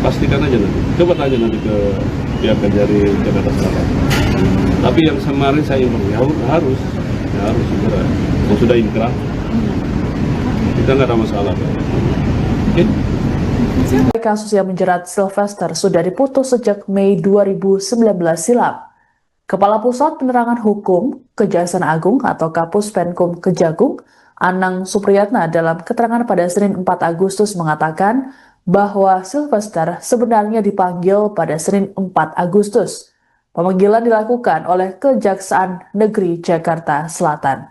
pastikan aja nanti. Coba tanya nanti ke pihak Kejari Jakarta Selatan. Tapi yang kemarin saya informasi harus segera. Kalau sudah inkrah, kita nggak ada masalah. Oke? Kasus yang menjerat Sylvester sudah diputus sejak Mei 2019 silam. Kepala Pusat Penerangan Hukum Kejaksaan Agung atau Kapus Penkum Kejagung, Anang Supriyatna dalam keterangan pada Senin 4 Agustus mengatakan bahwa Sylvester sebenarnya dipanggil pada Senin 4 Agustus. Pemanggilan dilakukan oleh Kejaksaan Negeri Jakarta Selatan.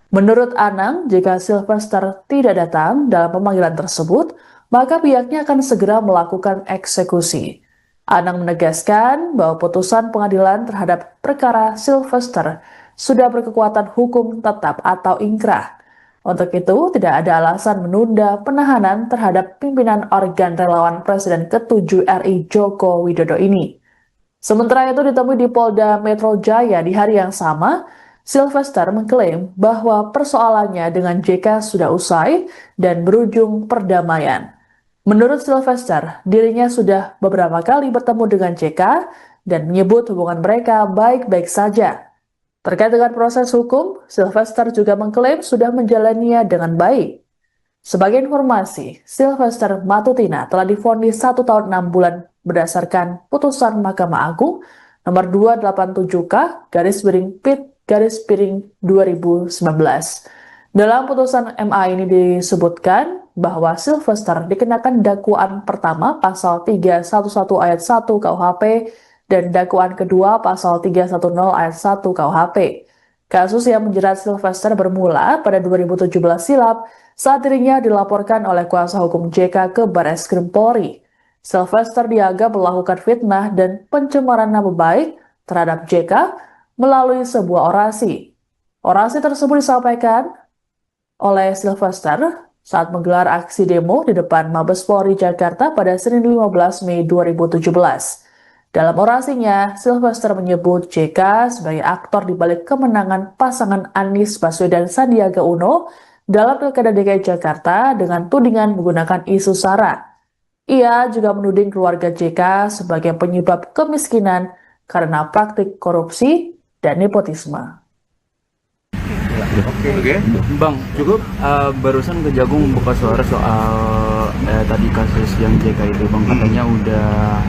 Menurut Anang, jika Sylvester tidak datang dalam pemanggilan tersebut, maka pihaknya akan segera melakukan eksekusi. Anang menegaskan bahwa putusan pengadilan terhadap perkara Sylvester sudah berkekuatan hukum tetap atau ingkrah. Untuk itu, tidak ada alasan menunda penahanan terhadap pimpinan organ relawan Presiden ke-7 RI Joko Widodo ini. Sementara itu ditemui di Polda Metro Jaya di hari yang sama, Sylvester mengklaim bahwa persoalannya dengan JK sudah usai dan berujung perdamaian. Menurut Sylvester, dirinya sudah beberapa kali bertemu dengan JK dan menyebut hubungan mereka baik-baik saja. Terkait dengan proses hukum, Sylvester juga mengklaim sudah menjalaninya dengan baik. Sebagai informasi, Sylvester Matutina telah divonis 1 tahun 6 bulan berdasarkan putusan Mahkamah Agung nomor 287/PIT/2019. Dalam putusan MA ini disebutkan bahwa Sylvester dikenakan dakwaan pertama pasal 311 ayat 1 KUHP dan dakwaan kedua pasal 310 ayat 1 KUHP. Kasus yang menjerat Sylvester bermula pada 2017 silam saat dirinya dilaporkan oleh kuasa hukum JK ke Barreskrim Polri. Sylvester dianggap melakukan fitnah dan pencemaran nama baik terhadap JK melalui sebuah orasi. Orasi tersebut disampaikan oleh Sylvester saat menggelar aksi demo di depan Mabes Polri Jakarta pada Senin 15 Mei 2017. Dalam orasinya, Sylvester menyebut JK sebagai aktor di balik kemenangan pasangan Anies Baswedan Sandiaga Uno dalam Pilkada DKI Jakarta dengan tudingan menggunakan isu SARA. Ia juga menuding keluarga JK sebagai penyebab kemiskinan karena praktik korupsi dan nepotisme. Oke. Bang, cukup barusan Kejagung buka suara soal tadi kasus yang JK itu, Bang, katanya udah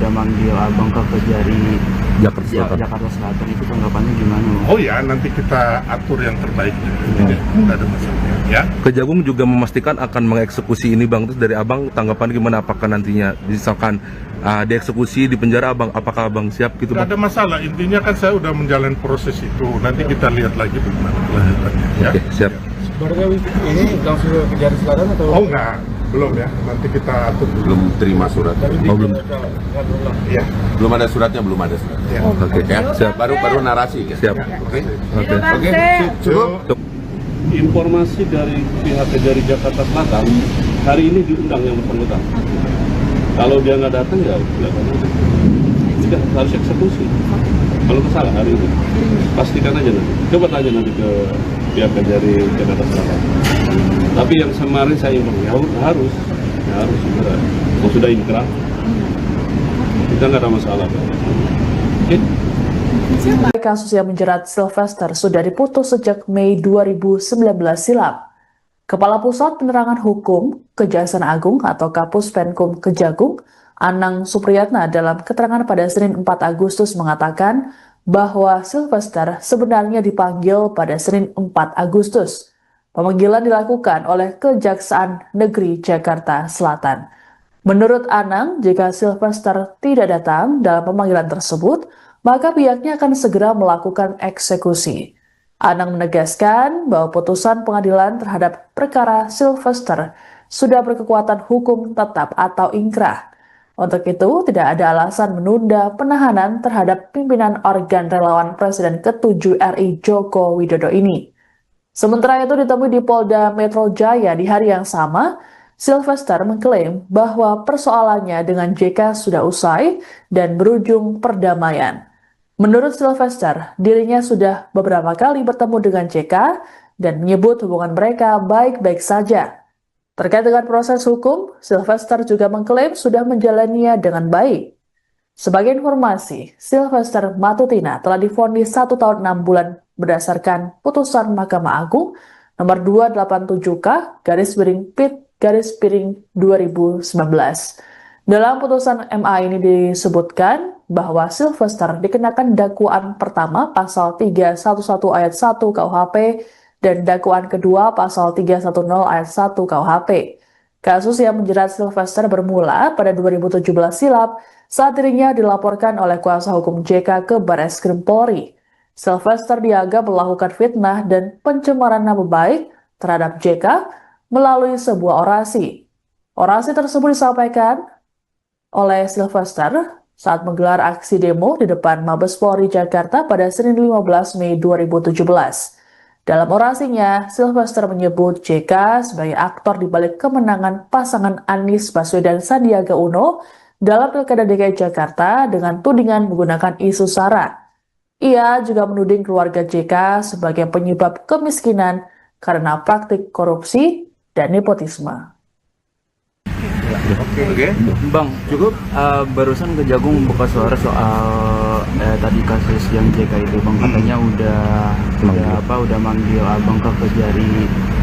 manggil Abang ke Kejari Jakarta Selatan. Jakarta Selatan itu tanggapannya gimana? Oh ya, nanti kita atur yang terbaik. Tidak ada masalah. Ya. Kejagung juga memastikan akan mengeksekusi ini bang. Terus dari abang tanggapan gimana? Apakah nantinya misalkan dieksekusi di penjara abang, apakah abang siap gitu Tidak bang? ada masalah. Intinya kan saya udah menjalani proses itu. Nanti kita lihat lagi bagaimana kelanjutannya. Ya. Oke, siap. Baru ini langsung ke Kejari Selatan atau? Oh enggak, belum ya. Nanti kita atur dulu. Belum terima surat. Tapi Oh, belum. Ya. Belum ada suratnya, belum ada surat. Ya. Oke, Ya, siap. baru narasi. Ya. Siap. Oke. Oke. Oke. Cukup. Informasi dari pihak Kejari Jakarta Selatan hari ini diundang yang bersangkutan. Kalau dia nggak datang ya tidak harus eksekusi. Kalau masalah hari ini pastikan aja nanti. Coba tanya nanti ke pihak Kejari Jakarta Selatan. Tapi yang kemarin saya informasi harus segera. Kalau sudah inkrah kita nggak ada masalah. Oke? Kasus yang menjerat Sylvester sudah diputus sejak Mei 2019 silam. Kepala Pusat Penerangan Hukum Kejaksaan Agung atau Kapus Penkum Kejagung, Anang Supriyatna dalam keterangan pada Senin 4 Agustus mengatakan bahwa Sylvester sebenarnya dipanggil pada Senin 4 Agustus. Pemanggilan dilakukan oleh Kejaksaan Negeri Jakarta Selatan. Menurut Anang, jika Sylvester tidak datang dalam pemanggilan tersebut, maka pihaknya akan segera melakukan eksekusi. Anang menegaskan bahwa putusan pengadilan terhadap perkara Sylvester sudah berkekuatan hukum tetap atau inkrah. Untuk itu, tidak ada alasan menunda penahanan terhadap pimpinan organ relawan Presiden ke-7 RI Joko Widodo ini. Sementara itu ditemui di Polda Metro Jaya di hari yang sama, Sylvester mengklaim bahwa persoalannya dengan JK sudah usai dan berujung perdamaian. Menurut Sylvester, dirinya sudah beberapa kali bertemu dengan JK dan menyebut hubungan mereka baik-baik saja. Terkait dengan proses hukum, Sylvester juga mengklaim sudah menjalaninya dengan baik. Sebagai informasi, Sylvester Matutina telah divonis 1 tahun 6 bulan berdasarkan putusan Mahkamah Agung nomor 287K/PIT/2019. Dalam putusan MA ini disebutkan bahwa Sylvester dikenakan dakwaan pertama pasal 311 ayat 1 KUHP dan dakwaan kedua pasal 310 ayat 1 KUHP. Kasus yang menjerat Sylvester bermula pada 2017 silam saat dirinya dilaporkan oleh kuasa hukum JK ke Barreskrim Polri. Sylvester dianggap melakukan fitnah dan pencemaran nama baik terhadap JK melalui sebuah orasi. Orasi tersebut disampaikan oleh Sylvester saat menggelar aksi demo di depan Mabes Polri Jakarta pada Senin 15 Mei 2017. Dalam orasinya, Sylvester menyebut JK sebagai aktor di balik kemenangan pasangan Anies Baswedan Sandiaga Uno dalam Pilkada DKI Jakarta dengan tudingan menggunakan isu SARA. Ia juga menuding keluarga JK sebagai penyebab kemiskinan karena praktik korupsi dan nepotisme. Oke. Bang, cukup barusan Kejagung buka suara soal tadi kasus yang JK itu bang, katanya udah manggil abang ke Kejari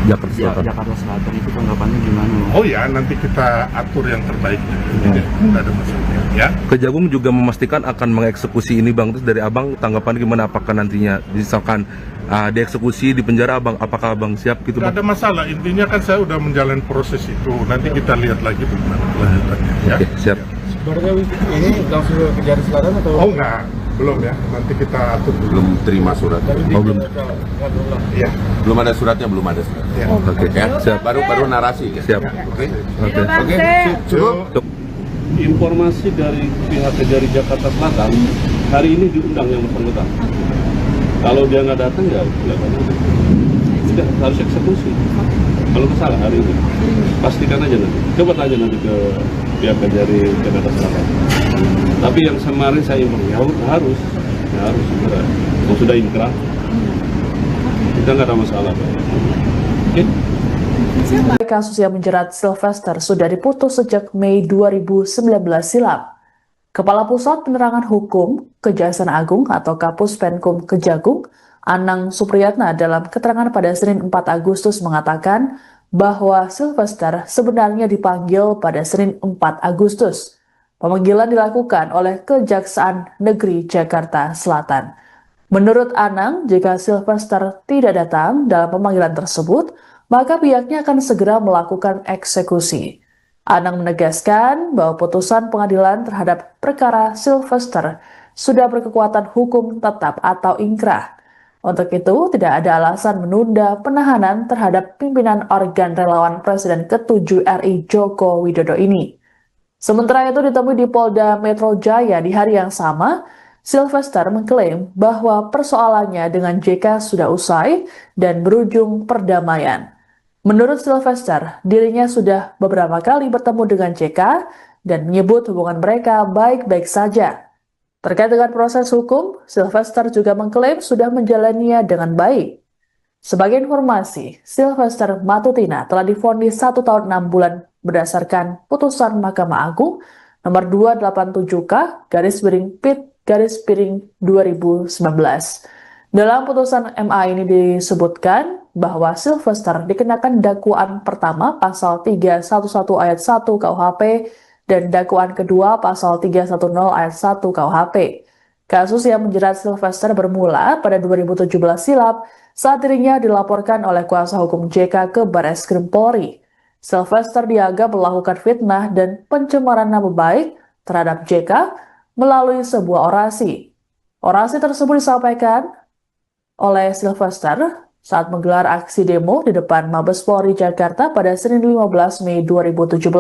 Jakarta Selatan itu tanggapannya gimana? Oh ya, nanti kita atur yang terbaik. Tidak ada masalah. Ya. Kejagung juga memastikan akan mengeksekusi ini bang. Terus dari abang tanggapan gimana? Apakah nantinya misalkan dieksekusi di penjara abang, apakah abang siap gitu Tidak bang? ada masalah. Intinya kan saya udah menjalani proses itu. Nanti kita lihat lagi bagaimana kelanjutannya. Ya. Oke, siap. Baru ini langsung ke Kejari Selatan atau? Oh enggak, belum ya. Nanti kita atur dulu. Belum terima surat. Tapi Oh, belum. Ya. Belum ada suratnya, belum ada surat. Ya. Oke, Ya. siap. Baru narasi. Ya. Siap. Oke. Oke. Oke. Cukup. Informasi dari pihak Kejari Jakarta Selatan hari ini diundang yang bersangkutan. Kalau dia nggak datang ya tidak harus eksekusi. Kalau masalah hari ini pastikan aja nanti. Coba tanya nanti ke pihak Kejari Jakarta Selatan. Tapi yang kemarin saya informasi harus segera. Kalau sudah inkrah kita nggak ada masalah. Oke? Kasus yang menjerat Sylvester sudah diputus sejak Mei 2019 silam. Kepala Pusat Penerangan Hukum Kejaksaan Agung atau Kapus Penkum Kejagung, Anang Supriyatna dalam keterangan pada Senin 4 Agustus mengatakan bahwa Sylvester sebenarnya dipanggil pada Senin 4 Agustus. Pemanggilan dilakukan oleh Kejaksaan Negeri Jakarta Selatan. Menurut Anang, jika Sylvester tidak datang dalam pemanggilan tersebut, maka pihaknya akan segera melakukan eksekusi. Anang menegaskan bahwa putusan pengadilan terhadap perkara Sylvester sudah berkekuatan hukum tetap atau ingkrah. Untuk itu, tidak ada alasan menunda penahanan terhadap pimpinan organ relawan Presiden ke-7 RI Joko Widodo ini. Sementara itu ditemui di Polda Metro Jaya di hari yang sama, Sylvester mengklaim bahwa persoalannya dengan JK sudah usai dan berujung perdamaian. Menurut Sylvester, dirinya sudah beberapa kali bertemu dengan JK dan menyebut hubungan mereka baik-baik saja. Terkait dengan proses hukum, Sylvester juga mengklaim sudah menjalaninya dengan baik. Sebagai informasi, Sylvester Matutina telah divonis 1 tahun 6 bulan berdasarkan putusan Mahkamah Agung nomor 287K/PIT/2019. Dalam putusan MA ini disebutkan bahwa Sylvester dikenakan dakwaan pertama pasal 311 ayat 1 KUHP dan dakwaan kedua pasal 310 ayat 1 KUHP. Kasus yang menjerat Sylvester bermula pada 2017 silam saat dirinya dilaporkan oleh kuasa hukum JK ke Barreskrim Polri. Sylvester dianggap melakukan fitnah dan pencemaran nama baik terhadap JK melalui sebuah orasi. Orasi tersebut disampaikan oleh Sylvester saat menggelar aksi demo di depan Mabes Polri Jakarta pada Senin 15 Mei 2017.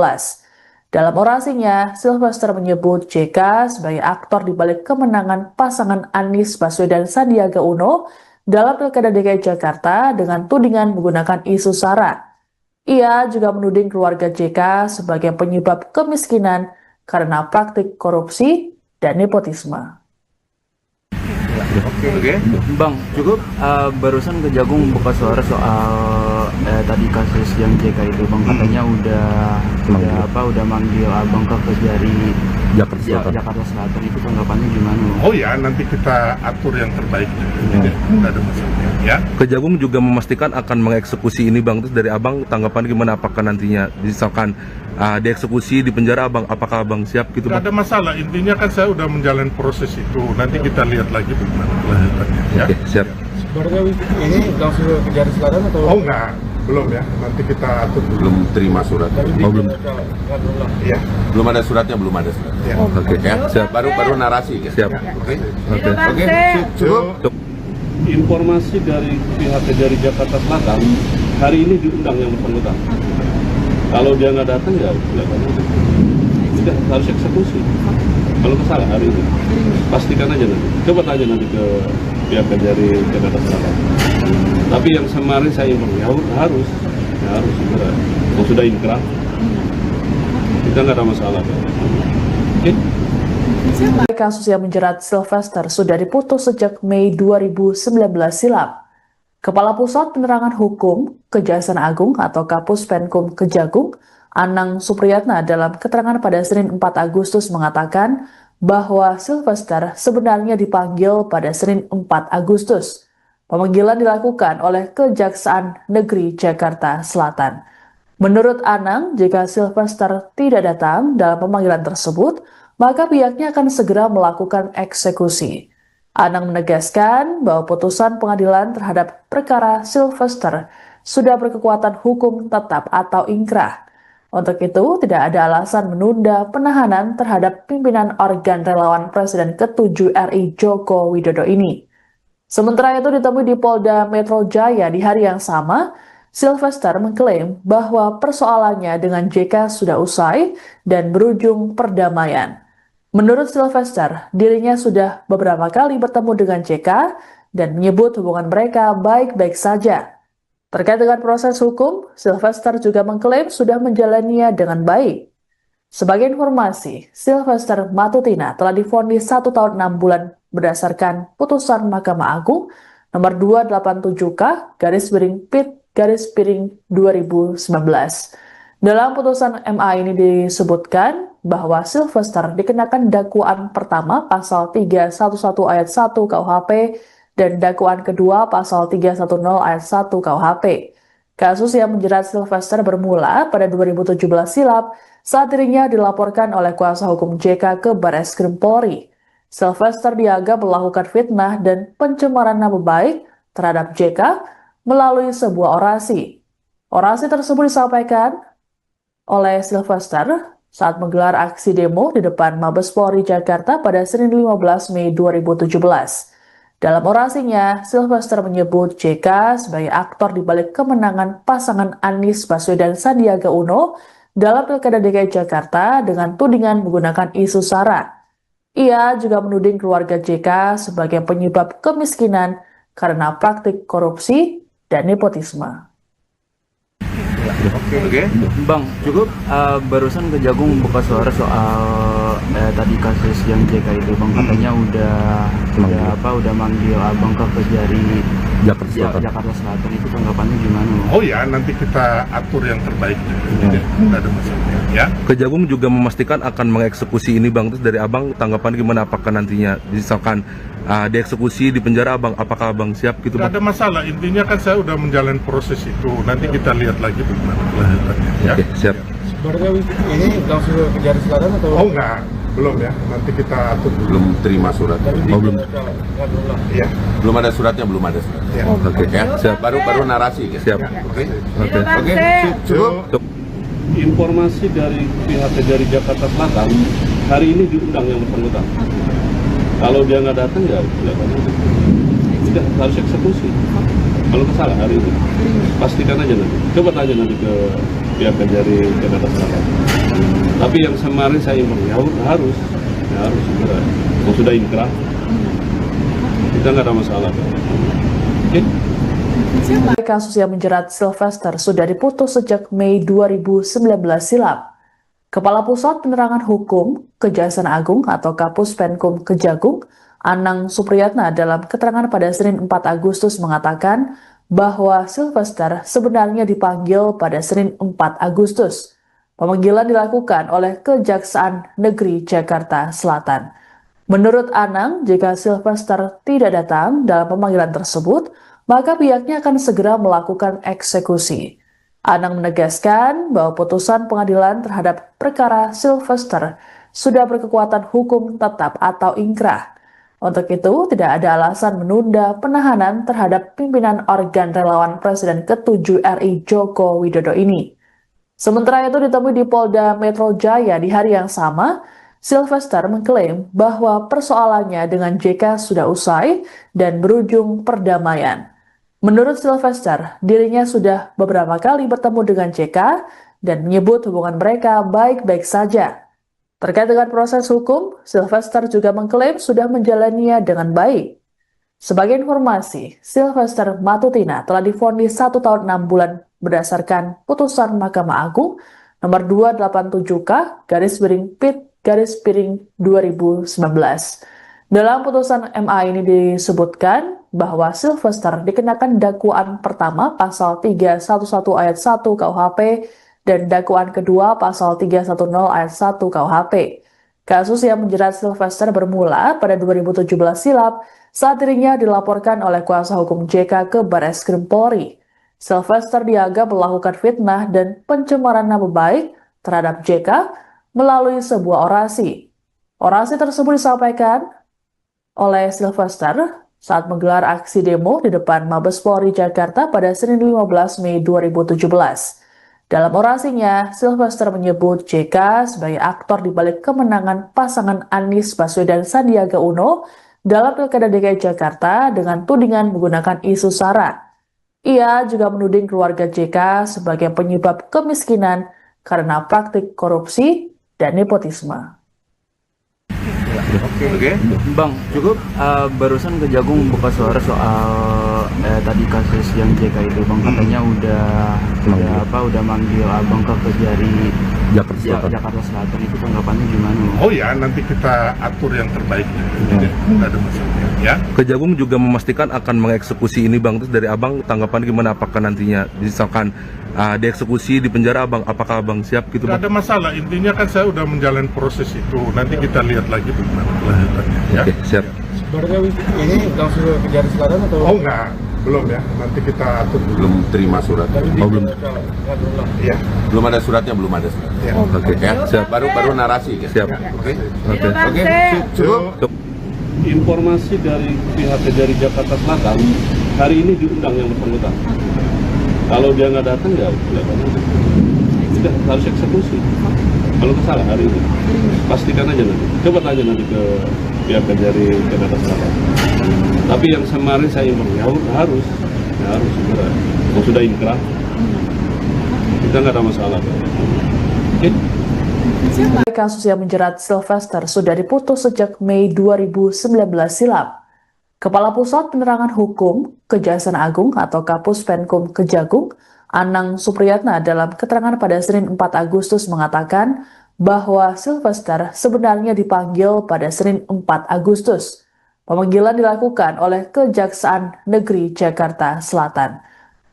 Dalam orasinya, Sylvester menyebut JK sebagai aktor di balik kemenangan pasangan Anies Baswedan Sandiaga Uno dalam Pilkada DKI Jakarta dengan tudingan menggunakan isu SARA. Ia juga menuding keluarga JK sebagai penyebab kemiskinan karena praktik korupsi dan nepotisme. Oke. Bang, cukup barusan Kejagung buka suara soal tadi kasus yang JK itu, Bang, katanya udah manggil Abang ke dari Jakarta Selatan. Itu tanggapannya gimana? Oh ya, nanti kita atur yang terbaik. Tidak ada masalah. Ya. Kejagung juga memastikan akan mengeksekusi ini Bang. Terus dari Abang tanggapan gimana, apakah nantinya misalkan dieksekusi di penjara Abang, apakah Abang siap gitu Bang? Tidak ada masalah, intinya kan saya udah menjalani proses itu. Nanti kita lihat lagi bagaimana kelanjutannya. Ya. Oke, siap. Sebenarnya ini langsung ke Kejaksaan Selatan atau? Oh enggak, belum ya. Nanti kita atur dulu. Belum terima surat. belum. Ya. Belum ada suratnya, belum ada suratnya. Ya. Oke, Ya, siap. baru narasi. Ya. Siap. Oke. Oke. Cukup. Informasi dari pihak dari Jakarta Selatan, hari ini diundang yang bersangkutan. Kalau dia nggak datang ya tidak harus eksekusi. Kalau kesalahan hari ini, pastikan aja nanti. Coba tanya nanti ke pihak dari Jakarta Selatan. Tapi yang kemarin saya informasi harus segera. Kalau sudah inkrah, kita nggak ada masalah. Oke? Kasus yang menjerat Sylvester sudah diputus sejak Mei 2019 silam. Kepala Pusat Penerangan Hukum Kejaksaan Agung atau Kapus Penkum Kejagung, Anang Supriyatna dalam keterangan pada Senin 4 Agustus mengatakan bahwa Sylvester sebenarnya dipanggil pada Senin 4 Agustus. Pemanggilan dilakukan oleh Kejaksaan Negeri Jakarta Selatan. Menurut Anang, jika Sylvester tidak datang dalam pemanggilan tersebut, maka pihaknya akan segera melakukan eksekusi. Anang menegaskan bahwa putusan pengadilan terhadap perkara Sylvester sudah berkekuatan hukum tetap atau ingkrah. Untuk itu, tidak ada alasan menunda penahanan terhadap pimpinan organ relawan Presiden ke-7 RI Joko Widodo ini. Sementara itu ditemui di Polda Metro Jaya di hari yang sama, Sylvester mengklaim bahwa persoalannya dengan JK sudah usai dan berujung perdamaian. Menurut Sylvester, dirinya sudah beberapa kali bertemu dengan JK dan menyebut hubungan mereka baik-baik saja. Terkait dengan proses hukum, Sylvester juga mengklaim sudah menjalaninya dengan baik. Sebagai informasi, Sylvester Matutina telah divonis 1 tahun 6 bulan berdasarkan putusan Mahkamah Agung nomor 287K/PIT/2019. Dalam putusan MA ini disebutkan bahwa Sylvester dikenakan dakwaan pertama pasal 311 ayat 1 KUHP dan dakwaan kedua pasal 310 ayat 1 KUHP. Kasus yang menjerat Sylvester bermula pada 2017 silam saat dirinya dilaporkan oleh kuasa hukum JK ke Barreskrim Polri. Sylvester dianggap melakukan fitnah dan pencemaran nama baik terhadap JK melalui sebuah orasi. Orasi tersebut disampaikan oleh Sylvester saat menggelar aksi demo di depan Mabes Polri Jakarta pada Senin 15 Mei 2017. Dalam orasinya, Sylvester menyebut JK sebagai aktor di balik kemenangan pasangan Anies Baswedan Sandiaga Uno dalam Pilkada DKI Jakarta dengan tudingan menggunakan isu SARA. Ia juga menuding keluarga JK sebagai penyebab kemiskinan karena praktik korupsi dan nepotisme. Oke. Bang, cukup barusan Kejagung buka suara soal tadi kasus yang JK itu, Bang, katanya udah manggil abang ke Kejari Jakarta Selatan. Itu tanggapannya gimana? Oh ya, nanti kita atur yang terbaik. Tidak ada masalah. Ya. Kejagung juga memastikan akan mengeksekusi ini bang. Terus dari abang tanggapan gimana? Apakah nantinya misalkan dieksekusi di penjara abang, apakah abang siap gitu bang? Tidak ada masalah. Intinya kan saya udah menjalani proses itu. Nanti kita lihat lagi bagaimana kelanjutannya. Ya. Oke, siap. Sebenarnya ini langsung ke Kejari Selatan atau? Oh enggak, belum ya. Nanti kita atur dulu. Belum terima surat. belum. Ya. Belum ada suratnya, belum ada surat. Ya. Oke, Ya, siap. baru narasi. Ya. Siap. Oke. Oke. Cukup. Informasi dari pihak Kejari Jakarta Selatan, hari ini diundang yang bersangkutan. Kalau dia nggak datang ya tidak harus eksekusi. Kalau kesalahan hari ini, pastikan aja nanti. Coba tanya nanti ke pihak Kejari Jakarta Selatan. Tapi yang kemarin saya informasi harus segera. Kalau sudah inkrah, kita nggak ada masalah. Oke? Kasus yang menjerat Sylvester sudah diputus sejak Mei 2019 silam. Kepala Pusat Penerangan Hukum Kejaksaan Agung atau Kapus Penkum Kejagung, Anang Supriyatna dalam keterangan pada Senin 4 Agustus mengatakan bahwa Sylvester sebenarnya dipanggil pada Senin 4 Agustus. Pemanggilan dilakukan oleh Kejaksaan Negeri Jakarta Selatan. Menurut Anang, jika Sylvester tidak datang dalam pemanggilan tersebut, maka pihaknya akan segera melakukan eksekusi. Anang menegaskan bahwa putusan pengadilan terhadap perkara Sylvester sudah berkekuatan hukum tetap atau ingkrah. Untuk itu, tidak ada alasan menunda penahanan terhadap pimpinan organ relawan Presiden ke-7 RI Joko Widodo ini. Sementara itu ditemui di Polda Metro Jaya di hari yang sama, Sylvester mengklaim bahwa persoalannya dengan JK sudah usai dan berujung perdamaian. Menurut Sylvester, dirinya sudah beberapa kali bertemu dengan JK dan menyebut hubungan mereka baik-baik saja. Terkait dengan proses hukum, Sylvester juga mengklaim sudah menjalaninya dengan baik. Sebagai informasi, Sylvester Matutina telah divonis 1 tahun 6 bulan berdasarkan putusan Mahkamah Agung nomor 287K/PIT/2019. Dalam putusan MA ini disebutkan bahwa Sylvester dikenakan dakwaan pertama pasal 311 ayat 1 KUHP dan dakwaan kedua pasal 310 ayat 1 KUHP. Kasus yang menjerat Sylvester bermula pada 2017 silam saat dirinya dilaporkan oleh kuasa hukum JK ke Barreskrim Polri. Sylvester dianggap melakukan fitnah dan pencemaran nama baik terhadap JK melalui sebuah orasi. Orasi tersebut disampaikan oleh Sylvester saat menggelar aksi demo di depan Mabes Polri Jakarta pada Senin 15 Mei 2017. Dalam orasinya, Sylvester menyebut JK sebagai aktor di balik kemenangan pasangan Anies Baswedan Sandiaga Uno dalam Pilkada DKI Jakarta dengan tudingan menggunakan isu SARA. Ia juga menuding keluarga JK sebagai penyebab kemiskinan karena praktik korupsi dan nepotisme. Oke. Bang, cukup barusan Kejagung buka suara soal tadi kasus yang JK itu, Bang, katanya udah manggil abang ke Kejari Jakarta Selatan. Itu tanggapannya gimana? Oh ya, nanti kita atur yang terbaik. Tidak ada masalah. Ya. Kejagung juga memastikan akan mengeksekusi ini bang. Terus dari abang tanggapan gimana? Apakah nantinya misalkan dieksekusi di penjara abang, apakah abang siap gitu bang? Tidak ada masalah. Intinya kan saya udah menjalani proses itu. Nanti kita lihat lagi bagaimana kelanjutannya. Ya. Oke, siap. Sebenarnya ini langsung ke Kejari Selatan atau? Oh enggak, belum ya, nanti kita atur dulu. Belum terima surat. Belum. Iya. Belum ada suratnya, belum ada suratnya. Ya. Oke. Ya, baru narasi. Ya. Siap. Oke. Oke. Cukup. Informasi dari pihak dari Jakarta Selatan hari ini diundang yang bersangkutan. Kalau dia nggak datang ya sudah harus eksekusi. Kalau salah hari ini pastikan aja nanti. Coba tanya nanti ke pihak dari Jakarta Selatan. Tapi yang kemarin saya imbang harus segera. Kalau sudah inkrah kita nggak ada masalah. Oke? Kasus yang menjerat Sylvester sudah diputus sejak Mei 2019 silam. Kepala Pusat Penerangan Hukum Kejaksaan Agung atau Kapus Penkum Kejagung, Anang Supriyatna dalam keterangan pada Senin 4 Agustus mengatakan bahwa Sylvester sebenarnya dipanggil pada Senin 4 Agustus. Pemanggilan dilakukan oleh Kejaksaan Negeri Jakarta Selatan.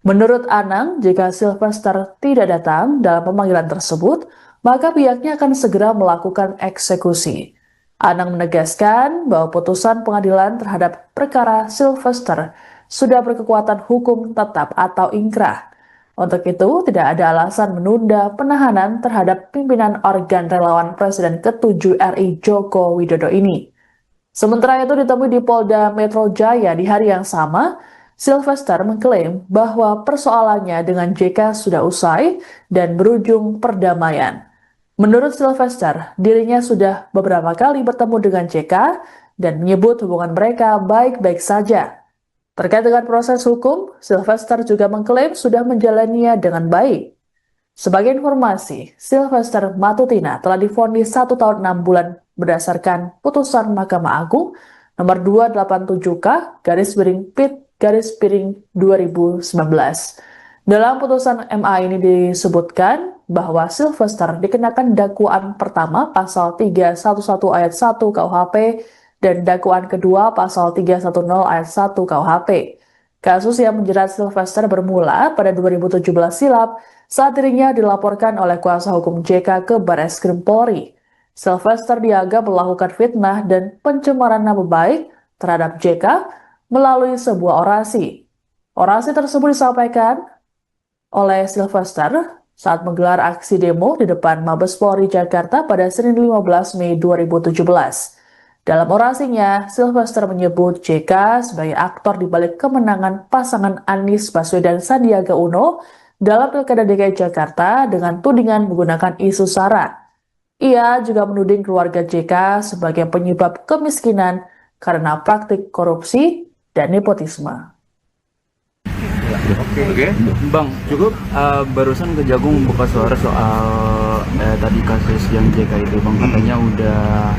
Menurut Anang, jika Sylvester tidak datang dalam pemanggilan tersebut, maka pihaknya akan segera melakukan eksekusi. Anang menegaskan bahwa putusan pengadilan terhadap perkara Sylvester sudah berkekuatan hukum tetap atau ingkrah. Untuk itu, tidak ada alasan menunda penahanan terhadap pimpinan organ relawan Presiden ke-7 RI Joko Widodo ini. Sementara itu ditemui di Polda Metro Jaya di hari yang sama, Sylvester mengklaim bahwa persoalannya dengan JK sudah usai dan berujung perdamaian. Menurut Sylvester, dirinya sudah beberapa kali bertemu dengan JK dan menyebut hubungan mereka baik-baik saja. Terkait dengan proses hukum, Sylvester juga mengklaim sudah menjalaninya dengan baik. Sebagai informasi, Sylvester Matutina telah divonis 1 tahun 6 bulan berdasarkan putusan Mahkamah Agung nomor 287K/PIT/2019. Dalam putusan MA ini disebutkan bahwa Sylvester dikenakan dakwaan pertama pasal 311 ayat 1 KUHP dan dakwaan kedua pasal 310 ayat 1 KUHP. Kasus yang menjerat Sylvester bermula pada 2017 silam saat dirinya dilaporkan oleh kuasa hukum JK ke Barreskrim Polri. Sylvester dianggap melakukan fitnah dan pencemaran nama baik terhadap JK melalui sebuah orasi. Orasi tersebut disampaikan oleh Sylvester saat menggelar aksi demo di depan Mabes Polri Jakarta pada Senin 15 Mei 2017. Dalam orasinya, Sylvester menyebut JK sebagai aktor di balik kemenangan pasangan Anies Baswedan Sandiaga Uno dalam Pilkada DKI Jakarta dengan tudingan menggunakan isu SARA. Ia juga menuding keluarga JK sebagai penyebab kemiskinan karena praktik korupsi dan nepotisme. Oke. Bang, Cukup. barusan Kejagung buka suara soal tadi kasus yang JK itu, Bang, katanya udah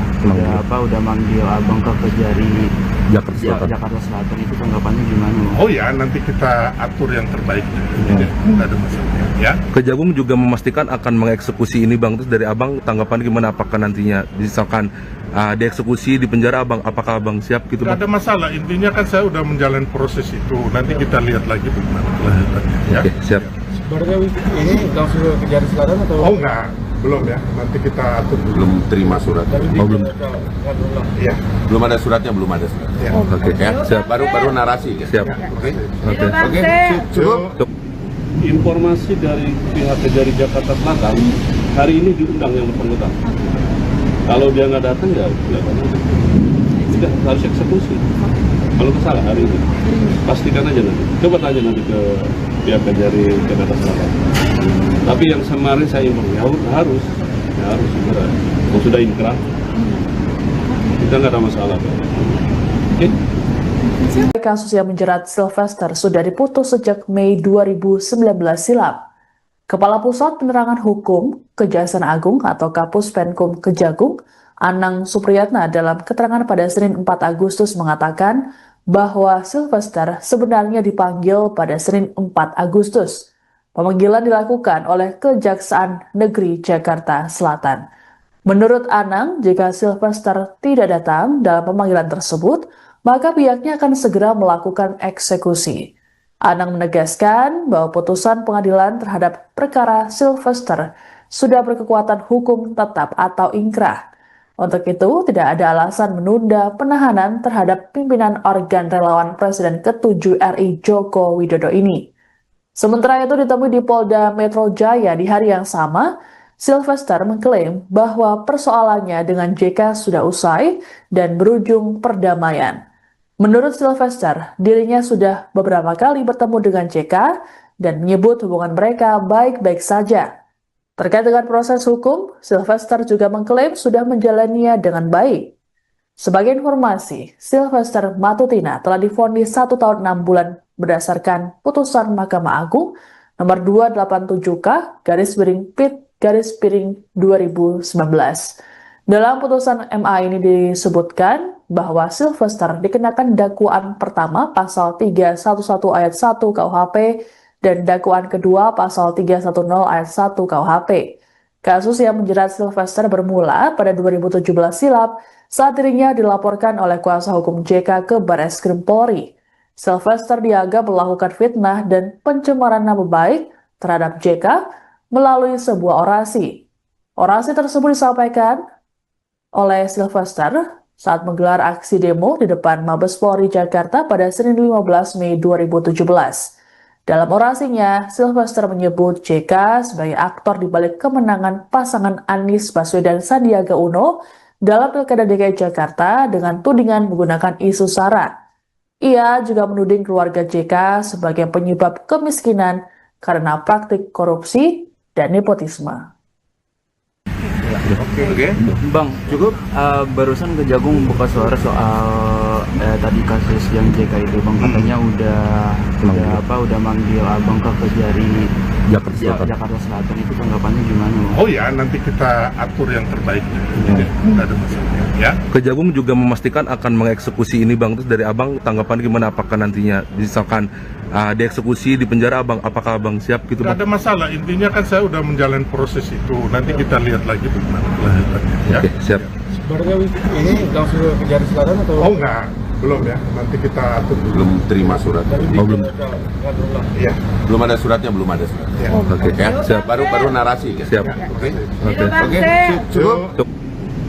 manggil Abang ke Kejari Jakarta Selatan. Itu tanggapannya gimana, Bang? Oh ya, nanti kita atur yang terbaik. Tidak ada masalah. Ya. Kejagung juga memastikan akan mengeksekusi ini Bang. Terus dari Abang tanggapan gimana, apakah nantinya misalkan dieksekusi di penjara Abang, apakah Abang siap gitu Tidak Bang? ada masalah. Intinya kan saya udah menjalani proses itu. Nanti kita lihat lagi bagaimana kelanjutannya. Ya. Oke, siap. Berarti ini langsung ke Kejari Selatan atau? Oh enggak, belum ya. Nanti kita atur dulu. Belum terima surat. Belum. Iya. Belum ada suratnya, belum ada suratnya. Ya. Oke, Ya, siap. baru narasi. Ya. Siap. Oke. Oke. Cukup. Informasi dari pihak dari Jakarta Selatan hari ini diundang yang bersangkutan. Kalau dia nggak datang ya sudah harus eksekusi. Kalau salah hari ini pastikan aja nanti. Coba tanya nanti ke pihak dari Jakarta Selatan. Tapi yang kemarin saya imbang harus segera. Kalau sudah inkrah kita nggak ada masalah. Oke? Kasus yang menjerat Sylvester sudah diputus sejak Mei 2019 silam. Kepala Pusat Penerangan Hukum Kejaksaan Agung atau Kapus Penkum Kejagung, Anang Supriyatna dalam keterangan pada Senin 4 Agustus mengatakan bahwa Sylvester sebenarnya dipanggil pada Senin 4 Agustus. Pemanggilan dilakukan oleh Kejaksaan Negeri Jakarta Selatan. Menurut Anang, jika Sylvester tidak datang dalam pemanggilan tersebut, maka pihaknya akan segera melakukan eksekusi. Anang menegaskan bahwa putusan pengadilan terhadap perkara Sylvester sudah berkekuatan hukum tetap atau ingkrah. Untuk itu, tidak ada alasan menunda penahanan terhadap pimpinan organ relawan Presiden ke-7 RI Joko Widodo ini. Sementara itu ditemui di Polda Metro Jaya di hari yang sama, Sylvester mengklaim bahwa persoalannya dengan JK sudah usai dan berujung perdamaian. Menurut Sylvester, dirinya sudah beberapa kali bertemu dengan JK dan menyebut hubungan mereka baik-baik saja. Terkait dengan proses hukum, Sylvester juga mengklaim sudah menjalaninya dengan baik. Sebagai informasi, Sylvester Matutina telah divonis 1 tahun 6 bulan berdasarkan putusan Mahkamah Agung nomor 287K /PIT 2019. Dalam putusan MA ini disebutkan bahwa Sylvester dikenakan dakwaan pertama pasal 311 ayat 1 KUHP dan dakwaan kedua pasal 310 ayat 1 KUHP. Kasus yang menjerat Sylvester bermula pada 2017 silam saat dirinya dilaporkan oleh kuasa hukum JK ke Barreskrim Polri. Sylvester dianggap melakukan fitnah dan pencemaran nama baik terhadap JK melalui sebuah orasi. Orasi tersebut disampaikan oleh Sylvester saat menggelar aksi demo di depan Mabes Polri Jakarta pada Senin 15 Mei 2017. Dalam orasinya, Sylvester menyebut JK sebagai aktor di balik kemenangan pasangan Anies Baswedan Sandiaga Uno dalam Pilkada DKI Jakarta dengan tudingan menggunakan isu SARA. Ia juga menuding keluarga JK sebagai penyebab kemiskinan karena praktik korupsi dan nepotisme. Oke. Bang, cukup barusan Kejagung buka suara soal tadi kasus yang JK itu, Bang, katanya udah manggil Abang ke Kejari Jakarta Selatan. Itu tanggapannya gimana, Bang? Oh ya, nanti kita atur yang terbaiknya. Tidak ada masalah. Ya. Kejagung juga memastikan akan mengeksekusi ini Bang. Terus dari Abang tanggapan gimana, apakah nantinya misalkan dieksekusi di penjara Abang, apakah Abang siap gitu Tidak Bang? ada masalah, intinya kan saya udah menjalani proses itu. Nanti kita lihat lagi bagaimana kelanjutannya. Ya. Oke, siap. Sebenarnya ini langsung ke Kejari Selatan atau? Oh enggak, belum ya. Nanti kita atur dulu. Belum terima surat. belum. Ya. Belum ada suratnya, belum ada surat. Ya. Oke, Ya, siap. baru narasi. Ya. Siap. Oke. Oke. Cukup.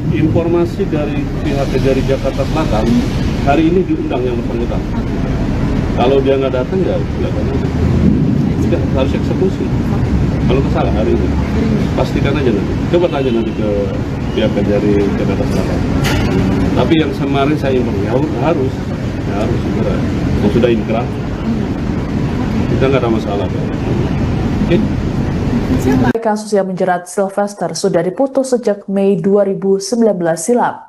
Informasi dari pihak Kejari Jakarta Selatan, hari ini diundang yang bersangkutan. Kalau dia nggak datang ya sudah harus eksekusi. Kalau kesalah hari ini, pastikan aja nanti. Coba tanya nanti ke pihak Kejari Jakarta Selatan. Tapi yang kemarin saya informasi harus segera. Kalau sudah inkrah, kita nggak ada masalah. Oke. Kasus yang menjerat Sylvester sudah diputus sejak Mei 2019 silam.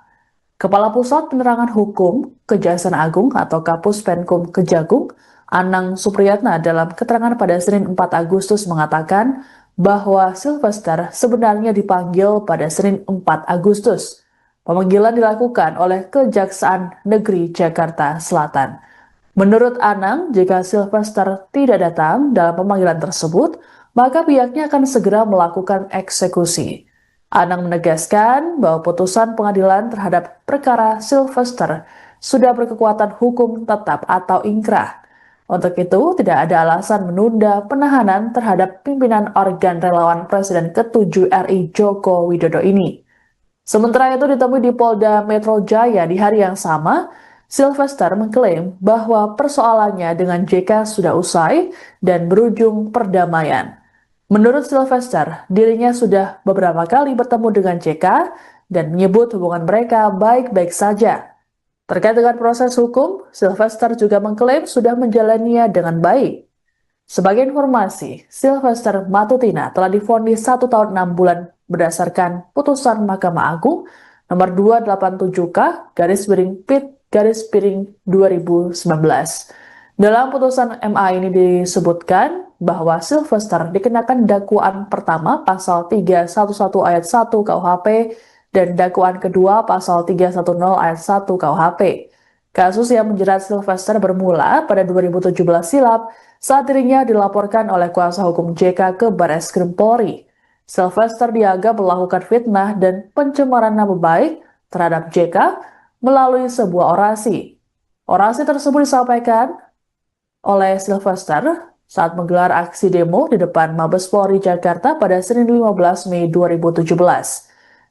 Kepala Pusat Penerangan Hukum Kejaksaan Agung atau Kapus Penkum Kejagung, Anang Supriyatna dalam keterangan pada Senin 4 Agustus mengatakan bahwa Sylvester sebenarnya dipanggil pada Senin 4 Agustus. Pemanggilan dilakukan oleh Kejaksaan Negeri Jakarta Selatan. Menurut Anang, jika Sylvester tidak datang dalam pemanggilan tersebut, maka pihaknya akan segera melakukan eksekusi. Anang menegaskan bahwa putusan pengadilan terhadap perkara Sylvester sudah berkekuatan hukum tetap atau ingkrah. Untuk itu, tidak ada alasan menunda penahanan terhadap pimpinan organ relawan Presiden ke-7 RI Joko Widodo ini. Sementara itu ditemui di Polda Metro Jaya di hari yang sama, Sylvester mengklaim bahwa persoalannya dengan JK sudah usai dan berujung perdamaian. Menurut Sylvester, dirinya sudah beberapa kali bertemu dengan JK dan menyebut hubungan mereka baik-baik saja. Terkait dengan proses hukum, Sylvester juga mengklaim sudah menjalaninya dengan baik. Sebagai informasi, Sylvester Matutina telah divonis 1 tahun 6 bulan berdasarkan putusan Mahkamah Agung nomor 287K /PIT 2019. Dalam putusan MA ini disebutkan bahwa Sylvester dikenakan dakwaan pertama pasal 311 ayat 1 KUHP dan dakwaan kedua pasal 310 ayat 1 KUHP. Kasus yang menjerat Sylvester bermula pada 2017 silam saat dirinya dilaporkan oleh kuasa hukum JK ke Barreskrim Polri. Sylvester dianggap melakukan fitnah dan pencemaran nama baik terhadap JK melalui sebuah orasi. Orasi tersebut disampaikan oleh Sylvester saat menggelar aksi demo di depan Mabes Polri Jakarta pada Senin 15 Mei 2017.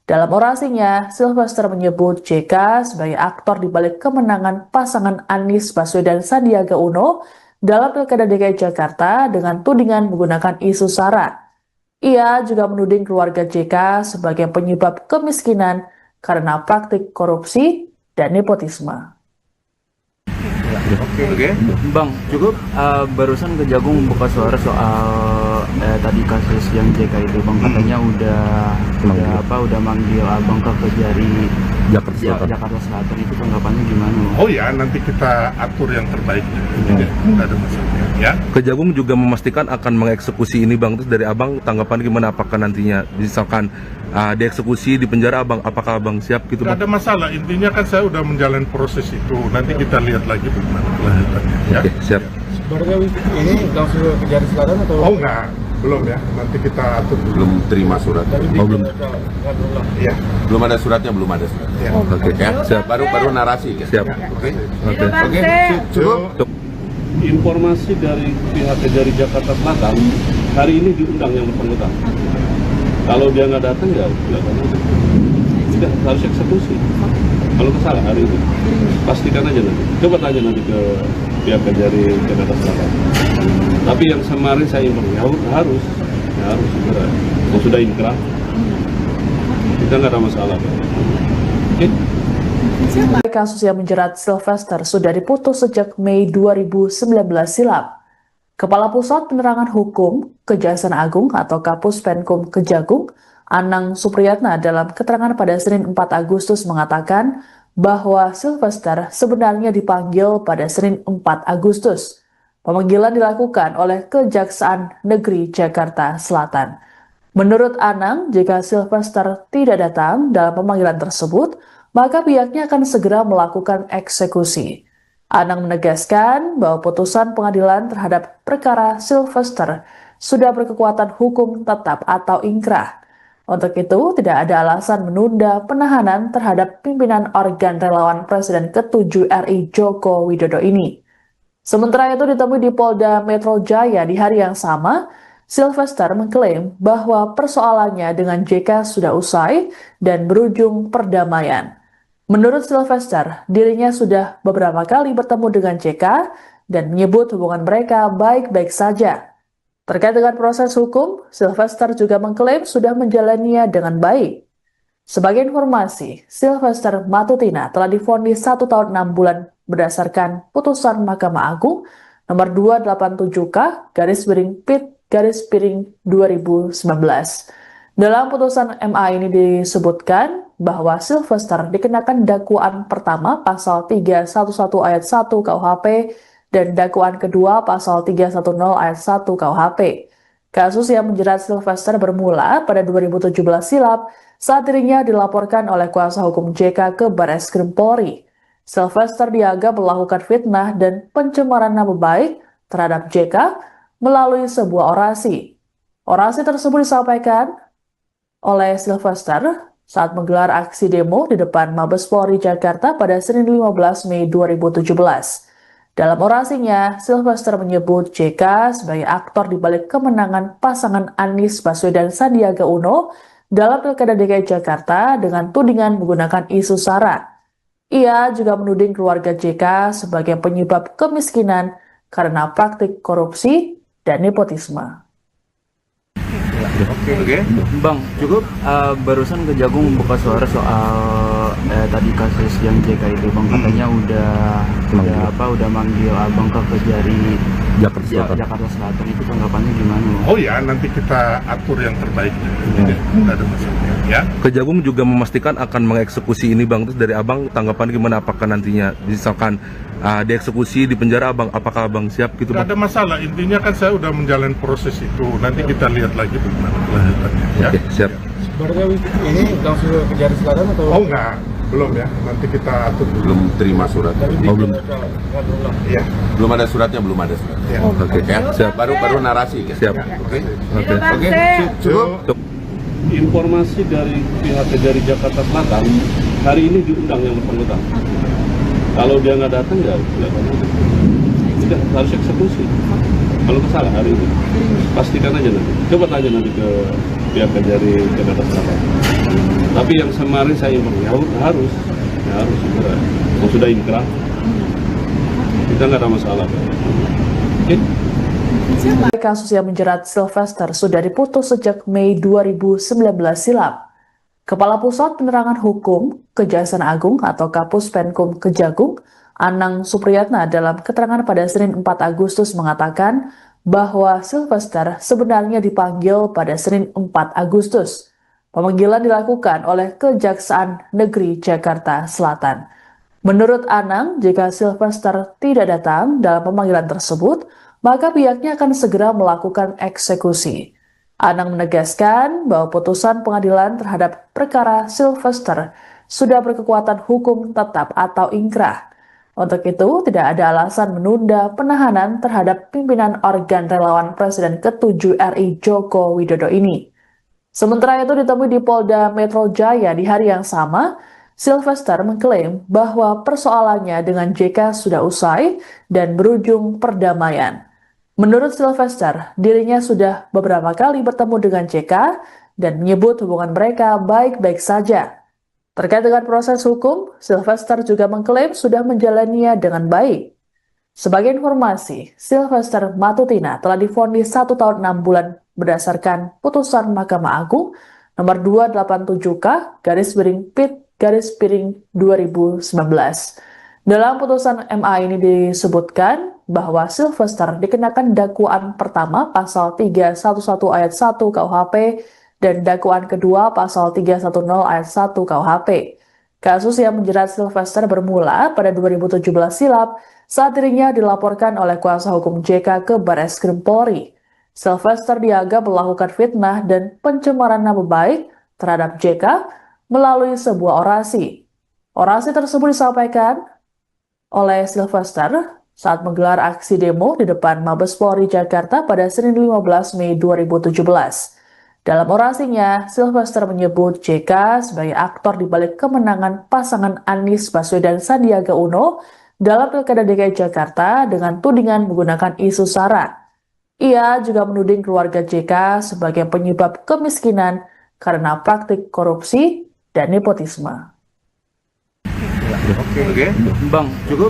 Dalam orasinya, Sylvester menyebut JK sebagai aktor di balik kemenangan pasangan Anies Baswedan Sandiaga Uno dalam Pilkada DKI Jakarta dengan tudingan menggunakan isu SARA. Ia juga menuding keluarga JK sebagai penyebab kemiskinan karena praktik korupsi dan nepotisme. Oke. Bang, cukup barusan Kejagung buka suara soal tadi kasus yang JK itu, Bang, katanya udah manggil Abang ke Kejari Jakarta Selatan. Itu tanggapannya gimana, Bang? Oh ya, nanti kita atur yang terbaik. Tidak ada masalah. Ya. Kejagung juga memastikan akan mengeksekusi ini Bang. Terus dari Abang tanggapan gimana, apakah nantinya misalkan dieksekusi di penjara Abang, apakah Abang siap gitu Tidak Bang? ada masalah, intinya kan saya udah menjalani proses itu. Nanti kita lihat lagi bagaimana kelanjutannya. Ya. Oke, siap. Barangkali ini langsung ke Kejari Selatan atau? Oh enggak, belum ya. Nanti kita atur dulu. Belum terima surat. belum. Ya. Belum ada suratnya, belum ada surat. Ya. Oke, Ya, siap. baru narasi kan? Siap. Oke. Oke. Cukup. Informasi dari pihak Kejari Jakarta Selatan, hari ini diundang yang bersangkutan. Kalau dia nggak datang ya sudah harus eksekusi. Kalau kesalahan hari ini, pastikan aja nanti. Coba tanya nanti ke pihak Kejari Jakarta Selatan. Tapi yang kemarin saya informasi harus segera. Kalau sudah inkrah, kita nggak ada masalah. Oke? Kasus yang menjerat Sylvester sudah diputus sejak Mei 2019 silam. Kepala Pusat Penerangan Hukum Kejaksaan Agung atau Kapus Penkum Kejagung, Anang Supriyatna dalam keterangan pada Senin 4 Agustus mengatakan bahwa Sylvester sebenarnya dipanggil pada Senin 4 Agustus. Pemanggilan dilakukan oleh Kejaksaan Negeri Jakarta Selatan. Menurut Anang, jika Sylvester tidak datang dalam pemanggilan tersebut, maka pihaknya akan segera melakukan eksekusi. Anang menegaskan bahwa putusan pengadilan terhadap perkara Sylvester sudah berkekuatan hukum tetap atau ingkrah. Untuk itu, tidak ada alasan menunda penahanan terhadap pimpinan organ relawan Presiden ke-7 RI Joko Widodo ini. Sementara itu ditemui di Polda Metro Jaya di hari yang sama, Sylvester mengklaim bahwa persoalannya dengan JK sudah usai dan berujung perdamaian. Menurut Sylvester, dirinya sudah beberapa kali bertemu dengan JK dan menyebut hubungan mereka baik-baik saja. Terkait dengan proses hukum, Sylvester juga mengklaim sudah menjalaninya dengan baik. Sebagai informasi, Sylvester Matutina telah divonis 1 tahun 6 bulan berdasarkan putusan Mahkamah Agung nomor 287K/PIT/2019. Dalam putusan MA ini disebutkan bahwa Sylvester dikenakan dakwaan pertama pasal 311 ayat 1 KUHP dan dakwaan kedua pasal 310 ayat 1 KUHP. Kasus yang menjerat Sylvester bermula pada 2017 silam saat dirinya dilaporkan oleh kuasa hukum JK ke Barreskrim Polri. Sylvester dianggap melakukan fitnah dan pencemaran nama baik terhadap JK melalui sebuah orasi. Orasi tersebut disampaikan oleh Sylvester saat menggelar aksi demo di depan Mabes Polri Jakarta pada Senin 15 Mei 2017. Dalam orasinya, Sylvester menyebut JK sebagai aktor di balik kemenangan pasangan Anies Baswedan Sandiaga Uno dalam Pilkada DKI Jakarta dengan tudingan menggunakan isu SARA. Ia juga menuding keluarga JK sebagai penyebab kemiskinan karena praktik korupsi dan nepotisme. Oke. Bang, cukup barusan Kejagung buka suara soal tadi kasus yang JK itu, Bang, katanya udah manggil Abang ke Kejari Jakarta Selatan. Itu tanggapannya gimana, Bang? Oh ya, nanti kita atur yang terbaik. Tidak ada masalah. Ya. Kejagung juga memastikan akan mengeksekusi ini Bang. Terus dari Abang tanggapan gimana, apakah nantinya misalkan dieksekusi di penjara Abang, apakah Abang siap gitu Tidak Bang? ada masalah, intinya kan saya udah menjalani proses itu. Nanti kita lihat lagi bagaimana kelanjutannya. Ya. Oke, siap. Barangkali ini langsung ke Kejari Selatan atau? Oh enggak, belum ya. Nanti kita atur dulu. Belum terima surat. belum. Ya. Belum ada suratnya, belum ada surat. Ya. Oke, Ya, siap. baru narasi kan? Siap. Oke. Oke. Cukup. Informasi dari pihak Kejari Jakarta Selatan, hari ini diundang yang bersangkutan. Kalau dia nggak datang ya sudah harus eksekusi. Kalau kesalahan hari ini, pastikan aja nanti. Coba tanya nanti ke pihak Kejari Jakarta Selatan. Tapi yang kemarin saya informasi harus segera. Kalau sudah inkrah, kita nggak ada masalah. Oke? Kasus yang menjerat Sylvester sudah diputus sejak Mei 2019 silam. Kepala Pusat Penerangan Hukum Kejaksaan Agung atau Kapus Penkum Kejagung, Anang Supriyatna dalam keterangan pada Senin 4 Agustus mengatakan bahwa Sylvester sebenarnya dipanggil pada Senin 4 Agustus. Pemanggilan dilakukan oleh Kejaksaan Negeri Jakarta Selatan. Menurut Anang, jika Sylvester tidak datang dalam pemanggilan tersebut, maka pihaknya akan segera melakukan eksekusi. Anang menegaskan bahwa putusan pengadilan terhadap perkara Sylvester sudah berkekuatan hukum tetap atau ingkrah. Untuk itu, tidak ada alasan menunda penahanan terhadap pimpinan organ relawan Presiden ke-7 RI Joko Widodo ini. Sementara itu ditemui di Polda Metro Jaya di hari yang sama, Sylvester mengklaim bahwa persoalannya dengan JK sudah usai dan berujung perdamaian. Menurut Sylvester, dirinya sudah beberapa kali bertemu dengan JK dan menyebut hubungan mereka baik-baik saja. Terkait dengan proses hukum, Sylvester juga mengklaim sudah menjalaninya dengan baik. Sebagai informasi, Sylvester Matutina telah divonis 1 tahun 6 bulan berdasarkan putusan Mahkamah Agung nomor 287K/PIT/2019. Dalam putusan MA ini disebutkan bahwa Sylvester dikenakan dakwaan pertama pasal 311 ayat 1 KUHP dan dakwaan kedua pasal 310 ayat 1 KUHP. Kasus yang menjerat Sylvester bermula pada 2017 silam saat dirinya dilaporkan oleh kuasa hukum JK ke Barreskrim Polri. Sylvester dianggap melakukan fitnah dan pencemaran nama baik terhadap JK melalui sebuah orasi. Orasi tersebut disampaikan oleh Sylvester saat menggelar aksi demo di depan Mabes Polri Jakarta pada Senin 15 Mei 2017. Dalam orasinya, Sylvester menyebut JK sebagai aktor di balik kemenangan pasangan Anies Baswedan Sandiaga Uno dalam Pilkada DKI Jakarta dengan tudingan menggunakan isu SARA. Ia juga menuding keluarga JK sebagai penyebab kemiskinan karena praktik korupsi dan nepotisme. Oke. Bang, cukup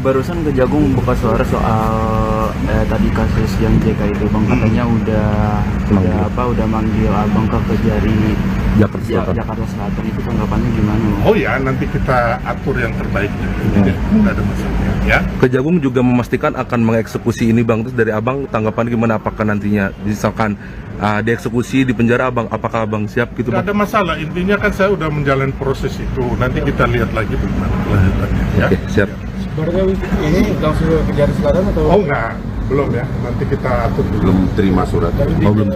barusan Kejagung buka suara soal tadi kasus yang JK itu, Bang, katanya udah manggil Abang ke Kejari Jakarta Selatan. Itu tanggapannya gimana, Bang? Oh ya, nanti kita atur yang terbaiknya. Tidak ada masalah ya. Kejagung juga memastikan akan mengeksekusi ini Bang. Terus dari Abang tanggapan gimana, apakah nantinya misalkan dieksekusi di penjara Abang, apakah Abang siap gitu Tidak Bang? ada masalah, intinya kan saya udah menjalani proses itu. Nanti kita lihat lagi bagaimana kelanjutannya ya. Oke, siap. Sebenarnya ini langsung ke Kejari Selatan atau? Oh enggak, belum ya. Nanti kita atur dulu. Belum terima surat. Oh, belum.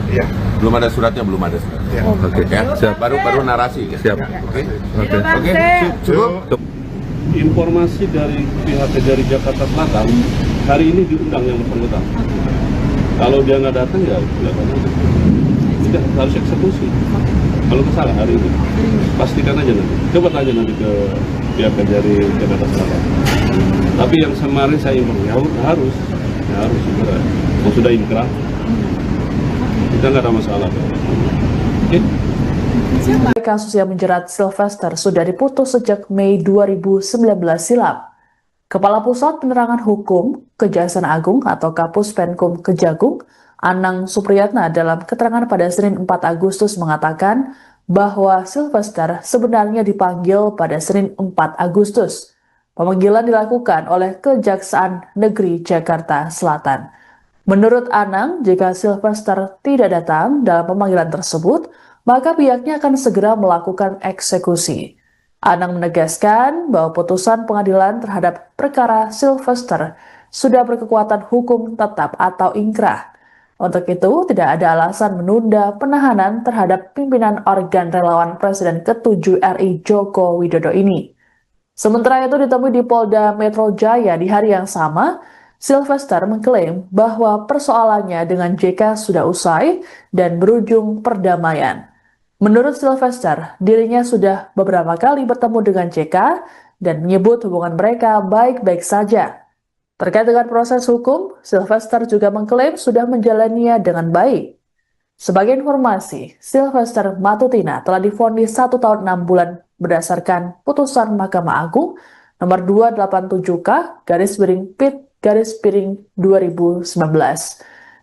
Iya. Belum ada suratnya, belum ada suratnya. Ya. Oke, Ya, siap. baru narasi. Ya. Siap. Oke. Oke. Oke. Cukup. Informasi dari pihak Kejari Jakarta Selatan, hari ini diundang yang bersangkutan. Kalau dia nggak datang ya tidak harus eksekusi. Kalau masalah hari ini, pastikan aja nanti. Coba tanya nanti ke pihak Kejari Jakarta Selatan. Tapi yang kemarin saya informasi harus segera. Kalau sudah inkrah, kita nggak ada masalah. Oke? Kasus yang menjerat Sylvester sudah diputus sejak Mei 2019 silam. Kepala Pusat Penerangan Hukum Kejaksaan Agung atau Kapus Penkum Kejagung, Anang Supriyatna dalam keterangan pada Senin 4 Agustus mengatakan bahwa Sylvester sebenarnya dipanggil pada Senin 4 Agustus. Pemanggilan dilakukan oleh Kejaksaan Negeri Jakarta Selatan. Menurut Anang, jika Sylvester tidak datang dalam pemanggilan tersebut, maka pihaknya akan segera melakukan eksekusi. Anang menegaskan bahwa putusan pengadilan terhadap perkara Sylvester sudah berkekuatan hukum tetap atau ingkrah. Untuk itu, tidak ada alasan menunda penahanan terhadap pimpinan organ relawan Presiden ke-7 RI Joko Widodo ini. Sementara itu ditemui di Polda Metro Jaya di hari yang sama, Sylvester mengklaim bahwa persoalannya dengan JK sudah usai dan berujung perdamaian. Menurut Sylvester, dirinya sudah beberapa kali bertemu dengan JK dan menyebut hubungan mereka baik-baik saja. Terkait dengan proses hukum, Sylvester juga mengklaim sudah menjalaninya dengan baik. Sebagai informasi, Sylvester Matutina telah divonis 1 tahun 6 bulan berdasarkan putusan Mahkamah Agung nomor 287K/PIT/2019.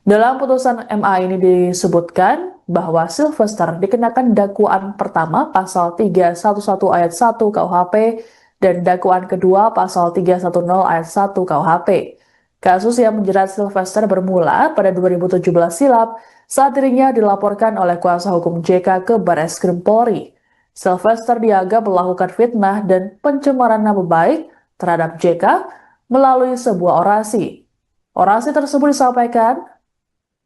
Dalam putusan MA ini disebutkan bahwa Sylvester dikenakan dakwaan pertama pasal 311 ayat 1 KUHP dan dakwaan kedua pasal 310 ayat 1 KUHP. Kasus yang menjerat Sylvester bermula pada 2017 silam saat dirinya dilaporkan oleh kuasa hukum JK ke Barreskrim Polri. Sylvester dianggap melakukan fitnah dan pencemaran nama baik terhadap JK melalui sebuah orasi. Orasi tersebut disampaikan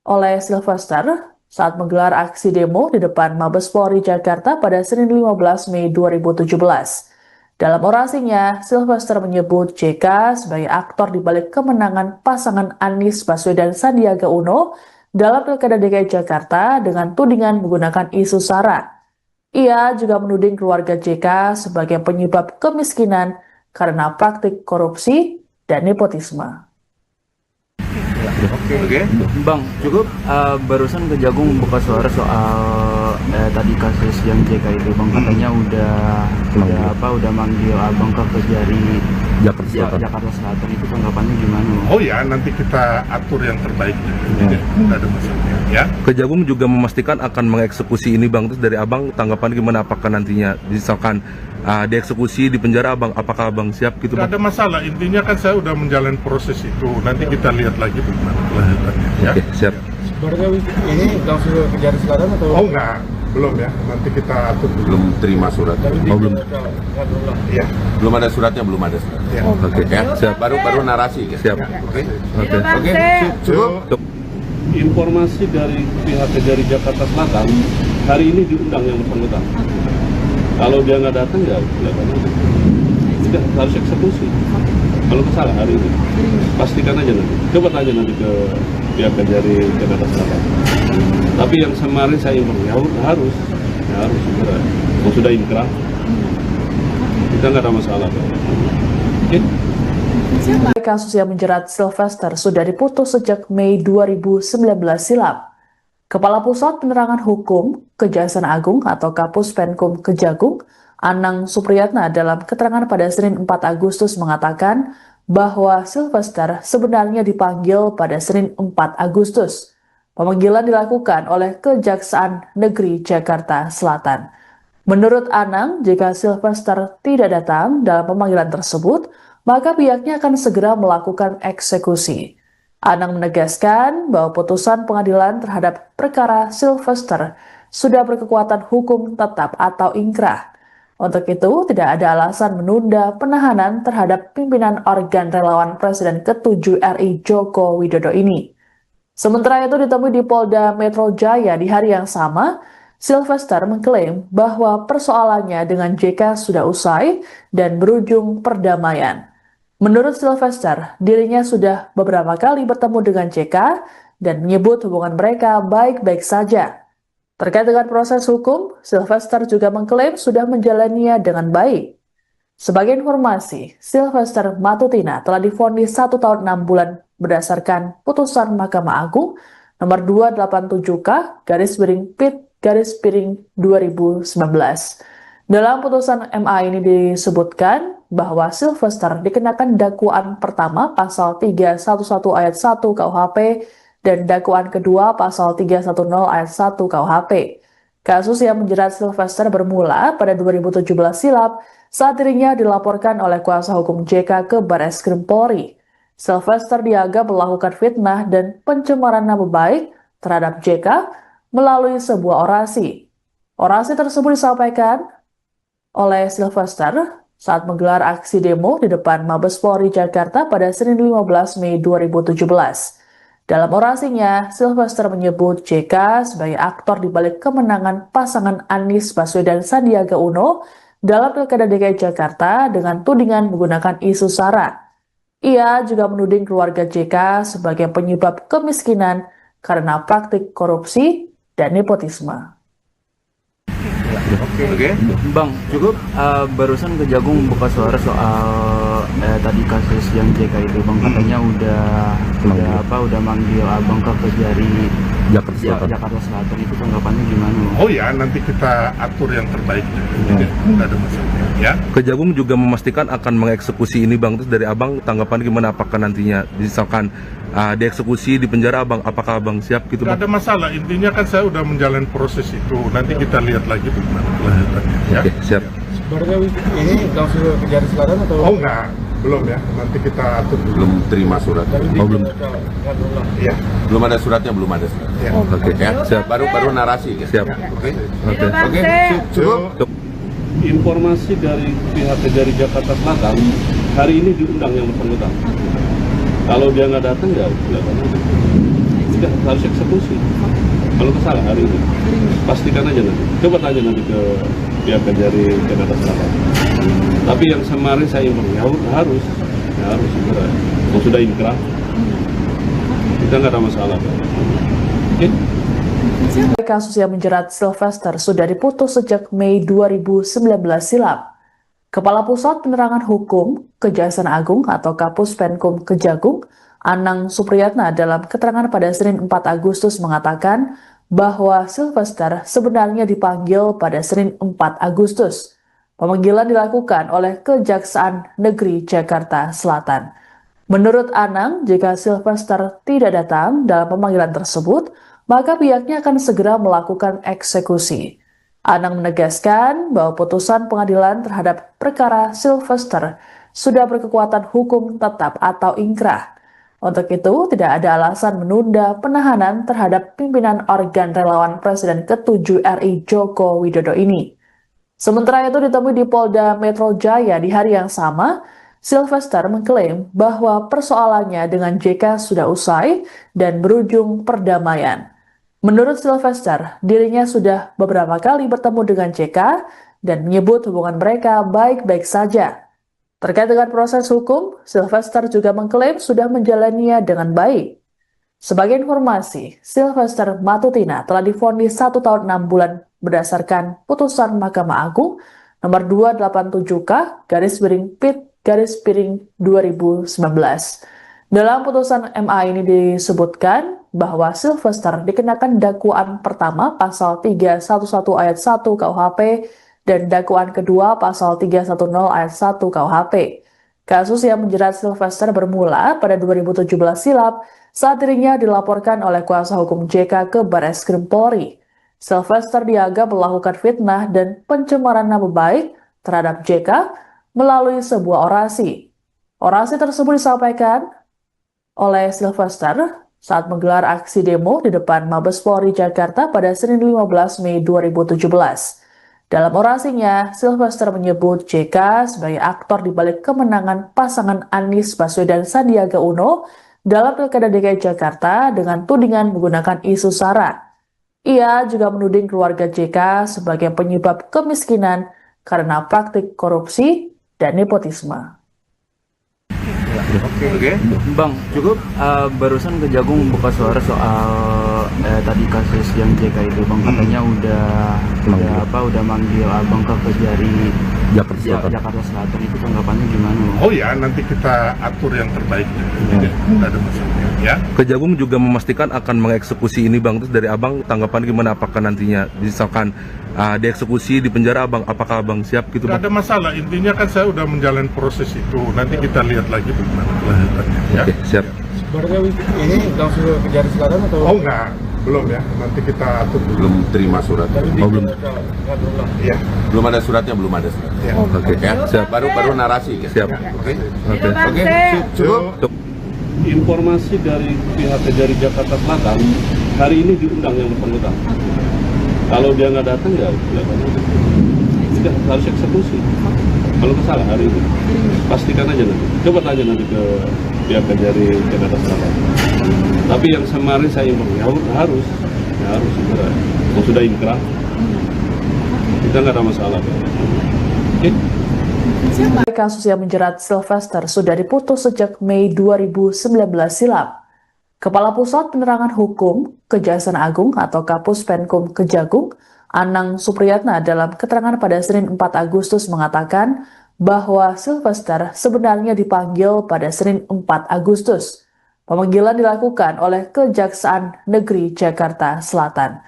oleh Sylvester saat menggelar aksi demo di depan Mabes Polri Jakarta pada Senin 15 Mei 2017. Dalam orasinya, Sylvester menyebut JK sebagai aktor di balik kemenangan pasangan Anies Baswedan Sandiaga Uno dalam Pilkada DKI Jakarta dengan tudingan menggunakan isu SARA. Ia juga menuding keluarga JK sebagai penyebab kemiskinan karena praktik korupsi dan nepotisme. Oke. Bang, cukup barusan Kejagung buka suara soal tadi kasus yang JK itu, Bang, katanya udah manggil Abang ke Kejari Jakarta Selatan. Itu tanggapannya gimana? Oh ya, nanti kita atur yang terbaik. Tidak ada masalah ya. Kejagung juga memastikan akan mengeksekusi ini Bang, terus dari Abang tanggapan gimana, apakah nantinya misalkan dieksekusi di penjara Abang, apakah Abang siap gitu Bang? Tidak ada masalah, intinya kan saya udah menjalani proses itu, nanti kita lihat lagi bagaimana kelanjutannya ya. Oke, siap. Sebenarnya ini langsung ke Kejari Selatan atau? Oh enggak, belum ya, nanti kita atur dulu. Belum terima suratnya. belum. Ya. Belum ada suratnya, belum ada suratnya. Ya. Oke, Ya, siap. baru narasi. Kan? Siap. Oke. Oke. Cukup. Informasi dari pihak Kejari Jakarta Selatan, hari ini diundang yang bersangkutan. Kalau dia nggak datang ya tidak harus eksekusi. Kalau salah hari ini, pastikan aja nanti. Coba tanya nanti ke pihak Kejari Jakarta Selatan. Tapi yang kemarin saya informasi harus segera. Kalau sudah inkrah, kita nggak ada masalah. Oke? Kasus yang menjerat Sylvester sudah diputus sejak Mei 2019 silam. Kepala Pusat Penerangan Hukum Kejaksaan Agung atau Kapus Penkum Kejagung, Anang Supriyatna dalam keterangan pada Senin 4 Agustus mengatakan bahwa Sylvester sebenarnya dipanggil pada Senin 4 Agustus. Pemanggilan dilakukan oleh Kejaksaan Negeri Jakarta Selatan. Menurut Anang, jika Sylvester tidak datang dalam pemanggilan tersebut, maka pihaknya akan segera melakukan eksekusi. Anang menegaskan bahwa putusan pengadilan terhadap perkara Sylvester sudah berkekuatan hukum tetap atau ingkrah. Untuk itu, tidak ada alasan menunda penahanan terhadap pimpinan organ relawan Presiden ke-7 RI Joko Widodo ini. Sementara itu ditemui di Polda Metro Jaya di hari yang sama, Sylvester mengklaim bahwa persoalannya dengan JK sudah usai dan berujung perdamaian. Menurut Sylvester, dirinya sudah beberapa kali bertemu dengan JK dan menyebut hubungan mereka baik-baik saja. Terkait dengan proses hukum, Sylvester juga mengklaim sudah menjalaninya dengan baik. Sebagai informasi, Sylvester Matutina telah divonis 1 tahun 6 bulan berdasarkan putusan Mahkamah Agung nomor 287K/PIT/2019. Dalam putusan MA ini disebutkan bahwa Sylvester dikenakan dakwaan pertama pasal 311 ayat 1 KUHP dan dakwaan kedua pasal 310 ayat 1 KUHP. Kasus yang menjerat Sylvester bermula pada 2017 silam saat dirinya dilaporkan oleh kuasa hukum JK ke Barreskrim Polri. Sylvester dianggap melakukan fitnah dan pencemaran nama baik terhadap JK melalui sebuah orasi. Orasi tersebut disampaikan oleh Sylvester saat menggelar aksi demo di depan Mabes Polri Jakarta pada Senin 15 Mei 2017. Dalam orasinya, Sylvester menyebut JK sebagai aktor di balik kemenangan pasangan Anies Baswedan Sandiaga Uno dalam Pilkada DKI Jakarta dengan tudingan menggunakan isu SARA. Ia juga menuding keluarga JK sebagai penyebab kemiskinan karena praktik korupsi dan nepotisme. Oke. Bang, cukup barusan Kejagung buka suara soal tadi kasus yang JK itu, Bang, katanya udah manggil Abang ke Kejari Jakarta Selatan itu tanggapannya gimana? Oh ya, nanti kita atur yang terbaik. Tidak ada masalah. Ya. Kejagung juga memastikan akan mengeksekusi ini bang. Terus dari abang tanggapan gimana? Apakah nantinya misalkan dieksekusi di penjara abang, apakah abang siap gitu Tidak bang? ada masalah. Intinya kan saya udah menjalani proses itu. Nanti kita lihat lagi bagaimana kelanjutannya. Ya. Oke, siap. Berarti ini langsung ke Jari Selatan atau? Oh enggak, belum ya. Nanti kita atur dulu. Belum terima surat. belum. Ya. Belum ada suratnya, belum ada suratnya. Ya. Oke, Ya, siap. baru narasi. Gitu. Siap. Oke. Oke. Cukup. Informasi dari pihak Kejari Jakarta Selatan, hari ini diundang yang bersangkutan. Kalau dia nggak datang ya tidak harus eksekusi. Kalau kesalahan hari ini, pastikan aja nanti. Coba tanya nanti ke pihak Kejari Jakarta Selatan. Tapi yang kemarin saya informasi harus segera. Kalau sudah inkrah, kita nggak ada masalah. Oke? Kasus yang menjerat Sylvester sudah diputus sejak Mei 2019 silam. Kepala Pusat Penerangan Hukum Kejaksaan Agung atau Kapus Penkum Kejagung, Anang Supriyatna dalam keterangan pada Senin 4 Agustus mengatakan bahwa Sylvester sebenarnya dipanggil pada Senin 4 Agustus. Pemanggilan dilakukan oleh Kejaksaan Negeri Jakarta Selatan. Menurut Anang, jika Sylvester tidak datang dalam pemanggilan tersebut, maka pihaknya akan segera melakukan eksekusi. Anang menegaskan bahwa putusan pengadilan terhadap perkara Sylvester sudah berkekuatan hukum tetap atau ingkrah. Untuk itu, tidak ada alasan menunda penahanan terhadap pimpinan organ relawan Presiden ke-7 RI Joko Widodo ini. Sementara itu ditemui di Polda Metro Jaya di hari yang sama, Sylvester mengklaim bahwa persoalannya dengan JK sudah usai dan berujung perdamaian. Menurut Sylvester, dirinya sudah beberapa kali bertemu dengan JK dan menyebut hubungan mereka baik-baik saja. Terkait dengan proses hukum, Sylvester juga mengklaim sudah menjalaninya dengan baik. Sebagai informasi, Sylvester Matutina telah divonis 1 tahun 6 bulan berdasarkan putusan Mahkamah Agung nomor 287K/PIT/2019. Dalam putusan MA ini disebutkan bahwa Sylvester dikenakan dakwaan pertama pasal 311 ayat 1 KUHP dan dakwaan kedua pasal 310 ayat 1 KUHP. Kasus yang menjerat Sylvester bermula pada 2017 silam saat dirinya dilaporkan oleh kuasa hukum JK ke Barreskrim Polri. Sylvester dianggap melakukan fitnah dan pencemaran nama baik terhadap JK melalui sebuah orasi. Orasi tersebut disampaikan oleh Sylvester saat menggelar aksi demo di depan Mabes Polri Jakarta pada Senin 15 Mei 2017. Dalam orasinya, Sylvester menyebut JK sebagai aktor di balik kemenangan pasangan Anies Baswedan Sandiaga Uno dalam Pilkada DKI Jakarta dengan tudingan menggunakan isu SARA. Ia juga menuding keluarga JK sebagai penyebab kemiskinan karena praktik korupsi dan nepotisme. Oke. Bang, cukup barusan Kejagung buka suara soal tadi kasus yang JK itu, Bang, katanya udah manggil Abang ke Kejari Jakarta Selatan itu tanggapannya gimana? Oh ya, nanti kita atur yang terbaik. Tidak ada masalah. Ya. Kejagung juga memastikan akan mengeksekusi ini bang. Terus dari abang tanggapan gimana? Apakah nantinya misalkan dieksekusi di penjara abang, apakah abang siap gitu Tidak bang? ada masalah. Intinya kan saya udah menjalani proses itu. Nanti kita lihat lagi bagaimana kelanjutannya. Ya. Oke, siap. Berarti ini langsung ke Jari Selatan atau? Oh enggak, belum ya. Nanti kita atur dulu. Belum terima surat. belum. Ya. Belum ada suratnya, belum ada suratnya. Ya. Oke, Ya, siap. baru narasi. Gitu. Siap. Oke. Oke. Cukup. Informasi dari pihak Kejari Jakarta Selatan, hari ini diundang yang bersangkutan. Kalau dia nggak datang ya tidak harus eksekusi. Kalau kesalahan hari ini, pastikan aja nanti. Coba tanya nanti ke pihak Kejari Jakarta Selatan. Tapi yang kemarin saya informasi harus segera. Kalau sudah inkrah, kita nggak ada masalah. Oke? Kasus yang menjerat Sylvester sudah diputus sejak Mei 2019 silam. Kepala Pusat Penerangan Hukum Kejaksaan Agung atau Kapus Penkum Kejagung, Anang Supriyatna dalam keterangan pada Senin 4 Agustus mengatakan bahwa Sylvester sebenarnya dipanggil pada Senin 4 Agustus. Pemanggilan dilakukan oleh Kejaksaan Negeri Jakarta Selatan.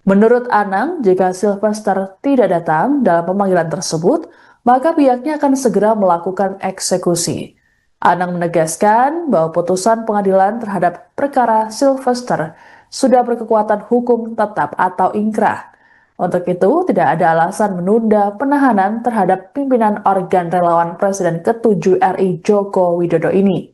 Menurut Anang, jika Sylvester tidak datang dalam pemanggilan tersebut, maka pihaknya akan segera melakukan eksekusi. Anang menegaskan bahwa putusan pengadilan terhadap perkara Sylvester sudah berkekuatan hukum tetap atau ingkrah. Untuk itu, tidak ada alasan menunda penahanan terhadap pimpinan organ relawan Presiden ke-7 RI Joko Widodo ini.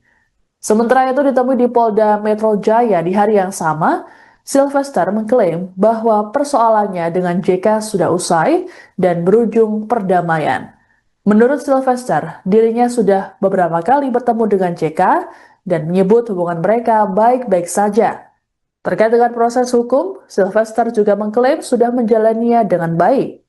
Sementara itu ditemui di Polda Metro Jaya di hari yang sama, Sylvester mengklaim bahwa persoalannya dengan JK sudah usai dan berujung perdamaian. Menurut Sylvester, dirinya sudah beberapa kali bertemu dengan JK dan menyebut hubungan mereka baik-baik saja. Terkait dengan proses hukum, Sylvester juga mengklaim sudah menjalaninya dengan baik.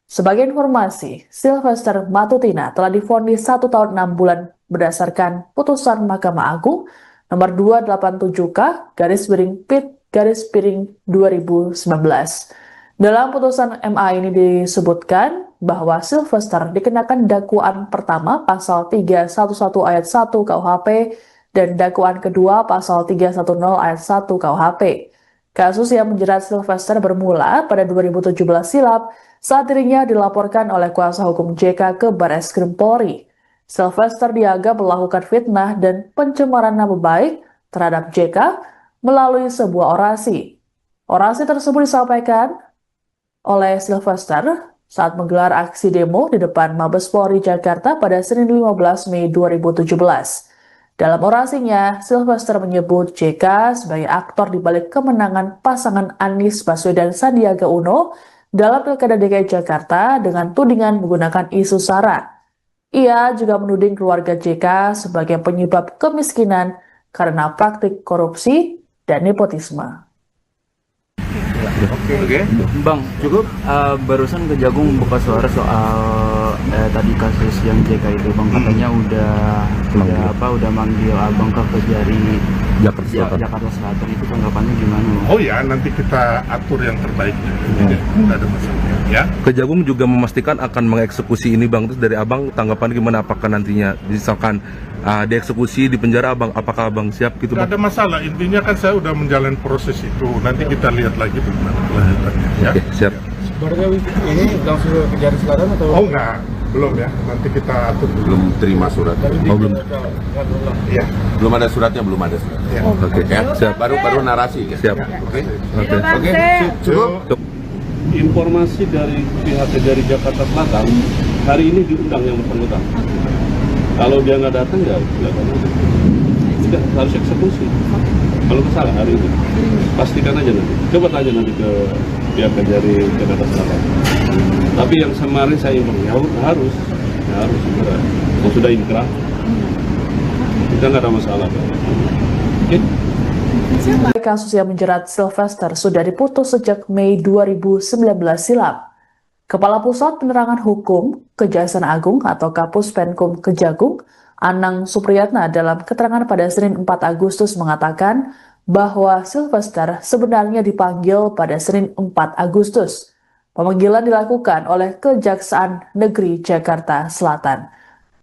Sebagai informasi, Sylvester Matutina telah divonis 1 tahun 6 bulan berdasarkan putusan Mahkamah Agung nomor 287K/PIT/2019. Dalam putusan MA ini disebutkan bahwa Sylvester dikenakan dakwaan pertama pasal 311 ayat 1 KUHP dan dakwaan kedua pasal 310 ayat 1 KUHP. Kasus yang menjerat Sylvester bermula pada 2017 silam saat dirinya dilaporkan oleh kuasa hukum JK ke Barreskrim Polri. Sylvester dianggap melakukan fitnah dan pencemaran nama baik terhadap JK melalui sebuah orasi. Orasi tersebut disampaikan oleh Sylvester saat menggelar aksi demo di depan Mabes Polri Jakarta pada Senin 15 Mei 2017. Dalam orasinya, Sylvester menyebut JK sebagai aktor di balik kemenangan pasangan Anies Baswedan Sandiaga Uno dalam Pilkada DKI Jakarta dengan tudingan menggunakan isu SARA. Ia juga menuding keluarga JK sebagai penyebab kemiskinan karena praktik korupsi dan nepotisme. Oke. Bang, cukup barusan Kejagung buka suara soal tadi kasus yang JK itu, Bang, katanya udah manggil Abang ke Kejari Jakarta Selatan. Itu tanggapannya gimana, Bang? Oh ya, nanti kita atur yang terbaik. Tidak ada masalah. Ya. Kejagung juga memastikan akan mengeksekusi ini, Bang. Terus dari Abang tanggapan gimana? Apakah nantinya misalkan dieksekusi di penjara, Abang, apakah Abang siap gitu, Tidak Bang? ada masalah. Intinya kan saya udah menjalani proses itu. Nanti kita lihat lagi bagaimana kelanjutannya. Ya. Oke, siap. Sebenarnya ini langsung ke Kejari Selatan atau? Oh enggak, belum ya. Nanti kita atur dulu. Belum terima surat. belum. Ya. Belum ada suratnya, belum ada suratnya. Ya. Oke, Ya, siap. baru narasi. Kan? Siap. Oke. Oke. Cukup. Informasi dari pihak Kejari Jakarta Selatan, hari ini diundang yang bersangkutan. Kalau dia nggak datang ya sudah harus eksekusi. Kalau salah hari ini, pastikan aja nanti. Coba tanya nanti ke pihak Kejari Jakarta Selatan. Tapi yang kemarin saya informasi harus segera. Kalau sudah inkrah, kita nggak ada masalah. Oke? Kasus yang menjerat Sylvester sudah diputus sejak Mei 2019 silam. Kepala Pusat Penerangan Hukum Kejaksaan Agung atau Kapus Penkum Kejagung, Anang Supriyatna dalam keterangan pada Senin 4 Agustus mengatakan bahwa Sylvester sebenarnya dipanggil pada Senin 4 Agustus. Pemanggilan dilakukan oleh Kejaksaan Negeri Jakarta Selatan.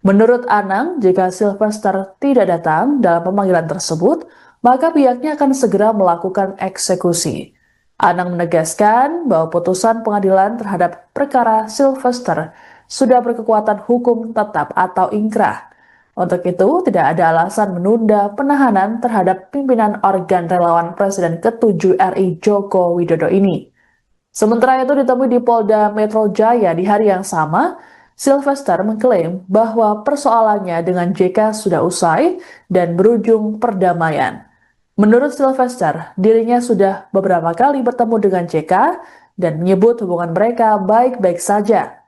Menurut Anang, jika Sylvester tidak datang dalam pemanggilan tersebut, maka pihaknya akan segera melakukan eksekusi. Anang menegaskan bahwa putusan pengadilan terhadap perkara Sylvester sudah berkekuatan hukum tetap atau ingkrah. Untuk itu, tidak ada alasan menunda penahanan terhadap pimpinan organ relawan Presiden ke-7 RI Joko Widodo ini. Sementara itu ditemui di Polda Metro Jaya di hari yang sama, Sylvester mengklaim bahwa persoalannya dengan JK sudah usai dan berujung perdamaian. Menurut Sylvester, dirinya sudah beberapa kali bertemu dengan JK dan menyebut hubungan mereka baik-baik saja.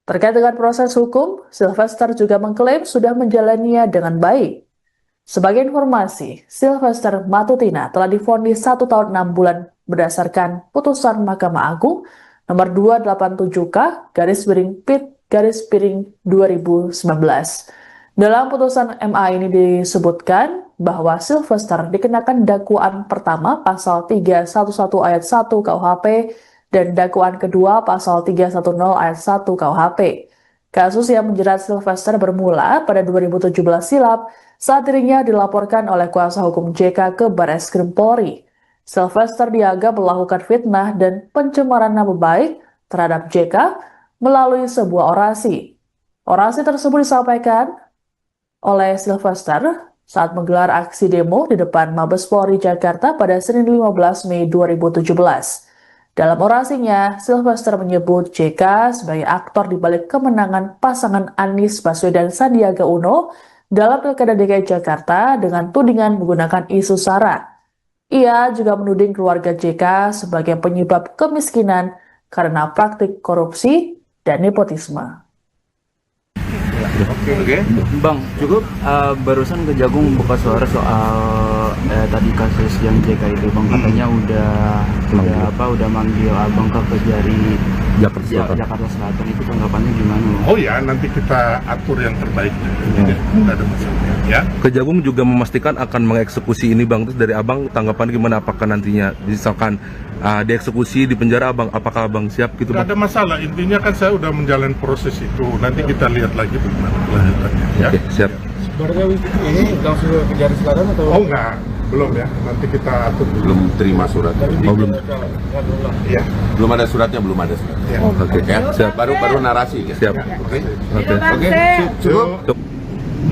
Terkait dengan proses hukum, Sylvester juga mengklaim sudah menjalaninya dengan baik. Sebagai informasi, Sylvester Matutina telah divonis 1 tahun 6 bulan berdasarkan putusan Mahkamah Agung nomor 287K/PIT/2019. Dalam putusan MA ini disebutkan bahwa Sylvester dikenakan dakwaan pertama pasal 311 ayat 1 KUHP dan dakwaan kedua pasal 310 ayat 1 KUHP. Kasus yang menjerat Sylvester bermula pada 2017 silam saat dirinya dilaporkan oleh kuasa hukum JK ke Barreskrim Polri. Sylvester dianggap melakukan fitnah dan pencemaran nama baik terhadap JK melalui sebuah orasi. Orasi tersebut disampaikan oleh Sylvester saat menggelar aksi demo di depan Mabes Polri Jakarta pada Senin 15 Mei 2017. Dalam orasinya, Sylvester menyebut JK sebagai aktor di balik kemenangan pasangan Anies Baswedan Sandiaga Uno dalam Pilkada DKI Jakarta dengan tudingan menggunakan isu SARA. Ia juga menuding keluarga JK sebagai penyebab kemiskinan karena praktik korupsi dan nepotisme. Oke. Bang, cukup barusan Kejagung buka suara soal tadi kasus yang JK itu, Bang, katanya udah manggil Abang ke Kejari Jakarta Selatan. Itu tanggapannya gimana? Oh ya, nanti kita atur yang terbaik. Tidak ada masalah ya. Kejagung juga memastikan akan mengeksekusi ini Bang. Terus dari Abang tanggapan gimana, apakah nantinya misalkan dieksekusi di penjara Abang, apakah Abang siap gitu Bang? Tidak ada masalah, intinya kan saya udah menjalani proses itu. Nanti kita lihat lagi bagaimana kelanjutannya ya. Oke, siap. Sebenarnya ini langsung ke Kejari Selatan atau? Oh enggak, belum ya. Nanti kita atur dulu. Belum terima surat. belum. Ya. Belum ada suratnya, belum ada suratnya. Ya. Oke, Ya, siap. baru narasi. Ya. Siap. Oke. Oke. Cukup.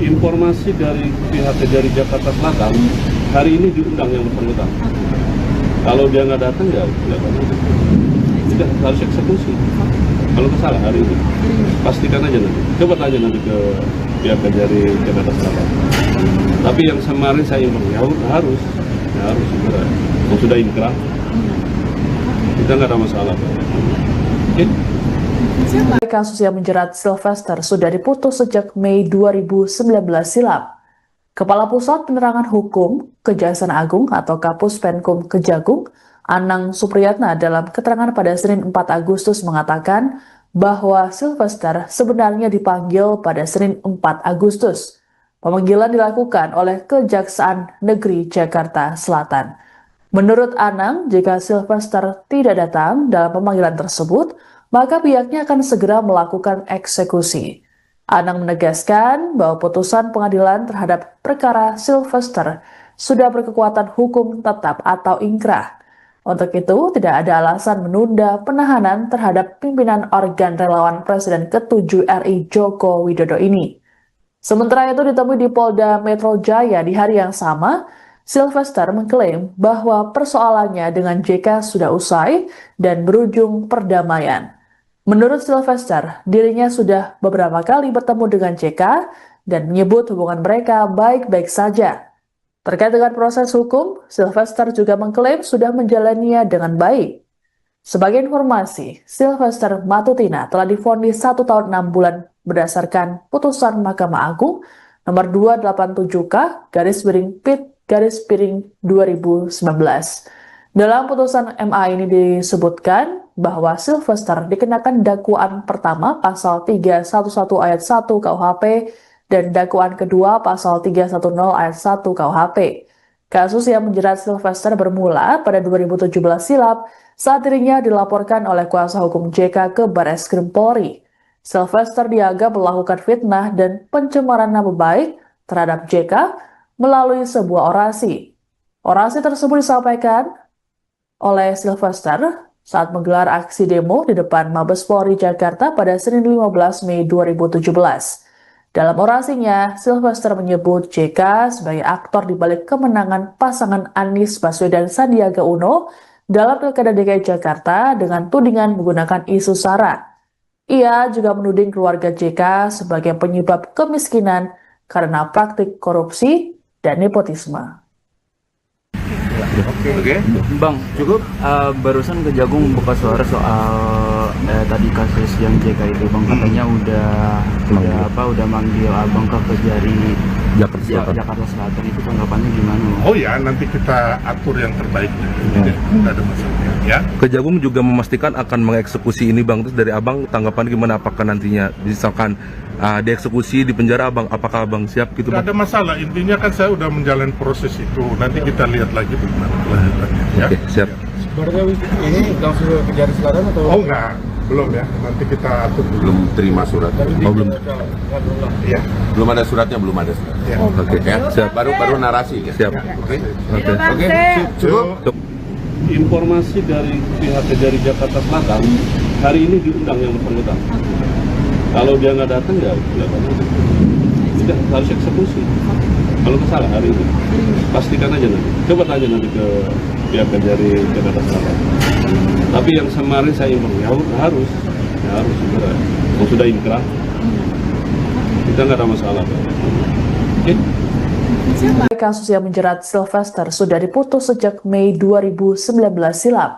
Informasi dari pihak Kejari Jakarta Selatan, hari ini diundang yang bersangkutan. Kalau dia nggak datang ya tidak harus eksekusi. Kalau salah hari ini, pastikan aja nanti. Coba tanya nanti ke pihak Kejari Jakarta Selatan. Tapi yang kemarin saya informasi harus segera. Kalau sudah inkrah, kita nggak ada masalah. Oke? Kasus yang menjerat Sylvester sudah diputus sejak Mei 2019 silam. Kepala Pusat Penerangan Hukum Kejaksaan Agung atau Kapus Penkum Kejagung, Anang Supriyatna dalam keterangan pada Senin 4 Agustus mengatakan bahwa Sylvester sebenarnya dipanggil pada Senin 4 Agustus. Pemanggilan dilakukan oleh Kejaksaan Negeri Jakarta Selatan. Menurut Anang, jika Sylvester tidak datang dalam pemanggilan tersebut, maka pihaknya akan segera melakukan eksekusi. Anang menegaskan bahwa putusan pengadilan terhadap perkara Sylvester sudah berkekuatan hukum tetap atau ingkrah. Untuk itu, tidak ada alasan menunda penahanan terhadap pimpinan organ relawan Presiden ke-7 RI Joko Widodo ini. Sementara itu ditemui di Polda Metro Jaya di hari yang sama, Sylvester mengklaim bahwa persoalannya dengan JK sudah usai dan berujung perdamaian. Menurut Sylvester, dirinya sudah beberapa kali bertemu dengan JK dan menyebut hubungan mereka baik-baik saja. Terkait dengan proses hukum, Sylvester juga mengklaim sudah menjalaninya dengan baik. Sebagai informasi, Sylvester Matutina telah divonis 1 tahun 6 bulan berdasarkan putusan Mahkamah Agung nomor 287K/PIT/2019. Dalam putusan MA ini disebutkan bahwa Sylvester dikenakan dakwaan pertama pasal 311 ayat 1 KUHP dan dakwaan kedua pasal 310 ayat 1 KUHP. Kasus yang menjerat Sylvester bermula pada 2017 silam saat dirinya dilaporkan oleh kuasa hukum JK ke Barreskrim Polri. Sylvester dianggap melakukan fitnah dan pencemaran nama baik terhadap JK melalui sebuah orasi. Orasi tersebut disampaikan oleh Sylvester saat menggelar aksi demo di depan Mabes Polri Jakarta pada Senin 15 Mei 2017. Dalam orasinya, Sylvester menyebut JK sebagai aktor di balik kemenangan pasangan Anies Baswedan Sandiaga Uno dalam Pilkada DKI Jakarta dengan tudingan menggunakan isu SARA. Ia juga menuding keluarga JK sebagai penyebab kemiskinan karena praktik korupsi dan nepotisme. Oke. Bang, cukup barusan Kejagung buka suara soal tadi kasus yang JK itu, Bang, katanya udah manggil Abang ke Kejari Jakarta Selatan. Itu tanggapannya gimana? Oh ya, nanti kita atur yang terbaik. Tidak ada masalah ya. Kejagung juga memastikan akan mengeksekusi ini Bang. Terus dari Abang tanggapan gimana, apakah nantinya misalkan dieksekusi di penjara Abang, apakah Abang siap gitu Bang? Tidak ada masalah, intinya kan saya udah menjalani proses itu. Nanti kita lihat lagi bagaimana kelanjutannya ya. Oke, siap. Sebenarnya ini langsung ke Kejari Selatan atau? Oh enggak, belum ya. Nanti kita atur dulu. Belum terima suratnya. Oh, belum. Iya. Belum ada suratnya, belum ada suratnya. Ya. Oke. Ya, baru narasi. Ya. Siap. Oke. Oke. Oke. Cukup. Informasi dari pihak dari Jakarta Selatan, hari ini diundang yang bersangkutan. Kalau dia nggak datang ya tidak harus eksekusi. Kalau kesalahan hari ini, pastikan aja nanti. Coba tanya nanti ke pihak dari Jakarta Selatan. Tapi yang kemarin saya imbang ya harus segera. Kalau sudah inkrah, kita nggak ada masalah. Oke? Kasus yang menjerat Sylvester sudah diputus sejak Mei 2019 silam.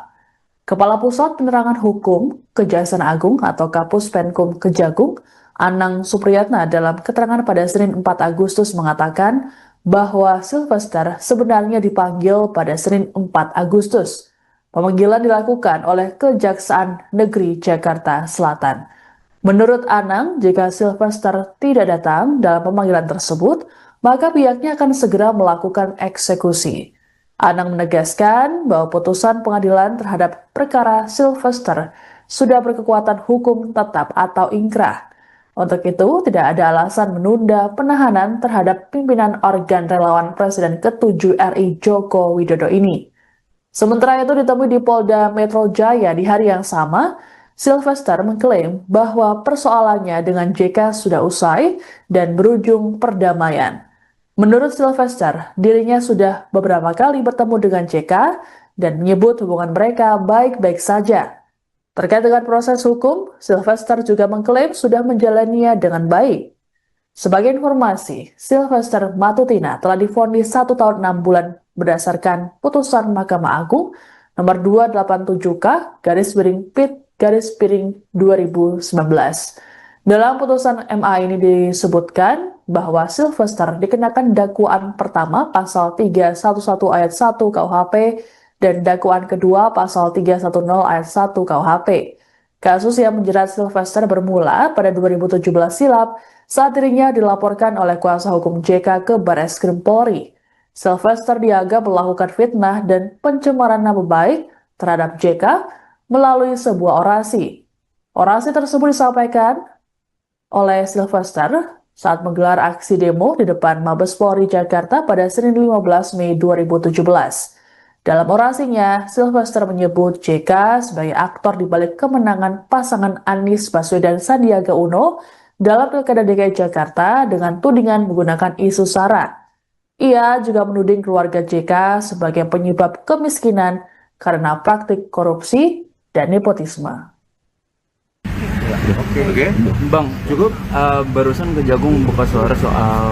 Kepala Pusat Penerangan Hukum Kejaksaan Agung atau Kapus Penkum Kejagung, Anang Supriyatna dalam keterangan pada Senin 4 Agustus mengatakan bahwa Sylvester sebenarnya dipanggil pada Senin 4 Agustus. Pemanggilan dilakukan oleh Kejaksaan Negeri Jakarta Selatan. Menurut Anang, jika Sylvester tidak datang dalam pemanggilan tersebut, maka pihaknya akan segera melakukan eksekusi. Anang menegaskan bahwa putusan pengadilan terhadap perkara Sylvester sudah berkekuatan hukum tetap atau ingkrah. Untuk itu, tidak ada alasan menunda penahanan terhadap pimpinan organ relawan Presiden ke-7 RI Joko Widodo ini. Sementara itu ditemui di Polda Metro Jaya di hari yang sama, Sylvester mengklaim bahwa persoalannya dengan JK sudah usai dan berujung perdamaian. Menurut Sylvester, dirinya sudah beberapa kali bertemu dengan JK dan menyebut hubungan mereka baik-baik saja. Terkait dengan proses hukum, Sylvester juga mengklaim sudah menjalaninya dengan baik. Sebagai informasi, Sylvester Matutina telah divonis 1 tahun 6 bulan berdasarkan putusan Mahkamah Agung nomor 287K/PIT/2019. Dalam putusan MA ini disebutkan bahwa Sylvester dikenakan dakwaan pertama pasal 311 ayat 1 KUHP dan dakwaan kedua pasal 310 ayat 1 KUHP. Kasus yang menjerat Sylvester bermula pada 2017 silam saat dirinya dilaporkan oleh kuasa hukum JK ke Barreskrim Polri. Sylvester dianggap melakukan fitnah dan pencemaran nama baik terhadap JK melalui sebuah orasi. Orasi tersebut disampaikan oleh Sylvester saat menggelar aksi demo di depan Mabes Polri Jakarta pada Senin 15 Mei 2017. Dalam orasinya, Sylvester menyebut JK sebagai aktor di balik kemenangan pasangan Anies Baswedan Sandiaga Uno dalam Pilkada DKI Jakarta dengan tudingan menggunakan isu SARA. Ia juga menuding keluarga JK sebagai penyebab kemiskinan karena praktik korupsi dan nepotisme. Oke. Bang, Cukup. barusan Kejagung buka suara soal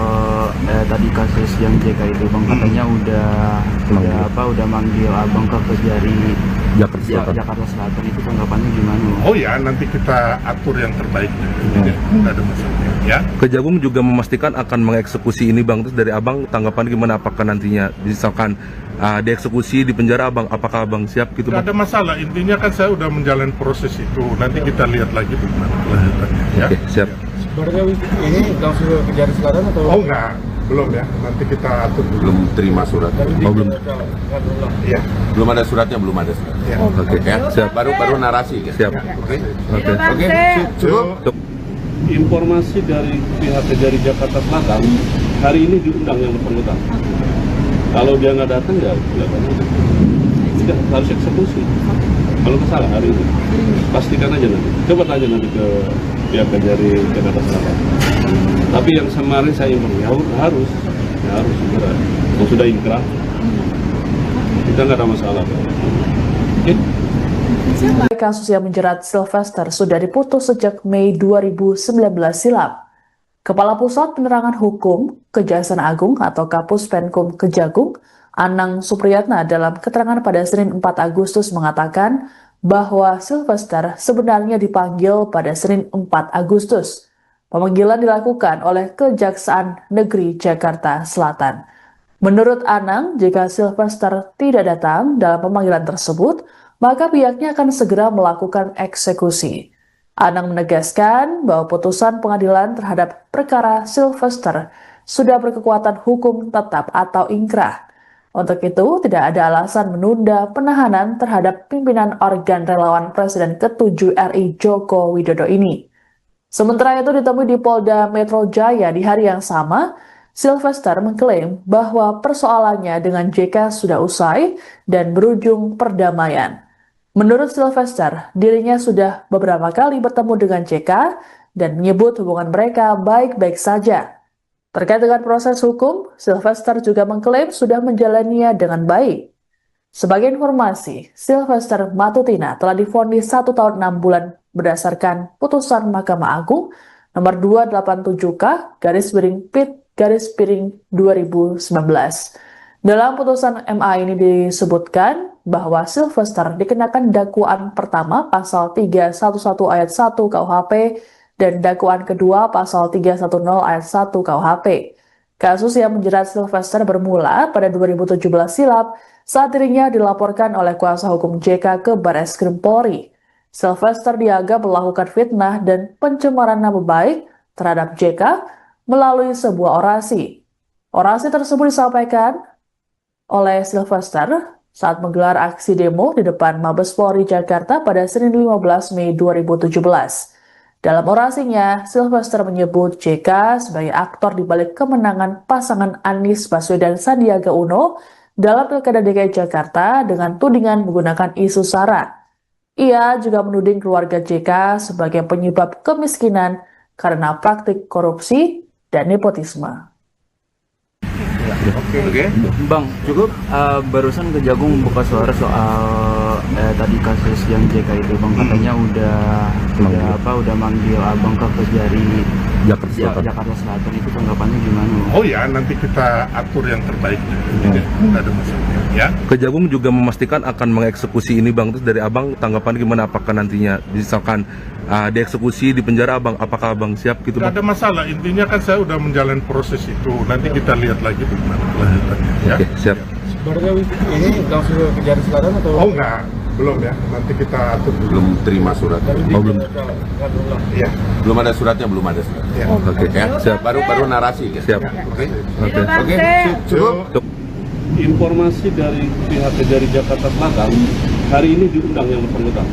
tadi kasus yang JK itu, Bang, katanya udah manggil Abang ke Kejari Jakarta Selatan. Itu tanggapannya gimana? Oh ya, nanti kita atur yang terbaik. Nggak ada masalah. Ya. Kejagung juga memastikan akan mengeksekusi ini Bang. Terus dari Abang tanggapan gimana, apakah nantinya misalkan dieksekusi di penjara Abang, apakah Abang siap gitu Nggak Bang? ada masalah. Intinya kan saya udah menjalani proses itu. Nanti kita lihat lagi bagaimana kelanjutannya. Ya. Oke, siap. Sebenarnya ini langsung ke Kejari Selatan atau? Oh enggak, belum ya. Nanti kita atur dulu. Belum terima suratnya. Oh, belum. Iya. Belum ada suratnya, belum ada suratnya. Ya. Oke. Ya, baru narasi. Ya. Siap. Oke. Oke. Oke. Cukup. Informasi dari pihak dari Jakarta Selatan, hari ini diundang yang bersangkutan. Kalau dia nggak datang ya tidak harus eksekusi. Kalau kesalahan hari ini, pastikan aja nanti. Coba tanya nanti ke pihak dari Jakarta Selatan. Tapi yang kemarin saya imbang ya harus segera. Kalau sudah inkrah, kita nggak ada masalah. Oke? Kasus yang menjerat Sylvester sudah diputus sejak Mei 2019 silam. Kepala Pusat Penerangan Hukum Kejaksaan Agung atau Kapus Penkum Kejagung, Anang Supriyatna dalam keterangan pada Senin 4 Agustus mengatakan bahwa Sylvester sebenarnya dipanggil pada Senin 4 Agustus. Pemanggilan dilakukan oleh Kejaksaan Negeri Jakarta Selatan. Menurut Anang, jika Sylvester tidak datang dalam pemanggilan tersebut, maka pihaknya akan segera melakukan eksekusi. Anang menegaskan bahwa putusan pengadilan terhadap perkara Sylvester sudah berkekuatan hukum tetap atau ingkrah. Untuk itu, tidak ada alasan menunda penahanan terhadap pimpinan organ relawan Presiden ke-7 RI Joko Widodo ini. Sementara itu ditemui di Polda Metro Jaya di hari yang sama, Sylvester mengklaim bahwa persoalannya dengan JK sudah usai dan berujung perdamaian. Menurut Sylvester, dirinya sudah beberapa kali bertemu dengan JK dan menyebut hubungan mereka baik-baik saja. Terkait dengan proses hukum, Sylvester juga mengklaim sudah menjalaninya dengan baik. Sebagai informasi, Sylvester Matutina telah divonis 1 tahun 6 bulan berdasarkan putusan Mahkamah Agung nomor 287K/Pit/2019. Dalam putusan MA ini disebutkan bahwa Sylvester dikenakan dakwaan pertama pasal 311 ayat 1 KUHP dan dakwaan kedua pasal 310 ayat 1 KUHP. Kasus yang menjerat Sylvester bermula pada 2017 silam saat dirinya dilaporkan oleh kuasa hukum JK ke Barreskrim Polri. Sylvester dianggap melakukan fitnah dan pencemaran nama baik terhadap JK melalui sebuah orasi. Orasi tersebut disampaikan oleh Sylvester saat menggelar aksi demo di depan Mabes Polri Jakarta pada Senin 15 Mei 2017. Dalam orasinya, Sylvester menyebut JK sebagai aktor di balik kemenangan pasangan Anies Baswedan Sandiaga Uno dalam Pilkada DKI Jakarta dengan tudingan menggunakan isu SARA. Ia juga menuding keluarga JK sebagai penyebab kemiskinan karena praktik korupsi dan nepotisme. Oke. Bang, cukup barusan Kejagung buka suara soal tadi kasus yang JK itu, Bang, katanya udah manggil Abang ke Kejari Jakarta Selatan. Itu tanggapannya gimana? Oh ya, nanti kita atur yang terbaiknya. Tidak ada masalah. Ya. Kejagung juga memastikan akan mengeksekusi ini, Bang. Terus dari Abang tanggapan gimana? Apakah nantinya misalkan dieksekusi di penjara, Abang, apakah Abang siap gitu, Bang? Tidak ada masalah. Intinya kan saya udah menjalani proses itu. Nanti kita lihat lagi bagaimana kelanjutannya. Ya. Oke, siap. Sebenarnya ini langsung ke Kejari Selatan atau? Oh enggak, belum ya. Nanti kita atur dulu. Belum terima suratnya. Belum. Iya. Belum ada suratnya, belum ada suratnya. Ya. Oke, Ya, siap. baru narasi. Ya. Siap. Oke. Oke. Cukup. Informasi dari pihak Kejari Jakarta Selatan, hari ini diundang yang bersangkutan.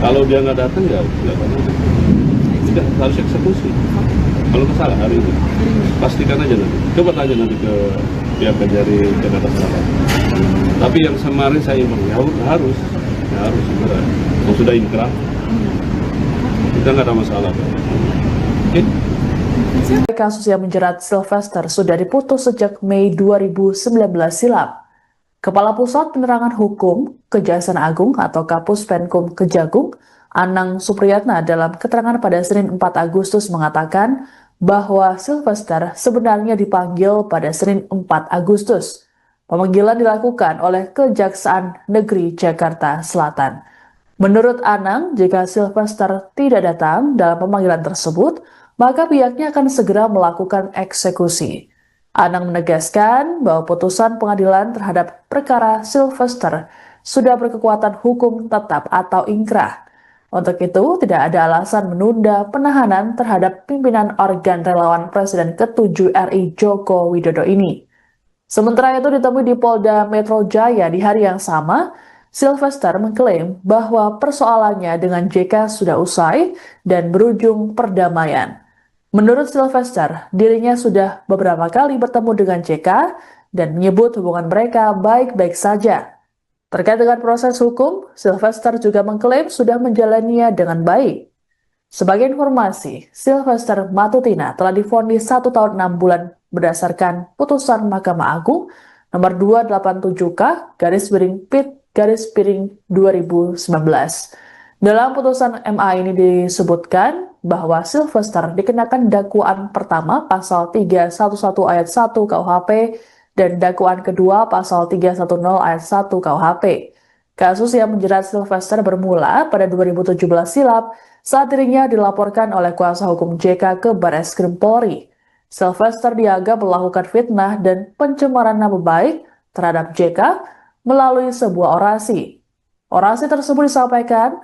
Kalau dia nggak datang ya nggak ada. Tidak harus eksekusi. Kalau salah hari ini, pastikan aja nanti. Coba tanya nanti ke pihak Kejari Jakarta Selatan. Tapi yang kemarin saya informasi harus segera. Yang sudah inkrah, kita nggak ada masalah. Oke. Kasus yang menjerat Sylvester sudah diputus sejak Mei 2019 silam. Kepala Pusat Penerangan Hukum Kejaksaan Agung atau Kapus Penkum Kejagung, Anang Supriyatna dalam keterangan pada Senin 4 Agustus mengatakan bahwa Sylvester sebenarnya dipanggil pada Senin 4 Agustus. Pemanggilan dilakukan oleh Kejaksaan Negeri Jakarta Selatan. Menurut Anang, jika Sylvester tidak datang dalam pemanggilan tersebut, maka pihaknya akan segera melakukan eksekusi. Anang menegaskan bahwa putusan pengadilan terhadap perkara Sylvester sudah berkekuatan hukum tetap atau ingkrah. Untuk itu, tidak ada alasan menunda penahanan terhadap pimpinan organ relawan Presiden ke-7 RI Joko Widodo ini. Sementara itu ditemui di Polda Metro Jaya di hari yang sama, Sylvester mengklaim bahwa persoalannya dengan JK sudah usai dan berujung perdamaian. Menurut Sylvester, dirinya sudah beberapa kali bertemu dengan JK dan menyebut hubungan mereka baik-baik saja. Terkait dengan proses hukum, Sylvester juga mengklaim sudah menjalaninya dengan baik. Sebagai informasi, Sylvester Matutina telah divonis 1 tahun 6 bulan berdasarkan putusan Mahkamah Agung nomor 287K/Pit/2019. Dalam putusan MA ini disebutkan bahwa Sylvester dikenakan dakwaan pertama pasal 311 ayat 1 KUHP dan dakwaan kedua pasal 310 ayat 1 KUHP. Kasus yang menjerat Sylvester bermula pada 2017 silam saat dirinya dilaporkan oleh kuasa hukum JK ke Barreskrim Polri. Sylvester dianggap melakukan fitnah dan pencemaran nama baik terhadap JK melalui sebuah orasi. Orasi tersebut disampaikan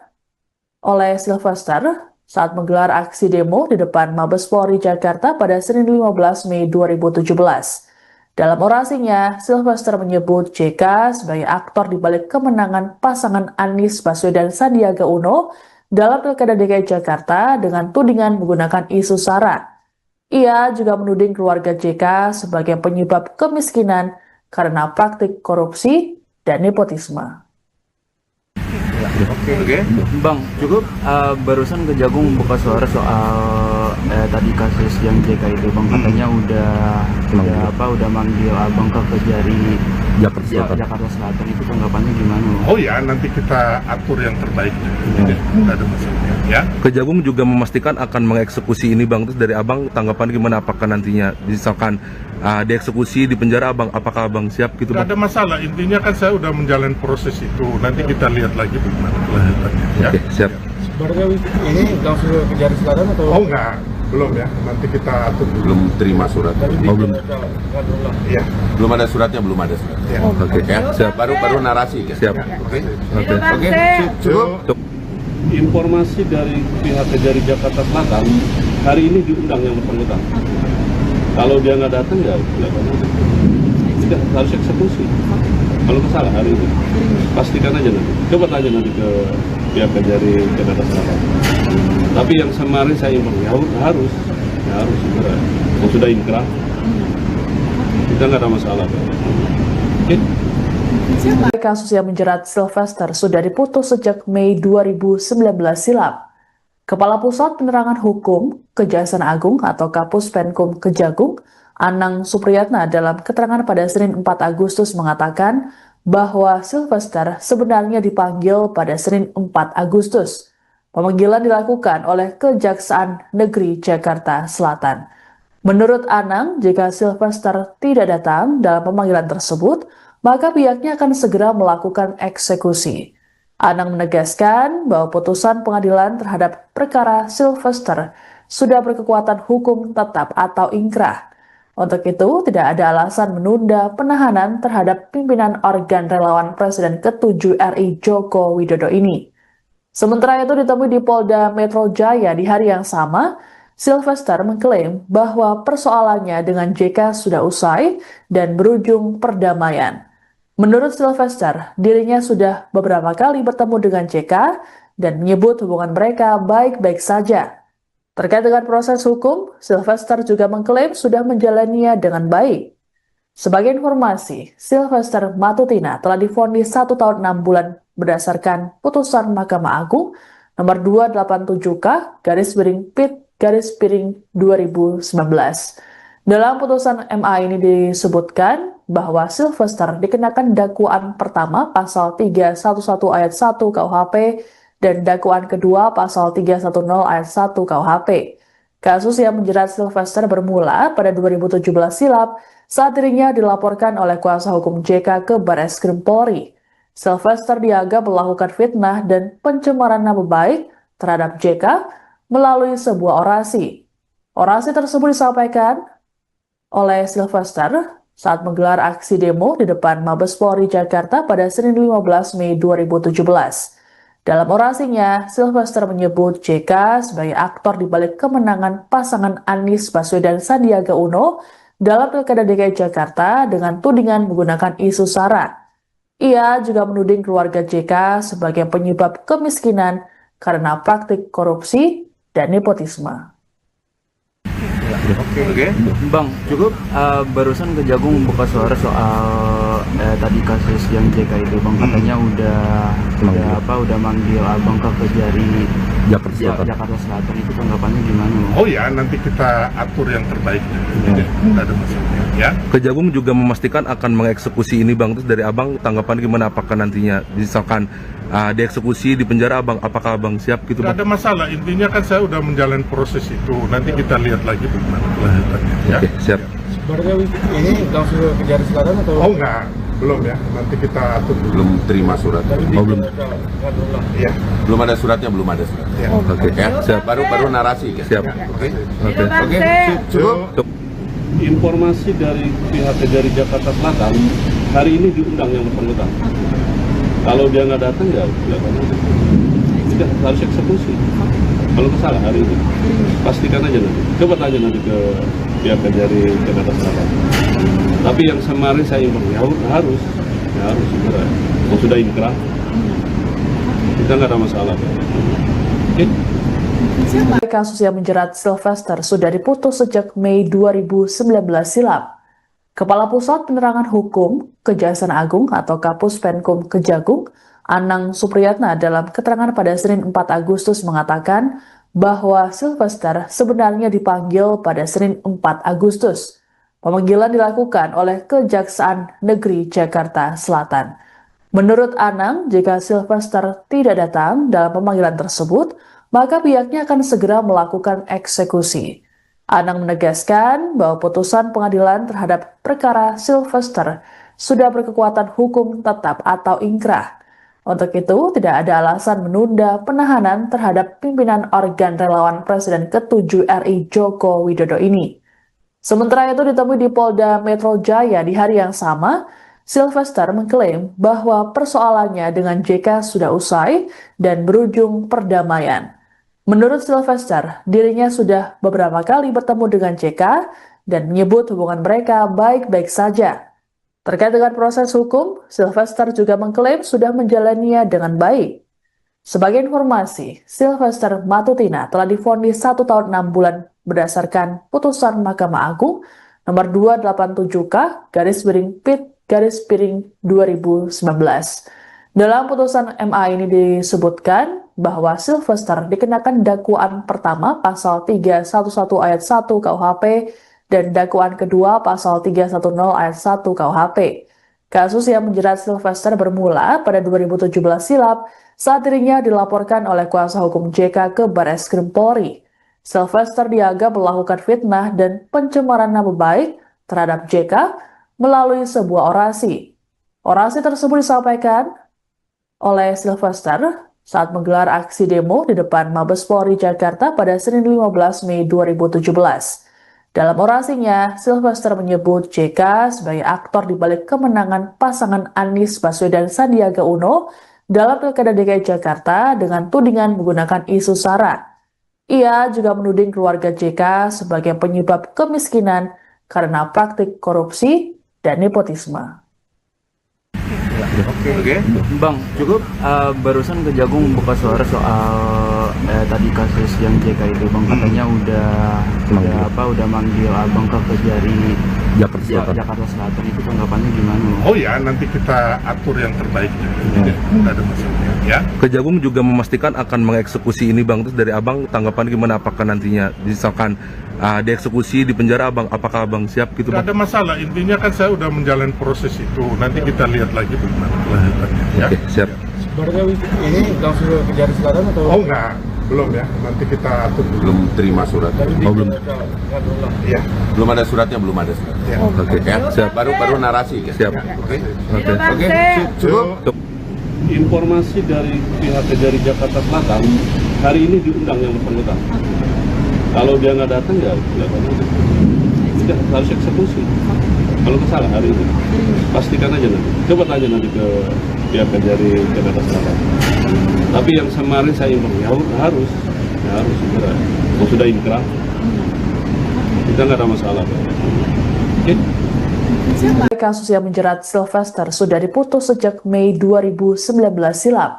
oleh Sylvester saat menggelar aksi demo di depan Mabes Polri Jakarta pada Senin 15 Mei 2017. Dalam orasinya, Sylvester menyebut JK sebagai aktor di balik kemenangan pasangan Anies Baswedan Sandiaga Uno dalam Pilkada DKI Jakarta dengan tudingan menggunakan isu SARA. Ia juga menuding keluarga JK sebagai penyebab kemiskinan karena praktik korupsi dan nepotisme. Oke. Bang, cukup barusan Kejagung buka suara soal tadi kasus yang JK itu, Bang, katanya udah manggil Abang ke Kejari Jakarta Selatan. Itu tanggapannya gimana? Oh ya, nanti kita atur yang terbaik. Tidak ada masalah. Ya. Kejagung juga memastikan akan mengeksekusi ini Bang. Terus dari Abang tanggapan gimana, apakah nantinya misalkan dieksekusi di penjara Abang, apakah Abang siap gitu Tidak Bang? ada masalah, intinya kan saya udah menjalani proses itu. Nanti kita lihat lagi bagaimana kelanjutannya. Ya. Oke, siap. Berarti ini langsung ke Kejari Selatan atau? Oh enggak, belum ya. Nanti kita atur dulu. Belum terima surat. Belum. Ya. Belum ada suratnya, belum ada surat. Ya. Oke, Ya, siap. baru narasi. Ya. Siap. Oke. Oke. Cukup. Informasi dari pihak Kejari Jakarta Selatan, hari ini diundang yang bersangkutan. Kalau dia nggak datang ya tidak harus eksekusi. Kalau salah hari ini, pastikan aja nanti. Coba tanya nanti ke pihak Kejari Jakarta Selatan. Tapi yang kemarin saya informasi harus segera. Yang sudah inkrah, kita nggak ada masalah. Oke. Kasus yang menjerat Sylvester sudah diputus sejak Mei 2019 silam. Kepala Pusat Penerangan Hukum Kejaksaan Agung atau Kapus Penkum Kejagung, Anang Supriyatna dalam keterangan pada Senin 4 Agustus mengatakan bahwa Sylvester sebenarnya dipanggil pada Senin 4 Agustus. Pemanggilan dilakukan oleh Kejaksaan Negeri Jakarta Selatan. Menurut Anang, jika Sylvester tidak datang dalam pemanggilan tersebut, maka pihaknya akan segera melakukan eksekusi. Anang menegaskan bahwa putusan pengadilan terhadap perkara Sylvester sudah berkekuatan hukum tetap atau ingkrah. Untuk itu, tidak ada alasan menunda penahanan terhadap pimpinan organ relawan Presiden ke-7 RI Joko Widodo ini. Sementara itu ditemui di Polda Metro Jaya di hari yang sama, Sylvester mengklaim bahwa persoalannya dengan JK sudah usai dan berujung perdamaian. Menurut Sylvester, dirinya sudah beberapa kali bertemu dengan JK dan menyebut hubungan mereka baik-baik saja. Terkait dengan proses hukum, Sylvester juga mengklaim sudah menjalaninya dengan baik. Sebagai informasi, Sylvester Matutina telah divonis 1 tahun 6 bulan berdasarkan putusan Mahkamah Agung nomor 287K/PIT/2019. Dalam putusan MA ini disebutkan bahwa Sylvester dikenakan dakwaan pertama pasal 311 ayat 1 KUHP dan dakwaan kedua pasal 310 ayat 1 KUHP. Kasus yang menjerat Sylvester bermula pada 2017 silam saat dirinya dilaporkan oleh kuasa hukum JK ke Barreskrim Polri. Sylvester dianggap melakukan fitnah dan pencemaran nama baik terhadap JK melalui sebuah orasi. Orasi tersebut disampaikan oleh Sylvester saat menggelar aksi demo di depan Mabes Polri Jakarta pada Senin 15 Mei 2017. Dalam orasinya, Sylvester menyebut JK sebagai aktor di balik kemenangan pasangan Anies Baswedan Sandiaga Uno dalam Pilkada DKI Jakarta dengan tudingan menggunakan isu SARA. Ia juga menuding keluarga JK sebagai penyebab kemiskinan karena praktik korupsi dan nepotisme. Oke. Bang, cukup barusan Kejagung buka suara soal tadi kasus yang JK itu, Bang, katanya udah manggil Abang ke Kejari Jakarta Selatan. Itu tanggapannya gimana? Oh ya, nanti kita atur yang terbaik. Tidak ada masalah. Ya. Kejagung juga memastikan akan mengeksekusi ini Bang. Terus dari Abang tanggapan gimana, apakah nantinya misalkan dieksekusi di penjara Abang, apakah Abang siap gitu Tidak Bang? ada masalah, intinya kan saya udah menjalani proses itu. Nanti kita lihat lagi bagaimana kelanjutannya. Ya. Oke, siap. Berarti ini langsung ke Kejari Selatan atau? Oh enggak, belum ya. Nanti kita atur dulu. Belum terima surat. Belum. Ya. Belum ada suratnya, belum ada surat. Ya. Oke, Ya, siap. baru narasi. Ya. Siap. Oke. Oke. Cukup. Informasi dari pihak Kejari Jakarta Selatan, hari ini diundang yang bersangkutan. Kalau dia nggak datang ya tidak harus eksekusi. Kalau salah hari ini, pastikan aja nanti. Coba tanya nanti ke pihak Kejari Jakarta Selatan. Tapi yang kemarin saya informasi harus segera. Kalau sudah inkrah, kita nggak ada masalah. Oke? Kasus yang menjerat Sylvester sudah diputus sejak Mei 2019 silam. Kepala Pusat Penerangan Hukum Kejaksaan Agung atau Kapus Penkum Kejagung, Anang Supriyatna dalam keterangan pada Senin 4 Agustus mengatakan bahwa Sylvester sebenarnya dipanggil pada Senin 4 Agustus. Pemanggilan dilakukan oleh Kejaksaan Negeri Jakarta Selatan. Menurut Anang, jika Sylvester tidak datang dalam pemanggilan tersebut, maka pihaknya akan segera melakukan eksekusi. Anang menegaskan bahwa putusan pengadilan terhadap perkara Sylvester sudah berkekuatan hukum tetap atau ingkrah. Untuk itu, tidak ada alasan menunda penahanan terhadap pimpinan organ relawan Presiden ke-7 RI Joko Widodo ini. Sementara itu ditemui di Polda Metro Jaya di hari yang sama, Sylvester mengklaim bahwa persoalannya dengan JK sudah usai dan berujung perdamaian. Menurut Sylvester, dirinya sudah beberapa kali bertemu dengan JK dan menyebut hubungan mereka baik-baik saja. Terkait dengan proses hukum, Sylvester juga mengklaim sudah menjalaninya dengan baik. Sebagai informasi, Sylvester Matutina telah divonis 1 tahun 6 bulan berdasarkan putusan Mahkamah Agung nomor 287K/PIT/2019. Dalam putusan MA ini disebutkan bahwa Sylvester dikenakan dakwaan pertama pasal 311 ayat 1 KUHP dan dakwaan kedua pasal 310 ayat 1 KUHP. Kasus yang menjerat Sylvester bermula pada 2017 silam saat dirinya dilaporkan oleh kuasa hukum JK ke Barreskrim Polri. Sylvester dianggap melakukan fitnah dan pencemaran nama baik terhadap JK melalui sebuah orasi. Orasi tersebut disampaikan oleh Sylvester saat menggelar aksi demo di depan Mabes Polri Jakarta pada Senin 15 Mei 2017. Dalam orasinya, Sylvester menyebut JK sebagai aktor di balik kemenangan pasangan Anies Baswedan Sandiaga Uno dalam Pilkada DKI Jakarta dengan tudingan menggunakan isu SARA. Ia juga menuding keluarga JK sebagai penyebab kemiskinan karena praktik korupsi dan nepotisme. Oke. Bang, cukup barusan Kejagung buka suara soal tadi kasus yang JK itu, Bang, katanya udah manggil Abang ke Kejari Jakarta Selatan. Itu tanggapannya gimana? Oh ya, nanti kita atur yang terbaiknya. Tidak ada masalah ya. Kejagung juga memastikan akan mengeksekusi ini, Bang. Terus dari Abang tanggapan gimana, apakah nantinya misalkan dieksekusi di penjara, Abang, apakah Abang siap gitu, Tidak Bang? ada masalah, intinya kan saya udah menjalani proses itu. Nanti kita lihat lagi bagaimana kelanjutannya ya. Oke, siap. Sebenarnya ini langsung ke Kejari Selatan atau? Oh enggak, belum ya. Nanti kita atur dulu. Belum terima surat. Oh, belum. Iya. Belum ada suratnya, belum ada surat. Ya. Oke, Ya, siap. baru narasi ya. Siap. Oke. Oke. Cukup. Informasi dari pihak Kejari Jakarta Selatan, hari ini diundang yang bersangkutan. Kalau dia nggak datang ya sudah harus eksekusi. Kalau kesalah hari ini, pastikan aja nanti. Coba tanya nanti ke pihak Kejari Jakarta Selatan. Tapi yang kemarin saya informasi harus segera. Kalau sudah inkrah, kita nggak ada masalah. Oke? Kasus yang menjerat Sylvester sudah diputus sejak Mei 2019 silam.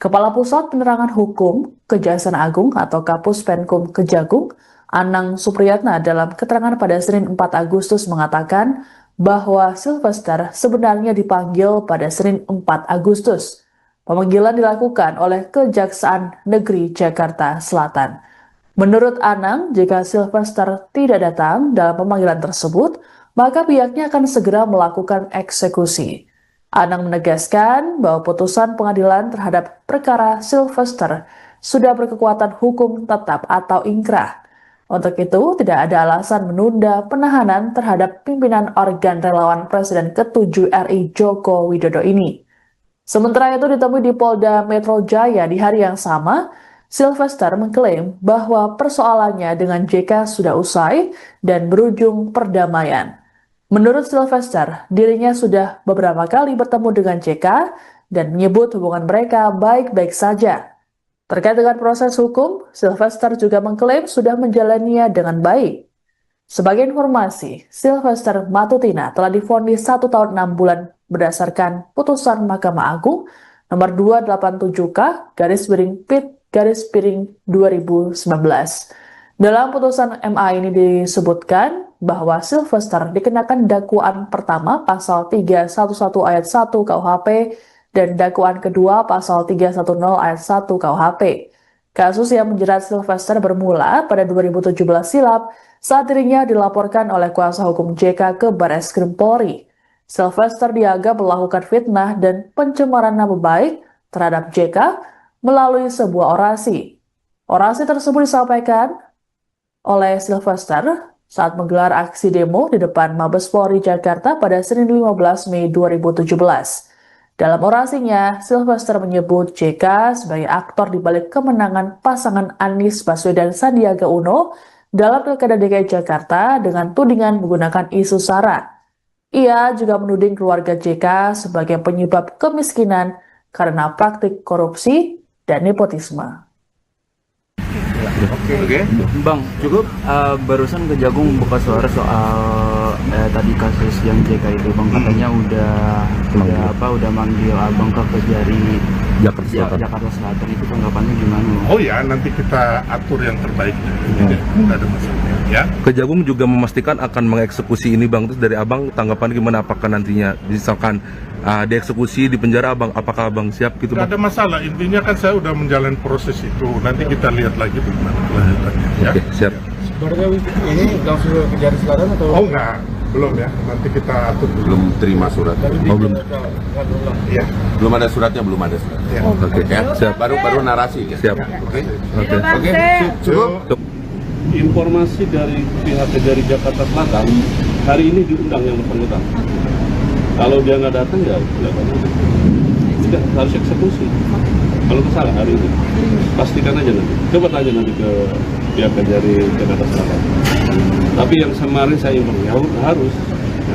Kepala Pusat Penerangan Hukum Kejaksaan Agung atau Kapus Penkum Kejagung, Anang Supriyatna dalam keterangan pada Senin 4 Agustus mengatakan bahwa Sylvester sebenarnya dipanggil pada Senin 4 Agustus. Pemanggilan dilakukan oleh Kejaksaan Negeri Jakarta Selatan. Menurut Anang, jika Sylvester tidak datang dalam pemanggilan tersebut, maka pihaknya akan segera melakukan eksekusi. Anang menegaskan bahwa putusan pengadilan terhadap perkara Sylvester sudah berkekuatan hukum tetap atau ingkrah. Untuk itu, tidak ada alasan menunda penahanan terhadap pimpinan organ relawan Presiden ke-7 RI Joko Widodo ini. Sementara itu ditemui di Polda Metro Jaya di hari yang sama, Sylvester mengklaim bahwa persoalannya dengan JK sudah usai dan berujung perdamaian. Menurut Sylvester, dirinya sudah beberapa kali bertemu dengan JK dan menyebut hubungan mereka baik-baik saja. Terkait dengan proses hukum, Sylvester juga mengklaim sudah menjalaninya dengan baik. Sebagai informasi, Sylvester Matutina telah divonis 1 tahun 6 bulan berdasarkan putusan Mahkamah Agung nomor 287/PIT/2019. Dalam putusan MA ini disebutkan bahwa Sylvester dikenakan dakwaan pertama pasal 311 ayat 1 KUHP dan dakwaan kedua pasal 310 ayat 1 KUHP. Kasus yang menjerat Sylvester bermula pada 2017 silam saat dirinya dilaporkan oleh kuasa hukum JK ke Barreskrim Polri. Sylvester dianggap melakukan fitnah dan pencemaran nama baik terhadap JK melalui sebuah orasi. Orasi tersebut disampaikan oleh Sylvester saat menggelar aksi demo di depan Mabes Polri Jakarta pada Senin 15 Mei 2017. Dalam orasinya, Sylvester menyebut JK sebagai aktor di balik kemenangan pasangan Anies Baswedan Sandiaga Uno dalam Pilkada DKI Jakarta dengan tudingan menggunakan isu SARA. Ia juga menuding keluarga JK sebagai penyebab kemiskinan karena praktik korupsi dan nepotisme. Oke. Bang, cukup barusan Kejagung buka suara soal tadi kasus yang JK itu, Bang, katanya udah manggil Abang ke Kejari Jakarta Selatan. Itu tanggapannya gimana, Bang? Oh ya, nanti kita atur yang terbaik. Tidak ada masalah ya. Kejagung juga memastikan akan mengeksekusi ini Bang. Terus dari Abang tanggapan gimana, apakah nantinya misalkan dieksekusi di penjara Abang, apakah Abang siap gitu Bang? Tidak ada masalah, intinya kan saya udah menjalani proses itu. Nanti kita lihat lagi bagaimana kelanjutannya ya. Oke, siap. Sebenarnya ini langsung ke Kejari Selatan atau? Oh enggak, belum ya. Nanti kita atur dulu. Belum terima surat. Oh, belum. Iya. Belum ada suratnya, belum ada surat. Ya. Oke, Ya, siap. baru narasi ya. Siap. Oke. Oke. Cukup. Informasi dari pihak Kejari Jakarta Selatan, hari ini diundang yang bersangkutan. Kalau dia nggak datang ya tidak harus eksekusi. Kalau salah hari ini, pastikan aja nanti. Coba tanya nanti ke pihak Kejari Jakarta Selatan. Tapi yang kemarin saya informasi harus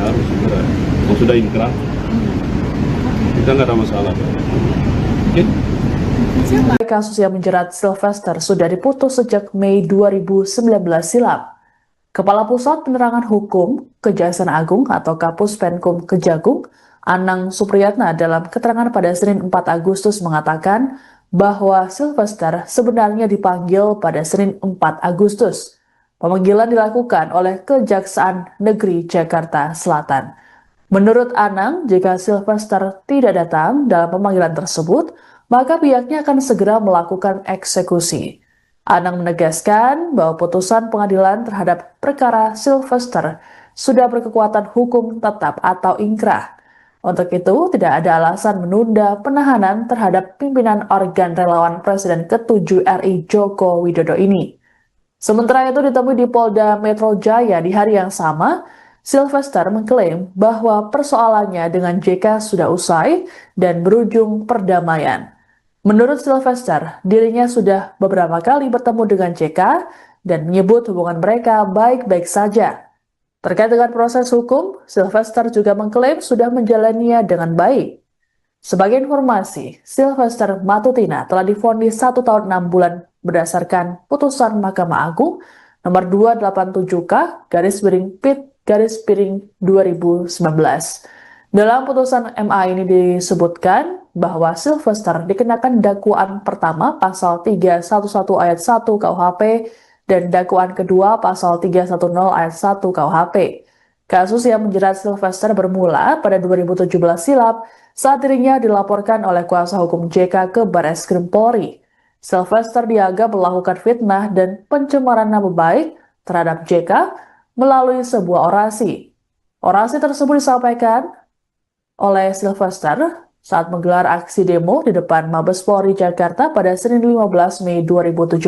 segera. Kalau sudah inkrah, kita nggak ada masalah. Oke? Kasus yang menjerat Sylvester sudah diputus sejak Mei 2019 silam. Kepala Pusat Penerangan Hukum Kejaksaan Agung atau Kapus Penkum Kejagung, Anang Supriyatna dalam keterangan pada Senin 4 Agustus mengatakan bahwa Sylvester sebenarnya dipanggil pada Senin 4 Agustus. Pemanggilan dilakukan oleh Kejaksaan Negeri Jakarta Selatan. Menurut Anang, jika Sylvester tidak datang dalam pemanggilan tersebut, maka pihaknya akan segera melakukan eksekusi. Anang menegaskan bahwa putusan pengadilan terhadap perkara Sylvester sudah berkekuatan hukum tetap atau ingkrah. Untuk itu, tidak ada alasan menunda penahanan terhadap pimpinan organ relawan Presiden ke-7 RI Joko Widodo ini. Sementara itu ditemui di Polda Metro Jaya di hari yang sama, Sylvester mengklaim bahwa persoalannya dengan JK sudah usai dan berujung perdamaian. Menurut Sylvester, dirinya sudah beberapa kali bertemu dengan JK dan menyebut hubungan mereka baik-baik saja. Terkait dengan proses hukum, Sylvester juga mengklaim sudah menjalaninya dengan baik. Sebagai informasi, Sylvester Matutina telah divonis 1 tahun 6 bulan berdasarkan putusan Mahkamah Agung nomor 287/PIT/2019. Dalam putusan MA ini disebutkan bahwa Sylvester dikenakan dakwaan pertama pasal 311 ayat 1 KUHP dan dakwaan kedua pasal 310 ayat 1 KUHP. Kasus yang menjerat Sylvester bermula pada 2017 silam saat dirinya dilaporkan oleh kuasa hukum JK ke Barreskrim Polri. Sylvester dianggap melakukan fitnah dan pencemaran nama baik terhadap JK melalui sebuah orasi. Orasi tersebut disampaikan oleh Sylvester saat menggelar aksi demo di depan Mabes Polri Jakarta pada Senin 15 Mei 2017.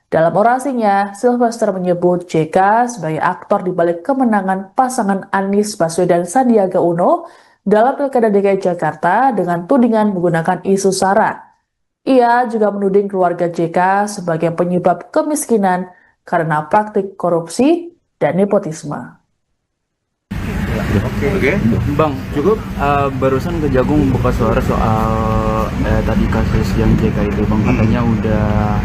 Dalam orasinya, Sylvester menyebut JK sebagai aktor di balik kemenangan pasangan Anies Baswedan Sandiaga Uno dalam Pilkada DKI Jakarta dengan tudingan menggunakan isu SARA. Ia juga menuding keluarga JK sebagai penyebab kemiskinan karena praktik korupsi dan nepotisme. Oke. Bang, cukup barusan Kejagung buka suara soal tadi kasus yang JK itu, Bang, katanya udah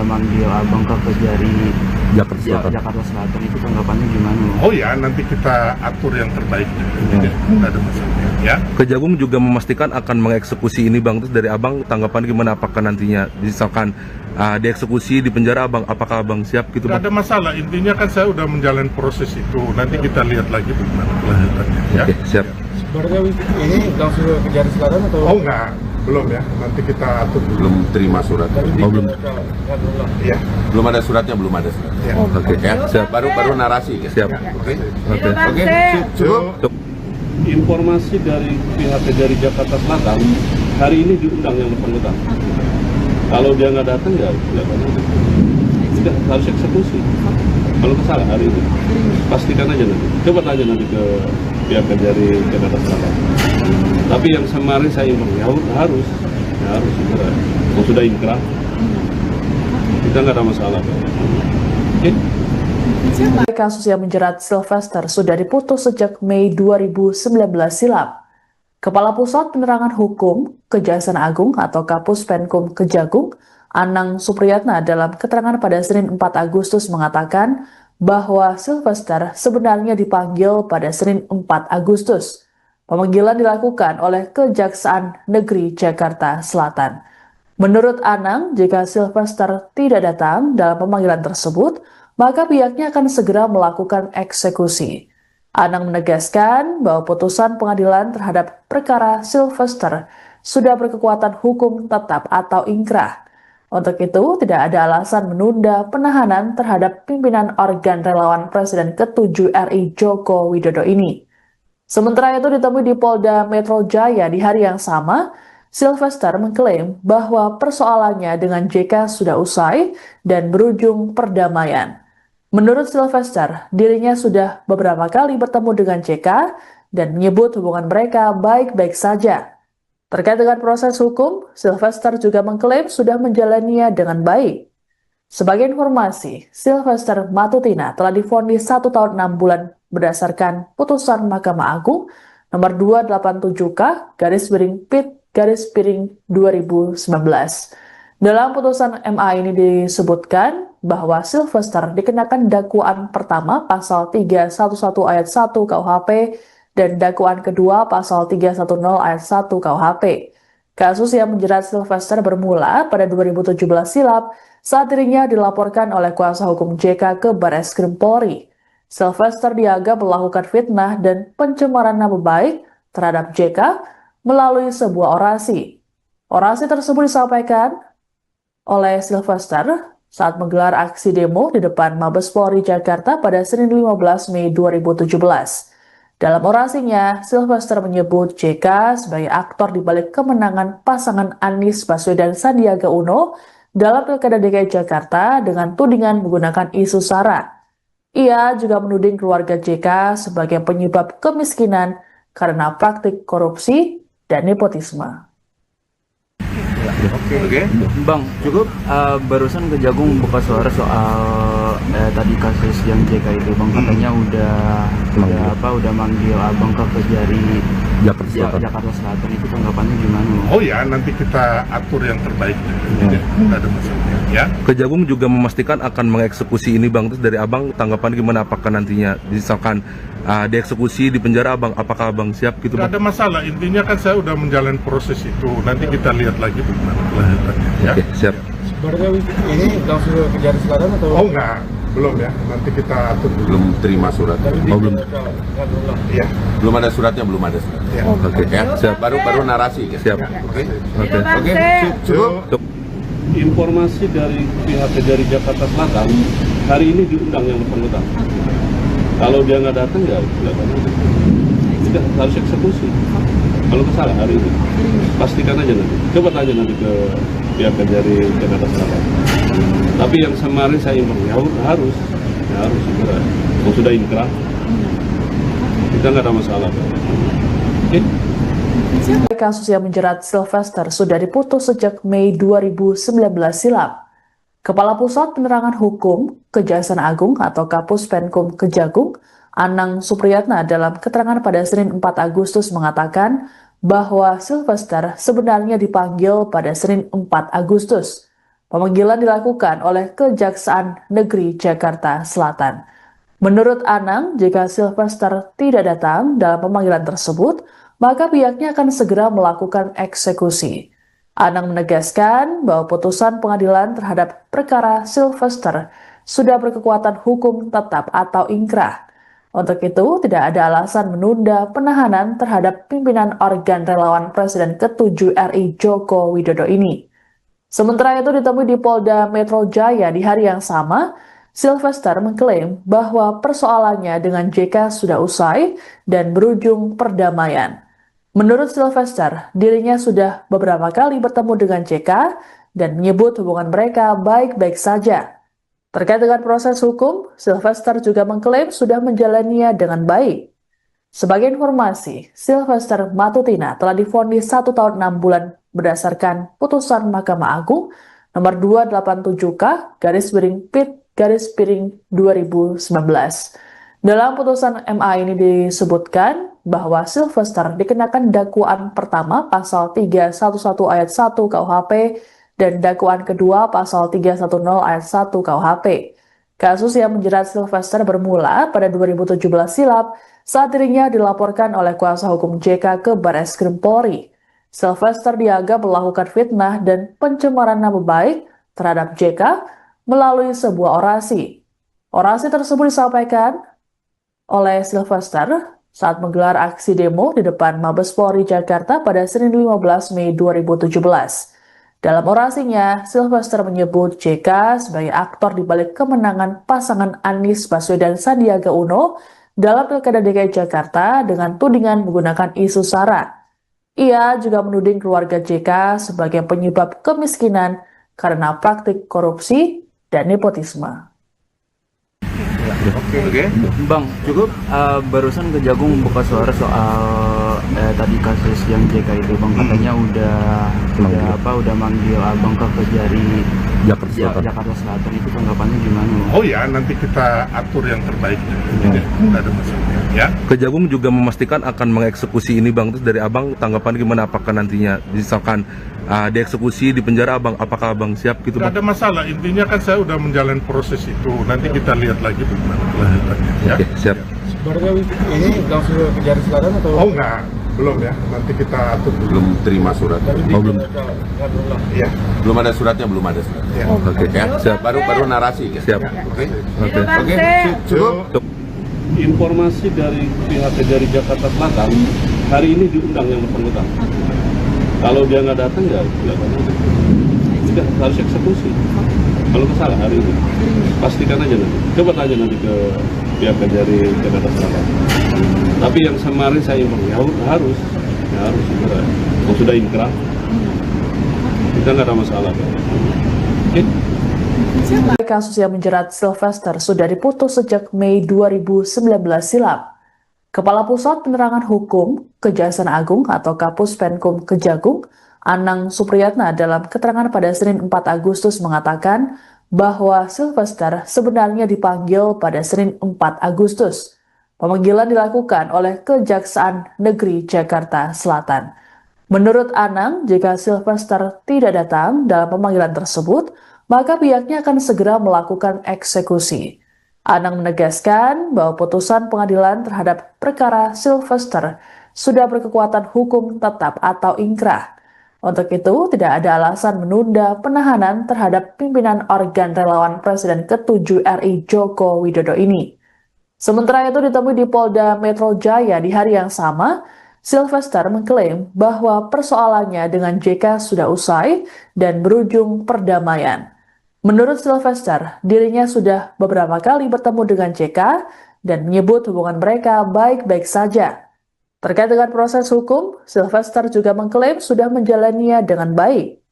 manggil Abang ke Kejari Jakarta Selatan itu tanggapannya gimana? Oh ya, nanti kita atur yang terbaik. Tidak ada masalah. Ya. Kejagung juga memastikan akan mengeksekusi ini bang. Terus dari abang tanggapan gimana? Apakah nantinya misalkan dieksekusi di penjara abang, apakah abang siap gitu Tidak bang? ada masalah. Intinya kan saya udah menjalani proses itu. Nanti kita lihat lagi bagaimana kelanjutannya. Ya. Oke, siap. Berarti ini langsung ke Jari Selatan atau? Oh enggak, belum ya. Nanti kita atur dulu. Belum terima surat. belum. Ya. Belum ada suratnya, belum ada suratnya. Ya. Oke, Ya, siap. baru narasi. Siap. Oke. Oke. Oke. Cukup. Cukup. Informasi dari pihak Kejari Jakarta Selatan hari ini diundang yang bersangkutan. Kalau dia nggak datang ya sudah harus eksekusi. Kalau salah hari ini pastikan aja nanti. Coba tanya nanti ke pihak Kejari Jakarta Selatan. Tapi yang kemarin saya inform ya harus segera. Kalau sudah inkrah kita nggak ada masalah. Oke? Kasus yang menjerat Sylvester sudah diputus sejak Mei 2019 silam. Kepala Pusat Penerangan Hukum Kejaksaan Agung atau Kapus Penkum Kejagung, Anang Supriyatna dalam keterangan pada Senin 4 Agustus mengatakan bahwa Sylvester sebenarnya dipanggil pada Senin 4 Agustus. Pemanggilan dilakukan oleh Kejaksaan Negeri Jakarta Selatan. Menurut Anang, jika Sylvester tidak datang dalam pemanggilan tersebut, maka pihaknya akan segera melakukan eksekusi. Anang menegaskan bahwa putusan pengadilan terhadap perkara Sylvester sudah berkekuatan hukum tetap atau ingkrah. Untuk itu, tidak ada alasan menunda penahanan terhadap pimpinan organ relawan Presiden ke-7 RI Joko Widodo ini. Sementara itu ditemui di Polda Metro Jaya di hari yang sama, Sylvester mengklaim bahwa persoalannya dengan JK sudah usai dan berujung perdamaian. Menurut Sylvester, dirinya sudah beberapa kali bertemu dengan JK dan menyebut hubungan mereka baik-baik saja. Terkait dengan proses hukum, Sylvester juga mengklaim sudah menjalaninya dengan baik. Sebagai informasi, Sylvester Matutina telah divonis 1 tahun 6 bulan berdasarkan putusan Mahkamah Agung nomor 287K/PIT/2019. Dalam putusan MA ini disebutkan bahwa Sylvester dikenakan dakwaan pertama pasal 311 ayat 1 KUHP dan dakwaan kedua pasal 310 ayat 1 KUHP. Kasus yang menjerat Sylvester bermula pada 2017 silam saat dirinya dilaporkan oleh kuasa hukum JK ke Barreskrim Polri. Sylvester dianggap melakukan fitnah dan pencemaran nama baik terhadap JK melalui sebuah orasi. Orasi tersebut disampaikan oleh Sylvester saat menggelar aksi demo di depan Mabes Polri Jakarta pada Senin 15 Mei 2017. Dalam orasinya, Sylvester menyebut JK sebagai aktor di balik kemenangan pasangan Anies Baswedan Sandiaga Uno dalam Pilkada DKI Jakarta dengan tudingan menggunakan isu SARA. Ia juga menuding keluarga JK sebagai penyebab kemiskinan karena praktik korupsi dan nepotisme. Oke. Bang, cukup barusan Kejagung buka suara soal tadi kasus yang JK itu bang, katanya udah manggil abang ke Kejari Jakarta Selatan itu tanggapannya gimana? Oh ya, nanti kita atur yang terbaik. Tidak ada masalah. Ya. Kejagung juga memastikan akan mengeksekusi ini bang. Terus dari abang tanggapan gimana? Apakah nantinya misalkan dieksekusi di penjara abang, apakah abang siap gitu Tidak bang? ada masalah. Intinya kan saya udah menjalani proses itu. Nanti kita lihat lagi bagaimana kelanjutannya. Ya. Oke, siap. Berarti ini langsung ke Jari Selatan atau? Oh enggak, belum ya. Nanti kita atur dulu. Belum terima surat. belum. Ya. Belum ada suratnya, belum ada suratnya. Ya. Oke, Ya, siap. baru narasi. Siap. Oke. Oke. Oke. Cukup. Cukup. Informasi dari pihak Kejari Jakarta Selatan hari ini diundang yang bersangkutan. Kalau dia nggak datang ya sudah harus eksekusi. Kalau salah hari ini pastikan aja nanti. Coba tanya nanti ke pihak Kejari Jakarta Selatan. Tapi yang kemarin saya inform ya harus segera. Kalau sudah inkrah kita nggak ada masalah. Oke? Kasus yang menjerat Sylvester sudah diputus sejak Mei 2019 silam. Kepala Pusat Penerangan Hukum Kejaksaan Agung atau Kapus Penkum Kejagung, Anang Supriyatna dalam keterangan pada Senin 4 Agustus mengatakan bahwa Sylvester sebenarnya dipanggil pada Senin 4 Agustus. Pemanggilan dilakukan oleh Kejaksaan Negeri Jakarta Selatan. Menurut Anang, jika Sylvester tidak datang dalam pemanggilan tersebut, maka pihaknya akan segera melakukan eksekusi. Anang menegaskan bahwa putusan pengadilan terhadap perkara Sylvester sudah berkekuatan hukum tetap atau ingkrah. Untuk itu, tidak ada alasan menunda penahanan terhadap pimpinan organ relawan Presiden ke-7 RI Joko Widodo ini. Sementara itu ditemui di Polda Metro Jaya di hari yang sama, Sylvester mengklaim bahwa persoalannya dengan JK sudah usai dan berujung perdamaian. Menurut Sylvester, dirinya sudah beberapa kali bertemu dengan JK dan menyebut hubungan mereka baik-baik saja. Terkait dengan proses hukum, Sylvester juga mengklaim sudah menjalaninya dengan baik. Sebagai informasi, Sylvester Matutina telah divonis 1 tahun 6 bulan berdasarkan putusan Mahkamah Agung nomor 287K/PIT/2019. Dalam putusan MA ini disebutkan bahwa Sylvester dikenakan dakwaan pertama pasal 311 ayat 1 KUHP dan dakwaan kedua pasal 310 ayat 1 KUHP. Kasus yang menjerat Sylvester bermula pada 2017 silam saat dirinya dilaporkan oleh kuasa hukum JK ke Barreskrim Polri. Sylvester dianggap melakukan fitnah dan pencemaran nama baik terhadap JK melalui sebuah orasi. Orasi tersebut disampaikan oleh Sylvester saat menggelar aksi demo di depan Mabes Polri Jakarta pada Senin 15 Mei 2017. Dalam orasinya, Sylvester menyebut JK sebagai aktor di balik kemenangan pasangan Anies Baswedan Sandiaga Uno dalam Pilkada DKI Jakarta dengan tudingan menggunakan isu SARA. Ia juga menuding keluarga JK sebagai penyebab kemiskinan karena praktik korupsi dan nepotisme. Oke. Bang, cukup barusan Kejagung buka suara soal tadi kasus yang JK itu, Bang, katanya udah manggil Abang ke Kejari Jakarta Selatan. Itu tanggapannya gimana, Bang? Oh ya, nanti kita atur yang terbaik. Tidak ada masalah. Ya. Kejagung juga memastikan akan mengeksekusi ini Bang. Terus dari Abang tanggapan gimana, apakah nantinya misalkan dieksekusi di penjara Abang, apakah Abang siap gitu Bang? Tidak ada masalah, intinya kan saya udah menjalani proses itu. Nanti kita lihat lagi bagaimana kelanjutannya. Ya. Oke, siap. Berarti ini langsung ke Kejari Selatan atau? Oh enggak, belum ya. Nanti kita atur dulu. Belum terima surat. belum. Iya. Belum ada suratnya, belum ada surat. Ya. Oke, Ya, siap. baru narasi. Ya. Siap. Oke. Oke. Oke. Cukup. Informasi dari pihak Kejari Jakarta Selatan, hari ini diundang yang bersangkutan. Kalau dia nggak datang ya sudah harus eksekusi. Kalau salah hari ini, pastikan aja nanti. Coba tanya nanti ke pihak Kejari Jakarta Selatan. Tapi yang kemarin saya informasi harus segera. Kalau sudah inkrah, kita nggak ada masalah. Oke? Kasus yang menjerat Sylvester sudah diputus sejak Mei 2019 silam. Kepala Pusat Penerangan Hukum Kejaksaan Agung atau Kapus Penkum Kejagung, Anang Supriyatna dalam keterangan pada Senin 4 Agustus mengatakan bahwa Sylvester sebenarnya dipanggil pada Senin 4 Agustus. Pemanggilan dilakukan oleh Kejaksaan Negeri Jakarta Selatan. Menurut Anang, jika Sylvester tidak datang dalam pemanggilan tersebut, maka pihaknya akan segera melakukan eksekusi. Anang menegaskan bahwa putusan pengadilan terhadap perkara Sylvester sudah berkekuatan hukum tetap atau ingkrah. Untuk itu, tidak ada alasan menunda penahanan terhadap pimpinan organ relawan Presiden ke-7 RI Joko Widodo ini. Sementara itu ditemui di Polda Metro Jaya di hari yang sama, Sylvester mengklaim bahwa persoalannya dengan JK sudah usai dan berujung perdamaian. Menurut Sylvester, dirinya sudah beberapa kali bertemu dengan JK dan menyebut hubungan mereka baik-baik saja. Terkait dengan proses hukum, Sylvester juga mengklaim sudah menjalaninya dengan baik.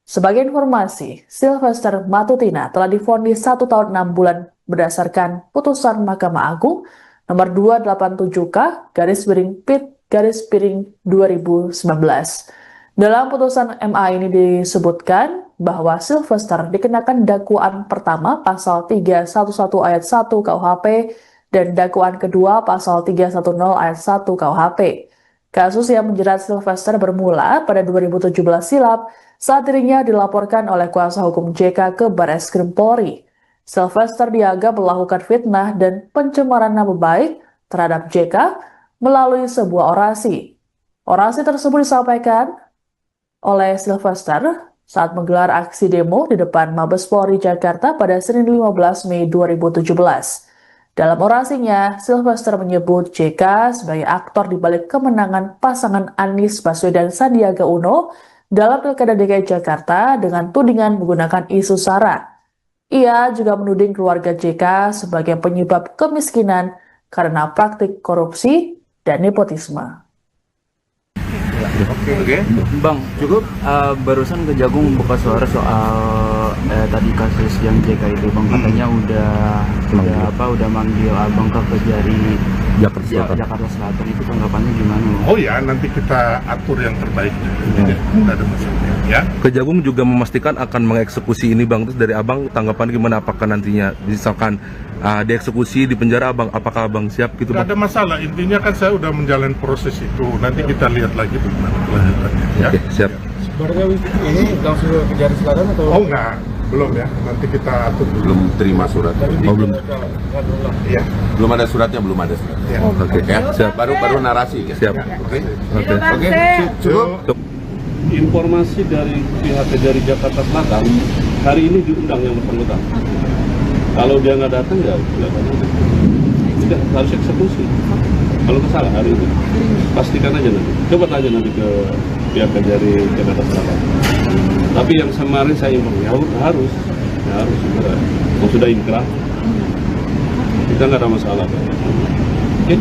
Sebagai informasi, Sylvester Matutina telah divonis 1 tahun 6 bulan berdasarkan putusan Mahkamah Agung nomor 287K/PIT/2019. Dalam putusan MA ini disebutkan bahwa Sylvester dikenakan dakwaan pertama pasal 311 ayat 1 KUHP dan dakwaan kedua pasal 310 ayat 1 KUHP. Kasus yang menjerat Sylvester bermula pada 2017 silam saat dirinya dilaporkan oleh kuasa hukum JK ke Barreskrim Polri. Sylvester dianggap melakukan fitnah dan pencemaran nama baik terhadap JK melalui sebuah orasi. Orasi tersebut disampaikan oleh Sylvester saat menggelar aksi demo di depan Mabes Polri Jakarta pada Senin 15 Mei 2017. Dalam orasinya, Sylvester menyebut JK sebagai aktor di balik kemenangan pasangan Anies Baswedan Sandiaga Uno dalam Pilkada DKI Jakarta dengan tudingan menggunakan isu SARA. Ia juga menuding keluarga JK sebagai penyebab kemiskinan karena praktik korupsi dan nepotisme. Oke. Bang, cukup barusan Kejagung buka suara soal tadi kasus yang JK itu, Bang, katanya udah manggil Abang ke Kejari Jakarta Selatan. Itu tanggapannya gimana? Oh ya, nanti kita atur yang terbaik. Tidak ada masalah ya. Kejagung juga memastikan akan mengeksekusi ini Bang. Terus dari Abang tanggapan gimana, apakah nantinya misalkan dieksekusi di penjara Abang, apakah Abang siap gitu Bang? Tidak ada masalah, intinya kan saya udah menjalani proses itu. Nanti kita lihat lagi bagaimana kelanjutannya ya. Oke, siap. Sebenarnya ini langsung ke Kejari Selatan atau? Oh enggak, belum ya. Nanti kita atur dulu. Belum terima surat. belum. Iya. Belum ada suratnya, belum ada surat. Ya. Oke, Ya, siap. baru narasi. Ya. Siap. Oke. Oke. Cukup. Informasi dari pihak Kejari Jakarta Selatan, hari ini diundang yang bersangkutan. Kalau dia nggak datang ya tidak harus eksekusi. Kalau salah hari ini, pastikan aja nanti. Coba tanya nanti ke pihak Kejari Jakarta Selatan. Tapi yang kemarin saya informasi harus sudah inkrah. Kita nggak ada masalah. Oke?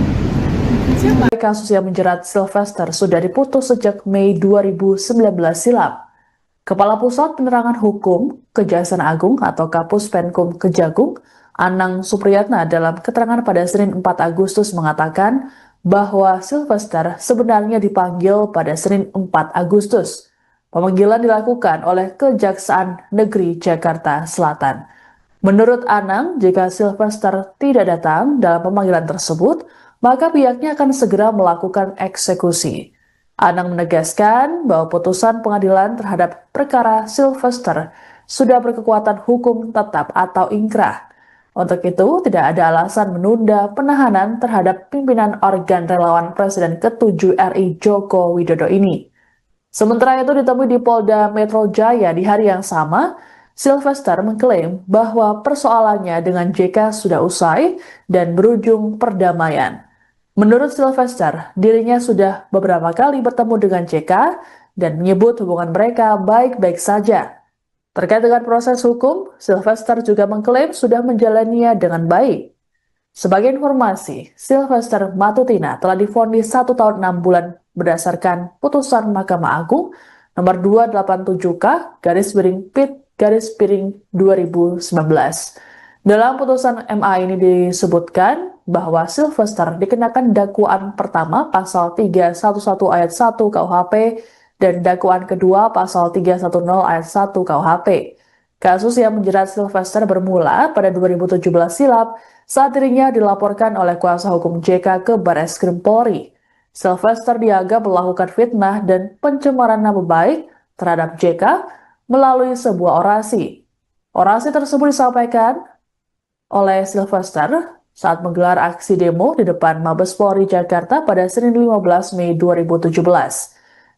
Kasus yang menjerat Sylvester sudah diputus sejak Mei 2019 silam. Kepala Pusat Penerangan Hukum Kejaksaan Agung atau Kapus Penkum Kejagung, Anang Supriyatna dalam keterangan pada Senin 4 Agustus mengatakan bahwa Sylvester sebenarnya dipanggil pada Senin 4 Agustus. Pemanggilan dilakukan oleh Kejaksaan Negeri Jakarta Selatan. Menurut Anang, jika Sylvester tidak datang dalam pemanggilan tersebut, maka pihaknya akan segera melakukan eksekusi. Anang menegaskan bahwa putusan pengadilan terhadap perkara Sylvester sudah berkekuatan hukum tetap atau inkrah. Untuk itu, tidak ada alasan menunda penahanan terhadap pimpinan organ relawan Presiden ke-7 RI Joko Widodo ini. Sementara itu ditemui di Polda Metro Jaya di hari yang sama, Sylvester mengklaim bahwa persoalannya dengan JK sudah usai dan berujung perdamaian. Menurut Sylvester, dirinya sudah beberapa kali bertemu dengan JK dan menyebut hubungan mereka baik-baik saja. Terkait dengan proses hukum, Sylvester juga mengklaim sudah menjalaninya dengan baik. Sebagai informasi, Sylvester Matutina telah divonis 1 tahun 6 bulan berdasarkan putusan Mahkamah Agung nomor 287K/PIT/2019. Dalam putusan MA ini disebutkan bahwa Sylvester dikenakan dakwaan pertama pasal 311 ayat 1 KUHP dan dakwaan kedua pasal 310 ayat 1 KUHP. Kasus yang menjerat Sylvester bermula pada 2017 silam saat dirinya dilaporkan oleh kuasa hukum JK ke Barreskrim Polri. Sylvester dianggap melakukan fitnah dan pencemaran nama baik terhadap JK melalui sebuah orasi. Orasi tersebut disampaikan oleh Sylvester saat menggelar aksi demo di depan Mabes Polri Jakarta pada Senin 15 Mei 2017.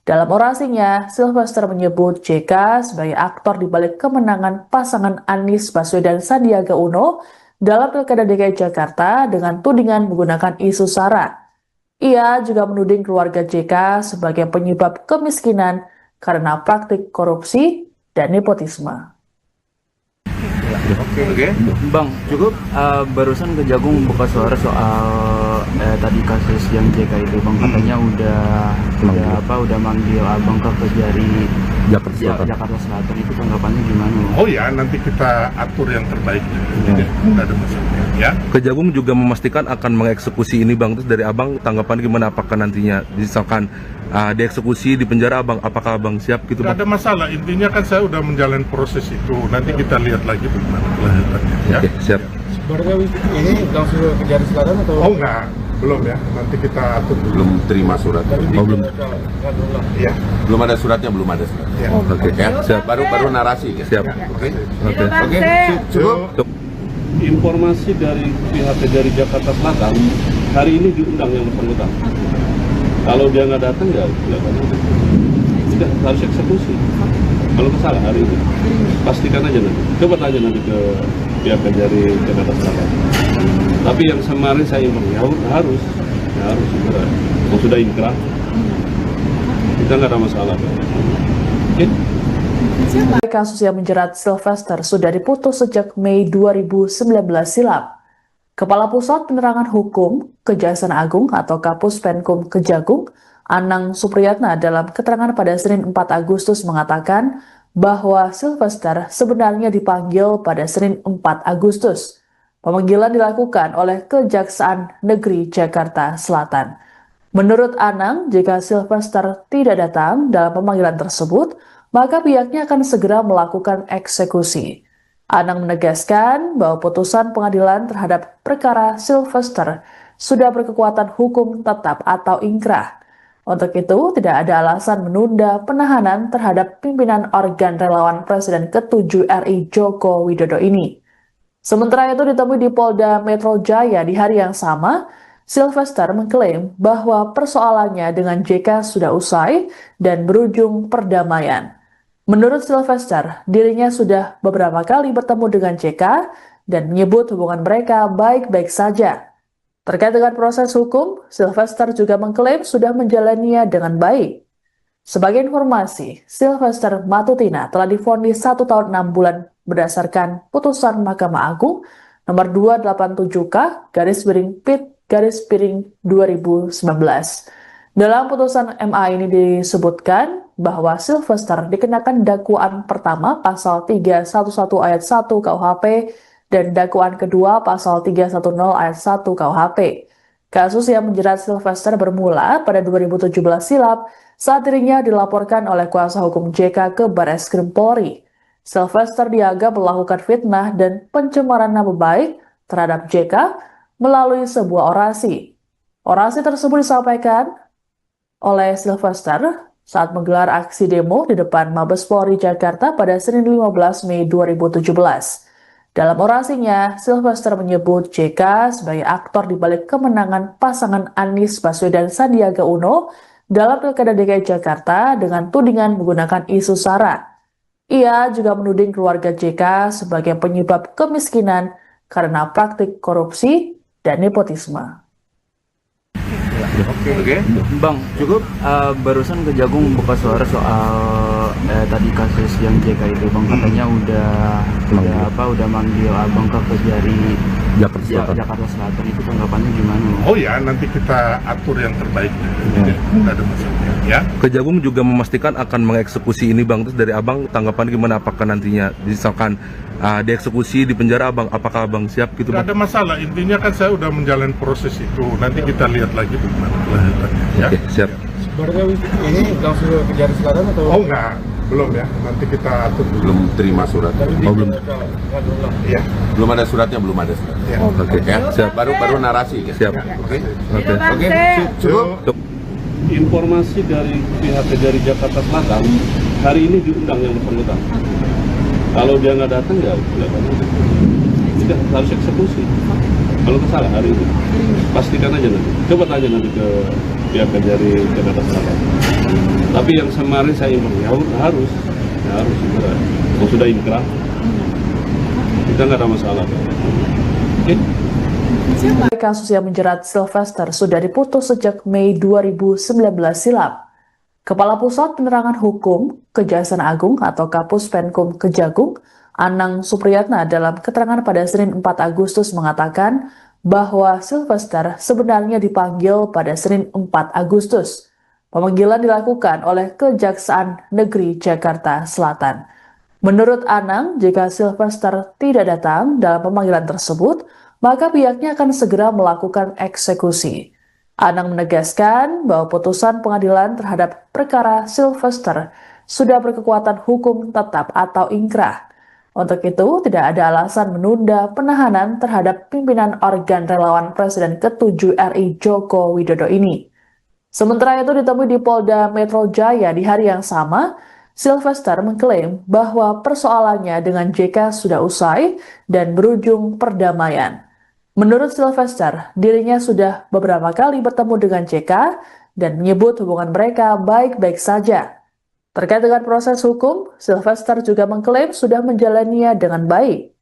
Dalam orasinya, Sylvester menyebut JK sebagai aktor di balik kemenangan pasangan Anies Baswedan Sandiaga Uno dalam Pilkada DKI Jakarta dengan tudingan menggunakan isu SARA. Ia juga menuding keluarga JK sebagai penyebab kemiskinan karena praktik korupsi dan nepotisme. Oke. Bang, cukup barusan Kejagung buka suara soal tadi kasus yang JK itu, Bang, katanya udah manggil Abang ke Kejari Jakarta Selatan. Itu tanggapannya gimana? Oh ya, nanti kita atur yang terbaik. Tidak ada masalah ya. Kejagung juga memastikan akan mengeksekusi ini Bang. Terus dari Abang tanggapan gimana, apakah nantinya misalkan dieksekusi di penjara Abang, apakah Abang siap gitu Bang? Tidak ada masalah, intinya kan saya udah menjalani proses itu. Nanti kita lihat lagi bagaimana kelanjutannya ya. Oke, siap. Sebenarnya ini langsung ke Kejari Selatan atau? Oh enggak, belum ya. Nanti kita atur dulu. Belum terima suratnya. Oh, belum. Iya. Belum ada suratnya, belum ada suratnya. Iya. Oke. Ya, baru narasi. Ya. Siap. Oke. Oke. Oke. Cukup. Informasi dari pihak dari Jakarta Selatan, hari ini diundang yang bersangkutan. Kalau dia nggak datang ya tidak harus eksekusi. Kalau kesalahan hari ini, pastikan aja nanti. Coba tanya nanti ke pihak dari Jakarta Selatan. Tapi yang kemarin saya imbang ya harus segera. Kalau sudah inkrah, kita nggak ada masalah. Oke? Kasus yang menjerat Sylvester sudah diputus sejak Mei 2019 silam. Kepala Pusat Penerangan Hukum Kejaksaan Agung atau Kapus Penkum Kejagung, Anang Supriyatna dalam keterangan pada Senin 4 Agustus mengatakan bahwa Sylvester sebenarnya dipanggil pada Senin 4 Agustus. Pemanggilan dilakukan oleh Kejaksaan Negeri Jakarta Selatan. Menurut Anang, jika Sylvester tidak datang dalam pemanggilan tersebut, maka pihaknya akan segera melakukan eksekusi. Anang menegaskan bahwa putusan pengadilan terhadap perkara Sylvester sudah berkekuatan hukum tetap atau ingkrah. Untuk itu, tidak ada alasan menunda penahanan terhadap pimpinan organ relawan Presiden ke-7 RI Joko Widodo ini. Sementara itu ditemui di Polda Metro Jaya di hari yang sama, Sylvester mengklaim bahwa persoalannya dengan JK sudah usai dan berujung perdamaian. Menurut Sylvester, dirinya sudah beberapa kali bertemu dengan JK dan menyebut hubungan mereka baik-baik saja. Terkait dengan proses hukum, Sylvester juga mengklaim sudah menjalaninya dengan baik. Sebagai informasi, Sylvester Matutina telah divonis 1 tahun 6 bulan berdasarkan putusan Mahkamah Agung nomor 287K/PIT/2019. Dalam putusan MA ini disebutkan bahwa Sylvester dikenakan dakwaan pertama pasal 311 ayat 1 KUHP dan dakwaan kedua pasal 310 ayat 1 KUHP. Kasus yang menjerat Sylvester bermula pada 2017 silam saat dirinya dilaporkan oleh kuasa hukum JK ke Barreskrim Polri. Sylvester dianggap melakukan fitnah dan pencemaran nama baik terhadap JK melalui sebuah orasi. Orasi tersebut disampaikan oleh Sylvester saat menggelar aksi demo di depan Mabes Polri Jakarta pada Senin 15 Mei 2017. Dalam orasinya, Sylvester menyebut JK sebagai aktor di balik kemenangan pasangan Anies Baswedan Sandiaga Uno dalam Pilkada DKI Jakarta dengan tudingan menggunakan isu SARA. Ia juga menuding keluarga JK sebagai penyebab kemiskinan karena praktik korupsi dan nepotisme. Oke. Bang, Cukup. barusan Kejagung buka suara soal tadi kasus yang JK itu, Bang, katanya udah manggil abang ke Kejari Jakarta Selatan. Itu tanggapannya gimana? Oh ya, nanti kita atur yang terbaiknya. Tidak ada masalah. Ya. Kejagung juga memastikan akan mengeksekusi ini bang. Terus dari abang tanggapan gimana? Apakah nantinya misalkan dieksekusi di penjara abang, apakah abang siap gitu Tidak bang? ada masalah. Intinya kan saya udah menjalani proses itu. Nanti kita lihat lagi bagaimana kelanjutannya. Ya. Oke, siap. Sebenarnya ini langsung ke Kejari Selatan atau? Oh enggak, belum ya. Nanti kita atur dulu. Belum terima suratnya. Oh, belum. Iya. Belum ada suratnya, belum ada suratnya. Ya. Oke. Ya, baru narasi. Ya. Siap. Oke. Oke. Oke. Cukup. Informasi dari pihak dari Jakarta Selatan, hari ini diundang yang bersangkutan. Kalau dia nggak datang ya tidak harus eksekusi. Kalau kesalahan hari ini, pastikan aja nanti. Coba tanya nanti ke pihak dari Jakarta Selatan. Tapi yang kemarin saya imbang ya harus segera. Kalau sudah inkrah, kita nggak ada masalah. Oke? Kasus yang menjerat Sylvester sudah diputus sejak Mei 2019 silam. Kepala Pusat Penerangan Hukum Kejaksaan Agung atau Kapus Penkum Kejagung, Anang Supriyatna dalam keterangan pada Senin 4 Agustus mengatakan bahwa Sylvester sebenarnya dipanggil pada Senin 4 Agustus. Pemanggilan dilakukan oleh Kejaksaan Negeri Jakarta Selatan. Menurut Anang, jika Sylvester tidak datang dalam pemanggilan tersebut, maka pihaknya akan segera melakukan eksekusi. Anang menegaskan bahwa putusan pengadilan terhadap perkara Sylvester sudah berkekuatan hukum tetap atau ingkrah. Untuk itu, tidak ada alasan menunda penahanan terhadap pimpinan organ relawan Presiden ke-7 RI Joko Widodo ini. Sementara itu ditemui di Polda Metro Jaya di hari yang sama, Sylvester mengklaim bahwa persoalannya dengan JK sudah usai dan berujung perdamaian. Menurut Sylvester, dirinya sudah beberapa kali bertemu dengan JK dan menyebut hubungan mereka baik-baik saja. Terkait dengan proses hukum, Sylvester juga mengklaim sudah menjalaninya dengan baik.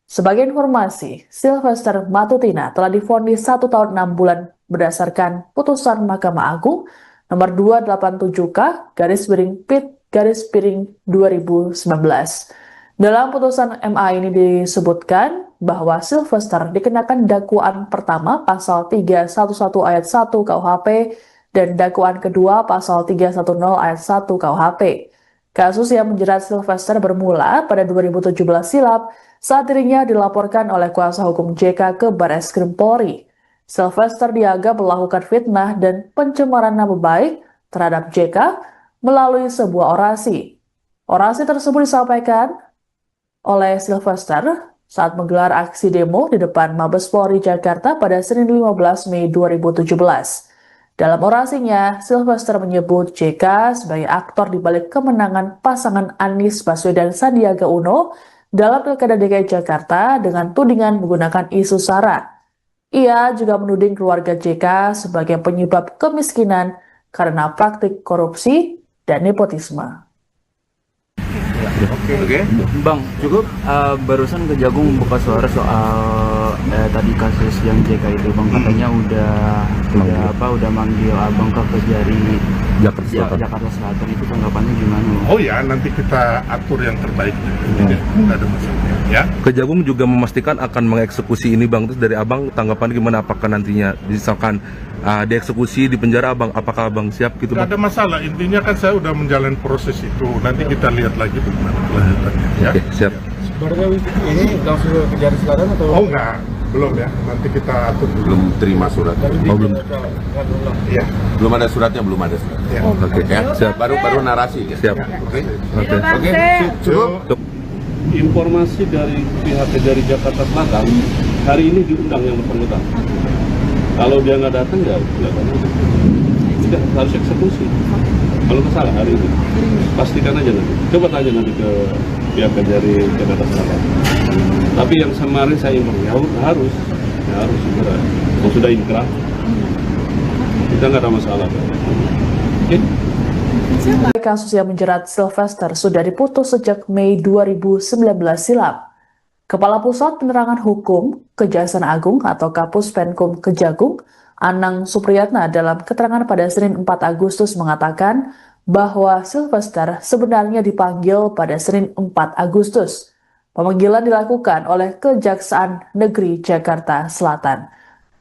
Sebagai informasi, Sylvester Matutina telah divonis 1 tahun 6 bulan berdasarkan putusan Mahkamah Agung nomor 287K/PIT/2019. Dalam putusan MA ini disebutkan bahwa Sylvester dikenakan dakwaan pertama pasal 311 ayat 1 KUHP dan dakwaan kedua pasal 310 ayat 1 KUHP. Kasus yang menjerat Sylvester bermula pada 2017 silam saat dirinya dilaporkan oleh kuasa hukum JK ke Barreskrim Polri. Sylvester dianggap melakukan fitnah dan pencemaran nama baik terhadap JK melalui sebuah orasi. Orasi tersebut disampaikan oleh Sylvester saat menggelar aksi demo di depan Mabes Polri Jakarta pada Senin 15 Mei 2017. Dalam orasinya, Sylvester menyebut JK sebagai aktor di balik kemenangan pasangan Anies Baswedan Sandiaga Uno dalam Pilkada DKI Jakarta dengan tudingan menggunakan isu SARA. Ia juga menuding keluarga JK sebagai penyebab kemiskinan karena praktik korupsi dan nepotisme. Oke. Bang, cukup barusan Kejagung buka suara soal tadi kasus yang JK itu, Bang, katanya udah manggil Abang ke Kejari Jakarta Selatan. Itu tanggapannya gimana? Oh ya, nanti kita atur yang terbaik. Nggak ada masalah. Ya. Kejagung juga memastikan akan mengeksekusi ini Bang. Terus dari Abang tanggapan gimana, apakah nantinya misalkan dieksekusi di penjara Abang, apakah Abang siap gitu Bang? Nggak ada masalah, intinya kan saya udah menjalani proses itu. Nanti kita lihat lagi bagaimana kelanjutannya. Ya. Oke, siap. Sebenarnya ini langsung ke Kejari Selatan atau? Oh enggak, belum ya. Nanti kita atur dulu. Belum terima suratnya. Belum. Iya. Belum ada suratnya, belum ada suratnya. Ya. Oke. Ya, baru narasi. Ya. Siap. Oke. Oke. Cukup. Informasi dari pihak Kejari Jakarta Selatan, hari ini diundang yang bersangkutan. Kalau dia nggak datang ya tidak harus eksekusi. Kalau salah hari ini, pastikan aja nanti. Coba tanya nanti ke pihak Kejari Jakarta Selatan. Tapi yang kemarin saya informasi harus segera. Kalau sudah inkrah, kita nggak ada masalah. Oke? Kasus yang menjerat Sylvester sudah diputus sejak Mei 2019 silam. Kepala Pusat Penerangan Hukum Kejaksaan Agung atau Kapus Penkum Kejagung, Anang Supriyatna dalam keterangan pada Senin 4 Agustus mengatakan bahwa Sylvester sebenarnya dipanggil pada Senin 4 Agustus. Pemanggilan dilakukan oleh Kejaksaan Negeri Jakarta Selatan.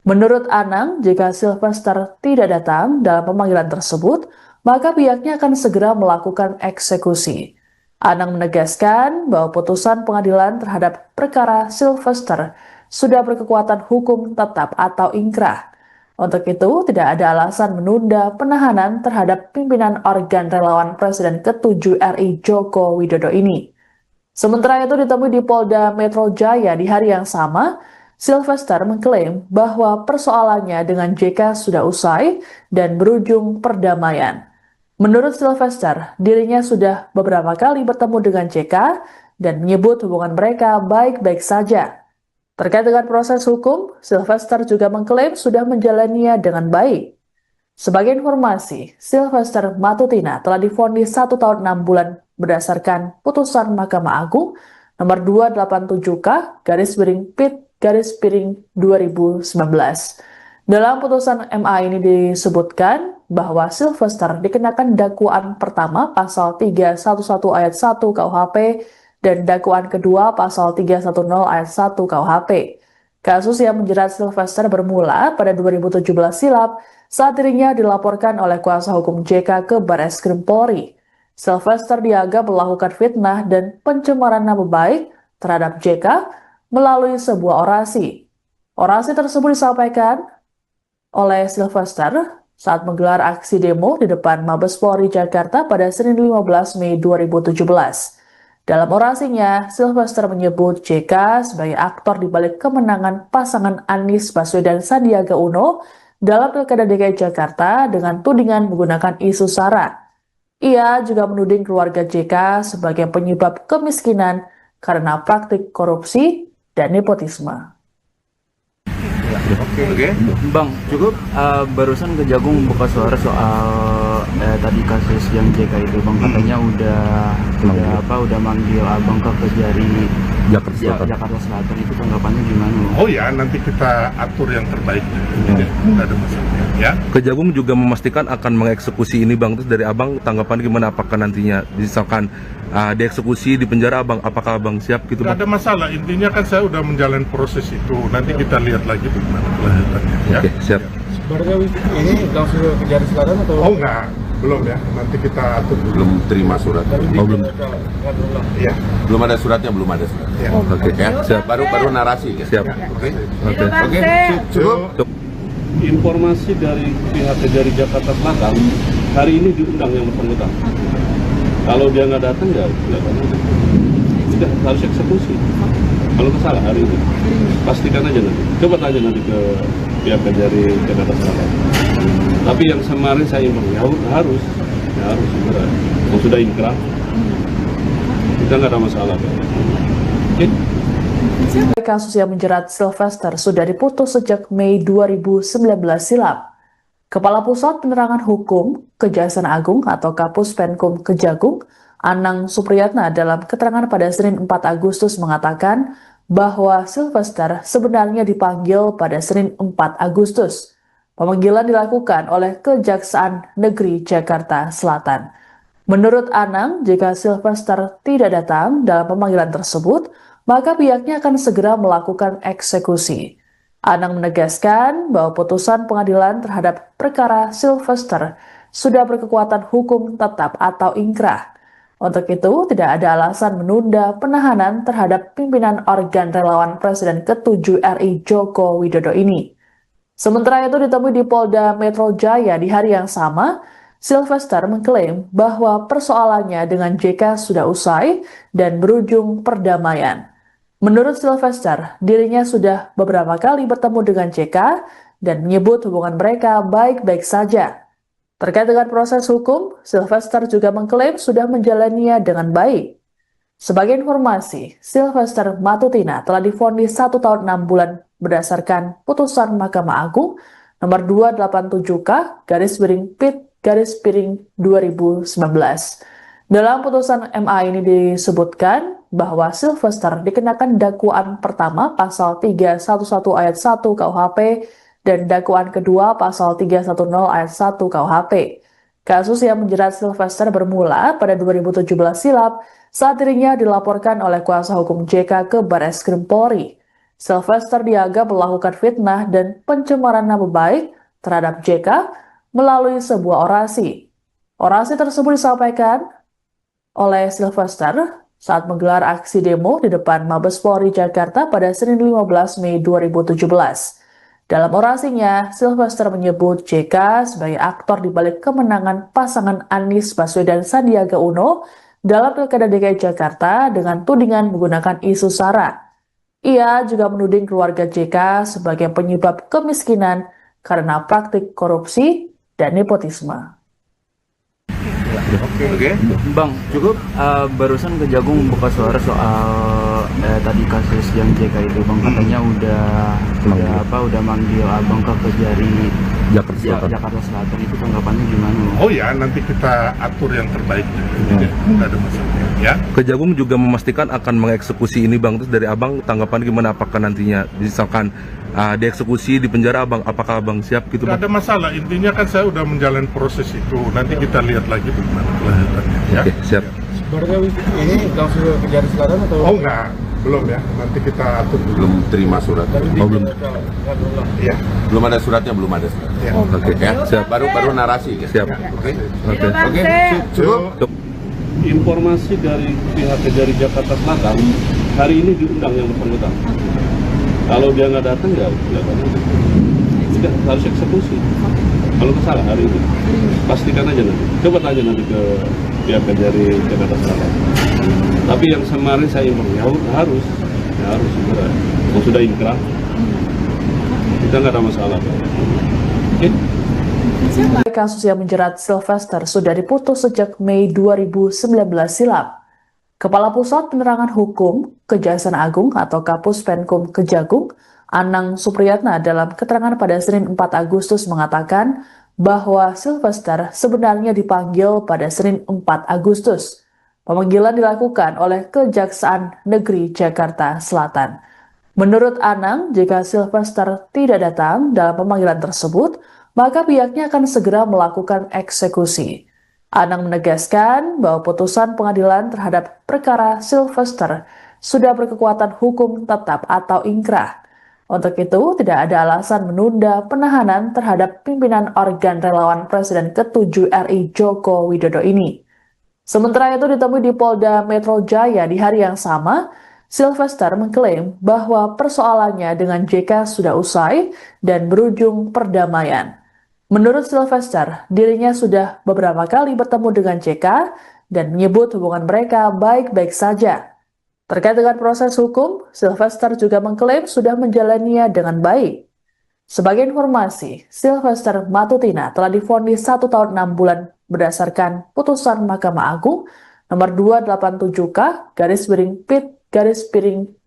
Menurut Anang, jika Sylvester tidak datang dalam pemanggilan tersebut, maka pihaknya akan segera melakukan eksekusi. Anang menegaskan bahwa putusan pengadilan terhadap perkara Sylvester sudah berkekuatan hukum tetap atau ingkrah. Untuk itu, tidak ada alasan menunda penahanan terhadap pimpinan organ relawan Presiden ke-7 RI Joko Widodo ini. Sementara itu ditemui di Polda Metro Jaya di hari yang sama, Sylvester mengklaim bahwa persoalannya dengan JK sudah usai dan berujung perdamaian. Menurut Sylvester, dirinya sudah beberapa kali bertemu dengan JK dan menyebut hubungan mereka baik-baik saja. Terkait dengan proses hukum, Sylvester juga mengklaim sudah menjalaninya dengan baik. Sebagai informasi, Sylvester Matutina telah divonis 1 tahun 6 bulan berdasarkan putusan Mahkamah Agung nomor 287K/PIT/2019. Dalam putusan MA ini disebutkan bahwa Sylvester dikenakan dakwaan pertama pasal 311 ayat 1 KUHP dan dakwaan kedua pasal 310 ayat 1 KUHP. Kasus yang menjerat Sylvester bermula pada 2017 silam saat dirinya dilaporkan oleh kuasa hukum JK ke Barreskrim Polri. Sylvester dianggap melakukan fitnah dan pencemaran nama baik terhadap JK melalui sebuah orasi. Orasi tersebut disampaikan oleh Sylvester saat menggelar aksi demo di depan Mabes Polri Jakarta pada Senin 15 Mei 2017. Dalam orasinya, Sylvester menyebut JK sebagai aktor di balik kemenangan pasangan Anies Baswedan Sandiaga Uno dalam Pilkada DKI Jakarta dengan tudingan menggunakan isu SARA. Ia juga menuding keluarga JK sebagai penyebab kemiskinan karena praktik korupsi dan nepotisme. Oke. Bang, cukup barusan Kejagung buka suara soal tadi kasus yang JK itu, Bang, katanya udah manggil Abang ke Kejari Jakarta Selatan. Itu tanggapannya gimana? Oh ya, nanti kita atur yang terbaik. Nggak ada masalah. Ya. Kejagung juga memastikan akan mengeksekusi ini Bang. Terus dari Abang tanggapan gimana, apakah nantinya misalkan dieksekusi di penjara Abang, apakah Abang siap gitu Nggak Bang? ada masalah, intinya kan saya udah menjalani proses itu. Nanti kita lihat lagi bagaimana kelanjutannya. Ya. Oke, siap. Sebenarnya ini langsung ke Kejari Selatan atau? Oh enggak, belum ya. Nanti kita atur dulu. Belum terima surat. belum. Ya. Belum ada suratnya, belum ada surat. Ya. Oke, Ya, siap. baru narasi. Ya. Siap. Oke. Oke. Cukup. Informasi dari pihak Kejari Jakarta Selatan, hari ini diundang yang bersangkutan. Kalau dia nggak datang ya sudah harus eksekusi. Kalau salah hari ini, pastikan aja nanti. Coba tanya nanti ke pihak Kejari Jakarta Selatan. Tapi yang kemarin saya imbang harus segera. Yang sudah ingkrah, kita nggak ada masalah. Oke. Kasus yang menjerat Sylvester sudah diputus sejak Mei 2019 silam. Kepala Pusat Penerangan Hukum Kejaksaan Agung atau Kapus Penkum Kejagung, Anang Supriyatna dalam keterangan pada Senin 4 Agustus mengatakan bahwa Sylvester sebenarnya dipanggil pada Senin 4 Agustus. Pemanggilan dilakukan oleh Kejaksaan Negeri Jakarta Selatan. Menurut Anang, jika Sylvester tidak datang dalam pemanggilan tersebut, maka pihaknya akan segera melakukan eksekusi. Anang menegaskan bahwa putusan pengadilan terhadap perkara Sylvester sudah berkekuatan hukum tetap atau ingkrah. Untuk itu, tidak ada alasan menunda penahanan terhadap pimpinan organ relawan Presiden ke-7 RI Joko Widodo ini. Sementara itu ditemui di Polda Metro Jaya di hari yang sama, Sylvester mengklaim bahwa persoalannya dengan JK sudah usai dan berujung perdamaian. Menurut Sylvester, dirinya sudah beberapa kali bertemu dengan JK dan menyebut hubungan mereka baik-baik saja. Terkait dengan proses hukum, Sylvester juga mengklaim sudah menjalaninya dengan baik. Sebagai informasi, Sylvester Matutina telah divonis 1 tahun 6 bulan berdasarkan putusan Mahkamah Agung nomor 287K/PIT/2019. Dalam putusan MA ini disebutkan bahwa Sylvester dikenakan dakwaan pertama pasal 311 ayat 1 KUHP dan dakwaan kedua pasal 310 ayat 1 KUHP. Kasus yang menjerat Sylvester bermula pada 2017 silam saat dirinya dilaporkan oleh kuasa hukum JK ke Barreskrim Polri. Sylvester dianggap melakukan fitnah dan pencemaran nama baik terhadap JK melalui sebuah orasi. Orasi tersebut disampaikan oleh Sylvester saat menggelar aksi demo di depan Mabes Polri Jakarta pada Senin 15 Mei 2017. Dalam orasinya, Sylvester menyebut JK sebagai aktor di balik kemenangan pasangan Anies Baswedan Sandiaga Uno dalam Pilkada DKI Jakarta dengan tudingan menggunakan isu SARA. Ia juga menuding keluarga JK sebagai penyebab kemiskinan karena praktik korupsi dan nepotisme. Oke. Bang, cukup barusan Kejagung buka suara soal tadi kasus yang JK itu, Bang, katanya udah manggil Abang ke Kejari Jakarta Selatan. Itu tanggapannya gimana? Oh ya, nanti kita atur yang terbaik. Nggak ada masalah. Ya. Kejagung juga memastikan akan mengeksekusi ini Bang. Terus dari Abang tanggapan gimana, apakah nantinya misalkan dieksekusi di penjara Abang, apakah Abang siap gitu Nggak Bang? ada masalah, intinya kan saya udah menjalani proses itu. Nanti kita lihat lagi bagaimana kelanjutannya. Ya. Oke, siap. Sebenarnya ini langsung ke Kejari Selatan atau? Oh enggak, belum ya. Nanti kita atur dulu. Belum terima surat. belum. Ya. Belum ada suratnya, belum ada surat. Ya. Oke, Ya, siap. baru narasi. Ya. Siap. Oke. Oke. Cukup. Informasi dari pihak Kejari Jakarta Selatan, hari ini diundang yang bersangkutan. Kalau dia nggak datang ya sudah harus eksekusi. Kalau salah hari ini, pastikan aja nanti. Coba tanya nanti ke pihak Kejari Jakarta Selatan. Tapi yang kemarin saya imbang harus segera. Kalau sudah inkrah, kita nggak ada masalah. Oke? Kasus yang menjerat Sylvester sudah diputus sejak Mei 2019 silam. Kepala Pusat Penerangan Hukum Kejaksaan Agung atau Kapus Penkum Kejagung, Anang Supriyatna dalam keterangan pada Senin 4 Agustus mengatakan bahwa Sylvester sebenarnya dipanggil pada Senin 4 Agustus. Pemanggilan dilakukan oleh Kejaksaan Negeri Jakarta Selatan. Menurut Anang, jika Sylvester tidak datang dalam pemanggilan tersebut, maka pihaknya akan segera melakukan eksekusi. Anang menegaskan bahwa putusan pengadilan terhadap perkara Sylvester sudah berkekuatan hukum tetap atau ingkrah. Untuk itu, tidak ada alasan menunda penahanan terhadap pimpinan organ relawan Presiden ke-7 RI Joko Widodo ini. Sementara itu ditemui di Polda Metro Jaya di hari yang sama, Sylvester mengklaim bahwa persoalannya dengan JK sudah usai dan berujung perdamaian. Menurut Sylvester, dirinya sudah beberapa kali bertemu dengan JK dan menyebut hubungan mereka baik-baik saja. Terkait dengan proses hukum, Sylvester juga mengklaim sudah menjalaninya dengan baik. Sebagai informasi, Sylvester Matutina telah divonis 1 tahun 6 bulan berdasarkan putusan Mahkamah Agung nomor 287K/PIT/2019.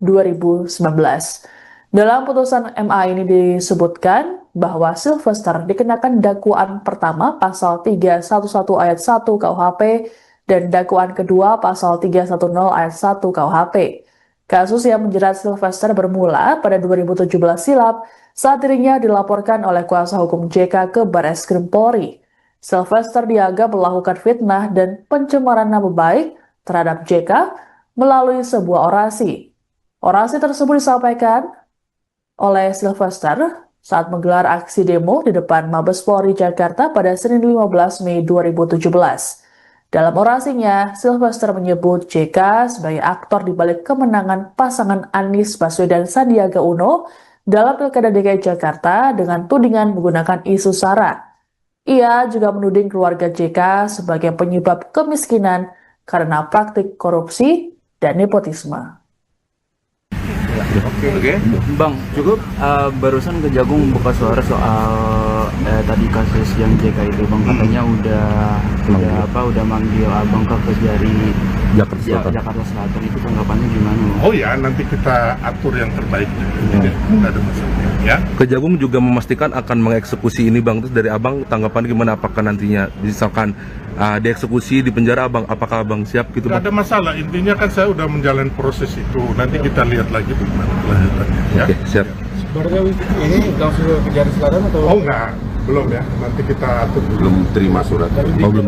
Dalam putusan MA ini disebutkan bahwa Sylvester dikenakan dakwaan pertama pasal 311 ayat 1 KUHP dan dakwaan kedua pasal 310 ayat 1 KUHP. Kasus yang menjerat Sylvester bermula pada 2017 silam saat dirinya dilaporkan oleh kuasa hukum JK ke Barreskrim Polri. Sylvester dianggap melakukan fitnah dan pencemaran nama baik terhadap JK melalui sebuah orasi. Orasi tersebut disampaikan oleh Sylvester saat menggelar aksi demo di depan Mabes Polri Jakarta pada Senin 15 Mei 2017. Dalam orasinya, Sylvester menyebut JK sebagai aktor di balik kemenangan pasangan Anies Baswedan Sandiaga Uno dalam Pilkada DKI Jakarta dengan tudingan menggunakan isu SARA. Ia juga menuding keluarga JK sebagai penyebab kemiskinan karena praktik korupsi dan nepotisme. Oke. Bang, Cukup. barusan Kejagung buka suara soal tadi kasus yang JK itu, Bang, katanya udah manggil Abang ke Kejari Jakarta Selatan. Itu tanggapannya gimana? Oh ya, nanti kita atur yang terbaik. Jadi nggak ada masalah. Ya. Kejagung juga memastikan akan mengeksekusi ini Bang. Terus dari Abang tanggapan gimana, apakah nantinya misalkan dieksekusi di penjara Abang, apakah Abang siap gitu Nggak Bang? ada masalah. Intinya kan saya udah menjalani proses itu. Nanti kita lihat lagi bagaimana kelanjutannya. Ya. Oke, siap. Sebenarnya ini langsung ke Kejari Selatan atau? Oh enggak, belum ya. Nanti kita atur dulu. Belum terima surat. belum.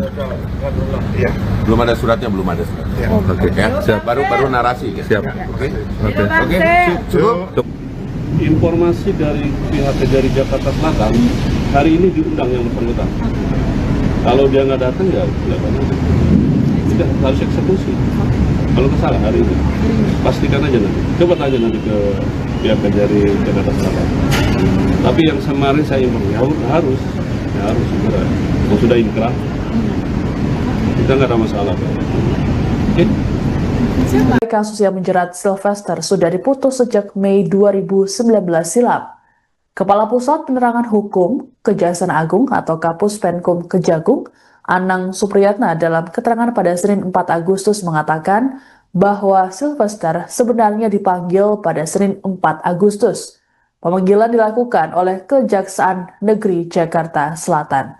Iya. Belum ada suratnya, belum ada suratnya. Ya. Oke, Ya, siap. baru narasi. Gitu. Siap. Oke. Oke. Cukup. Informasi dari pihak Kejari Jakarta Selatan, hari ini diundang yang bersangkutan. Kalau dia nggak datang ya tidak harus eksekusi. Kalau salah hari ini, pastikan aja nanti. Coba tanya nanti ke pihak Kejari Jakarta Selatan. Tapi yang kemarin saya imbang harus segera. Kalau sudah inkrah, kita nggak ada masalah. Oke? Kasus yang menjerat Sylvester sudah diputus sejak Mei 2019 silam. Kepala Pusat Penerangan Hukum Kejaksaan Agung atau Kapus Penkum Kejagung, Anang Supriyatna dalam keterangan pada Senin 4 Agustus mengatakan bahwa Sylvester sebenarnya dipanggil pada Senin 4 Agustus. Pemanggilan dilakukan oleh Kejaksaan Negeri Jakarta Selatan.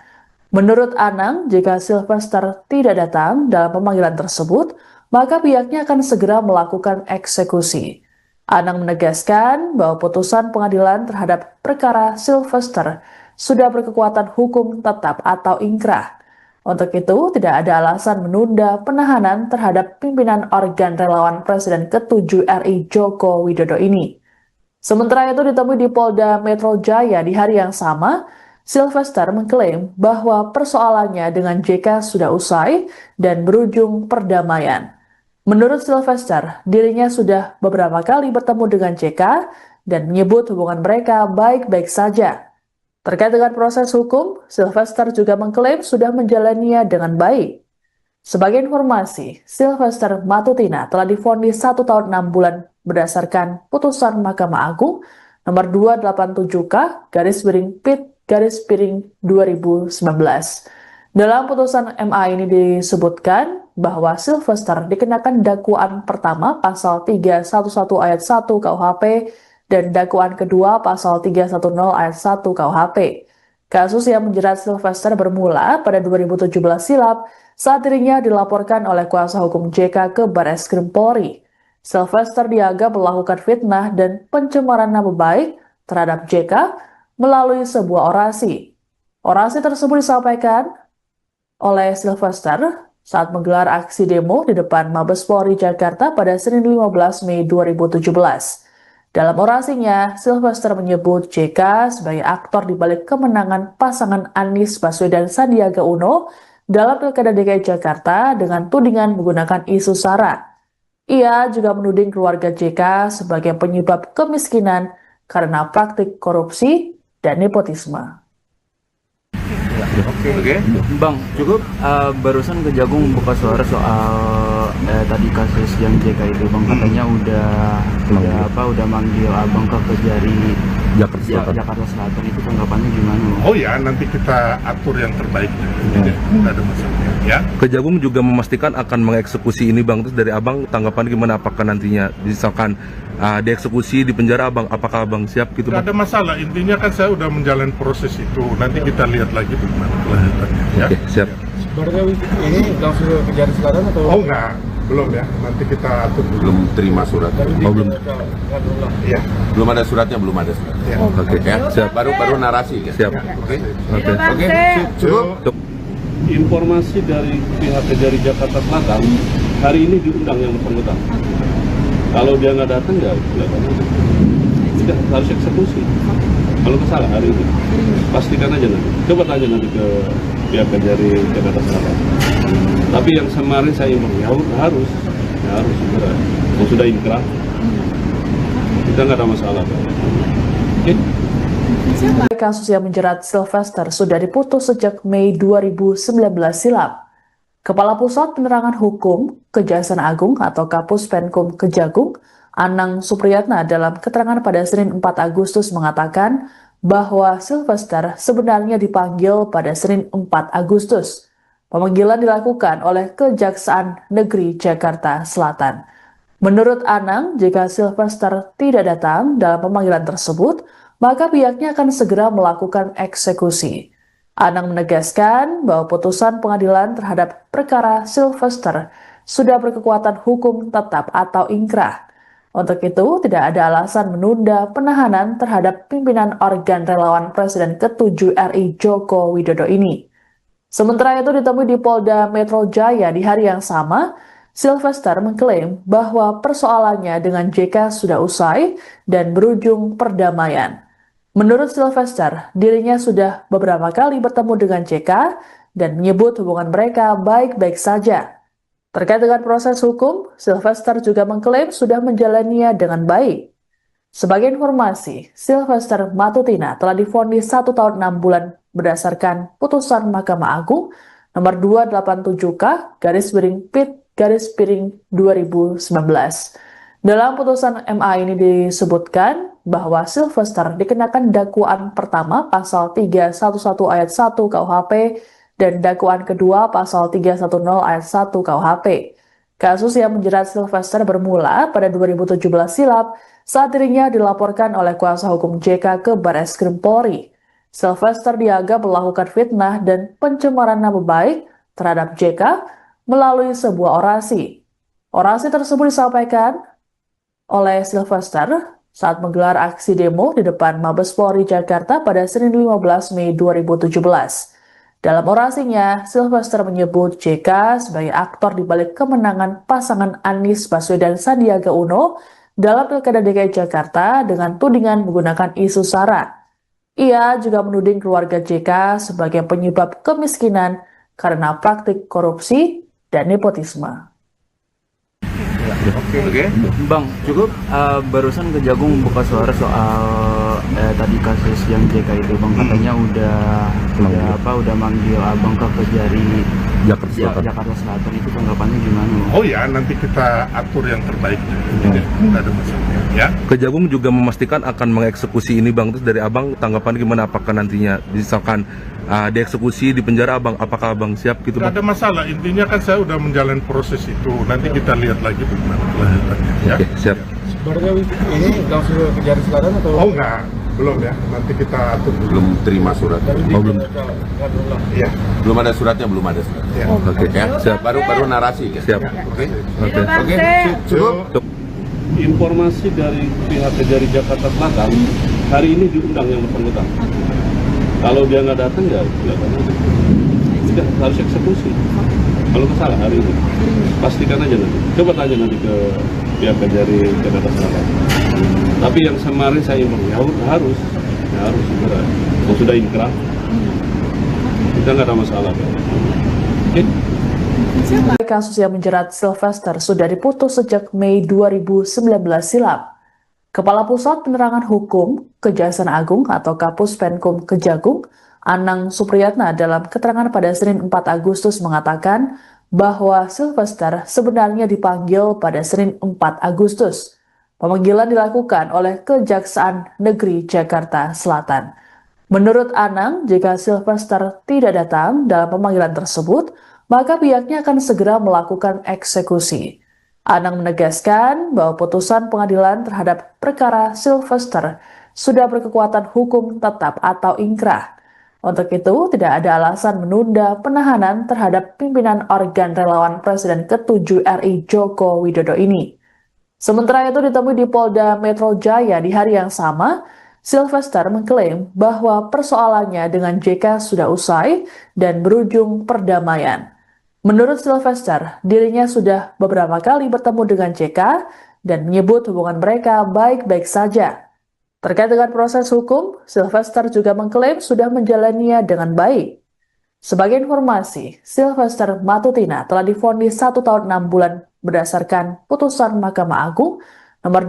Menurut Anang, jika Sylvester tidak datang dalam pemanggilan tersebut, maka pihaknya akan segera melakukan eksekusi. Anang menegaskan bahwa putusan pengadilan terhadap perkara Sylvester sudah berkekuatan hukum tetap atau ingkrah. Untuk itu, tidak ada alasan menunda penahanan terhadap pimpinan organ relawan Presiden ke-7 RI Joko Widodo ini. Sementara itu ditemui di Polda Metro Jaya di hari yang sama, Sylvester mengklaim bahwa persoalannya dengan JK sudah usai dan berujung perdamaian. Menurut Sylvester, dirinya sudah beberapa kali bertemu dengan JK dan menyebut hubungan mereka baik-baik saja. Terkait dengan proses hukum, Sylvester juga mengklaim sudah menjalaninya dengan baik. Sebagai informasi, Sylvester Matutina telah divonis 1 tahun 6 bulan berdasarkan putusan Mahkamah Agung nomor 287K/Pit/2019. Dalam putusan MA ini disebutkan bahwa Sylvester dikenakan dakwaan pertama pasal 311 ayat 1 KUHP dan dakwaan kedua pasal 310 ayat 1 KUHP. Kasus yang menjerat Sylvester bermula pada 2017 silam saat dirinya dilaporkan oleh kuasa hukum JK ke Barreskrim Polri. Sylvester dianggap melakukan fitnah dan pencemaran nama baik terhadap JK melalui sebuah orasi. Orasi tersebut disampaikan oleh Sylvester saat menggelar aksi demo di depan Mabes Polri Jakarta pada Senin 15 Mei 2017. Dalam orasinya, Sylvester menyebut JK sebagai aktor di balik kemenangan pasangan Anies Baswedan Sandiaga Uno dalam Pilkada DKI Jakarta dengan tudingan menggunakan isu SARA. Ia juga menuding keluarga JK sebagai penyebab kemiskinan karena praktik korupsi dan nepotisme. Oke. Bang, cukup barusan Kejagung buka suara soal tadi kasus yang JK itu, Bang, katanya udah manggil Abang ke Kejari Jakarta Selatan. Itu tanggapannya gimana, Bang? Oh ya, nanti kita atur yang terbaik. Tidak ada masalah. Ya. Kejagung juga memastikan akan mengeksekusi ini, Bang. Terus dari Abang tanggapan gimana, apakah nantinya misalkan dieksekusi di penjara, Abang, apakah Abang siap gitu, Bang? Tidak ada masalah, intinya kan saya udah menjalani proses itu. Nanti kita lihat lagi bagaimana kelanjutannya. Ya. Oke, siap. Sebenarnya ini langsung ke Kejari Selatan atau? Oh enggak, belum ya. Nanti kita atur dulu. Belum terima suratnya. Belum. Iya. Belum ada suratnya, belum ada suratnya. Ya. Oke, Ya, siap. baru narasi. Ya. Siap. Oke. Oke. Cukup. Informasi dari pihak Kejari Jakarta Selatan, hari ini diundang yang bersangkutan. Kalau dia nggak datang, ya tidak harus eksekusi. Kalau salah hari ini, pastikan aja nanti. Coba tanya nanti ke pihak Kejari Jakarta Selatan. Tapi yang kemarin saya informasi harus segera. Yang sudah inkrah, kita nggak ada masalah. Oke? Kasus yang menjerat Sylvester sudah diputus sejak Mei 2019 silam. Kepala Pusat Penerangan Hukum Kejaksaan Agung atau Kapus Penkum Kejagung, Anang Supriyatna, dalam keterangan pada Senin 4 Agustus mengatakan bahwa Sylvester sebenarnya dipanggil pada Senin 4 Agustus. Pemanggilan dilakukan oleh Kejaksaan Negeri Jakarta Selatan. Menurut Anang, jika Sylvester tidak datang dalam pemanggilan tersebut, maka pihaknya akan segera melakukan eksekusi. Anang menegaskan bahwa putusan pengadilan terhadap perkara Sylvester sudah berkekuatan hukum tetap atau ingkrah. Untuk itu, tidak ada alasan menunda penahanan terhadap pimpinan organ relawan Presiden ke-7 RI Joko Widodo ini. Sementara itu ditemui di Polda Metro Jaya di hari yang sama, Sylvester mengklaim bahwa persoalannya dengan JK sudah usai dan berujung perdamaian. Menurut Sylvester, dirinya sudah beberapa kali bertemu dengan JK dan menyebut hubungan mereka baik-baik saja. Terkait dengan proses hukum, Sylvester juga mengklaim sudah menjalaninya dengan baik. Sebagai informasi, Sylvester Matutina telah divonis 1 tahun 6 bulan berdasarkan putusan Mahkamah Agung nomor 287K/Pit/2019. Dalam putusan MA ini disebutkan bahwa Sylvester dikenakan dakwaan pertama pasal 311 ayat 1 KUHP dan dakwaan kedua pasal 310 ayat 1 KUHP. Kasus yang menjerat Sylvester bermula pada 2017 silam saat dirinya dilaporkan oleh kuasa hukum JK ke Barreskrim Polri. Sylvester dianggap melakukan fitnah dan pencemaran nama baik terhadap JK melalui sebuah orasi. Orasi tersebut disampaikan oleh Sylvester saat menggelar aksi demo di depan Mabes Polri Jakarta pada Senin 15 Mei 2017. Dalam orasinya, Sylvester menyebut JK sebagai aktor di balik kemenangan pasangan Anies Baswedan Sandiaga Uno dalam Pilkada DKI Jakarta dengan tudingan menggunakan isu SARA. Ia juga menuding keluarga JK sebagai penyebab kemiskinan karena praktik korupsi dan nepotisme. Oke. Bang, cukup barusan Kejagung buka suara soal tadi kasus yang JK itu, Bang, katanya udah manggil Abang ke Kejari Jakarta Selatan itu tanggapannya gimana? Oh ya, nanti kita atur yang terbaik. Tidak ada masalah. Ya. Kejagung juga memastikan akan mengeksekusi ini bang. Terus dari abang tanggapan gimana? Apakah nantinya misalkan dieksekusi di penjara abang, apakah abang siap gitu Tidak bang? ada masalah. Intinya kan saya udah menjalani proses itu. Nanti kita lihat lagi bagaimana kelanjutannya. Ya. Oke, siap. Sebenarnya ini langsung ke Kejari Selatan atau? Oh enggak, belum ya. Nanti kita atur dulu. Belum terima surat. Belum. Iya. Belum ada suratnya, belum ada surat. Ya. Oke, Ya, siap. baru narasi kan. Siap. Oke. Oke. Cukup. Informasi dari pihak Kejari Jakarta Selatan, hari ini diundang yang bersangkutan. Kalau dia nggak datang ya nggak akan ada. Sudah harus eksekusi. Kalau salah hari ini, pastikan aja nanti. Coba tanya nanti ke pihak Kejari Jakarta Selatan. Tapi yang kemarin saya imbau ya harus segera. Kalau sudah ingkrah, kita nggak ada masalah. Oke. Kasus yang menjerat Sylvester sudah diputus sejak Mei 2019 silam. Kepala Pusat Penerangan Hukum Kejaksaan Agung atau Kapus Penkum Kejagung, Anang Supriyatna dalam keterangan pada Senin 4 Agustus mengatakan bahwa Sylvester sebenarnya dipanggil pada Senin 4 Agustus. Pemanggilan dilakukan oleh Kejaksaan Negeri Jakarta Selatan. Menurut Anang, jika Sylvester tidak datang dalam pemanggilan tersebut, maka pihaknya akan segera melakukan eksekusi. Anang menegaskan bahwa putusan pengadilan terhadap perkara Sylvester sudah berkekuatan hukum tetap atau ingkrah. Untuk itu, tidak ada alasan menunda penahanan terhadap pimpinan organ relawan Presiden ke-7 RI Joko Widodo ini. Sementara itu ditemui di Polda Metro Jaya di hari yang sama, Sylvester mengklaim bahwa persoalannya dengan JK sudah usai dan berujung perdamaian. Menurut Sylvester, dirinya sudah beberapa kali bertemu dengan JK dan menyebut hubungan mereka baik-baik saja. Terkait dengan proses hukum, Sylvester juga mengklaim sudah menjalaninya dengan baik. Sebagai informasi, Sylvester Matutina telah divonis 1 tahun 6 bulan berdasarkan putusan Mahkamah Agung nomor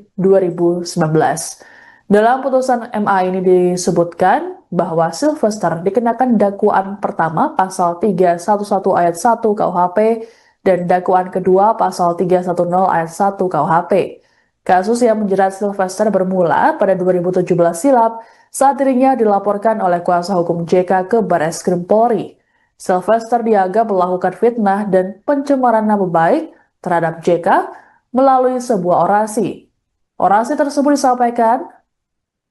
287K/PIT/2019. Dalam putusan MA ini disebutkan bahwa Sylvester dikenakan dakwaan pertama pasal 311 ayat 1 KUHP dan dakwaan kedua pasal 310 ayat 1 KUHP. Kasus yang menjerat Sylvester bermula pada 2017 silam saat dirinya dilaporkan oleh kuasa hukum JK ke Barreskrim Polri. Sylvester dianggap melakukan fitnah dan pencemaran nama baik terhadap JK melalui sebuah orasi. Orasi tersebut disampaikan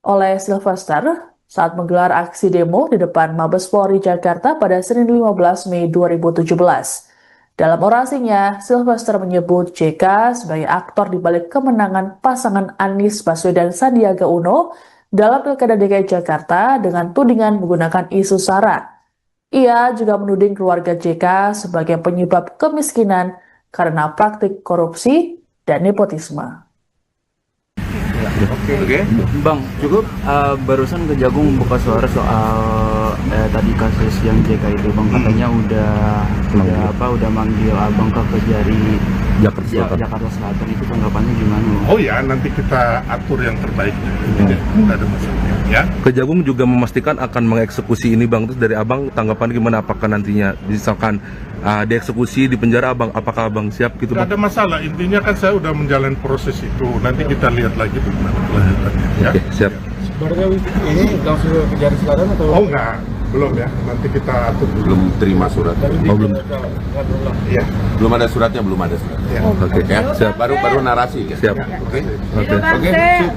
oleh Sylvester saat menggelar aksi demo di depan Mabes Polri Jakarta pada Senin 15 Mei 2017. Dalam orasinya, Sylvester menyebut JK sebagai aktor di balik kemenangan pasangan Anies Baswedan Sandiaga Uno dalam Pilkada DKI Jakarta dengan tudingan menggunakan isu SARA. Ia juga menuding keluarga JK sebagai penyebab kemiskinan karena praktik korupsi dan nepotisme. Oke. Bang, cukup barusan Kejagung buka suara soal tadi kasus yang JK itu Bang, katanya udah manggil Abang ke Kejari Jakarta Selatan itu tanggapannya gimana? Oh ya, nanti kita atur yang terbaik. Tidak ada masalah. Ya. Kejagung juga memastikan akan mengeksekusi ini bang. Terus dari abang tanggapan gimana? Apakah nantinya misalkan dieksekusi di penjara abang, apakah abang siap gitu Tidak bang? ada masalah. Intinya kan saya udah menjalani proses itu. Nanti kita lihat lagi bagaimana kelanjutannya. Ya. Oke, siap. Sebenarnya ini langsung ke Kejari Selatan atau? Oh enggak, belum ya. Nanti kita atur dulu. Belum terima surat. Belum. Iya. Belum ada suratnya, belum ada surat. Ya. Oke, Ya, siap. baru narasi kan. Siap. Oke. Oke.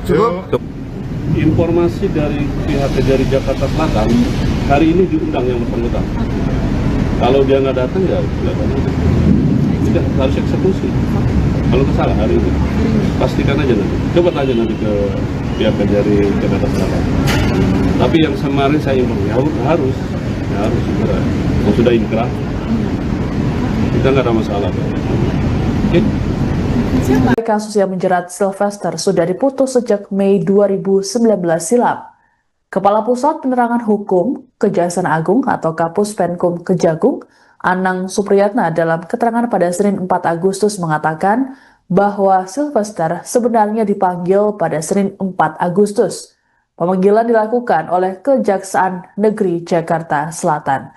Cukup. Informasi dari pihak Kejari Jakarta Selatan, hari ini diundang yang bersangkutan. Kalau dia nggak datang ya nggak akan ada. Sudah harus eksekusi. Kalau salah hari ini, pastikan aja nanti. Coba tanya nanti ke pihak Kejari Jakarta Selatan. Tapi yang kemarin saya imbau ya harus segera. Kalau sudah ingkrah, kita nggak ada masalah. Oke. Kasus yang menjerat Sylvester sudah diputus sejak Mei 2019 silam. Kepala Pusat Penerangan Hukum Kejaksaan Agung atau Kapus Penkum Kejagung, Anang Supriyatna dalam keterangan pada Senin 4 Agustus mengatakan bahwa Sylvester sebenarnya dipanggil pada Senin 4 Agustus. Pemanggilan dilakukan oleh Kejaksaan Negeri Jakarta Selatan.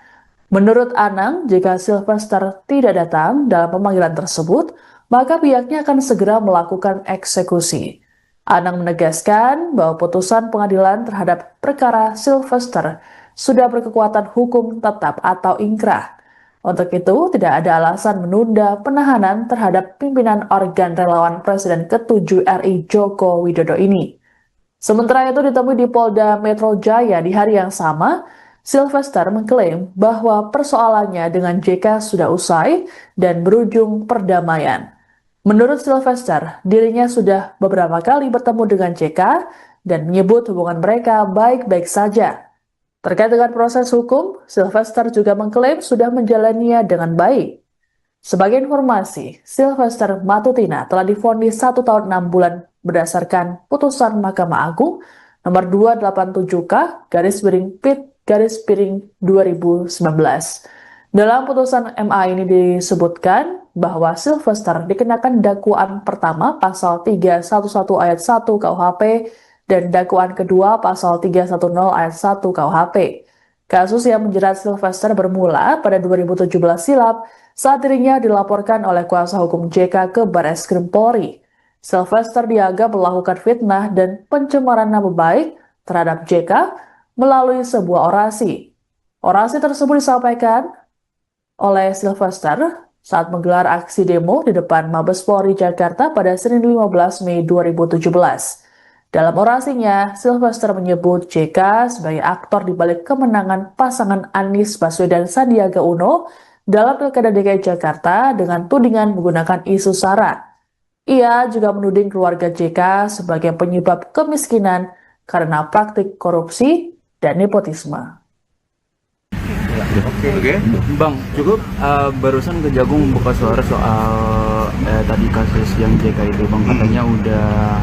Menurut Anang, jika Sylvester tidak datang dalam pemanggilan tersebut, maka pihaknya akan segera melakukan eksekusi. Anang menegaskan bahwa putusan pengadilan terhadap perkara Sylvester sudah berkekuatan hukum tetap atau ingkrah. Untuk itu, tidak ada alasan menunda penahanan terhadap pimpinan organ relawan Presiden ke-7 RI Joko Widodo ini. Sementara itu ditemui di Polda Metro Jaya di hari yang sama, Sylvester mengklaim bahwa persoalannya dengan JK sudah usai dan berujung perdamaian. Menurut Sylvester, dirinya sudah beberapa kali bertemu dengan JK dan menyebut hubungan mereka baik-baik saja. Terkait dengan proses hukum, Sylvester juga mengklaim sudah menjalaninya dengan baik. Sebagai informasi, Sylvester Matutina telah divonis 1 tahun 6 bulan berdasarkan putusan Mahkamah Agung nomor 287K/PIT/2019. Dalam putusan MA ini disebutkan bahwa Sylvester dikenakan dakwaan pertama pasal 311 ayat 1 KUHP dan dakwaan kedua pasal 310 ayat 1 KUHP. Kasus yang menjerat Sylvester bermula pada 2017 silam saat dirinya dilaporkan oleh kuasa hukum JK ke Barreskrim Polri. Sylvester dianggap melakukan fitnah dan pencemaran nama baik terhadap JK melalui sebuah orasi. Orasi tersebut disampaikan oleh Sylvester saat menggelar aksi demo di depan Mabes Polri Jakarta pada Senin 15 Mei 2017. Dalam orasinya, Sylvester menyebut JK sebagai aktor di balik kemenangan pasangan Anies Baswedan Sandiaga Uno dalam Pilkada DKI Jakarta dengan tudingan menggunakan isu SARA. Ia juga menuding keluarga JK sebagai penyebab kemiskinan karena praktik korupsi dan nepotisme. Oke. Bang, cukup barusan Kejagung buka suara soal tadi kasus yang JK itu, Bang, katanya udah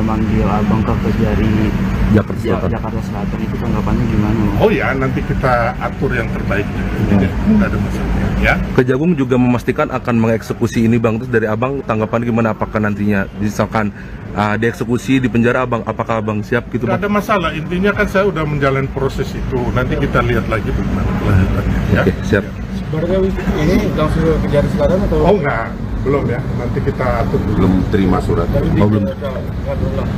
manggil Abang ke Kejari Jakarta Selatan. Itu tanggapannya gimana, Bang? Oh ya, nanti kita atur yang terbaik. Tidak ada masalah ya. Kejagung juga memastikan akan mengeksekusi ini Bang. Terus dari Abang tanggapan gimana, apakah nantinya misalkan dieksekusi di penjara Abang, apakah Abang siap gitu Tidak Bang? ada masalah, intinya kan saya udah menjalani proses itu. Nanti kita lihat lagi bagaimana kelanjutannya ya. Oke, siap. Sebenarnya ini langsung ke Kejari Selatan atau? Oh enggak, belum ya. Nanti kita atur dulu. Belum terima suratnya. belum.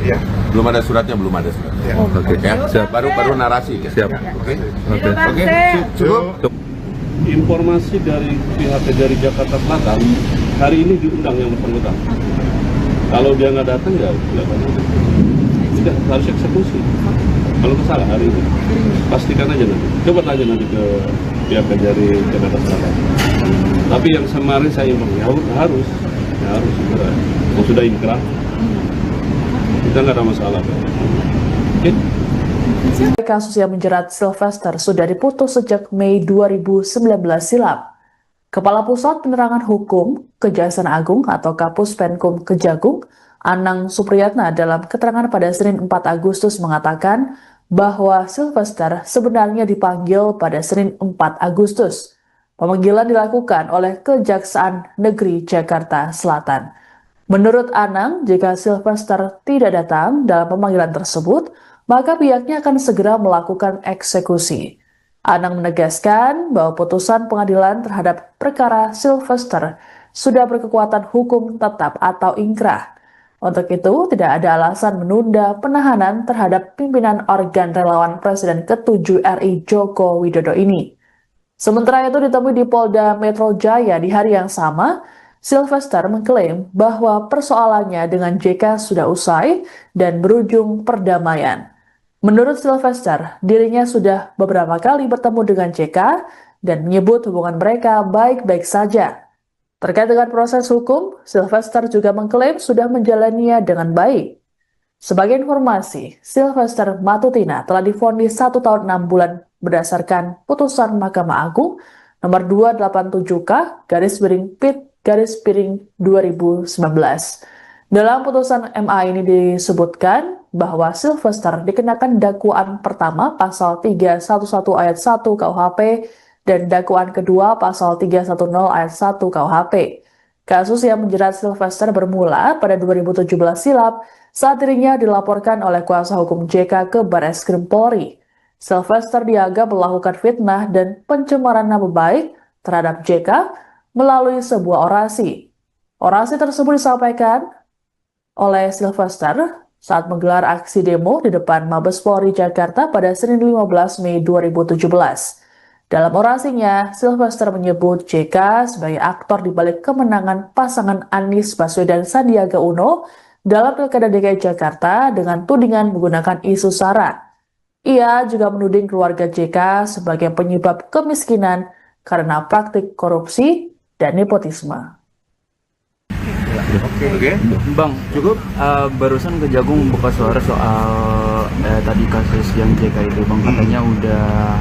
Iya. Belum ada suratnya, belum ada suratnya. Ya. Oke, Ya, siap. baru narasi kan? Siap. Oke. Oke. Cukup. Informasi dari pihak Kejari Jakarta Selatan, hari ini diundang yang bersangkutan. Kalau dia nggak datang ya sudah harus eksekusi. Kalau kesalahan hari ini, pastikan aja nanti. Coba tanya nanti ke pihak Kejari Jakarta Selatan. Tapi yang kemarin saya informasi harus segera. Kalau sudah inkrah, kita nggak ada masalah. Oke? Kasus yang menjerat Sylvester sudah diputus sejak Mei 2019 silam. Kepala Pusat Penerangan Hukum Kejaksaan Agung atau Kapus Penkum Kejagung, Anang Supriyatna dalam keterangan pada Senin 4 Agustus mengatakan bahwa Sylvester sebenarnya dipanggil pada Senin 4 Agustus. Pemanggilan dilakukan oleh Kejaksaan Negeri Jakarta Selatan. Menurut Anang, jika Sylvester tidak datang dalam pemanggilan tersebut, maka pihaknya akan segera melakukan eksekusi. Anang menegaskan bahwa putusan pengadilan terhadap perkara Sylvester sudah berkekuatan hukum tetap atau ingkrah. Untuk itu, tidak ada alasan menunda penahanan terhadap pimpinan organ relawan Presiden ke-7 RI Joko Widodo ini. Sementara itu ditemui di Polda Metro Jaya di hari yang sama, Sylvester mengklaim bahwa persoalannya dengan JK sudah usai dan berujung perdamaian. Menurut Sylvester, dirinya sudah beberapa kali bertemu dengan JK dan menyebut hubungan mereka baik-baik saja. Terkait dengan proses hukum, Sylvester juga mengklaim sudah menjalaninya dengan baik. Sebagai informasi, Sylvester Matutina telah divonis 1 tahun 6 bulan berdasarkan putusan Mahkamah Agung nomor 287K/PIT/2019. Dalam putusan MA ini disebutkan bahwa Sylvester dikenakan dakwaan pertama pasal 311 ayat 1 KUHP dan dakwaan kedua pasal 310 ayat 1 KUHP. Kasus yang menjerat Sylvester bermula pada 2017 silam saat dirinya dilaporkan oleh kuasa hukum JK ke Barreskrim Polri. Sylvester dianggap melakukan fitnah dan pencemaran nama baik terhadap JK melalui sebuah orasi. Orasi tersebut disampaikan oleh Sylvester saat menggelar aksi demo di depan Mabes Polri Jakarta pada Senin 15 Mei 2017. Dalam orasinya, Sylvester menyebut JK sebagai aktor di balik kemenangan pasangan Anies Baswedan Sandiaga Uno dalam Pilkada DKI Jakarta dengan tudingan menggunakan isu SARA. Ia juga menuding keluarga JK sebagai penyebab kemiskinan karena praktik korupsi dan nepotisme. Oke. Bang, cukup barusan Kejagung buka suara soal tadi kasus yang JK itu, Bang, katanya udah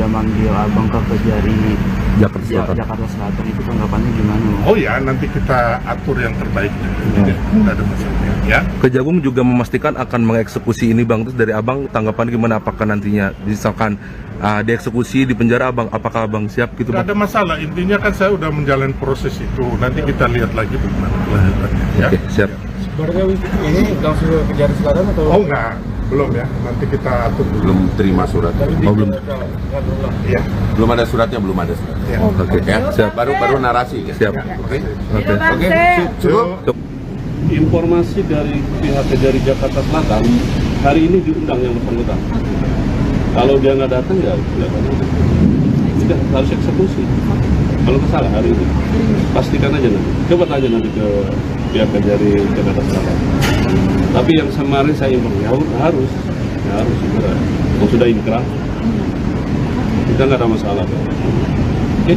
manggil Abang ke Kejari Jakarta Selatan. Itu tanggapannya gimana? Oh ya, nanti kita atur yang terbaik. Tidak ada masalah. Ya. Kejagung juga memastikan akan mengeksekusi ini Bang. Terus dari Abang tanggapan gimana, apakah nantinya misalkan dieksekusi di penjara Abang, apakah Abang siap gitu Bang? Tidak ada masalah, intinya kan saya udah menjalani proses itu. Nanti kita lihat lagi bagaimana kelanjutannya. Ya. Oke, siap. Sebenarnya ini langsung ke Kejari Selatan atau? Oh enggak, belum ya. Nanti kita atur dulu. Belum terima surat. belum. Iya. Belum ada suratnya, belum ada suratnya. Ya. Oke, Ya, siap. baru narasi. Ya. Siap. Oke. Oke. Cukup. Informasi dari pihak Kejari Jakarta Selatan, hari ini diundang yang bersangkutan. Kalau dia nggak datang ya tidak harus eksekusi. Kalau masalah hari ini, pastikan aja nanti. Coba tanya nanti ke pihak Kejari Jakarta Selatan. Tapi yang kemarin saya informasi harus segera. Kalau sudah inkrah, kita nggak ada masalah. Oke?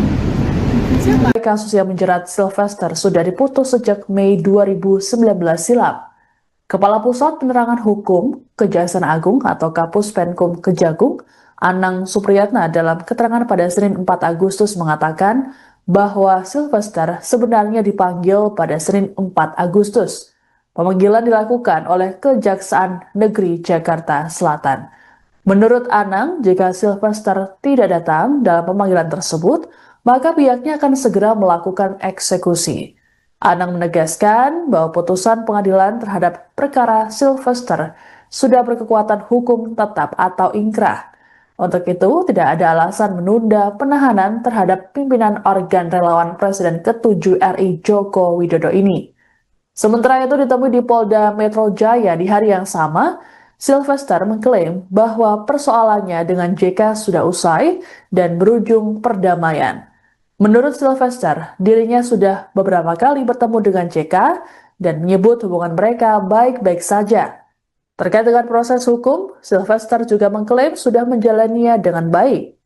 Kasus yang menjerat Sylvester sudah diputus sejak Mei 2019 silam. Kepala Pusat Penerangan Hukum Kejaksaan Agung atau Kapus Penkum Kejagung, Anang Supriyatna dalam keterangan pada Senin 4 Agustus mengatakan bahwa Sylvester sebenarnya dipanggil pada Senin 4 Agustus. Pemanggilan dilakukan oleh Kejaksaan Negeri Jakarta Selatan. Menurut Anang, jika Sylvester tidak datang dalam pemanggilan tersebut, maka pihaknya akan segera melakukan eksekusi. Anang menegaskan bahwa putusan pengadilan terhadap perkara Sylvester sudah berkekuatan hukum tetap atau inkrah. Untuk itu, tidak ada alasan menunda penahanan terhadap pimpinan organ relawan Presiden ke-7 RI Joko Widodo ini. Sementara itu ditemui di Polda Metro Jaya di hari yang sama, Sylvester mengklaim bahwa persoalannya dengan JK sudah usai dan berujung perdamaian. Menurut Sylvester, dirinya sudah beberapa kali bertemu dengan JK dan menyebut hubungan mereka baik-baik saja. Terkait dengan proses hukum, Sylvester juga mengklaim sudah menjalaninya dengan baik.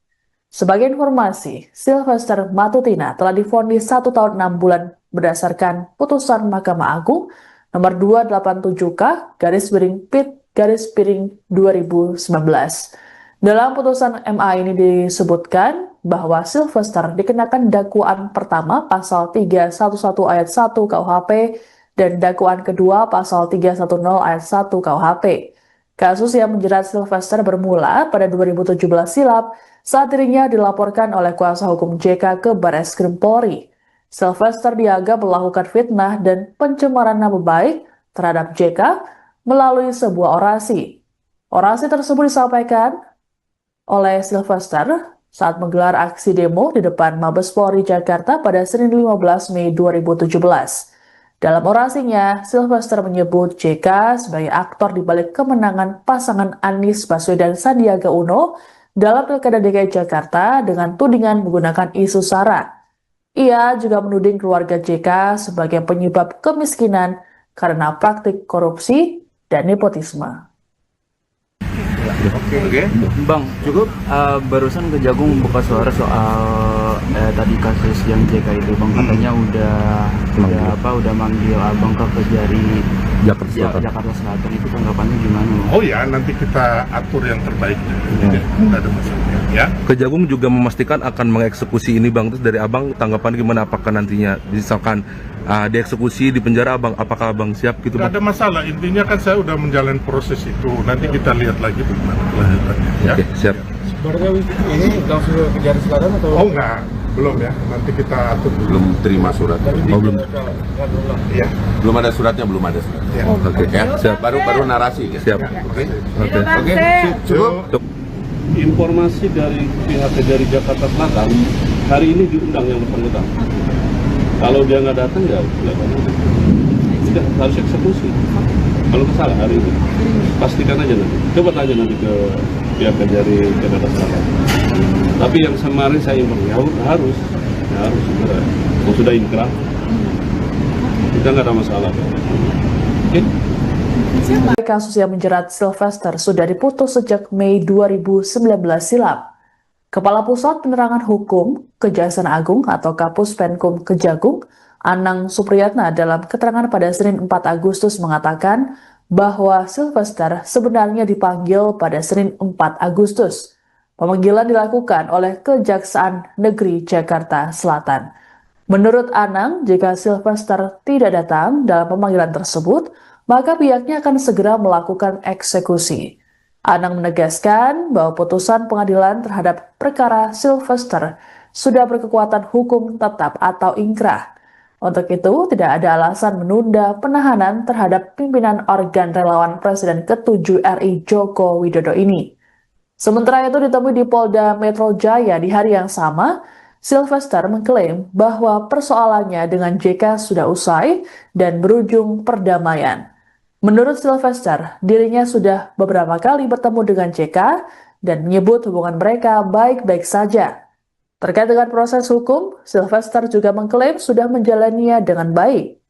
Sebagai informasi, Sylvester Matutina telah divonis 1 tahun 6 bulan berdasarkan putusan Mahkamah Agung nomor 287K/PIT/2019. Dalam putusan MA ini disebutkan bahwa Sylvester dikenakan dakwaan pertama pasal 311 ayat 1 KUHP dan dakwaan kedua pasal 310 ayat 1 KUHP. Kasus yang menjerat Sylvester bermula pada 2017 silam saat dirinya dilaporkan oleh kuasa hukum JK ke Barreskrim Polri. Sylvester dianggap melakukan fitnah dan pencemaran nama baik terhadap JK melalui sebuah orasi. Orasi tersebut disampaikan oleh Sylvester saat menggelar aksi demo di depan Mabes Polri Jakarta pada Senin 15 Mei 2017. Dalam orasinya, Sylvester menyebut JK sebagai aktor di balik kemenangan pasangan Anies Baswedan Sandiaga Uno dalam Pilkada DKI Jakarta dengan tudingan menggunakan isu SARA. Ia juga menuding keluarga JK sebagai penyebab kemiskinan karena praktik korupsi dan nepotisme. Oke. Bang, cukup barusan Kejagung buka suara soal tadi kasus yang JK itu, Bang, katanya udah manggil Abang ke Kejari Jakarta Selatan. Itu tanggapannya gimana? Oh ya, nanti kita atur yang terbaik. Tidak ada masalah. Ya. Kejagung juga memastikan akan mengeksekusi ini Bang. Terus dari Abang tanggapan gimana, apakah nantinya misalkan dieksekusi di penjara Abang, apakah Abang siap gitu Bang? Tidak ada masalah, intinya kan saya udah menjalani proses itu. Nanti kita lihat lagi bagaimana kelanjutannya. Ya. Oke, siap. Sebenarnya ini langsung ke Kejari Selatan atau? Oh enggak, belum ya. Nanti kita atur dulu. Belum terima suratnya. Oh, belum. Iya. Belum ada suratnya, belum ada suratnya. Ya. Oke. Ya, baru narasi. Siap. Oke. Oke. Oke. Cukup. Informasi dari pihak Kejari Jakarta Selatan hari ini diundang yang bersangkutan. Kalau dia nggak datang ya sudah harus eksekusi. Kalau salah hari ini pastikan aja nanti. Coba tanya nanti ke pihak Kejari Jakarta Selatan. Tapi yang kemarin saya imbang ya harus segera. Kalau sudah inkrah kita nggak ada masalah. Oke? Kasus yang menjerat Sylvester sudah diputus sejak Mei 2019 silam. Kepala Pusat Penerangan Hukum Kejaksaan Agung atau Kapus Penkum Kejagung, Anang Supriyatna dalam keterangan pada Senin 4 Agustus mengatakan bahwa Sylvester sebenarnya dipanggil pada Senin 4 Agustus. Pemanggilan dilakukan oleh Kejaksaan Negeri Jakarta Selatan. Menurut Anang, jika Sylvester tidak datang dalam pemanggilan tersebut, maka pihaknya akan segera melakukan eksekusi. Anang menegaskan bahwa putusan pengadilan terhadap perkara Sylvester sudah berkekuatan hukum tetap atau ingkrah. Untuk itu, tidak ada alasan menunda penahanan terhadap pimpinan organ relawan Presiden ke-7 RI Joko Widodo ini. Sementara itu ditemui di Polda Metro Jaya di hari yang sama, Sylvester mengklaim bahwa persoalannya dengan JK sudah usai dan berujung perdamaian. Menurut Sylvester, dirinya sudah beberapa kali bertemu dengan JK dan menyebut hubungan mereka baik-baik saja. Terkait dengan proses hukum, Sylvester juga mengklaim sudah menjalaninya dengan baik.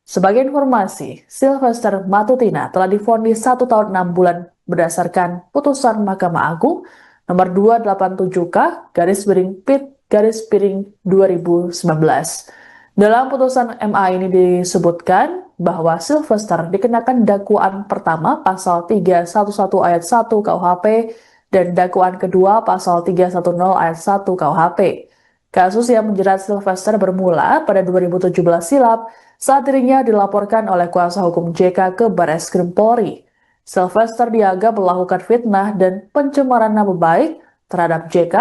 Sebagai informasi, Sylvester Matutina telah divonis 1 tahun 6 bulan berdasarkan putusan Mahkamah Agung nomor 287K/PIT/2019. Dalam putusan MA ini disebutkan bahwa Sylvester dikenakan dakwaan pertama pasal 311 ayat 1 KUHP dan dakwaan kedua pasal 310 ayat 1 KUHP. Kasus yang menjerat Sylvester bermula pada 2017 silam saat dirinya dilaporkan oleh kuasa hukum JK ke Barreskrim Polri. Sylvester dianggap melakukan fitnah dan pencemaran nama baik terhadap JK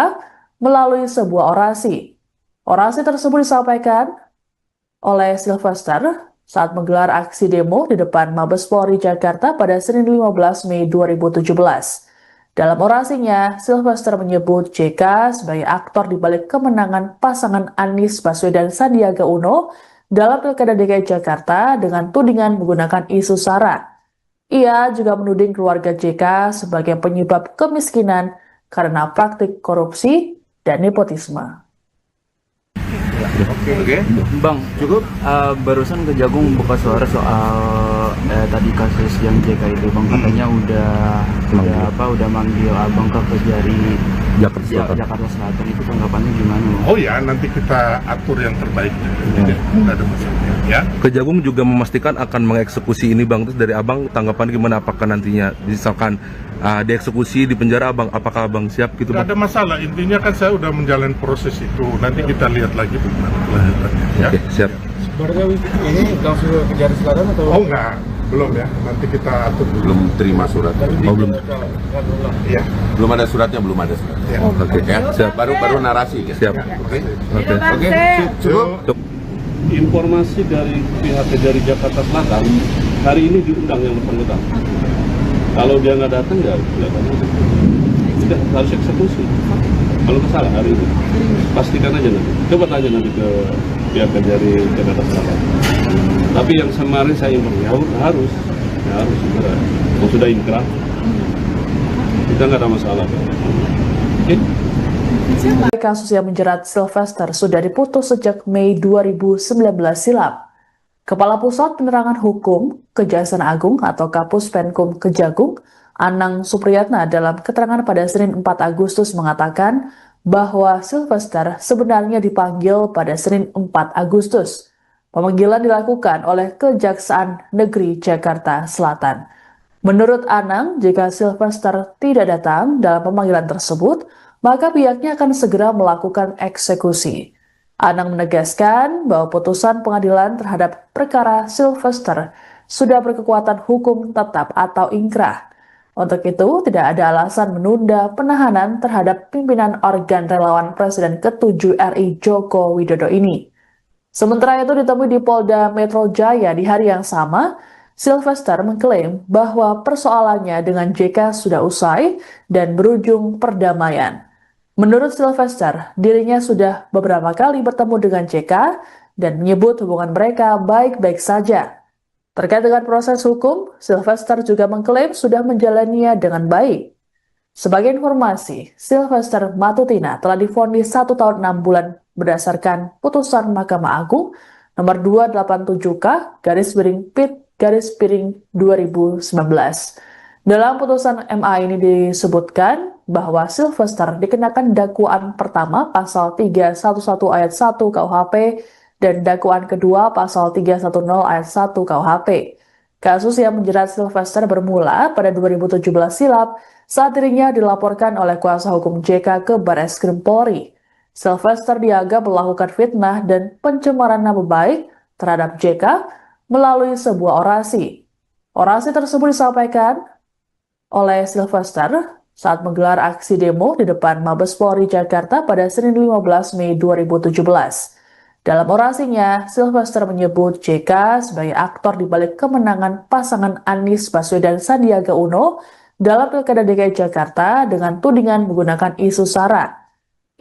melalui sebuah orasi. Orasi tersebut disampaikan oleh Sylvester saat menggelar aksi demo di depan Mabes Polri Jakarta pada Senin 15 Mei 2017. Dalam orasinya, Sylvester menyebut JK sebagai aktor di balik kemenangan pasangan Anies Baswedan Sandiaga Uno dalam Pilkada DKI Jakarta dengan tudingan menggunakan isu SARA. Ia juga menuding keluarga JK sebagai penyebab kemiskinan karena praktik korupsi dan nepotisme. Oke. Bang, cukup. Barusan Kejagung buka suara soal tadi kasus yang JK itu, Bang, katanya udah manggil Abang ke Kejari Jakarta Selatan. Itu tanggapannya gimana? Oh ya, nanti kita atur yang terbaik. Tidak ada masalah. Ya. Kejagung juga memastikan akan mengeksekusi ini Bang. Terus dari Abang tanggapan gimana, apakah nantinya misalkan dieksekusi di penjara Abang, apakah Abang siap gitu Tidak Bang? ada masalah. Intinya kan saya udah menjalani proses itu. Nanti kita lihat lagi bagaimana kelanjutannya. Ya. Oke, siap. Sebenarnya ini langsung ke Kejari Selatan atau? Oh enggak, belum ya. Nanti kita atur dulu. Belum terima suratnya. Oh, belum. Iya. Belum ada suratnya, belum ada suratnya. Ya. Oke. Ya, Siap. baru narasi. Siap. Oke. Oke. Cukup. Informasi dari pihak Kejari Jakarta Selatan hari ini diundang yang bersangkutan. Kalau dia nggak datang ya sudah harus eksekusi. Kalau salah hari ini pastikan aja nanti. Coba tanya nanti ke pihak Kejari Jakarta Selatan. Tapi yang kemarin saya imbang ya harus segera. Kalau sudah inkrah kita nggak ada masalah. Oke? Kasus yang menjerat Sylvester sudah diputus sejak Mei 2019 silam. Kepala Pusat Penerangan Hukum Kejaksaan Agung atau Kapus Penkum Kejagung, Anang Supriyatna dalam keterangan pada Senin 4 Agustus mengatakan bahwa Sylvester sebenarnya dipanggil pada Senin 4 Agustus. Pemanggilan dilakukan oleh Kejaksaan Negeri Jakarta Selatan. Menurut Anang, jika Sylvester tidak datang dalam pemanggilan tersebut, maka pihaknya akan segera melakukan eksekusi. Anang menegaskan bahwa putusan pengadilan terhadap perkara Sylvester sudah berkekuatan hukum tetap atau ingkrah. Untuk itu, tidak ada alasan menunda penahanan terhadap pimpinan organ relawan Presiden ke-7 RI Joko Widodo ini. Sementara itu ditemui di Polda Metro Jaya di hari yang sama, Sylvester mengklaim bahwa persoalannya dengan JK sudah usai dan berujung perdamaian. Menurut Sylvester, dirinya sudah beberapa kali bertemu dengan JK dan menyebut hubungan mereka baik-baik saja. Terkait dengan proses hukum, Sylvester juga mengklaim sudah menjalaninya dengan baik. Sebagai informasi, Sylvester Matutina telah divonis 1 tahun 6 bulan berdasarkan putusan Mahkamah Agung nomor 287K/PIT/2019. Dalam putusan MA ini disebutkan bahwa Sylvester dikenakan dakwaan pertama pasal 311 ayat 1 KUHP dan dakwaan kedua pasal 310 ayat 1 KUHP. Kasus yang menjerat Sylvester bermula pada 2017 silam saat dirinya dilaporkan oleh kuasa hukum JK ke Barreskrim Polri. Sylvester dianggap melakukan fitnah dan pencemaran nama baik terhadap JK melalui sebuah orasi. Orasi tersebut disampaikan oleh Sylvester saat menggelar aksi demo di depan Mabes Polri Jakarta pada Senin 15 Mei 2017. Dalam orasinya, Sylvester menyebut JK sebagai aktor di balik kemenangan pasangan Anies Baswedan Sandiaga Uno dalam Pilkada DKI Jakarta dengan tudingan menggunakan isu SARA.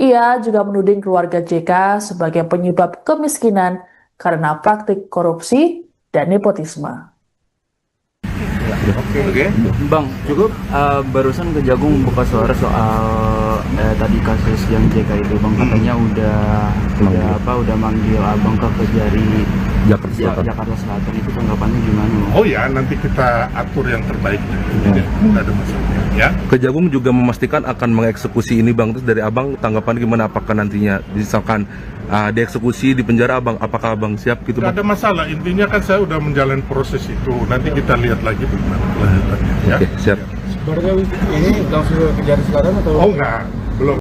Ia juga menuding keluarga JK sebagai penyebab kemiskinan karena praktik korupsi dan nepotisme. Oke. Bang, cukup barusan Kejagung buka suara soal tadi kasus yang JK itu, Bang, katanya udah manggil Abang ke Kejari Jakarta Selatan. Itu tanggapannya gimana? Oh ya, nanti kita atur yang terbaik. Tidak ada masalah. Ya. Kejagung juga memastikan akan mengeksekusi ini Bang. Terus dari Abang tanggapan gimana, apakah nantinya misalkan dieksekusi di penjara Abang, apakah Abang siap gitu Bang? Tidak ada masalah, intinya kan saya udah menjalani proses itu. Nanti kita lihat lagi bagaimana kelanjutannya. Ya. Oke, siap. Berarti ini langsung ke Kejari Selatan atau? Oh enggak,